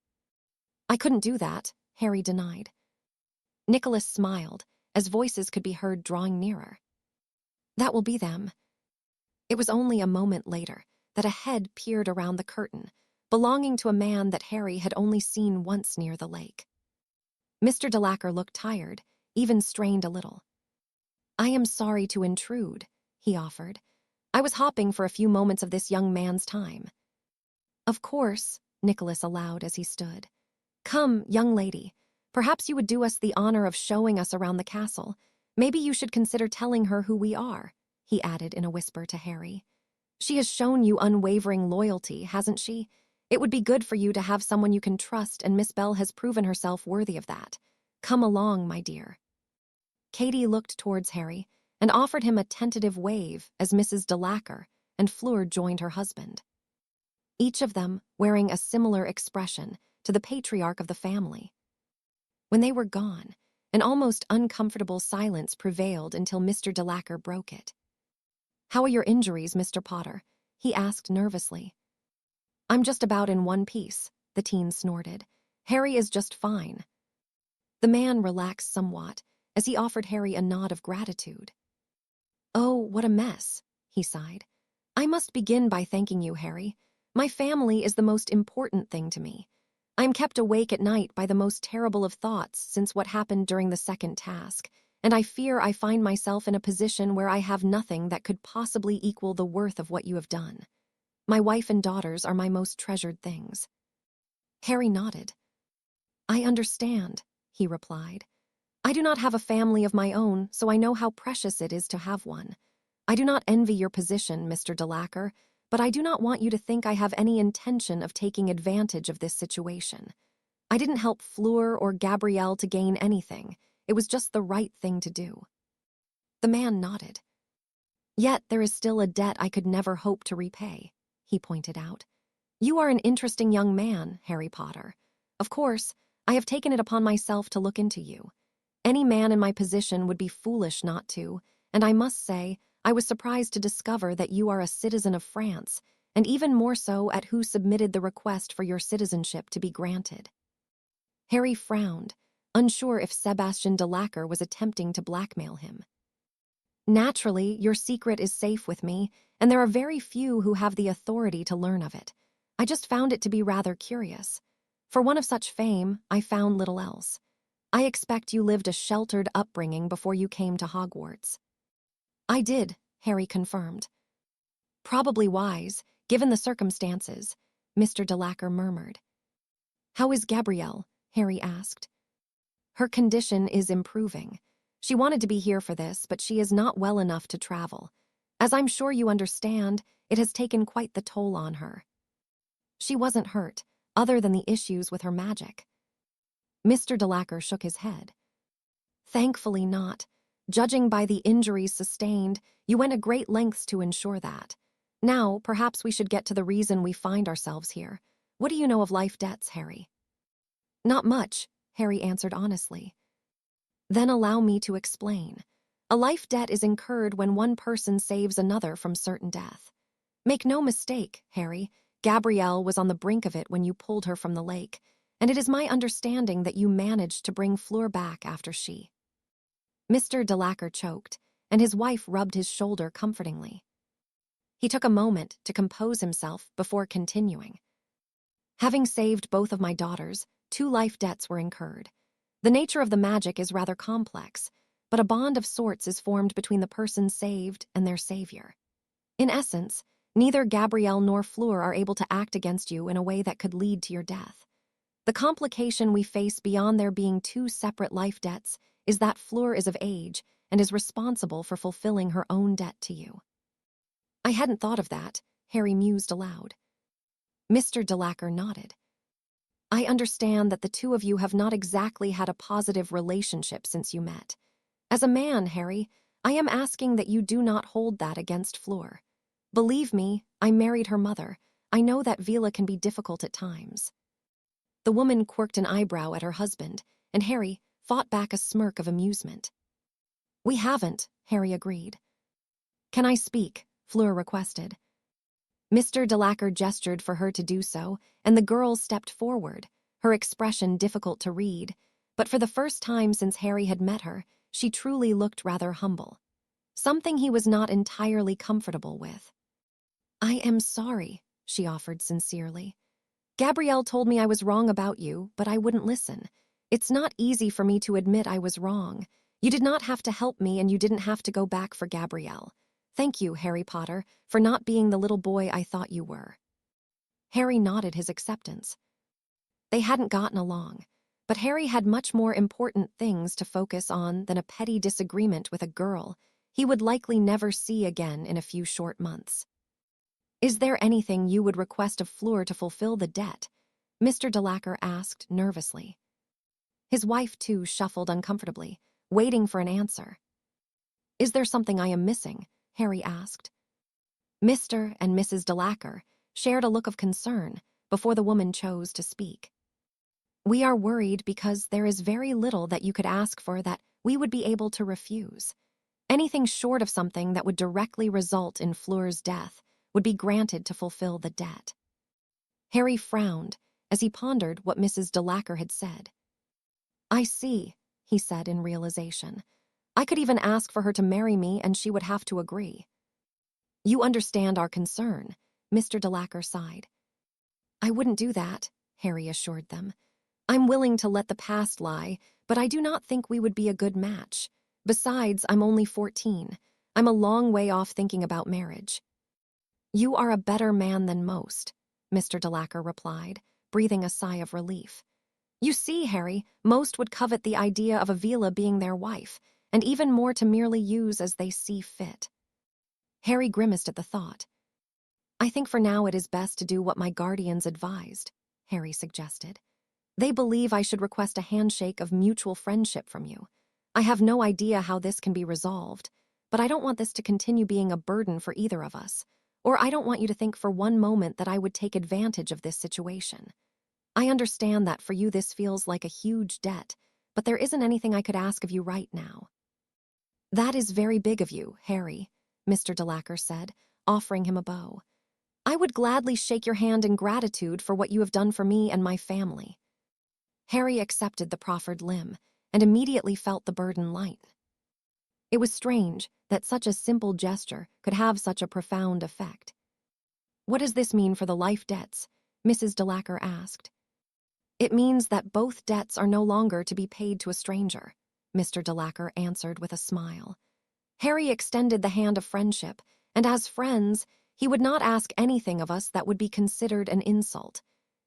"I couldn't do that," Harry denied. Nicholas smiled, as voices could be heard drawing nearer. "That will be them." It was only a moment later that a head peered around the curtain, belonging to a man that Harry had only seen once near the lake. Mr. Delacour looked tired, even strained a little. "I am sorry to intrude," he offered. "I was hopping for a few moments of this young man's time." "Of course," Nicholas allowed as he stood. "Come, young lady, perhaps you would do us the honor of showing us around the castle. Maybe you should consider telling her who we are," he added in a whisper to Harry. "She has shown you unwavering loyalty, hasn't she? It would be good for you to have someone you can trust, and Miss Bell has proven herself worthy of that. Come along, my dear." Katie looked towards Harry and offered him a tentative wave as Mrs. Delacour and Fleur joined her husband. each of them wearing a similar expression to the patriarch of the family. When they were gone, an almost uncomfortable silence prevailed until Mr. Delacour broke it. "How are your injuries, Mr. Potter?" he asked nervously. "I'm just about in one piece," the teen snorted. "Harry is just fine." The man relaxed somewhat as he offered Harry a nod of gratitude. "Oh, what a mess," he sighed. "I must begin by thanking you, Harry. My family is the most important thing to me. I am kept awake at night by the most terrible of thoughts since what happened during the second task, and I fear I find myself in a position where I have nothing that could possibly equal the worth of what you have done. My wife and daughters are my most treasured things." Harry nodded. "I understand," he replied. "I do not have a family of my own, so I know how precious it is to have one. I do not envy your position, Mr. Delacour, but I do not want you to think I have any intention of taking advantage of this situation. I didn't help Fleur or Gabrielle to gain anything. It was just the right thing to do." The man nodded. "Yet there is still a debt I could never hope to repay," he pointed out. "You are an interesting young man, Harry Potter. Of course, I have taken it upon myself to look into you. Any man in my position would be foolish not to, and I must say, I was surprised to discover that you are a citizen of France, and even more so at who submitted the request for your citizenship to be granted." Harry frowned, unsure if Sebastian Delacour was attempting to blackmail him. "Naturally, your secret is safe with me, and there are very few who have the authority to learn of it. I just found it to be rather curious. For one of such fame, I found little else. I expect you lived a sheltered upbringing before you came to Hogwarts." "I did," Harry confirmed. "Probably wise, given the circumstances," Mr. Delacour murmured. "How is Gabrielle?" Harry asked. "Her condition is improving. She wanted to be here for this, but she is not well enough to travel. As I'm sure you understand, it has taken quite the toll on her." "She wasn't hurt, other than the issues with her magic." Mr. Delacour shook his head. "Thankfully not. Judging by the injuries sustained, you went a great lengths to ensure that. Now, perhaps we should get to the reason we find ourselves here. What do you know of life debts, Harry?" "Not much," Harry answered honestly. "Then allow me to explain. A life debt is incurred when one person saves another from certain death. Make no mistake, Harry, Gabrielle was on the brink of it when you pulled her from the lake, and it is my understanding that you managed to bring Fleur back after she—" Mr. Delacour choked, and his wife rubbed his shoulder comfortingly. He took a moment to compose himself before continuing. "Having saved both of my daughters, 2 life debts were incurred. The nature of the magic is rather complex, but a bond of sorts is formed between the person saved and their savior. In essence, neither Gabrielle nor Fleur are able to act against you in a way that could lead to your death. The complication we face beyond there being 2 separate life debts is that Fleur is of age and is responsible for fulfilling her own debt to you." "I hadn't thought of that," Harry mused aloud. Mr. Delacour nodded. "I understand that the 2 of you have not exactly had a positive relationship since you met. As a man, Harry, I am asking that you do not hold that against Fleur. Believe me, I married her mother. I know that Vila can be difficult at times." The woman quirked an eyebrow at her husband, and Harry fought back a smirk of amusement. "We haven't," Harry agreed. "Can I speak?" Fleur requested. Mr. Delacour gestured for her to do so, and the girl stepped forward, her expression difficult to read, but for the first time since Harry had met her, she truly looked rather humble. Something he was not entirely comfortable with. "I am sorry," she offered sincerely. "Gabrielle told me I was wrong about you, but I wouldn't listen. It's not easy for me to admit I was wrong. You did not have to help me, and you didn't have to go back for Gabrielle. Thank you, Harry Potter, for not being the little boy I thought you were." Harry nodded his acceptance. They hadn't gotten along, but Harry had much more important things to focus on than a petty disagreement with a girl he would likely never see again in a few short months. "Is there anything you would request of Fleur to fulfill the debt?" Mr. Delacour asked nervously. His wife, too, shuffled uncomfortably, waiting for an answer. "Is there something I am missing?" Harry asked. "Mr. and Mrs. Delacour," shared a look of concern before the woman chose to speak. "We are worried because there is very little that you could ask for that we would be able to refuse. Anything short of something that would directly result in Fleur's death would be granted to fulfill the debt." Harry frowned as he pondered what Mrs. de Lacker had said. "I see," he said in realization. "I could even ask for her to marry me and she would have to agree." "You understand our concern," Mr. de Lacker sighed. "I wouldn't do that," Harry assured them. "I'm willing to let the past lie, but I do not think we would be a good match. Besides, I'm only 14. I'm a long way off thinking about marriage." "You are a better man than most," Mr. de Lacker replied, breathing a sigh of relief. "You see, Harry, most would covet the idea of Avila being their wife, and even more to merely use as they see fit." Harry grimaced at the thought. "I think for now it is best to do what my guardians advised," Harry suggested. "They believe I should request a handshake of mutual friendship from you. I have no idea how this can be resolved, but I don't want this to continue being a burden for either of us, or I don't want you to think for one moment that I would take advantage of this situation. I understand that for you this feels like a huge debt, but there isn't anything I could ask of you right now." "That is very big of you, Harry," Mr. de Lacker said, offering him a bow. "I would gladly shake your hand in gratitude for what you have done for me and my family." Harry accepted the proffered limb and immediately felt the burden lighten. It was strange that such a simple gesture could have such a profound effect. "What does this mean for the life debts?" Mrs. de Lacker asked. "It means that both debts are no longer to be paid to a stranger," Mr. de Lacker answered with a smile. Harry extended the hand of friendship, and as friends, he would not ask anything of us that would be considered an insult.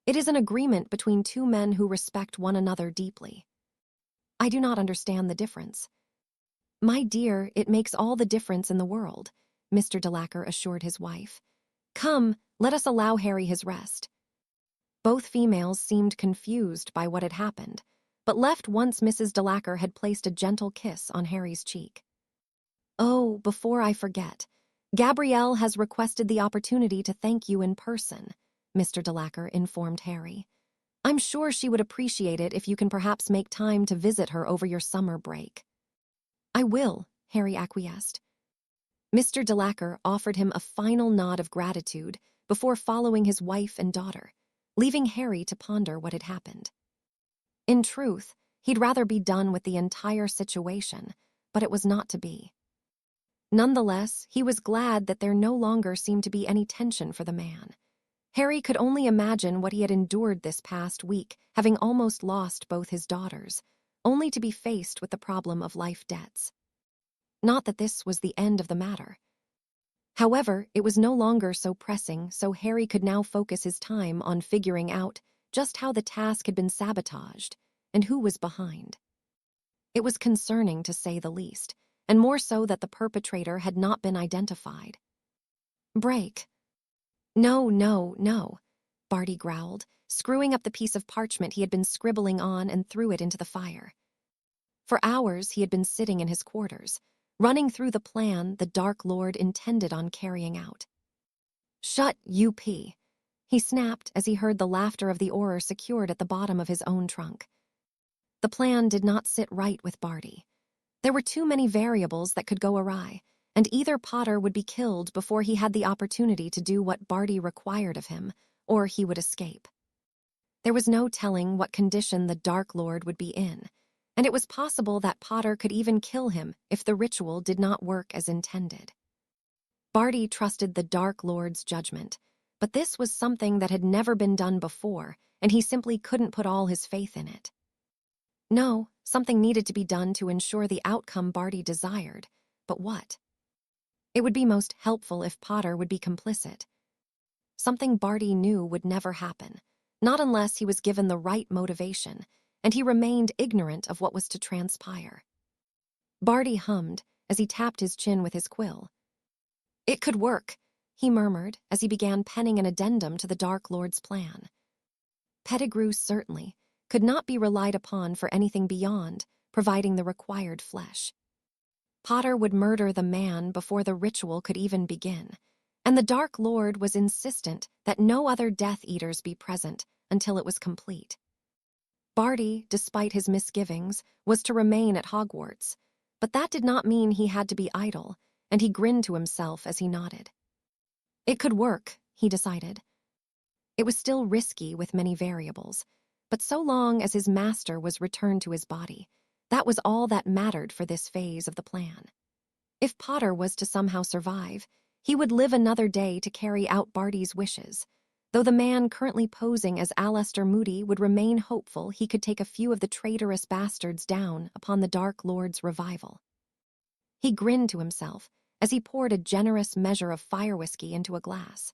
It is an agreement between two men who respect one another deeply. "I do not understand the difference." "My dear, it makes all the difference in the world," Mr. de Lacker assured his wife. "Come, let us allow Harry his rest." Both females seemed confused by what had happened, but left once Mrs. de Lacker had placed a gentle kiss on Harry's cheek. "Oh, before I forget, Gabrielle has requested the opportunity to thank you in person," Mr. de Lacker informed Harry. "I'm sure she would appreciate it if you can perhaps make time to visit her over your summer break." "I will," Harry acquiesced. Mr. de Lacker offered him a final nod of gratitude before following his wife and daughter, leaving Harry to ponder what had happened. In truth, he'd rather be done with the entire situation, but it was not to be. Nonetheless, he was glad that there no longer seemed to be any tension for the man. Harry could only imagine what he had endured this past week, having almost lost both his daughters, only to be faced with the problem of life debts. Not that this was the end of the matter. However, it was no longer so pressing, so Harry could now focus his time on figuring out just how the task had been sabotaged and who was behind. It was concerning, to say the least, and more so that the perpetrator had not been identified. "Break." "No, no, no," Barty growled, screwing up the piece of parchment he had been scribbling on and threw it into the fire. For hours he had been sitting in his quarters, running through the plan the Dark Lord intended on carrying out. "Shut, UP," he snapped as he heard the laughter of the oar secured at the bottom of his own trunk. The plan did not sit right with Barty. There were too many variables that could go awry, and either Potter would be killed before he had the opportunity to do what Barty required of him, or he would escape. There was no telling what condition the Dark Lord would be in, and it was possible that Potter could even kill him if the ritual did not work as intended. Barty trusted the Dark Lord's judgment, but this was something that had never been done before, and he simply couldn't put all his faith in it. No, something needed to be done to ensure the outcome Barty desired, but what? It would be most helpful if Potter would be complicit. Something Barty knew would never happen, not unless he was given the right motivation, and he remained ignorant of what was to transpire. Barty hummed as he tapped his chin with his quill. "It could work," he murmured as he began penning an addendum to the Dark Lord's plan. Pettigrew certainly could not be relied upon for anything beyond providing the required flesh. Potter would murder the man before the ritual could even begin, And the Dark Lord was insistent that no other Death Eaters be present until it was complete. Barty, despite his misgivings, was to remain at Hogwarts, but that did not mean he had to be idle, and he grinned to himself as he nodded. It could work, he decided. It was still risky with many variables, but so long as his master was returned to his body, that was all that mattered for this phase of the plan. If Potter was to somehow survive, he would live another day to carry out Barty's wishes, though the man currently posing as Aleister Moody would remain hopeful he could take a few of the traitorous bastards down upon the Dark Lord's revival. He grinned to himself as he poured a generous measure of fire whiskey into a glass.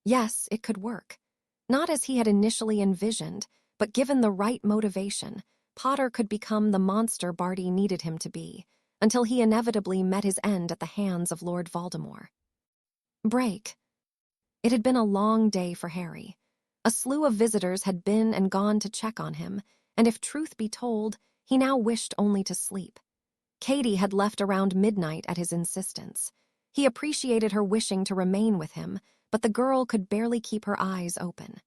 Yes, it could work. Not as he had initially envisioned, but given the right motivation, Potter could become the monster Barty needed him to be, until he inevitably met his end at the hands of Lord Voldemort. Break. It had been a long day for Harry. A slew of visitors had been and gone to check on him, and if truth be told, he now wished only to sleep. Katie had left around midnight at his insistence. He appreciated her wishing to remain with him, but the girl could barely keep her eyes open.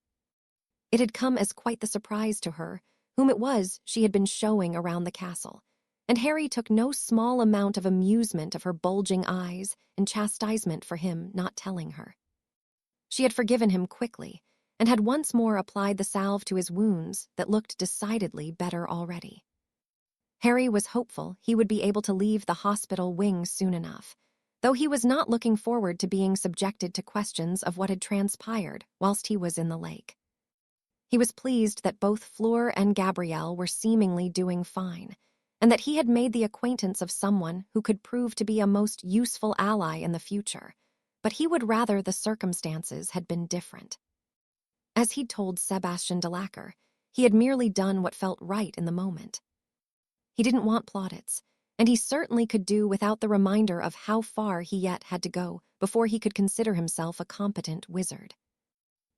It had come as quite the surprise to her, whom it was she had been showing around the castle, and Harry took no small amount of amusement of her bulging eyes and chastisement for him not telling her. She had forgiven him quickly, and had once more applied the salve to his wounds that looked decidedly better already. Harry was hopeful he would be able to leave the hospital wing soon enough, though he was not looking forward to being subjected to questions of what had transpired whilst he was in the lake. He was pleased that both Fleur and Gabrielle were seemingly doing fine, and that he had made the acquaintance of someone who could prove to be a most useful ally in the future, but he would rather the circumstances had been different. As he'd told Sebastian de Lacquer, he had merely done what felt right in the moment. He didn't want plaudits, and he certainly could do without the reminder of how far he yet had to go before he could consider himself a competent wizard.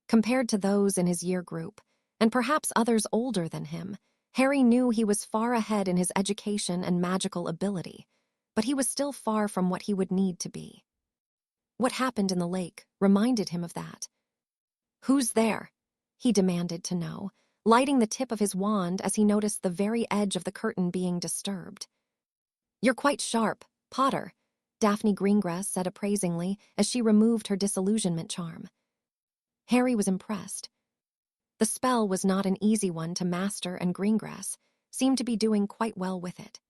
Compared to those in his year group, and perhaps others older than him, Harry knew he was far ahead in his education and magical ability, but he was still far from what he would need to be. What happened in the lake reminded him of that. "Who's there?" he demanded to know, lighting the tip of his wand as he noticed the very edge of the curtain being disturbed. "You're quite sharp, Potter," Daphne Greengrass said appraisingly as she removed her disillusionment charm. Harry was impressed. The spell was not an easy one to master, and Greengrass seemed to be doing quite well with it.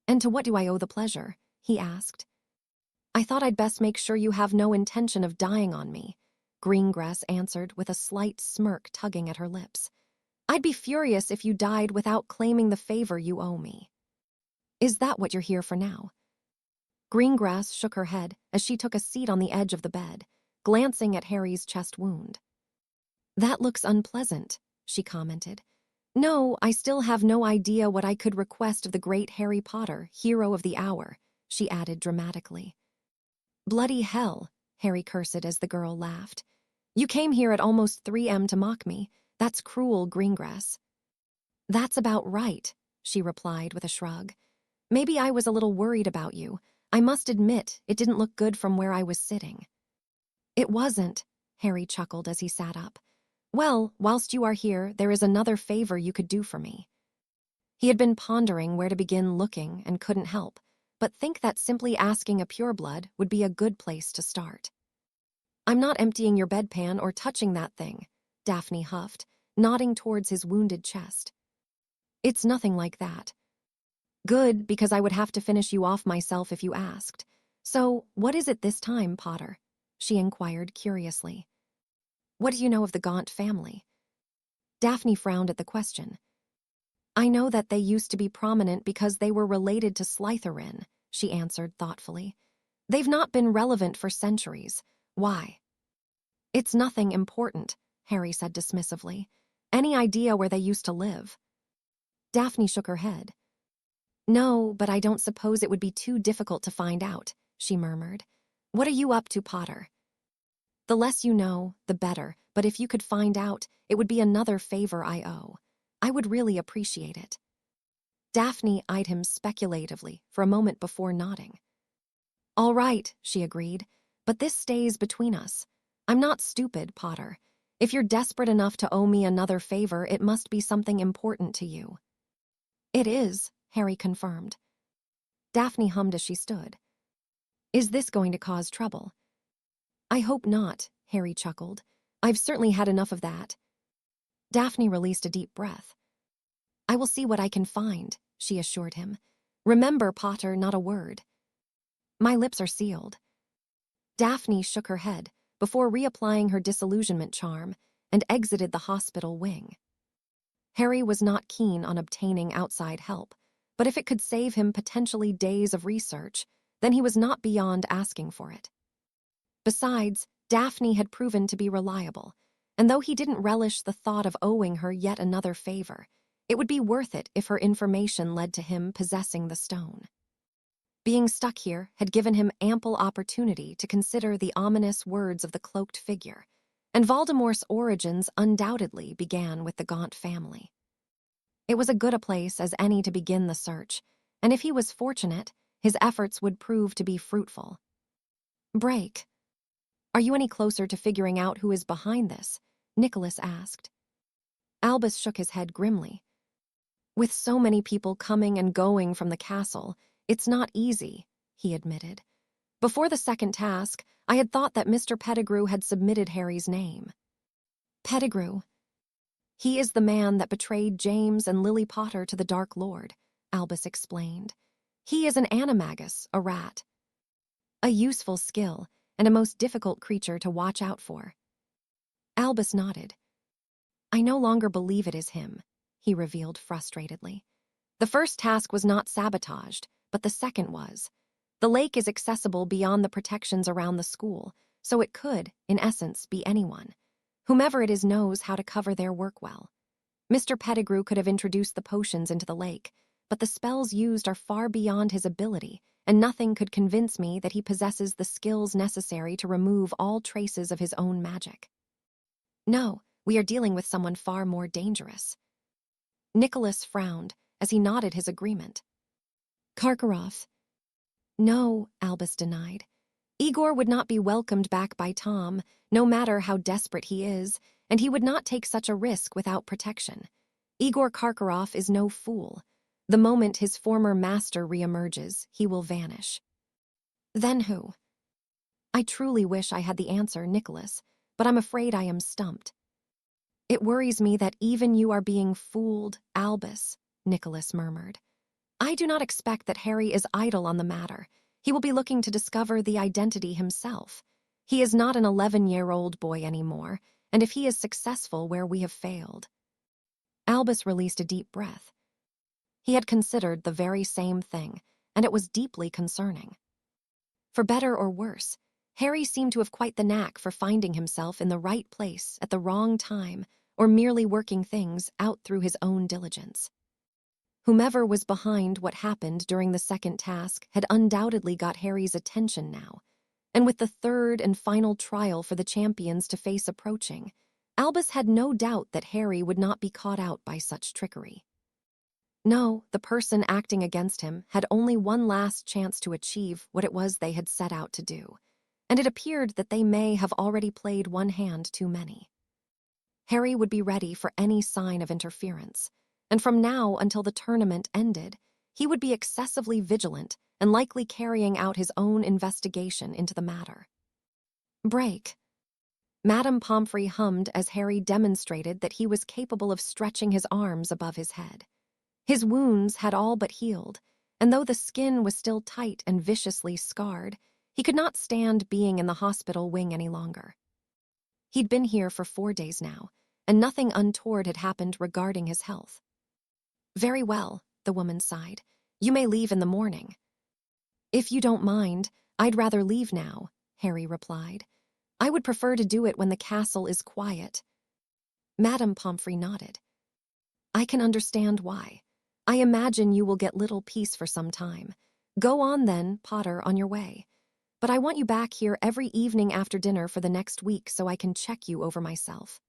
"And to what do I owe the pleasure?" he asked. "I thought I'd best make sure you have no intention of dying on me," Greengrass answered with a slight smirk tugging at her lips. "I'd be furious if you died without claiming the favor you owe me." "Is that what you're here for now?" Greengrass shook her head as she took a seat on the edge of the bed, glancing at Harry's chest wound. "That looks unpleasant," she commented. "No, I still have no idea what I could request of the great Harry Potter, hero of the hour," she added dramatically. "Bloody hell," Harry cursed as the girl laughed. "You came here at almost 3 a.m. to mock me. That's cruel, Greengrass." "That's about right," she replied with a shrug. "Maybe I was a little worried about you. I must admit, it didn't look good from where I was sitting." "It wasn't," Harry chuckled as he sat up. "Well, whilst you are here, there is another favor you could do for me." He had been pondering where to begin looking and couldn't help, but think that simply asking a pureblood would be a good place to start. "I'm not emptying your bedpan or touching that thing," Daphne huffed, nodding towards his wounded chest. "It's nothing like that." "Good, because I would have to finish you off myself if you asked. So, what is it this time, Potter?" she inquired curiously. "What do you know of the Gaunt family?" Daphne frowned at the question. "I know that they used to be prominent because they were related to Slytherin," she answered thoughtfully. "They've not been relevant for centuries. Why?" "It's nothing important," Harry said dismissively. "Any idea where they used to live?" Daphne shook her head. "No, but I don't suppose it would be too difficult to find out," she murmured. "What are you up to, Potter?" "The less you know, the better, but if you could find out, it would be another favor I owe. I would really appreciate it." Daphne eyed him speculatively for a moment before nodding. "All right," she agreed, But this stays between us. I'm not stupid, Potter. If you're desperate enough to owe me another favor, it must be something important to you." "It is," Harry confirmed. Daphne hummed as she stood. "Is this going to cause trouble?" "I hope not," Harry chuckled. "I've certainly had enough of that." Daphne released a deep breath. "I will see what I can find," she assured him. "Remember, Potter, not a word." "My lips are sealed." Daphne shook her head before reapplying her disillusionment charm and exited the hospital wing. Harry was not keen on obtaining outside help, but if it could save him potentially days of research, then he was not beyond asking for it. Besides, Daphne had proven to be reliable, and though he didn't relish the thought of owing her yet another favor, it would be worth it if her information led to him possessing the stone. Being stuck here had given him ample opportunity to consider the ominous words of the cloaked figure, and Voldemort's origins undoubtedly began with the Gaunt family. It was as good a place as any to begin the search, and if he was fortunate, his efforts would prove to be fruitful. "Break. Are you any closer to figuring out who is behind this?" Nicholas asked. Albus shook his head grimly. "With so many people coming and going from the castle, it's not easy," he admitted. "Before the second task, I had thought that Mr. Pettigrew had submitted Harry's name." "Pettigrew? He is the man that betrayed James and Lily Potter to the Dark Lord," Albus explained. "He is an animagus, a rat. A useful skill, and a most difficult creature to watch out for." Albus nodded. "I no longer believe it is him," he revealed frustratedly. "The first task was not sabotaged, but the second was. The lake is accessible beyond the protections around the school, so it could, in essence, be anyone. Whomever it is knows how to cover their work well. Mr. Pettigrew could have introduced the potions into the lake, but the spells used are far beyond his ability, and nothing could convince me that he possesses the skills necessary to remove all traces of his own magic. No, we are dealing with someone far more dangerous." Nicholas frowned as he nodded his agreement. "Karkaroff." "No," Albus denied. "Igor would not be welcomed back by Tom, no matter how desperate he is, and he would not take such a risk without protection. Igor Karkaroff is no fool. The moment his former master reemerges, he will vanish." "Then who?" "I truly wish I had the answer, Nicholas, but I'm afraid I am stumped." "It worries me that even you are being fooled, Albus," Nicholas murmured. "I do not expect that Harry is idle on the matter. He will be looking to discover the identity himself. He is not an 11-year-old boy anymore, and if he is successful where we have failed..." Albus released a deep breath. He had considered the very same thing, and it was deeply concerning. For better or worse, Harry seemed to have quite the knack for finding himself in the right place at the wrong time, or merely working things out through his own diligence. Whomever was behind what happened during the second task had undoubtedly got Harry's attention now, and with the third and final trial for the champions to face approaching, Albus had no doubt that Harry would not be caught out by such trickery. No, the person acting against him had only one last chance to achieve what it was they had set out to do, and it appeared that they may have already played one hand too many. Harry would be ready for any sign of interference, and from now until the tournament ended, he would be excessively vigilant and likely carrying out his own investigation into the matter. "Break." Madame Pomfrey hummed as Harry demonstrated that he was capable of stretching his arms above his head. His wounds had all but healed, and though the skin was still tight and viciously scarred, he could not stand being in the hospital wing any longer. He'd been here for 4 days now, and nothing untoward had happened regarding his health. "Very well," the woman sighed. "You may leave in the morning." "If you don't mind, I'd rather leave now," Harry replied. "I would prefer to do it when the castle is quiet." Madame Pomfrey nodded. "I can understand why. I imagine you will get little peace for some time. Go on then, Potter, on your way. But I want you back here every evening after dinner for the next week so I can check you over myself."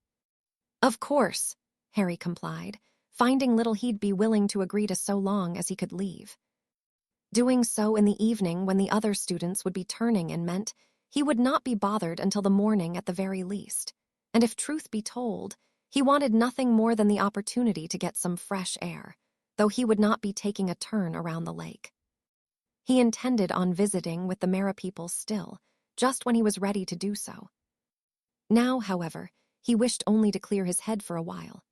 "Of course," Harry complied, finding little he'd be willing to agree to so long as he could leave. Doing so in the evening when the other students would be turning in meant He would not be bothered until the morning at the very least. And if truth be told, he wanted nothing more than the opportunity to get some fresh air, though he would not be taking a turn around the lake. He intended on visiting with the Mara people still, just when he was ready to do so. Now, however, he wished only to clear his head for a while.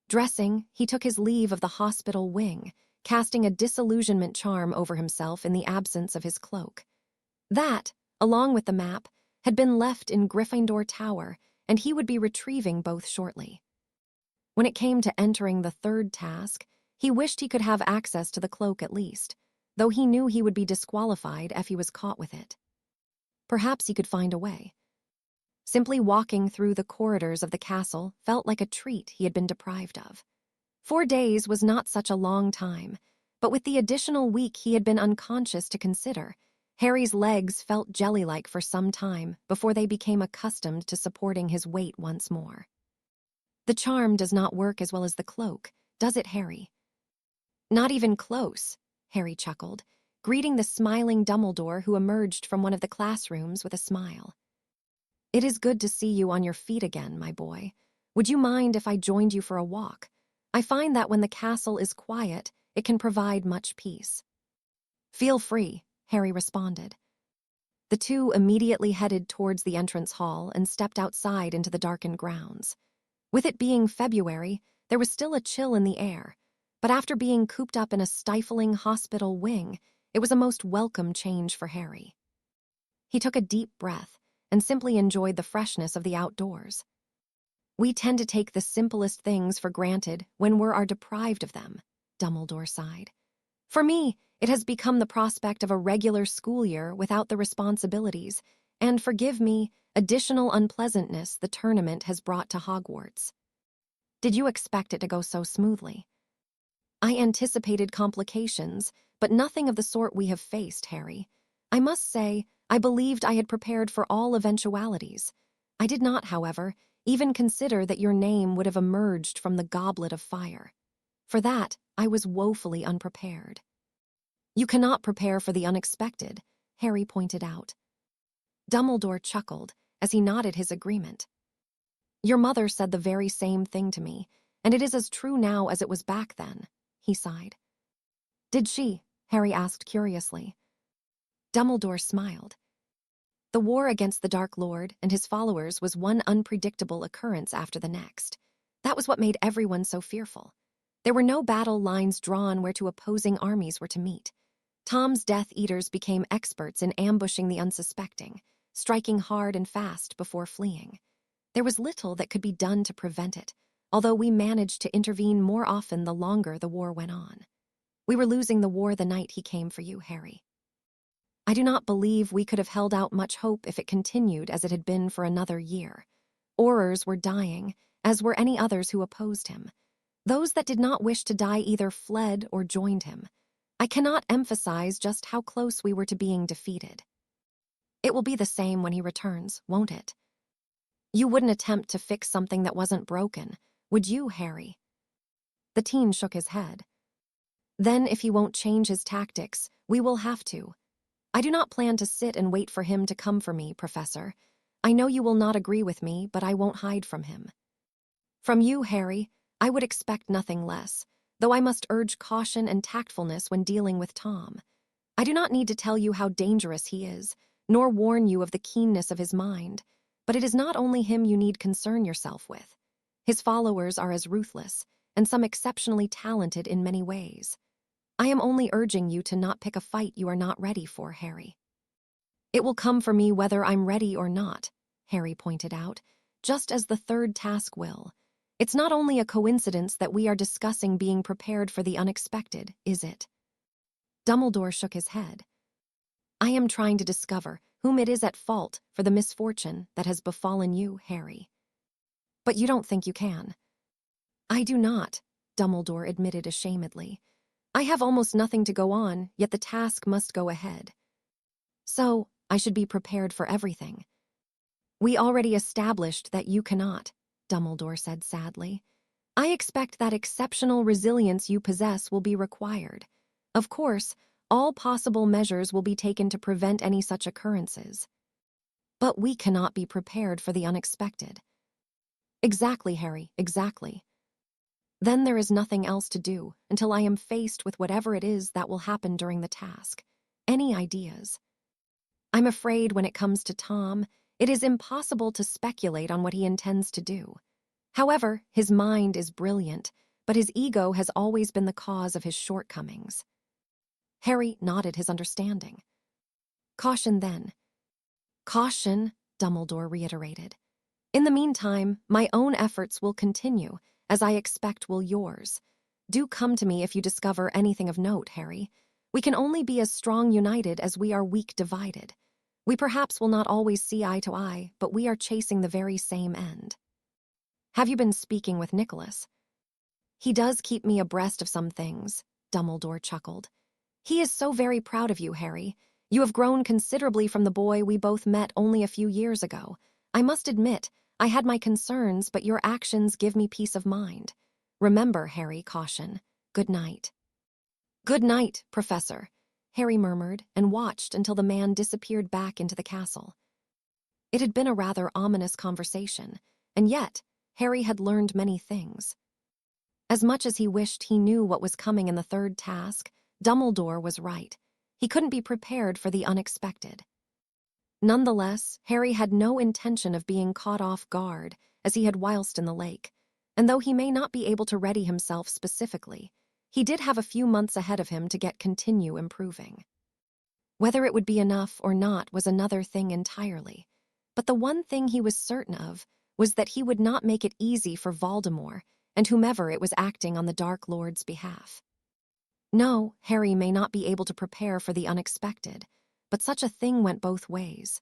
Dressing, he took his leave of the hospital wing, casting a disillusionment charm over himself in the absence of his cloak. That, along with the map, had been left in Gryffindor Tower, and he would be retrieving both shortly. When it came to entering the third task, he wished he could have access to the cloak at least, though he knew he would be disqualified if he was caught with it. Perhaps he could find a way. Simply walking through the corridors of the castle felt like a treat he had been deprived of. 4 days was not such a long time, but with the additional week he had been unconscious to consider, Harry's legs felt jelly-like for some time before they became accustomed to supporting his weight once more. The charm does not work as well as the cloak, does it, Harry? Not even close, Harry chuckled, greeting the smiling Dumbledore who emerged from one of the classrooms with a smile. It is good to see you on your feet again, my boy. Would you mind if I joined you for a walk? I find that when the castle is quiet, it can provide much peace. Feel free, Harry responded. The two immediately headed towards the entrance hall and stepped outside into the darkened grounds. With it being February, there was still a chill in the air, but after being cooped up in a stifling hospital wing, it was a most welcome change for Harry. He took a deep breath and simply enjoyed the freshness of the outdoors. We tend to take the simplest things for granted when we are deprived of them, Dumbledore sighed. For me, it has become the prospect of a regular school year without the responsibilities, and forgive me, additional unpleasantness the tournament has brought to Hogwarts. Did you expect it to go so smoothly? I anticipated complications, but nothing of the sort we have faced, Harry. I must say, I believed I had prepared for all eventualities. I did not, however, even consider that your name would have emerged from the goblet of fire. For that, I was woefully unprepared. You cannot prepare for the unexpected, Harry pointed out. Dumbledore chuckled as he nodded his agreement. Your mother said the very same thing to me, and it is as true now as it was back then, he sighed. Did she? Harry asked curiously. Dumbledore smiled. The war against the Dark Lord and his followers was one unpredictable occurrence after the next. That was what made everyone so fearful. There were no battle lines drawn where two opposing armies were to meet. Tom's Death Eaters became experts in ambushing the unsuspecting, striking hard and fast before fleeing. There was little that could be done to prevent it, although we managed to intervene more often the longer the war went on. We were losing the war the night he came for you, Harry. I do not believe we could have held out much hope if it continued as it had been for another year. Aurors were dying, as were any others who opposed him. Those that did not wish to die either fled or joined him. I cannot emphasize just how close we were to being defeated. It will be the same when he returns, won't it? You wouldn't attempt to fix something that wasn't broken, would you, Harry? The teen shook his head. Then, if he won't change his tactics, we will have to. I do not plan to sit and wait for him to come for me, Professor. I know you will not agree with me, but I won't hide from him. From you, Harry, I would expect nothing less, though I must urge caution and tactfulness when dealing with Tom. I do not need to tell you how dangerous he is, nor warn you of the keenness of his mind, but it is not only him you need concern yourself with. His followers are as ruthless, and some exceptionally talented in many ways. I am only urging you to not pick a fight you are not ready for, Harry. It will come for me whether I'm ready or not, Harry pointed out, just as the third task will. It's not only a coincidence that we are discussing being prepared for the unexpected, is it? Dumbledore shook his head. I am trying to discover whom it is at fault for the misfortune that has befallen you, Harry. But you don't think you can. I do not, Dumbledore admitted ashamedly. I have almost nothing to go on, yet the task must go ahead. So, I should be prepared for everything. We already established that you cannot, Dumbledore said sadly. I expect that exceptional resilience you possess will be required. Of course, all possible measures will be taken to prevent any such occurrences. But we cannot be prepared for the unexpected. Exactly, Harry, exactly. Then there is nothing else to do until I am faced with whatever it is that will happen during the task. Any ideas? I'm afraid when it comes to Tom, it is impossible to speculate on what he intends to do. However, his mind is brilliant, but his ego has always been the cause of his shortcomings. Harry nodded his understanding. Caution then. Caution, Dumbledore reiterated. In the meantime, my own efforts will continue, as I expect will yours. Do come to me if you discover anything of note, Harry. We can only be as strong united as we are weak divided. We perhaps will not always see eye to eye, but we are chasing the very same end. Have you been speaking with Nicholas? He does keep me abreast of some things, Dumbledore chuckled. He is so very proud of you, Harry. You have grown considerably from the boy we both met only a few years ago. I must admit, I had my concerns, but your actions give me peace of mind. Remember, Harry, caution. Good night. Good night, Professor, Harry murmured and watched until the man disappeared back into the castle. It had been a rather ominous conversation, and yet Harry had learned many things. As much as he wished he knew what was coming in the third task, Dumbledore was right. He couldn't be prepared for the unexpected. Nonetheless, Harry had no intention of being caught off guard as he had whilst in the lake, and though he may not be able to ready himself specifically, he did have a few months ahead of him to continue improving. Whether it would be enough or not was another thing entirely, but the one thing he was certain of was that he would not make it easy for Voldemort and whomever it was acting on the Dark Lord's behalf. No, Harry may not be able to prepare for the unexpected, but such a thing went both ways.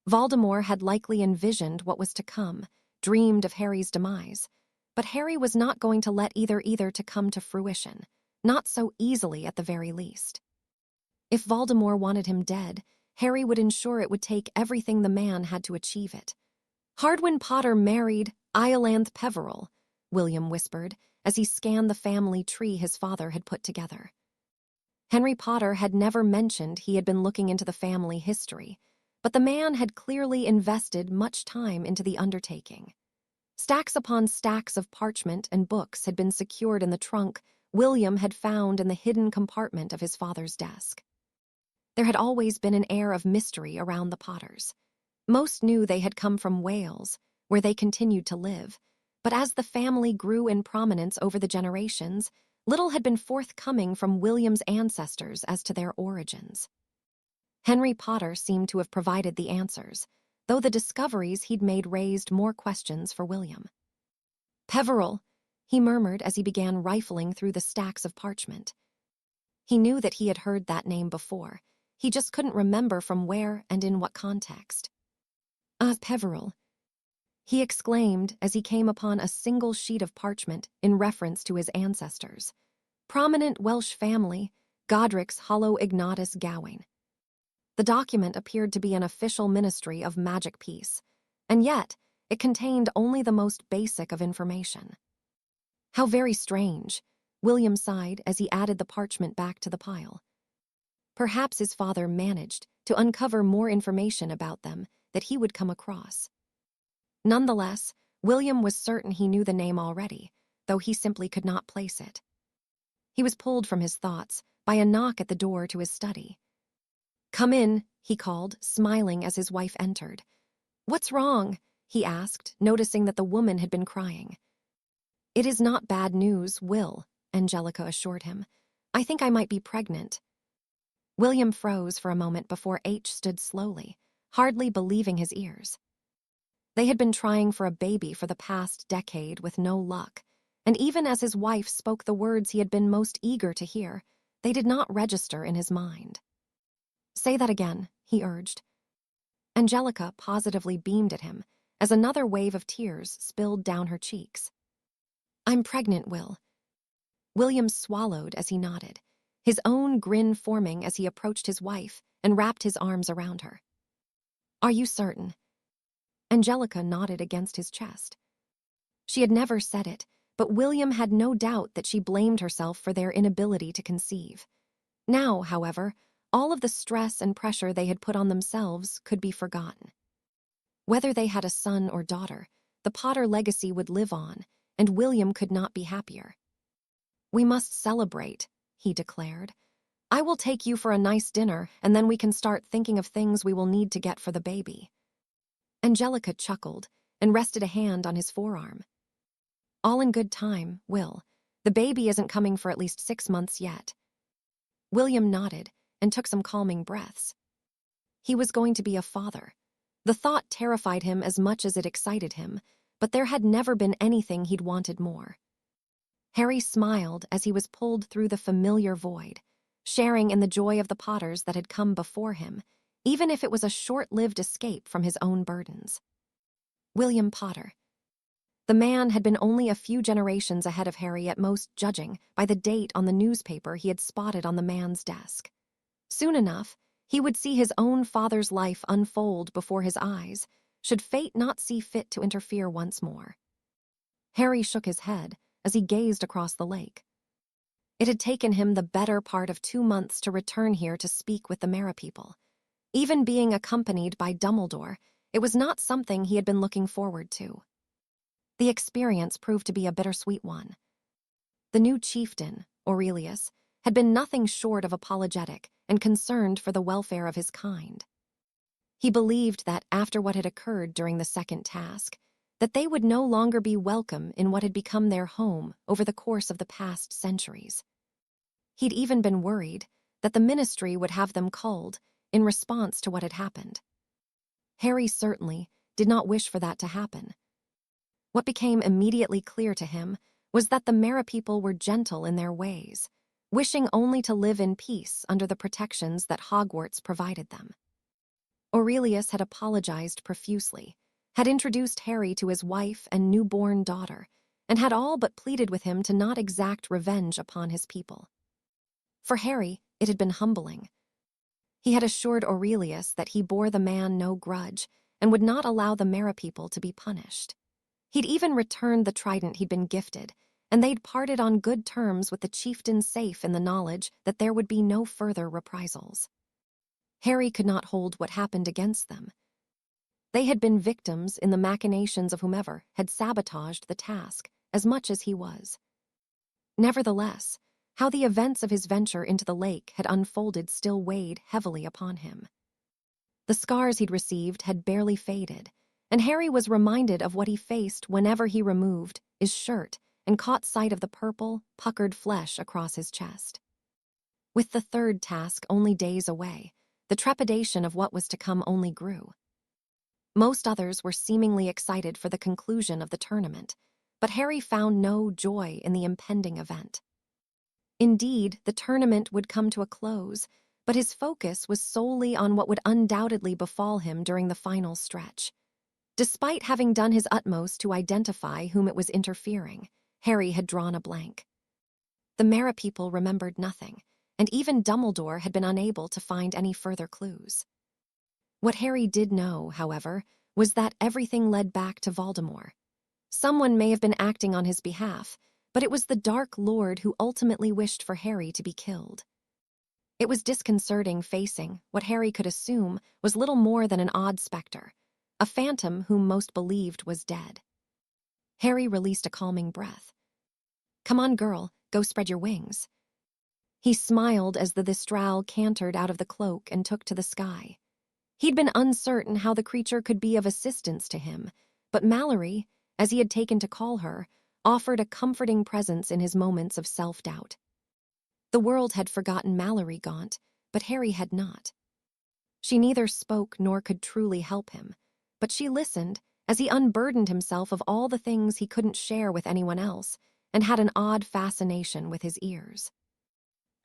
Voldemort had likely envisioned what was to come, dreamed of Harry's demise, but Harry was not going to let either to come to fruition, not so easily at the very least. If Voldemort wanted him dead, Harry would ensure it would take everything the man had to achieve it. Hardwin Potter married Iolanthe Peveril, William whispered as he scanned the family tree his father had put together. Henry Potter had never mentioned he had been looking into the family history, but the man had clearly invested much time into the undertaking. Stacks upon stacks of parchment and books had been secured in the trunk William had found in the hidden compartment of his father's desk. There had always been an air of mystery around the Potters. Most knew they had come from Wales, where they continued to live, but as the family grew in prominence over the generations, little had been forthcoming from William's ancestors as to their origins. Henry Potter seemed to have provided the answers, though the discoveries he'd made raised more questions for William. Peveril, he murmured as he began rifling through the stacks of parchment. He knew that he had heard that name before. He just couldn't remember from where and in what context. Peveril, he exclaimed as he came upon a single sheet of parchment in reference to his ancestors. Prominent Welsh family, Godric's Hollow Ignatus Gawain. The document appeared to be an official ministry of magic peace, and yet it contained only the most basic of information. How very strange, William sighed as he added the parchment back to the pile. Perhaps his father managed to uncover more information about them that he would come across. Nonetheless, William was certain he knew the name already, though he simply could not place it. He was pulled from his thoughts by a knock at the door to his study. "Come in," he called, smiling as his wife entered. "What's wrong?" he asked, noticing that the woman had been crying. "It is not bad news, Will," Angelica assured him. "I think I might be pregnant." William froze for a moment before H stood slowly, hardly believing his ears. They had been trying for a baby for the past decade with no luck, and even as his wife spoke the words he had been most eager to hear, they did not register in his mind. "Say that again," he urged. Angelica positively beamed at him as another wave of tears spilled down her cheeks. "I'm pregnant, Will." William swallowed as he nodded, his own grin forming as he approached his wife and wrapped his arms around her. "Are you certain?" Angelica nodded against his chest. She had never said it, but William had no doubt that she blamed herself for their inability to conceive. Now, however, all of the stress and pressure they had put on themselves could be forgotten. Whether they had a son or daughter, the Potter legacy would live on, and William could not be happier. "We must celebrate," he declared. "I will take you for a nice dinner, and then we can start thinking of things we will need to get for the baby." Angelica chuckled and rested a hand on his forearm. "All in good time, Will. The baby isn't coming for at least 6 months yet." William nodded and took some calming breaths. He was going to be a father. The thought terrified him as much as it excited him, but there had never been anything he'd wanted more. Harry smiled as he was pulled through the familiar void, sharing in the joy of the Potters that had come before him, even if it was a short-lived escape from his own burdens. William Potter. The man had been only a few generations ahead of Harry at most, judging by the date on the newspaper he had spotted on the man's desk. Soon enough, he would see his own father's life unfold before his eyes, should fate not see fit to interfere once more. Harry shook his head as he gazed across the lake. It had taken him the better part of 2 months to return here to speak with the Merepeople. Even being accompanied by Dumbledore, it was not something he had been looking forward to. The experience proved to be a bittersweet one. The new chieftain, Aurelius, had been nothing short of apologetic and concerned for the welfare of his kind. He believed that after what had occurred during the second task, that they would no longer be welcome in what had become their home over the course of the past centuries. He'd even been worried that the ministry would have them culled in response to what had happened. Harry certainly did not wish for that to happen. What became immediately clear to him was that the Merepeople were gentle in their ways, wishing only to live in peace under the protections that Hogwarts provided them. Aurelius had apologized profusely, had introduced Harry to his wife and newborn daughter, and had all but pleaded with him to not exact revenge upon his people. For Harry, it had been humbling. He had assured Aurelius that he bore the man no grudge and would not allow the Merepeople to be punished. He'd even returned the trident he'd been gifted, and they'd parted on good terms with the chieftain, safe in the knowledge that there would be no further reprisals. Harry could not hold what happened against them. They had been victims in the machinations of whomever had sabotaged the task as much as he was. Nevertheless, how the events of his venture into the lake had unfolded still weighed heavily upon him. The scars he'd received had barely faded, and Harry was reminded of what he faced whenever he removed his shirt and caught sight of the purple, puckered flesh across his chest. With the third task only days away, the trepidation of what was to come only grew. Most others were seemingly excited for the conclusion of the tournament, but Harry found no joy in the impending event. Indeed, the tournament would come to a close, but his focus was solely on what would undoubtedly befall him during the final stretch. Despite having done his utmost to identify whom it was interfering, Harry had drawn a blank. The Merepeople remembered nothing, and even Dumbledore had been unable to find any further clues. What Harry did know, however, was that everything led back to Voldemort. Someone may have been acting on his behalf, but it was the Dark Lord who ultimately wished for Harry to be killed. It was disconcerting facing what Harry could assume was little more than an odd specter, a phantom whom most believed was dead. Harry released a calming breath. "Come on, girl, go spread your wings." He smiled as the Thistral cantered out of the cloak and took to the sky. He'd been uncertain how the creature could be of assistance to him, but Mallory, as he had taken to call her, offered a comforting presence in his moments of self-doubt. The world had forgotten Mallory Gaunt, but Harry had not. She neither spoke nor could truly help him, but she listened as he unburdened himself of all the things he couldn't share with anyone else and had an odd fascination with his ears.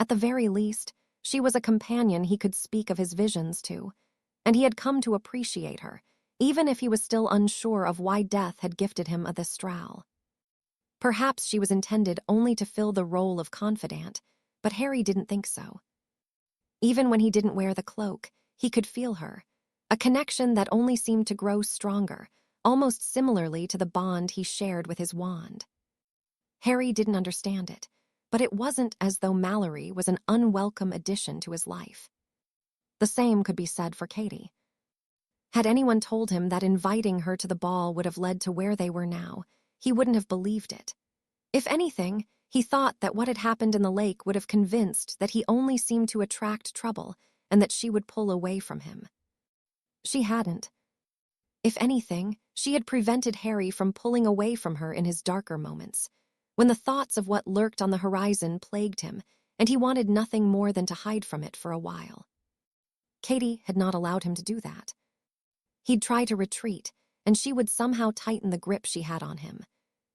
At the very least, she was a companion he could speak of his visions to, and he had come to appreciate her, even if he was still unsure of why death had gifted him a Thistral. Perhaps she was intended only to fill the role of confidant, but Harry didn't think so. Even when he didn't wear the cloak, he could feel her, a connection that only seemed to grow stronger, almost similarly to the bond he shared with his wand. Harry didn't understand it, but it wasn't as though Mallory was an unwelcome addition to his life. The same could be said for Katie. Had anyone told him that inviting her to the ball would have led to where they were now, he wouldn't have believed it. If anything, he thought that what had happened in the lake would have convinced that he only seemed to attract trouble and that she would pull away from him. She hadn't. If anything, she had prevented Harry from pulling away from her in his darker moments, when the thoughts of what lurked on the horizon plagued him, and he wanted nothing more than to hide from it for a while. Katie had not allowed him to do that. He'd try to retreat, and she would somehow tighten the grip she had on him.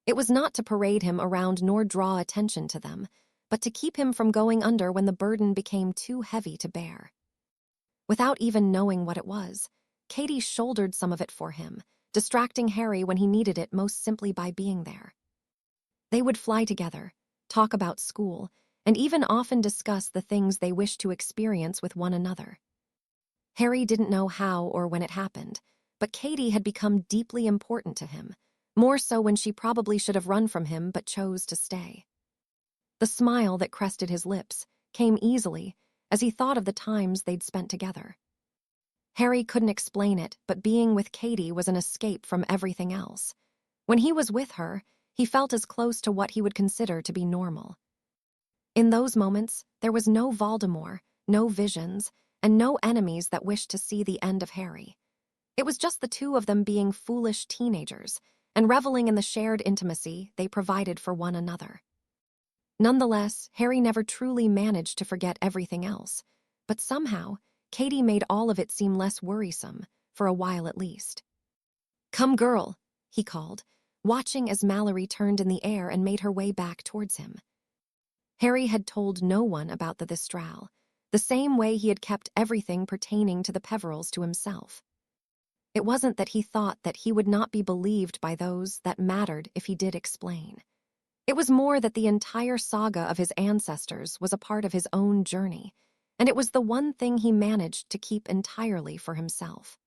It was not to parade him around nor draw attention to them, but to keep him from going under when the burden became too heavy to bear. Without even knowing what it was, Katie shouldered some of it for him, distracting Harry when he needed it most simply by being there. They would fly together, talk about school, and even often discuss the things they wished to experience with one another. Harry didn't know how or when it happened, but Katie had become deeply important to him, more so when she probably should have run from him but chose to stay. The smile that crested his lips came easily as he thought of the times they'd spent together. Harry couldn't explain it, but being with Katie was an escape from everything else. When he was with her, he felt as close to what he would consider to be normal. In those moments, there was no Voldemort, no visions, and no enemies that wished to see the end of Harry. It was just the two of them being foolish teenagers and reveling in the shared intimacy they provided for one another. Nonetheless, Harry never truly managed to forget everything else, but somehow, Katie made all of it seem less worrisome, for a while at least. "Come, girl," he called, watching as Mallory turned in the air and made her way back towards him. Harry had told no one about the Thistral, the same way he had kept everything pertaining to the Peverils to himself. It wasn't that he thought that he would not be believed by those that mattered if he did explain. It was more that the entire saga of his ancestors was a part of his own journey, and it was the one thing he managed to keep entirely for himself.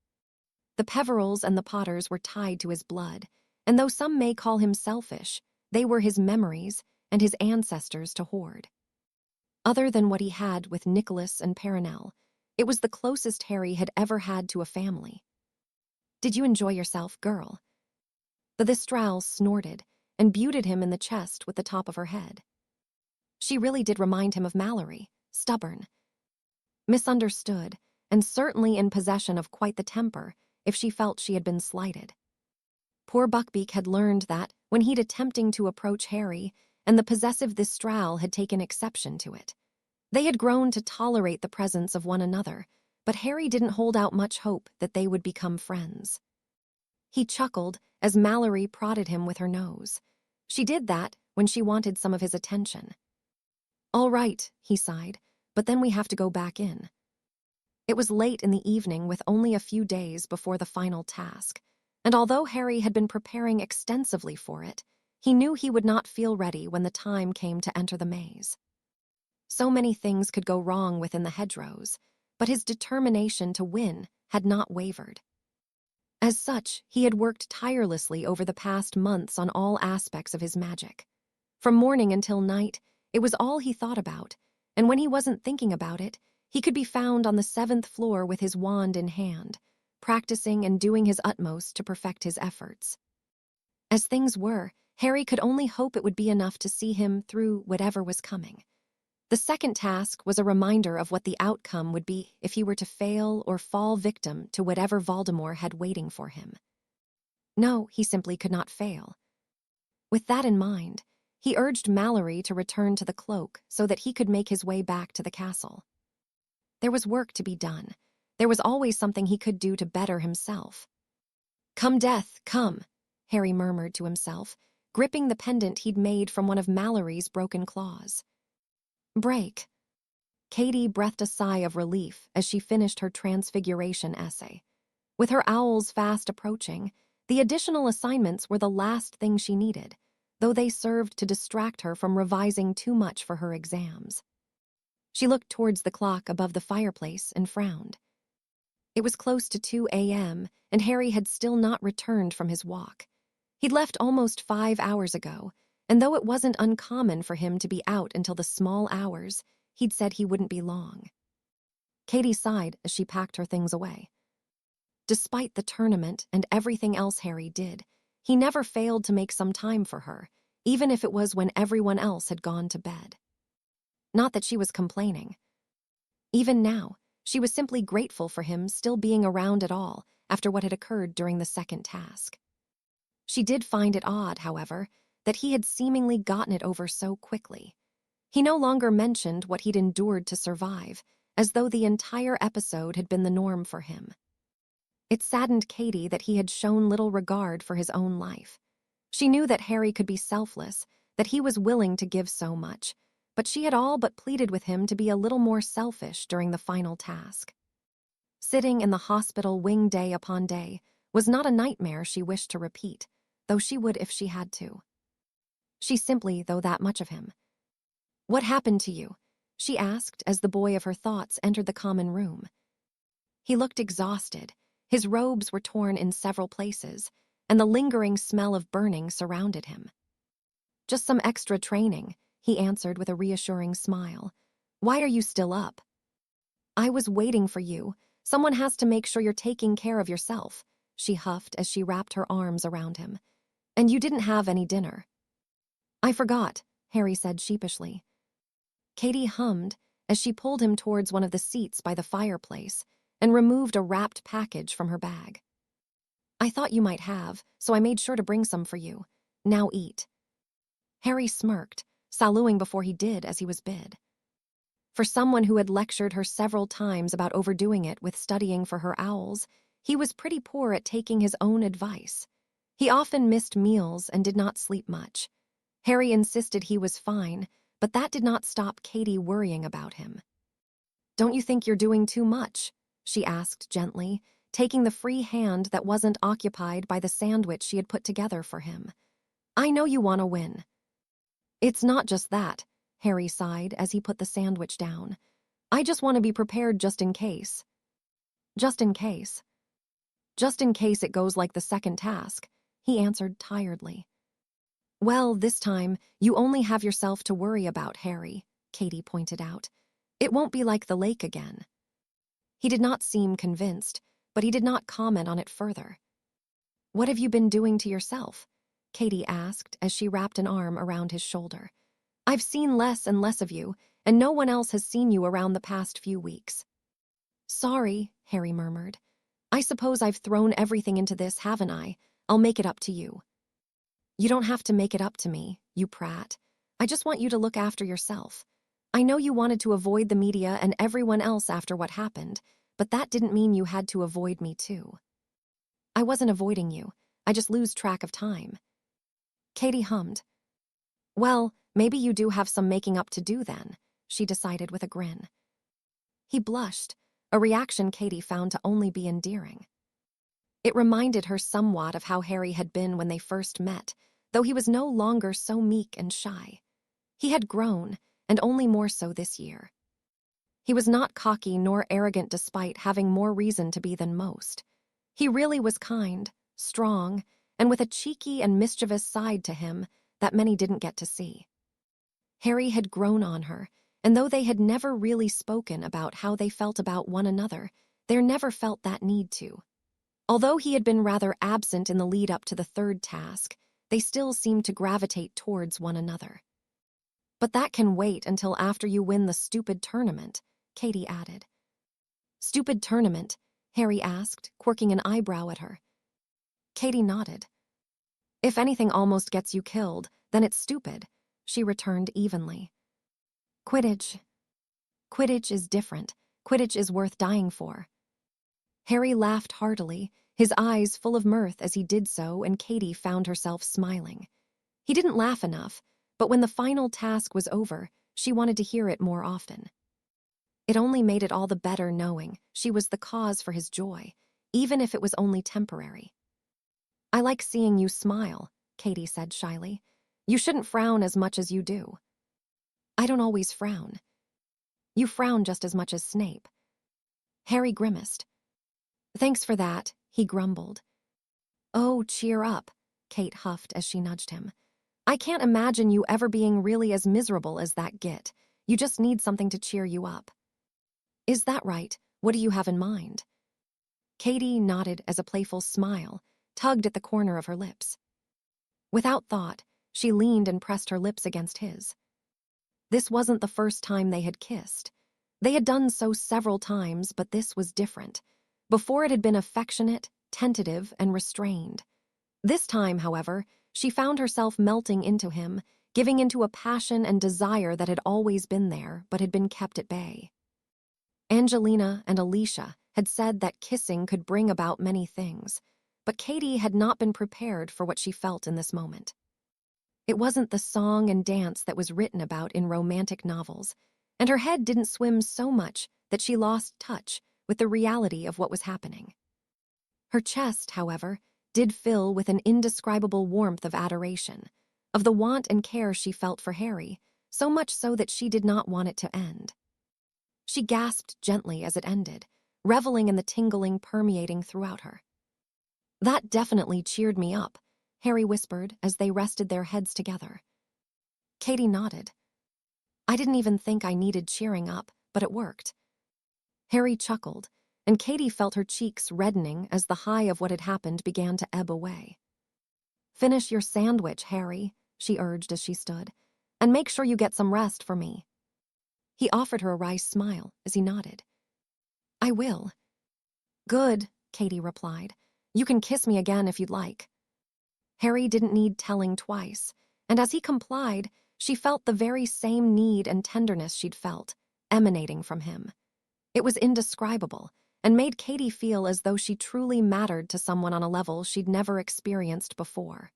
The Peverils and the Potters were tied to his blood, and though some may call him selfish, they were his memories and his ancestors to hoard. Other than what he had with Nicholas and Perenelle, it was the closest Harry had ever had to a family. "Did you enjoy yourself, girl?" The Thistral snorted and buted him in the chest with the top of her head. She really did remind him of Mallory, stubborn, misunderstood, and certainly in possession of quite the temper if she felt she had been slighted. Poor Buckbeak had learned that when he'd attempting to approach Harry, and the possessive Thistral had taken exception to it. They had grown to tolerate the presence of one another, but Harry didn't hold out much hope that they would become friends. He chuckled as Mallory prodded him with her nose. She did that when she wanted some of his attention. "All right," he sighed, "but then we have to go back in." It was late in the evening with only a few days before the final task, and although Harry had been preparing extensively for it, he knew he would not feel ready when the time came to enter the maze. So many things could go wrong within the hedgerows, but his determination to win had not wavered. As such, he had worked tirelessly over the past months on all aspects of his magic. From morning until night, it was all he thought about, and when he wasn't thinking about it, he could be found on the 7th floor with his wand in hand, practicing and doing his utmost to perfect his efforts. As things were, Harry could only hope it would be enough to see him through whatever was coming. The second task was a reminder of what the outcome would be if he were to fail or fall victim to whatever Voldemort had waiting for him. No, he simply could not fail. With that in mind, he urged Mallory to return to the cloak so that he could make his way back to the castle. There was work to be done. There was always something he could do to better himself. "Come, Death, come," Harry murmured to himself, gripping the pendant he'd made from one of Mallory's broken claws. Break. Katie breathed a sigh of relief as she finished her transfiguration essay. With her owls fast approaching, the additional assignments were the last thing she needed, though they served to distract her from revising too much for her exams. She looked towards the clock above the fireplace and frowned. It was close to 2 a.m., and Harry had still not returned from his walk. He'd left almost 5 hours ago, and though it wasn't uncommon for him to be out until the small hours, he'd said he wouldn't be long. Katie sighed as she packed her things away. Despite the tournament and everything else Harry did, he never failed to make some time for her, even if it was when everyone else had gone to bed. Not that she was complaining. Even now, she was simply grateful for him still being around at all after what had occurred during the second task. She did find it odd, however, that he had seemingly gotten it over so quickly. He no longer mentioned what he'd endured to survive, as though the entire episode had been the norm for him. It saddened Katie that he had shown little regard for his own life. She knew that Harry could be selfless, that he was willing to give so much, but she had all but pleaded with him to be a little more selfish during the final task. Sitting in the hospital wing day upon day was not a nightmare she wished to repeat, though she would if she had to. She simply thought that much of him. "What happened to you?" she asked as the boy of her thoughts entered the common room. He looked exhausted. His robes were torn in several places, and the lingering smell of burning surrounded him. "Just some extra training," he answered with a reassuring smile. "Why are you still up?" "I was waiting for you. Someone has to make sure you're taking care of yourself," she huffed as she wrapped her arms around him. "And you didn't have any dinner." "I forgot," Harry said sheepishly. Katie hummed as she pulled him towards one of the seats by the fireplace and removed a wrapped package from her bag. "I thought you might have, so I made sure to bring some for you. Now eat." Harry smirked, saluting before he did as he was bid. For someone who had lectured her several times about overdoing it with studying for her owls, he was pretty poor at taking his own advice. He often missed meals and did not sleep much. Harry insisted he was fine, but that did not stop Katie worrying about him. "Don't you think you're doing too much?" she asked gently, taking the free hand that wasn't occupied by the sandwich she had put together for him. "I know you want to win." "It's not just that," Harry sighed as he put the sandwich down. "I just want to be prepared just in case." "Just in case." "Just in case it goes like the second task," he answered tiredly. "Well, this time, you only have yourself to worry about, Harry," Katie pointed out. "It won't be like the lake again." He did not seem convinced, but he did not comment on it further. "What have you been doing to yourself?" Katie asked as she wrapped an arm around his shoulder. "I've seen less and less of you, and no one else has seen you around the past few weeks." "Sorry," Harry murmured. "I suppose I've thrown everything into this, haven't I? I'll make it up to you." "You don't have to make it up to me, you prat. I just want you to look after yourself. I know you wanted to avoid the media and everyone else after what happened, but that didn't mean you had to avoid me too." "I wasn't avoiding you. I just lose track of time." Katie hummed. "Well, maybe you do have some making up to do then," she decided with a grin. He blushed, a reaction Katie found to only be endearing. It reminded her somewhat of how Harry had been when they first met, though he was no longer so meek and shy. He had grown, and only more so this year. He was not cocky nor arrogant despite having more reason to be than most. He really was kind, strong, and with a cheeky and mischievous side to him that many didn't get to see. Harry had grown on her, and though they had never really spoken about how they felt about one another, they never felt that need to. Although he had been rather absent in the lead up to the third task, they still seemed to gravitate towards one another. "But that can wait until after you win the stupid tournament," Katie added. "Stupid tournament?" Harry asked, quirking an eyebrow at her. Katie nodded. "If anything almost gets you killed, then it's stupid," she returned evenly. "Quidditch. Quidditch is different. Quidditch is worth dying for." Harry laughed heartily, his eyes full of mirth as he did so, and Katie found herself smiling. He didn't laugh enough, but when the final task was over, she wanted to hear it more often. It only made it all the better knowing she was the cause for his joy, even if it was only temporary. "I like seeing you smile," Katie said shyly. "You shouldn't frown as much as you do." "I don't always frown." "You frown just as much as Snape." Harry grimaced. "Thanks for that," he grumbled. "Oh, cheer up," Kate huffed as she nudged him. "I can't imagine you ever being really as miserable as that git. You just need something to cheer you up." "Is that right? What do you have in mind?" Katie nodded as a playful smile tugged at the corner of her lips. Without thought, she leaned and pressed her lips against his. This wasn't the first time they had kissed. They had done so several times, but this was different. Before it had been affectionate, tentative, and restrained. This time, however, she found herself melting into him, giving into a passion and desire that had always been there but had been kept at bay. Angelina and Alicia had said that kissing could bring about many things, but Katie had not been prepared for what she felt in this moment. It wasn't the song and dance that was written about in romantic novels, and her head didn't swim so much that she lost touch with the reality of what was happening. Her chest, however, did fill with an indescribable warmth of adoration, of the want and care she felt for Harry, so much so that she did not want it to end. She gasped gently as it ended, reveling in the tingling permeating throughout her. "That definitely cheered me up," Harry whispered as they rested their heads together. Katie nodded. "I didn't even think I needed cheering up, but it worked." Harry chuckled, and Katie felt her cheeks reddening as the high of what had happened began to ebb away. "Finish your sandwich, Harry," she urged as she stood, "and make sure you get some rest for me." He offered her a wry smile as he nodded. "I will." "Good," Katie replied. "You can kiss me again if you'd like." Harry didn't need telling twice, and as he complied, she felt the very same need and tenderness she'd felt, emanating from him. It was indescribable, and made Katie feel as though she truly mattered to someone on a level she'd never experienced before.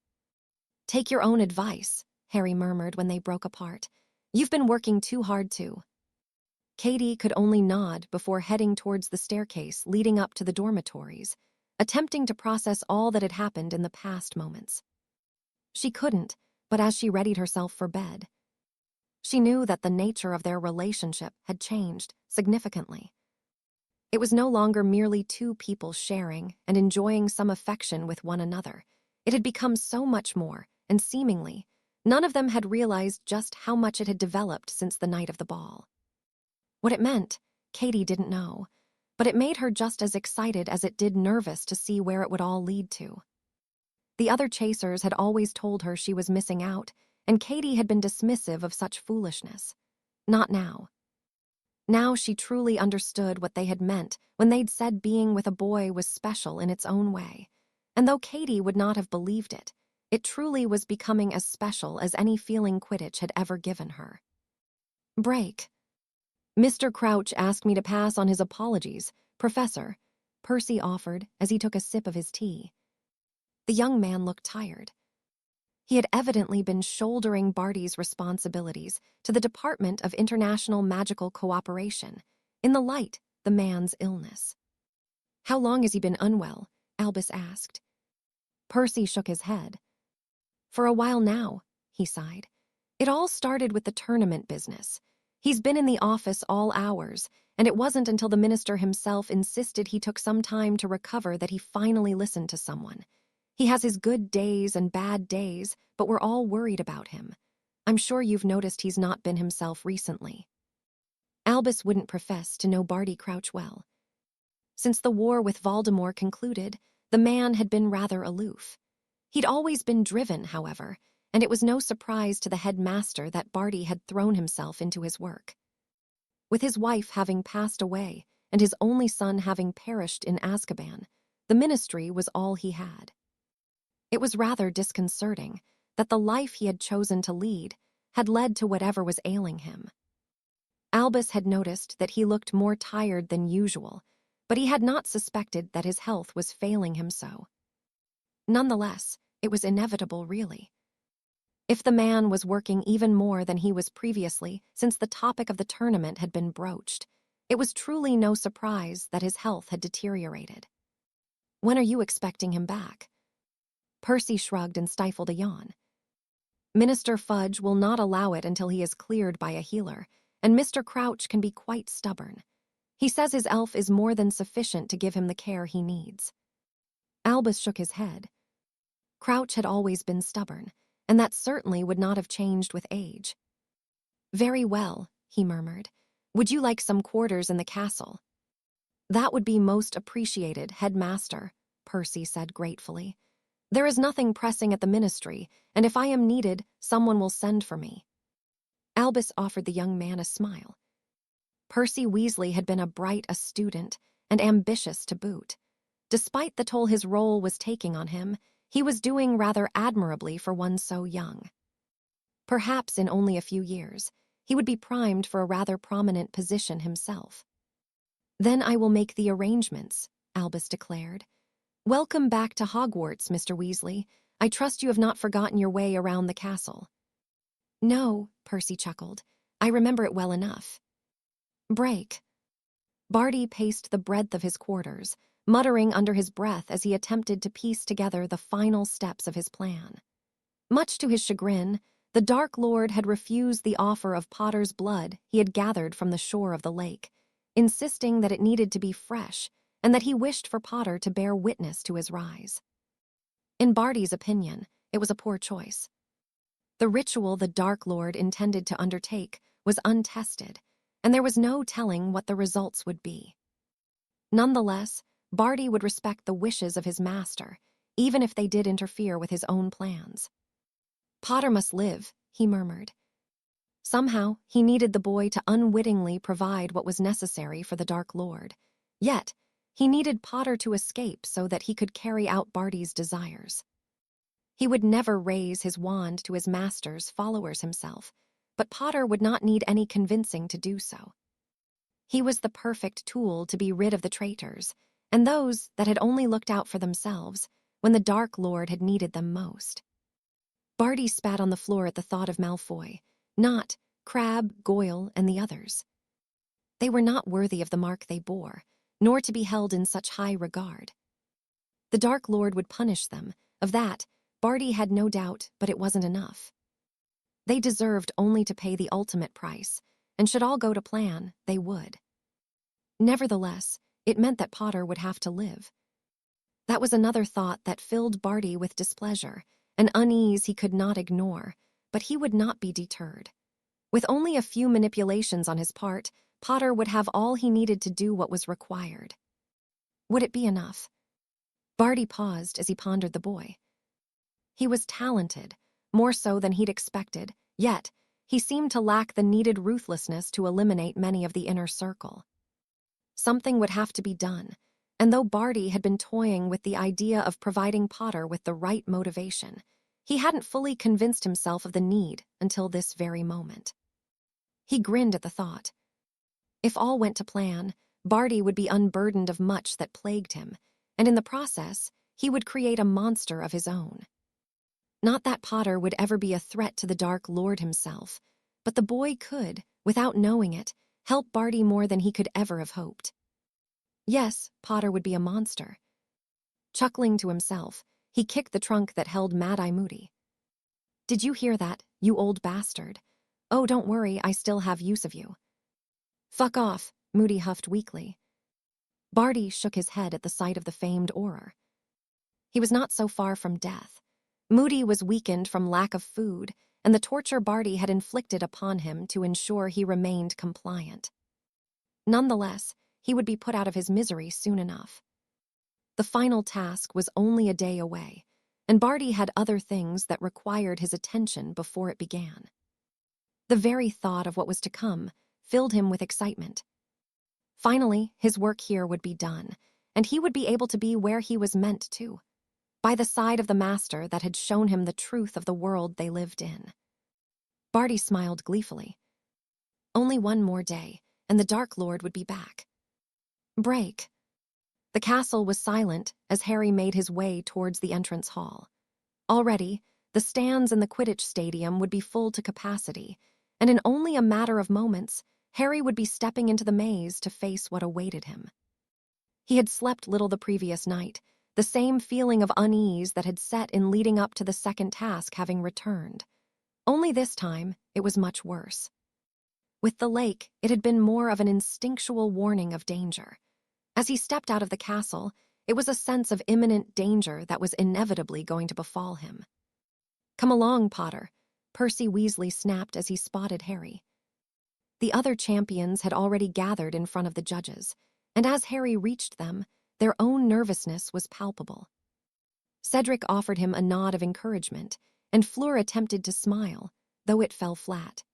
"Take your own advice," Harry murmured when they broke apart. "You've been working too hard too." Katie could only nod before heading towards the staircase leading up to the dormitories, attempting to process all that had happened in the past moments. She couldn't, but as she readied herself for bed, she knew that the nature of their relationship had changed significantly. It was no longer merely two people sharing and enjoying some affection with one another. It had become so much more, and seemingly, none of them had realized just how much it had developed since the night of the ball. What it meant, Katie didn't know, but it made her just as excited as it did nervous to see where it would all lead to. The other chasers had always told her she was missing out, and Katie had been dismissive of such foolishness. Not now. Now she truly understood what they had meant when they'd said being with a boy was special in its own way. And though Katie would not have believed it, it truly was becoming as special as any feeling Quidditch had ever given her. "Break. Mr. Crouch asked me to pass on his apologies, Professor," Percy offered as he took a sip of his tea. The young man looked tired. He had evidently been shouldering Barty's responsibilities to the Department of International Magical Cooperation, in the light the man's illness. "How long has he been unwell?" Albus asked. Percy shook his head. "For a while now," he sighed. "It all started with the tournament business. He's been in the office all hours, and it wasn't until the minister himself insisted he took some time to recover that he finally listened to someone. He has his good days and bad days, but we're all worried about him. I'm sure you've noticed he's not been himself recently." Albus wouldn't profess to know Barty Crouch well. Since the war with Voldemort concluded, the man had been rather aloof. He'd always been driven, however, and it was no surprise to the headmaster that Barty had thrown himself into his work. With his wife having passed away and his only son having perished in Azkaban, the ministry was all he had. It was rather disconcerting that the life he had chosen to lead had led to whatever was ailing him. Albus had noticed that he looked more tired than usual, but he had not suspected that his health was failing him so. Nonetheless, it was inevitable, really. If the man was working even more than he was previously since the topic of the tournament had been broached, it was truly no surprise that his health had deteriorated. "When are you expecting him back?" Percy shrugged and stifled a yawn. "Minister Fudge will not allow it until he is cleared by a healer, and Mr. Crouch can be quite stubborn. He says his elf is more than sufficient to give him the care he needs." Albus shook his head. Crouch had always been stubborn, and that certainly would not have changed with age. "Very well," he murmured. "Would you like some quarters in the castle?" "That would be most appreciated, headmaster," Percy said gratefully. "There is nothing pressing at the ministry, and if I am needed, someone will send for me." Albus offered the young man a smile. Percy Weasley had been a bright student and ambitious to boot. Despite the toll his role was taking on him, he was doing rather admirably for one so young. Perhaps in only a few years, he would be primed for a rather prominent position himself. "Then I will make the arrangements," Albus declared. "Welcome back to Hogwarts, Mr. Weasley. I trust you have not forgotten your way around the castle." "No," Percy chuckled. "I remember it well enough." Break. Barty paced the breadth of his quarters, muttering under his breath as he attempted to piece together the final steps of his plan. Much to his chagrin, the Dark Lord had refused the offer of Potter's blood he had gathered from the shore of the lake, insisting that it needed to be fresh and that he wished for Potter to bear witness to his rise. In Barty's opinion, it was a poor choice. The ritual the Dark Lord intended to undertake was untested, and there was no telling what the results would be. Nonetheless, Barty would respect the wishes of his master, even if they did interfere with his own plans. "Potter must live," he murmured. Somehow, he needed the boy to unwittingly provide what was necessary for the Dark Lord. Yet, he needed Potter to escape so that he could carry out Barty's desires. He would never raise his wand to his master's followers himself, but Potter would not need any convincing to do so. He was the perfect tool to be rid of the traitors, and those that had only looked out for themselves when the Dark Lord had needed them most. Barty spat on the floor at the thought of Malfoy, not Crabbe, Goyle, and the others. They were not worthy of the mark they bore, nor to be held in such high regard. The Dark Lord would punish them. Of that, Barty had no doubt, but it wasn't enough. They deserved only to pay the ultimate price, and should all go to plan, they would. Nevertheless, it meant that Potter would have to live. That was another thought that filled Barty with displeasure, an unease he could not ignore, but he would not be deterred. With only a few manipulations on his part, Potter would have all he needed to do what was required. Would it be enough? Barty paused as he pondered the boy. He was talented, more so than he'd expected, yet he seemed to lack the needed ruthlessness to eliminate many of the inner circle. Something would have to be done, and though Barty had been toying with the idea of providing Potter with the right motivation, he hadn't fully convinced himself of the need until this very moment. He grinned at the thought. If all went to plan, Barty would be unburdened of much that plagued him, and in the process, he would create a monster of his own. Not that Potter would ever be a threat to the Dark Lord himself, but the boy could, without knowing it, help Barty more than he could ever have hoped. Yes, Potter would be a monster. Chuckling to himself, he kicked the trunk that held Mad-Eye Moody. "Did you hear that, you old bastard? Oh, don't worry, I still have use of you." "Fuck off," Moody huffed weakly. Barty shook his head at the sight of the famed Auror. He was not so far from death. Moody was weakened from lack of food, and the torture Barty had inflicted upon him to ensure he remained compliant. Nonetheless, he would be put out of his misery soon enough. The final task was only a day away, and Barty had other things that required his attention before it began. The very thought of what was to come filled him with excitement. Finally, his work here would be done, and he would be able to be where he was meant to, by the side of the master that had shown him the truth of the world they lived in. Barty smiled gleefully. Only one more day, and the Dark Lord would be back. Break. The castle was silent as Harry made his way towards the entrance hall. Already, the stands in the Quidditch stadium would be full to capacity, and in only a matter of moments, Harry would be stepping into the maze to face what awaited him. He had slept little the previous night, the same feeling of unease that had set in leading up to the second task having returned. Only this time, it was much worse. With the lake, it had been more of an instinctual warning of danger. As he stepped out of the castle, it was a sense of imminent danger that was inevitably going to befall him. "Come along, Potter," Percy Weasley snapped as he spotted Harry. The other champions had already gathered in front of the judges. and as Harry reached them, their own nervousness was palpable. Cedric offered him a nod of encouragement, and Fleur attempted to smile, though it fell flat.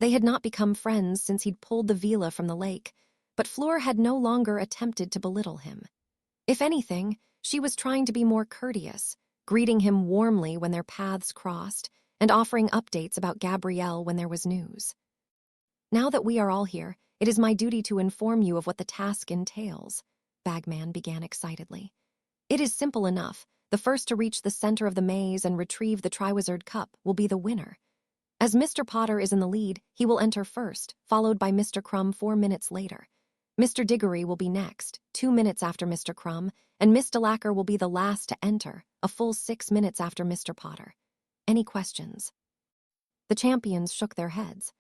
They had not become friends since he'd pulled the villa from the lake, but Fleur had no longer attempted to belittle him. If anything, she was trying to be more courteous, greeting him warmly when their paths crossed, and offering updates about Gabrielle when there was news. "Now that we are all here, it is my duty to inform you of what the task entails," Bagman began excitedly. "It is simple enough. The first to reach the center of the maze and retrieve the Triwizard Cup will be the winner. As Mr. Potter is in the lead, he will enter first, followed by Mr. Crumb 4 minutes later. Mr. Diggory will be next, 2 minutes after Mr. Crumb, and Miss Delacour will be the last to enter, a full 6 minutes after Mr. Potter. Any questions?" The champions shook their heads.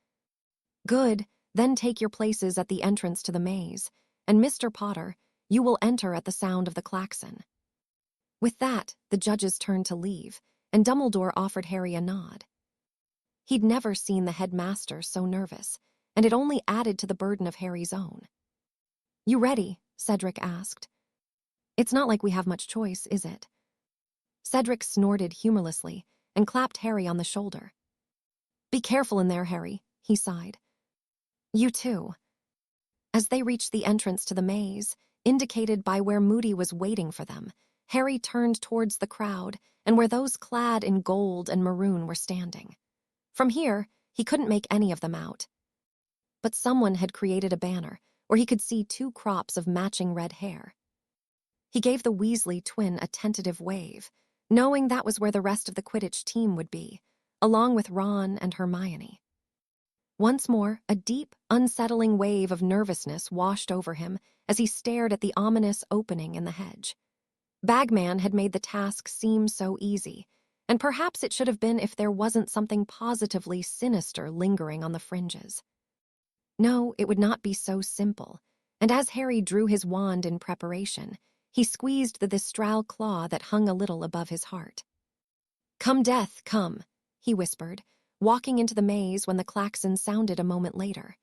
"Good, then take your places at the entrance to the maze, and Mr. Potter, you will enter at the sound of the klaxon." With that, the judges turned to leave, and Dumbledore offered Harry a nod. He'd never seen the headmaster so nervous, and it only added to the burden of Harry's own. "You ready?" Cedric asked. "It's not like we have much choice, is it?" Cedric snorted humorlessly and clapped Harry on the shoulder. "Be careful in there, Harry," he sighed. "You too." As they reached the entrance to the maze, indicated by where Moody was waiting for them, Harry turned towards the crowd and where those clad in gold and maroon were standing. From here, he couldn't make any of them out. But someone had created a banner where he could see 2 crops of matching red hair. He gave the Weasley twin a tentative wave, knowing that was where the rest of the Quidditch team would be, along with Ron and Hermione. Once more, a deep, unsettling wave of nervousness washed over him as he stared at the ominous opening in the hedge. Bagman had made the task seem so easy, and perhaps it should have been if there wasn't something positively sinister lingering on the fringes. No, it would not be so simple, and as Harry drew his wand in preparation, he squeezed the Thistral claw that hung a little above his heart. "Come, Death, come," he whispered, walking into the maze when the klaxon sounded a moment later.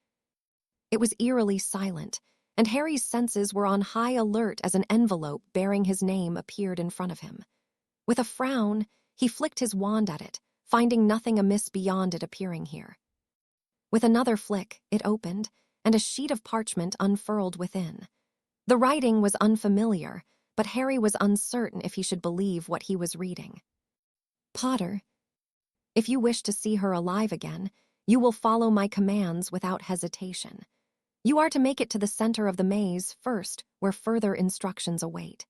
It was eerily silent, and Harry's senses were on high alert as an envelope bearing his name appeared in front of him. With a frown, he flicked his wand at it, finding nothing amiss beyond it appearing here. With another flick, it opened, and a sheet of parchment unfurled within. The writing was unfamiliar, but Harry was uncertain if he should believe what he was reading. "Potter, if you wish to see her alive again, you will follow my commands without hesitation. You are to make it to the center of the maze first, where further instructions await.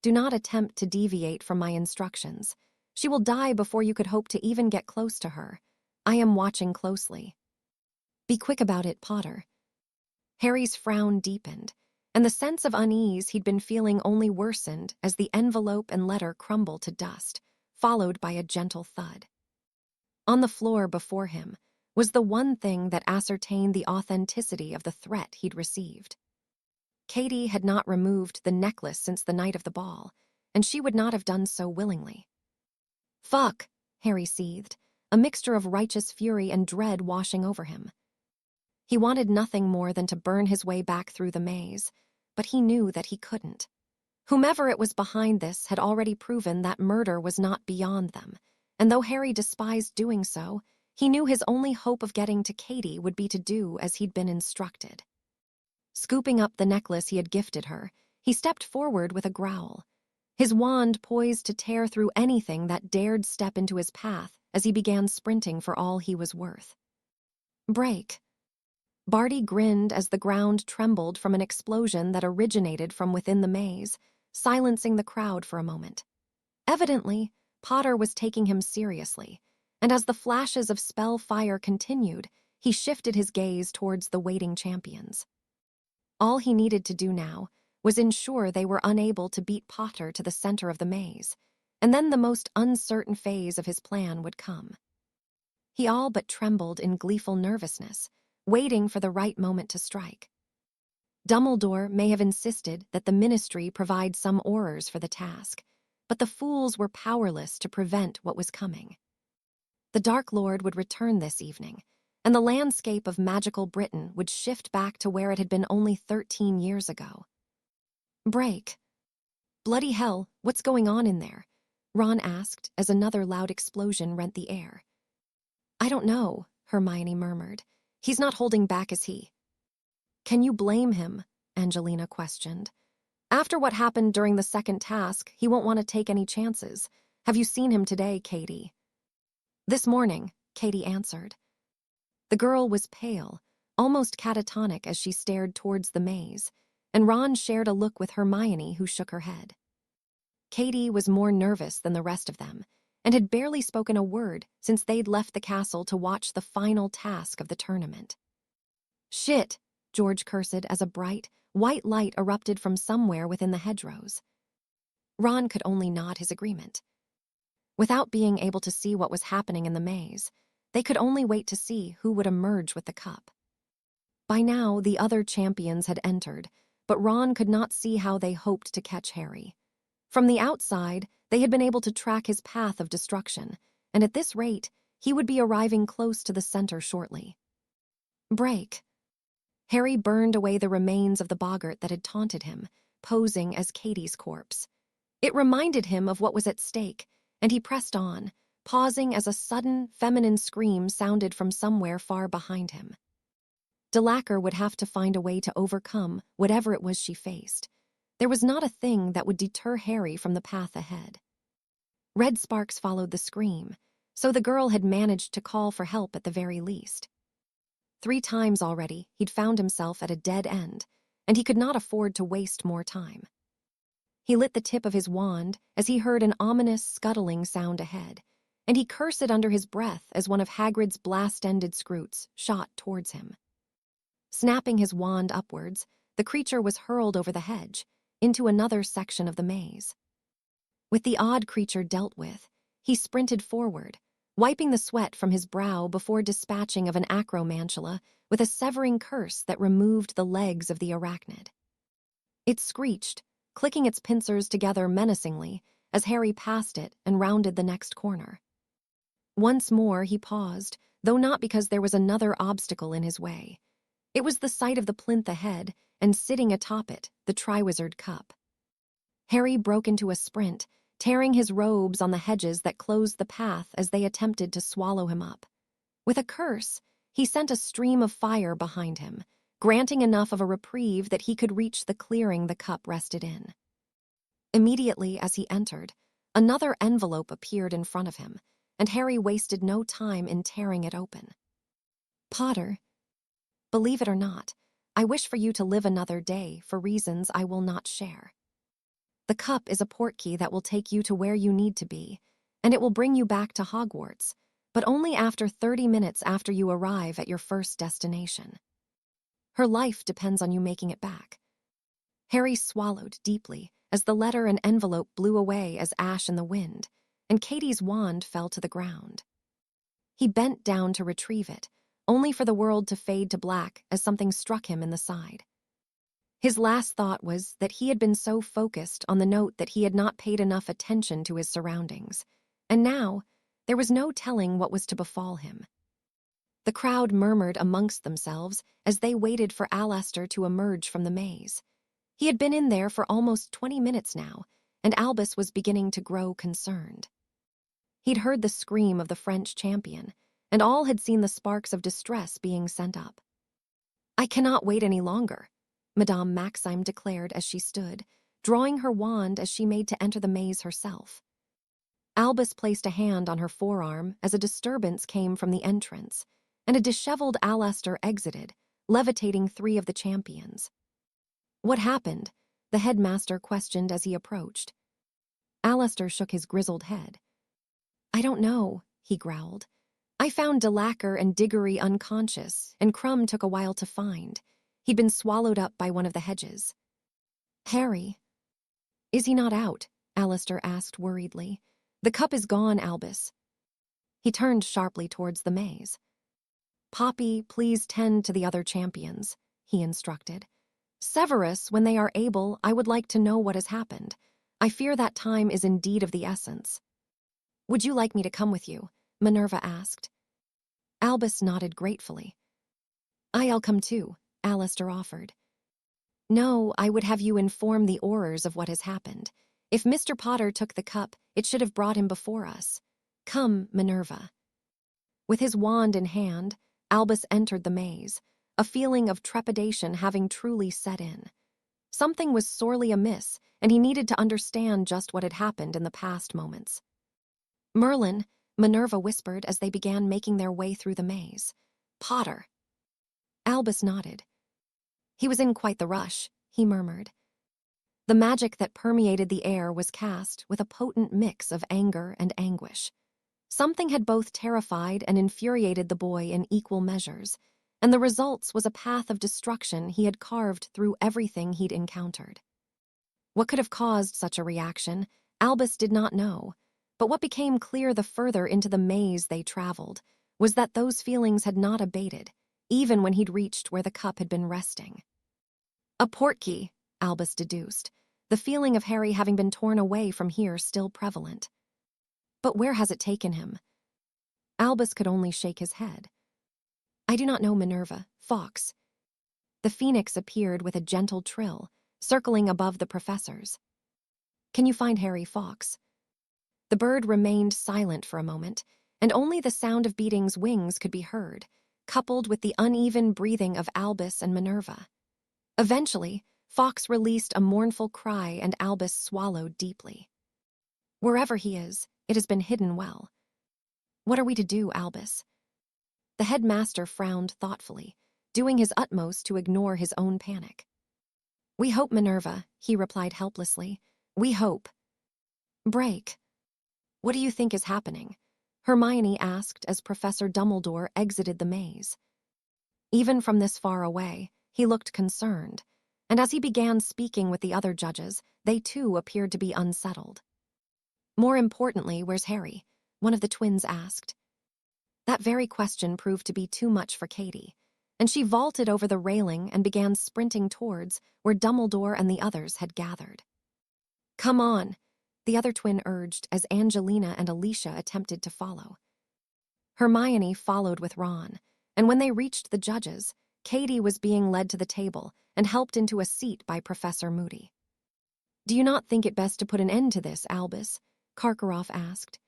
Do not attempt to deviate from my instructions. She will die before you could hope to even get close to her. I am watching closely. Be quick about it, Potter." Harry's frown deepened, and the sense of unease he'd been feeling only worsened as the envelope and letter crumbled to dust, followed by a gentle thud. On the floor before him was the one thing that ascertained the authenticity of the threat he'd received. Katie had not removed the necklace since the night of the ball, and she would not have done so willingly. "Fuck," Harry seethed, a mixture of righteous fury and dread washing over him. He wanted nothing more than to burn his way back through the maze, but he knew that he couldn't. Whomever it was behind this had already proven that murder was not beyond them, and though Harry despised doing so, he knew his only hope of getting to Katie would be to do as he'd been instructed. Scooping up the necklace he had gifted her, he stepped forward with a growl, his wand poised to tear through anything that dared step into his path as he began sprinting for all he was worth. "Break." Barty grinned as the ground trembled from an explosion that originated from within the maze, silencing the crowd for a moment. Evidently, Potter was taking him seriously, and as the flashes of spell fire continued, he shifted his gaze towards the waiting champions. All he needed to do now was ensure they were unable to beat Potter to the center of the maze, and then the most uncertain phase of his plan would come. He all but trembled in gleeful nervousness, waiting for the right moment to strike. Dumbledore may have insisted that the Ministry provide some Aurors for the task, but the fools were powerless to prevent what was coming. The Dark Lord would return this evening, and the landscape of magical Britain would shift back to where it had been only 13 years ago. Break. Bloody hell, what's going on in there? Ron asked as another loud explosion rent the air. I don't know, Hermione murmured. He's not holding back, is he? Can you blame him? Angelina questioned. After what happened during the second task, he won't want to take any chances. Have you seen him today, Katie? This morning, Katie answered. The girl was pale, almost catatonic as she stared towards the maze, and Ron shared a look with Hermione, who shook her head. Katie was more nervous than the rest of them, and had barely spoken a word since they'd left the castle to watch the final task of the tournament. Shit, George cursed as a bright, white light erupted from somewhere within the hedgerows. Ron could only nod his agreement. Without being able to see what was happening in the maze, they could only wait to see who would emerge with the cup. By now, the other champions had entered, but Ron could not see how they hoped to catch Harry. From the outside, they had been able to track his path of destruction, and at this rate, he would be arriving close to the center shortly. Break. Harry burned away the remains of the boggart that had taunted him, posing as Katie's corpse. It reminded him of what was at stake, and he pressed on, pausing as a sudden, feminine scream sounded from somewhere far behind him. Delacour would have to find a way to overcome whatever it was she faced. There was not a thing that would deter Harry from the path ahead. Red sparks followed the scream, so the girl had managed to call for help at the very least. 3 times already, he'd found himself at a dead end, and he could not afford to waste more time. He lit the tip of his wand as he heard an ominous scuttling sound ahead, and he cursed under his breath as one of Hagrid's blast-ended scroots shot towards him. Snapping his wand upwards, the creature was hurled over the hedge, into another section of the maze. With the odd creature dealt with, he sprinted forward, wiping the sweat from his brow before dispatching of an acromantula with a severing curse that removed the legs of the arachnid. It screeched, clicking its pincers together menacingly as Harry passed it and rounded the next corner. Once more he paused, though not because there was another obstacle in his way. It was the sight of the plinth ahead, and sitting atop it, the Triwizard Cup. Harry broke into a sprint, tearing his robes on the hedges that closed the path as they attempted to swallow him up. With a curse, he sent a stream of fire behind him, granting enough of a reprieve that he could reach the clearing the cup rested in. Immediately as he entered, another envelope appeared in front of him, and Harry wasted no time in tearing it open. Potter, believe it or not, I wish for you to live another day for reasons I will not share. The cup is a portkey that will take you to where you need to be, and it will bring you back to Hogwarts, but only after 30 minutes after you arrive at your first destination. Her life depends on you making it back. Harry swallowed deeply as the letter and envelope blew away as ash in the wind, and Katie's wand fell to the ground. He bent down to retrieve it, only for the world to fade to black as something struck him in the side. His last thought was that he had been so focused on the note that he had not paid enough attention to his surroundings, and now there was no telling what was to befall him. The crowd murmured amongst themselves as they waited for Alastor to emerge from the maze. He had been in there for almost 20 minutes now, and Albus was beginning to grow concerned. He'd heard the scream of the French champion, and all had seen the sparks of distress being sent up. I cannot wait any longer, Madame Maxime declared as she stood, drawing her wand as she made to enter the maze herself. Albus placed a hand on her forearm as a disturbance came from the entrance, and a disheveled Alastor exited, levitating 3 of the champions. What happened? The headmaster questioned as he approached. Alastor shook his grizzled head. I don't know, he growled. I found Delacour and Diggory unconscious, and Crumb took a while to find. He'd been swallowed up by one of the hedges. Harry? Is he not out? Alastor asked worriedly. The cup is gone, Albus. He turned sharply towards the maze. Poppy, please tend to the other champions, he instructed. Severus, when they are able, I would like to know what has happened. I fear that time is indeed of the essence. Would you like me to come with you? Minerva asked. Albus nodded gratefully. I'll come too, Alistair offered. No, I would have you inform the Aurors of what has happened. If Mr. Potter took the cup, it should have brought him before us. Come, Minerva. With his wand in hand, Albus entered the maze, a feeling of trepidation having truly set in. Something was sorely amiss, and he needed to understand just what had happened in the past moments. Merlin, Minerva whispered as they began making their way through the maze. Potter. Albus nodded. He was in quite the rush, he murmured. The magic that permeated the air was cast with a potent mix of anger and anguish. Something had both terrified and infuriated the boy in equal measures, and the results was a path of destruction he had carved through everything he'd encountered. What could have caused such a reaction, Albus did not know, but what became clear the further into the maze they traveled was that those feelings had not abated, even when he'd reached where the cup had been resting. A portkey, Albus deduced, the feeling of Harry having been torn away from here still prevalent. But where has it taken him? Albus could only shake his head. I do not know, Minerva. Fawkes. The phoenix appeared with a gentle trill, circling above the professors. Can you find Harry Fawkes? The bird remained silent for a moment, and only the sound of beating's wings could be heard, coupled with the uneven breathing of Albus and Minerva. Eventually, Fawkes released a mournful cry and Albus swallowed deeply. Wherever he is, it has been hidden well. What are we to do, Albus? The headmaster frowned thoughtfully, doing his utmost to ignore his own panic. We hope, Minerva, he replied helplessly. We hope. Break. What do you think is happening? Hermione asked as Professor Dumbledore exited the maze. Even from this far away, he looked concerned, and as he began speaking with the other judges, they too appeared to be unsettled. More importantly, where's Harry? One of the twins asked. That very question proved to be too much for Katie, and she vaulted over the railing and began sprinting towards where Dumbledore and the others had gathered. Come on, the other twin urged as Angelina and Alicia attempted to follow. Hermione followed with Ron, and when they reached the judges, Katie was being led to the table and helped into a seat by Professor Moody. Do you not think it best to put an end to this, Albus? Karkaroff asked.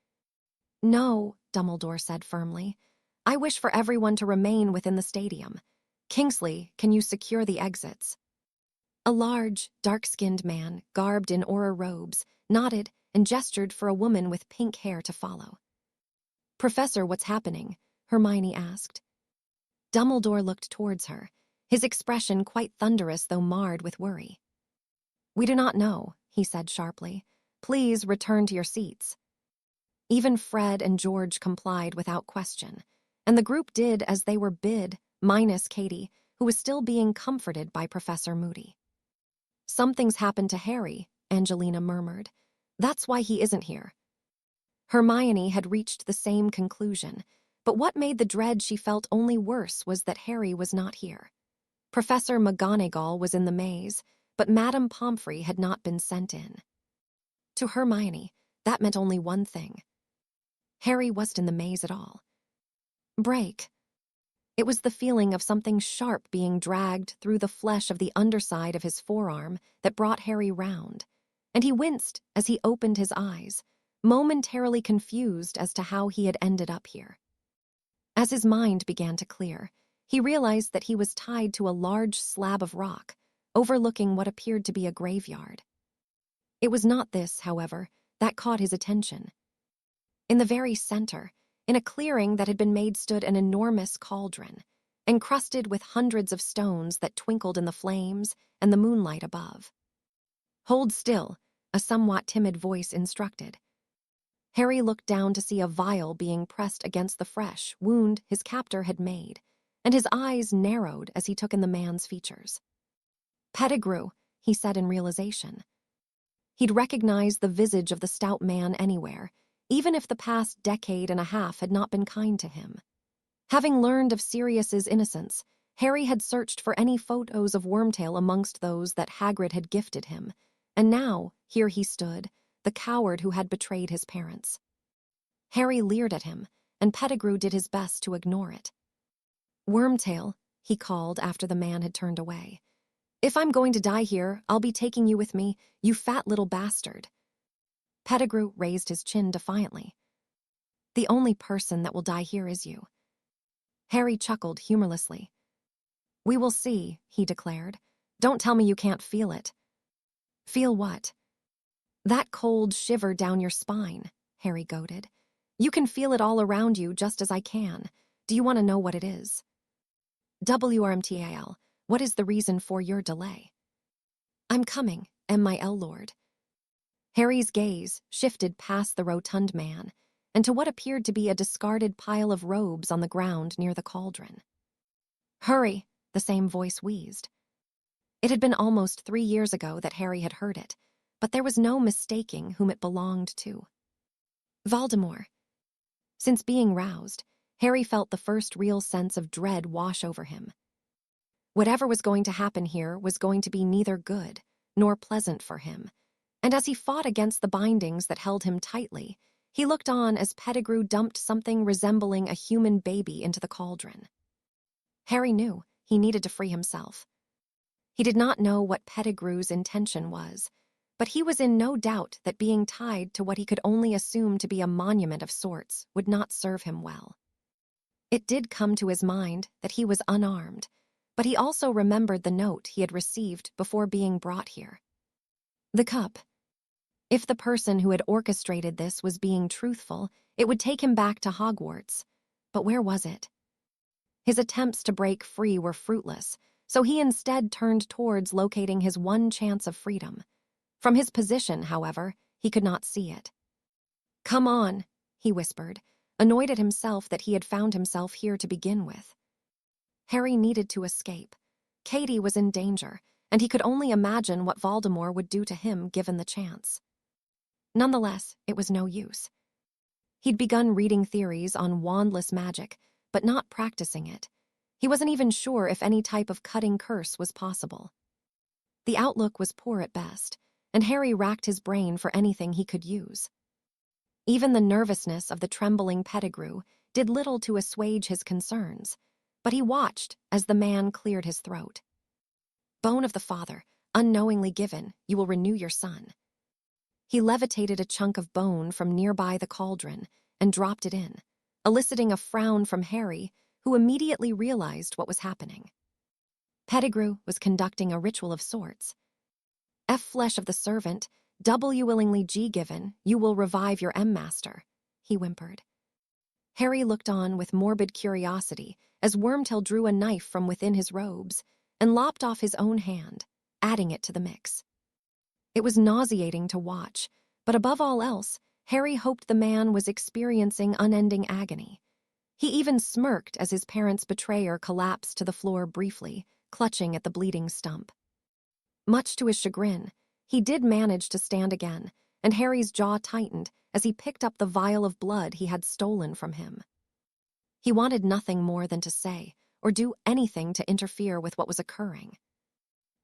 No, Dumbledore said firmly. I wish for everyone to remain within the stadium. Kingsley, can you secure the exits? A large, dark-skinned man, garbed in aura robes, nodded and gestured for a woman with pink hair to follow. Professor, what's happening? Hermione asked. Dumbledore looked towards her, his expression quite thunderous though marred with worry. We do not know, he said sharply. Please return to your seats. Even Fred and George complied without question, and the group did as they were bid, minus Katie, who was still being comforted by Professor Moody. Something's happened to Harry, Angelina murmured. That's why he isn't here. Hermione had reached the same conclusion, but what made the dread she felt only worse was that Harry was not here. Professor McGonagall was in the maze, but Madame Pomfrey had not been sent in. To Hermione, that meant only one thing. Harry wasn't in the maze at all. Break. It was the feeling of something sharp being dragged through the flesh of the underside of his forearm that brought Harry round, and he winced as he opened his eyes, momentarily confused as to how he had ended up here. As his mind began to clear, he realized that he was tied to a large slab of rock, overlooking what appeared to be a graveyard. It was not this, however, that caught his attention. In the very center, in a clearing that had been made, stood an enormous cauldron, encrusted with hundreds of stones that twinkled in the flames and the moonlight above. Hold still, a somewhat timid voice instructed. Harry looked down to see a vial being pressed against the fresh wound his captor had made, and his eyes narrowed as he took in the man's features. Pettigrew, he said in realization. He'd recognized the visage of the stout man anywhere, even if the past decade and a half had not been kind to him. Having learned of Sirius's innocence, Harry had searched for any photos of Wormtail amongst those that Hagrid had gifted him, and now, here he stood, the coward who had betrayed his parents. Harry leered at him, and Pettigrew did his best to ignore it. "Wormtail," he called after the man had turned away. "If I'm going to die here, I'll be taking you with me, you fat little bastard." Pettigrew raised his chin defiantly. "The only person that will die here is you." Harry chuckled humorlessly. "We will see," he declared. "Don't tell me you can't feel it." "Feel what?" "That cold shiver down your spine," Harry goaded. "You can feel it all around you just as I can. Do you want to know what it is?" "WRMTAL, what is the reason for your delay?" "I'm coming, MIL Lord." Harry's gaze shifted past the rotund man and to what appeared to be a discarded pile of robes on the ground near the cauldron. "Hurry," the same voice wheezed. It had been almost 3 years ago that Harry had heard it, but there was no mistaking whom it belonged to. Voldemort. Since being roused, Harry felt the first real sense of dread wash over him. Whatever was going to happen here was going to be neither good nor pleasant for him, and as he fought against the bindings that held him tightly, he looked on as Pettigrew dumped something resembling a human baby into the cauldron. Harry knew he needed to free himself. He did not know what Pettigrew's intention was, but he was in no doubt that being tied to what he could only assume to be a monument of sorts would not serve him well. It did come to his mind that he was unarmed, but he also remembered the note he had received before being brought here. The cup. If the person who had orchestrated this was being truthful, it would take him back to Hogwarts. But where was it? His attempts to break free were fruitless, so he instead turned towards locating his one chance of freedom. From his position, however, he could not see it. "Come on," he whispered, annoyed at himself that he had found himself here to begin with. Harry needed to escape. Katie was in danger, and he could only imagine what Voldemort would do to him given the chance. Nonetheless, it was no use. He'd begun reading theories on wandless magic, but not practicing it. He wasn't even sure if any type of cutting curse was possible. The outlook was poor at best, and Harry racked his brain for anything he could use. Even the nervousness of the trembling Pettigrew did little to assuage his concerns, but he watched as the man cleared his throat. "Bone of the father, unknowingly given, you will renew your son." He levitated a chunk of bone from nearby the cauldron and dropped it in, eliciting a frown from Harry, who immediately realized what was happening. Pettigrew was conducting a ritual of sorts. "F flesh of the servant, W willingly G given, you will revive your M-master," he whimpered. Harry looked on with morbid curiosity as Wormtail drew a knife from within his robes and lopped off his own hand, adding it to the mix. It was nauseating to watch, but above all else, Harry hoped the man was experiencing unending agony. He even smirked as his parents' betrayer collapsed to the floor briefly, clutching at the bleeding stump. Much to his chagrin, he did manage to stand again, and Harry's jaw tightened as he picked up the vial of blood he had stolen from him. He wanted nothing more than to say or do anything to interfere with what was occurring.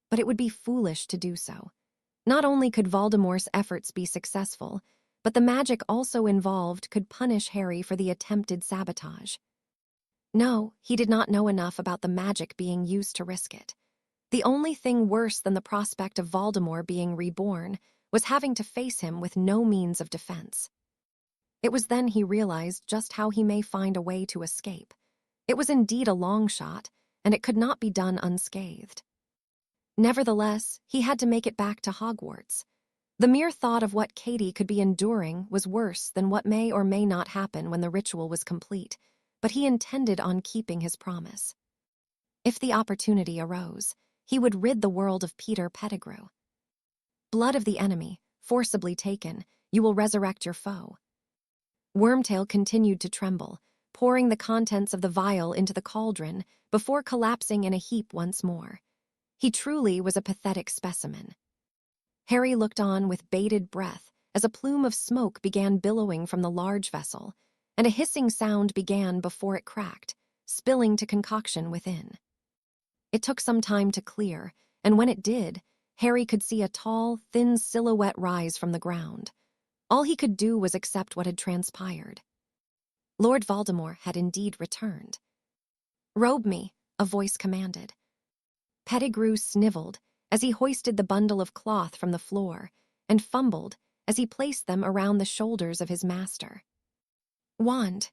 But it would be foolish to do so. Not only could Voldemort's efforts be successful, but the magic also involved could punish Harry for the attempted sabotage. No, he did not know enough about the magic being used to risk it. The only thing worse than the prospect of Voldemort being reborn was having to face him with no means of defense. It was then he realized just how he may find a way to escape. It was indeed a long shot, and it could not be done unscathed. Nevertheless, he had to make it back to Hogwarts. The mere thought of what Katie could be enduring was worse than what may or may not happen when the ritual was complete, but he intended on keeping his promise. If the opportunity arose, he would rid the world of Peter Pettigrew. "Blood of the enemy, forcibly taken, you will resurrect your foe." Wormtail continued to tremble, pouring the contents of the vial into the cauldron before collapsing in a heap once more. He truly was a pathetic specimen. Harry looked on with bated breath as a plume of smoke began billowing from the large vessel, and a hissing sound began before it cracked, spilling to concoction within. It took some time to clear, and when it did, Harry could see a tall, thin silhouette rise from the ground. All he could do was accept what had transpired. Lord Voldemort had indeed returned. "Robe me," a voice commanded. Pettigrew sniveled as he hoisted the bundle of cloth from the floor and fumbled as he placed them around the shoulders of his master. Wand.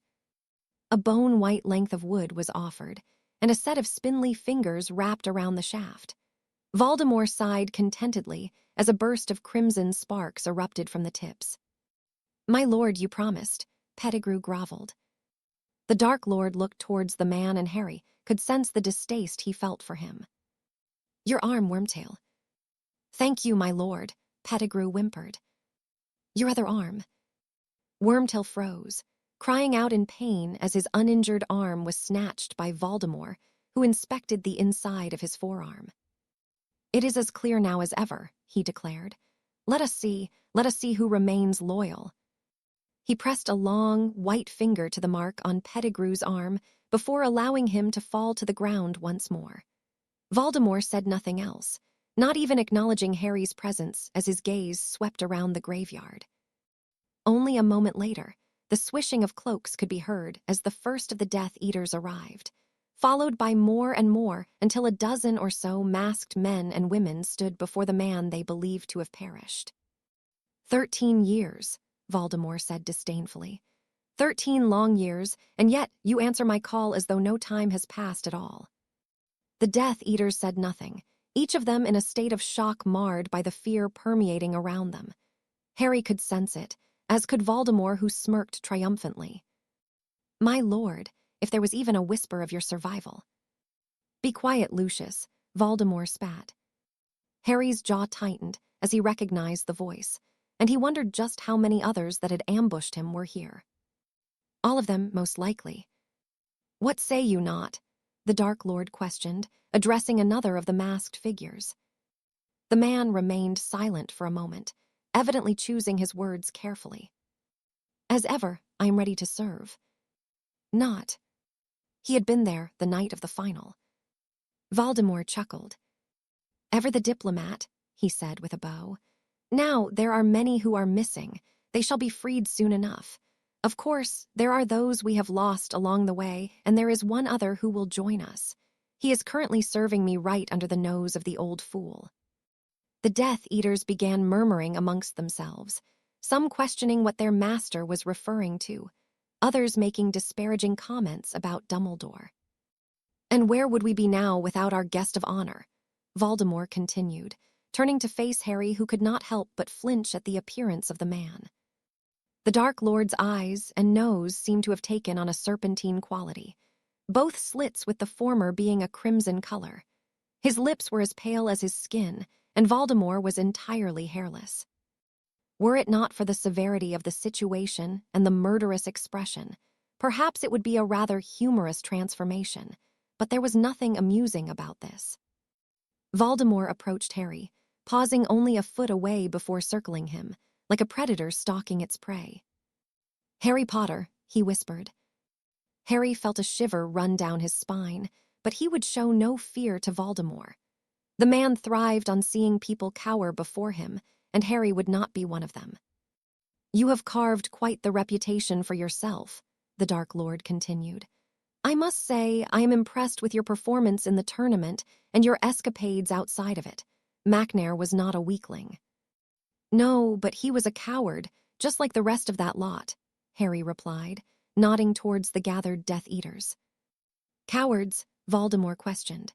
A bone-white length of wood was offered, and a set of spindly fingers wrapped around the shaft. Voldemort sighed contentedly as a burst of crimson sparks erupted from the tips. "My lord, you promised," Pettigrew groveled. The Dark Lord looked towards the man, and Harry could sense the distaste he felt for him. "Your arm, Wormtail." "Thank you, my lord," Pettigrew whimpered. "Your other arm." Wormtail froze, crying out in pain as his uninjured arm was snatched by Voldemort, who inspected the inside of his forearm. "It is as clear now as ever," he declared. Let us see who remains loyal." He pressed a long, white finger to the mark on Pettigrew's arm before allowing him to fall to the ground once more. Voldemort said nothing else, not even acknowledging Harry's presence as his gaze swept around the graveyard. Only a moment later, the swishing of cloaks could be heard as the first of the Death Eaters arrived, followed by more and more until a dozen or so masked men and women stood before the man they believed to have perished. 13 years, Voldemort said disdainfully. 13 long years, and yet you answer my call as though no time has passed at all. The Death Eaters said nothing, each of them in a state of shock marred by the fear permeating around them. Harry could sense it, as could Voldemort, who smirked triumphantly. "My lord, if there was even a whisper of your survival." "Be quiet, Lucius," Voldemort spat. Harry's jaw tightened as he recognized the voice, and he wondered just how many others that had ambushed him were here. All of them, most likely. "What say you not?" the Dark Lord questioned, addressing another of the masked figures. The man remained silent for a moment, evidently choosing his words carefully. "As ever, I am ready to serve." "Not." He had been there the night of the final. Voldemort chuckled. "Ever the diplomat," he said with a bow. "Now there are many who are missing. They shall be freed soon enough. Of course, there are those we have lost along the way, and there is one other who will join us. He is currently serving me right under the nose of the old fool." The Death Eaters began murmuring amongst themselves, some questioning what their master was referring to, others making disparaging comments about Dumbledore. "And where would we be now without our guest of honor?" Voldemort continued, turning to face Harry, who could not help but flinch at the appearance of the man. The Dark Lord's eyes and nose seemed to have taken on a serpentine quality, both slits with the former being a crimson color. His lips were as pale as his skin, and Voldemort was entirely hairless. Were it not for the severity of the situation and the murderous expression, perhaps it would be a rather humorous transformation, but there was nothing amusing about this. Voldemort approached Harry, pausing only a foot away before circling him, like a predator stalking its prey. "Harry Potter," he whispered. Harry felt a shiver run down his spine, but he would show no fear to Voldemort. The man thrived on seeing people cower before him, and Harry would not be one of them. "You have carved quite the reputation for yourself," the Dark Lord continued. "I must say I am impressed with your performance in the tournament and your escapades outside of it. Macnair was not a weakling." "No, but he was a coward, just like the rest of that lot," Harry replied, nodding towards the gathered Death Eaters. "Cowards?" Voldemort questioned.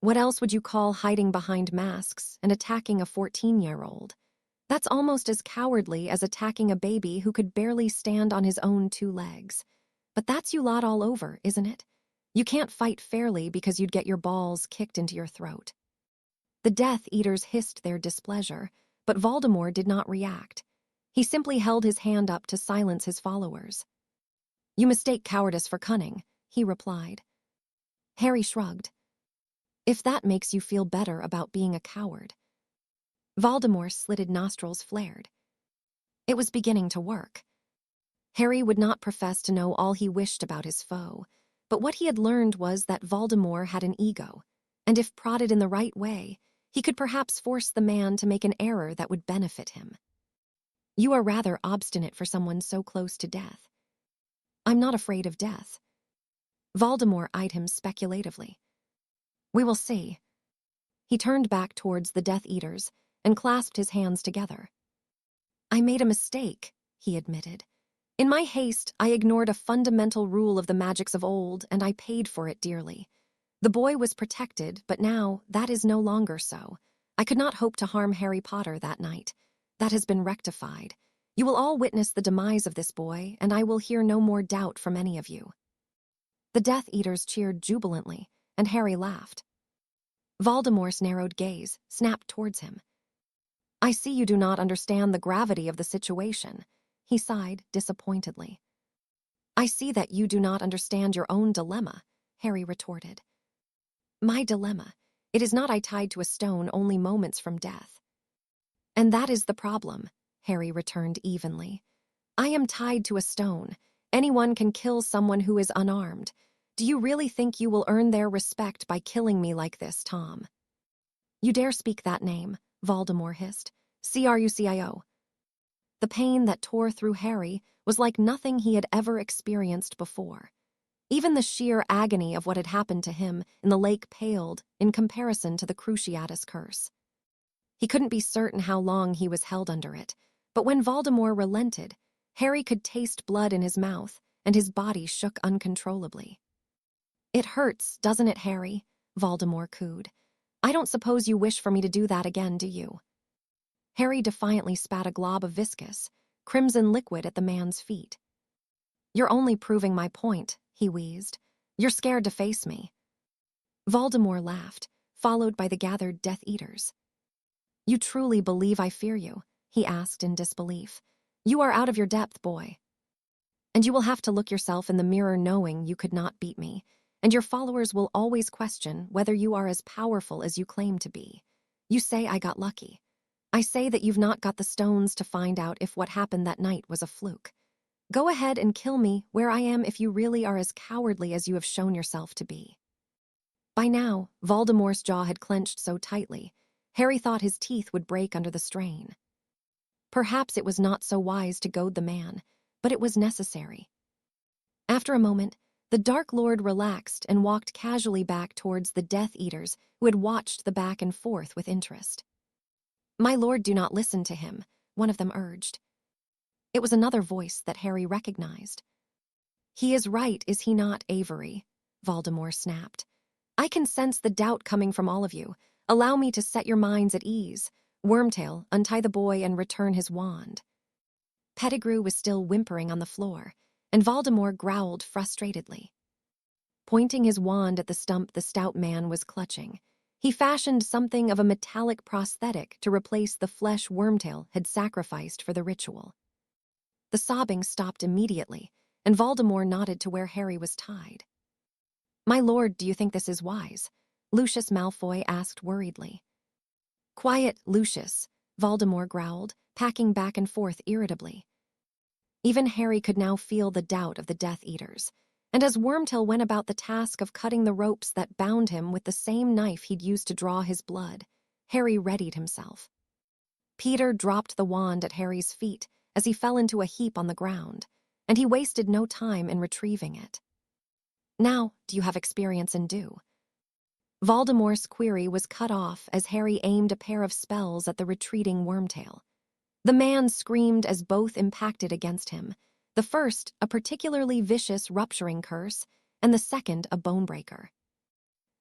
"What else would you call hiding behind masks and attacking a 14-year-old? That's almost as cowardly as attacking a baby who could barely stand on his own 2 legs. But that's you lot all over, isn't it? You can't fight fairly because you'd get your balls kicked into your throat." The Death Eaters hissed their displeasure, but Voldemort did not react. He simply held his hand up to silence his followers. "You mistake cowardice for cunning," he replied. Harry shrugged. "If that makes you feel better about being a coward." Voldemort's slitted nostrils flared. It was beginning to work. Harry would not profess to know all he wished about his foe, but what he had learned was that Voldemort had an ego, and if prodded in the right way, he could perhaps force the man to make an error that would benefit him. "You are rather obstinate for someone so close to death." I'm not afraid of death. Voldemort eyed him speculatively. We will see. He turned back towards the Death Eaters and clasped his hands together. I made a mistake, he admitted. In my haste, I ignored a fundamental rule of the magics of old, and I paid for it dearly. The boy was protected, but now that is no longer so. I could not hope to harm Harry Potter that night. That has been rectified. You will all witness the demise of this boy, and I will hear no more doubt from any of you. The Death Eaters cheered jubilantly, and Harry laughed. Voldemort's narrowed gaze snapped towards him. I see you do not understand the gravity of the situation, he sighed disappointedly. I see that you do not understand your own dilemma, Harry retorted. My dilemma. It is not I tied to a stone only moments from death. And that is the problem, Harry returned evenly. I am tied to a stone. Anyone can kill someone who is unarmed. Do you really think you will earn their respect by killing me like this, Tom? You dare speak that name, Voldemort hissed. Crucio. The pain that tore through Harry was like nothing he had ever experienced before. Even the sheer agony of what had happened to him in the lake paled in comparison to the Cruciatus curse. He couldn't be certain how long he was held under it, but when Voldemort relented, Harry could taste blood in his mouth, and his body shook uncontrollably. It hurts, doesn't it, Harry? Voldemort cooed. I don't suppose you wish for me to do that again, do you? Harry defiantly spat a glob of viscous, crimson liquid at the man's feet. You're only proving my point, he wheezed. You're scared to face me. Voldemort laughed, followed by the gathered Death Eaters. You truly believe I fear you? He asked in disbelief. You are out of your depth, boy. And you will have to look yourself in the mirror knowing you could not beat me, and your followers will always question whether you are as powerful as you claim to be. You say I got lucky. I say that you've not got the stones to find out if what happened that night was a fluke. Go ahead and kill me where I am if you really are as cowardly as you have shown yourself to be. By now, Voldemort's jaw had clenched so tightly, Harry thought his teeth would break under the strain. Perhaps it was not so wise to goad the man, but it was necessary. After a moment, the Dark Lord relaxed and walked casually back towards the Death Eaters who had watched the back and forth with interest. My lord, do not listen to him, one of them urged. It was another voice that Harry recognized. He is right, is he not, Avery? Voldemort snapped. I can sense the doubt coming from all of you. Allow me to set your minds at ease. Wormtail, untie the boy and return his wand. Pettigrew was still whimpering on the floor, and Voldemort growled frustratedly. Pointing his wand at the stump the stout man was clutching, he fashioned something of a metallic prosthetic to replace the flesh Wormtail had sacrificed for the ritual. The sobbing stopped immediately, and Voldemort nodded to where Harry was tied. My lord, do you think this is wise? Lucius Malfoy asked worriedly. Quiet, Lucius, Voldemort growled, packing back and forth irritably. Even Harry could now feel the doubt of the Death Eaters, and as Wormtail went about the task of cutting the ropes that bound him with the same knife he'd used to draw his blood, Harry readied himself. Peter dropped the wand at Harry's feet as he fell into a heap on the ground, and he wasted no time in retrieving it. Now, do you have experience in dew? Voldemort's query was cut off as Harry aimed a pair of spells at the retreating Wormtail. The man screamed as both impacted against him, the first a particularly vicious rupturing curse, and the second a bonebreaker.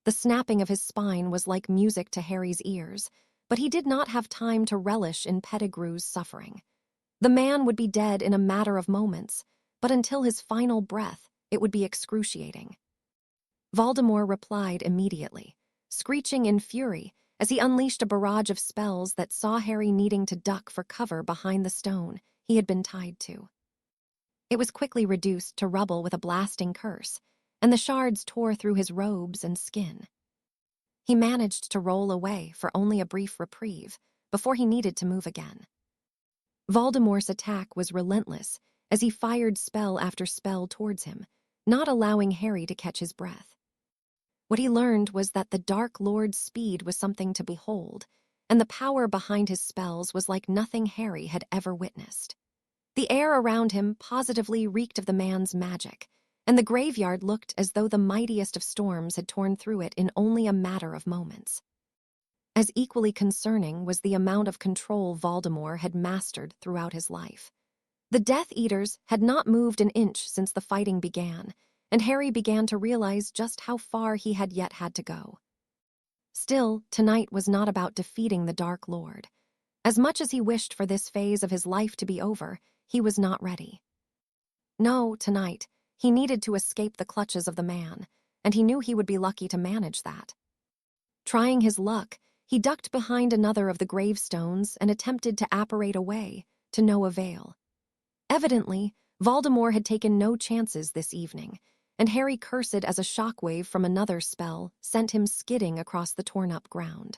The snapping of his spine was like music to Harry's ears, but he did not have time to relish in Pettigrew's suffering. The man would be dead in a matter of moments, but until his final breath, it would be excruciating. Voldemort replied immediately, screeching in fury as he unleashed a barrage of spells that saw Harry needing to duck for cover behind the stone he had been tied to. It was quickly reduced to rubble with a blasting curse, and the shards tore through his robes and skin. He managed to roll away for only a brief reprieve before he needed to move again. Voldemort's attack was relentless as he fired spell after spell towards him, not allowing Harry to catch his breath. What he learned was that the Dark Lord's speed was something to behold, and the power behind his spells was like nothing Harry had ever witnessed. The air around him positively reeked of the man's magic, and the graveyard looked as though the mightiest of storms had torn through it in only a matter of moments. As equally concerning was the amount of control Voldemort had mastered throughout his life. The Death Eaters had not moved an inch since the fighting began, and Harry began to realize just how far he had yet had to go. Still, tonight was not about defeating the Dark Lord. As much as he wished for this phase of his life to be over, he was not ready. No, tonight, he needed to escape the clutches of the man, and he knew he would be lucky to manage that. Trying his luck, he ducked behind another of the gravestones and attempted to apparate away, to no avail. Evidently, Voldemort had taken no chances this evening, and Harry cursed as a shockwave from another spell sent him skidding across the torn-up ground.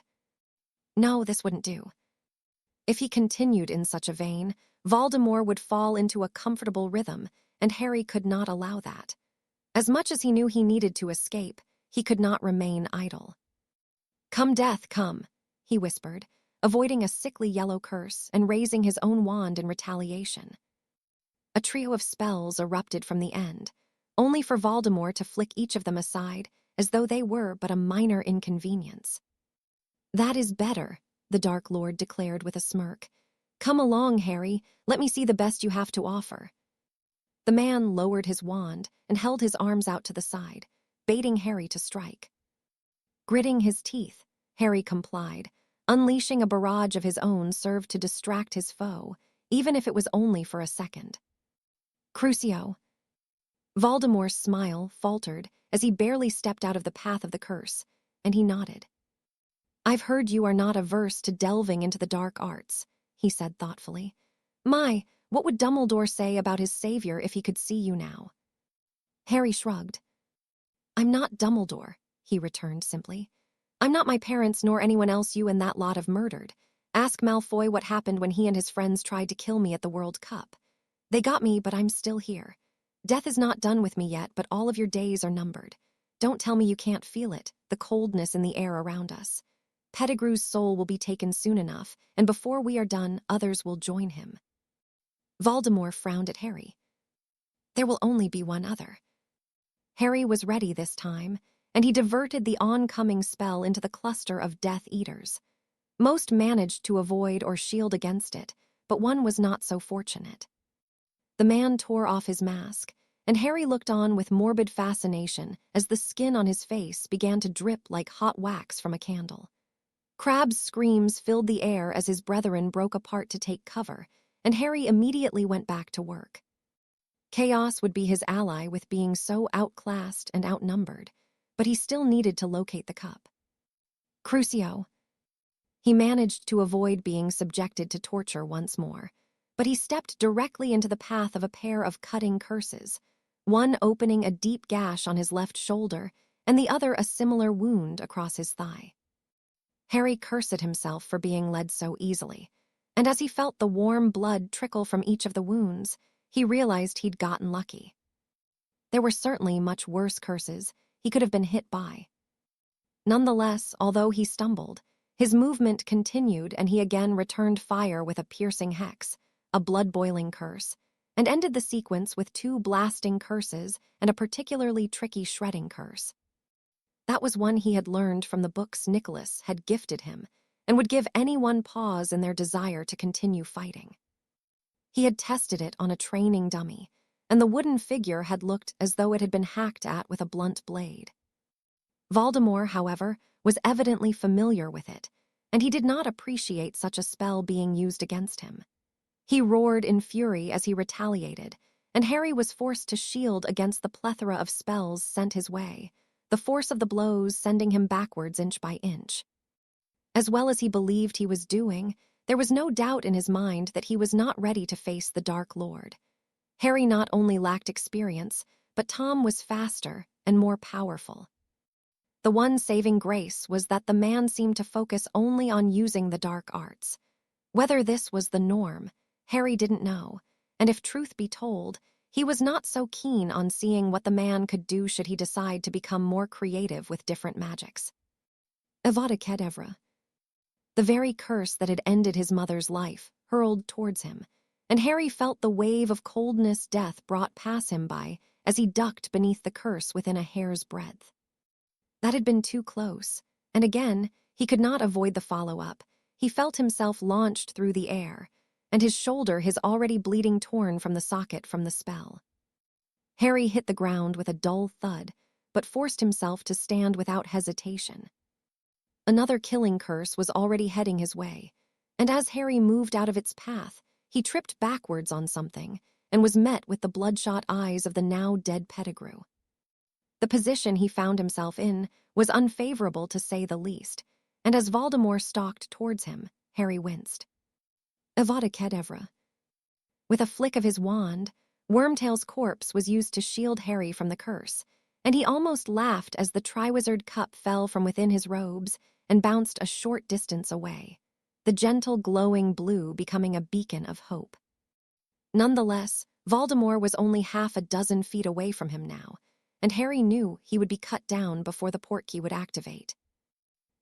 No, this wouldn't do. If he continued in such a vein, Voldemort would fall into a comfortable rhythm, and Harry could not allow that. As much as he knew he needed to escape, he could not remain idle. "Come, death, come," he whispered, avoiding a sickly yellow curse and raising his own wand in retaliation. A trio of spells erupted from the end, only for Voldemort to flick each of them aside as though they were but a minor inconvenience. "That is better," the Dark Lord declared with a smirk. "Come along, Harry, let me see the best you have to offer." The man lowered his wand and held his arms out to the side, baiting Harry to strike. Gritting his teeth, Harry complied. Unleashing a barrage of his own served to distract his foe, even if it was only for a second. "Crucio." Voldemort's smile faltered as he barely stepped out of the path of the curse, and he nodded. "I've heard you are not averse to delving into the dark arts," he said thoughtfully. "My, what would Dumbledore say about his savior if he could see you now?" Harry shrugged. "I'm not Dumbledore," he returned simply. "I'm not my parents nor anyone else you and that lot have murdered. Ask Malfoy what happened when he and his friends tried to kill me at the World Cup. They got me, but I'm still here. Death is not done with me yet, but all of your days are numbered. Don't tell me you can't feel it, the coldness in the air around us. Pettigrew's soul will be taken soon enough, and before we are done, others will join him." Voldemort frowned at Harry. "There will only be one other." Harry was ready this time, and he diverted the oncoming spell into the cluster of Death Eaters. Most managed to avoid or shield against it, but one was not so fortunate. The man tore off his mask, and Harry looked on with morbid fascination as the skin on his face began to drip like hot wax from a candle. Crabbe's screams filled the air as his brethren broke apart to take cover, and Harry immediately went back to work. Chaos would be his ally with being so outclassed and outnumbered, but he still needed to locate the cup. "Crucio." He managed to avoid being subjected to torture once more, but he stepped directly into the path of a pair of cutting curses, one opening a deep gash on his left shoulder and the other a similar wound across his thigh. Harry cursed himself for being led so easily, and as he felt the warm blood trickle from each of the wounds, he realized he'd gotten lucky. There were certainly much worse curses he could have been hit by. Nonetheless, although he stumbled, his movement continued and he again returned fire with a piercing hex, a blood-boiling curse, and ended the sequence with 2 blasting curses and a particularly tricky shredding curse. That was one he had learned from the books Nicholas had gifted him and would give anyone pause in their desire to continue fighting. He had tested it on a training dummy, and the wooden figure had looked as though it had been hacked at with a blunt blade. Voldemort, however, was evidently familiar with it, and he did not appreciate such a spell being used against him. He roared in fury as he retaliated, and Harry was forced to shield against the plethora of spells sent his way, the force of the blows sending him backwards inch by inch. As well as he believed he was doing, there was no doubt in his mind that he was not ready to face the Dark Lord. Harry not only lacked experience, but Tom was faster and more powerful. The one saving grace was that the man seemed to focus only on using the dark arts. Whether this was the norm, Harry didn't know, and if truth be told, he was not so keen on seeing what the man could do should he decide to become more creative with different magics. Avada Kedavra. The very curse that had ended his mother's life hurled towards him, and Harry felt the wave of coldness death brought past him by as he ducked beneath the curse within a hair's breadth. That had been too close, and again, he could not avoid the follow-up. He felt himself launched through the air, and his shoulder his already bleeding torn from the socket from the spell. Harry hit the ground with a dull thud, but forced himself to stand without hesitation. Another killing curse was already heading his way, and as Harry moved out of its path, he tripped backwards on something and was met with the bloodshot eyes of the now-dead Pettigrew. The position he found himself in was unfavorable to say the least, and as Voldemort stalked towards him, Harry winced. Avada Kedavra. With a flick of his wand, Wormtail's corpse was used to shield Harry from the curse, and he almost laughed as the Triwizard Cup fell from within his robes and bounced a short distance away, the gentle glowing blue becoming a beacon of hope. Nonetheless, Voldemort was only half a dozen feet away from him now, and Harry knew he would be cut down before the portkey would activate.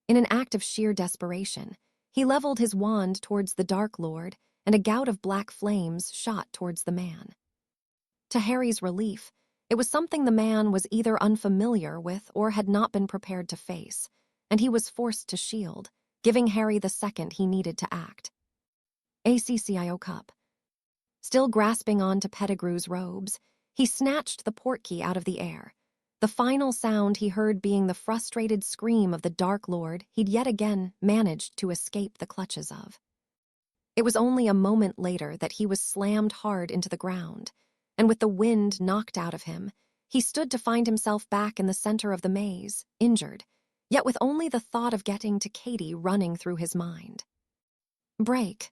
In an act of sheer desperation, he leveled his wand towards the Dark Lord, and a gout of black flames shot towards the man. To Harry's relief, it was something the man was either unfamiliar with or had not been prepared to face, and he was forced to shield, giving Harry the second he needed to act. ACCIO Cup. Still grasping on to Pettigrew's robes, he snatched the portkey out of the air, the final sound he heard being the frustrated scream of the Dark Lord he'd yet again managed to escape the clutches of. It was only a moment later that he was slammed hard into the ground, and with the wind knocked out of him, he stood to find himself back in the center of the maze, injured, yet with only the thought of getting to Katie running through his mind. Break.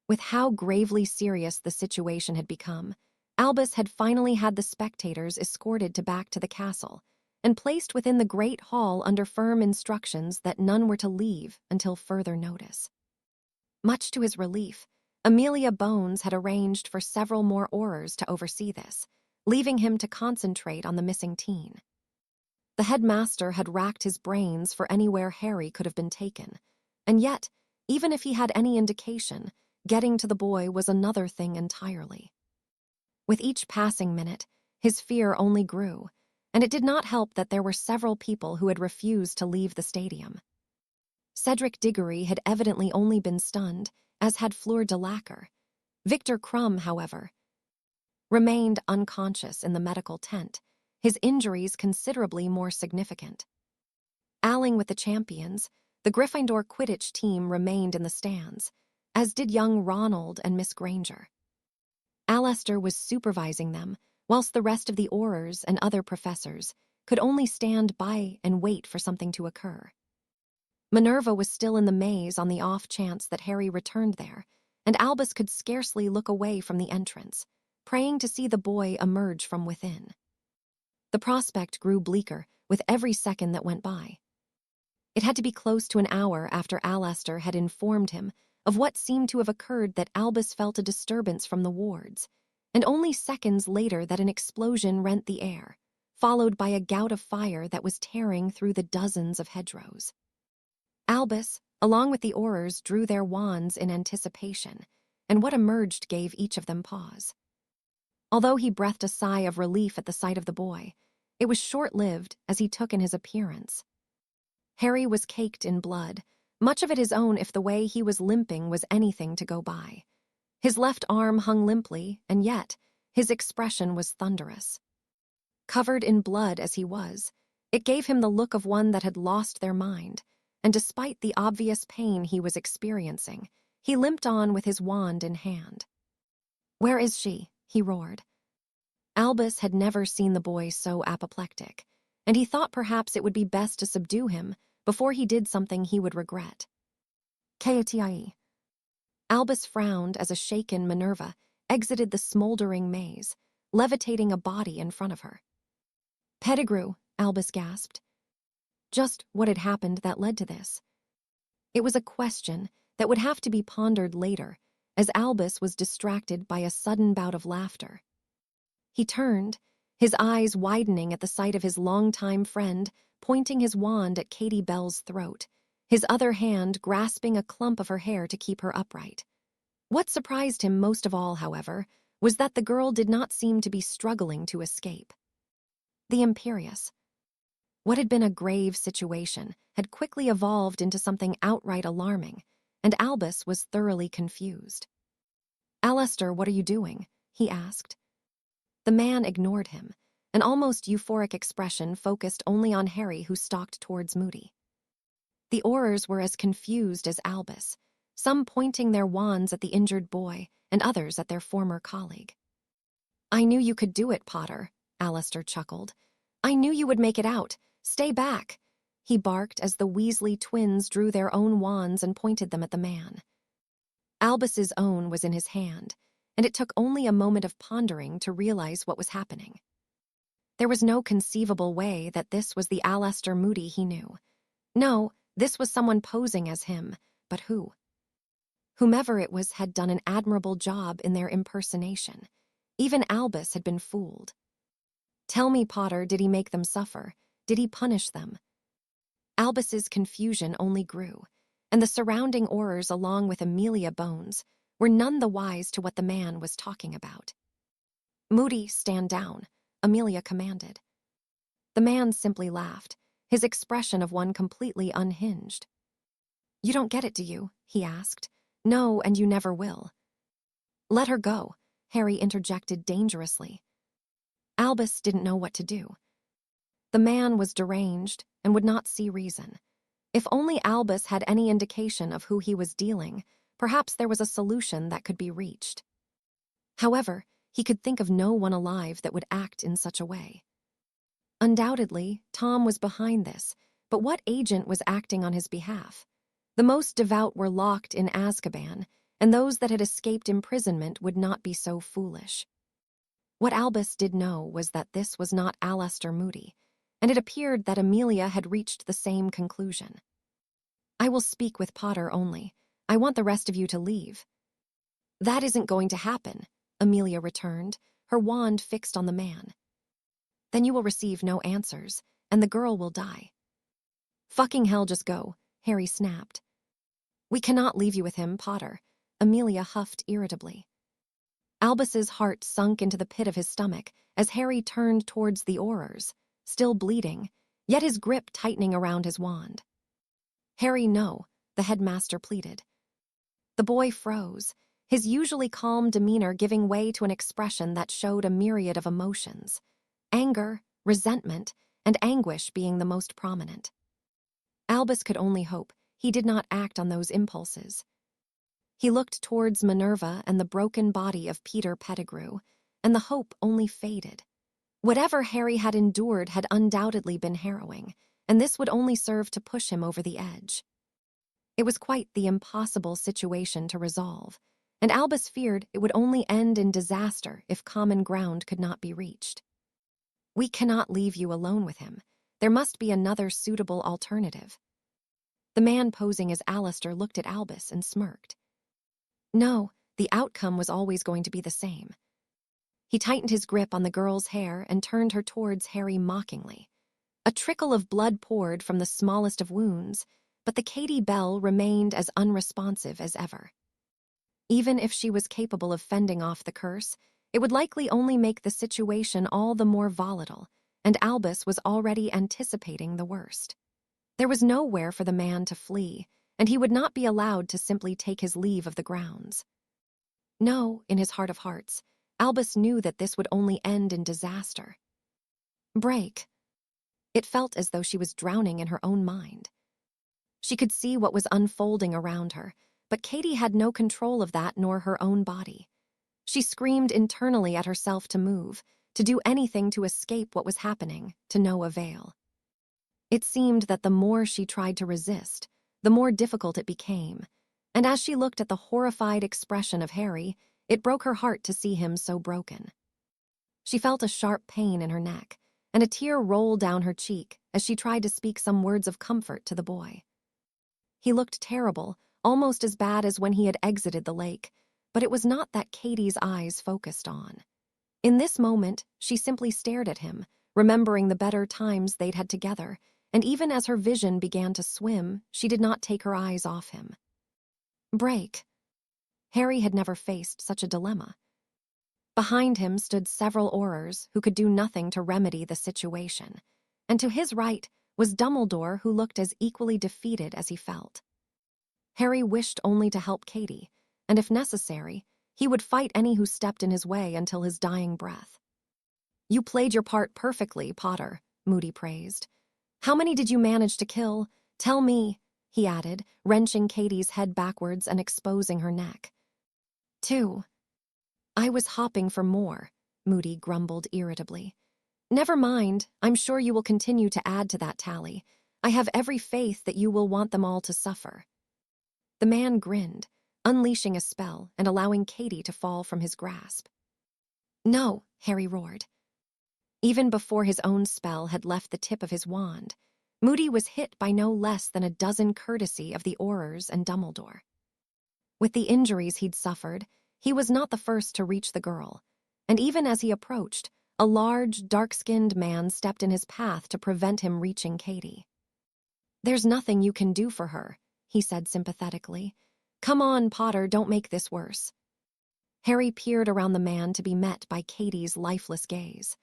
With how gravely serious the situation had become, Albus had finally had the spectators escorted back to the castle and placed within the great hall under firm instructions that none were to leave until further notice. Much to his relief, Amelia Bones had arranged for several more Aurors to oversee this, leaving him to concentrate on the missing teen. The headmaster had racked his brains for anywhere Harry could have been taken, and yet, even if he had any indication, getting to the boy was another thing entirely. With each passing minute, his fear only grew, and it did not help that there were several people who had refused to leave the stadium. Cedric Diggory had evidently only been stunned, as had Fleur de Lacquer. Victor Crumb, however, remained unconscious in the medical tent, his injuries considerably more significant. Alling with the champions, the Gryffindor Quidditch team remained in the stands, as did young Ronald and Miss Granger. Alastair was supervising them, whilst the rest of the Aurors and other professors could only stand by and wait for something to occur. Minerva was still in the maze on the off chance that Harry returned there, and Albus could scarcely look away from the entrance, praying to see the boy emerge from within. The prospect grew bleaker with every second that went by. It had to be close to an hour after Alastair had informed him of what seemed to have occurred that Albus felt a disturbance from the wards, and only seconds later that an explosion rent the air, followed by a gout of fire that was tearing through the dozens of hedgerows. Albus, along with the Aurors, drew their wands in anticipation, and what emerged gave each of them pause. Although he breathed a sigh of relief at the sight of the boy, it was short-lived as he took in his appearance. Harry was caked in blood, much of it his own if the way he was limping was anything to go by. His left arm hung limply, and yet his expression was thunderous. Covered in blood as he was, it gave him the look of one that had lost their mind, and despite the obvious pain he was experiencing, he limped on with his wand in hand. "Where is she?" he roared. Albus had never seen the boy so apoplectic, and he thought perhaps it would be best to subdue him before he did something he would regret. Katie. Albus frowned as a shaken Minerva exited the smoldering maze, levitating a body in front of her. Pettigrew, Albus gasped. Just what had happened that led to this? It was a question that would have to be pondered later, as Albus was distracted by a sudden bout of laughter. He turned, his eyes widening at the sight of his longtime friend pointing his wand at Katie Bell's throat, his other hand grasping a clump of her hair to keep her upright. What surprised him most of all, however, was that the girl did not seem to be struggling to escape. The imperious. What had been a grave situation had quickly evolved into something outright alarming, and Albus was thoroughly confused. "Alistair, what are you doing?" he asked. The man ignored him, an almost euphoric expression focused only on Harry, who stalked towards Moody. The Aurors were as confused as Albus, some pointing their wands at the injured boy and others at their former colleague. "I knew you could do it, Potter," Alistair chuckled. "I knew you would make it out. Stay back," he barked as the Weasley twins drew their own wands and pointed them at the man. Albus's own was in his hand, and it took only a moment of pondering to realize what was happening. There was no conceivable way that this was the Alistair Moody he knew. No, this was someone posing as him, but who? Whomever it was had done an admirable job in their impersonation. Even Albus had been fooled. "Tell me, Potter, did he make them suffer? Did he punish them?" Albus's confusion only grew, and the surrounding Aurors, along with Amelia Bones, were none the wise to what the man was talking about. "Moody, stand down," Amelia commanded. The man simply laughed, his expression of one completely unhinged. "You don't get it, do you?" he asked. "No, and you never will." "Let her go," Harry interjected dangerously. Albus didn't know what to do. The man was deranged and would not see reason. If only Albus had any indication of who he was dealing, perhaps there was a solution that could be reached. However, he could think of no one alive that would act in such a way. Undoubtedly, Tom was behind this, but what agent was acting on his behalf? The most devout were locked in Azkaban, and those that had escaped imprisonment would not be so foolish. What Albus did know was that this was not Alistair Moody, and it appeared that Amelia had reached the same conclusion. "I will speak with Potter only. I want the rest of you to leave." "That isn't going to happen," Amelia returned, her wand fixed on the man. "Then you will receive no answers, and the girl will die." "Fucking hell, just go," Harry snapped. "We cannot leave you with him, Potter," Amelia huffed irritably. Albus's heart sunk into the pit of his stomach as Harry turned towards the Aurors, still bleeding, yet his grip tightening around his wand. "Harry, no," the headmaster pleaded. The boy froze, his usually calm demeanor giving way to an expression that showed a myriad of emotions, anger, resentment, and anguish being the most prominent. Albus could only hope he did not act on those impulses. He looked towards Minerva and the broken body of Peter Pettigrew, and the hope only faded. Whatever Harry had endured had undoubtedly been harrowing, and this would only serve to push him over the edge. It was quite the impossible situation to resolve, and Albus feared it would only end in disaster if common ground could not be reached. "We cannot leave you alone with him. There must be another suitable alternative." The man posing as Alistair looked at Albus and smirked. No, the outcome was always going to be the same. He tightened his grip on the girl's hair and turned her towards Harry mockingly. A trickle of blood poured from the smallest of wounds, but the Katie Bell remained as unresponsive as ever. Even if she was capable of fending off the curse, it would likely only make the situation all the more volatile, and Albus was already anticipating the worst. There was nowhere for the man to flee, and he would not be allowed to simply take his leave of the grounds. No, in his heart of hearts, Albus knew that this would only end in disaster. Break. It felt as though she was drowning in her own mind. She could see what was unfolding around her, but Katie had no control of that nor her own body. She screamed internally at herself to move, to do anything to escape what was happening, to no avail. It seemed that the more she tried to resist, the more difficult it became, and as she looked at the horrified expression of Harry, it broke her heart to see him so broken. She felt a sharp pain in her neck, and a tear rolled down her cheek as she tried to speak some words of comfort to the boy. He looked terrible, almost as bad as when he had exited the lake, but it was not that Katie's eyes focused on. In this moment, she simply stared at him, remembering the better times they'd had together, and even as her vision began to swim, she did not take her eyes off him. Break. Harry had never faced such a dilemma. Behind him stood several Aurors who could do nothing to remedy the situation, and to his right was Dumbledore, who looked as equally defeated as he felt. Harry wished only to help Katie, and if necessary, he would fight any who stepped in his way until his dying breath. "You played your part perfectly, Potter," Moody praised. "How many did you manage to kill? Tell me," he added, wrenching Katie's head backwards and exposing her neck. "2. I was hopping for more," Moody grumbled irritably. "Never mind, I'm sure you will continue to add to that tally. I have every faith that you will want them all to suffer." The man grinned, unleashing a spell and allowing Katie to fall from his grasp. "No," Harry roared. Even before his own spell had left the tip of his wand, Moody was hit by no less than a dozen courtesy of the Aurors and Dumbledore. With the injuries he'd suffered, he was not the first to reach the girl, and even as he approached, a large, dark-skinned man stepped in his path to prevent him reaching Katie. "There's nothing you can do for her," he said sympathetically. "Come on, Potter, don't make this worse." Harry peered around the man to be met by Katie's lifeless gaze.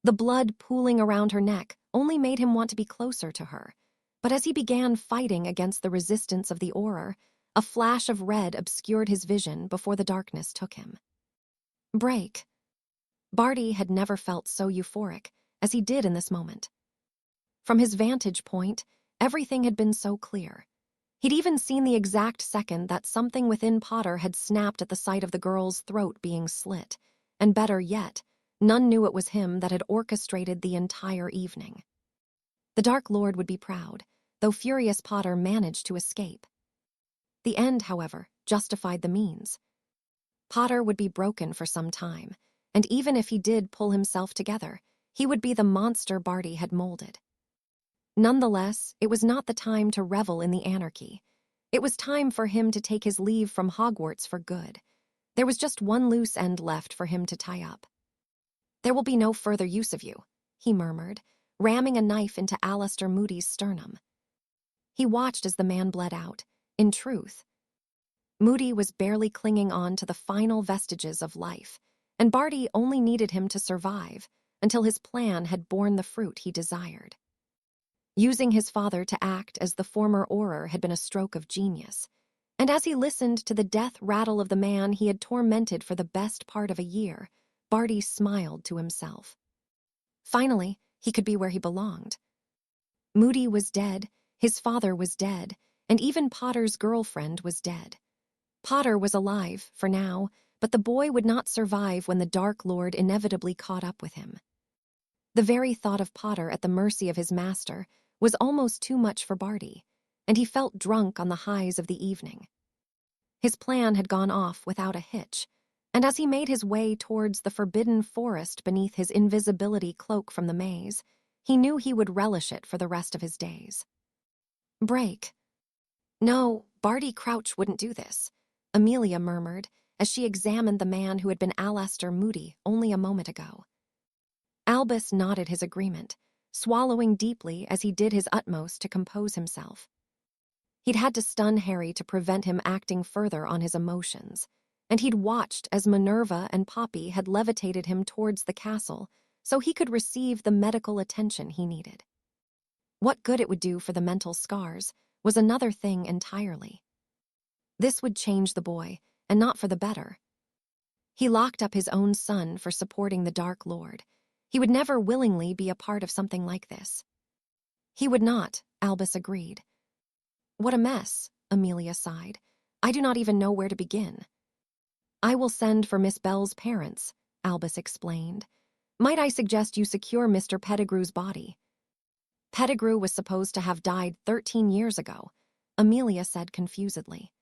The blood pooling around her neck only made him want to be closer to her, but as he began fighting against the resistance of the Auror, a flash of red obscured his vision before the darkness took him. Break. Barty had never felt so euphoric as he did in this moment. From his vantage point, everything had been so clear. He'd even seen the exact second that something within Potter had snapped at the sight of the girl's throat being slit, and better yet, none knew it was him that had orchestrated the entire evening. The Dark Lord would be proud, though furious Potter managed to escape. The end, however, justified the means. Potter would be broken for some time, and even if he did pull himself together, he would be the monster Barty had molded. Nonetheless, it was not the time to revel in the anarchy. It was time for him to take his leave from Hogwarts for good. There was just one loose end left for him to tie up. "There will be no further use of you," he murmured, ramming a knife into Alistair Moody's sternum. He watched as the man bled out. In truth, Moody was barely clinging on to the final vestiges of life, and Barty only needed him to survive until his plan had borne the fruit he desired. Using his father to act as the former Auror had been a stroke of genius, and as he listened to the death rattle of the man he had tormented for the best part of a year, Barty smiled to himself. Finally, he could be where he belonged. Moody was dead, his father was dead, and even Potter's girlfriend was dead. Potter was alive, for now, but the boy would not survive when the Dark Lord inevitably caught up with him. The very thought of Potter at the mercy of his master was almost too much for Barty, and he felt drunk on the highs of the evening. His plan had gone off without a hitch, and as he made his way towards the forbidden forest beneath his invisibility cloak from the maze, he knew he would relish it for the rest of his days. Break. "No, Barty Crouch wouldn't do this," Amelia murmured as she examined the man who had been Alistair Moody only a moment ago. Albus nodded his agreement, swallowing deeply as he did his utmost to compose himself. He'd had to stun Harry to prevent him acting further on his emotions, and he'd watched as Minerva and Poppy had levitated him towards the castle so he could receive the medical attention he needed. What good it would do for the mental scars was another thing entirely. This would change the boy, and not for the better. He locked up his own son for supporting the Dark Lord. He would never willingly be a part of something like this. He would not, Albus agreed. "What a mess," Amelia sighed. "I do not even know where to begin." "I will send for Miss Bell's parents," Albus explained. "Might I suggest you secure Mr. Pettigrew's body?" "Pettigrew was supposed to have died 13 years ago," Amelia said confusedly.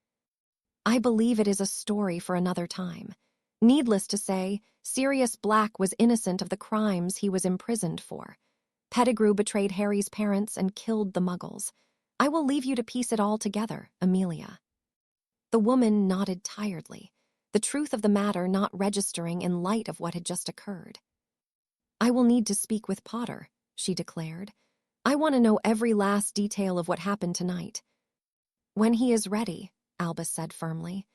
"I believe it is a story for another time. Needless to say, Sirius Black was innocent of the crimes he was imprisoned for. Pettigrew betrayed Harry's parents and killed the Muggles. I will leave you to piece it all together, Amelia." The woman nodded tiredly, the truth of the matter not registering in light of what had just occurred. "I will need to speak with Potter," she declared. "I want to know every last detail of what happened tonight." "When he is ready," Albus said firmly.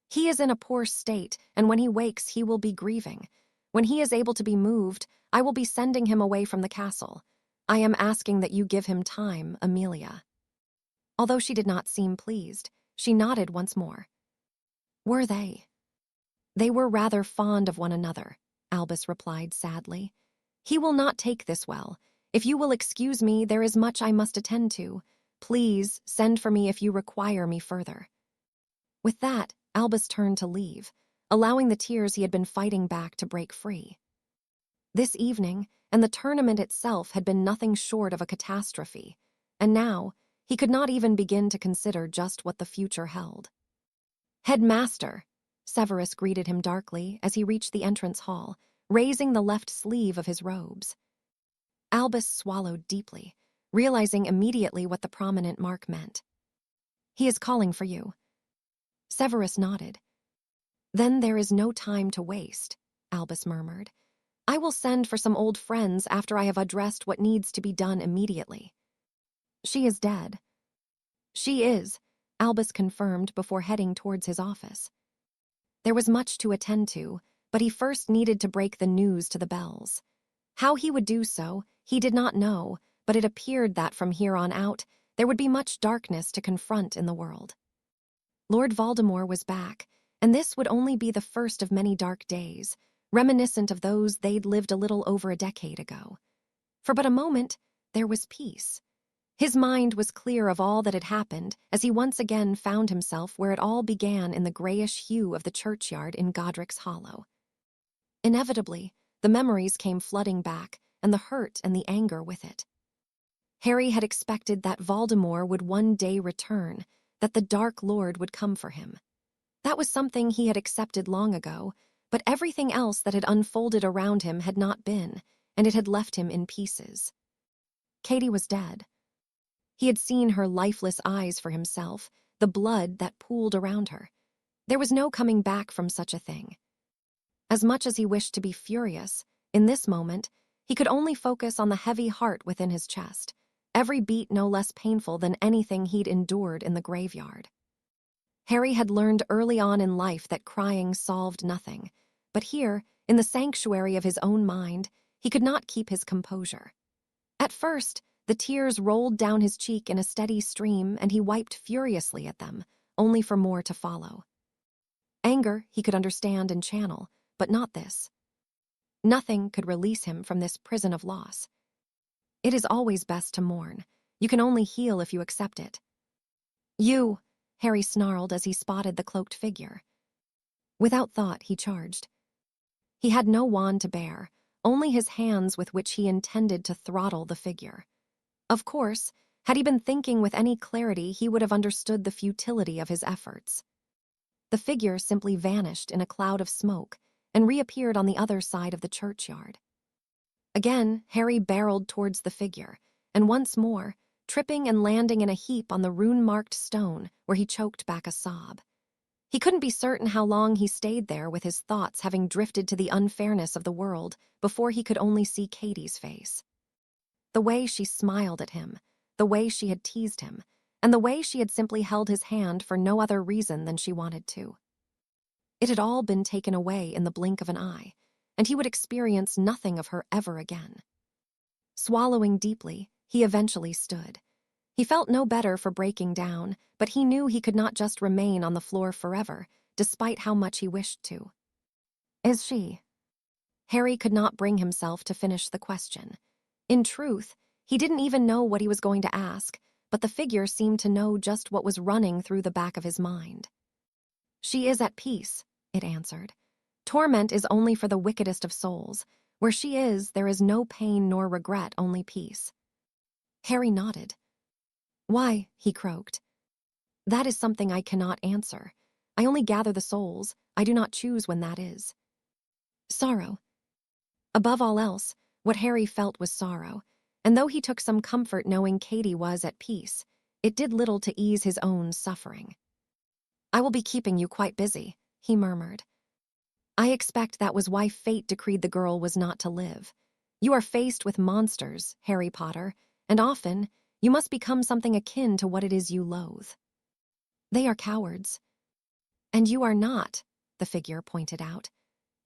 He is in a poor state, and when he wakes, he will be grieving. When he is able to be moved, I will be sending him away from the castle. I am asking that you give him time, Amelia." Although she did not seem pleased, she nodded once more. Were they? They were rather fond of one another, Albus replied sadly. He will not take this well. If you will excuse me, there is much I must attend to. Please send for me if you require me further. With that, Albus turned to leave, allowing the tears he had been fighting back to break free. This evening, and the tournament itself had been nothing short of a catastrophe, and now he could not even begin to consider just what the future held. "Headmaster," Severus greeted him darkly as he reached the entrance hall, raising the left sleeve of his robes. Albus swallowed deeply, realizing immediately what the prominent mark meant. "He is calling for you." Severus nodded. "Then there is no time to waste," Albus murmured. "I will send for some old friends after I have addressed what needs to be done immediately." "She is dead." "She is," Albus confirmed before heading towards his office. There was much to attend to, but he first needed to break the news to the Bells. How he would do so, he did not know, but it appeared that from here on out, there would be much darkness to confront in the world. Lord Voldemort was back, and this would only be the first of many dark days, reminiscent of those they'd lived a little over a decade ago. For but a moment, there was peace. His mind was clear of all that had happened as he once again found himself where it all began in the grayish hue of the churchyard in Godric's Hollow. Inevitably, the memories came flooding back, and the hurt and the anger with it. Harry had expected that Voldemort would one day return, that the Dark Lord would come for him. That was something he had accepted long ago, but everything else that had unfolded around him had not been, and it had left him in pieces. Katie was dead. He had seen her lifeless eyes for himself, the blood that pooled around her. There was no coming back from such a thing. As much as he wished to be furious, in this moment, he could only focus on the heavy heart within his chest, every beat no less painful than anything he'd endured in the graveyard. Harry had learned early on in life that crying solved nothing, but here, in the sanctuary of his own mind, he could not keep his composure. At first, the tears rolled down his cheek in a steady stream, and he wiped furiously at them, only for more to follow. Anger he could understand and channel, but not this. Nothing could release him from this prison of loss. It is always best to mourn. You can only heal if you accept it. "You," Harry snarled as he spotted the cloaked figure. Without thought, he charged. He had no wand to bear, only his hands with which he intended to throttle the figure. Of course, had he been thinking with any clarity, he would have understood the futility of his efforts. The figure simply vanished in a cloud of smoke and reappeared on the other side of the churchyard. Again, Harry barreled towards the figure, and once more, tripping and landing in a heap on the rune-marked stone where he choked back a sob. He couldn't be certain how long he stayed there, with his thoughts having drifted to the unfairness of the world before he could only see Katie's face. The way she smiled at him, the way she had teased him, and the way she had simply held his hand for no other reason than she wanted to. It had all been taken away in the blink of an eye, and he would experience nothing of her ever again. Swallowing deeply, he eventually stood. He felt no better for breaking down, but he knew he could not just remain on the floor forever, despite how much he wished to. "Is she?" Harry could not bring himself to finish the question. In truth, he didn't even know what he was going to ask, but the figure seemed to know just what was running through the back of his mind. "She is at peace," it answered. "Torment is only for the wickedest of souls. Where she is, there is no pain nor regret, only peace." Harry nodded. "Why?" he croaked. "That is something I cannot answer. I only gather the souls. I do not choose when that is." Sorrow. Above all else, what Harry felt was sorrow, and though he took some comfort knowing Katie was at peace, it did little to ease his own suffering. "I will be keeping you quite busy," he murmured. "I expect that was why fate decreed the girl was not to live. You are faced with monsters, Harry Potter, and often you must become something akin to what it is you loathe. They are cowards. And you are not, the figure pointed out.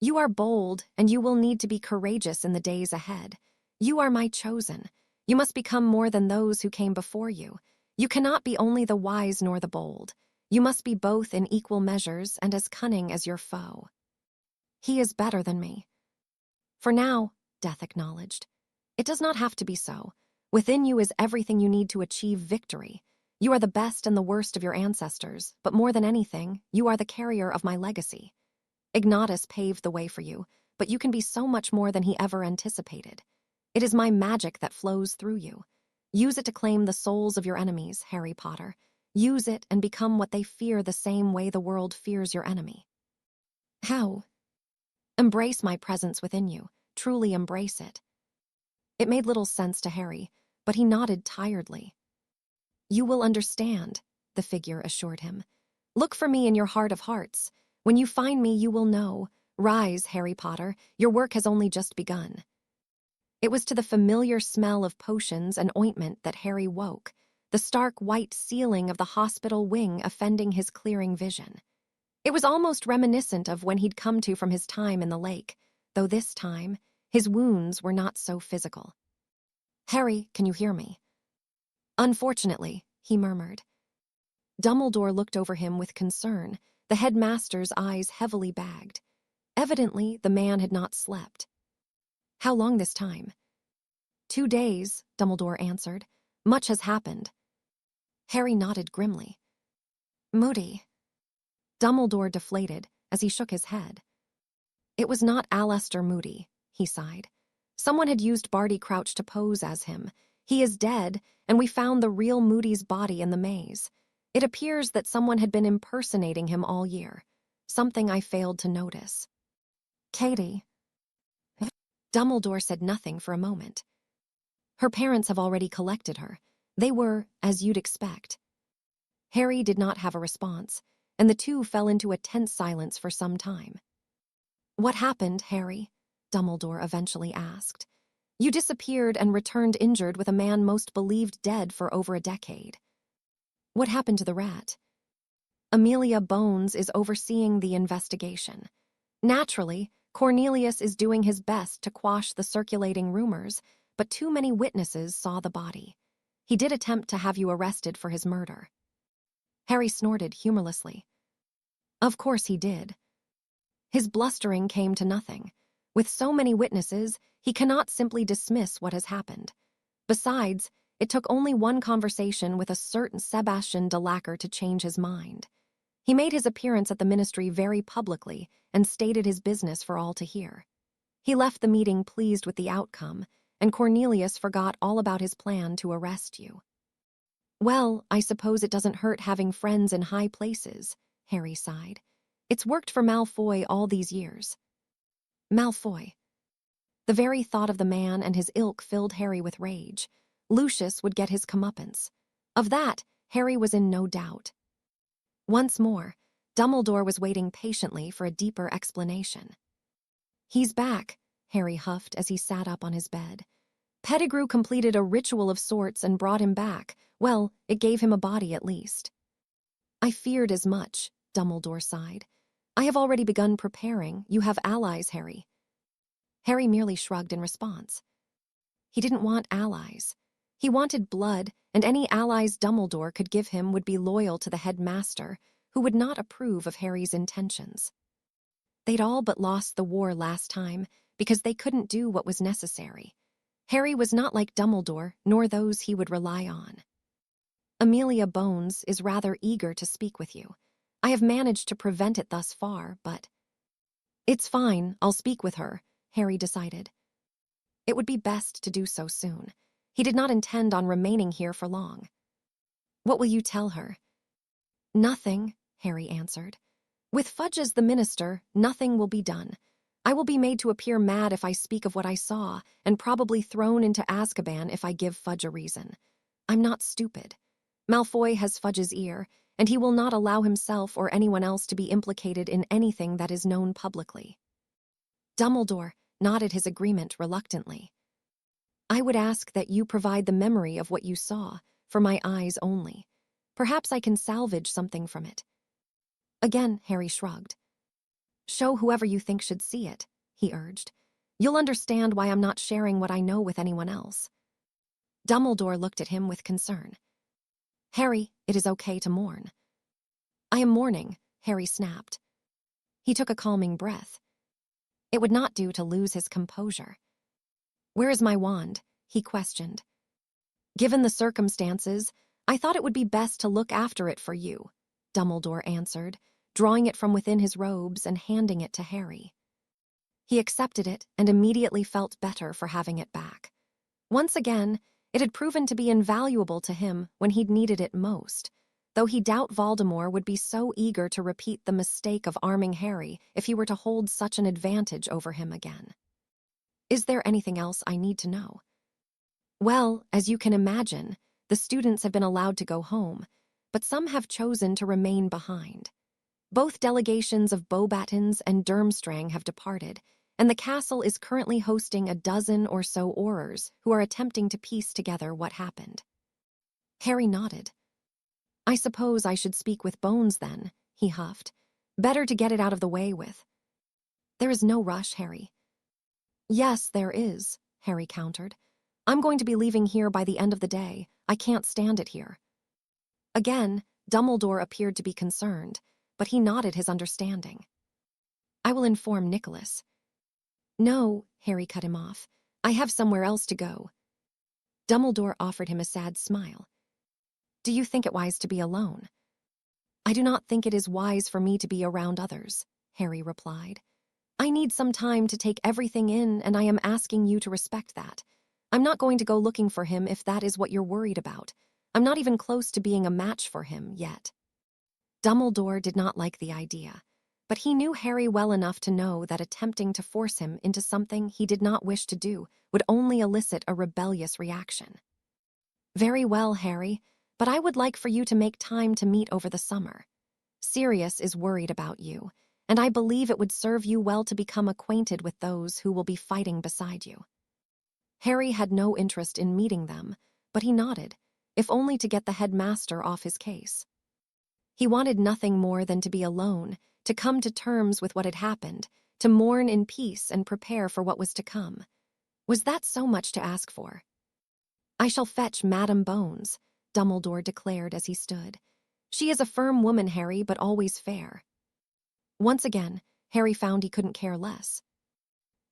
You are bold, and you will need to be courageous in the days ahead. You are my chosen. You must become more than those who came before you. You cannot be only the wise nor the bold. You must be both in equal measures and as cunning as your foe. He is better than me. For now, Death acknowledged. It does not have to be so. Within you is everything you need to achieve victory. You are the best and the worst of your ancestors, but more than anything, you are the carrier of my legacy. Ignatus paved the way for you, but you can be so much more than he ever anticipated. It is my magic that flows through you. Use it to claim the souls of your enemies, Harry Potter. Use it and become what they fear the same way the world fears your enemy. How? Embrace my presence within you. Truly embrace it. It made little sense to Harry, but he nodded tiredly. You will understand, the figure assured him. Look for me in your heart of hearts. When you find me, you will know. Rise, Harry Potter. Your work has only just begun. It was to the familiar smell of potions and ointment that Harry woke, the stark white ceiling of the hospital wing offending his clearing vision. It was almost reminiscent of when he'd come to from his time in the lake, though this time, his wounds were not so physical. Harry, can you hear me? Unfortunately, he murmured. Dumbledore looked over him with concern, the headmaster's eyes heavily bagged. Evidently, the man had not slept. How long this time? 2 days, Dumbledore answered. Much has happened. Harry nodded grimly. Moody. Dumbledore deflated as he shook his head. It was not Aleister Moody, he sighed. Someone had used Barty Crouch to pose as him. He is dead, and we found the real Moody's body in the maze. It appears that someone had been impersonating him all year, something I failed to notice. Katie. Dumbledore said nothing for a moment. Her parents have already collected her. They were, as you'd expect. Harry did not have a response, and the two fell into a tense silence for some time. What happened, Harry? Dumbledore eventually asked. You disappeared and returned injured with a man most believed dead for over a decade. What happened to the rat? Amelia Bones is overseeing the investigation. Naturally, Cornelius is doing his best to quash the circulating rumors, but too many witnesses saw the body. He did attempt to have you arrested for his murder. Harry snorted humorlessly. Of course he did. His blustering came to nothing. With so many witnesses, he cannot simply dismiss what has happened. Besides, it took only one conversation with a certain Sebastian de Lacquer to change his mind. He made his appearance at the ministry very publicly and stated his business for all to hear. He left the meeting pleased with the outcome, and Cornelius forgot all about his plan to arrest you. Well, I suppose it doesn't hurt having friends in high places, Harry sighed. It's worked for Malfoy all these years. Malfoy. The very thought of the man and his ilk filled Harry with rage. Lucius would get his comeuppance. Of that, Harry was in no doubt. Once more, Dumbledore was waiting patiently for a deeper explanation. He's back, Harry huffed as he sat up on his bed. Pettigrew completed a ritual of sorts and brought him back. Well, it gave him a body at least. I feared as much, Dumbledore sighed. I have already begun preparing. You have allies, Harry. Harry merely shrugged in response. He didn't want allies. He wanted blood, and any allies Dumbledore could give him would be loyal to the headmaster, who would not approve of Harry's intentions. They'd all but lost the war last time because they couldn't do what was necessary. Harry was not like Dumbledore, nor those he would rely on. Amelia Bones is rather eager to speak with you. I have managed to prevent it thus far, but... It's fine, I'll speak with her, Harry decided. It would be best to do so soon. He did not intend on remaining here for long. What will you tell her? Nothing, Harry answered. With Fudge as the minister, nothing will be done. I will be made to appear mad if I speak of what I saw, and probably thrown into Azkaban if I give Fudge a reason. I'm not stupid. Malfoy has Fudge's ear, and he will not allow himself or anyone else to be implicated in anything that is known publicly. Dumbledore nodded his agreement reluctantly. I would ask that you provide the memory of what you saw, for my eyes only. Perhaps I can salvage something from it. Again, Harry shrugged. Show whoever you think should see it, he urged. You'll understand why I'm not sharing what I know with anyone else. Dumbledore looked at him with concern. Harry, it is okay to mourn. I am mourning, Harry snapped. He took a calming breath. It would not do to lose his composure. Where is my wand? He questioned. Given the circumstances, I thought it would be best to look after it for you, Dumbledore answered, drawing it from within his robes and handing it to Harry. He accepted it and immediately felt better for having it back. Once again, it had proven to be invaluable to him when he'd needed it most, though he doubted Voldemort would be so eager to repeat the mistake of arming Harry if he were to hold such an advantage over him again. Is there anything else I need to know? Well, as you can imagine, the students have been allowed to go home, but some have chosen to remain behind. Both delegations of Beauxbatons and Durmstrang have departed, and the castle is currently hosting a dozen or so Aurors who are attempting to piece together what happened. Harry nodded. I suppose I should speak with Bones then, he huffed. Better to get it out of the way with. There is no rush, Harry. Yes, there is, Harry countered. I'm going to be leaving here by the end of the day. I can't stand it here. Again, Dumbledore appeared to be concerned, but he nodded his understanding. I will inform Nicholas. No, Harry cut him off. I have somewhere else to go. Dumbledore offered him a sad smile. Do you think it wise to be alone? I do not think it is wise for me to be around others, Harry replied. I need some time to take everything in, and I am asking you to respect that. I'm not going to go looking for him if that is what you're worried about. I'm not even close to being a match for him yet. Dumbledore did not like the idea, but he knew Harry well enough to know that attempting to force him into something he did not wish to do would only elicit a rebellious reaction. Very well, Harry, but I would like for you to make time to meet over the summer. Sirius is worried about you, and I believe it would serve you well to become acquainted with those who will be fighting beside you. Harry had no interest in meeting them, but he nodded, if only to get the headmaster off his case. He wanted nothing more than to be alone, to come to terms with what had happened, to mourn in peace and prepare for what was to come. Was that so much to ask for? I shall fetch Madame Bones, Dumbledore declared as he stood. She is a firm woman, Harry, but always fair. Once again, Harry found he couldn't care less.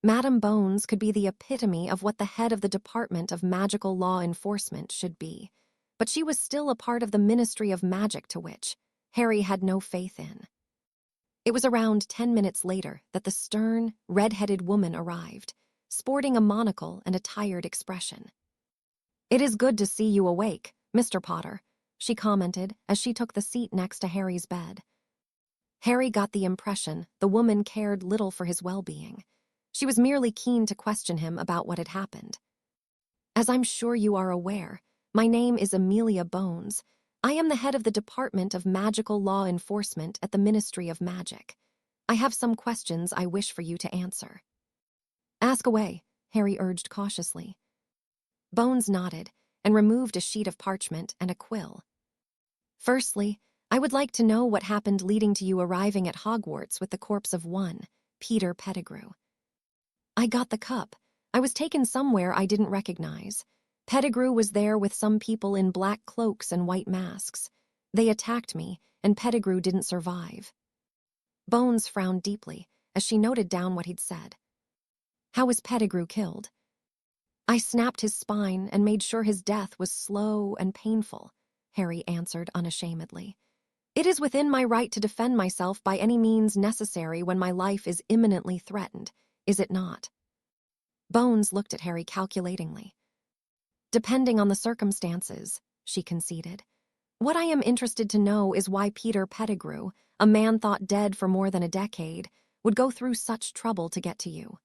Madame Bones could be the epitome of what the head of the Department of Magical Law Enforcement should be, but she was still a part of the Ministry of Magic to which Harry had no faith in. It was around 10 minutes later that the stern, red-headed woman arrived, sporting a monocle and a tired expression. It is good to see you awake, Mr. Potter, she commented as she took the seat next to Harry's bed. Harry got the impression the woman cared little for his well-being. She was merely keen to question him about what had happened. As I'm sure you are aware, my name is Amelia Bones. I am the head of the Department of Magical Law Enforcement at the Ministry of Magic. I have some questions I wish for you to answer. Ask away, Harry urged cautiously. Bones nodded and removed a sheet of parchment and a quill. Firstly, I would like to know what happened leading to you arriving at Hogwarts with the corpse of one, Peter Pettigrew. I got the cup. I was taken somewhere I didn't recognize. Pettigrew was there with some people in black cloaks and white masks. They attacked me, and Pettigrew didn't survive. Bones frowned deeply as she noted down what he'd said. How was Pettigrew killed? I snapped his spine and made sure his death was slow and painful, Harry answered unashamedly. It is within my right to defend myself by any means necessary when my life is imminently threatened, is it not? Bones looked at Harry calculatingly. Depending on the circumstances, she conceded. What I am interested to know is why Peter Pettigrew, a man thought dead for more than a decade, would go through such trouble to get to you.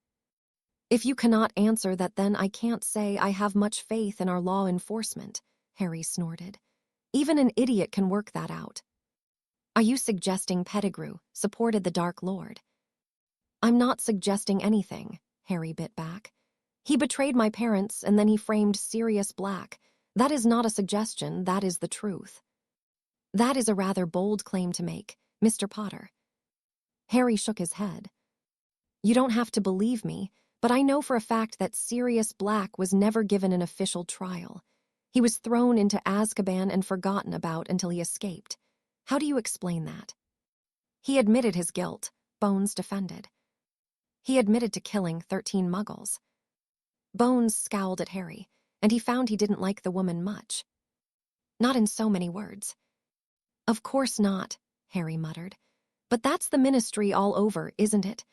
If you cannot answer that, then I can't say I have much faith in our law enforcement, Harry snorted. Even an idiot can work that out. Are you suggesting Pettigrew supported the Dark Lord? I'm not suggesting anything, Harry bit back. He betrayed my parents and then he framed Sirius Black. That is not a suggestion, that is the truth. That is a rather bold claim to make, Mr. Potter. Harry shook his head. You don't have to believe me, but I know for a fact that Sirius Black was never given an official trial. He was thrown into Azkaban and forgotten about until he escaped. How do you explain that? He admitted his guilt, Bones defended. He admitted to killing 13 muggles. Bones scowled at Harry, and he found he didn't like the woman much. Not in so many words. Of course not, Harry muttered. But that's the Ministry all over, isn't it?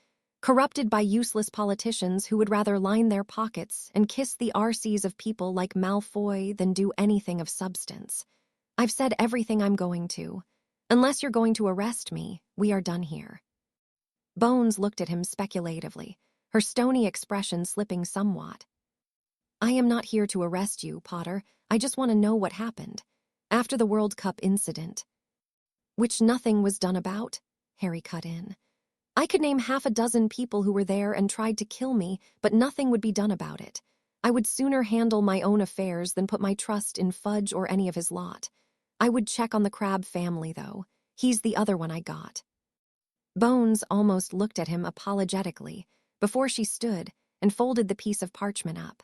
Corrupted by useless politicians who would rather line their pockets and kiss the arses of people like Malfoy than do anything of substance. I've said everything I'm going to. Unless you're going to arrest me, we are done here. Bones looked at him speculatively, her stony expression slipping somewhat. I am not here to arrest you, Potter. I just want to know what happened. After the World Cup incident. Which nothing was done about, Harry cut in. I could name half a dozen people who were there and tried to kill me, but nothing would be done about it. I would sooner handle my own affairs than put my trust in Fudge or any of his lot. I would check on the Crabbe family, though. He's the other one I got. Bones almost looked at him apologetically before she stood and folded the piece of parchment up.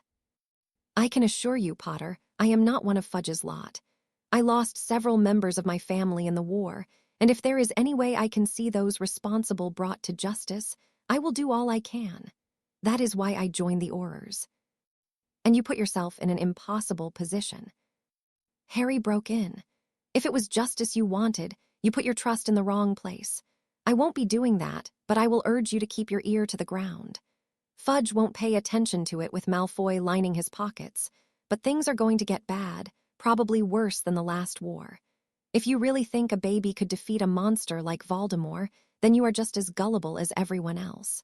I can assure you, Potter, I am not one of Fudge's lot. I lost several members of my family in the war, and if there is any way I can see those responsible brought to justice, I will do all I can. That is why I joined the Aurors. And you put yourself in an impossible position. Harry broke in. If it was justice you wanted, you put your trust in the wrong place. I won't be doing that, but I will urge you to keep your ear to the ground. Fudge won't pay attention to it with Malfoy lining his pockets, but things are going to get bad, probably worse than the last war. If you really think a baby could defeat a monster like Voldemort, then you are just as gullible as everyone else.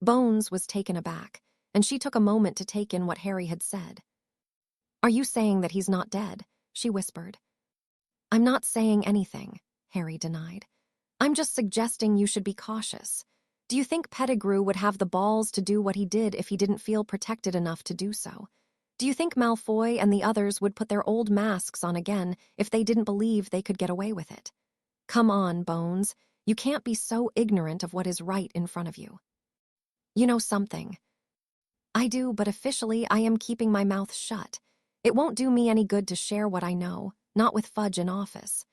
Bones was taken aback, and she took a moment to take in what Harry had said. Are you saying that he's not dead? She whispered. I'm not saying anything, Harry denied. I'm just suggesting you should be cautious. Do you think Pettigrew would have the balls to do what he did if he didn't feel protected enough to do so? Do you think Malfoy and the others would put their old masks on again if they didn't believe they could get away with it? Come on, Bones. You can't be so ignorant of what is right in front of you. You know something. I do, but officially I am keeping my mouth shut. It won't do me any good to share what I know, not with Fudge in office.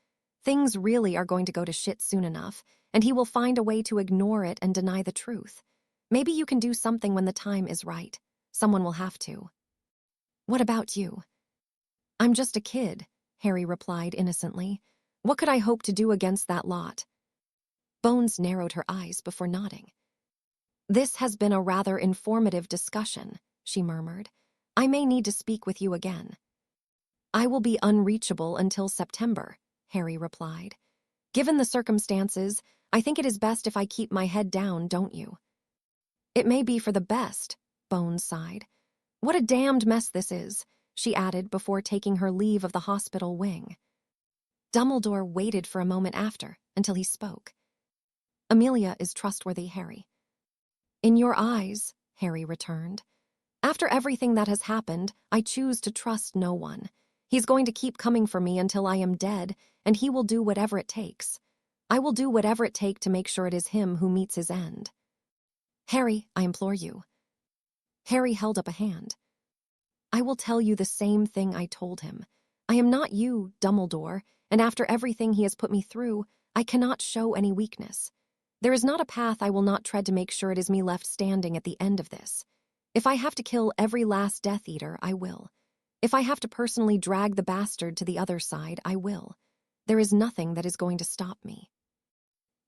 Things really are going to go to shit soon enough, and he will find a way to ignore it and deny the truth. Maybe you can do something when the time is right. Someone will have to. What about you? I'm just a kid, Harry replied innocently. What could I hope to do against that lot? Bones narrowed her eyes before nodding. This has been a rather informative discussion, she murmured. I may need to speak with you again. I will be unreachable until September, Harry replied. Given the circumstances, I think it is best if I keep my head down, don't you? It may be for the best, Bones sighed. What a damned mess this is, she added before taking her leave of the hospital wing. Dumbledore waited for a moment after, until he spoke. Amelia is trustworthy, Harry. In your eyes, Harry returned. After everything that has happened, I choose to trust no one. He's going to keep coming for me until I am dead, and he will do whatever it takes. I will do whatever it takes to make sure it is him who meets his end. Harry, I implore you. Harry held up a hand. I will tell you the same thing I told him. I am not you, Dumbledore, and after everything he has put me through, I cannot show any weakness. There is not a path I will not tread to make sure it is me left standing at the end of this. If I have to kill every last Death Eater, I will. If I have to personally drag the bastard to the other side, I will. There is nothing that is going to stop me.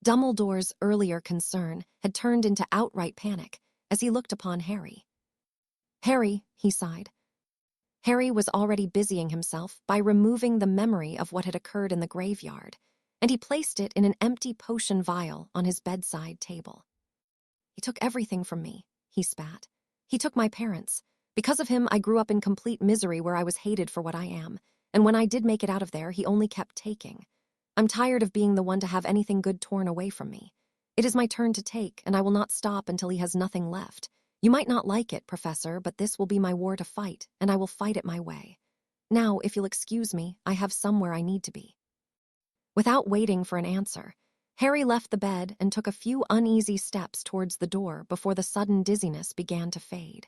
Dumbledore's earlier concern had turned into outright panic as he looked upon Harry. Harry, he sighed. Harry was already busying himself by removing the memory of what had occurred in the graveyard, and he placed it in an empty potion vial on his bedside table. He took everything from me, he spat. He took my parents. Because of him, I grew up in complete misery where I was hated for what I am, and when I did make it out of there, he only kept taking. I'm tired of being the one to have anything good torn away from me. It is my turn to take, and I will not stop until he has nothing left. You might not like it, Professor, but this will be my war to fight, and I will fight it my way. Now, if you'll excuse me, I have somewhere I need to be. Without waiting for an answer, Harry left the bed and took a few uneasy steps towards the door before the sudden dizziness began to fade.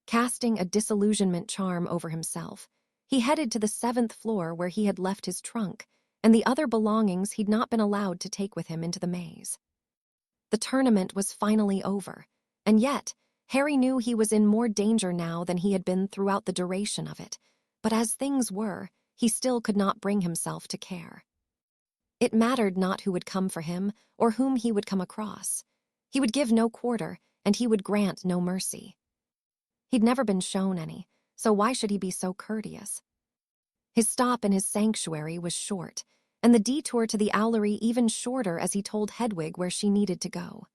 Casting a disillusionment charm over himself, he headed to the 7th floor where he had left his trunk and the other belongings he'd not been allowed to take with him into the maze. The tournament was finally over, and yet Harry knew he was in more danger now than he had been throughout the duration of it, but as things were, he still could not bring himself to care. It mattered not who would come for him or whom he would come across. He would give no quarter, and he would grant no mercy. He'd never been shown any, so why should he be so courteous? His stop in his sanctuary was short, and the detour to the owlery even shorter as he told Hedwig where she needed to go.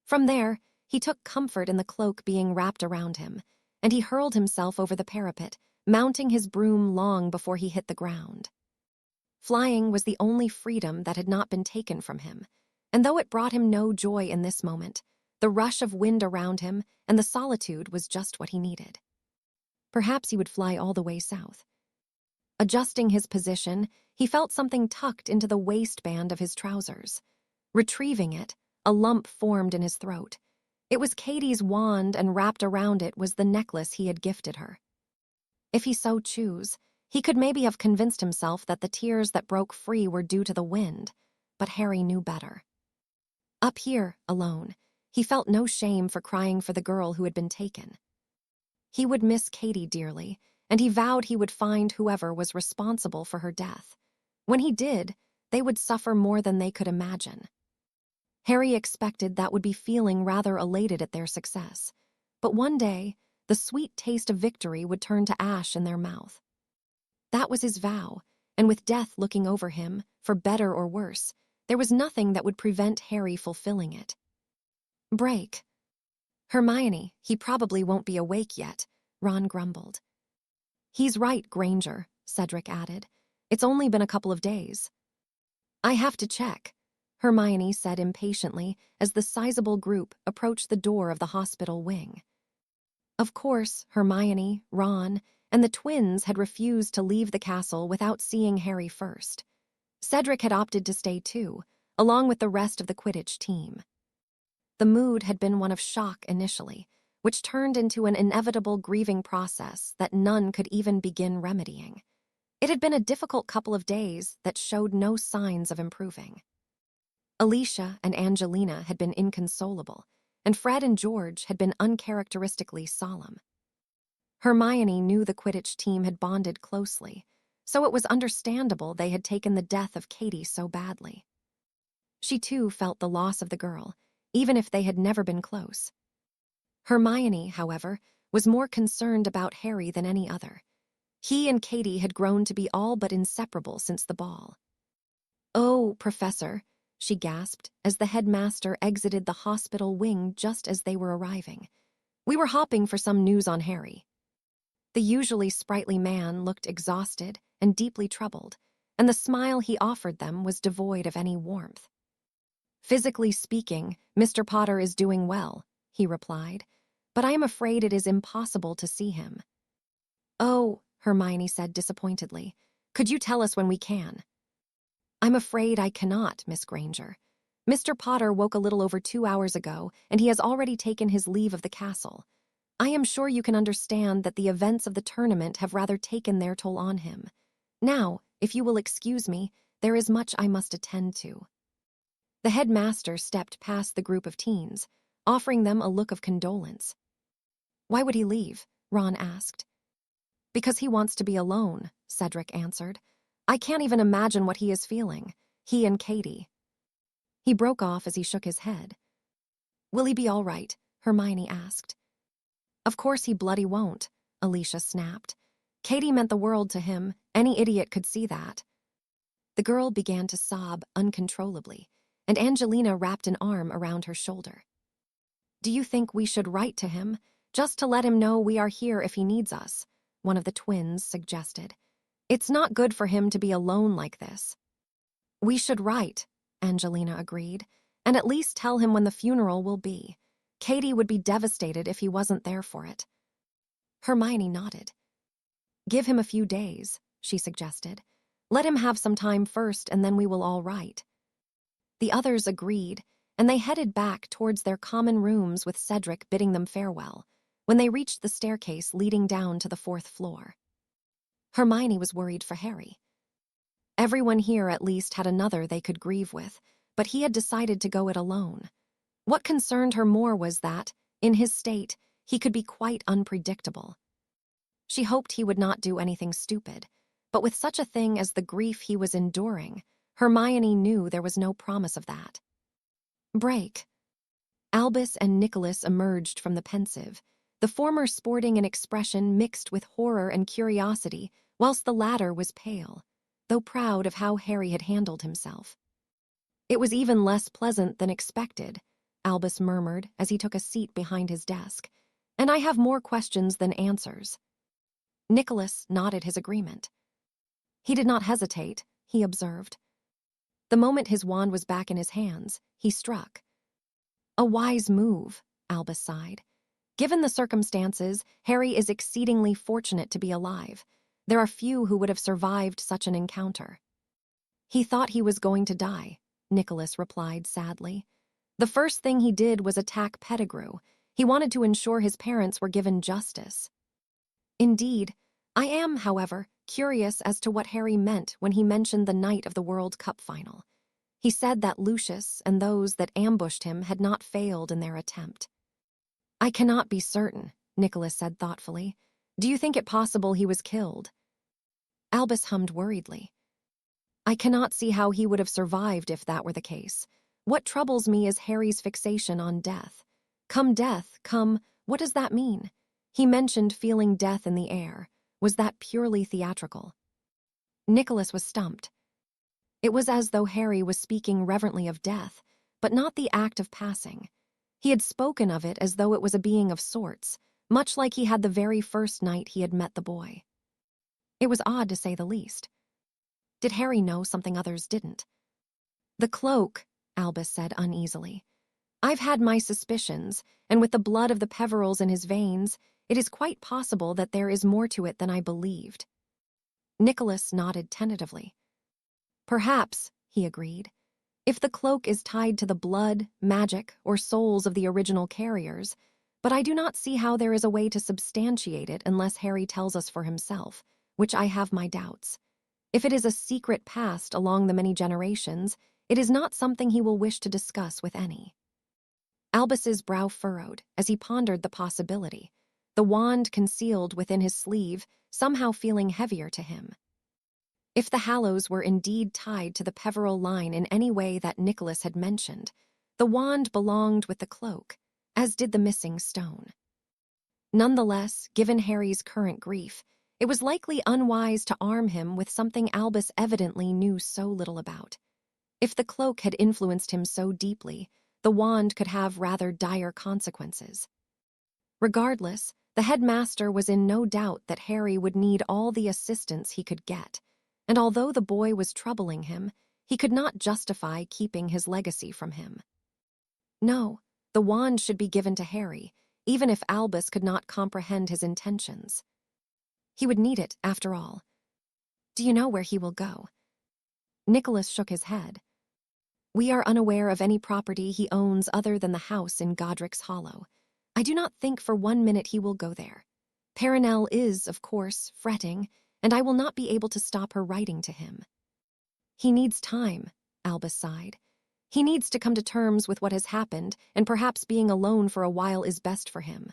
From there, he took comfort in the cloak being wrapped around him, and he hurled himself over the parapet, mounting his broom long before he hit the ground. Flying was the only freedom that had not been taken from him, and though it brought him no joy in this moment, the rush of wind around him and the solitude was just what he needed. Perhaps he would fly all the way south. Adjusting his position, he felt something tucked into the waistband of his trousers. Retrieving it, a lump formed in his throat. It was Katie's wand, and wrapped around it was the necklace he had gifted her. If he so chose, he could maybe have convinced himself that the tears that broke free were due to the wind, but Harry knew better. Up here, alone, he felt no shame for crying for the girl who had been taken. He would miss Katie dearly, and he vowed he would find whoever was responsible for her death. When he did, they would suffer more than they could imagine. Harry expected that would be feeling rather elated at their success, but one day, the sweet taste of victory would turn to ash in their mouth. That was his vow, and with death looking over him, for better or worse, there was nothing that would prevent Harry fulfilling it. Break. Hermione, he probably won't be awake yet, Ron grumbled. He's right, Granger, Cedric added. It's only been a couple of days. I have to check, Hermione said impatiently as the sizable group approached the door of the hospital wing. Of course, Hermione, Ron, and the twins had refused to leave the castle without seeing Harry first. Cedric had opted to stay too, along with the rest of the Quidditch team. The mood had been one of shock initially, which turned into an inevitable grieving process that none could even begin remedying. It had been a difficult couple of days that showed no signs of improving. Alicia and Angelina had been inconsolable, and Fred and George had been uncharacteristically solemn. Hermione knew the Quidditch team had bonded closely, so it was understandable they had taken the death of Katie so badly. She too felt the loss of the girl, even if they had never been close. Hermione, however, was more concerned about Harry than any other. He and Katie had grown to be all but inseparable since the ball. "Oh, Professor," she gasped as the headmaster exited the hospital wing just as they were arriving. "We were hopping for some news on Harry." The usually sprightly man looked exhausted and deeply troubled, and the smile he offered them was devoid of any warmth. "Physically speaking, Mr. Potter is doing well," he replied, "but I am afraid it is impossible to see him." "Oh," Hermione said disappointedly, "could you tell us when we can?" "I'm afraid I cannot, Miss Granger. Mr. Potter woke a little over 2 hours ago, and he has already taken his leave of the castle. I am sure you can understand that the events of the tournament have rather taken their toll on him. Now, if you will excuse me, there is much I must attend to." The headmaster stepped past the group of teens, offering them a look of condolence. "Why would he leave?" Ron asked. "Because he wants to be alone," Cedric answered. "I can't even imagine what he is feeling, he and Katie." He broke off as he shook his head. "Will he be all right?" Hermione asked. "Of course he bloody won't," Alicia snapped. "Katie meant the world to him. Any idiot could see that." The girl began to sob uncontrollably, and Angelina wrapped an arm around her shoulder. "Do you think we should write to him, just to let him know we are here if he needs us?" one of the twins suggested. "It's not good for him to be alone like this." "We should write," Angelina agreed, "and at least tell him when the funeral will be. Katie would be devastated if he wasn't there for it." Hermione nodded. "Give him a few days," she suggested. "Let him have some time first, and then we will all write." The others agreed, and they headed back towards their common rooms with Cedric bidding them farewell when they reached the staircase leading down to the 4th floor. Hermione was worried for Harry. Everyone here at least had another they could grieve with, but he had decided to go it alone. What concerned her more was that, in his state, he could be quite unpredictable. She hoped he would not do anything stupid, but with such a thing as the grief he was enduring, Hermione knew there was no promise of that. Break. Albus and Nicholas emerged from the pensive, the former sporting an expression mixed with horror and curiosity, whilst the latter was pale, though proud of how Harry had handled himself. It was even less pleasant than expected, Albus murmured as he took a seat behind his desk, and I have more questions than answers. Nicholas nodded his agreement. He did not hesitate, he observed. The moment his wand was back in his hands, he struck. A wise move, Albus sighed. Given the circumstances, Harry is exceedingly fortunate to be alive. There are few who would have survived such an encounter. He thought he was going to die, Nicholas replied sadly. The first thing he did was attack Pettigrew. He wanted to ensure his parents were given justice. Indeed, I am, however, curious as to what Harry meant when he mentioned the night of the World Cup final. He said that Lucius and those that ambushed him had not failed in their attempt. I cannot be certain, Nicholas said thoughtfully. Do you think it possible he was killed? Albus hummed worriedly. I cannot see how he would have survived if that were the case. What troubles me is Harry's fixation on death. Death, come, what does that mean? He mentioned feeling death in the air. Was that purely theatrical? Nicholas was stumped. It was as though Harry was speaking reverently of death, but not the act of passing. He had spoken of it as though it was a being of sorts, much like he had the very first night he had met the boy. It was odd to say the least. Did Harry know something others didn't? The cloak, Albus said uneasily. I've had my suspicions, and with the blood of the Peverils in his veins, it is quite possible that there is more to it than I believed. Nicholas nodded tentatively. Perhaps, he agreed. If the cloak is tied to the blood, magic, or souls of the original carriers, but I do not see how there is a way to substantiate it unless Harry tells us for himself, which I have my doubts. If it is a secret passed along the many generations, it is not something he will wish to discuss with any. Albus's brow furrowed as he pondered the possibility, the wand concealed within his sleeve somehow feeling heavier to him. If the Hallows were indeed tied to the Peveril line in any way that Nicholas had mentioned, the wand belonged with the cloak, as did the missing stone. Nonetheless, given Harry's current grief, it was likely unwise to arm him with something Albus evidently knew so little about. If the cloak had influenced him so deeply, the wand could have rather dire consequences. Regardless, the headmaster was in no doubt that Harry would need all the assistance he could get, and although the boy was troubling him, he could not justify keeping his legacy from him. No, the wand should be given to Harry, even if Albus could not comprehend his intentions. He would need it, after all. Do you know where he will go? Nicholas shook his head. We are unaware of any property he owns other than the house in Godric's Hollow. I do not think for 1 minute he will go there. Perenelle is, of course, fretting, and I will not be able to stop her writing to him. He needs time, Albus sighed. He needs to come to terms with what has happened, and perhaps being alone for a while is best for him.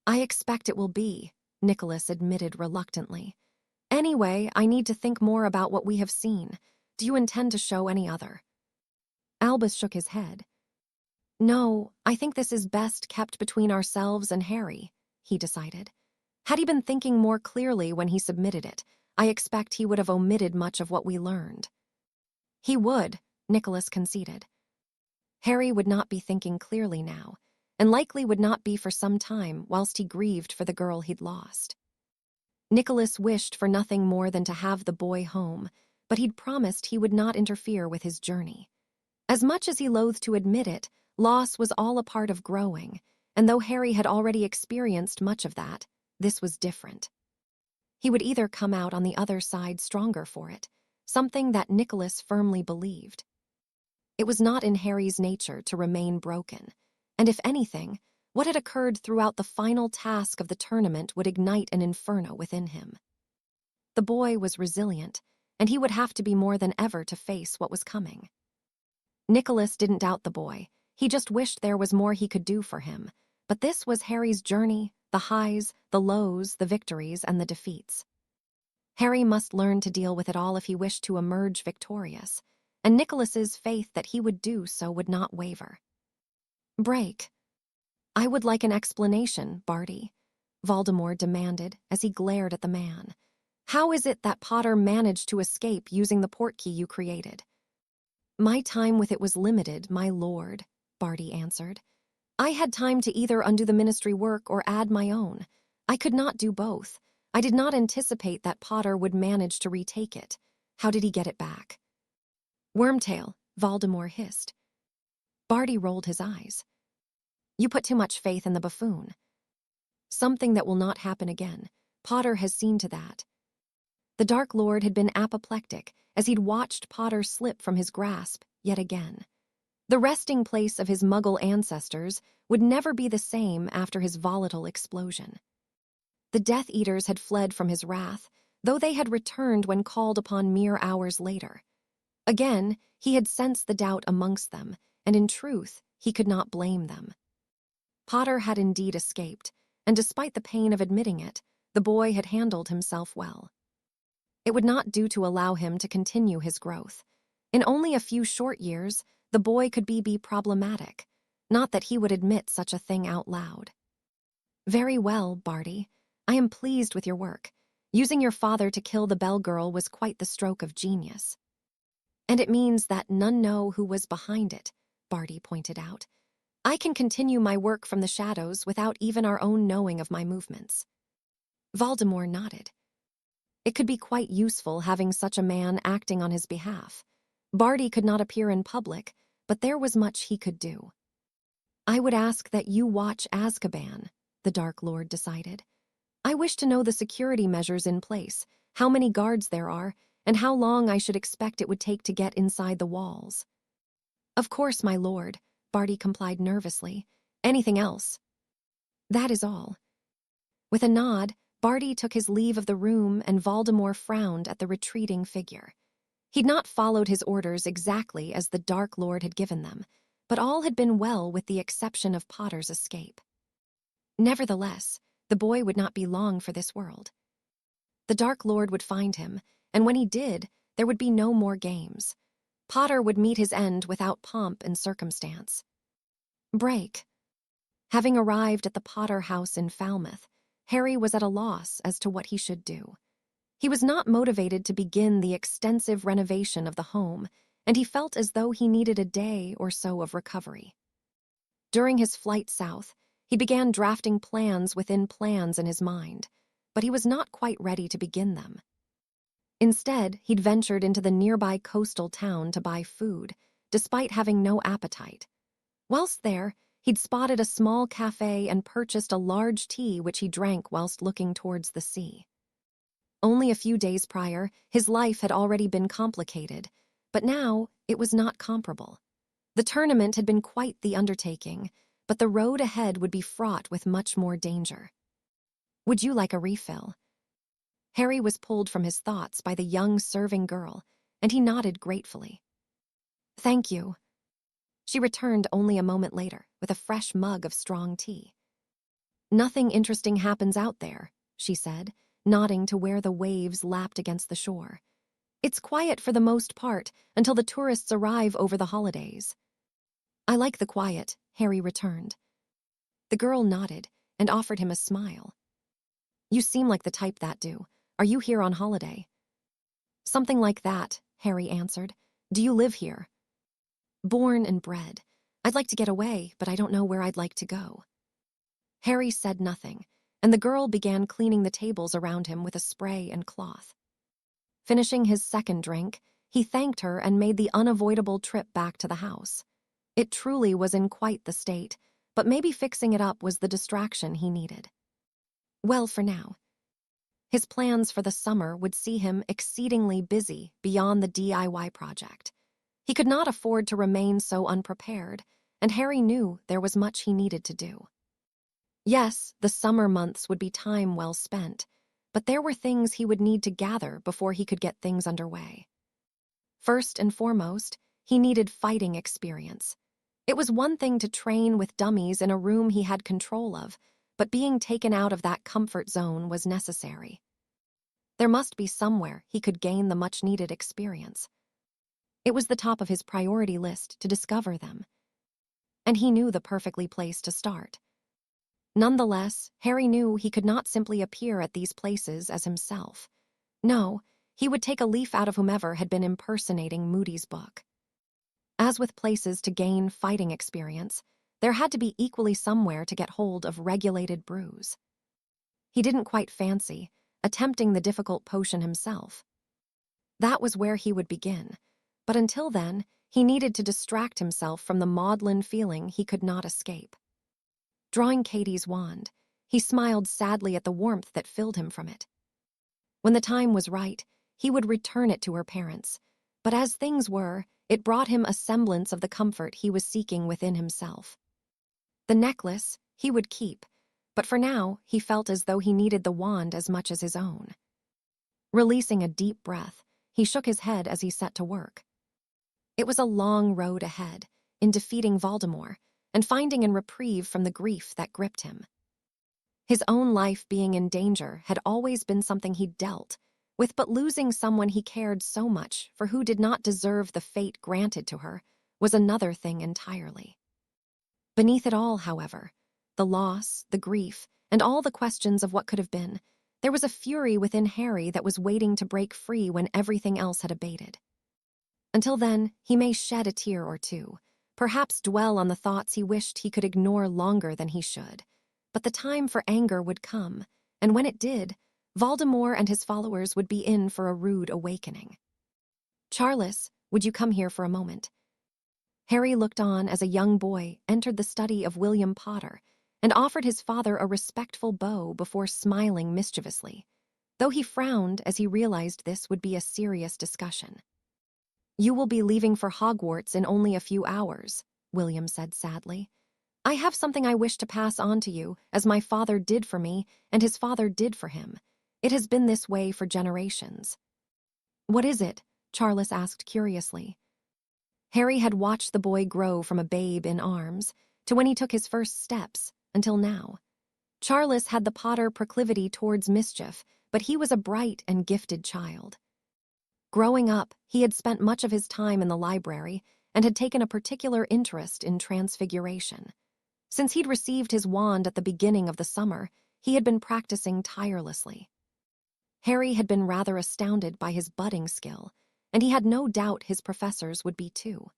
I expect it will be, Nicholas admitted reluctantly. Anyway, I need to think more about what we have seen. Do you intend to show any other? Albus shook his head. No, I think this is best kept between ourselves and Harry, he decided. Had he been thinking more clearly when he submitted it, I expect he would have omitted much of what we learned. He would, Nicholas conceded. Harry would not be thinking clearly now, and likely would not be for some time whilst he grieved for the girl he'd lost. Nicholas wished for nothing more than to have the boy home, but he'd promised he would not interfere with his journey. As much as he loathed to admit it, loss was all a part of growing, and though Harry had already experienced much of that, this was different. He would either come out on the other side stronger for it, something that Nicholas firmly believed. It was not in Harry's nature to remain broken, and if anything, what had occurred throughout the final task of the tournament would ignite an inferno within him. The boy was resilient, and he would have to be more than ever to face what was coming. Nicholas didn't doubt the boy. He just wished there was more he could do for him. But this was Harry's journey, the highs, the lows, the victories, and the defeats. Harry must learn to deal with it all if he wished to emerge victorious, and Nicholas's faith that he would do so would not waver. "Break. I would like an explanation, Barty," Voldemort demanded as he glared at the man. "How is it that Potter managed to escape using the portkey you created?" "My time with it was limited, my lord," Barty answered. "I had time to either undo the ministry work or add my own. I could not do both. I did not anticipate that Potter would manage to retake it. How did he get it back?" "Wormtail," Voldemort hissed. Barty rolled his eyes. "You put too much faith in the buffoon." "Something that will not happen again. Potter has seen to that." The Dark Lord had been apoplectic as he'd watched Potter slip from his grasp yet again. The resting place of his Muggle ancestors would never be the same after his volatile explosion. The Death Eaters had fled from his wrath, though they had returned when called upon mere hours later. Again, he had sensed the doubt amongst them, and in truth, he could not blame them. Potter had indeed escaped, and despite the pain of admitting it, the boy had handled himself well. It would not do to allow him to continue his growth. In only a few short years, the boy could be problematic, not that he would admit such a thing out loud. "Very well, Barty. I am pleased with your work. Using your father to kill the Bell Girl was quite the stroke of genius." "And it means that none know who was behind it," Barty pointed out. "I can continue my work from the shadows without even our own knowing of my movements." Voldemort nodded. It could be quite useful having such a man acting on his behalf. Barty could not appear in public, but there was much he could do. "I would ask that you watch Azkaban," the Dark Lord decided. "I wish to know the security measures in place, how many guards there are, and how long I should expect it would take to get inside the walls." "Of course, my lord," Barty complied nervously. "Anything else?" "That is all." With a nod, Barty took his leave of the room and Voldemort frowned at the retreating figure. He'd not followed his orders exactly as the Dark Lord had given them, but all had been well with the exception of Potter's escape. Nevertheless, the boy would not be long for this world. The Dark Lord would find him, and when he did, there would be no more games. Potter would meet his end without pomp and circumstance. Break. Having arrived at the Potter house in Falmouth, Harry was at a loss as to what he should do. He was not motivated to begin the extensive renovation of the home, and he felt as though he needed a day or so of recovery. During his flight south, he began drafting plans within plans in his mind, but he was not quite ready to begin them. Instead, he'd ventured into the nearby coastal town to buy food, despite having no appetite. Whilst there, he'd spotted a small cafe and purchased a large tea which he drank whilst looking towards the sea. Only a few days prior, his life had already been complicated, but now it was not comparable. The tournament had been quite the undertaking, but the road ahead would be fraught with much more danger. "Would you like a refill?" Harry was pulled from his thoughts by the young serving girl, and he nodded gratefully. "Thank you." She returned only a moment later with a fresh mug of strong tea. "Nothing interesting happens out there," she said, nodding to where the waves lapped against the shore. "It's quiet for the most part until the tourists arrive over the holidays." "I like the quiet," Harry returned. The girl nodded and offered him a smile. "You seem like the type that do. Are you here on holiday?" "Something like that," Harry answered. "Do you live here?" "Born and bred. I'd like to get away, but I don't know where I'd like to go." Harry said nothing, and the girl began cleaning the tables around him with a spray and cloth. Finishing his second drink, he thanked her and made the unavoidable trip back to the house. It truly was in quite the state, but maybe fixing it up was the distraction he needed. Well, for now. His plans for the summer would see him exceedingly busy beyond the DIY project. He could not afford to remain so unprepared, and Harry knew there was much he needed to do. Yes, the summer months would be time well spent, but there were things he would need to gather before he could get things underway. First and foremost, he needed fighting experience. It was one thing to train with dummies in a room he had control of, but being taken out of that comfort zone was necessary. There must be somewhere he could gain the much-needed experience. It was the top of his priority list to discover them, and he knew the perfectly place to start. Nonetheless, Harry knew he could not simply appear at these places as himself. No, he would take a leaf out of whomever had been impersonating Moody's book. As with places to gain fighting experience, there had to be equally somewhere to get hold of regulated brews. He didn't quite fancy attempting the difficult potion himself. That was where he would begin, but until then, he needed to distract himself from the maudlin feeling he could not escape. Drawing Katie's wand, he smiled sadly at the warmth that filled him from it. When the time was right, he would return it to her parents, but as things were, it brought him a semblance of the comfort he was seeking within himself. The necklace he would keep, but for now he felt as though he needed the wand as much as his own. Releasing a deep breath, he shook his head as he set to work. It was a long road ahead, in defeating Voldemort and finding a reprieve from the grief that gripped him. His own life being in danger had always been something he'd dealt with, but losing someone he cared so much for who did not deserve the fate granted to her was another thing entirely. Beneath it all, however, the loss, the grief, and all the questions of what could have been, there was a fury within Harry that was waiting to break free when everything else had abated. Until then, he may shed a tear or two, perhaps dwell on the thoughts he wished he could ignore longer than he should. But the time for anger would come, and when it did, Voldemort and his followers would be in for a rude awakening. "Charles, would you come here for a moment?" Harry looked on as a young boy entered the study of William Potter and offered his father a respectful bow before smiling mischievously, though he frowned as he realized this would be a serious discussion. "You will be leaving for Hogwarts in only a few hours," William said sadly. "I have something I wish to pass on to you, as my father did for me and his father did for him. It has been this way for generations." "What is it?" Charles asked curiously. Harry had watched the boy grow from a babe in arms to when he took his first steps, until now. Charles had the Potter proclivity towards mischief, but he was a bright and gifted child. Growing up, he had spent much of his time in the library and had taken a particular interest in transfiguration. Since he'd received his wand at the beginning of the summer, he had been practicing tirelessly. Harry had been rather astounded by his budding skill, and he had no doubt his professors would be too.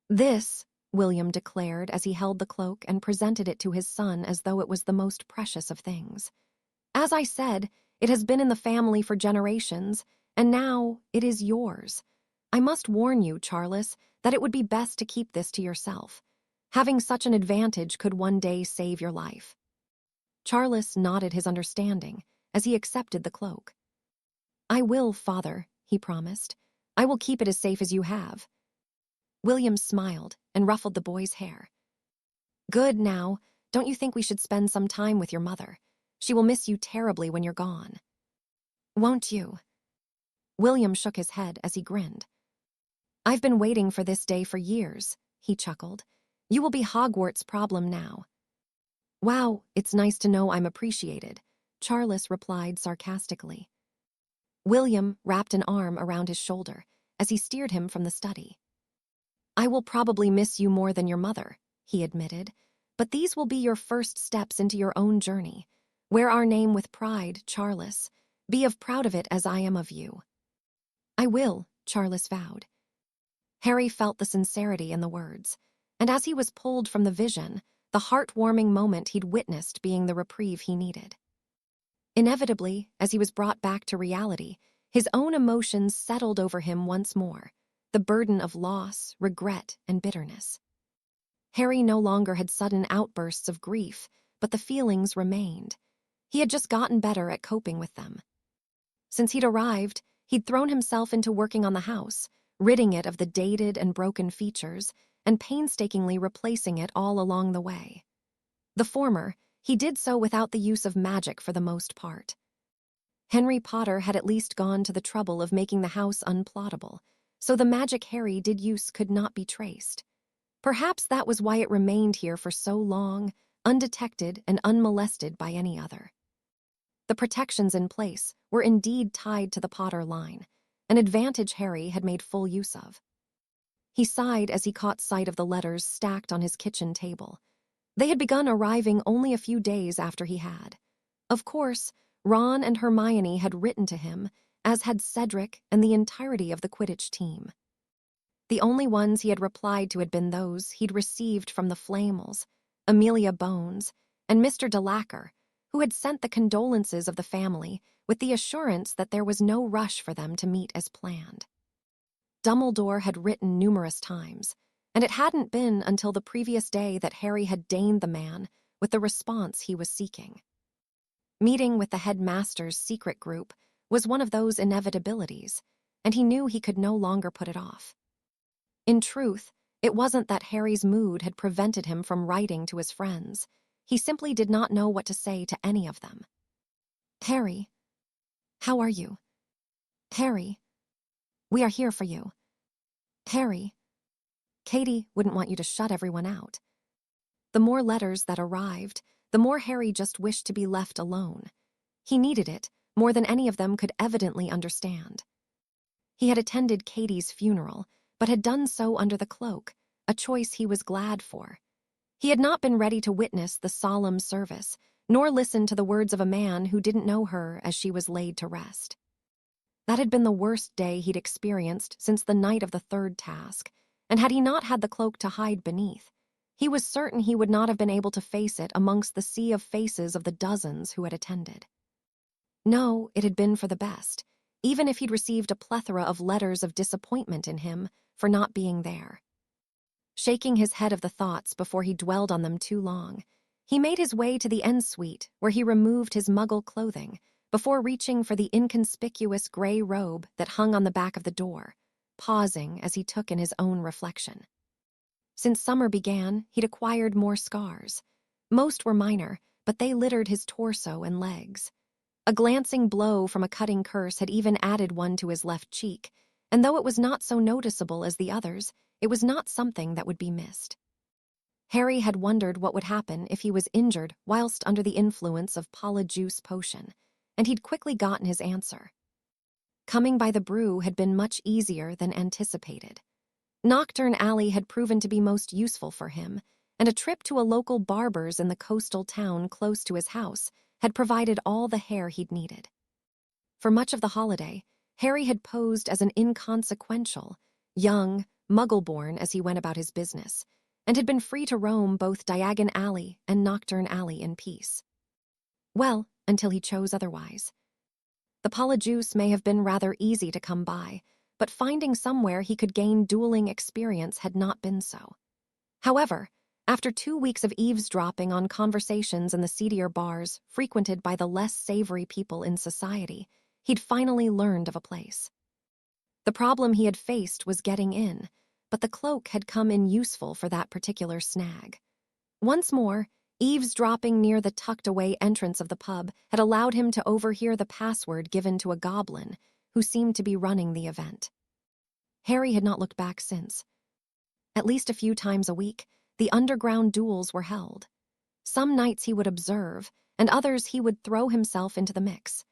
"This," William declared as he held the cloak and presented it to his son as though it was the most precious of things. "As I said, it has been in the family for generations, and now it is yours. I must warn you, Charles, that it would be best to keep this to yourself. Having such an advantage could one day save your life." Charles nodded his understanding as he accepted the cloak. "I will, father," he promised. "I will keep it as safe as you have." William smiled and ruffled the boy's hair. "Good now, don't you think we should spend some time with your mother? She will miss you terribly when you're gone." "Won't you?" William shook his head as he grinned. "I've been waiting for this day for years," he chuckled. "You will be Hogwarts' problem now." "Wow, it's nice to know I'm appreciated," Charles replied sarcastically. William wrapped an arm around his shoulder as he steered him from the study. "I will probably miss you more than your mother," he admitted, "but these will be your first steps into your own journey. Wear our name with pride, Charles. Be as proud of it as I am of you." "I will," Charles vowed. Harry felt the sincerity in the words, and as he was pulled from the vision, the heartwarming moment he'd witnessed being the reprieve he needed. Inevitably, as he was brought back to reality, his own emotions settled over him once more, the burden of loss, regret, and bitterness. Harry no longer had sudden outbursts of grief, but the feelings remained. He had just gotten better at coping with them. Since he'd arrived, he'd thrown himself into working on the house, ridding it of the dated and broken features and painstakingly replacing it all along the way. The former, he did so without the use of magic for the most part. Henry Potter had at least gone to the trouble of making the house unplottable, so the magic Harry did use could not be traced. Perhaps that was why it remained here for so long, undetected and unmolested by any other. The protections in place were indeed tied to the Potter line, an advantage Harry had made full use of. He sighed as he caught sight of the letters stacked on his kitchen table. They had begun arriving only a few days after he had. Of course, Ron and Hermione had written to him, as had Cedric and the entirety of the Quidditch team. The only ones he had replied to had been those he'd received from the Flamels, Amelia Bones, and Mr. Delacour, who had sent the condolences of the family with the assurance that there was no rush for them to meet as planned. Dumbledore had written numerous times, and it hadn't been until the previous day that Harry had deigned the man with the response he was seeking. Meeting with the headmaster's secret group was one of those inevitabilities, and he knew he could no longer put it off. In truth, it wasn't that Harry's mood had prevented him from writing to his friends. He simply did not know what to say to any of them. "Harry, how are you? Harry, we are here for you. Harry, Katie wouldn't want you to shut everyone out." The more letters that arrived, the more Harry just wished to be left alone. He needed it more than any of them could evidently understand. He had attended Katie's funeral, but had done so under the cloak, a choice he was glad for. He had not been ready to witness the solemn service, nor listen to the words of a man who didn't know her as she was laid to rest. That had been the worst day he'd experienced since the night of the third task, and had he not had the cloak to hide beneath, he was certain he would not have been able to face it amongst the sea of faces of the dozens who had attended. No, it had been for the best, even if he'd received a plethora of letters of disappointment in him for not being there. Shaking his head of the thoughts before he dwelled on them too long, he made his way to the end suite where he removed his muggle clothing before reaching for the inconspicuous gray robe that hung on the back of the door, pausing as he took in his own reflection. Since summer began, he'd acquired more scars. Most were minor, but they littered his torso and legs. A glancing blow from a cutting curse had even added one to his left cheek, and though it was not so noticeable as the others, it was not something that would be missed. Harry had wondered what would happen if he was injured whilst under the influence of Polyjuice potion, and he'd quickly gotten his answer. Coming by the brew had been much easier than anticipated. Nocturne Alley had proven to be most useful for him, and a trip to a local barber's in the coastal town close to his house had provided all the hair he'd needed. For much of the holiday, Harry had posed as an inconsequential, young, muggle-born as he went about his business, and had been free to roam both Diagon Alley and Nocturne Alley in peace. Well, until he chose otherwise. The Polyjuice may have been rather easy to come by, but finding somewhere he could gain dueling experience had not been so. However, after 2 weeks of eavesdropping on conversations in the seedier bars frequented by the less savory people in society, he'd finally learned of a place. The problem he had faced was getting in, but the cloak had come in useful for that particular snag. Once more, eavesdropping near the tucked-away entrance of the pub had allowed him to overhear the password given to a goblin who seemed to be running the event. Harry had not looked back since. At least a few times a week, the underground duels were held. Some nights he would observe, and others he would throw himself into the mix.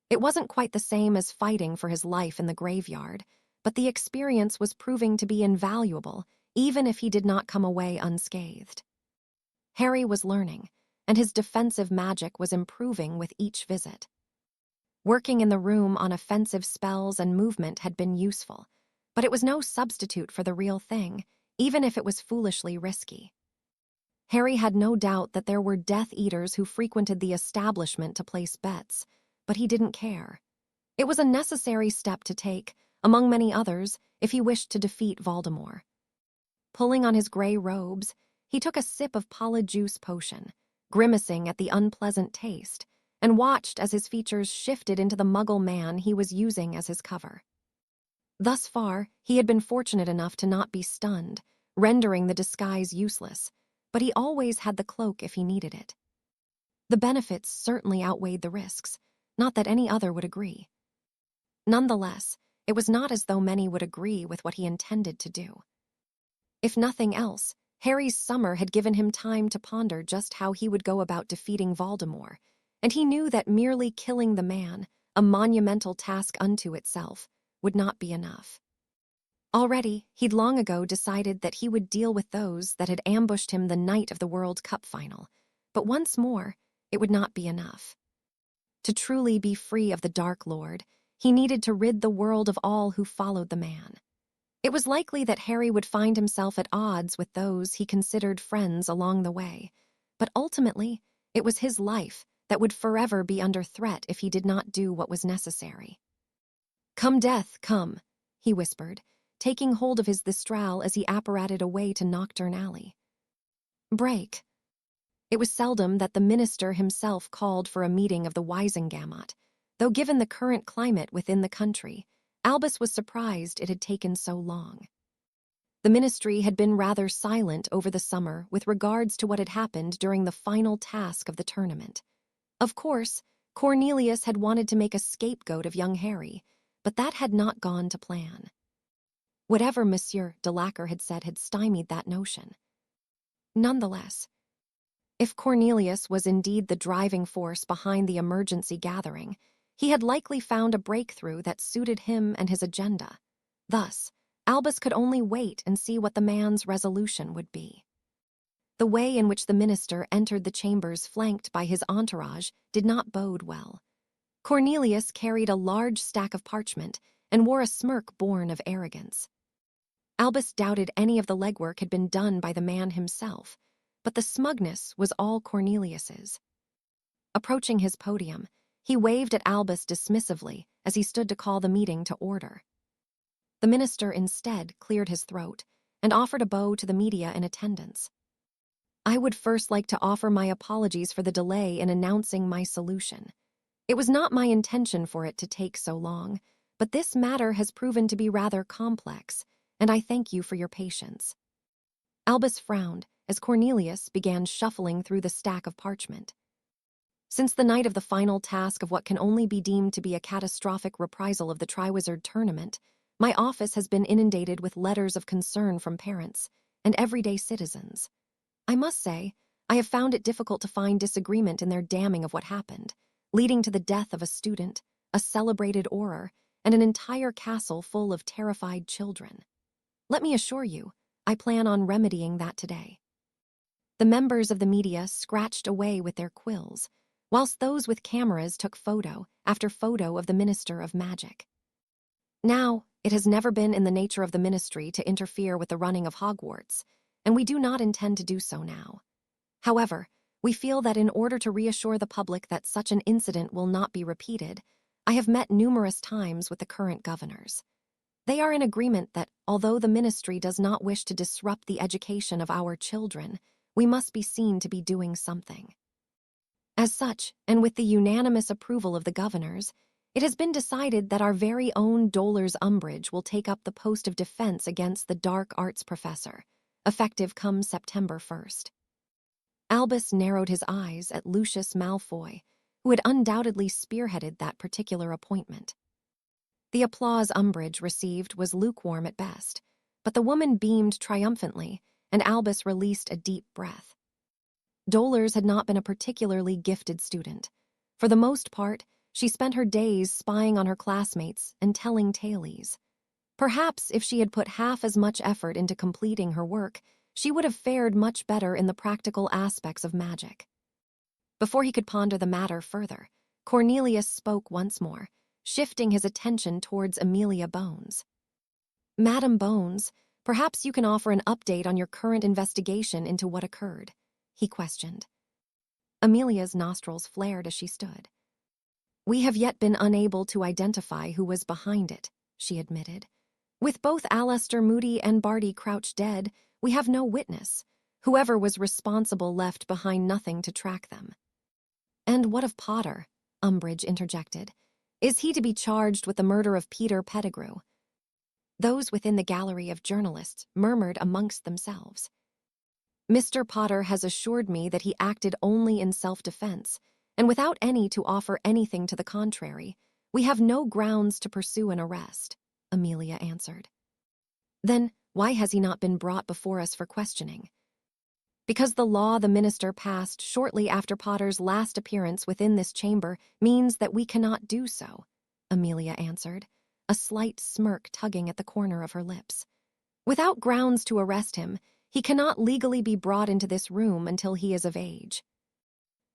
It wasn't quite the same as fighting for his life in the graveyard, but the experience was proving to be invaluable, even if he did not come away unscathed. Harry was learning, and his defensive magic was improving with each visit. Working in the room on offensive spells and movement had been useful, but it was no substitute for the real thing, even if it was foolishly risky. Harry had no doubt that there were Death Eaters who frequented the establishment to place bets, but he didn't care. It was a necessary step to take, among many others, if he wished to defeat Voldemort. Pulling on his gray robes, he took a sip of Polyjuice potion, grimacing at the unpleasant taste, and watched as his features shifted into the muggle man he was using as his cover. Thus far, he had been fortunate enough to not be stunned, rendering the disguise useless, but he always had the cloak if he needed it. The benefits certainly outweighed the risks, not that any other would agree. Nonetheless, it was not as though many would agree with what he intended to do. If nothing else, Harry's summer had given him time to ponder just how he would go about defeating Voldemort, and he knew that merely killing the man, a monumental task unto itself, would not be enough. Already, he'd long ago decided that he would deal with those that had ambushed him the night of the World Cup final, but once more, it would not be enough. To truly be free of the Dark Lord, he needed to rid the world of all who followed the man. It was likely that Harry would find himself at odds with those he considered friends along the way, but ultimately, it was his life that would forever be under threat if he did not do what was necessary. "Come, Death, come," he whispered, taking hold of his thistral as he apparated away to Knockturn Alley. Break. It was seldom that the minister himself called for a meeting of the Wisengamot, though given the current climate within the country, Albus was surprised it had taken so long. The ministry had been rather silent over the summer with regards to what had happened during the final task of the tournament. Of course, Cornelius had wanted to make a scapegoat of young Harry, but that had not gone to plan. Whatever Monsieur de Lacre had said had stymied that notion. Nonetheless, if Cornelius was indeed the driving force behind the emergency gathering, he had likely found a breakthrough that suited him and his agenda. Thus, Albus could only wait and see what the man's resolution would be. The way in which the minister entered the chambers flanked by his entourage did not bode well. Cornelius carried a large stack of parchment and wore a smirk born of arrogance. Albus doubted any of the legwork had been done by the man himself, but the smugness was all Cornelius's. Approaching his podium, he waved at Albus dismissively as he stood to call the meeting to order. The minister instead cleared his throat and offered a bow to the media in attendance. "I would first like to offer my apologies for the delay in announcing my solution. It was not my intention for it to take so long, but this matter has proven to be rather complex, and I thank you for your patience." Albus frowned as Cornelius began shuffling through the stack of parchment. "Since the night of the final task of what can only be deemed to be a catastrophic reprisal of the Triwizard Tournament, my office has been inundated with letters of concern from parents and everyday citizens. I must say, I have found it difficult to find disagreement in their damning of what happened, leading to the death of a student, a celebrated Auror, and an entire castle full of terrified children. Let me assure you, I plan on remedying that today." The members of the media scratched away with their quills, whilst those with cameras took photo after photo of the Minister of Magic. Now, it has never been in the nature of the ministry to interfere with the running of Hogwarts, and we do not intend to do so now. However, we feel that in order to reassure the public that such an incident will not be repeated, I have met numerous times with the current governors. They are in agreement that, although the ministry does not wish to disrupt the education of our children, we must be seen to be doing something. As such, and with the unanimous approval of the governors, it has been decided that our very own Dolor's Umbridge will take up the post of defense against the dark arts professor, effective come September 1st. Albus narrowed his eyes at Lucius Malfoy, who had undoubtedly spearheaded that particular appointment. The applause Umbridge received was lukewarm at best, but the woman beamed triumphantly, and Albus released a deep breath. Dolores had not been a particularly gifted student. For the most part, she spent her days spying on her classmates and telling tales. Perhaps if she had put half as much effort into completing her work, she would have fared much better in the practical aspects of magic. Before he could ponder the matter further, Cornelius spoke once more, shifting his attention towards Amelia Bones. "Madam Bones, perhaps you can offer an update on your current investigation into what occurred," he questioned. Amelia's nostrils flared as she stood. "We have yet been unable to identify who was behind it," she admitted. "With both Alastor Moody and Barty Crouch dead, we have no witness. Whoever was responsible left behind nothing to track them." "And what of Potter?" Umbridge interjected. "Is he to be charged with the murder of Peter Pettigrew?" Those within the gallery of journalists murmured amongst themselves. Mr. Potter has assured me that he acted only in self-defense, and without any to offer anything to the contrary. We have no grounds to pursue an arrest, Amelia answered. Then, why has he not been brought before us for questioning? Because the law the minister passed shortly after Potter's last appearance within this chamber means that we cannot do so, Amelia answered, a slight smirk tugging at the corner of her lips. Without grounds to arrest him, he cannot legally be brought into this room until he is of age.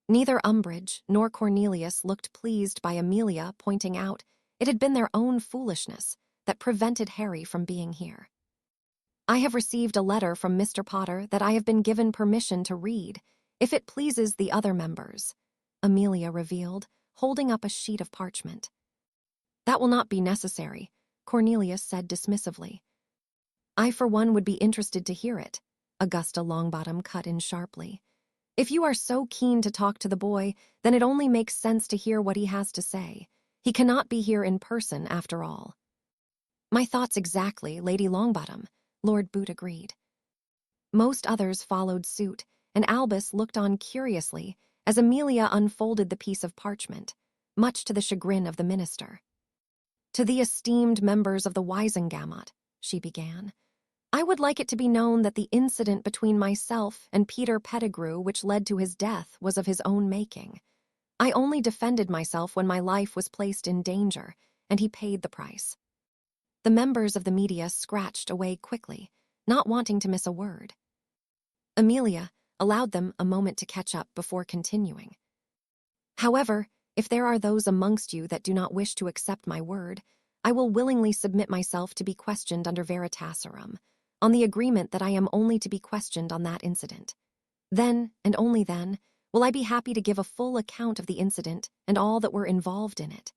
Neither Umbridge nor Cornelius looked pleased by Amelia pointing out it had been their own foolishness that prevented Harry from being here. I have received a letter from Mr. Potter that I have been given permission to read, if it pleases the other members, Amelia revealed, holding up a sheet of parchment. That will not be necessary, Cornelius said dismissively. I, for one, would be interested to hear it, Augusta Longbottom cut in sharply. If you are so keen to talk to the boy, then it only makes sense to hear what he has to say. He cannot be here in person, after all. My thoughts exactly, Lady Longbottom, Lord Boot agreed. Most others followed suit, and Albus looked on curiously as Amelia unfolded the piece of parchment, much to the chagrin of the minister. To the esteemed members of the Wisengamot, she began, I would like it to be known that the incident between myself and Peter Pettigrew which led to his death was of his own making. I only defended myself when my life was placed in danger, and he paid the price. The members of the media scratched away quickly, not wanting to miss a word. Amelia allowed them a moment to catch up before continuing. However, if there are those amongst you that do not wish to accept my word, I will willingly submit myself to be questioned under Veritaserum, on the agreement that I am only to be questioned on that incident. Then, and only then, will I be happy to give a full account of the incident and all that were involved in it.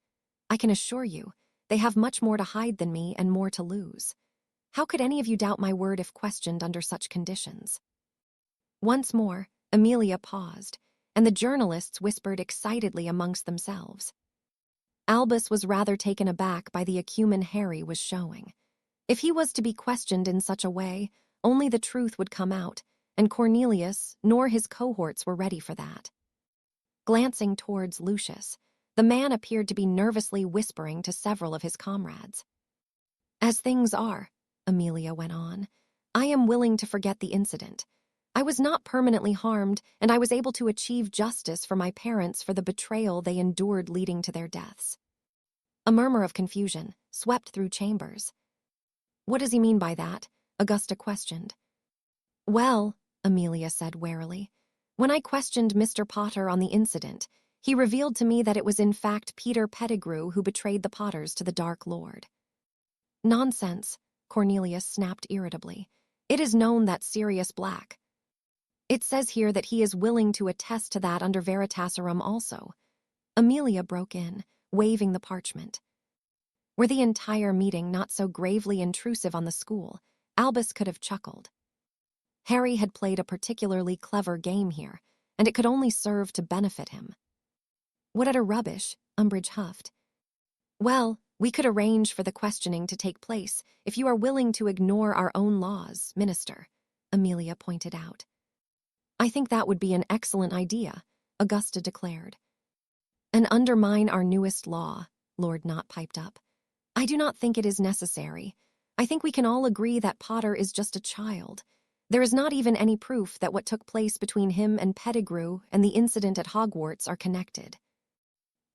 I can assure you, they have much more to hide than me and more to lose. How could any of you doubt my word if questioned under such conditions? Once more, Amelia paused, and the journalists whispered excitedly amongst themselves. Albus was rather taken aback by the acumen Harry was showing. If he was to be questioned in such a way, only the truth would come out, and Cornelius nor his cohorts were ready for that. Glancing towards Lucius, the man appeared to be nervously whispering to several of his comrades. As things are, Amelia went on, I am willing to forget the incident. I was not permanently harmed, and I was able to achieve justice for my parents for the betrayal they endured leading to their deaths. A murmur of confusion swept through chambers. What does he mean by that? Augusta questioned. Well, Amelia said warily, when I questioned Mr. Potter on the incident, he revealed to me that it was in fact Peter Pettigrew who betrayed the Potters to the Dark Lord. Nonsense, Cornelius snapped irritably. It is known that Sirius Black. It says here that he is willing to attest to that under Veritaserum also. Amelia broke in, waving the parchment. Were the entire meeting not so gravely intrusive on the school, Albus could have chuckled. Harry had played a particularly clever game here, and it could only serve to benefit him. What utter rubbish, Umbridge huffed. Well, we could arrange for the questioning to take place if you are willing to ignore our own laws, Minister, Amelia pointed out. I think that would be an excellent idea, Augusta declared. And undermine our newest law, Lord Knott piped up. I do not think it is necessary. I think we can all agree that Potter is just a child. There is not even any proof that what took place between him and Pettigrew and the incident at Hogwarts are connected.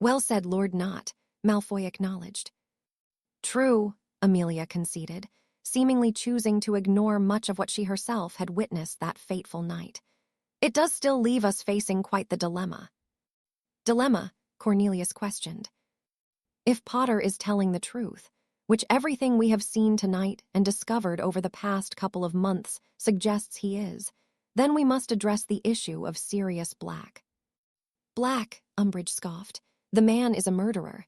Well said, Lord Knott, Malfoy acknowledged. True, Amelia conceded, seemingly choosing to ignore much of what she herself had witnessed that fateful night. It does still leave us facing quite the dilemma. Dilemma? Cornelius questioned. If Potter is telling the truth, which everything we have seen tonight and discovered over the past couple of months suggests he is, then we must address the issue of Sirius Black. Black, Umbridge scoffed. The man is a murderer.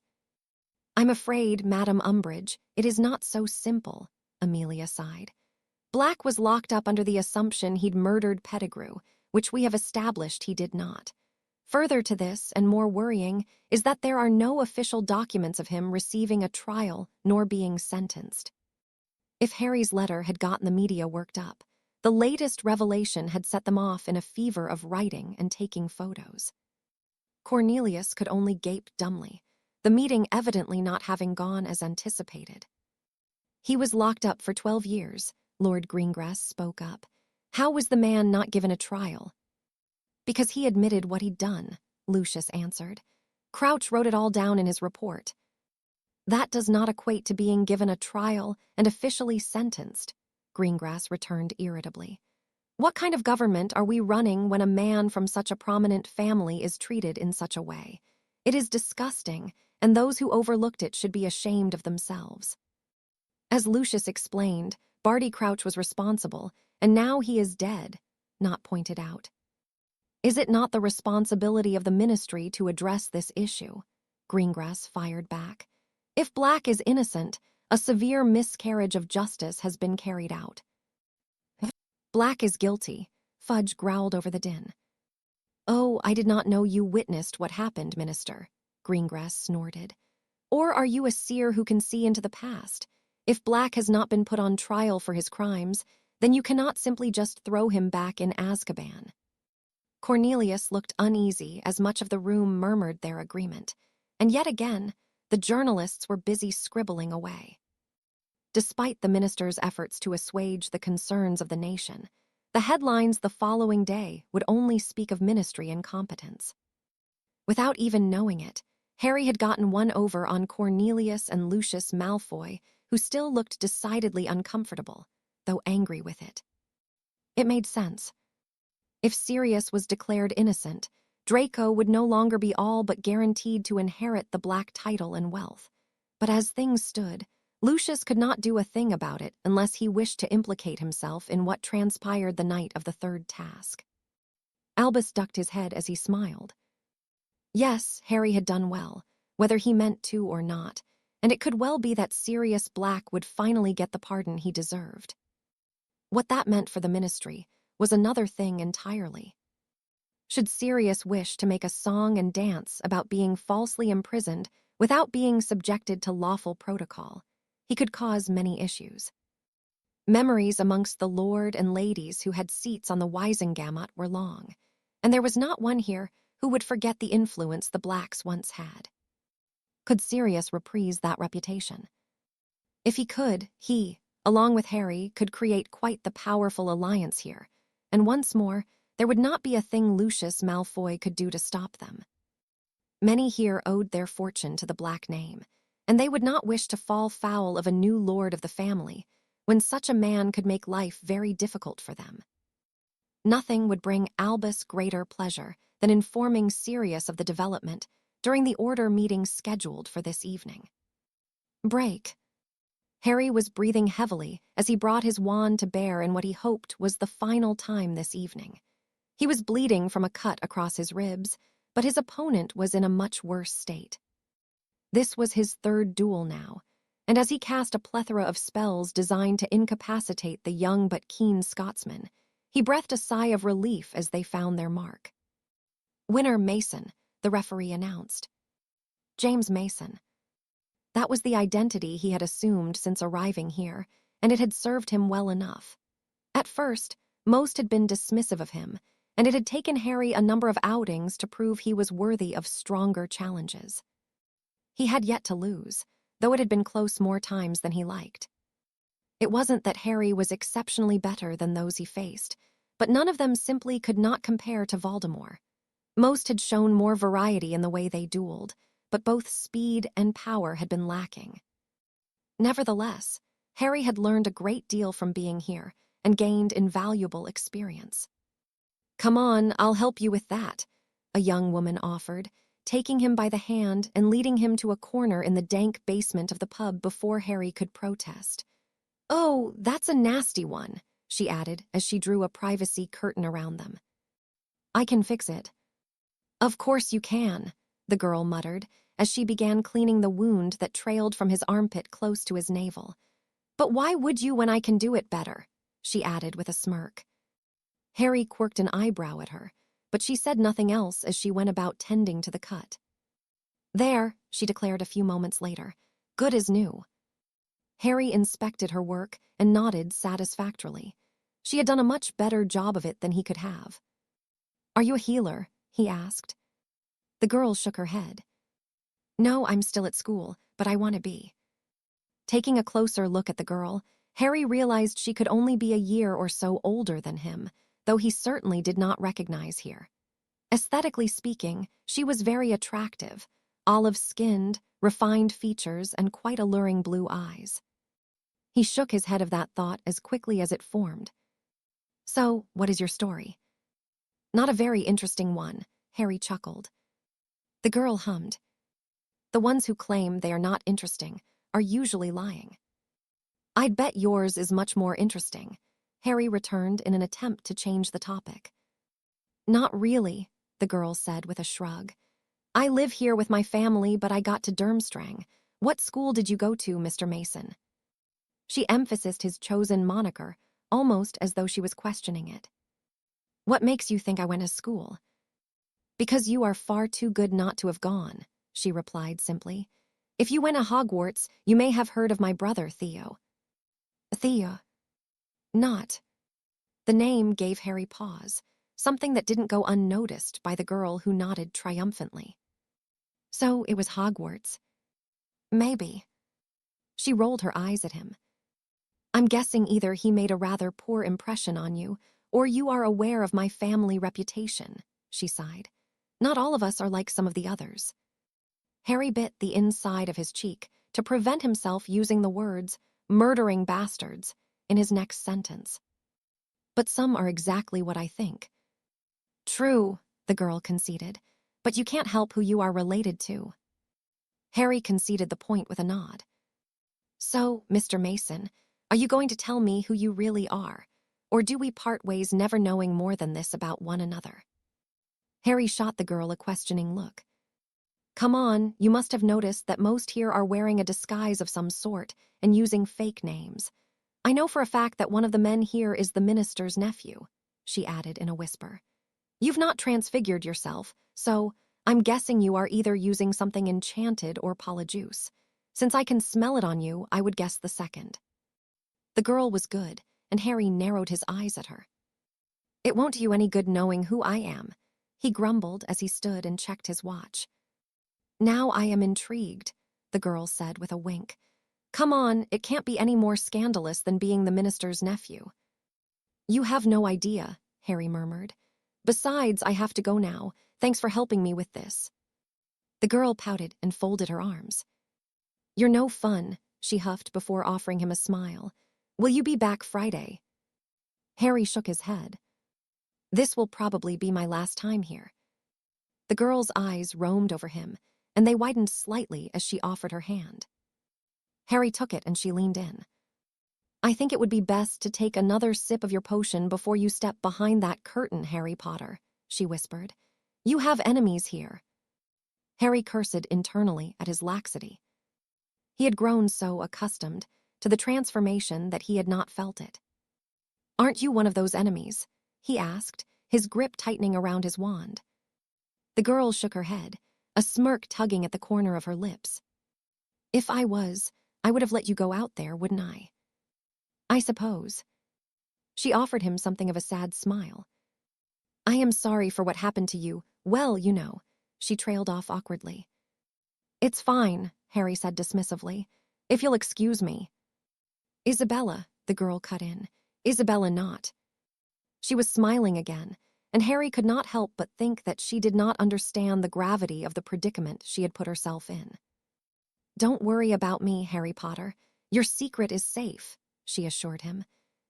I'm afraid, Madam Umbridge, it is not so simple, Amelia sighed. Black was locked up under the assumption he'd murdered Pettigrew, which we have established he did not. Further to this, and more worrying, is that there are no official documents of him receiving a trial nor being sentenced. If Harry's letter had gotten the media worked up, the latest revelation had set them off in a fever of writing and taking photos. Cornelius could only gape dumbly, the meeting evidently not having gone as anticipated. He was locked up for 12 years, Lord Greengrass spoke up. How was the man not given a trial? Because he admitted what he'd done, Lucius answered. Crouch wrote it all down in his report. That does not equate to being given a trial and officially sentenced, Greengrass returned irritably. What kind of government are we running when a man from such a prominent family is treated in such a way? It is disgusting, and those who overlooked it should be ashamed of themselves. As Lucius explained, Barty Crouch was responsible, and now he is dead, Knott pointed out. Is it not the responsibility of the ministry to address this issue? Greengrass fired back. If Black is innocent, a severe miscarriage of justice has been carried out. Black is guilty, Fudge growled over the din. Oh, I did not know you witnessed what happened, Minister, Greengrass snorted. Or are you a seer who can see into the past? If Black has not been put on trial for his crimes, then you cannot simply just throw him back in Azkaban. Cornelius looked uneasy as much of the room murmured their agreement, and yet again, the journalists were busy scribbling away. Despite the minister's efforts to assuage the concerns of the nation, the headlines the following day would only speak of ministry incompetence. Without even knowing it, Harry had gotten one over on Cornelius and Lucius Malfoy, who still looked decidedly uncomfortable, though angry with it. It made sense. If Sirius was declared innocent, Draco would no longer be all but guaranteed to inherit the Black title and wealth. But as things stood, Lucius could not do a thing about it unless he wished to implicate himself in what transpired the night of the third task. Albus ducked his head as he smiled. Yes, Harry had done well, whether he meant to or not, and it could well be that Sirius Black would finally get the pardon he deserved. What that meant for the ministry was another thing entirely. Should Sirius wish to make a song and dance about being falsely imprisoned without being subjected to lawful protocol, he could cause many issues. Memories amongst the lord and ladies who had seats on the Wisengamot were long, and there was not one here who would forget the influence the Blacks once had. Could Sirius reprise that reputation? If he could, he, along with Harry, could create quite the powerful alliance here, and once more, there would not be a thing Lucius Malfoy could do to stop them. Many here owed their fortune to the Black name, and they would not wish to fall foul of a new lord of the family, when such a man could make life very difficult for them. Nothing would bring Albus greater pleasure than informing Sirius of the development during the order meeting scheduled for this evening. Break. Harry was breathing heavily as he brought his wand to bear in what he hoped was the final time this evening. He was bleeding from a cut across his ribs, but his opponent was in a much worse state. This was his third duel now, and as he cast a plethora of spells designed to incapacitate the young but keen Scotsman, he breathed a sigh of relief as they found their mark. Winner Mason, the referee announced. James Mason. That was the identity he had assumed since arriving here, and it had served him well enough. At first, most had been dismissive of him, and it had taken Harry a number of outings to prove he was worthy of stronger challenges. He had yet to lose, though it had been close more times than he liked. It wasn't that Harry was exceptionally better than those he faced, but none of them simply could not compare to Voldemort. Most had shown more variety in the way they dueled, but both speed and power had been lacking. Nevertheless, Harry had learned a great deal from being here and gained invaluable experience. "Come on, I'll help you with that," a young woman offered, taking him by the hand and leading him to a corner in the dank basement of the pub before Harry could protest. "Oh, that's a nasty one," she added as she drew a privacy curtain around them. "I can fix it." "Of course you can," the girl muttered as she began cleaning the wound that trailed from his armpit close to his navel. "But why would you when I can do it better?" she added with a smirk. Harry quirked an eyebrow at her, but she said nothing else as she went about tending to the cut. "There," she declared a few moments later, "good as new." Harry inspected her work and nodded satisfactorily. She had done a much better job of it than he could have. "Are you a healer?" he asked. The girl shook her head. "No, I'm still at school, but I want to be." Taking a closer look at the girl, Harry realized she could only be a year or so older than him, though he certainly did not recognize her. Aesthetically speaking, she was very attractive, olive-skinned, refined features, and quite alluring blue eyes. He shook his head of that thought as quickly as it formed. "So, what is your story?" "Not a very interesting one," Harry chuckled. The girl hummed. "The ones who claim they are not interesting are usually lying." "I'd bet yours is much more interesting," Harry returned in an attempt to change the topic. "Not really," the girl said with a shrug. "I live here with my family, but I got to Durmstrang. What school did you go to, Mr. Mason?" She emphasized his chosen moniker, almost as though she was questioning it. "What makes you think I went to school?" "Because you are far too good not to have gone," she replied simply. "If you went to Hogwarts, you may have heard of my brother, Theo." "Theo?" "Not." The name gave Harry pause, something that didn't go unnoticed by the girl who nodded triumphantly. "So it was Hogwarts." "Maybe." She rolled her eyes at him. "I'm guessing either he made a rather poor impression on you, or you are aware of my family reputation," she sighed. "Not all of us are like some of the others." Harry bit the inside of his cheek to prevent himself using the words, "murdering bastards," in his next sentence. "But some are exactly what I think." "True," the girl conceded, "but you can't help who you are related to." Harry conceded the point with a nod. "So, Mr. Mason, are you going to tell me who you really are? Or do we part ways never knowing more than this about one another?" Harry shot the girl a questioning look. "Come on, you must have noticed that most here are wearing a disguise of some sort and using fake names. I know for a fact that one of the men here is the minister's nephew," she added in a whisper. "You've not transfigured yourself, so I'm guessing you are either using something enchanted or polyjuice. Since I can smell it on you, I would guess the second." The girl was good, and Harry narrowed his eyes at her. "It won't do you any good knowing who I am," he grumbled as he stood and checked his watch. "Now I am intrigued," the girl said with a wink. "Come on, it can't be any more scandalous than being the minister's nephew." "You have no idea," Harry murmured. "Besides, I have to go now. Thanks for helping me with this." The girl pouted and folded her arms. "You're no fun," she huffed before offering him a smile. "Will you be back Friday?" Harry shook his head. "This will probably be my last time here." The girl's eyes roamed over him, and they widened slightly as she offered her hand. Harry took it and she leaned in. "I think it would be best to take another sip of your potion before you step behind that curtain, Harry Potter," she whispered. "You have enemies here." Harry cursed internally at his laxity. He had grown so accustomed to the transformation that he had not felt it. "Aren't you one of those enemies?" he asked, his grip tightening around his wand. The girl shook her head, a smirk tugging at the corner of her lips. "If I was, I would have let you go out there, wouldn't I?" "I suppose." She offered him something of a sad smile. "I am sorry for what happened to you. Well, you know," she trailed off awkwardly. "It's fine," Harry said dismissively. "If you'll excuse me." "Isabella," the girl cut in. "Isabella not." She was smiling again, and Harry could not help but think that she did not understand the gravity of the predicament she had put herself in. "Don't worry about me, Harry Potter. Your secret is safe," she assured him.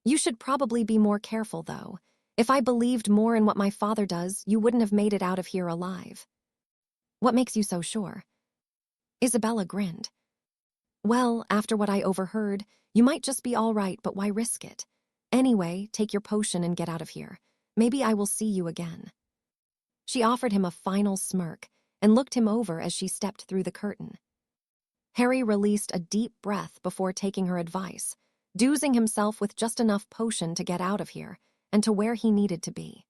"You should probably be more careful, though. If I believed more in what my father does, you wouldn't have made it out of here alive." "What makes you so sure?" Isabella grinned. "Well, after what I overheard, you might just be all right, but why risk it? Anyway, take your potion and get out of here. Maybe I will see you again." She offered him a final smirk and looked him over as she stepped through the curtain. Harry released a deep breath before taking her advice, dousing himself with just enough potion to get out of here and to where he needed to be.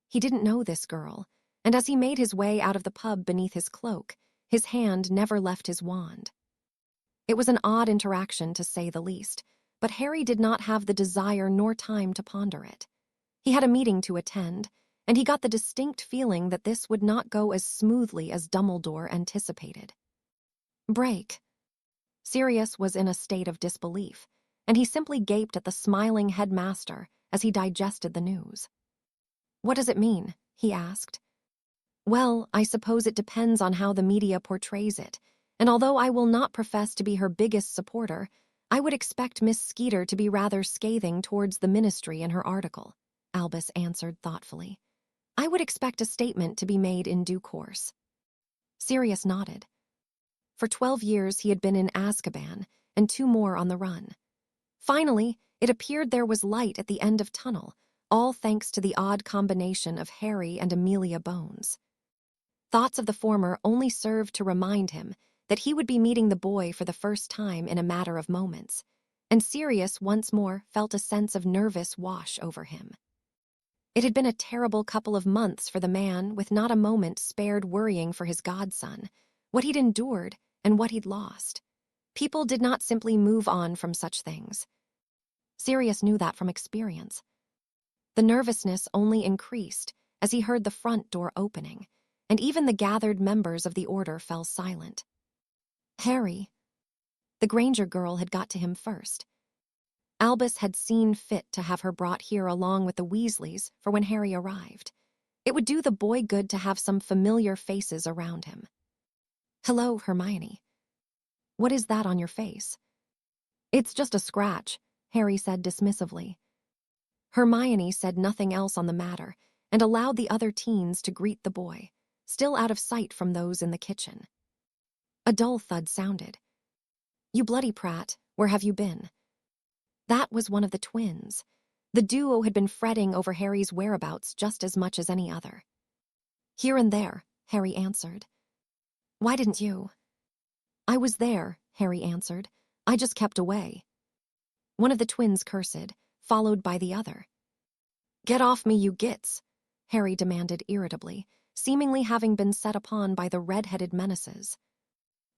He didn't know this girl, and as he made his way out of the pub beneath his cloak, his hand never left his wand. It was an odd interaction, to say the least, but Harry did not have the desire nor time to ponder it. He had a meeting to attend, and he got the distinct feeling that this would not go as smoothly as Dumbledore anticipated. Break. Sirius was in a state of disbelief, and he simply gaped at the smiling headmaster as he digested the news. "What does it mean?" he asked. "Well, I suppose it depends on how the media portrays it, and although I will not profess to be her biggest supporter, I would expect Miss Skeeter to be rather scathing towards the ministry in her article," Albus answered thoughtfully. "I would expect a statement to be made in due course." Sirius nodded. For 12 years he had been in Azkaban, and 2 more on the run. Finally, it appeared there was light at the end of tunnel, all thanks to the odd combination of Harry and Amelia Bones. Thoughts of the former only served to remind him that he would be meeting the boy for the first time in a matter of moments, and Sirius once more felt a sense of nervous wash over him. It had been a terrible couple of months for the man, with not a moment spared worrying for his godson, what he'd endured and what he'd lost. People did not simply move on from such things. Sirius knew that from experience. The nervousness only increased as he heard the front door opening, and even the gathered members of the order fell silent. Harry. The Granger girl had got to him first. Albus had seen fit to have her brought here along with the Weasleys for when Harry arrived. It would do the boy good to have some familiar faces around him. "Hello, Hermione. What is that on your face?" "It's just a scratch," Harry said dismissively. Hermione said nothing else on the matter and allowed the other teens to greet the boy, still out of sight from those in the kitchen. A dull thud sounded. "You bloody prat, where have you been?" That was one of the twins. The duo had been fretting over Harry's whereabouts just as much as any other. "Here and there," Harry answered. "Why didn't you?" "I was there," Harry answered. "I just kept away." One of the twins cursed, followed by the other. "Get off me, you gits," Harry demanded irritably, seemingly having been set upon by the red-headed menaces.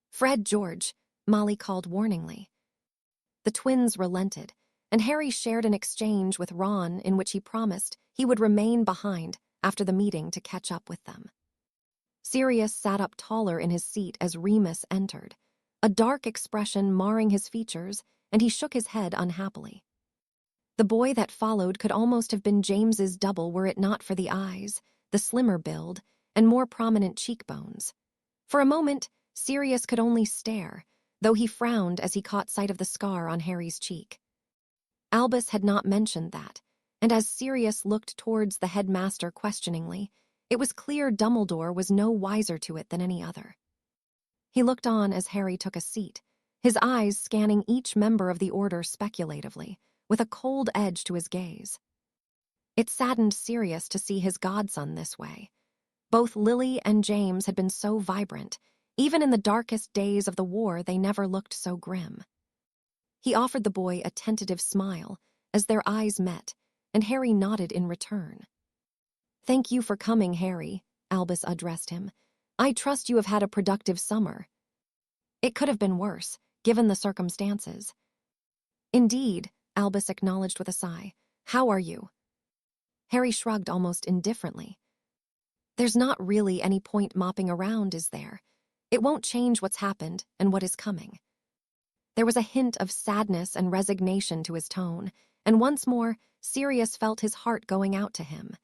"Fred, George," Molly called warningly. The twins relented, and Harry shared an exchange with Ron in which he promised he would remain behind after the meeting to catch up with them. Sirius sat up taller in his seat as Remus entered, a dark expression marring his features, and he shook his head unhappily. The boy that followed could almost have been James's double were it not for the eyes, the slimmer build, and more prominent cheekbones. For a moment, Sirius could only stare, though he frowned as he caught sight of the scar on Harry's cheek. Albus had not mentioned that, and as Sirius looked towards the headmaster questioningly, it was clear Dumbledore was no wiser to it than any other. He looked on as Harry took a seat, his eyes scanning each member of the order speculatively, with a cold edge to his gaze. It saddened Sirius to see his godson this way. Both Lily and James had been so vibrant. Even in the darkest days of the war, they never looked so grim. He offered the boy a tentative smile as their eyes met, and Harry nodded in return. "Thank you for coming, Harry," Albus addressed him. "I trust you have had a productive summer." "It could have been worse, given the circumstances." "Indeed," Albus acknowledged with a sigh. "How are you?" Harry shrugged almost indifferently. "There's not really any point mopping around, is there? It won't change what's happened and what is coming." There was a hint of sadness and resignation to his tone, and once more, Sirius felt his heart going out to him.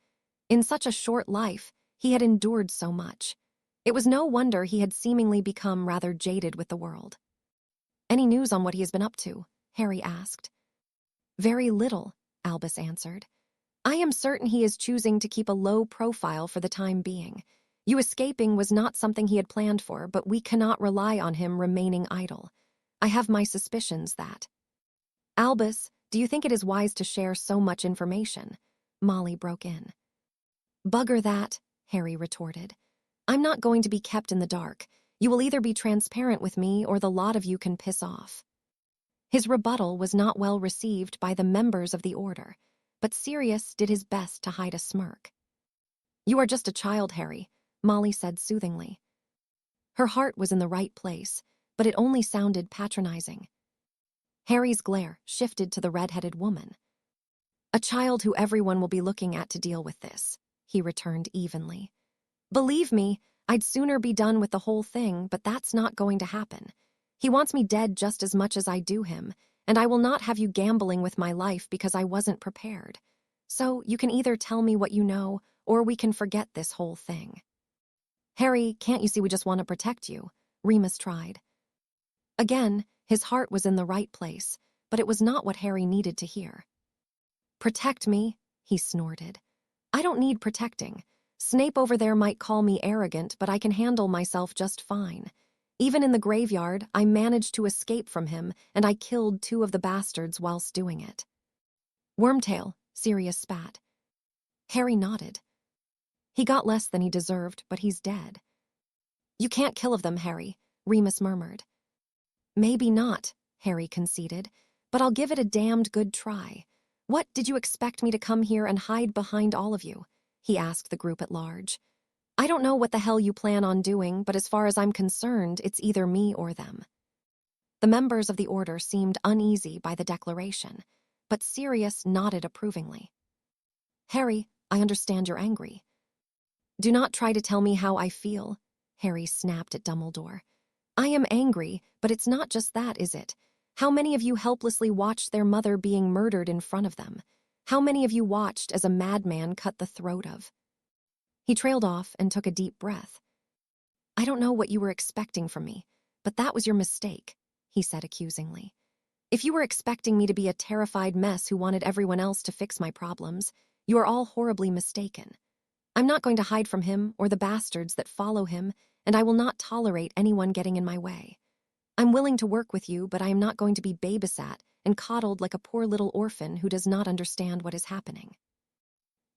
In such a short life, he had endured so much. It was no wonder he had seemingly become rather jaded with the world. "Any news on what he has been up to?" Harry asked. "Very little," Albus answered. "I am certain he is choosing to keep a low profile for the time being. You escaping was not something he had planned for, but we cannot rely on him remaining idle. I have my suspicions that—" "Albus, do you think it is wise to share so much information?" Molly broke in. "Bugger that," Harry retorted. "I'm not going to be kept in the dark. You will either be transparent with me or the lot of you can piss off." His rebuttal was not well received by the members of the order, but Sirius did his best to hide a smirk. "You are just a child, Harry," Molly said soothingly. Her heart was in the right place, but it only sounded patronizing. Harry's glare shifted to the red-headed woman. "A child who everyone will be looking at to deal with this," he returned evenly. "Believe me, I'd sooner be done with the whole thing, but that's not going to happen. He wants me dead just as much as I do him, and I will not have you gambling with my life because I wasn't prepared. So you can either tell me what you know, or we can forget this whole thing." "Harry, can't you see we just want to protect you?" Remus tried. Again, his heart was in the right place, but it was not what Harry needed to hear. "Protect me?" he snorted. "I don't need protecting. Snape over there might call me arrogant, but I can handle myself just fine. Even in the graveyard, I managed to escape from him, and I killed 2 of the bastards whilst doing it." "Wormtail," Sirius spat. Harry nodded. "He got less than he deserved, but he's dead." "You can't kill of them, Harry," Remus murmured. "Maybe not," Harry conceded, "but I'll give it a damned good try. What, did you expect me to come here and hide behind all of you?" he asked the group at large. "I don't know what the hell you plan on doing, but as far as I'm concerned, it's either me or them." The members of the Order seemed uneasy by the declaration, but Sirius nodded approvingly. "Harry, I understand you're angry." "Do not try to tell me how I feel," Harry snapped at Dumbledore. "I am angry, but it's not just that, is it? How many of you helplessly watched their mother being murdered in front of them? How many of you watched as a madman cut the throat of—" He trailed off and took a deep breath. "I don't know what you were expecting from me, but that was your mistake," he said accusingly. "If you were expecting me to be a terrified mess who wanted everyone else to fix my problems, you are all horribly mistaken. I'm not going to hide from him or the bastards that follow him, and I will not tolerate anyone getting in my way. I'm willing to work with you, but I am not going to be babysat and coddled like a poor little orphan who does not understand what is happening."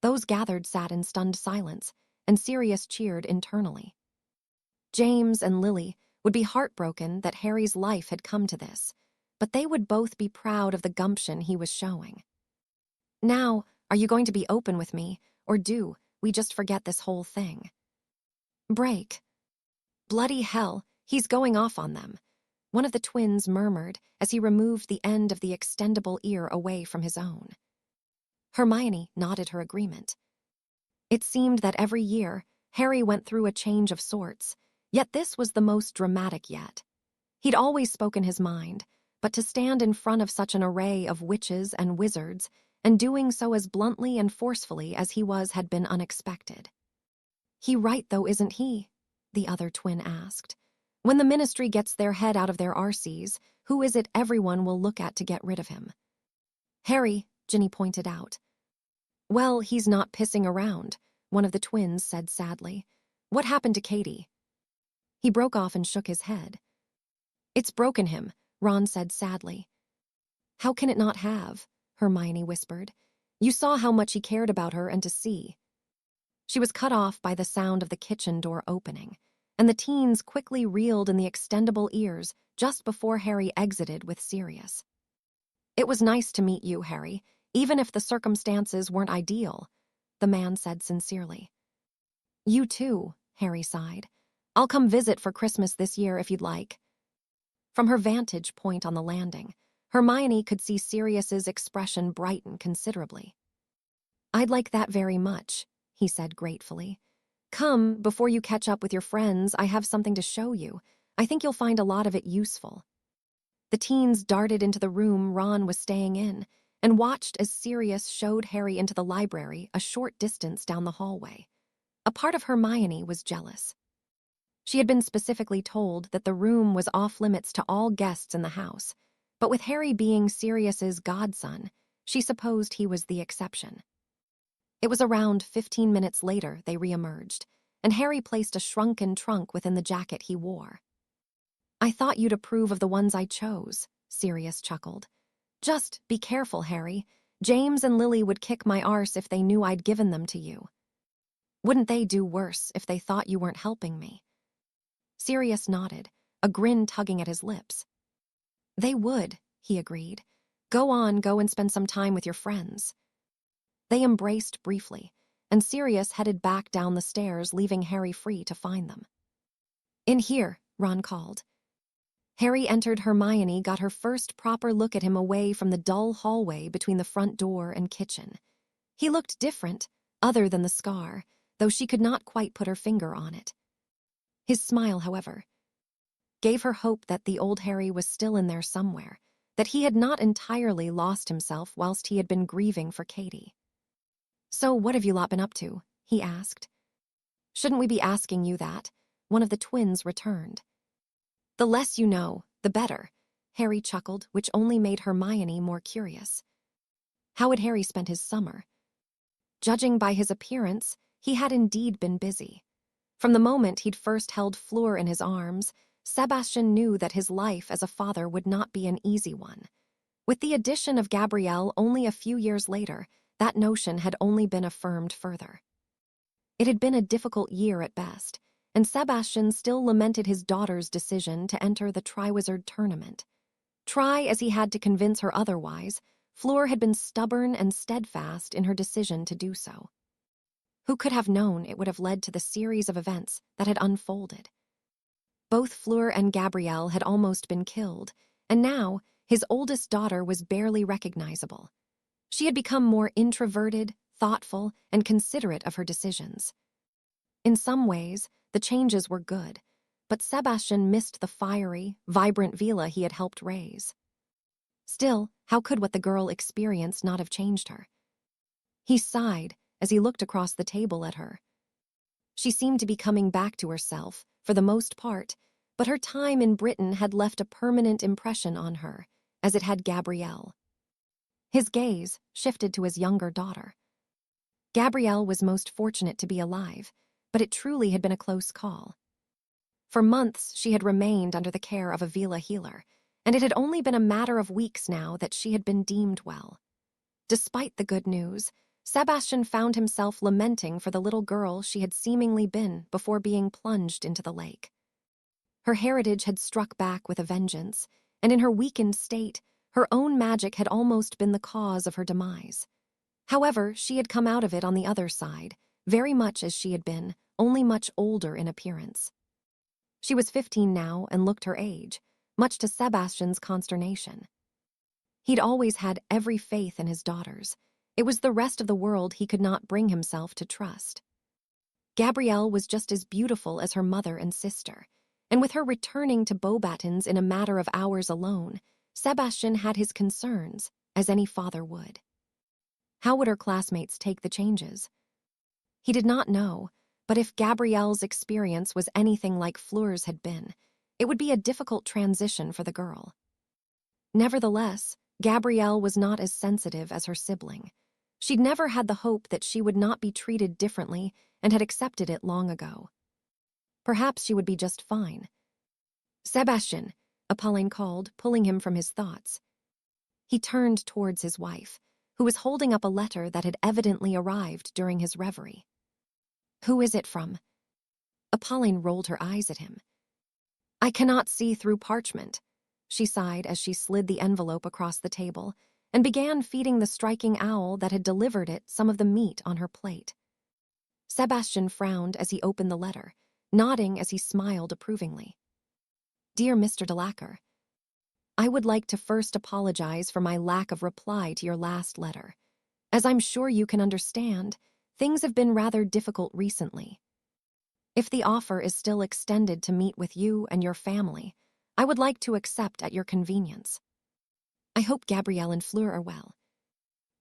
Those gathered sat in stunned silence, and Sirius cheered internally. James and Lily would be heartbroken that Harry's life had come to this, but they would both be proud of the gumption he was showing. "Now, are you going to be open with me, or do we just forget this whole thing?" "Break. Bloody hell, he's going off on them," one of the twins murmured as he removed the end of the extendable ear away from his own. Hermione nodded her agreement. It seemed that every year, Harry went through a change of sorts, yet this was the most dramatic yet. He'd always spoken his mind, but to stand in front of such an array of witches and wizards, and doing so as bluntly and forcefully as he was, had been unexpected. "He right, though, isn't he?" the other twin asked. "When the Ministry gets their head out of their arses, who is it everyone will look at to get rid of him?" "Harry," Ginny pointed out. "Well, he's not pissing around," one of the twins said sadly. "What happened to Katie?" He broke off and shook his head. "It's broken him," Ron said sadly. "How can it not have?" Hermione whispered. "You saw how much he cared about her, and to see—" She was cut off by the sound of the kitchen door opening, and the teens quickly reeled in the extendable ears just before Harry exited with Sirius. "It was nice to meet you, Harry, even if the circumstances weren't ideal," the man said sincerely. "You too," Harry sighed. "I'll come visit for Christmas this year if you'd like." From her vantage point on the landing, Hermione could see Sirius's expression brighten considerably. "I'd like that very much," he said gratefully. "Come, before you catch up with your friends, I have something to show you. I think you'll find a lot of it useful." The teens darted into the room Ron was staying in and watched as Sirius showed Harry into the library a short distance down the hallway. A part of Hermione was jealous. She had been specifically told that the room was off-limits to all guests in the house, but with Harry being Sirius's godson, she supposed he was the exception. It was around 15 minutes later they re-emerged, and Harry placed a shrunken trunk within the jacket he wore. "I thought you'd approve of the ones I chose," Sirius chuckled. "Just be careful, Harry. James and Lily would kick my arse if they knew I'd given them to you." "Wouldn't they do worse if they thought you weren't helping me?" Sirius nodded, a grin tugging at his lips. "They would," he agreed. Go and spend some time with your friends." They embraced briefly, and Sirius headed back down the stairs, leaving Harry free to find them. "In here," Ron called. Harry entered. Hermione got her first proper look at him away from the dull hallway between the front door and kitchen. He looked different, other than the scar, though she could not quite put her finger on it. His smile, however, gave her hope that the old Harry was still in there somewhere, that he had not entirely lost himself whilst he had been grieving for Katie. "So what have you lot been up to?" he asked. "Shouldn't we be asking you that?" One of the twins returned. "The less you know, the better," Harry chuckled, which only made Hermione more curious. How had Harry spent his summer? Judging by his appearance, he had indeed been busy. From the moment he'd first held Fleur in his arms, Sebastian knew that his life as a father would not be an easy one. With the addition of Gabrielle only a few years later, that notion had only been affirmed further. It had been a difficult year at best, and Sebastian still lamented his daughter's decision to enter the Triwizard Tournament. Try as he had to convince her otherwise, Fleur had been stubborn and steadfast in her decision to do so. Who could have known it would have led to the series of events that had unfolded? Both Fleur and Gabrielle had almost been killed, and now his oldest daughter was barely recognizable. She had become more introverted, thoughtful, and considerate of her decisions. In some ways, the changes were good, but Sebastian missed the fiery, vibrant Vila he had helped raise. Still, how could what the girl experienced not have changed her? He sighed as he looked across the table at her. She seemed to be coming back to herself, for the most part, but her time in Britain had left a permanent impression on her, as it had Gabrielle. His gaze shifted to his younger daughter. Gabrielle was most fortunate to be alive, but it truly had been a close call. For months she had remained under the care of a Vila healer, and it had only been a matter of weeks now that she had been deemed well. Despite the good news, Sebastian found himself lamenting for the little girl she had seemingly been before being plunged into the lake. Her heritage had struck back with a vengeance, and in her weakened state, her own magic had almost been the cause of her demise. However, she had come out of it on the other side, very much as she had been, only much older in appearance. She was 15 now and looked her age, much to Sebastian's consternation. He'd always had every faith in his daughters. It was the rest of the world he could not bring himself to trust. Gabrielle was just as beautiful as her mother and sister, and with her returning to Beauxbatons in a matter of hours alone, Sebastian had his concerns, as any father would. How would her classmates take the changes? He did not know, but if Gabrielle's experience was anything like Fleur's had been, it would be a difficult transition for the girl. Nevertheless, Gabrielle was not as sensitive as her sibling. She'd never had the hope that she would not be treated differently and had accepted it long ago. Perhaps she would be just fine. "Sebastian," Apolline called, pulling him from his thoughts. He turned towards his wife, who was holding up a letter that had evidently arrived during his reverie. "Who is it from?" Apolline rolled her eyes at him. "I cannot see through parchment," she sighed as she slid the envelope across the table and began feeding the striking owl that had delivered it some of the meat on her plate. Sebastian frowned as he opened the letter, nodding as he smiled approvingly. "Dear Mr. Delacour, I would like to first apologize for my lack of reply to your last letter. As I'm sure you can understand, things have been rather difficult recently. If the offer is still extended to meet with you and your family, I would like to accept at your convenience. I hope Gabrielle and Fleur are well.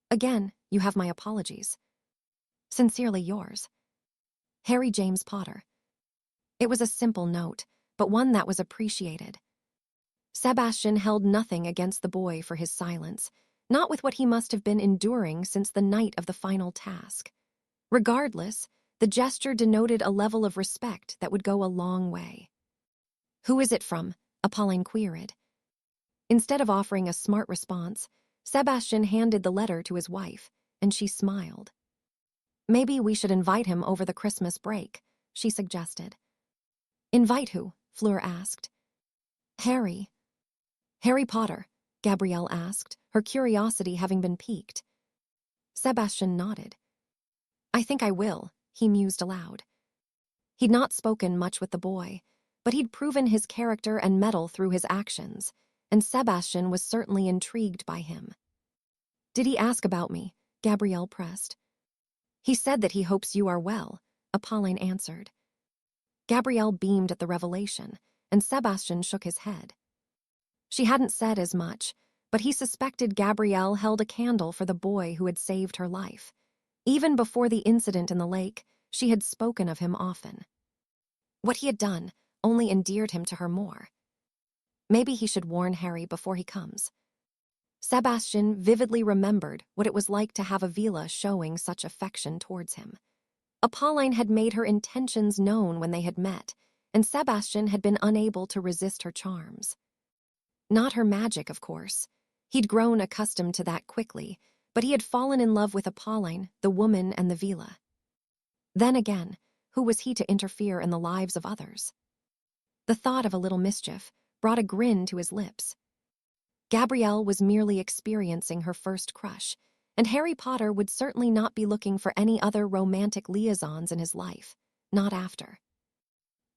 Again, you have my apologies. Sincerely yours, Harry James Potter." It was a simple note, but one that was appreciated. Sebastian held nothing against the boy for his silence, not with what he must have been enduring since the night of the final task. Regardless, the gesture denoted a level of respect that would go a long way. "Who is it from?" Apolline queried. Instead of offering a smart response, Sebastian handed the letter to his wife, and she smiled. "Maybe we should invite him over the Christmas break," she suggested. "Invite who?" Fleur asked. "Harry." "Harry Potter?" Gabrielle asked, her curiosity having been piqued. Sebastian nodded. "I think I will," he mused aloud. He'd not spoken much with the boy, but he'd proven his character and mettle through his actions, and Sebastian was certainly intrigued by him. "Did he ask about me?" Gabrielle pressed. "He said that he hopes you are well," Apolline answered. Gabrielle beamed at the revelation, and Sebastian shook his head. She hadn't said as much, but he suspected Gabrielle held a candle for the boy who had saved her life. Even before the incident in the lake, she had spoken of him often. What he had done only endeared him to her more. Maybe he should warn Harry before he comes. Sebastian vividly remembered what it was like to have Avila showing such affection towards him. Apolline had made her intentions known when they had met, and Sebastian had been unable to resist her charms. Not her magic, of course. He'd grown accustomed to that quickly, but he had fallen in love with Apolline, the woman, and the villa. Then again, who was he to interfere in the lives of others? The thought of a little mischief brought a grin to his lips. Gabrielle was merely experiencing her first crush, and Harry Potter would certainly not be looking for any other romantic liaisons in his life, not after.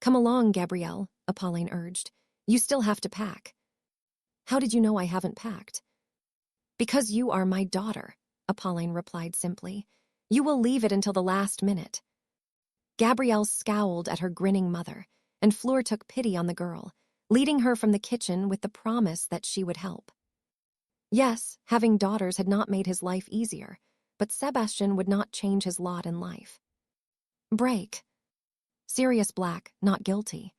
"Come along, Gabrielle," Apolline urged. "You still have to pack." "How did you know I haven't packed?" "Because you are my daughter," Apolline replied simply. "You will leave it until the last minute." Gabrielle scowled at her grinning mother, and Fleur took pity on the girl, leading her from the kitchen with the promise that she would help. Yes, having daughters had not made his life easier, but Sebastian would not change his lot in life. Break. Sirius Black, Not Guilty.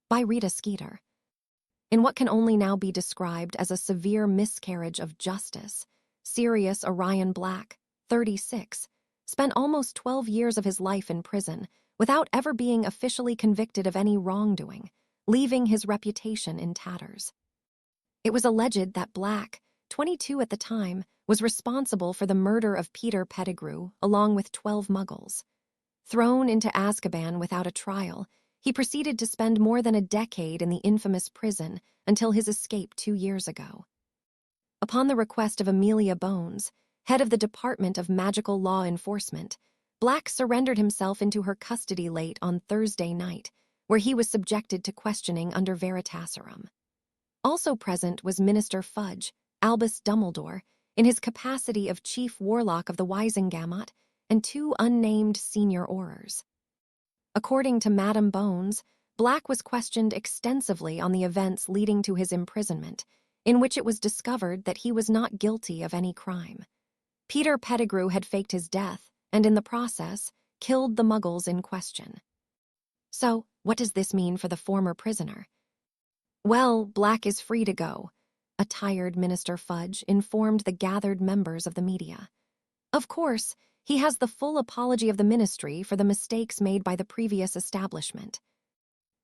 By Rita Skeeter. In what can only now be described as a severe miscarriage of justice, Sirius Orion Black, 36, spent almost 12 years of his life in prison without ever being officially convicted of any wrongdoing, leaving his reputation in tatters. It was alleged that Black, 22 at the time, was responsible for the murder of Peter Pettigrew along with 12 muggles. Thrown into Azkaban without a trial, he proceeded to spend more than a decade in the infamous prison until his escape 2 years ago. Upon the request of Amelia Bones, head of the Department of Magical Law Enforcement, Black surrendered himself into her custody late on Thursday night, where he was subjected to questioning under Veritaserum. Also present was Minister Fudge, Albus Dumbledore, in his capacity of Chief Warlock of the Wisengamot, and 2 unnamed senior Aurors. According to Madame Bones, Black was questioned extensively on the events leading to his imprisonment, in which it was discovered that he was not guilty of any crime. Peter Pettigrew had faked his death, and in the process, killed the muggles in question. So, what does this mean for the former prisoner? "Well, Black is free to go," a tired Minister Fudge informed the gathered members of the media. "Of course, he has the full apology of the ministry for the mistakes made by the previous establishment."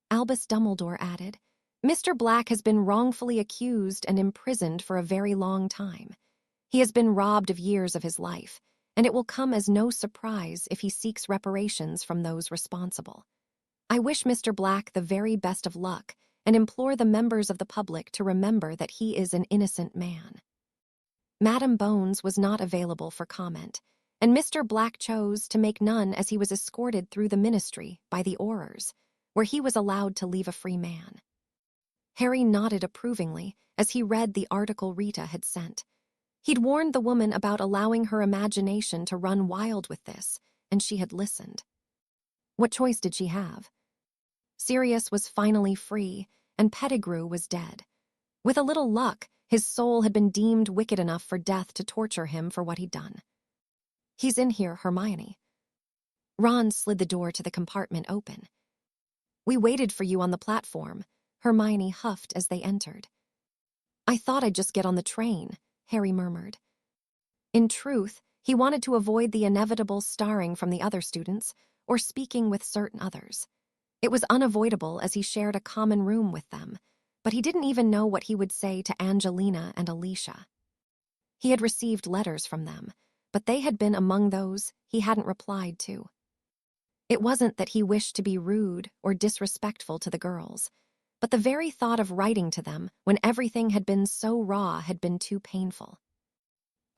Albus Dumbledore added, "Mr. Black has been wrongfully accused and imprisoned for a very long time. He has been robbed of years of his life, and it will come as no surprise if he seeks reparations from those responsible. I wish Mr. Black the very best of luck and implore the members of the public to remember that he is an innocent man." Madame Bones was not available for comment, and Mr. Black chose to make none as he was escorted through the ministry by the Aurors, where he was allowed to leave a free man. Harry nodded approvingly as he read the article Rita had sent. He'd warned the woman about allowing her imagination to run wild with this, and she had listened. What choice did she have? Sirius was finally free, and Pettigrew was dead. With a little luck, his soul had been deemed wicked enough for death to torture him for what he'd done. "He's in here, Hermione." Ron slid the door to the compartment open. "We waited for you on the platform," Hermione huffed as they entered. "I thought I'd just get on the train," Harry murmured. In truth, he wanted to avoid the inevitable starring from the other students or speaking with certain others. It was unavoidable as he shared a common room with them, but he didn't even know what he would say to Angelina and Alicia. He had received letters from them, but they had been among those he hadn't replied to. It wasn't that he wished to be rude or disrespectful to the girls, but the very thought of writing to them when everything had been so raw had been too painful.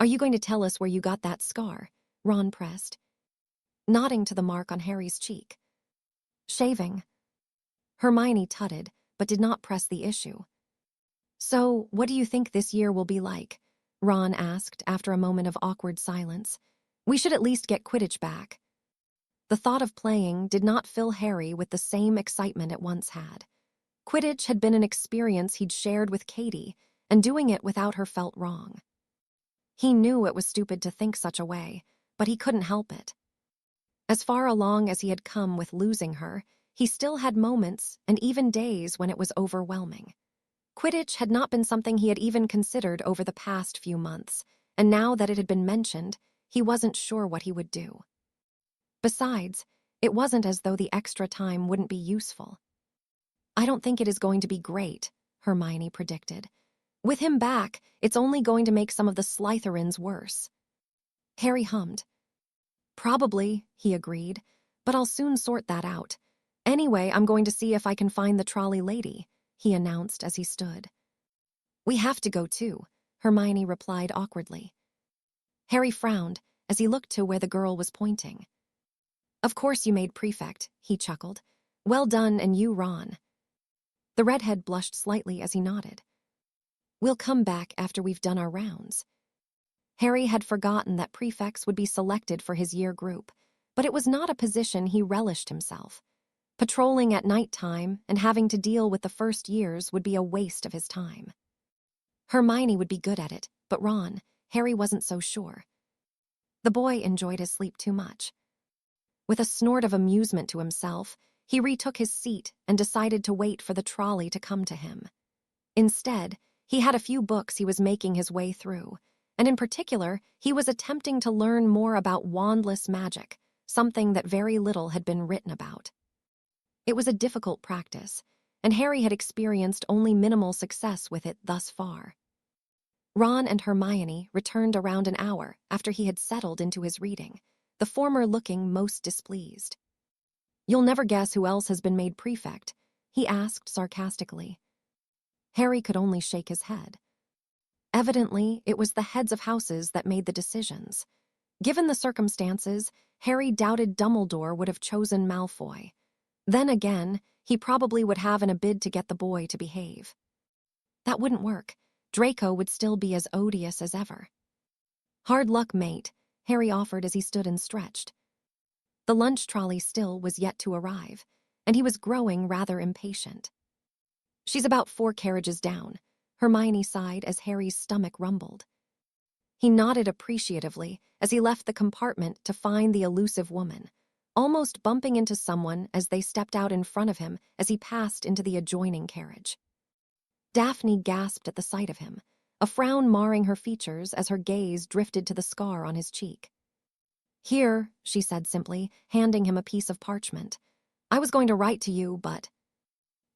"Are you going to tell us where you got that scar?" Ron pressed, nodding to the mark on Harry's cheek. "Shaving." Hermione tutted, but did not press the issue. "So, what do you think this year will be like?" Ron asked after a moment of awkward silence. "We should at least get Quidditch back." The thought of playing did not fill Harry with the same excitement it once had. Quidditch had been an experience he'd shared with Katie, and doing it without her felt wrong. He knew it was stupid to think such a way, but he couldn't help it. As far along as he had come with losing her, he still had moments and even days when it was overwhelming. Quidditch had not been something he had even considered over the past few months, and now that it had been mentioned, he wasn't sure what he would do. Besides, it wasn't as though the extra time wouldn't be useful. "I don't think it is going to be great," Hermione predicted. "With him back, it's only going to make some of the Slytherins worse." Harry hummed. "Probably," he agreed, "but I'll soon sort that out. Anyway, I'm going to see if I can find the trolley lady," he announced as he stood. "We have to go too," Hermione replied awkwardly. Harry frowned as he looked to where the girl was pointing. "Of course you made prefect," he chuckled. "Well done, and you, Ron." The redhead blushed slightly as he nodded. "We'll come back after we've done our rounds." Harry had forgotten that prefects would be selected for his year group, but it was not a position he relished himself. Patrolling at night time and having to deal with the first years would be a waste of his time. Hermione would be good at it, but Ron, Harry wasn't so sure. The boy enjoyed his sleep too much. With a snort of amusement to himself, he retook his seat and decided to wait for the trolley to come to him. Instead, he had a few books he was making his way through, and in particular, he was attempting to learn more about wandless magic, something that very little had been written about. It was a difficult practice, and Harry had experienced only minimal success with it thus far. Ron and Hermione returned around an hour after he had settled into his reading, the former looking most displeased. "You'll never guess who else has been made prefect?" he asked sarcastically. Harry could only shake his head. Evidently, it was the heads of houses that made the decisions. Given the circumstances, Harry doubted Dumbledore would have chosen Malfoy. Then again, he probably would have in a bid to get the boy to behave. That wouldn't work. Draco would still be as odious as ever. "Hard luck, mate," Harry offered as he stood and stretched. The lunch trolley still was yet to arrive, and he was growing rather impatient. "She's about 4 carriages down," Hermione sighed as Harry's stomach rumbled. He nodded appreciatively as he left the compartment to find the elusive woman, almost bumping into someone as they stepped out in front of him as he passed into the adjoining carriage. Daphne gasped at the sight of him, a frown marring her features as her gaze drifted to the scar on his cheek. "Here," she said simply, handing him a piece of parchment. "I was going to write to you, but—"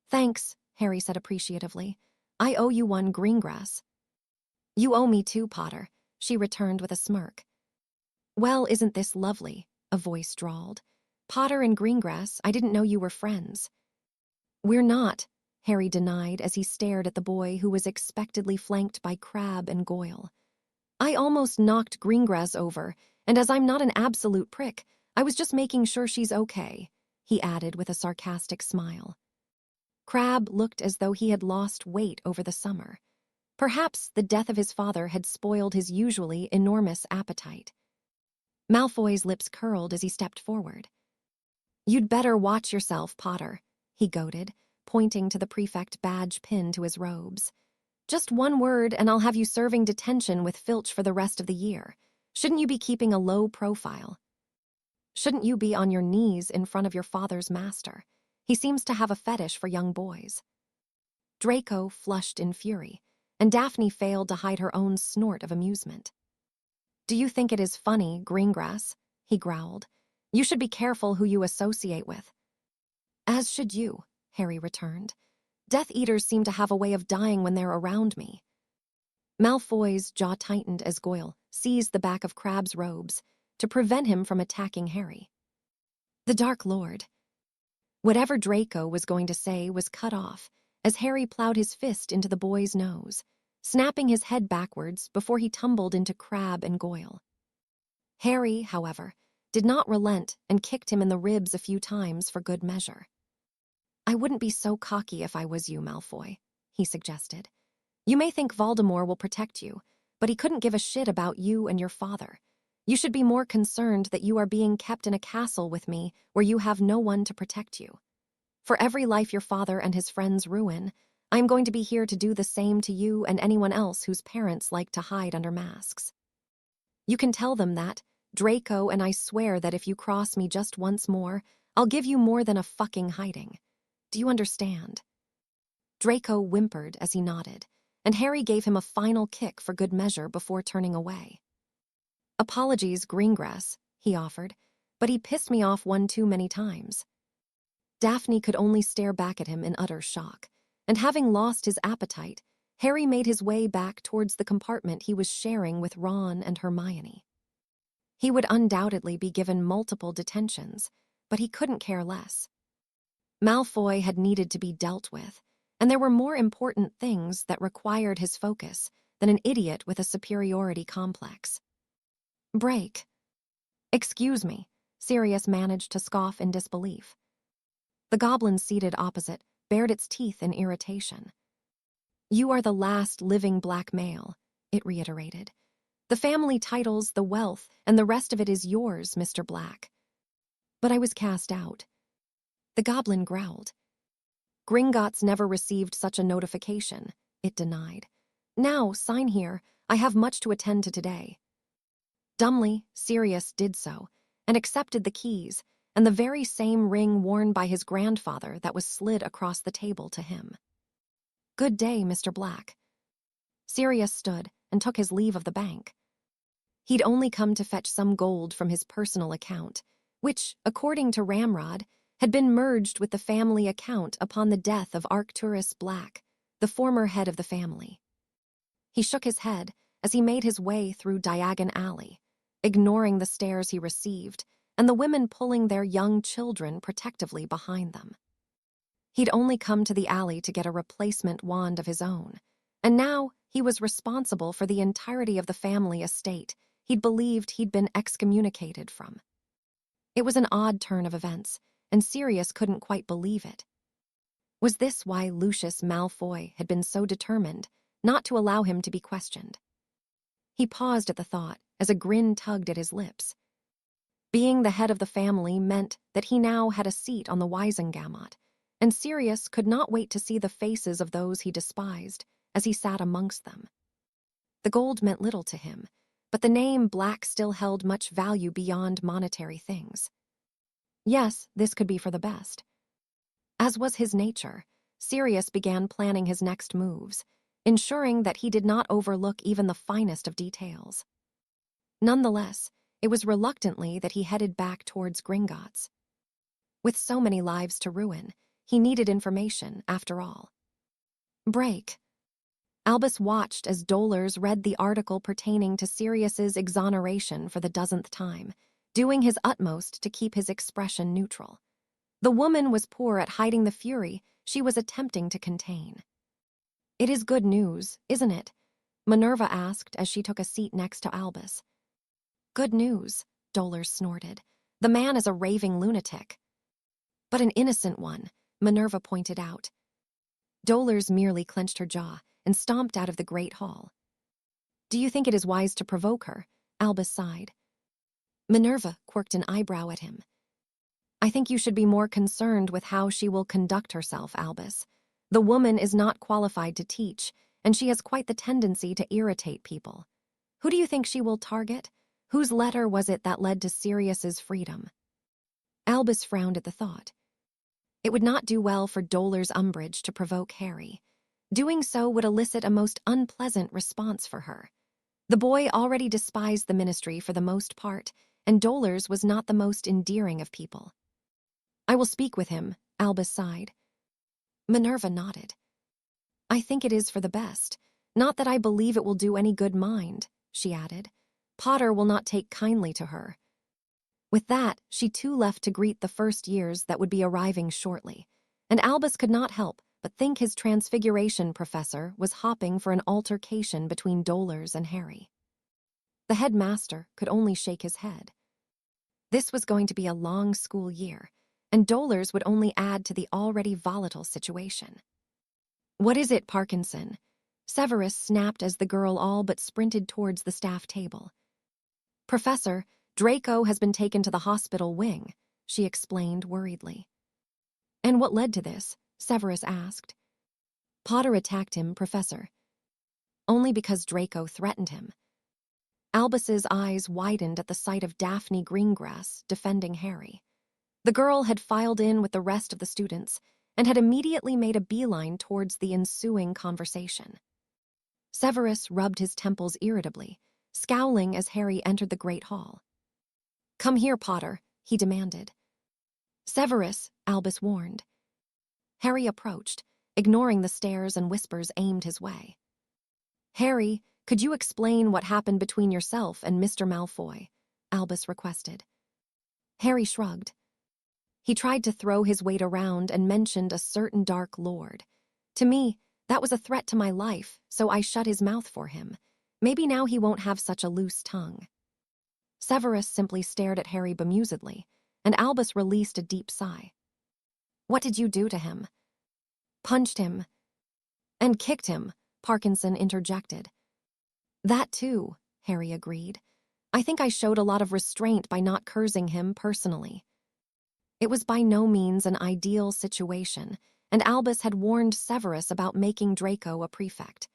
"Thanks," Harry said appreciatively. "I owe you one, Greengrass." "You owe me too, Potter," she returned with a smirk. "Well, isn't this lovely?" a voice drawled. "Potter and Greengrass, I didn't know you were friends." "We're not," Harry denied as he stared at the boy who was expectedly flanked by Crabbe and Goyle. "I almost knocked Greengrass over, and as I'm not an absolute prick, I was just making sure she's okay," he added with a sarcastic smile. Crabbe looked as though he had lost weight over the summer. Perhaps the death of his father had spoiled his usually enormous appetite. Malfoy's lips curled as he stepped forward. "You'd better watch yourself, Potter," he goaded, pointing to the prefect badge pinned to his robes. "Just one word and I'll have you serving detention with Filch for the rest of the year. Shouldn't you be keeping a low profile? Shouldn't you be on your knees in front of your father's master? He seems to have a fetish for young boys." Draco flushed in fury, and Daphne failed to hide her own snort of amusement. "Do you think it is funny, Greengrass?" he growled. "You should be careful who you associate with." "As should you," Harry returned. "Death Eaters seem to have a way of dying when they're around me." Malfoy's jaw tightened as Goyle seized the back of Crabbe's robes to prevent him from attacking Harry. "The Dark Lord." Whatever Draco was going to say was cut off as Harry plowed his fist into the boy's nose, snapping his head backwards before he tumbled into Crabbe and Goyle. Harry, however, did not relent and kicked him in the ribs a few times for good measure. I wouldn't be so cocky if I was you, Malfoy, he suggested. You may think Voldemort will protect you, but he couldn't give a shit about you and your father. You should be more concerned that you are being kept in a castle with me where you have no one to protect you. For every life your father and his friends ruin, I am going to be here to do the same to you and anyone else whose parents like to hide under masks. You can tell them that, Draco, and I swear that if you cross me just once more, I'll give you more than a fucking hiding. Do you understand? Draco whimpered as he nodded, and Harry gave him a final kick for good measure before turning away. Apologies, Greengrass, he offered, but he pissed me off one too many times. Daphne could only stare back at him in utter shock, and having lost his appetite, Harry made his way back towards the compartment he was sharing with Ron and Hermione. He would undoubtedly be given multiple detentions, but he couldn't care less. Malfoy had needed to be dealt with, and there were more important things that required his focus than an idiot with a superiority complex. Break. Excuse me, Sirius managed to scoff in disbelief. The goblin seated opposite bared its teeth in irritation. You are the last living black male, it reiterated. The family titles, the wealth, and the rest of it is yours, Mr. Black. But I was cast out. The goblin growled. Gringotts never received such a notification, it denied. Now, sign here. I have much to attend to today. Dumbly, Sirius did so, and accepted the keys, and the very same ring worn by his grandfather that was slid across the table to him. Good day, Mr. Black. Sirius stood and took his leave of the bank. He'd only come to fetch some gold from his personal account, which, according to Ramrod, had been merged with the family account upon the death of Arcturus Black, the former head of the family. He shook his head as he made his way through Diagon Alley, ignoring the stares he received and the women pulling their young children protectively behind them. He'd only come to the alley to get a replacement wand of his own, and now he was responsible for the entirety of the family estate he'd believed he'd been excommunicated from. It was an odd turn of events, and Sirius couldn't quite believe it. Was this why Lucius Malfoy had been so determined not to allow him to be questioned? He paused at the thought as a grin tugged at his lips. Being the head of the family meant that he now had a seat on the Wisengamot, and Sirius could not wait to see the faces of those he despised as he sat amongst them. The gold meant little to him, but the name Black still held much value beyond monetary things. Yes, this could be for the best. As was his nature, Sirius began planning his next moves, ensuring that he did not overlook even the finest of details. Nonetheless, it was reluctantly that he headed back towards Gringotts. With so many lives to ruin, he needed information, after all. Break. Albus watched as Dolores read the article pertaining to Sirius's exoneration for the dozenth time, doing his utmost to keep his expression neutral. The woman was poor at hiding the fury she was attempting to contain. It is good news, isn't it? Minerva asked as she took a seat next to Albus. Good news, Dolores snorted. The man is a raving lunatic. But an innocent one, Minerva pointed out. Dolores merely clenched her jaw and stomped out of the great hall. Do you think it is wise to provoke her? Albus sighed. Minerva quirked an eyebrow at him. I think you should be more concerned with how she will conduct herself, Albus. The woman is not qualified to teach, and she has quite the tendency to irritate people. Who do you think she will target? Whose letter was it that led to Sirius's freedom? Albus frowned at the thought. It would not do well for Dolores Umbridge to provoke Harry. Doing so would elicit a most unpleasant response for her. The boy already despised the ministry for the most part, and Dolores was not the most endearing of people. I will speak with him, Albus sighed. Minerva nodded. I think it is for the best. Not that I believe it will do any good mind, she added. Potter will not take kindly to her. With that, she too left to greet the first years that would be arriving shortly, and Albus could not help but think his Transfiguration professor was hopping for an altercation between Dolores and Harry. The headmaster could only shake his head. This was going to be a long school year, and dollars would only add to the already volatile situation. "What is it, Parkinson?" Severus snapped as the girl all but sprinted towards the staff table. "Professor, Draco has been taken to the hospital wing," she explained worriedly. "And what led to this?" Severus asked. "Potter attacked him, Professor. Only because Draco threatened him." Albus's eyes widened at the sight of Daphne Greengrass defending Harry. The girl had filed in with the rest of the students and had immediately made a beeline towards the ensuing conversation. Severus rubbed his temples irritably, scowling as Harry entered the Great Hall. "Come here, Potter," he demanded. "Severus," Albus warned. Harry approached, ignoring the stares and whispers aimed his way. "Harry, could you explain what happened between yourself and Mr. Malfoy?" Albus requested. Harry shrugged. He tried to throw his weight around and mentioned a certain Dark Lord. "To me, that was a threat to my life, so I shut his mouth for him. Maybe now he won't have such a loose tongue." Severus simply stared at Harry bemusedly, and Albus released a deep sigh. "What did you do to him?" "Punched him." "And kicked him," Parkinson interjected. "That too," Harry agreed. "I think I showed a lot of restraint by not cursing him personally." It was by no means an ideal situation, and Albus had warned Severus about making Draco a prefect.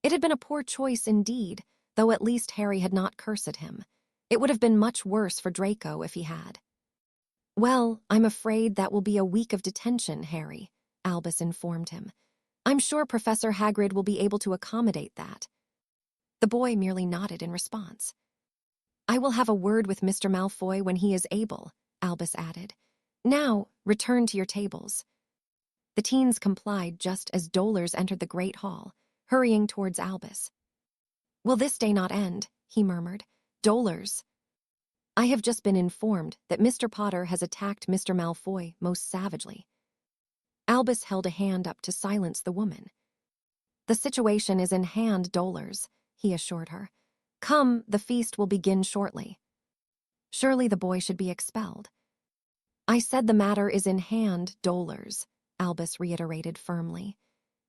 It had been a poor choice indeed, though at least Harry had not cursed him. It would have been much worse for Draco if he had. "Well, I'm afraid that will be a week of detention, Harry," Albus informed him. "I'm sure Professor Hagrid will be able to accommodate that." The boy merely nodded in response. "I will have a word with Mr. Malfoy when he is able," Albus added. "Now, return to your tables." The teens complied just as Dolors entered the Great Hall, hurrying towards Albus. "Will this day not end?" he murmured. "Dolors." "I have just been informed that Mr. Potter has attacked Mr. Malfoy most savagely." Albus held a hand up to silence the woman. "The situation is in hand, Dolors," he assured her. "Come, the feast will begin shortly." Surely the boy should be expelled. "I said the matter is in hand, Dolors," Albus reiterated firmly.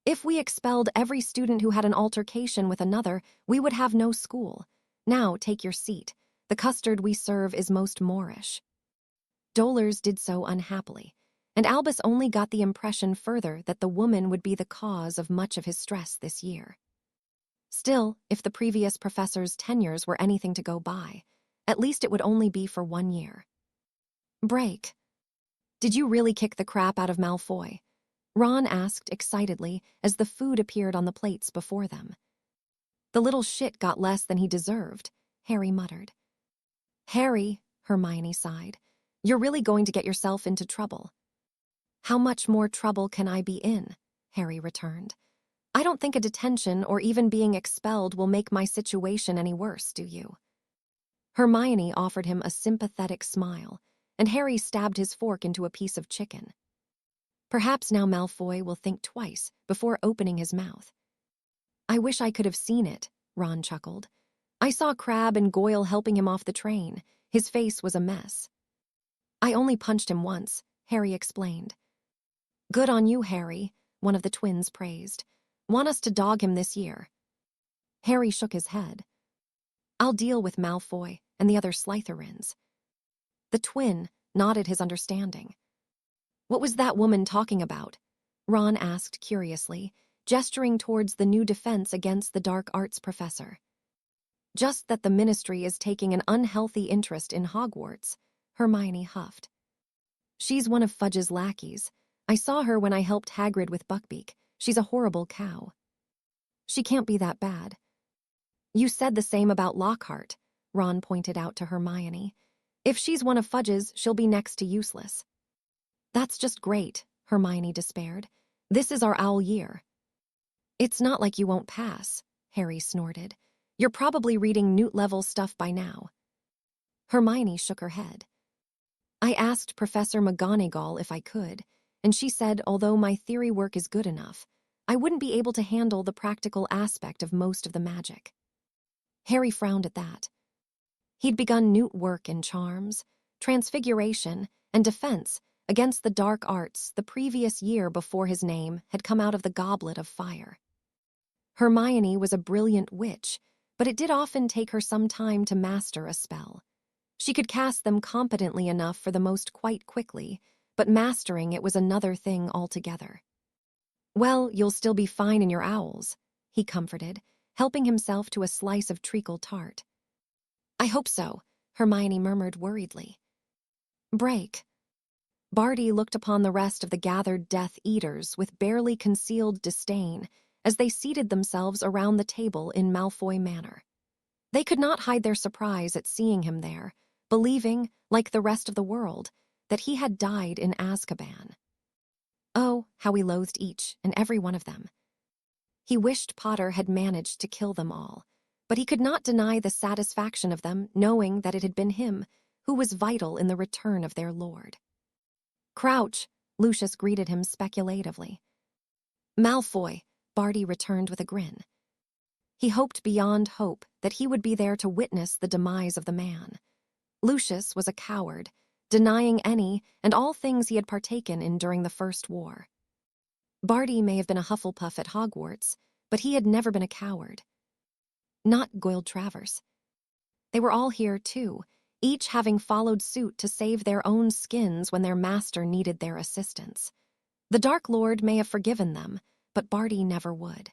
"If we expelled every student who had an altercation with another, we would have no school. Now take your seat. The custard we serve is most Moorish." Dolors did so unhappily, and Albus only got the impression further that the woman would be the cause of much of his stress this year. Still, if the previous professor's tenures were anything to go by, at least it would only be for 1 year. "Break. Did you really kick the crap out of Malfoy?" Ron asked excitedly as the food appeared on the plates before them. "The little shit got less than he deserved," Harry muttered. "Harry," Hermione sighed, "you're really going to get yourself into trouble." "How much more trouble can I be in?" Harry returned. "I don't think a detention or even being expelled will make my situation any worse, do you?" Hermione offered him a sympathetic smile, and Harry stabbed his fork into a piece of chicken. Perhaps now Malfoy will think twice before opening his mouth. "I wish I could have seen it," Ron chuckled. "I saw Crabbe and Goyle helping him off the train. His face was a mess." "I only punched him once," Harry explained. "Good on you, Harry," one of the twins praised. "Want us to dog him this year?" Harry shook his head. "I'll deal with Malfoy and the other Slytherins." The twin nodded his understanding. "What was that woman talking about?" Ron asked curiously, gesturing towards the new defense against the dark arts professor. "Just that the ministry is taking an unhealthy interest in Hogwarts," Hermione huffed. "She's one of Fudge's lackeys. I saw her when I helped Hagrid with Buckbeak. She's a horrible cow." "She can't be that bad." "You said the same about Lockhart," Ron pointed out to Hermione. "If she's one of Fudge's, she'll be next to useless." "That's just great," Hermione despaired. "This is our owl year." "It's not like you won't pass," Harry snorted. "You're probably reading Newt-level stuff by now." Hermione shook her head. "I asked Professor McGonagall if I could, and she said although my theory work is good enough, I wouldn't be able to handle the practical aspect of most of the magic." Harry frowned at that. He'd begun Newt work in charms, transfiguration, and defense, against the dark arts the previous year before his name had come out of the goblet of fire. Hermione was a brilliant witch, but it did often take her some time to master a spell. She could cast them competently enough for the most quite quickly, but mastering it was another thing altogether. "Well, you'll still be fine in your owls," he comforted, helping himself to a slice of treacle tart. "I hope so," Hermione murmured worriedly. "Break." Barty looked upon the rest of the gathered Death Eaters with barely concealed disdain as they seated themselves around the table in Malfoy manner. They could not hide their surprise at seeing him there, believing, like the rest of the world, that he had died in Azkaban. Oh, how he loathed each and every one of them. He wished Potter had managed to kill them all, but he could not deny the satisfaction of them knowing that it had been him who was vital in the return of their lord. "Crouch," Lucius greeted him speculatively. "Malfoy," Barty returned with a grin. He hoped beyond hope that he would be there to witness the demise of the man. Lucius was a coward, denying any and all things he had partaken in during the First War. Barty may have been a Hufflepuff at Hogwarts, but he had never been a coward. Not Goyle Travers. They were all here, too, each having followed suit to save their own skins when their master needed their assistance. The Dark Lord may have forgiven them, but Barty never would.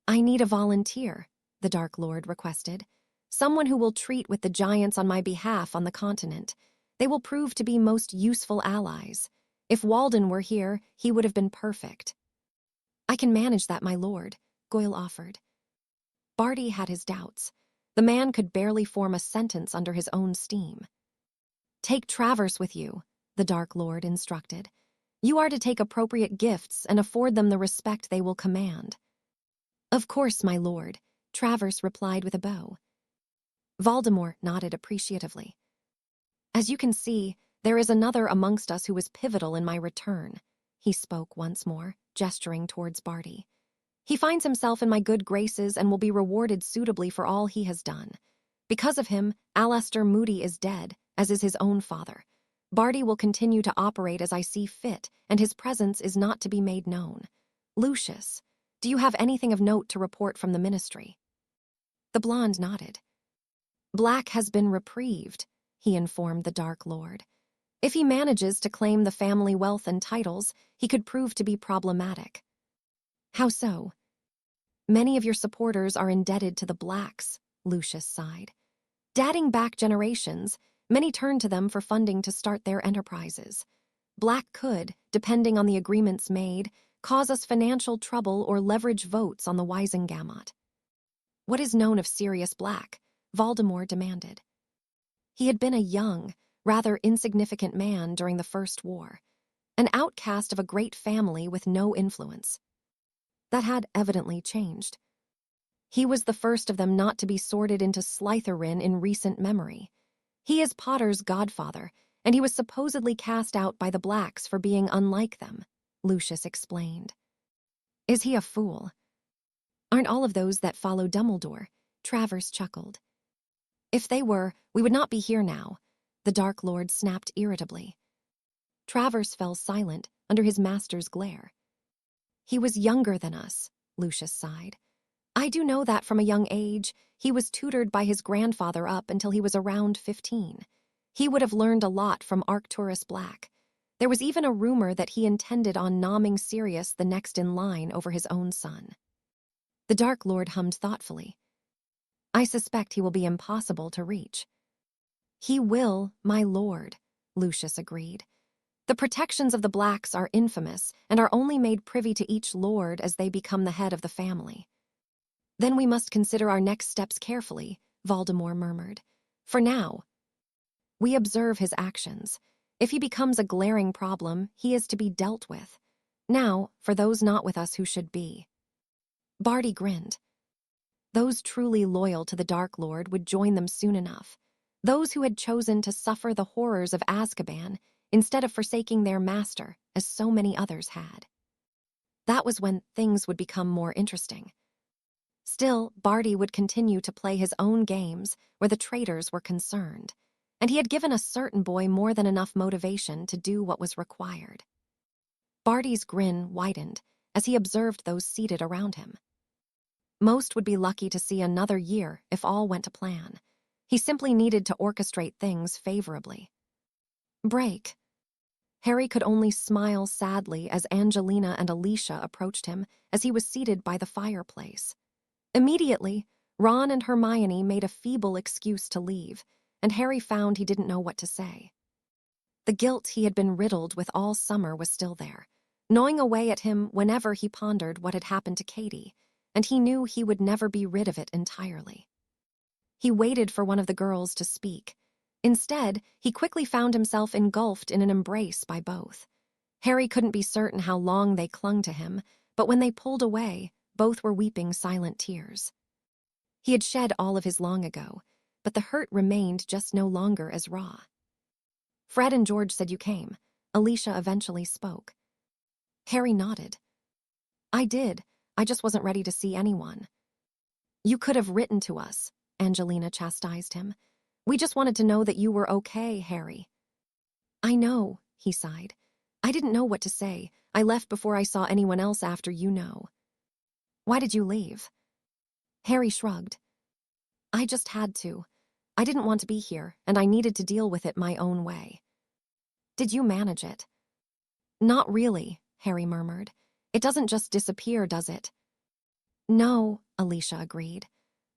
"I need a volunteer," the Dark Lord requested. "Someone who will treat with the giants on my behalf on the continent. They will prove to be most useful allies. If Walden were here, he would have been perfect." "I can manage that, my lord," Goyle offered. Barty had his doubts. The man could barely form a sentence under his own steam. "Take Travers with you," the Dark Lord instructed. "You are to take appropriate gifts and afford them the respect they will command." "Of course, my lord," Travers replied with a bow. Voldemort nodded appreciatively. "As you can see, there is another amongst us who was pivotal in my return," he spoke once more, gesturing towards Barty. "He finds himself in my good graces and will be rewarded suitably for all he has done. Because of him, Alastor Moody is dead, as is his own father. Barty will continue to operate as I see fit, and his presence is not to be made known. Lucius, do you have anything of note to report from the ministry?" The blonde nodded. "Black has been reprieved," he informed the Dark Lord. "If he manages to claim the family wealth and titles, he could prove to be problematic." "How so?" "Many of your supporters are indebted to the Blacks," Lucius sighed. "Dating back generations, many turn to them for funding to start their enterprises. Black could, depending on the agreements made, cause us financial trouble or leverage votes on the Wisengamot." "What is known of Sirius Black?" Voldemort demanded. He had been a young, rather insignificant man during the First War, an outcast of a great family with no influence. That had evidently changed. He was the first of them not to be sorted into Slytherin in recent memory. He is Potter's godfather, and he was supposedly cast out by the Blacks for being unlike them, Lucius explained. "Is he a fool?" "Aren't all of those that follow Dumbledore?" Travers chuckled. "If they were, we would not be here now," the Dark Lord snapped irritably. Travers fell silent under his master's glare. "He was younger than us," Lucius sighed. "I do know that from a young age, he was tutored by his grandfather up until he was around 15. He would have learned a lot from Arcturus Black. There was even a rumor that he intended on nomming Sirius the next in line over his own son." The Dark Lord hummed thoughtfully. "I suspect he will be impossible to reach." "He will, my lord," Lucius agreed. "The protections of the Blacks are infamous and are only made privy to each lord as they become the head of the family." "Then we must consider our next steps carefully," Voldemort murmured. "For now, we observe his actions. If he becomes a glaring problem, he is to be dealt with. Now, for those not with us who should be." Barty grinned. Those truly loyal to the Dark Lord would join them soon enough. Those who had chosen to suffer the horrors of Azkaban instead of forsaking their master, as so many others had. That was when things would become more interesting. Still, Barty would continue to play his own games where the traitors were concerned. and he had given a certain boy more than enough motivation to do what was required. Barty's grin widened as he observed those seated around him. Most would be lucky to see another year if all went to plan. He simply needed to orchestrate things favorably. Break. Harry could only smile sadly as Angelina and Alicia approached him as he was seated by the fireplace. Immediately, Ron and Hermione made a feeble excuse to leave, and Harry found he didn't know what to say. The guilt he had been riddled with all summer was still there, gnawing away at him whenever he pondered what had happened to Katie, and he knew he would never be rid of it entirely. He waited for one of the girls to speak. Instead, he quickly found himself engulfed in an embrace by both. Harry couldn't be certain how long they clung to him, but when they pulled away, both were weeping silent tears. He had shed all of his long ago, but the hurt remained just no longer as raw. "Fred and George said you came," Alicia eventually spoke. Harry nodded. "I did. I just wasn't ready to see anyone." "You could have written to us," Angelina chastised him. "We just wanted to know that you were okay, Harry." "I know," he sighed. "I didn't know what to say. I left before I saw anyone else after you know." "Why did you leave?" Harry shrugged. "I just had to. I didn't want to be here, and I needed to deal with it my own way." "Did you manage it?" "Not really," Harry murmured. "It doesn't just disappear, does it?" "No," Alicia agreed.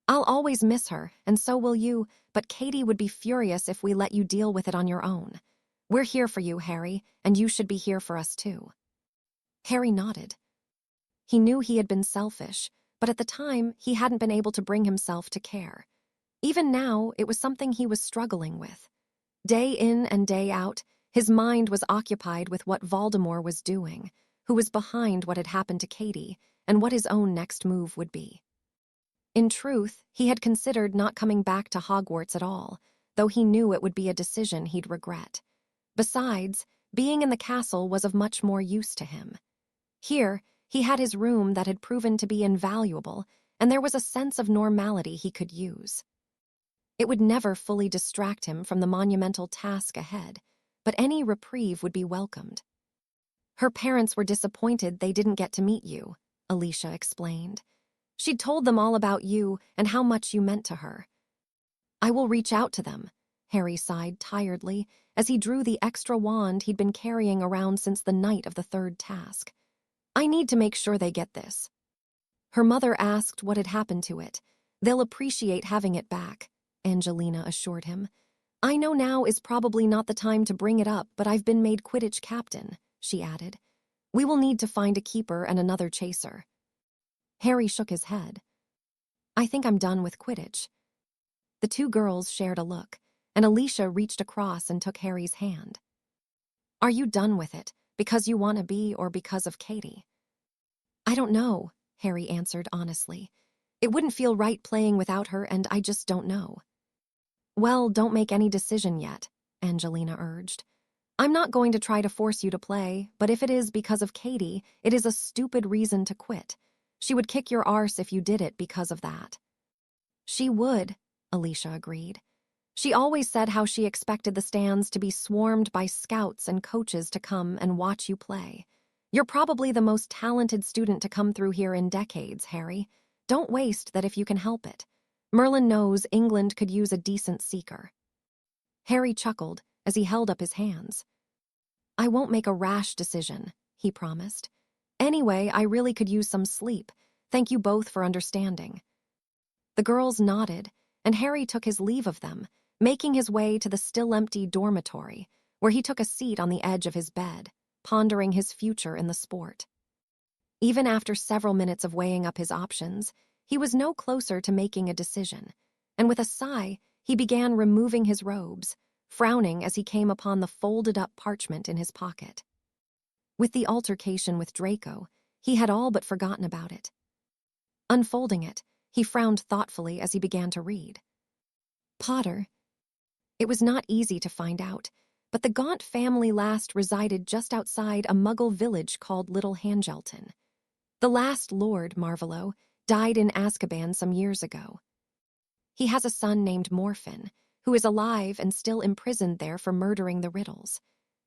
"I'll always miss her, and so will you, but Katie would be furious if we let you deal with it on your own. We're here for you, Harry, and you should be here for us too." Harry nodded. He knew he had been selfish, but at the time he hadn't been able to bring himself to care. Even now, it was something he was struggling with. Day in and day out, his mind was occupied with what Voldemort was doing, who was behind what had happened to Katie, and what his own next move would be. In truth, he had considered not coming back to Hogwarts at all, though he knew it would be a decision he'd regret. Besides, being in the castle was of much more use to him. Here, he had his room that had proven to be invaluable, and there was a sense of normality he could use. It would never fully distract him from the monumental task ahead, but any reprieve would be welcomed. "Her parents were disappointed they didn't get to meet you," Alicia explained. "She'd told them all about you and how much you meant to her." "I will reach out to them," Harry sighed tiredly as he drew the extra wand he'd been carrying around since the night of the third task. "I need to make sure they get this." Her mother asked what had happened to it. "They'll appreciate having it back," Angelina assured him. "I know now is probably not the time to bring it up, but I've been made Quidditch captain," she added. "We will need to find a keeper and another chaser." Harry shook his head. "I think I'm done with Quidditch." The two girls shared a look, and Alicia reached across and took Harry's hand. "Are you done with it, because you want to be or because of Katie?" "I don't know," Harry answered honestly. "It wouldn't feel right playing without her, and I just don't know." "Well, don't make any decision yet," Angelina urged. "I'm not going to try to force you to play, but if it is because of Katie, it is a stupid reason to quit. She would kick your arse if you did it because of that." "She would," Alicia agreed. "She always said how she expected the stands to be swarmed by scouts and coaches to come and watch you play. You're probably the most talented student to come through here in decades, Harry. Don't waste that if you can help it. Merlin knows England could use a decent seeker." Harry chuckled as he held up his hands. "I won't make a rash decision," he promised. "Anyway, I really could use some sleep. Thank you both for understanding." The girls nodded, and Harry took his leave of them, making his way to the still-empty dormitory, where he took a seat on the edge of his bed, pondering his future in the sport. Even after several minutes of weighing up his options, he was no closer to making a decision, and with a sigh, he began removing his robes, frowning as he came upon the folded-up parchment in his pocket. With the altercation with Draco, he had all but forgotten about it. Unfolding it, he frowned thoughtfully as he began to read. Potter. It was not easy to find out, but the Gaunt family last resided just outside a Muggle village called Little Hangelton. The last Lord, Marvolo, died in Azkaban some years ago. He has a son named Morphin, who is alive and still imprisoned there for murdering the Riddles.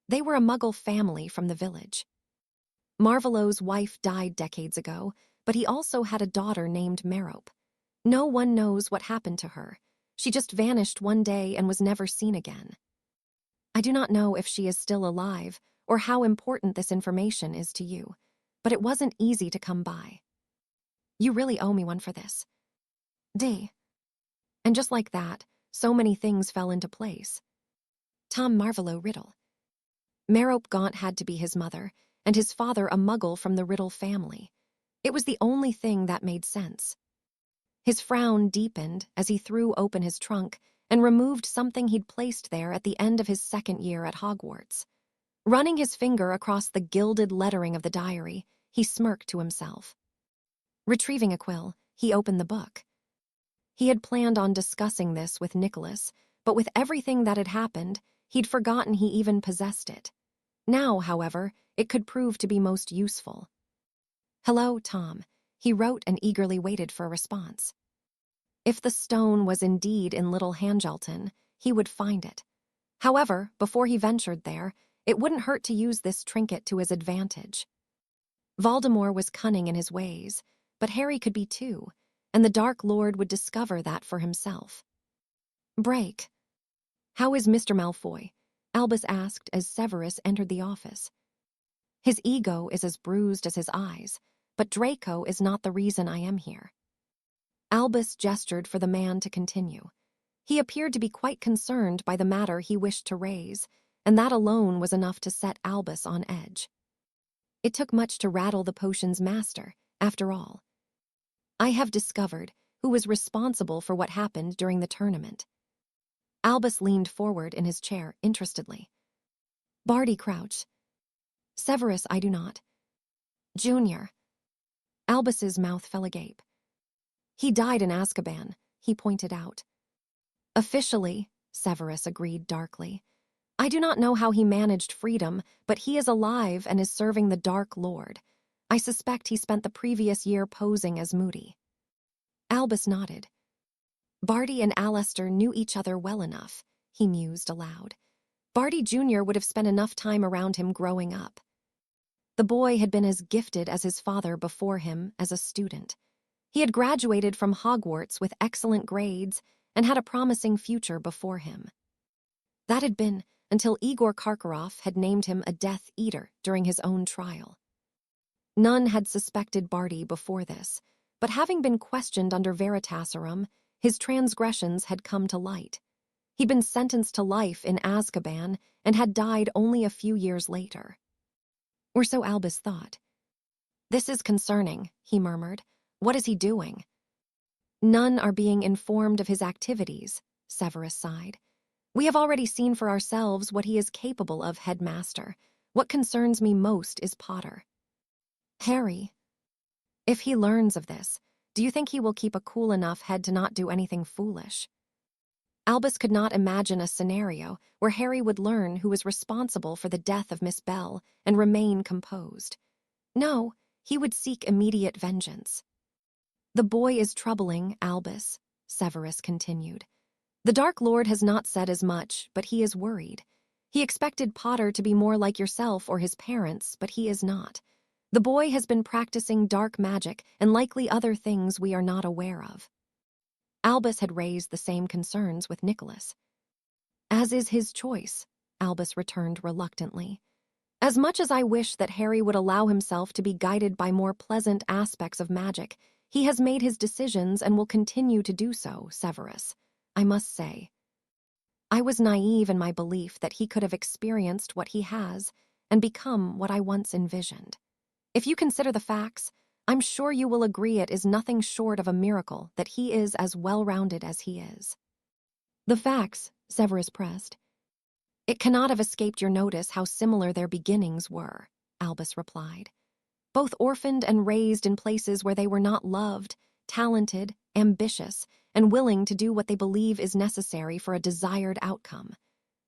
They were a Muggle family from the village. Marvolo's wife died decades ago, but he also had a daughter named Merope. No one knows what happened to her. She just vanished one day and was never seen again. I do not know if she is still alive or how important this information is to you, but it wasn't easy to come by. You really owe me one for this. D. And just like that, so many things fell into place. Tom Marvolo Riddle. Merope Gaunt had to be his mother, and his father a Muggle from the Riddle family. It was the only thing that made sense. His frown deepened as he threw open his trunk and removed something he'd placed there at the end of his second year at Hogwarts. Running his finger across the gilded lettering of the diary, he smirked to himself. Retrieving a quill, he opened the book. He had planned on discussing this with Nicholas, but with everything that had happened, he'd forgotten he even possessed it. Now, however, it could prove to be most useful. "Hello, Tom," he wrote and eagerly waited for a response. If the stone was indeed in Little Hangelton, he would find it. However, before he ventured there, it wouldn't hurt to use this trinket to his advantage. Voldemort was cunning in his ways, but Harry could be too, and the Dark Lord would discover that for himself. "Break. How is Mr. Malfoy?" Albus asked as Severus entered the office. "His ego is as bruised as his eyes, but Draco is not the reason I am here." Albus gestured for the man to continue. He appeared to be quite concerned by the matter he wished to raise, and that alone was enough to set Albus on edge. It took much to rattle the potion's master, after all. "I have discovered who was responsible for what happened during the tournament." Albus leaned forward in his chair interestedly. "Barty Crouch. Severus, I do not. Junior." Albus's mouth fell agape. "He died in Azkaban," he pointed out. "Officially," Severus agreed darkly. "I do not know how he managed freedom, but he is alive and is serving the Dark Lord. I suspect he spent the previous year posing as Moody." Albus nodded. Barty and Alistair knew each other well enough, he mused aloud. Barty Jr. would have spent enough time around him growing up. The boy had been as gifted as his father before him as a student. He had graduated from Hogwarts with excellent grades and had a promising future before him. That had been until Igor Karkaroff had named him a Death Eater during his own trial. None had suspected Barty before this, but having been questioned under Veritaserum, his transgressions had come to light. He'd been sentenced to life in Azkaban and had died only a few years later. Or so Albus thought. "This is concerning," he murmured. "What is he doing?" "None are being informed of his activities," Severus sighed. "We have already seen for ourselves what he is capable of, Headmaster. What concerns me most is Potter." "Harry. If he learns of this, do you think he will keep a cool enough head to not do anything foolish?" Albus could not imagine a scenario where Harry would learn who was responsible for the death of Miss Bell and remain composed. No, he would seek immediate vengeance. "The boy is troubling, Albus," Severus continued. "The Dark Lord has not said as much, but he is worried. He expected Potter to be more like yourself or his parents, but he is not. The boy has been practicing dark magic and likely other things we are not aware of." Albus had raised the same concerns with Nicholas. "As is his choice," Albus returned reluctantly. "As much as I wish that Harry would allow himself to be guided by more pleasant aspects of magic, he has made his decisions and will continue to do so, Severus. I must say, I was naive in my belief that he could have experienced what he has and become what I once envisioned. If you consider the facts, I'm sure you will agree it is nothing short of a miracle that he is as well-rounded as he is." "The facts," Severus pressed. "It cannot have escaped your notice how similar their beginnings were," Albus replied. "Both orphaned and raised in places where they were not loved, talented, ambitious, and willing to do what they believe is necessary for a desired outcome.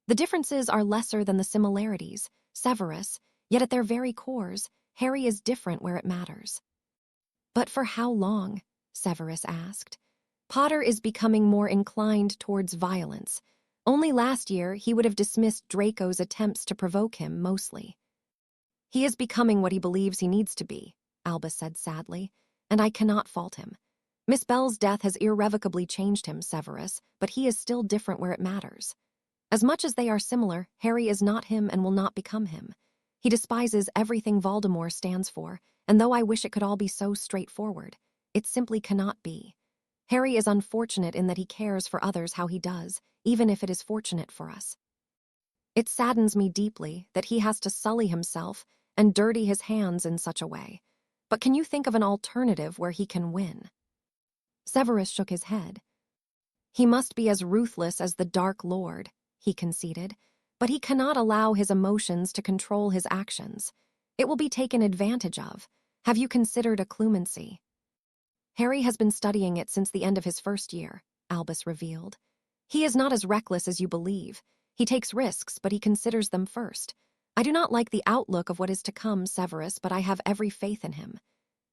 The differences are lesser than the similarities, Severus, yet at their very cores, Harry is different where it matters." "But for how long?" Severus asked. "Potter is becoming more inclined towards violence. Only last year, he would have dismissed Draco's attempts to provoke him mostly. "He is becoming what he believes he needs to be," Albus said sadly, "and I cannot fault him. Miss Bell's death has irrevocably changed him, Severus, but he is still different where it matters. As much as they are similar, Harry is not him and will not become him. He despises everything Voldemort stands for, and though I wish it could all be so straightforward, it simply cannot be. Harry is unfortunate in that he cares for others how he does, even if it is fortunate for us. It saddens me deeply that he has to sully himself and dirty his hands in such a way. But can you think of an alternative where he can win?" Severus shook his head. "He must be as ruthless as the Dark Lord," he conceded, "but he cannot allow his emotions to control his actions. It will be taken advantage of. Have you considered occlumency?" "Harry has been studying it since the end of his first year," Albus revealed. "He is not as reckless as you believe. He takes risks, but he considers them first. I do not like the outlook of what is to come, Severus, but I have every faith in him.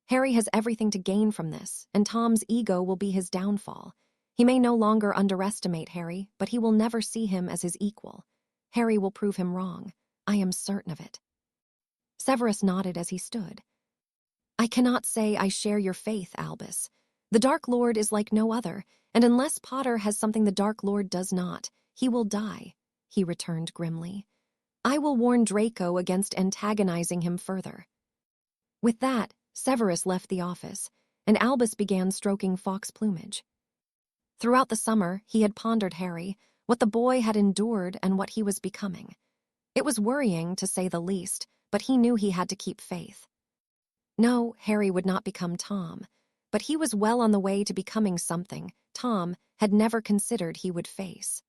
Harry has everything to gain from this, and Tom's ego will be his downfall. He may no longer underestimate Harry, but he will never see him as his equal. Harry will prove him wrong. I am certain of it." Severus nodded as he stood. "I cannot say I share your faith, Albus. The Dark Lord is like no other, and unless Potter has something the Dark Lord does not, he will die," he returned grimly. "I will warn Draco against antagonizing him further." With that, Severus left the office, and Albus began stroking Fawkes' plumage. Throughout the summer, he had pondered Harry, what the boy had endured and what he was becoming. It was worrying, to say the least, but he knew he had to keep faith. No, Harry would not become Tom, but he was well on the way to becoming something Tom had never considered he would face.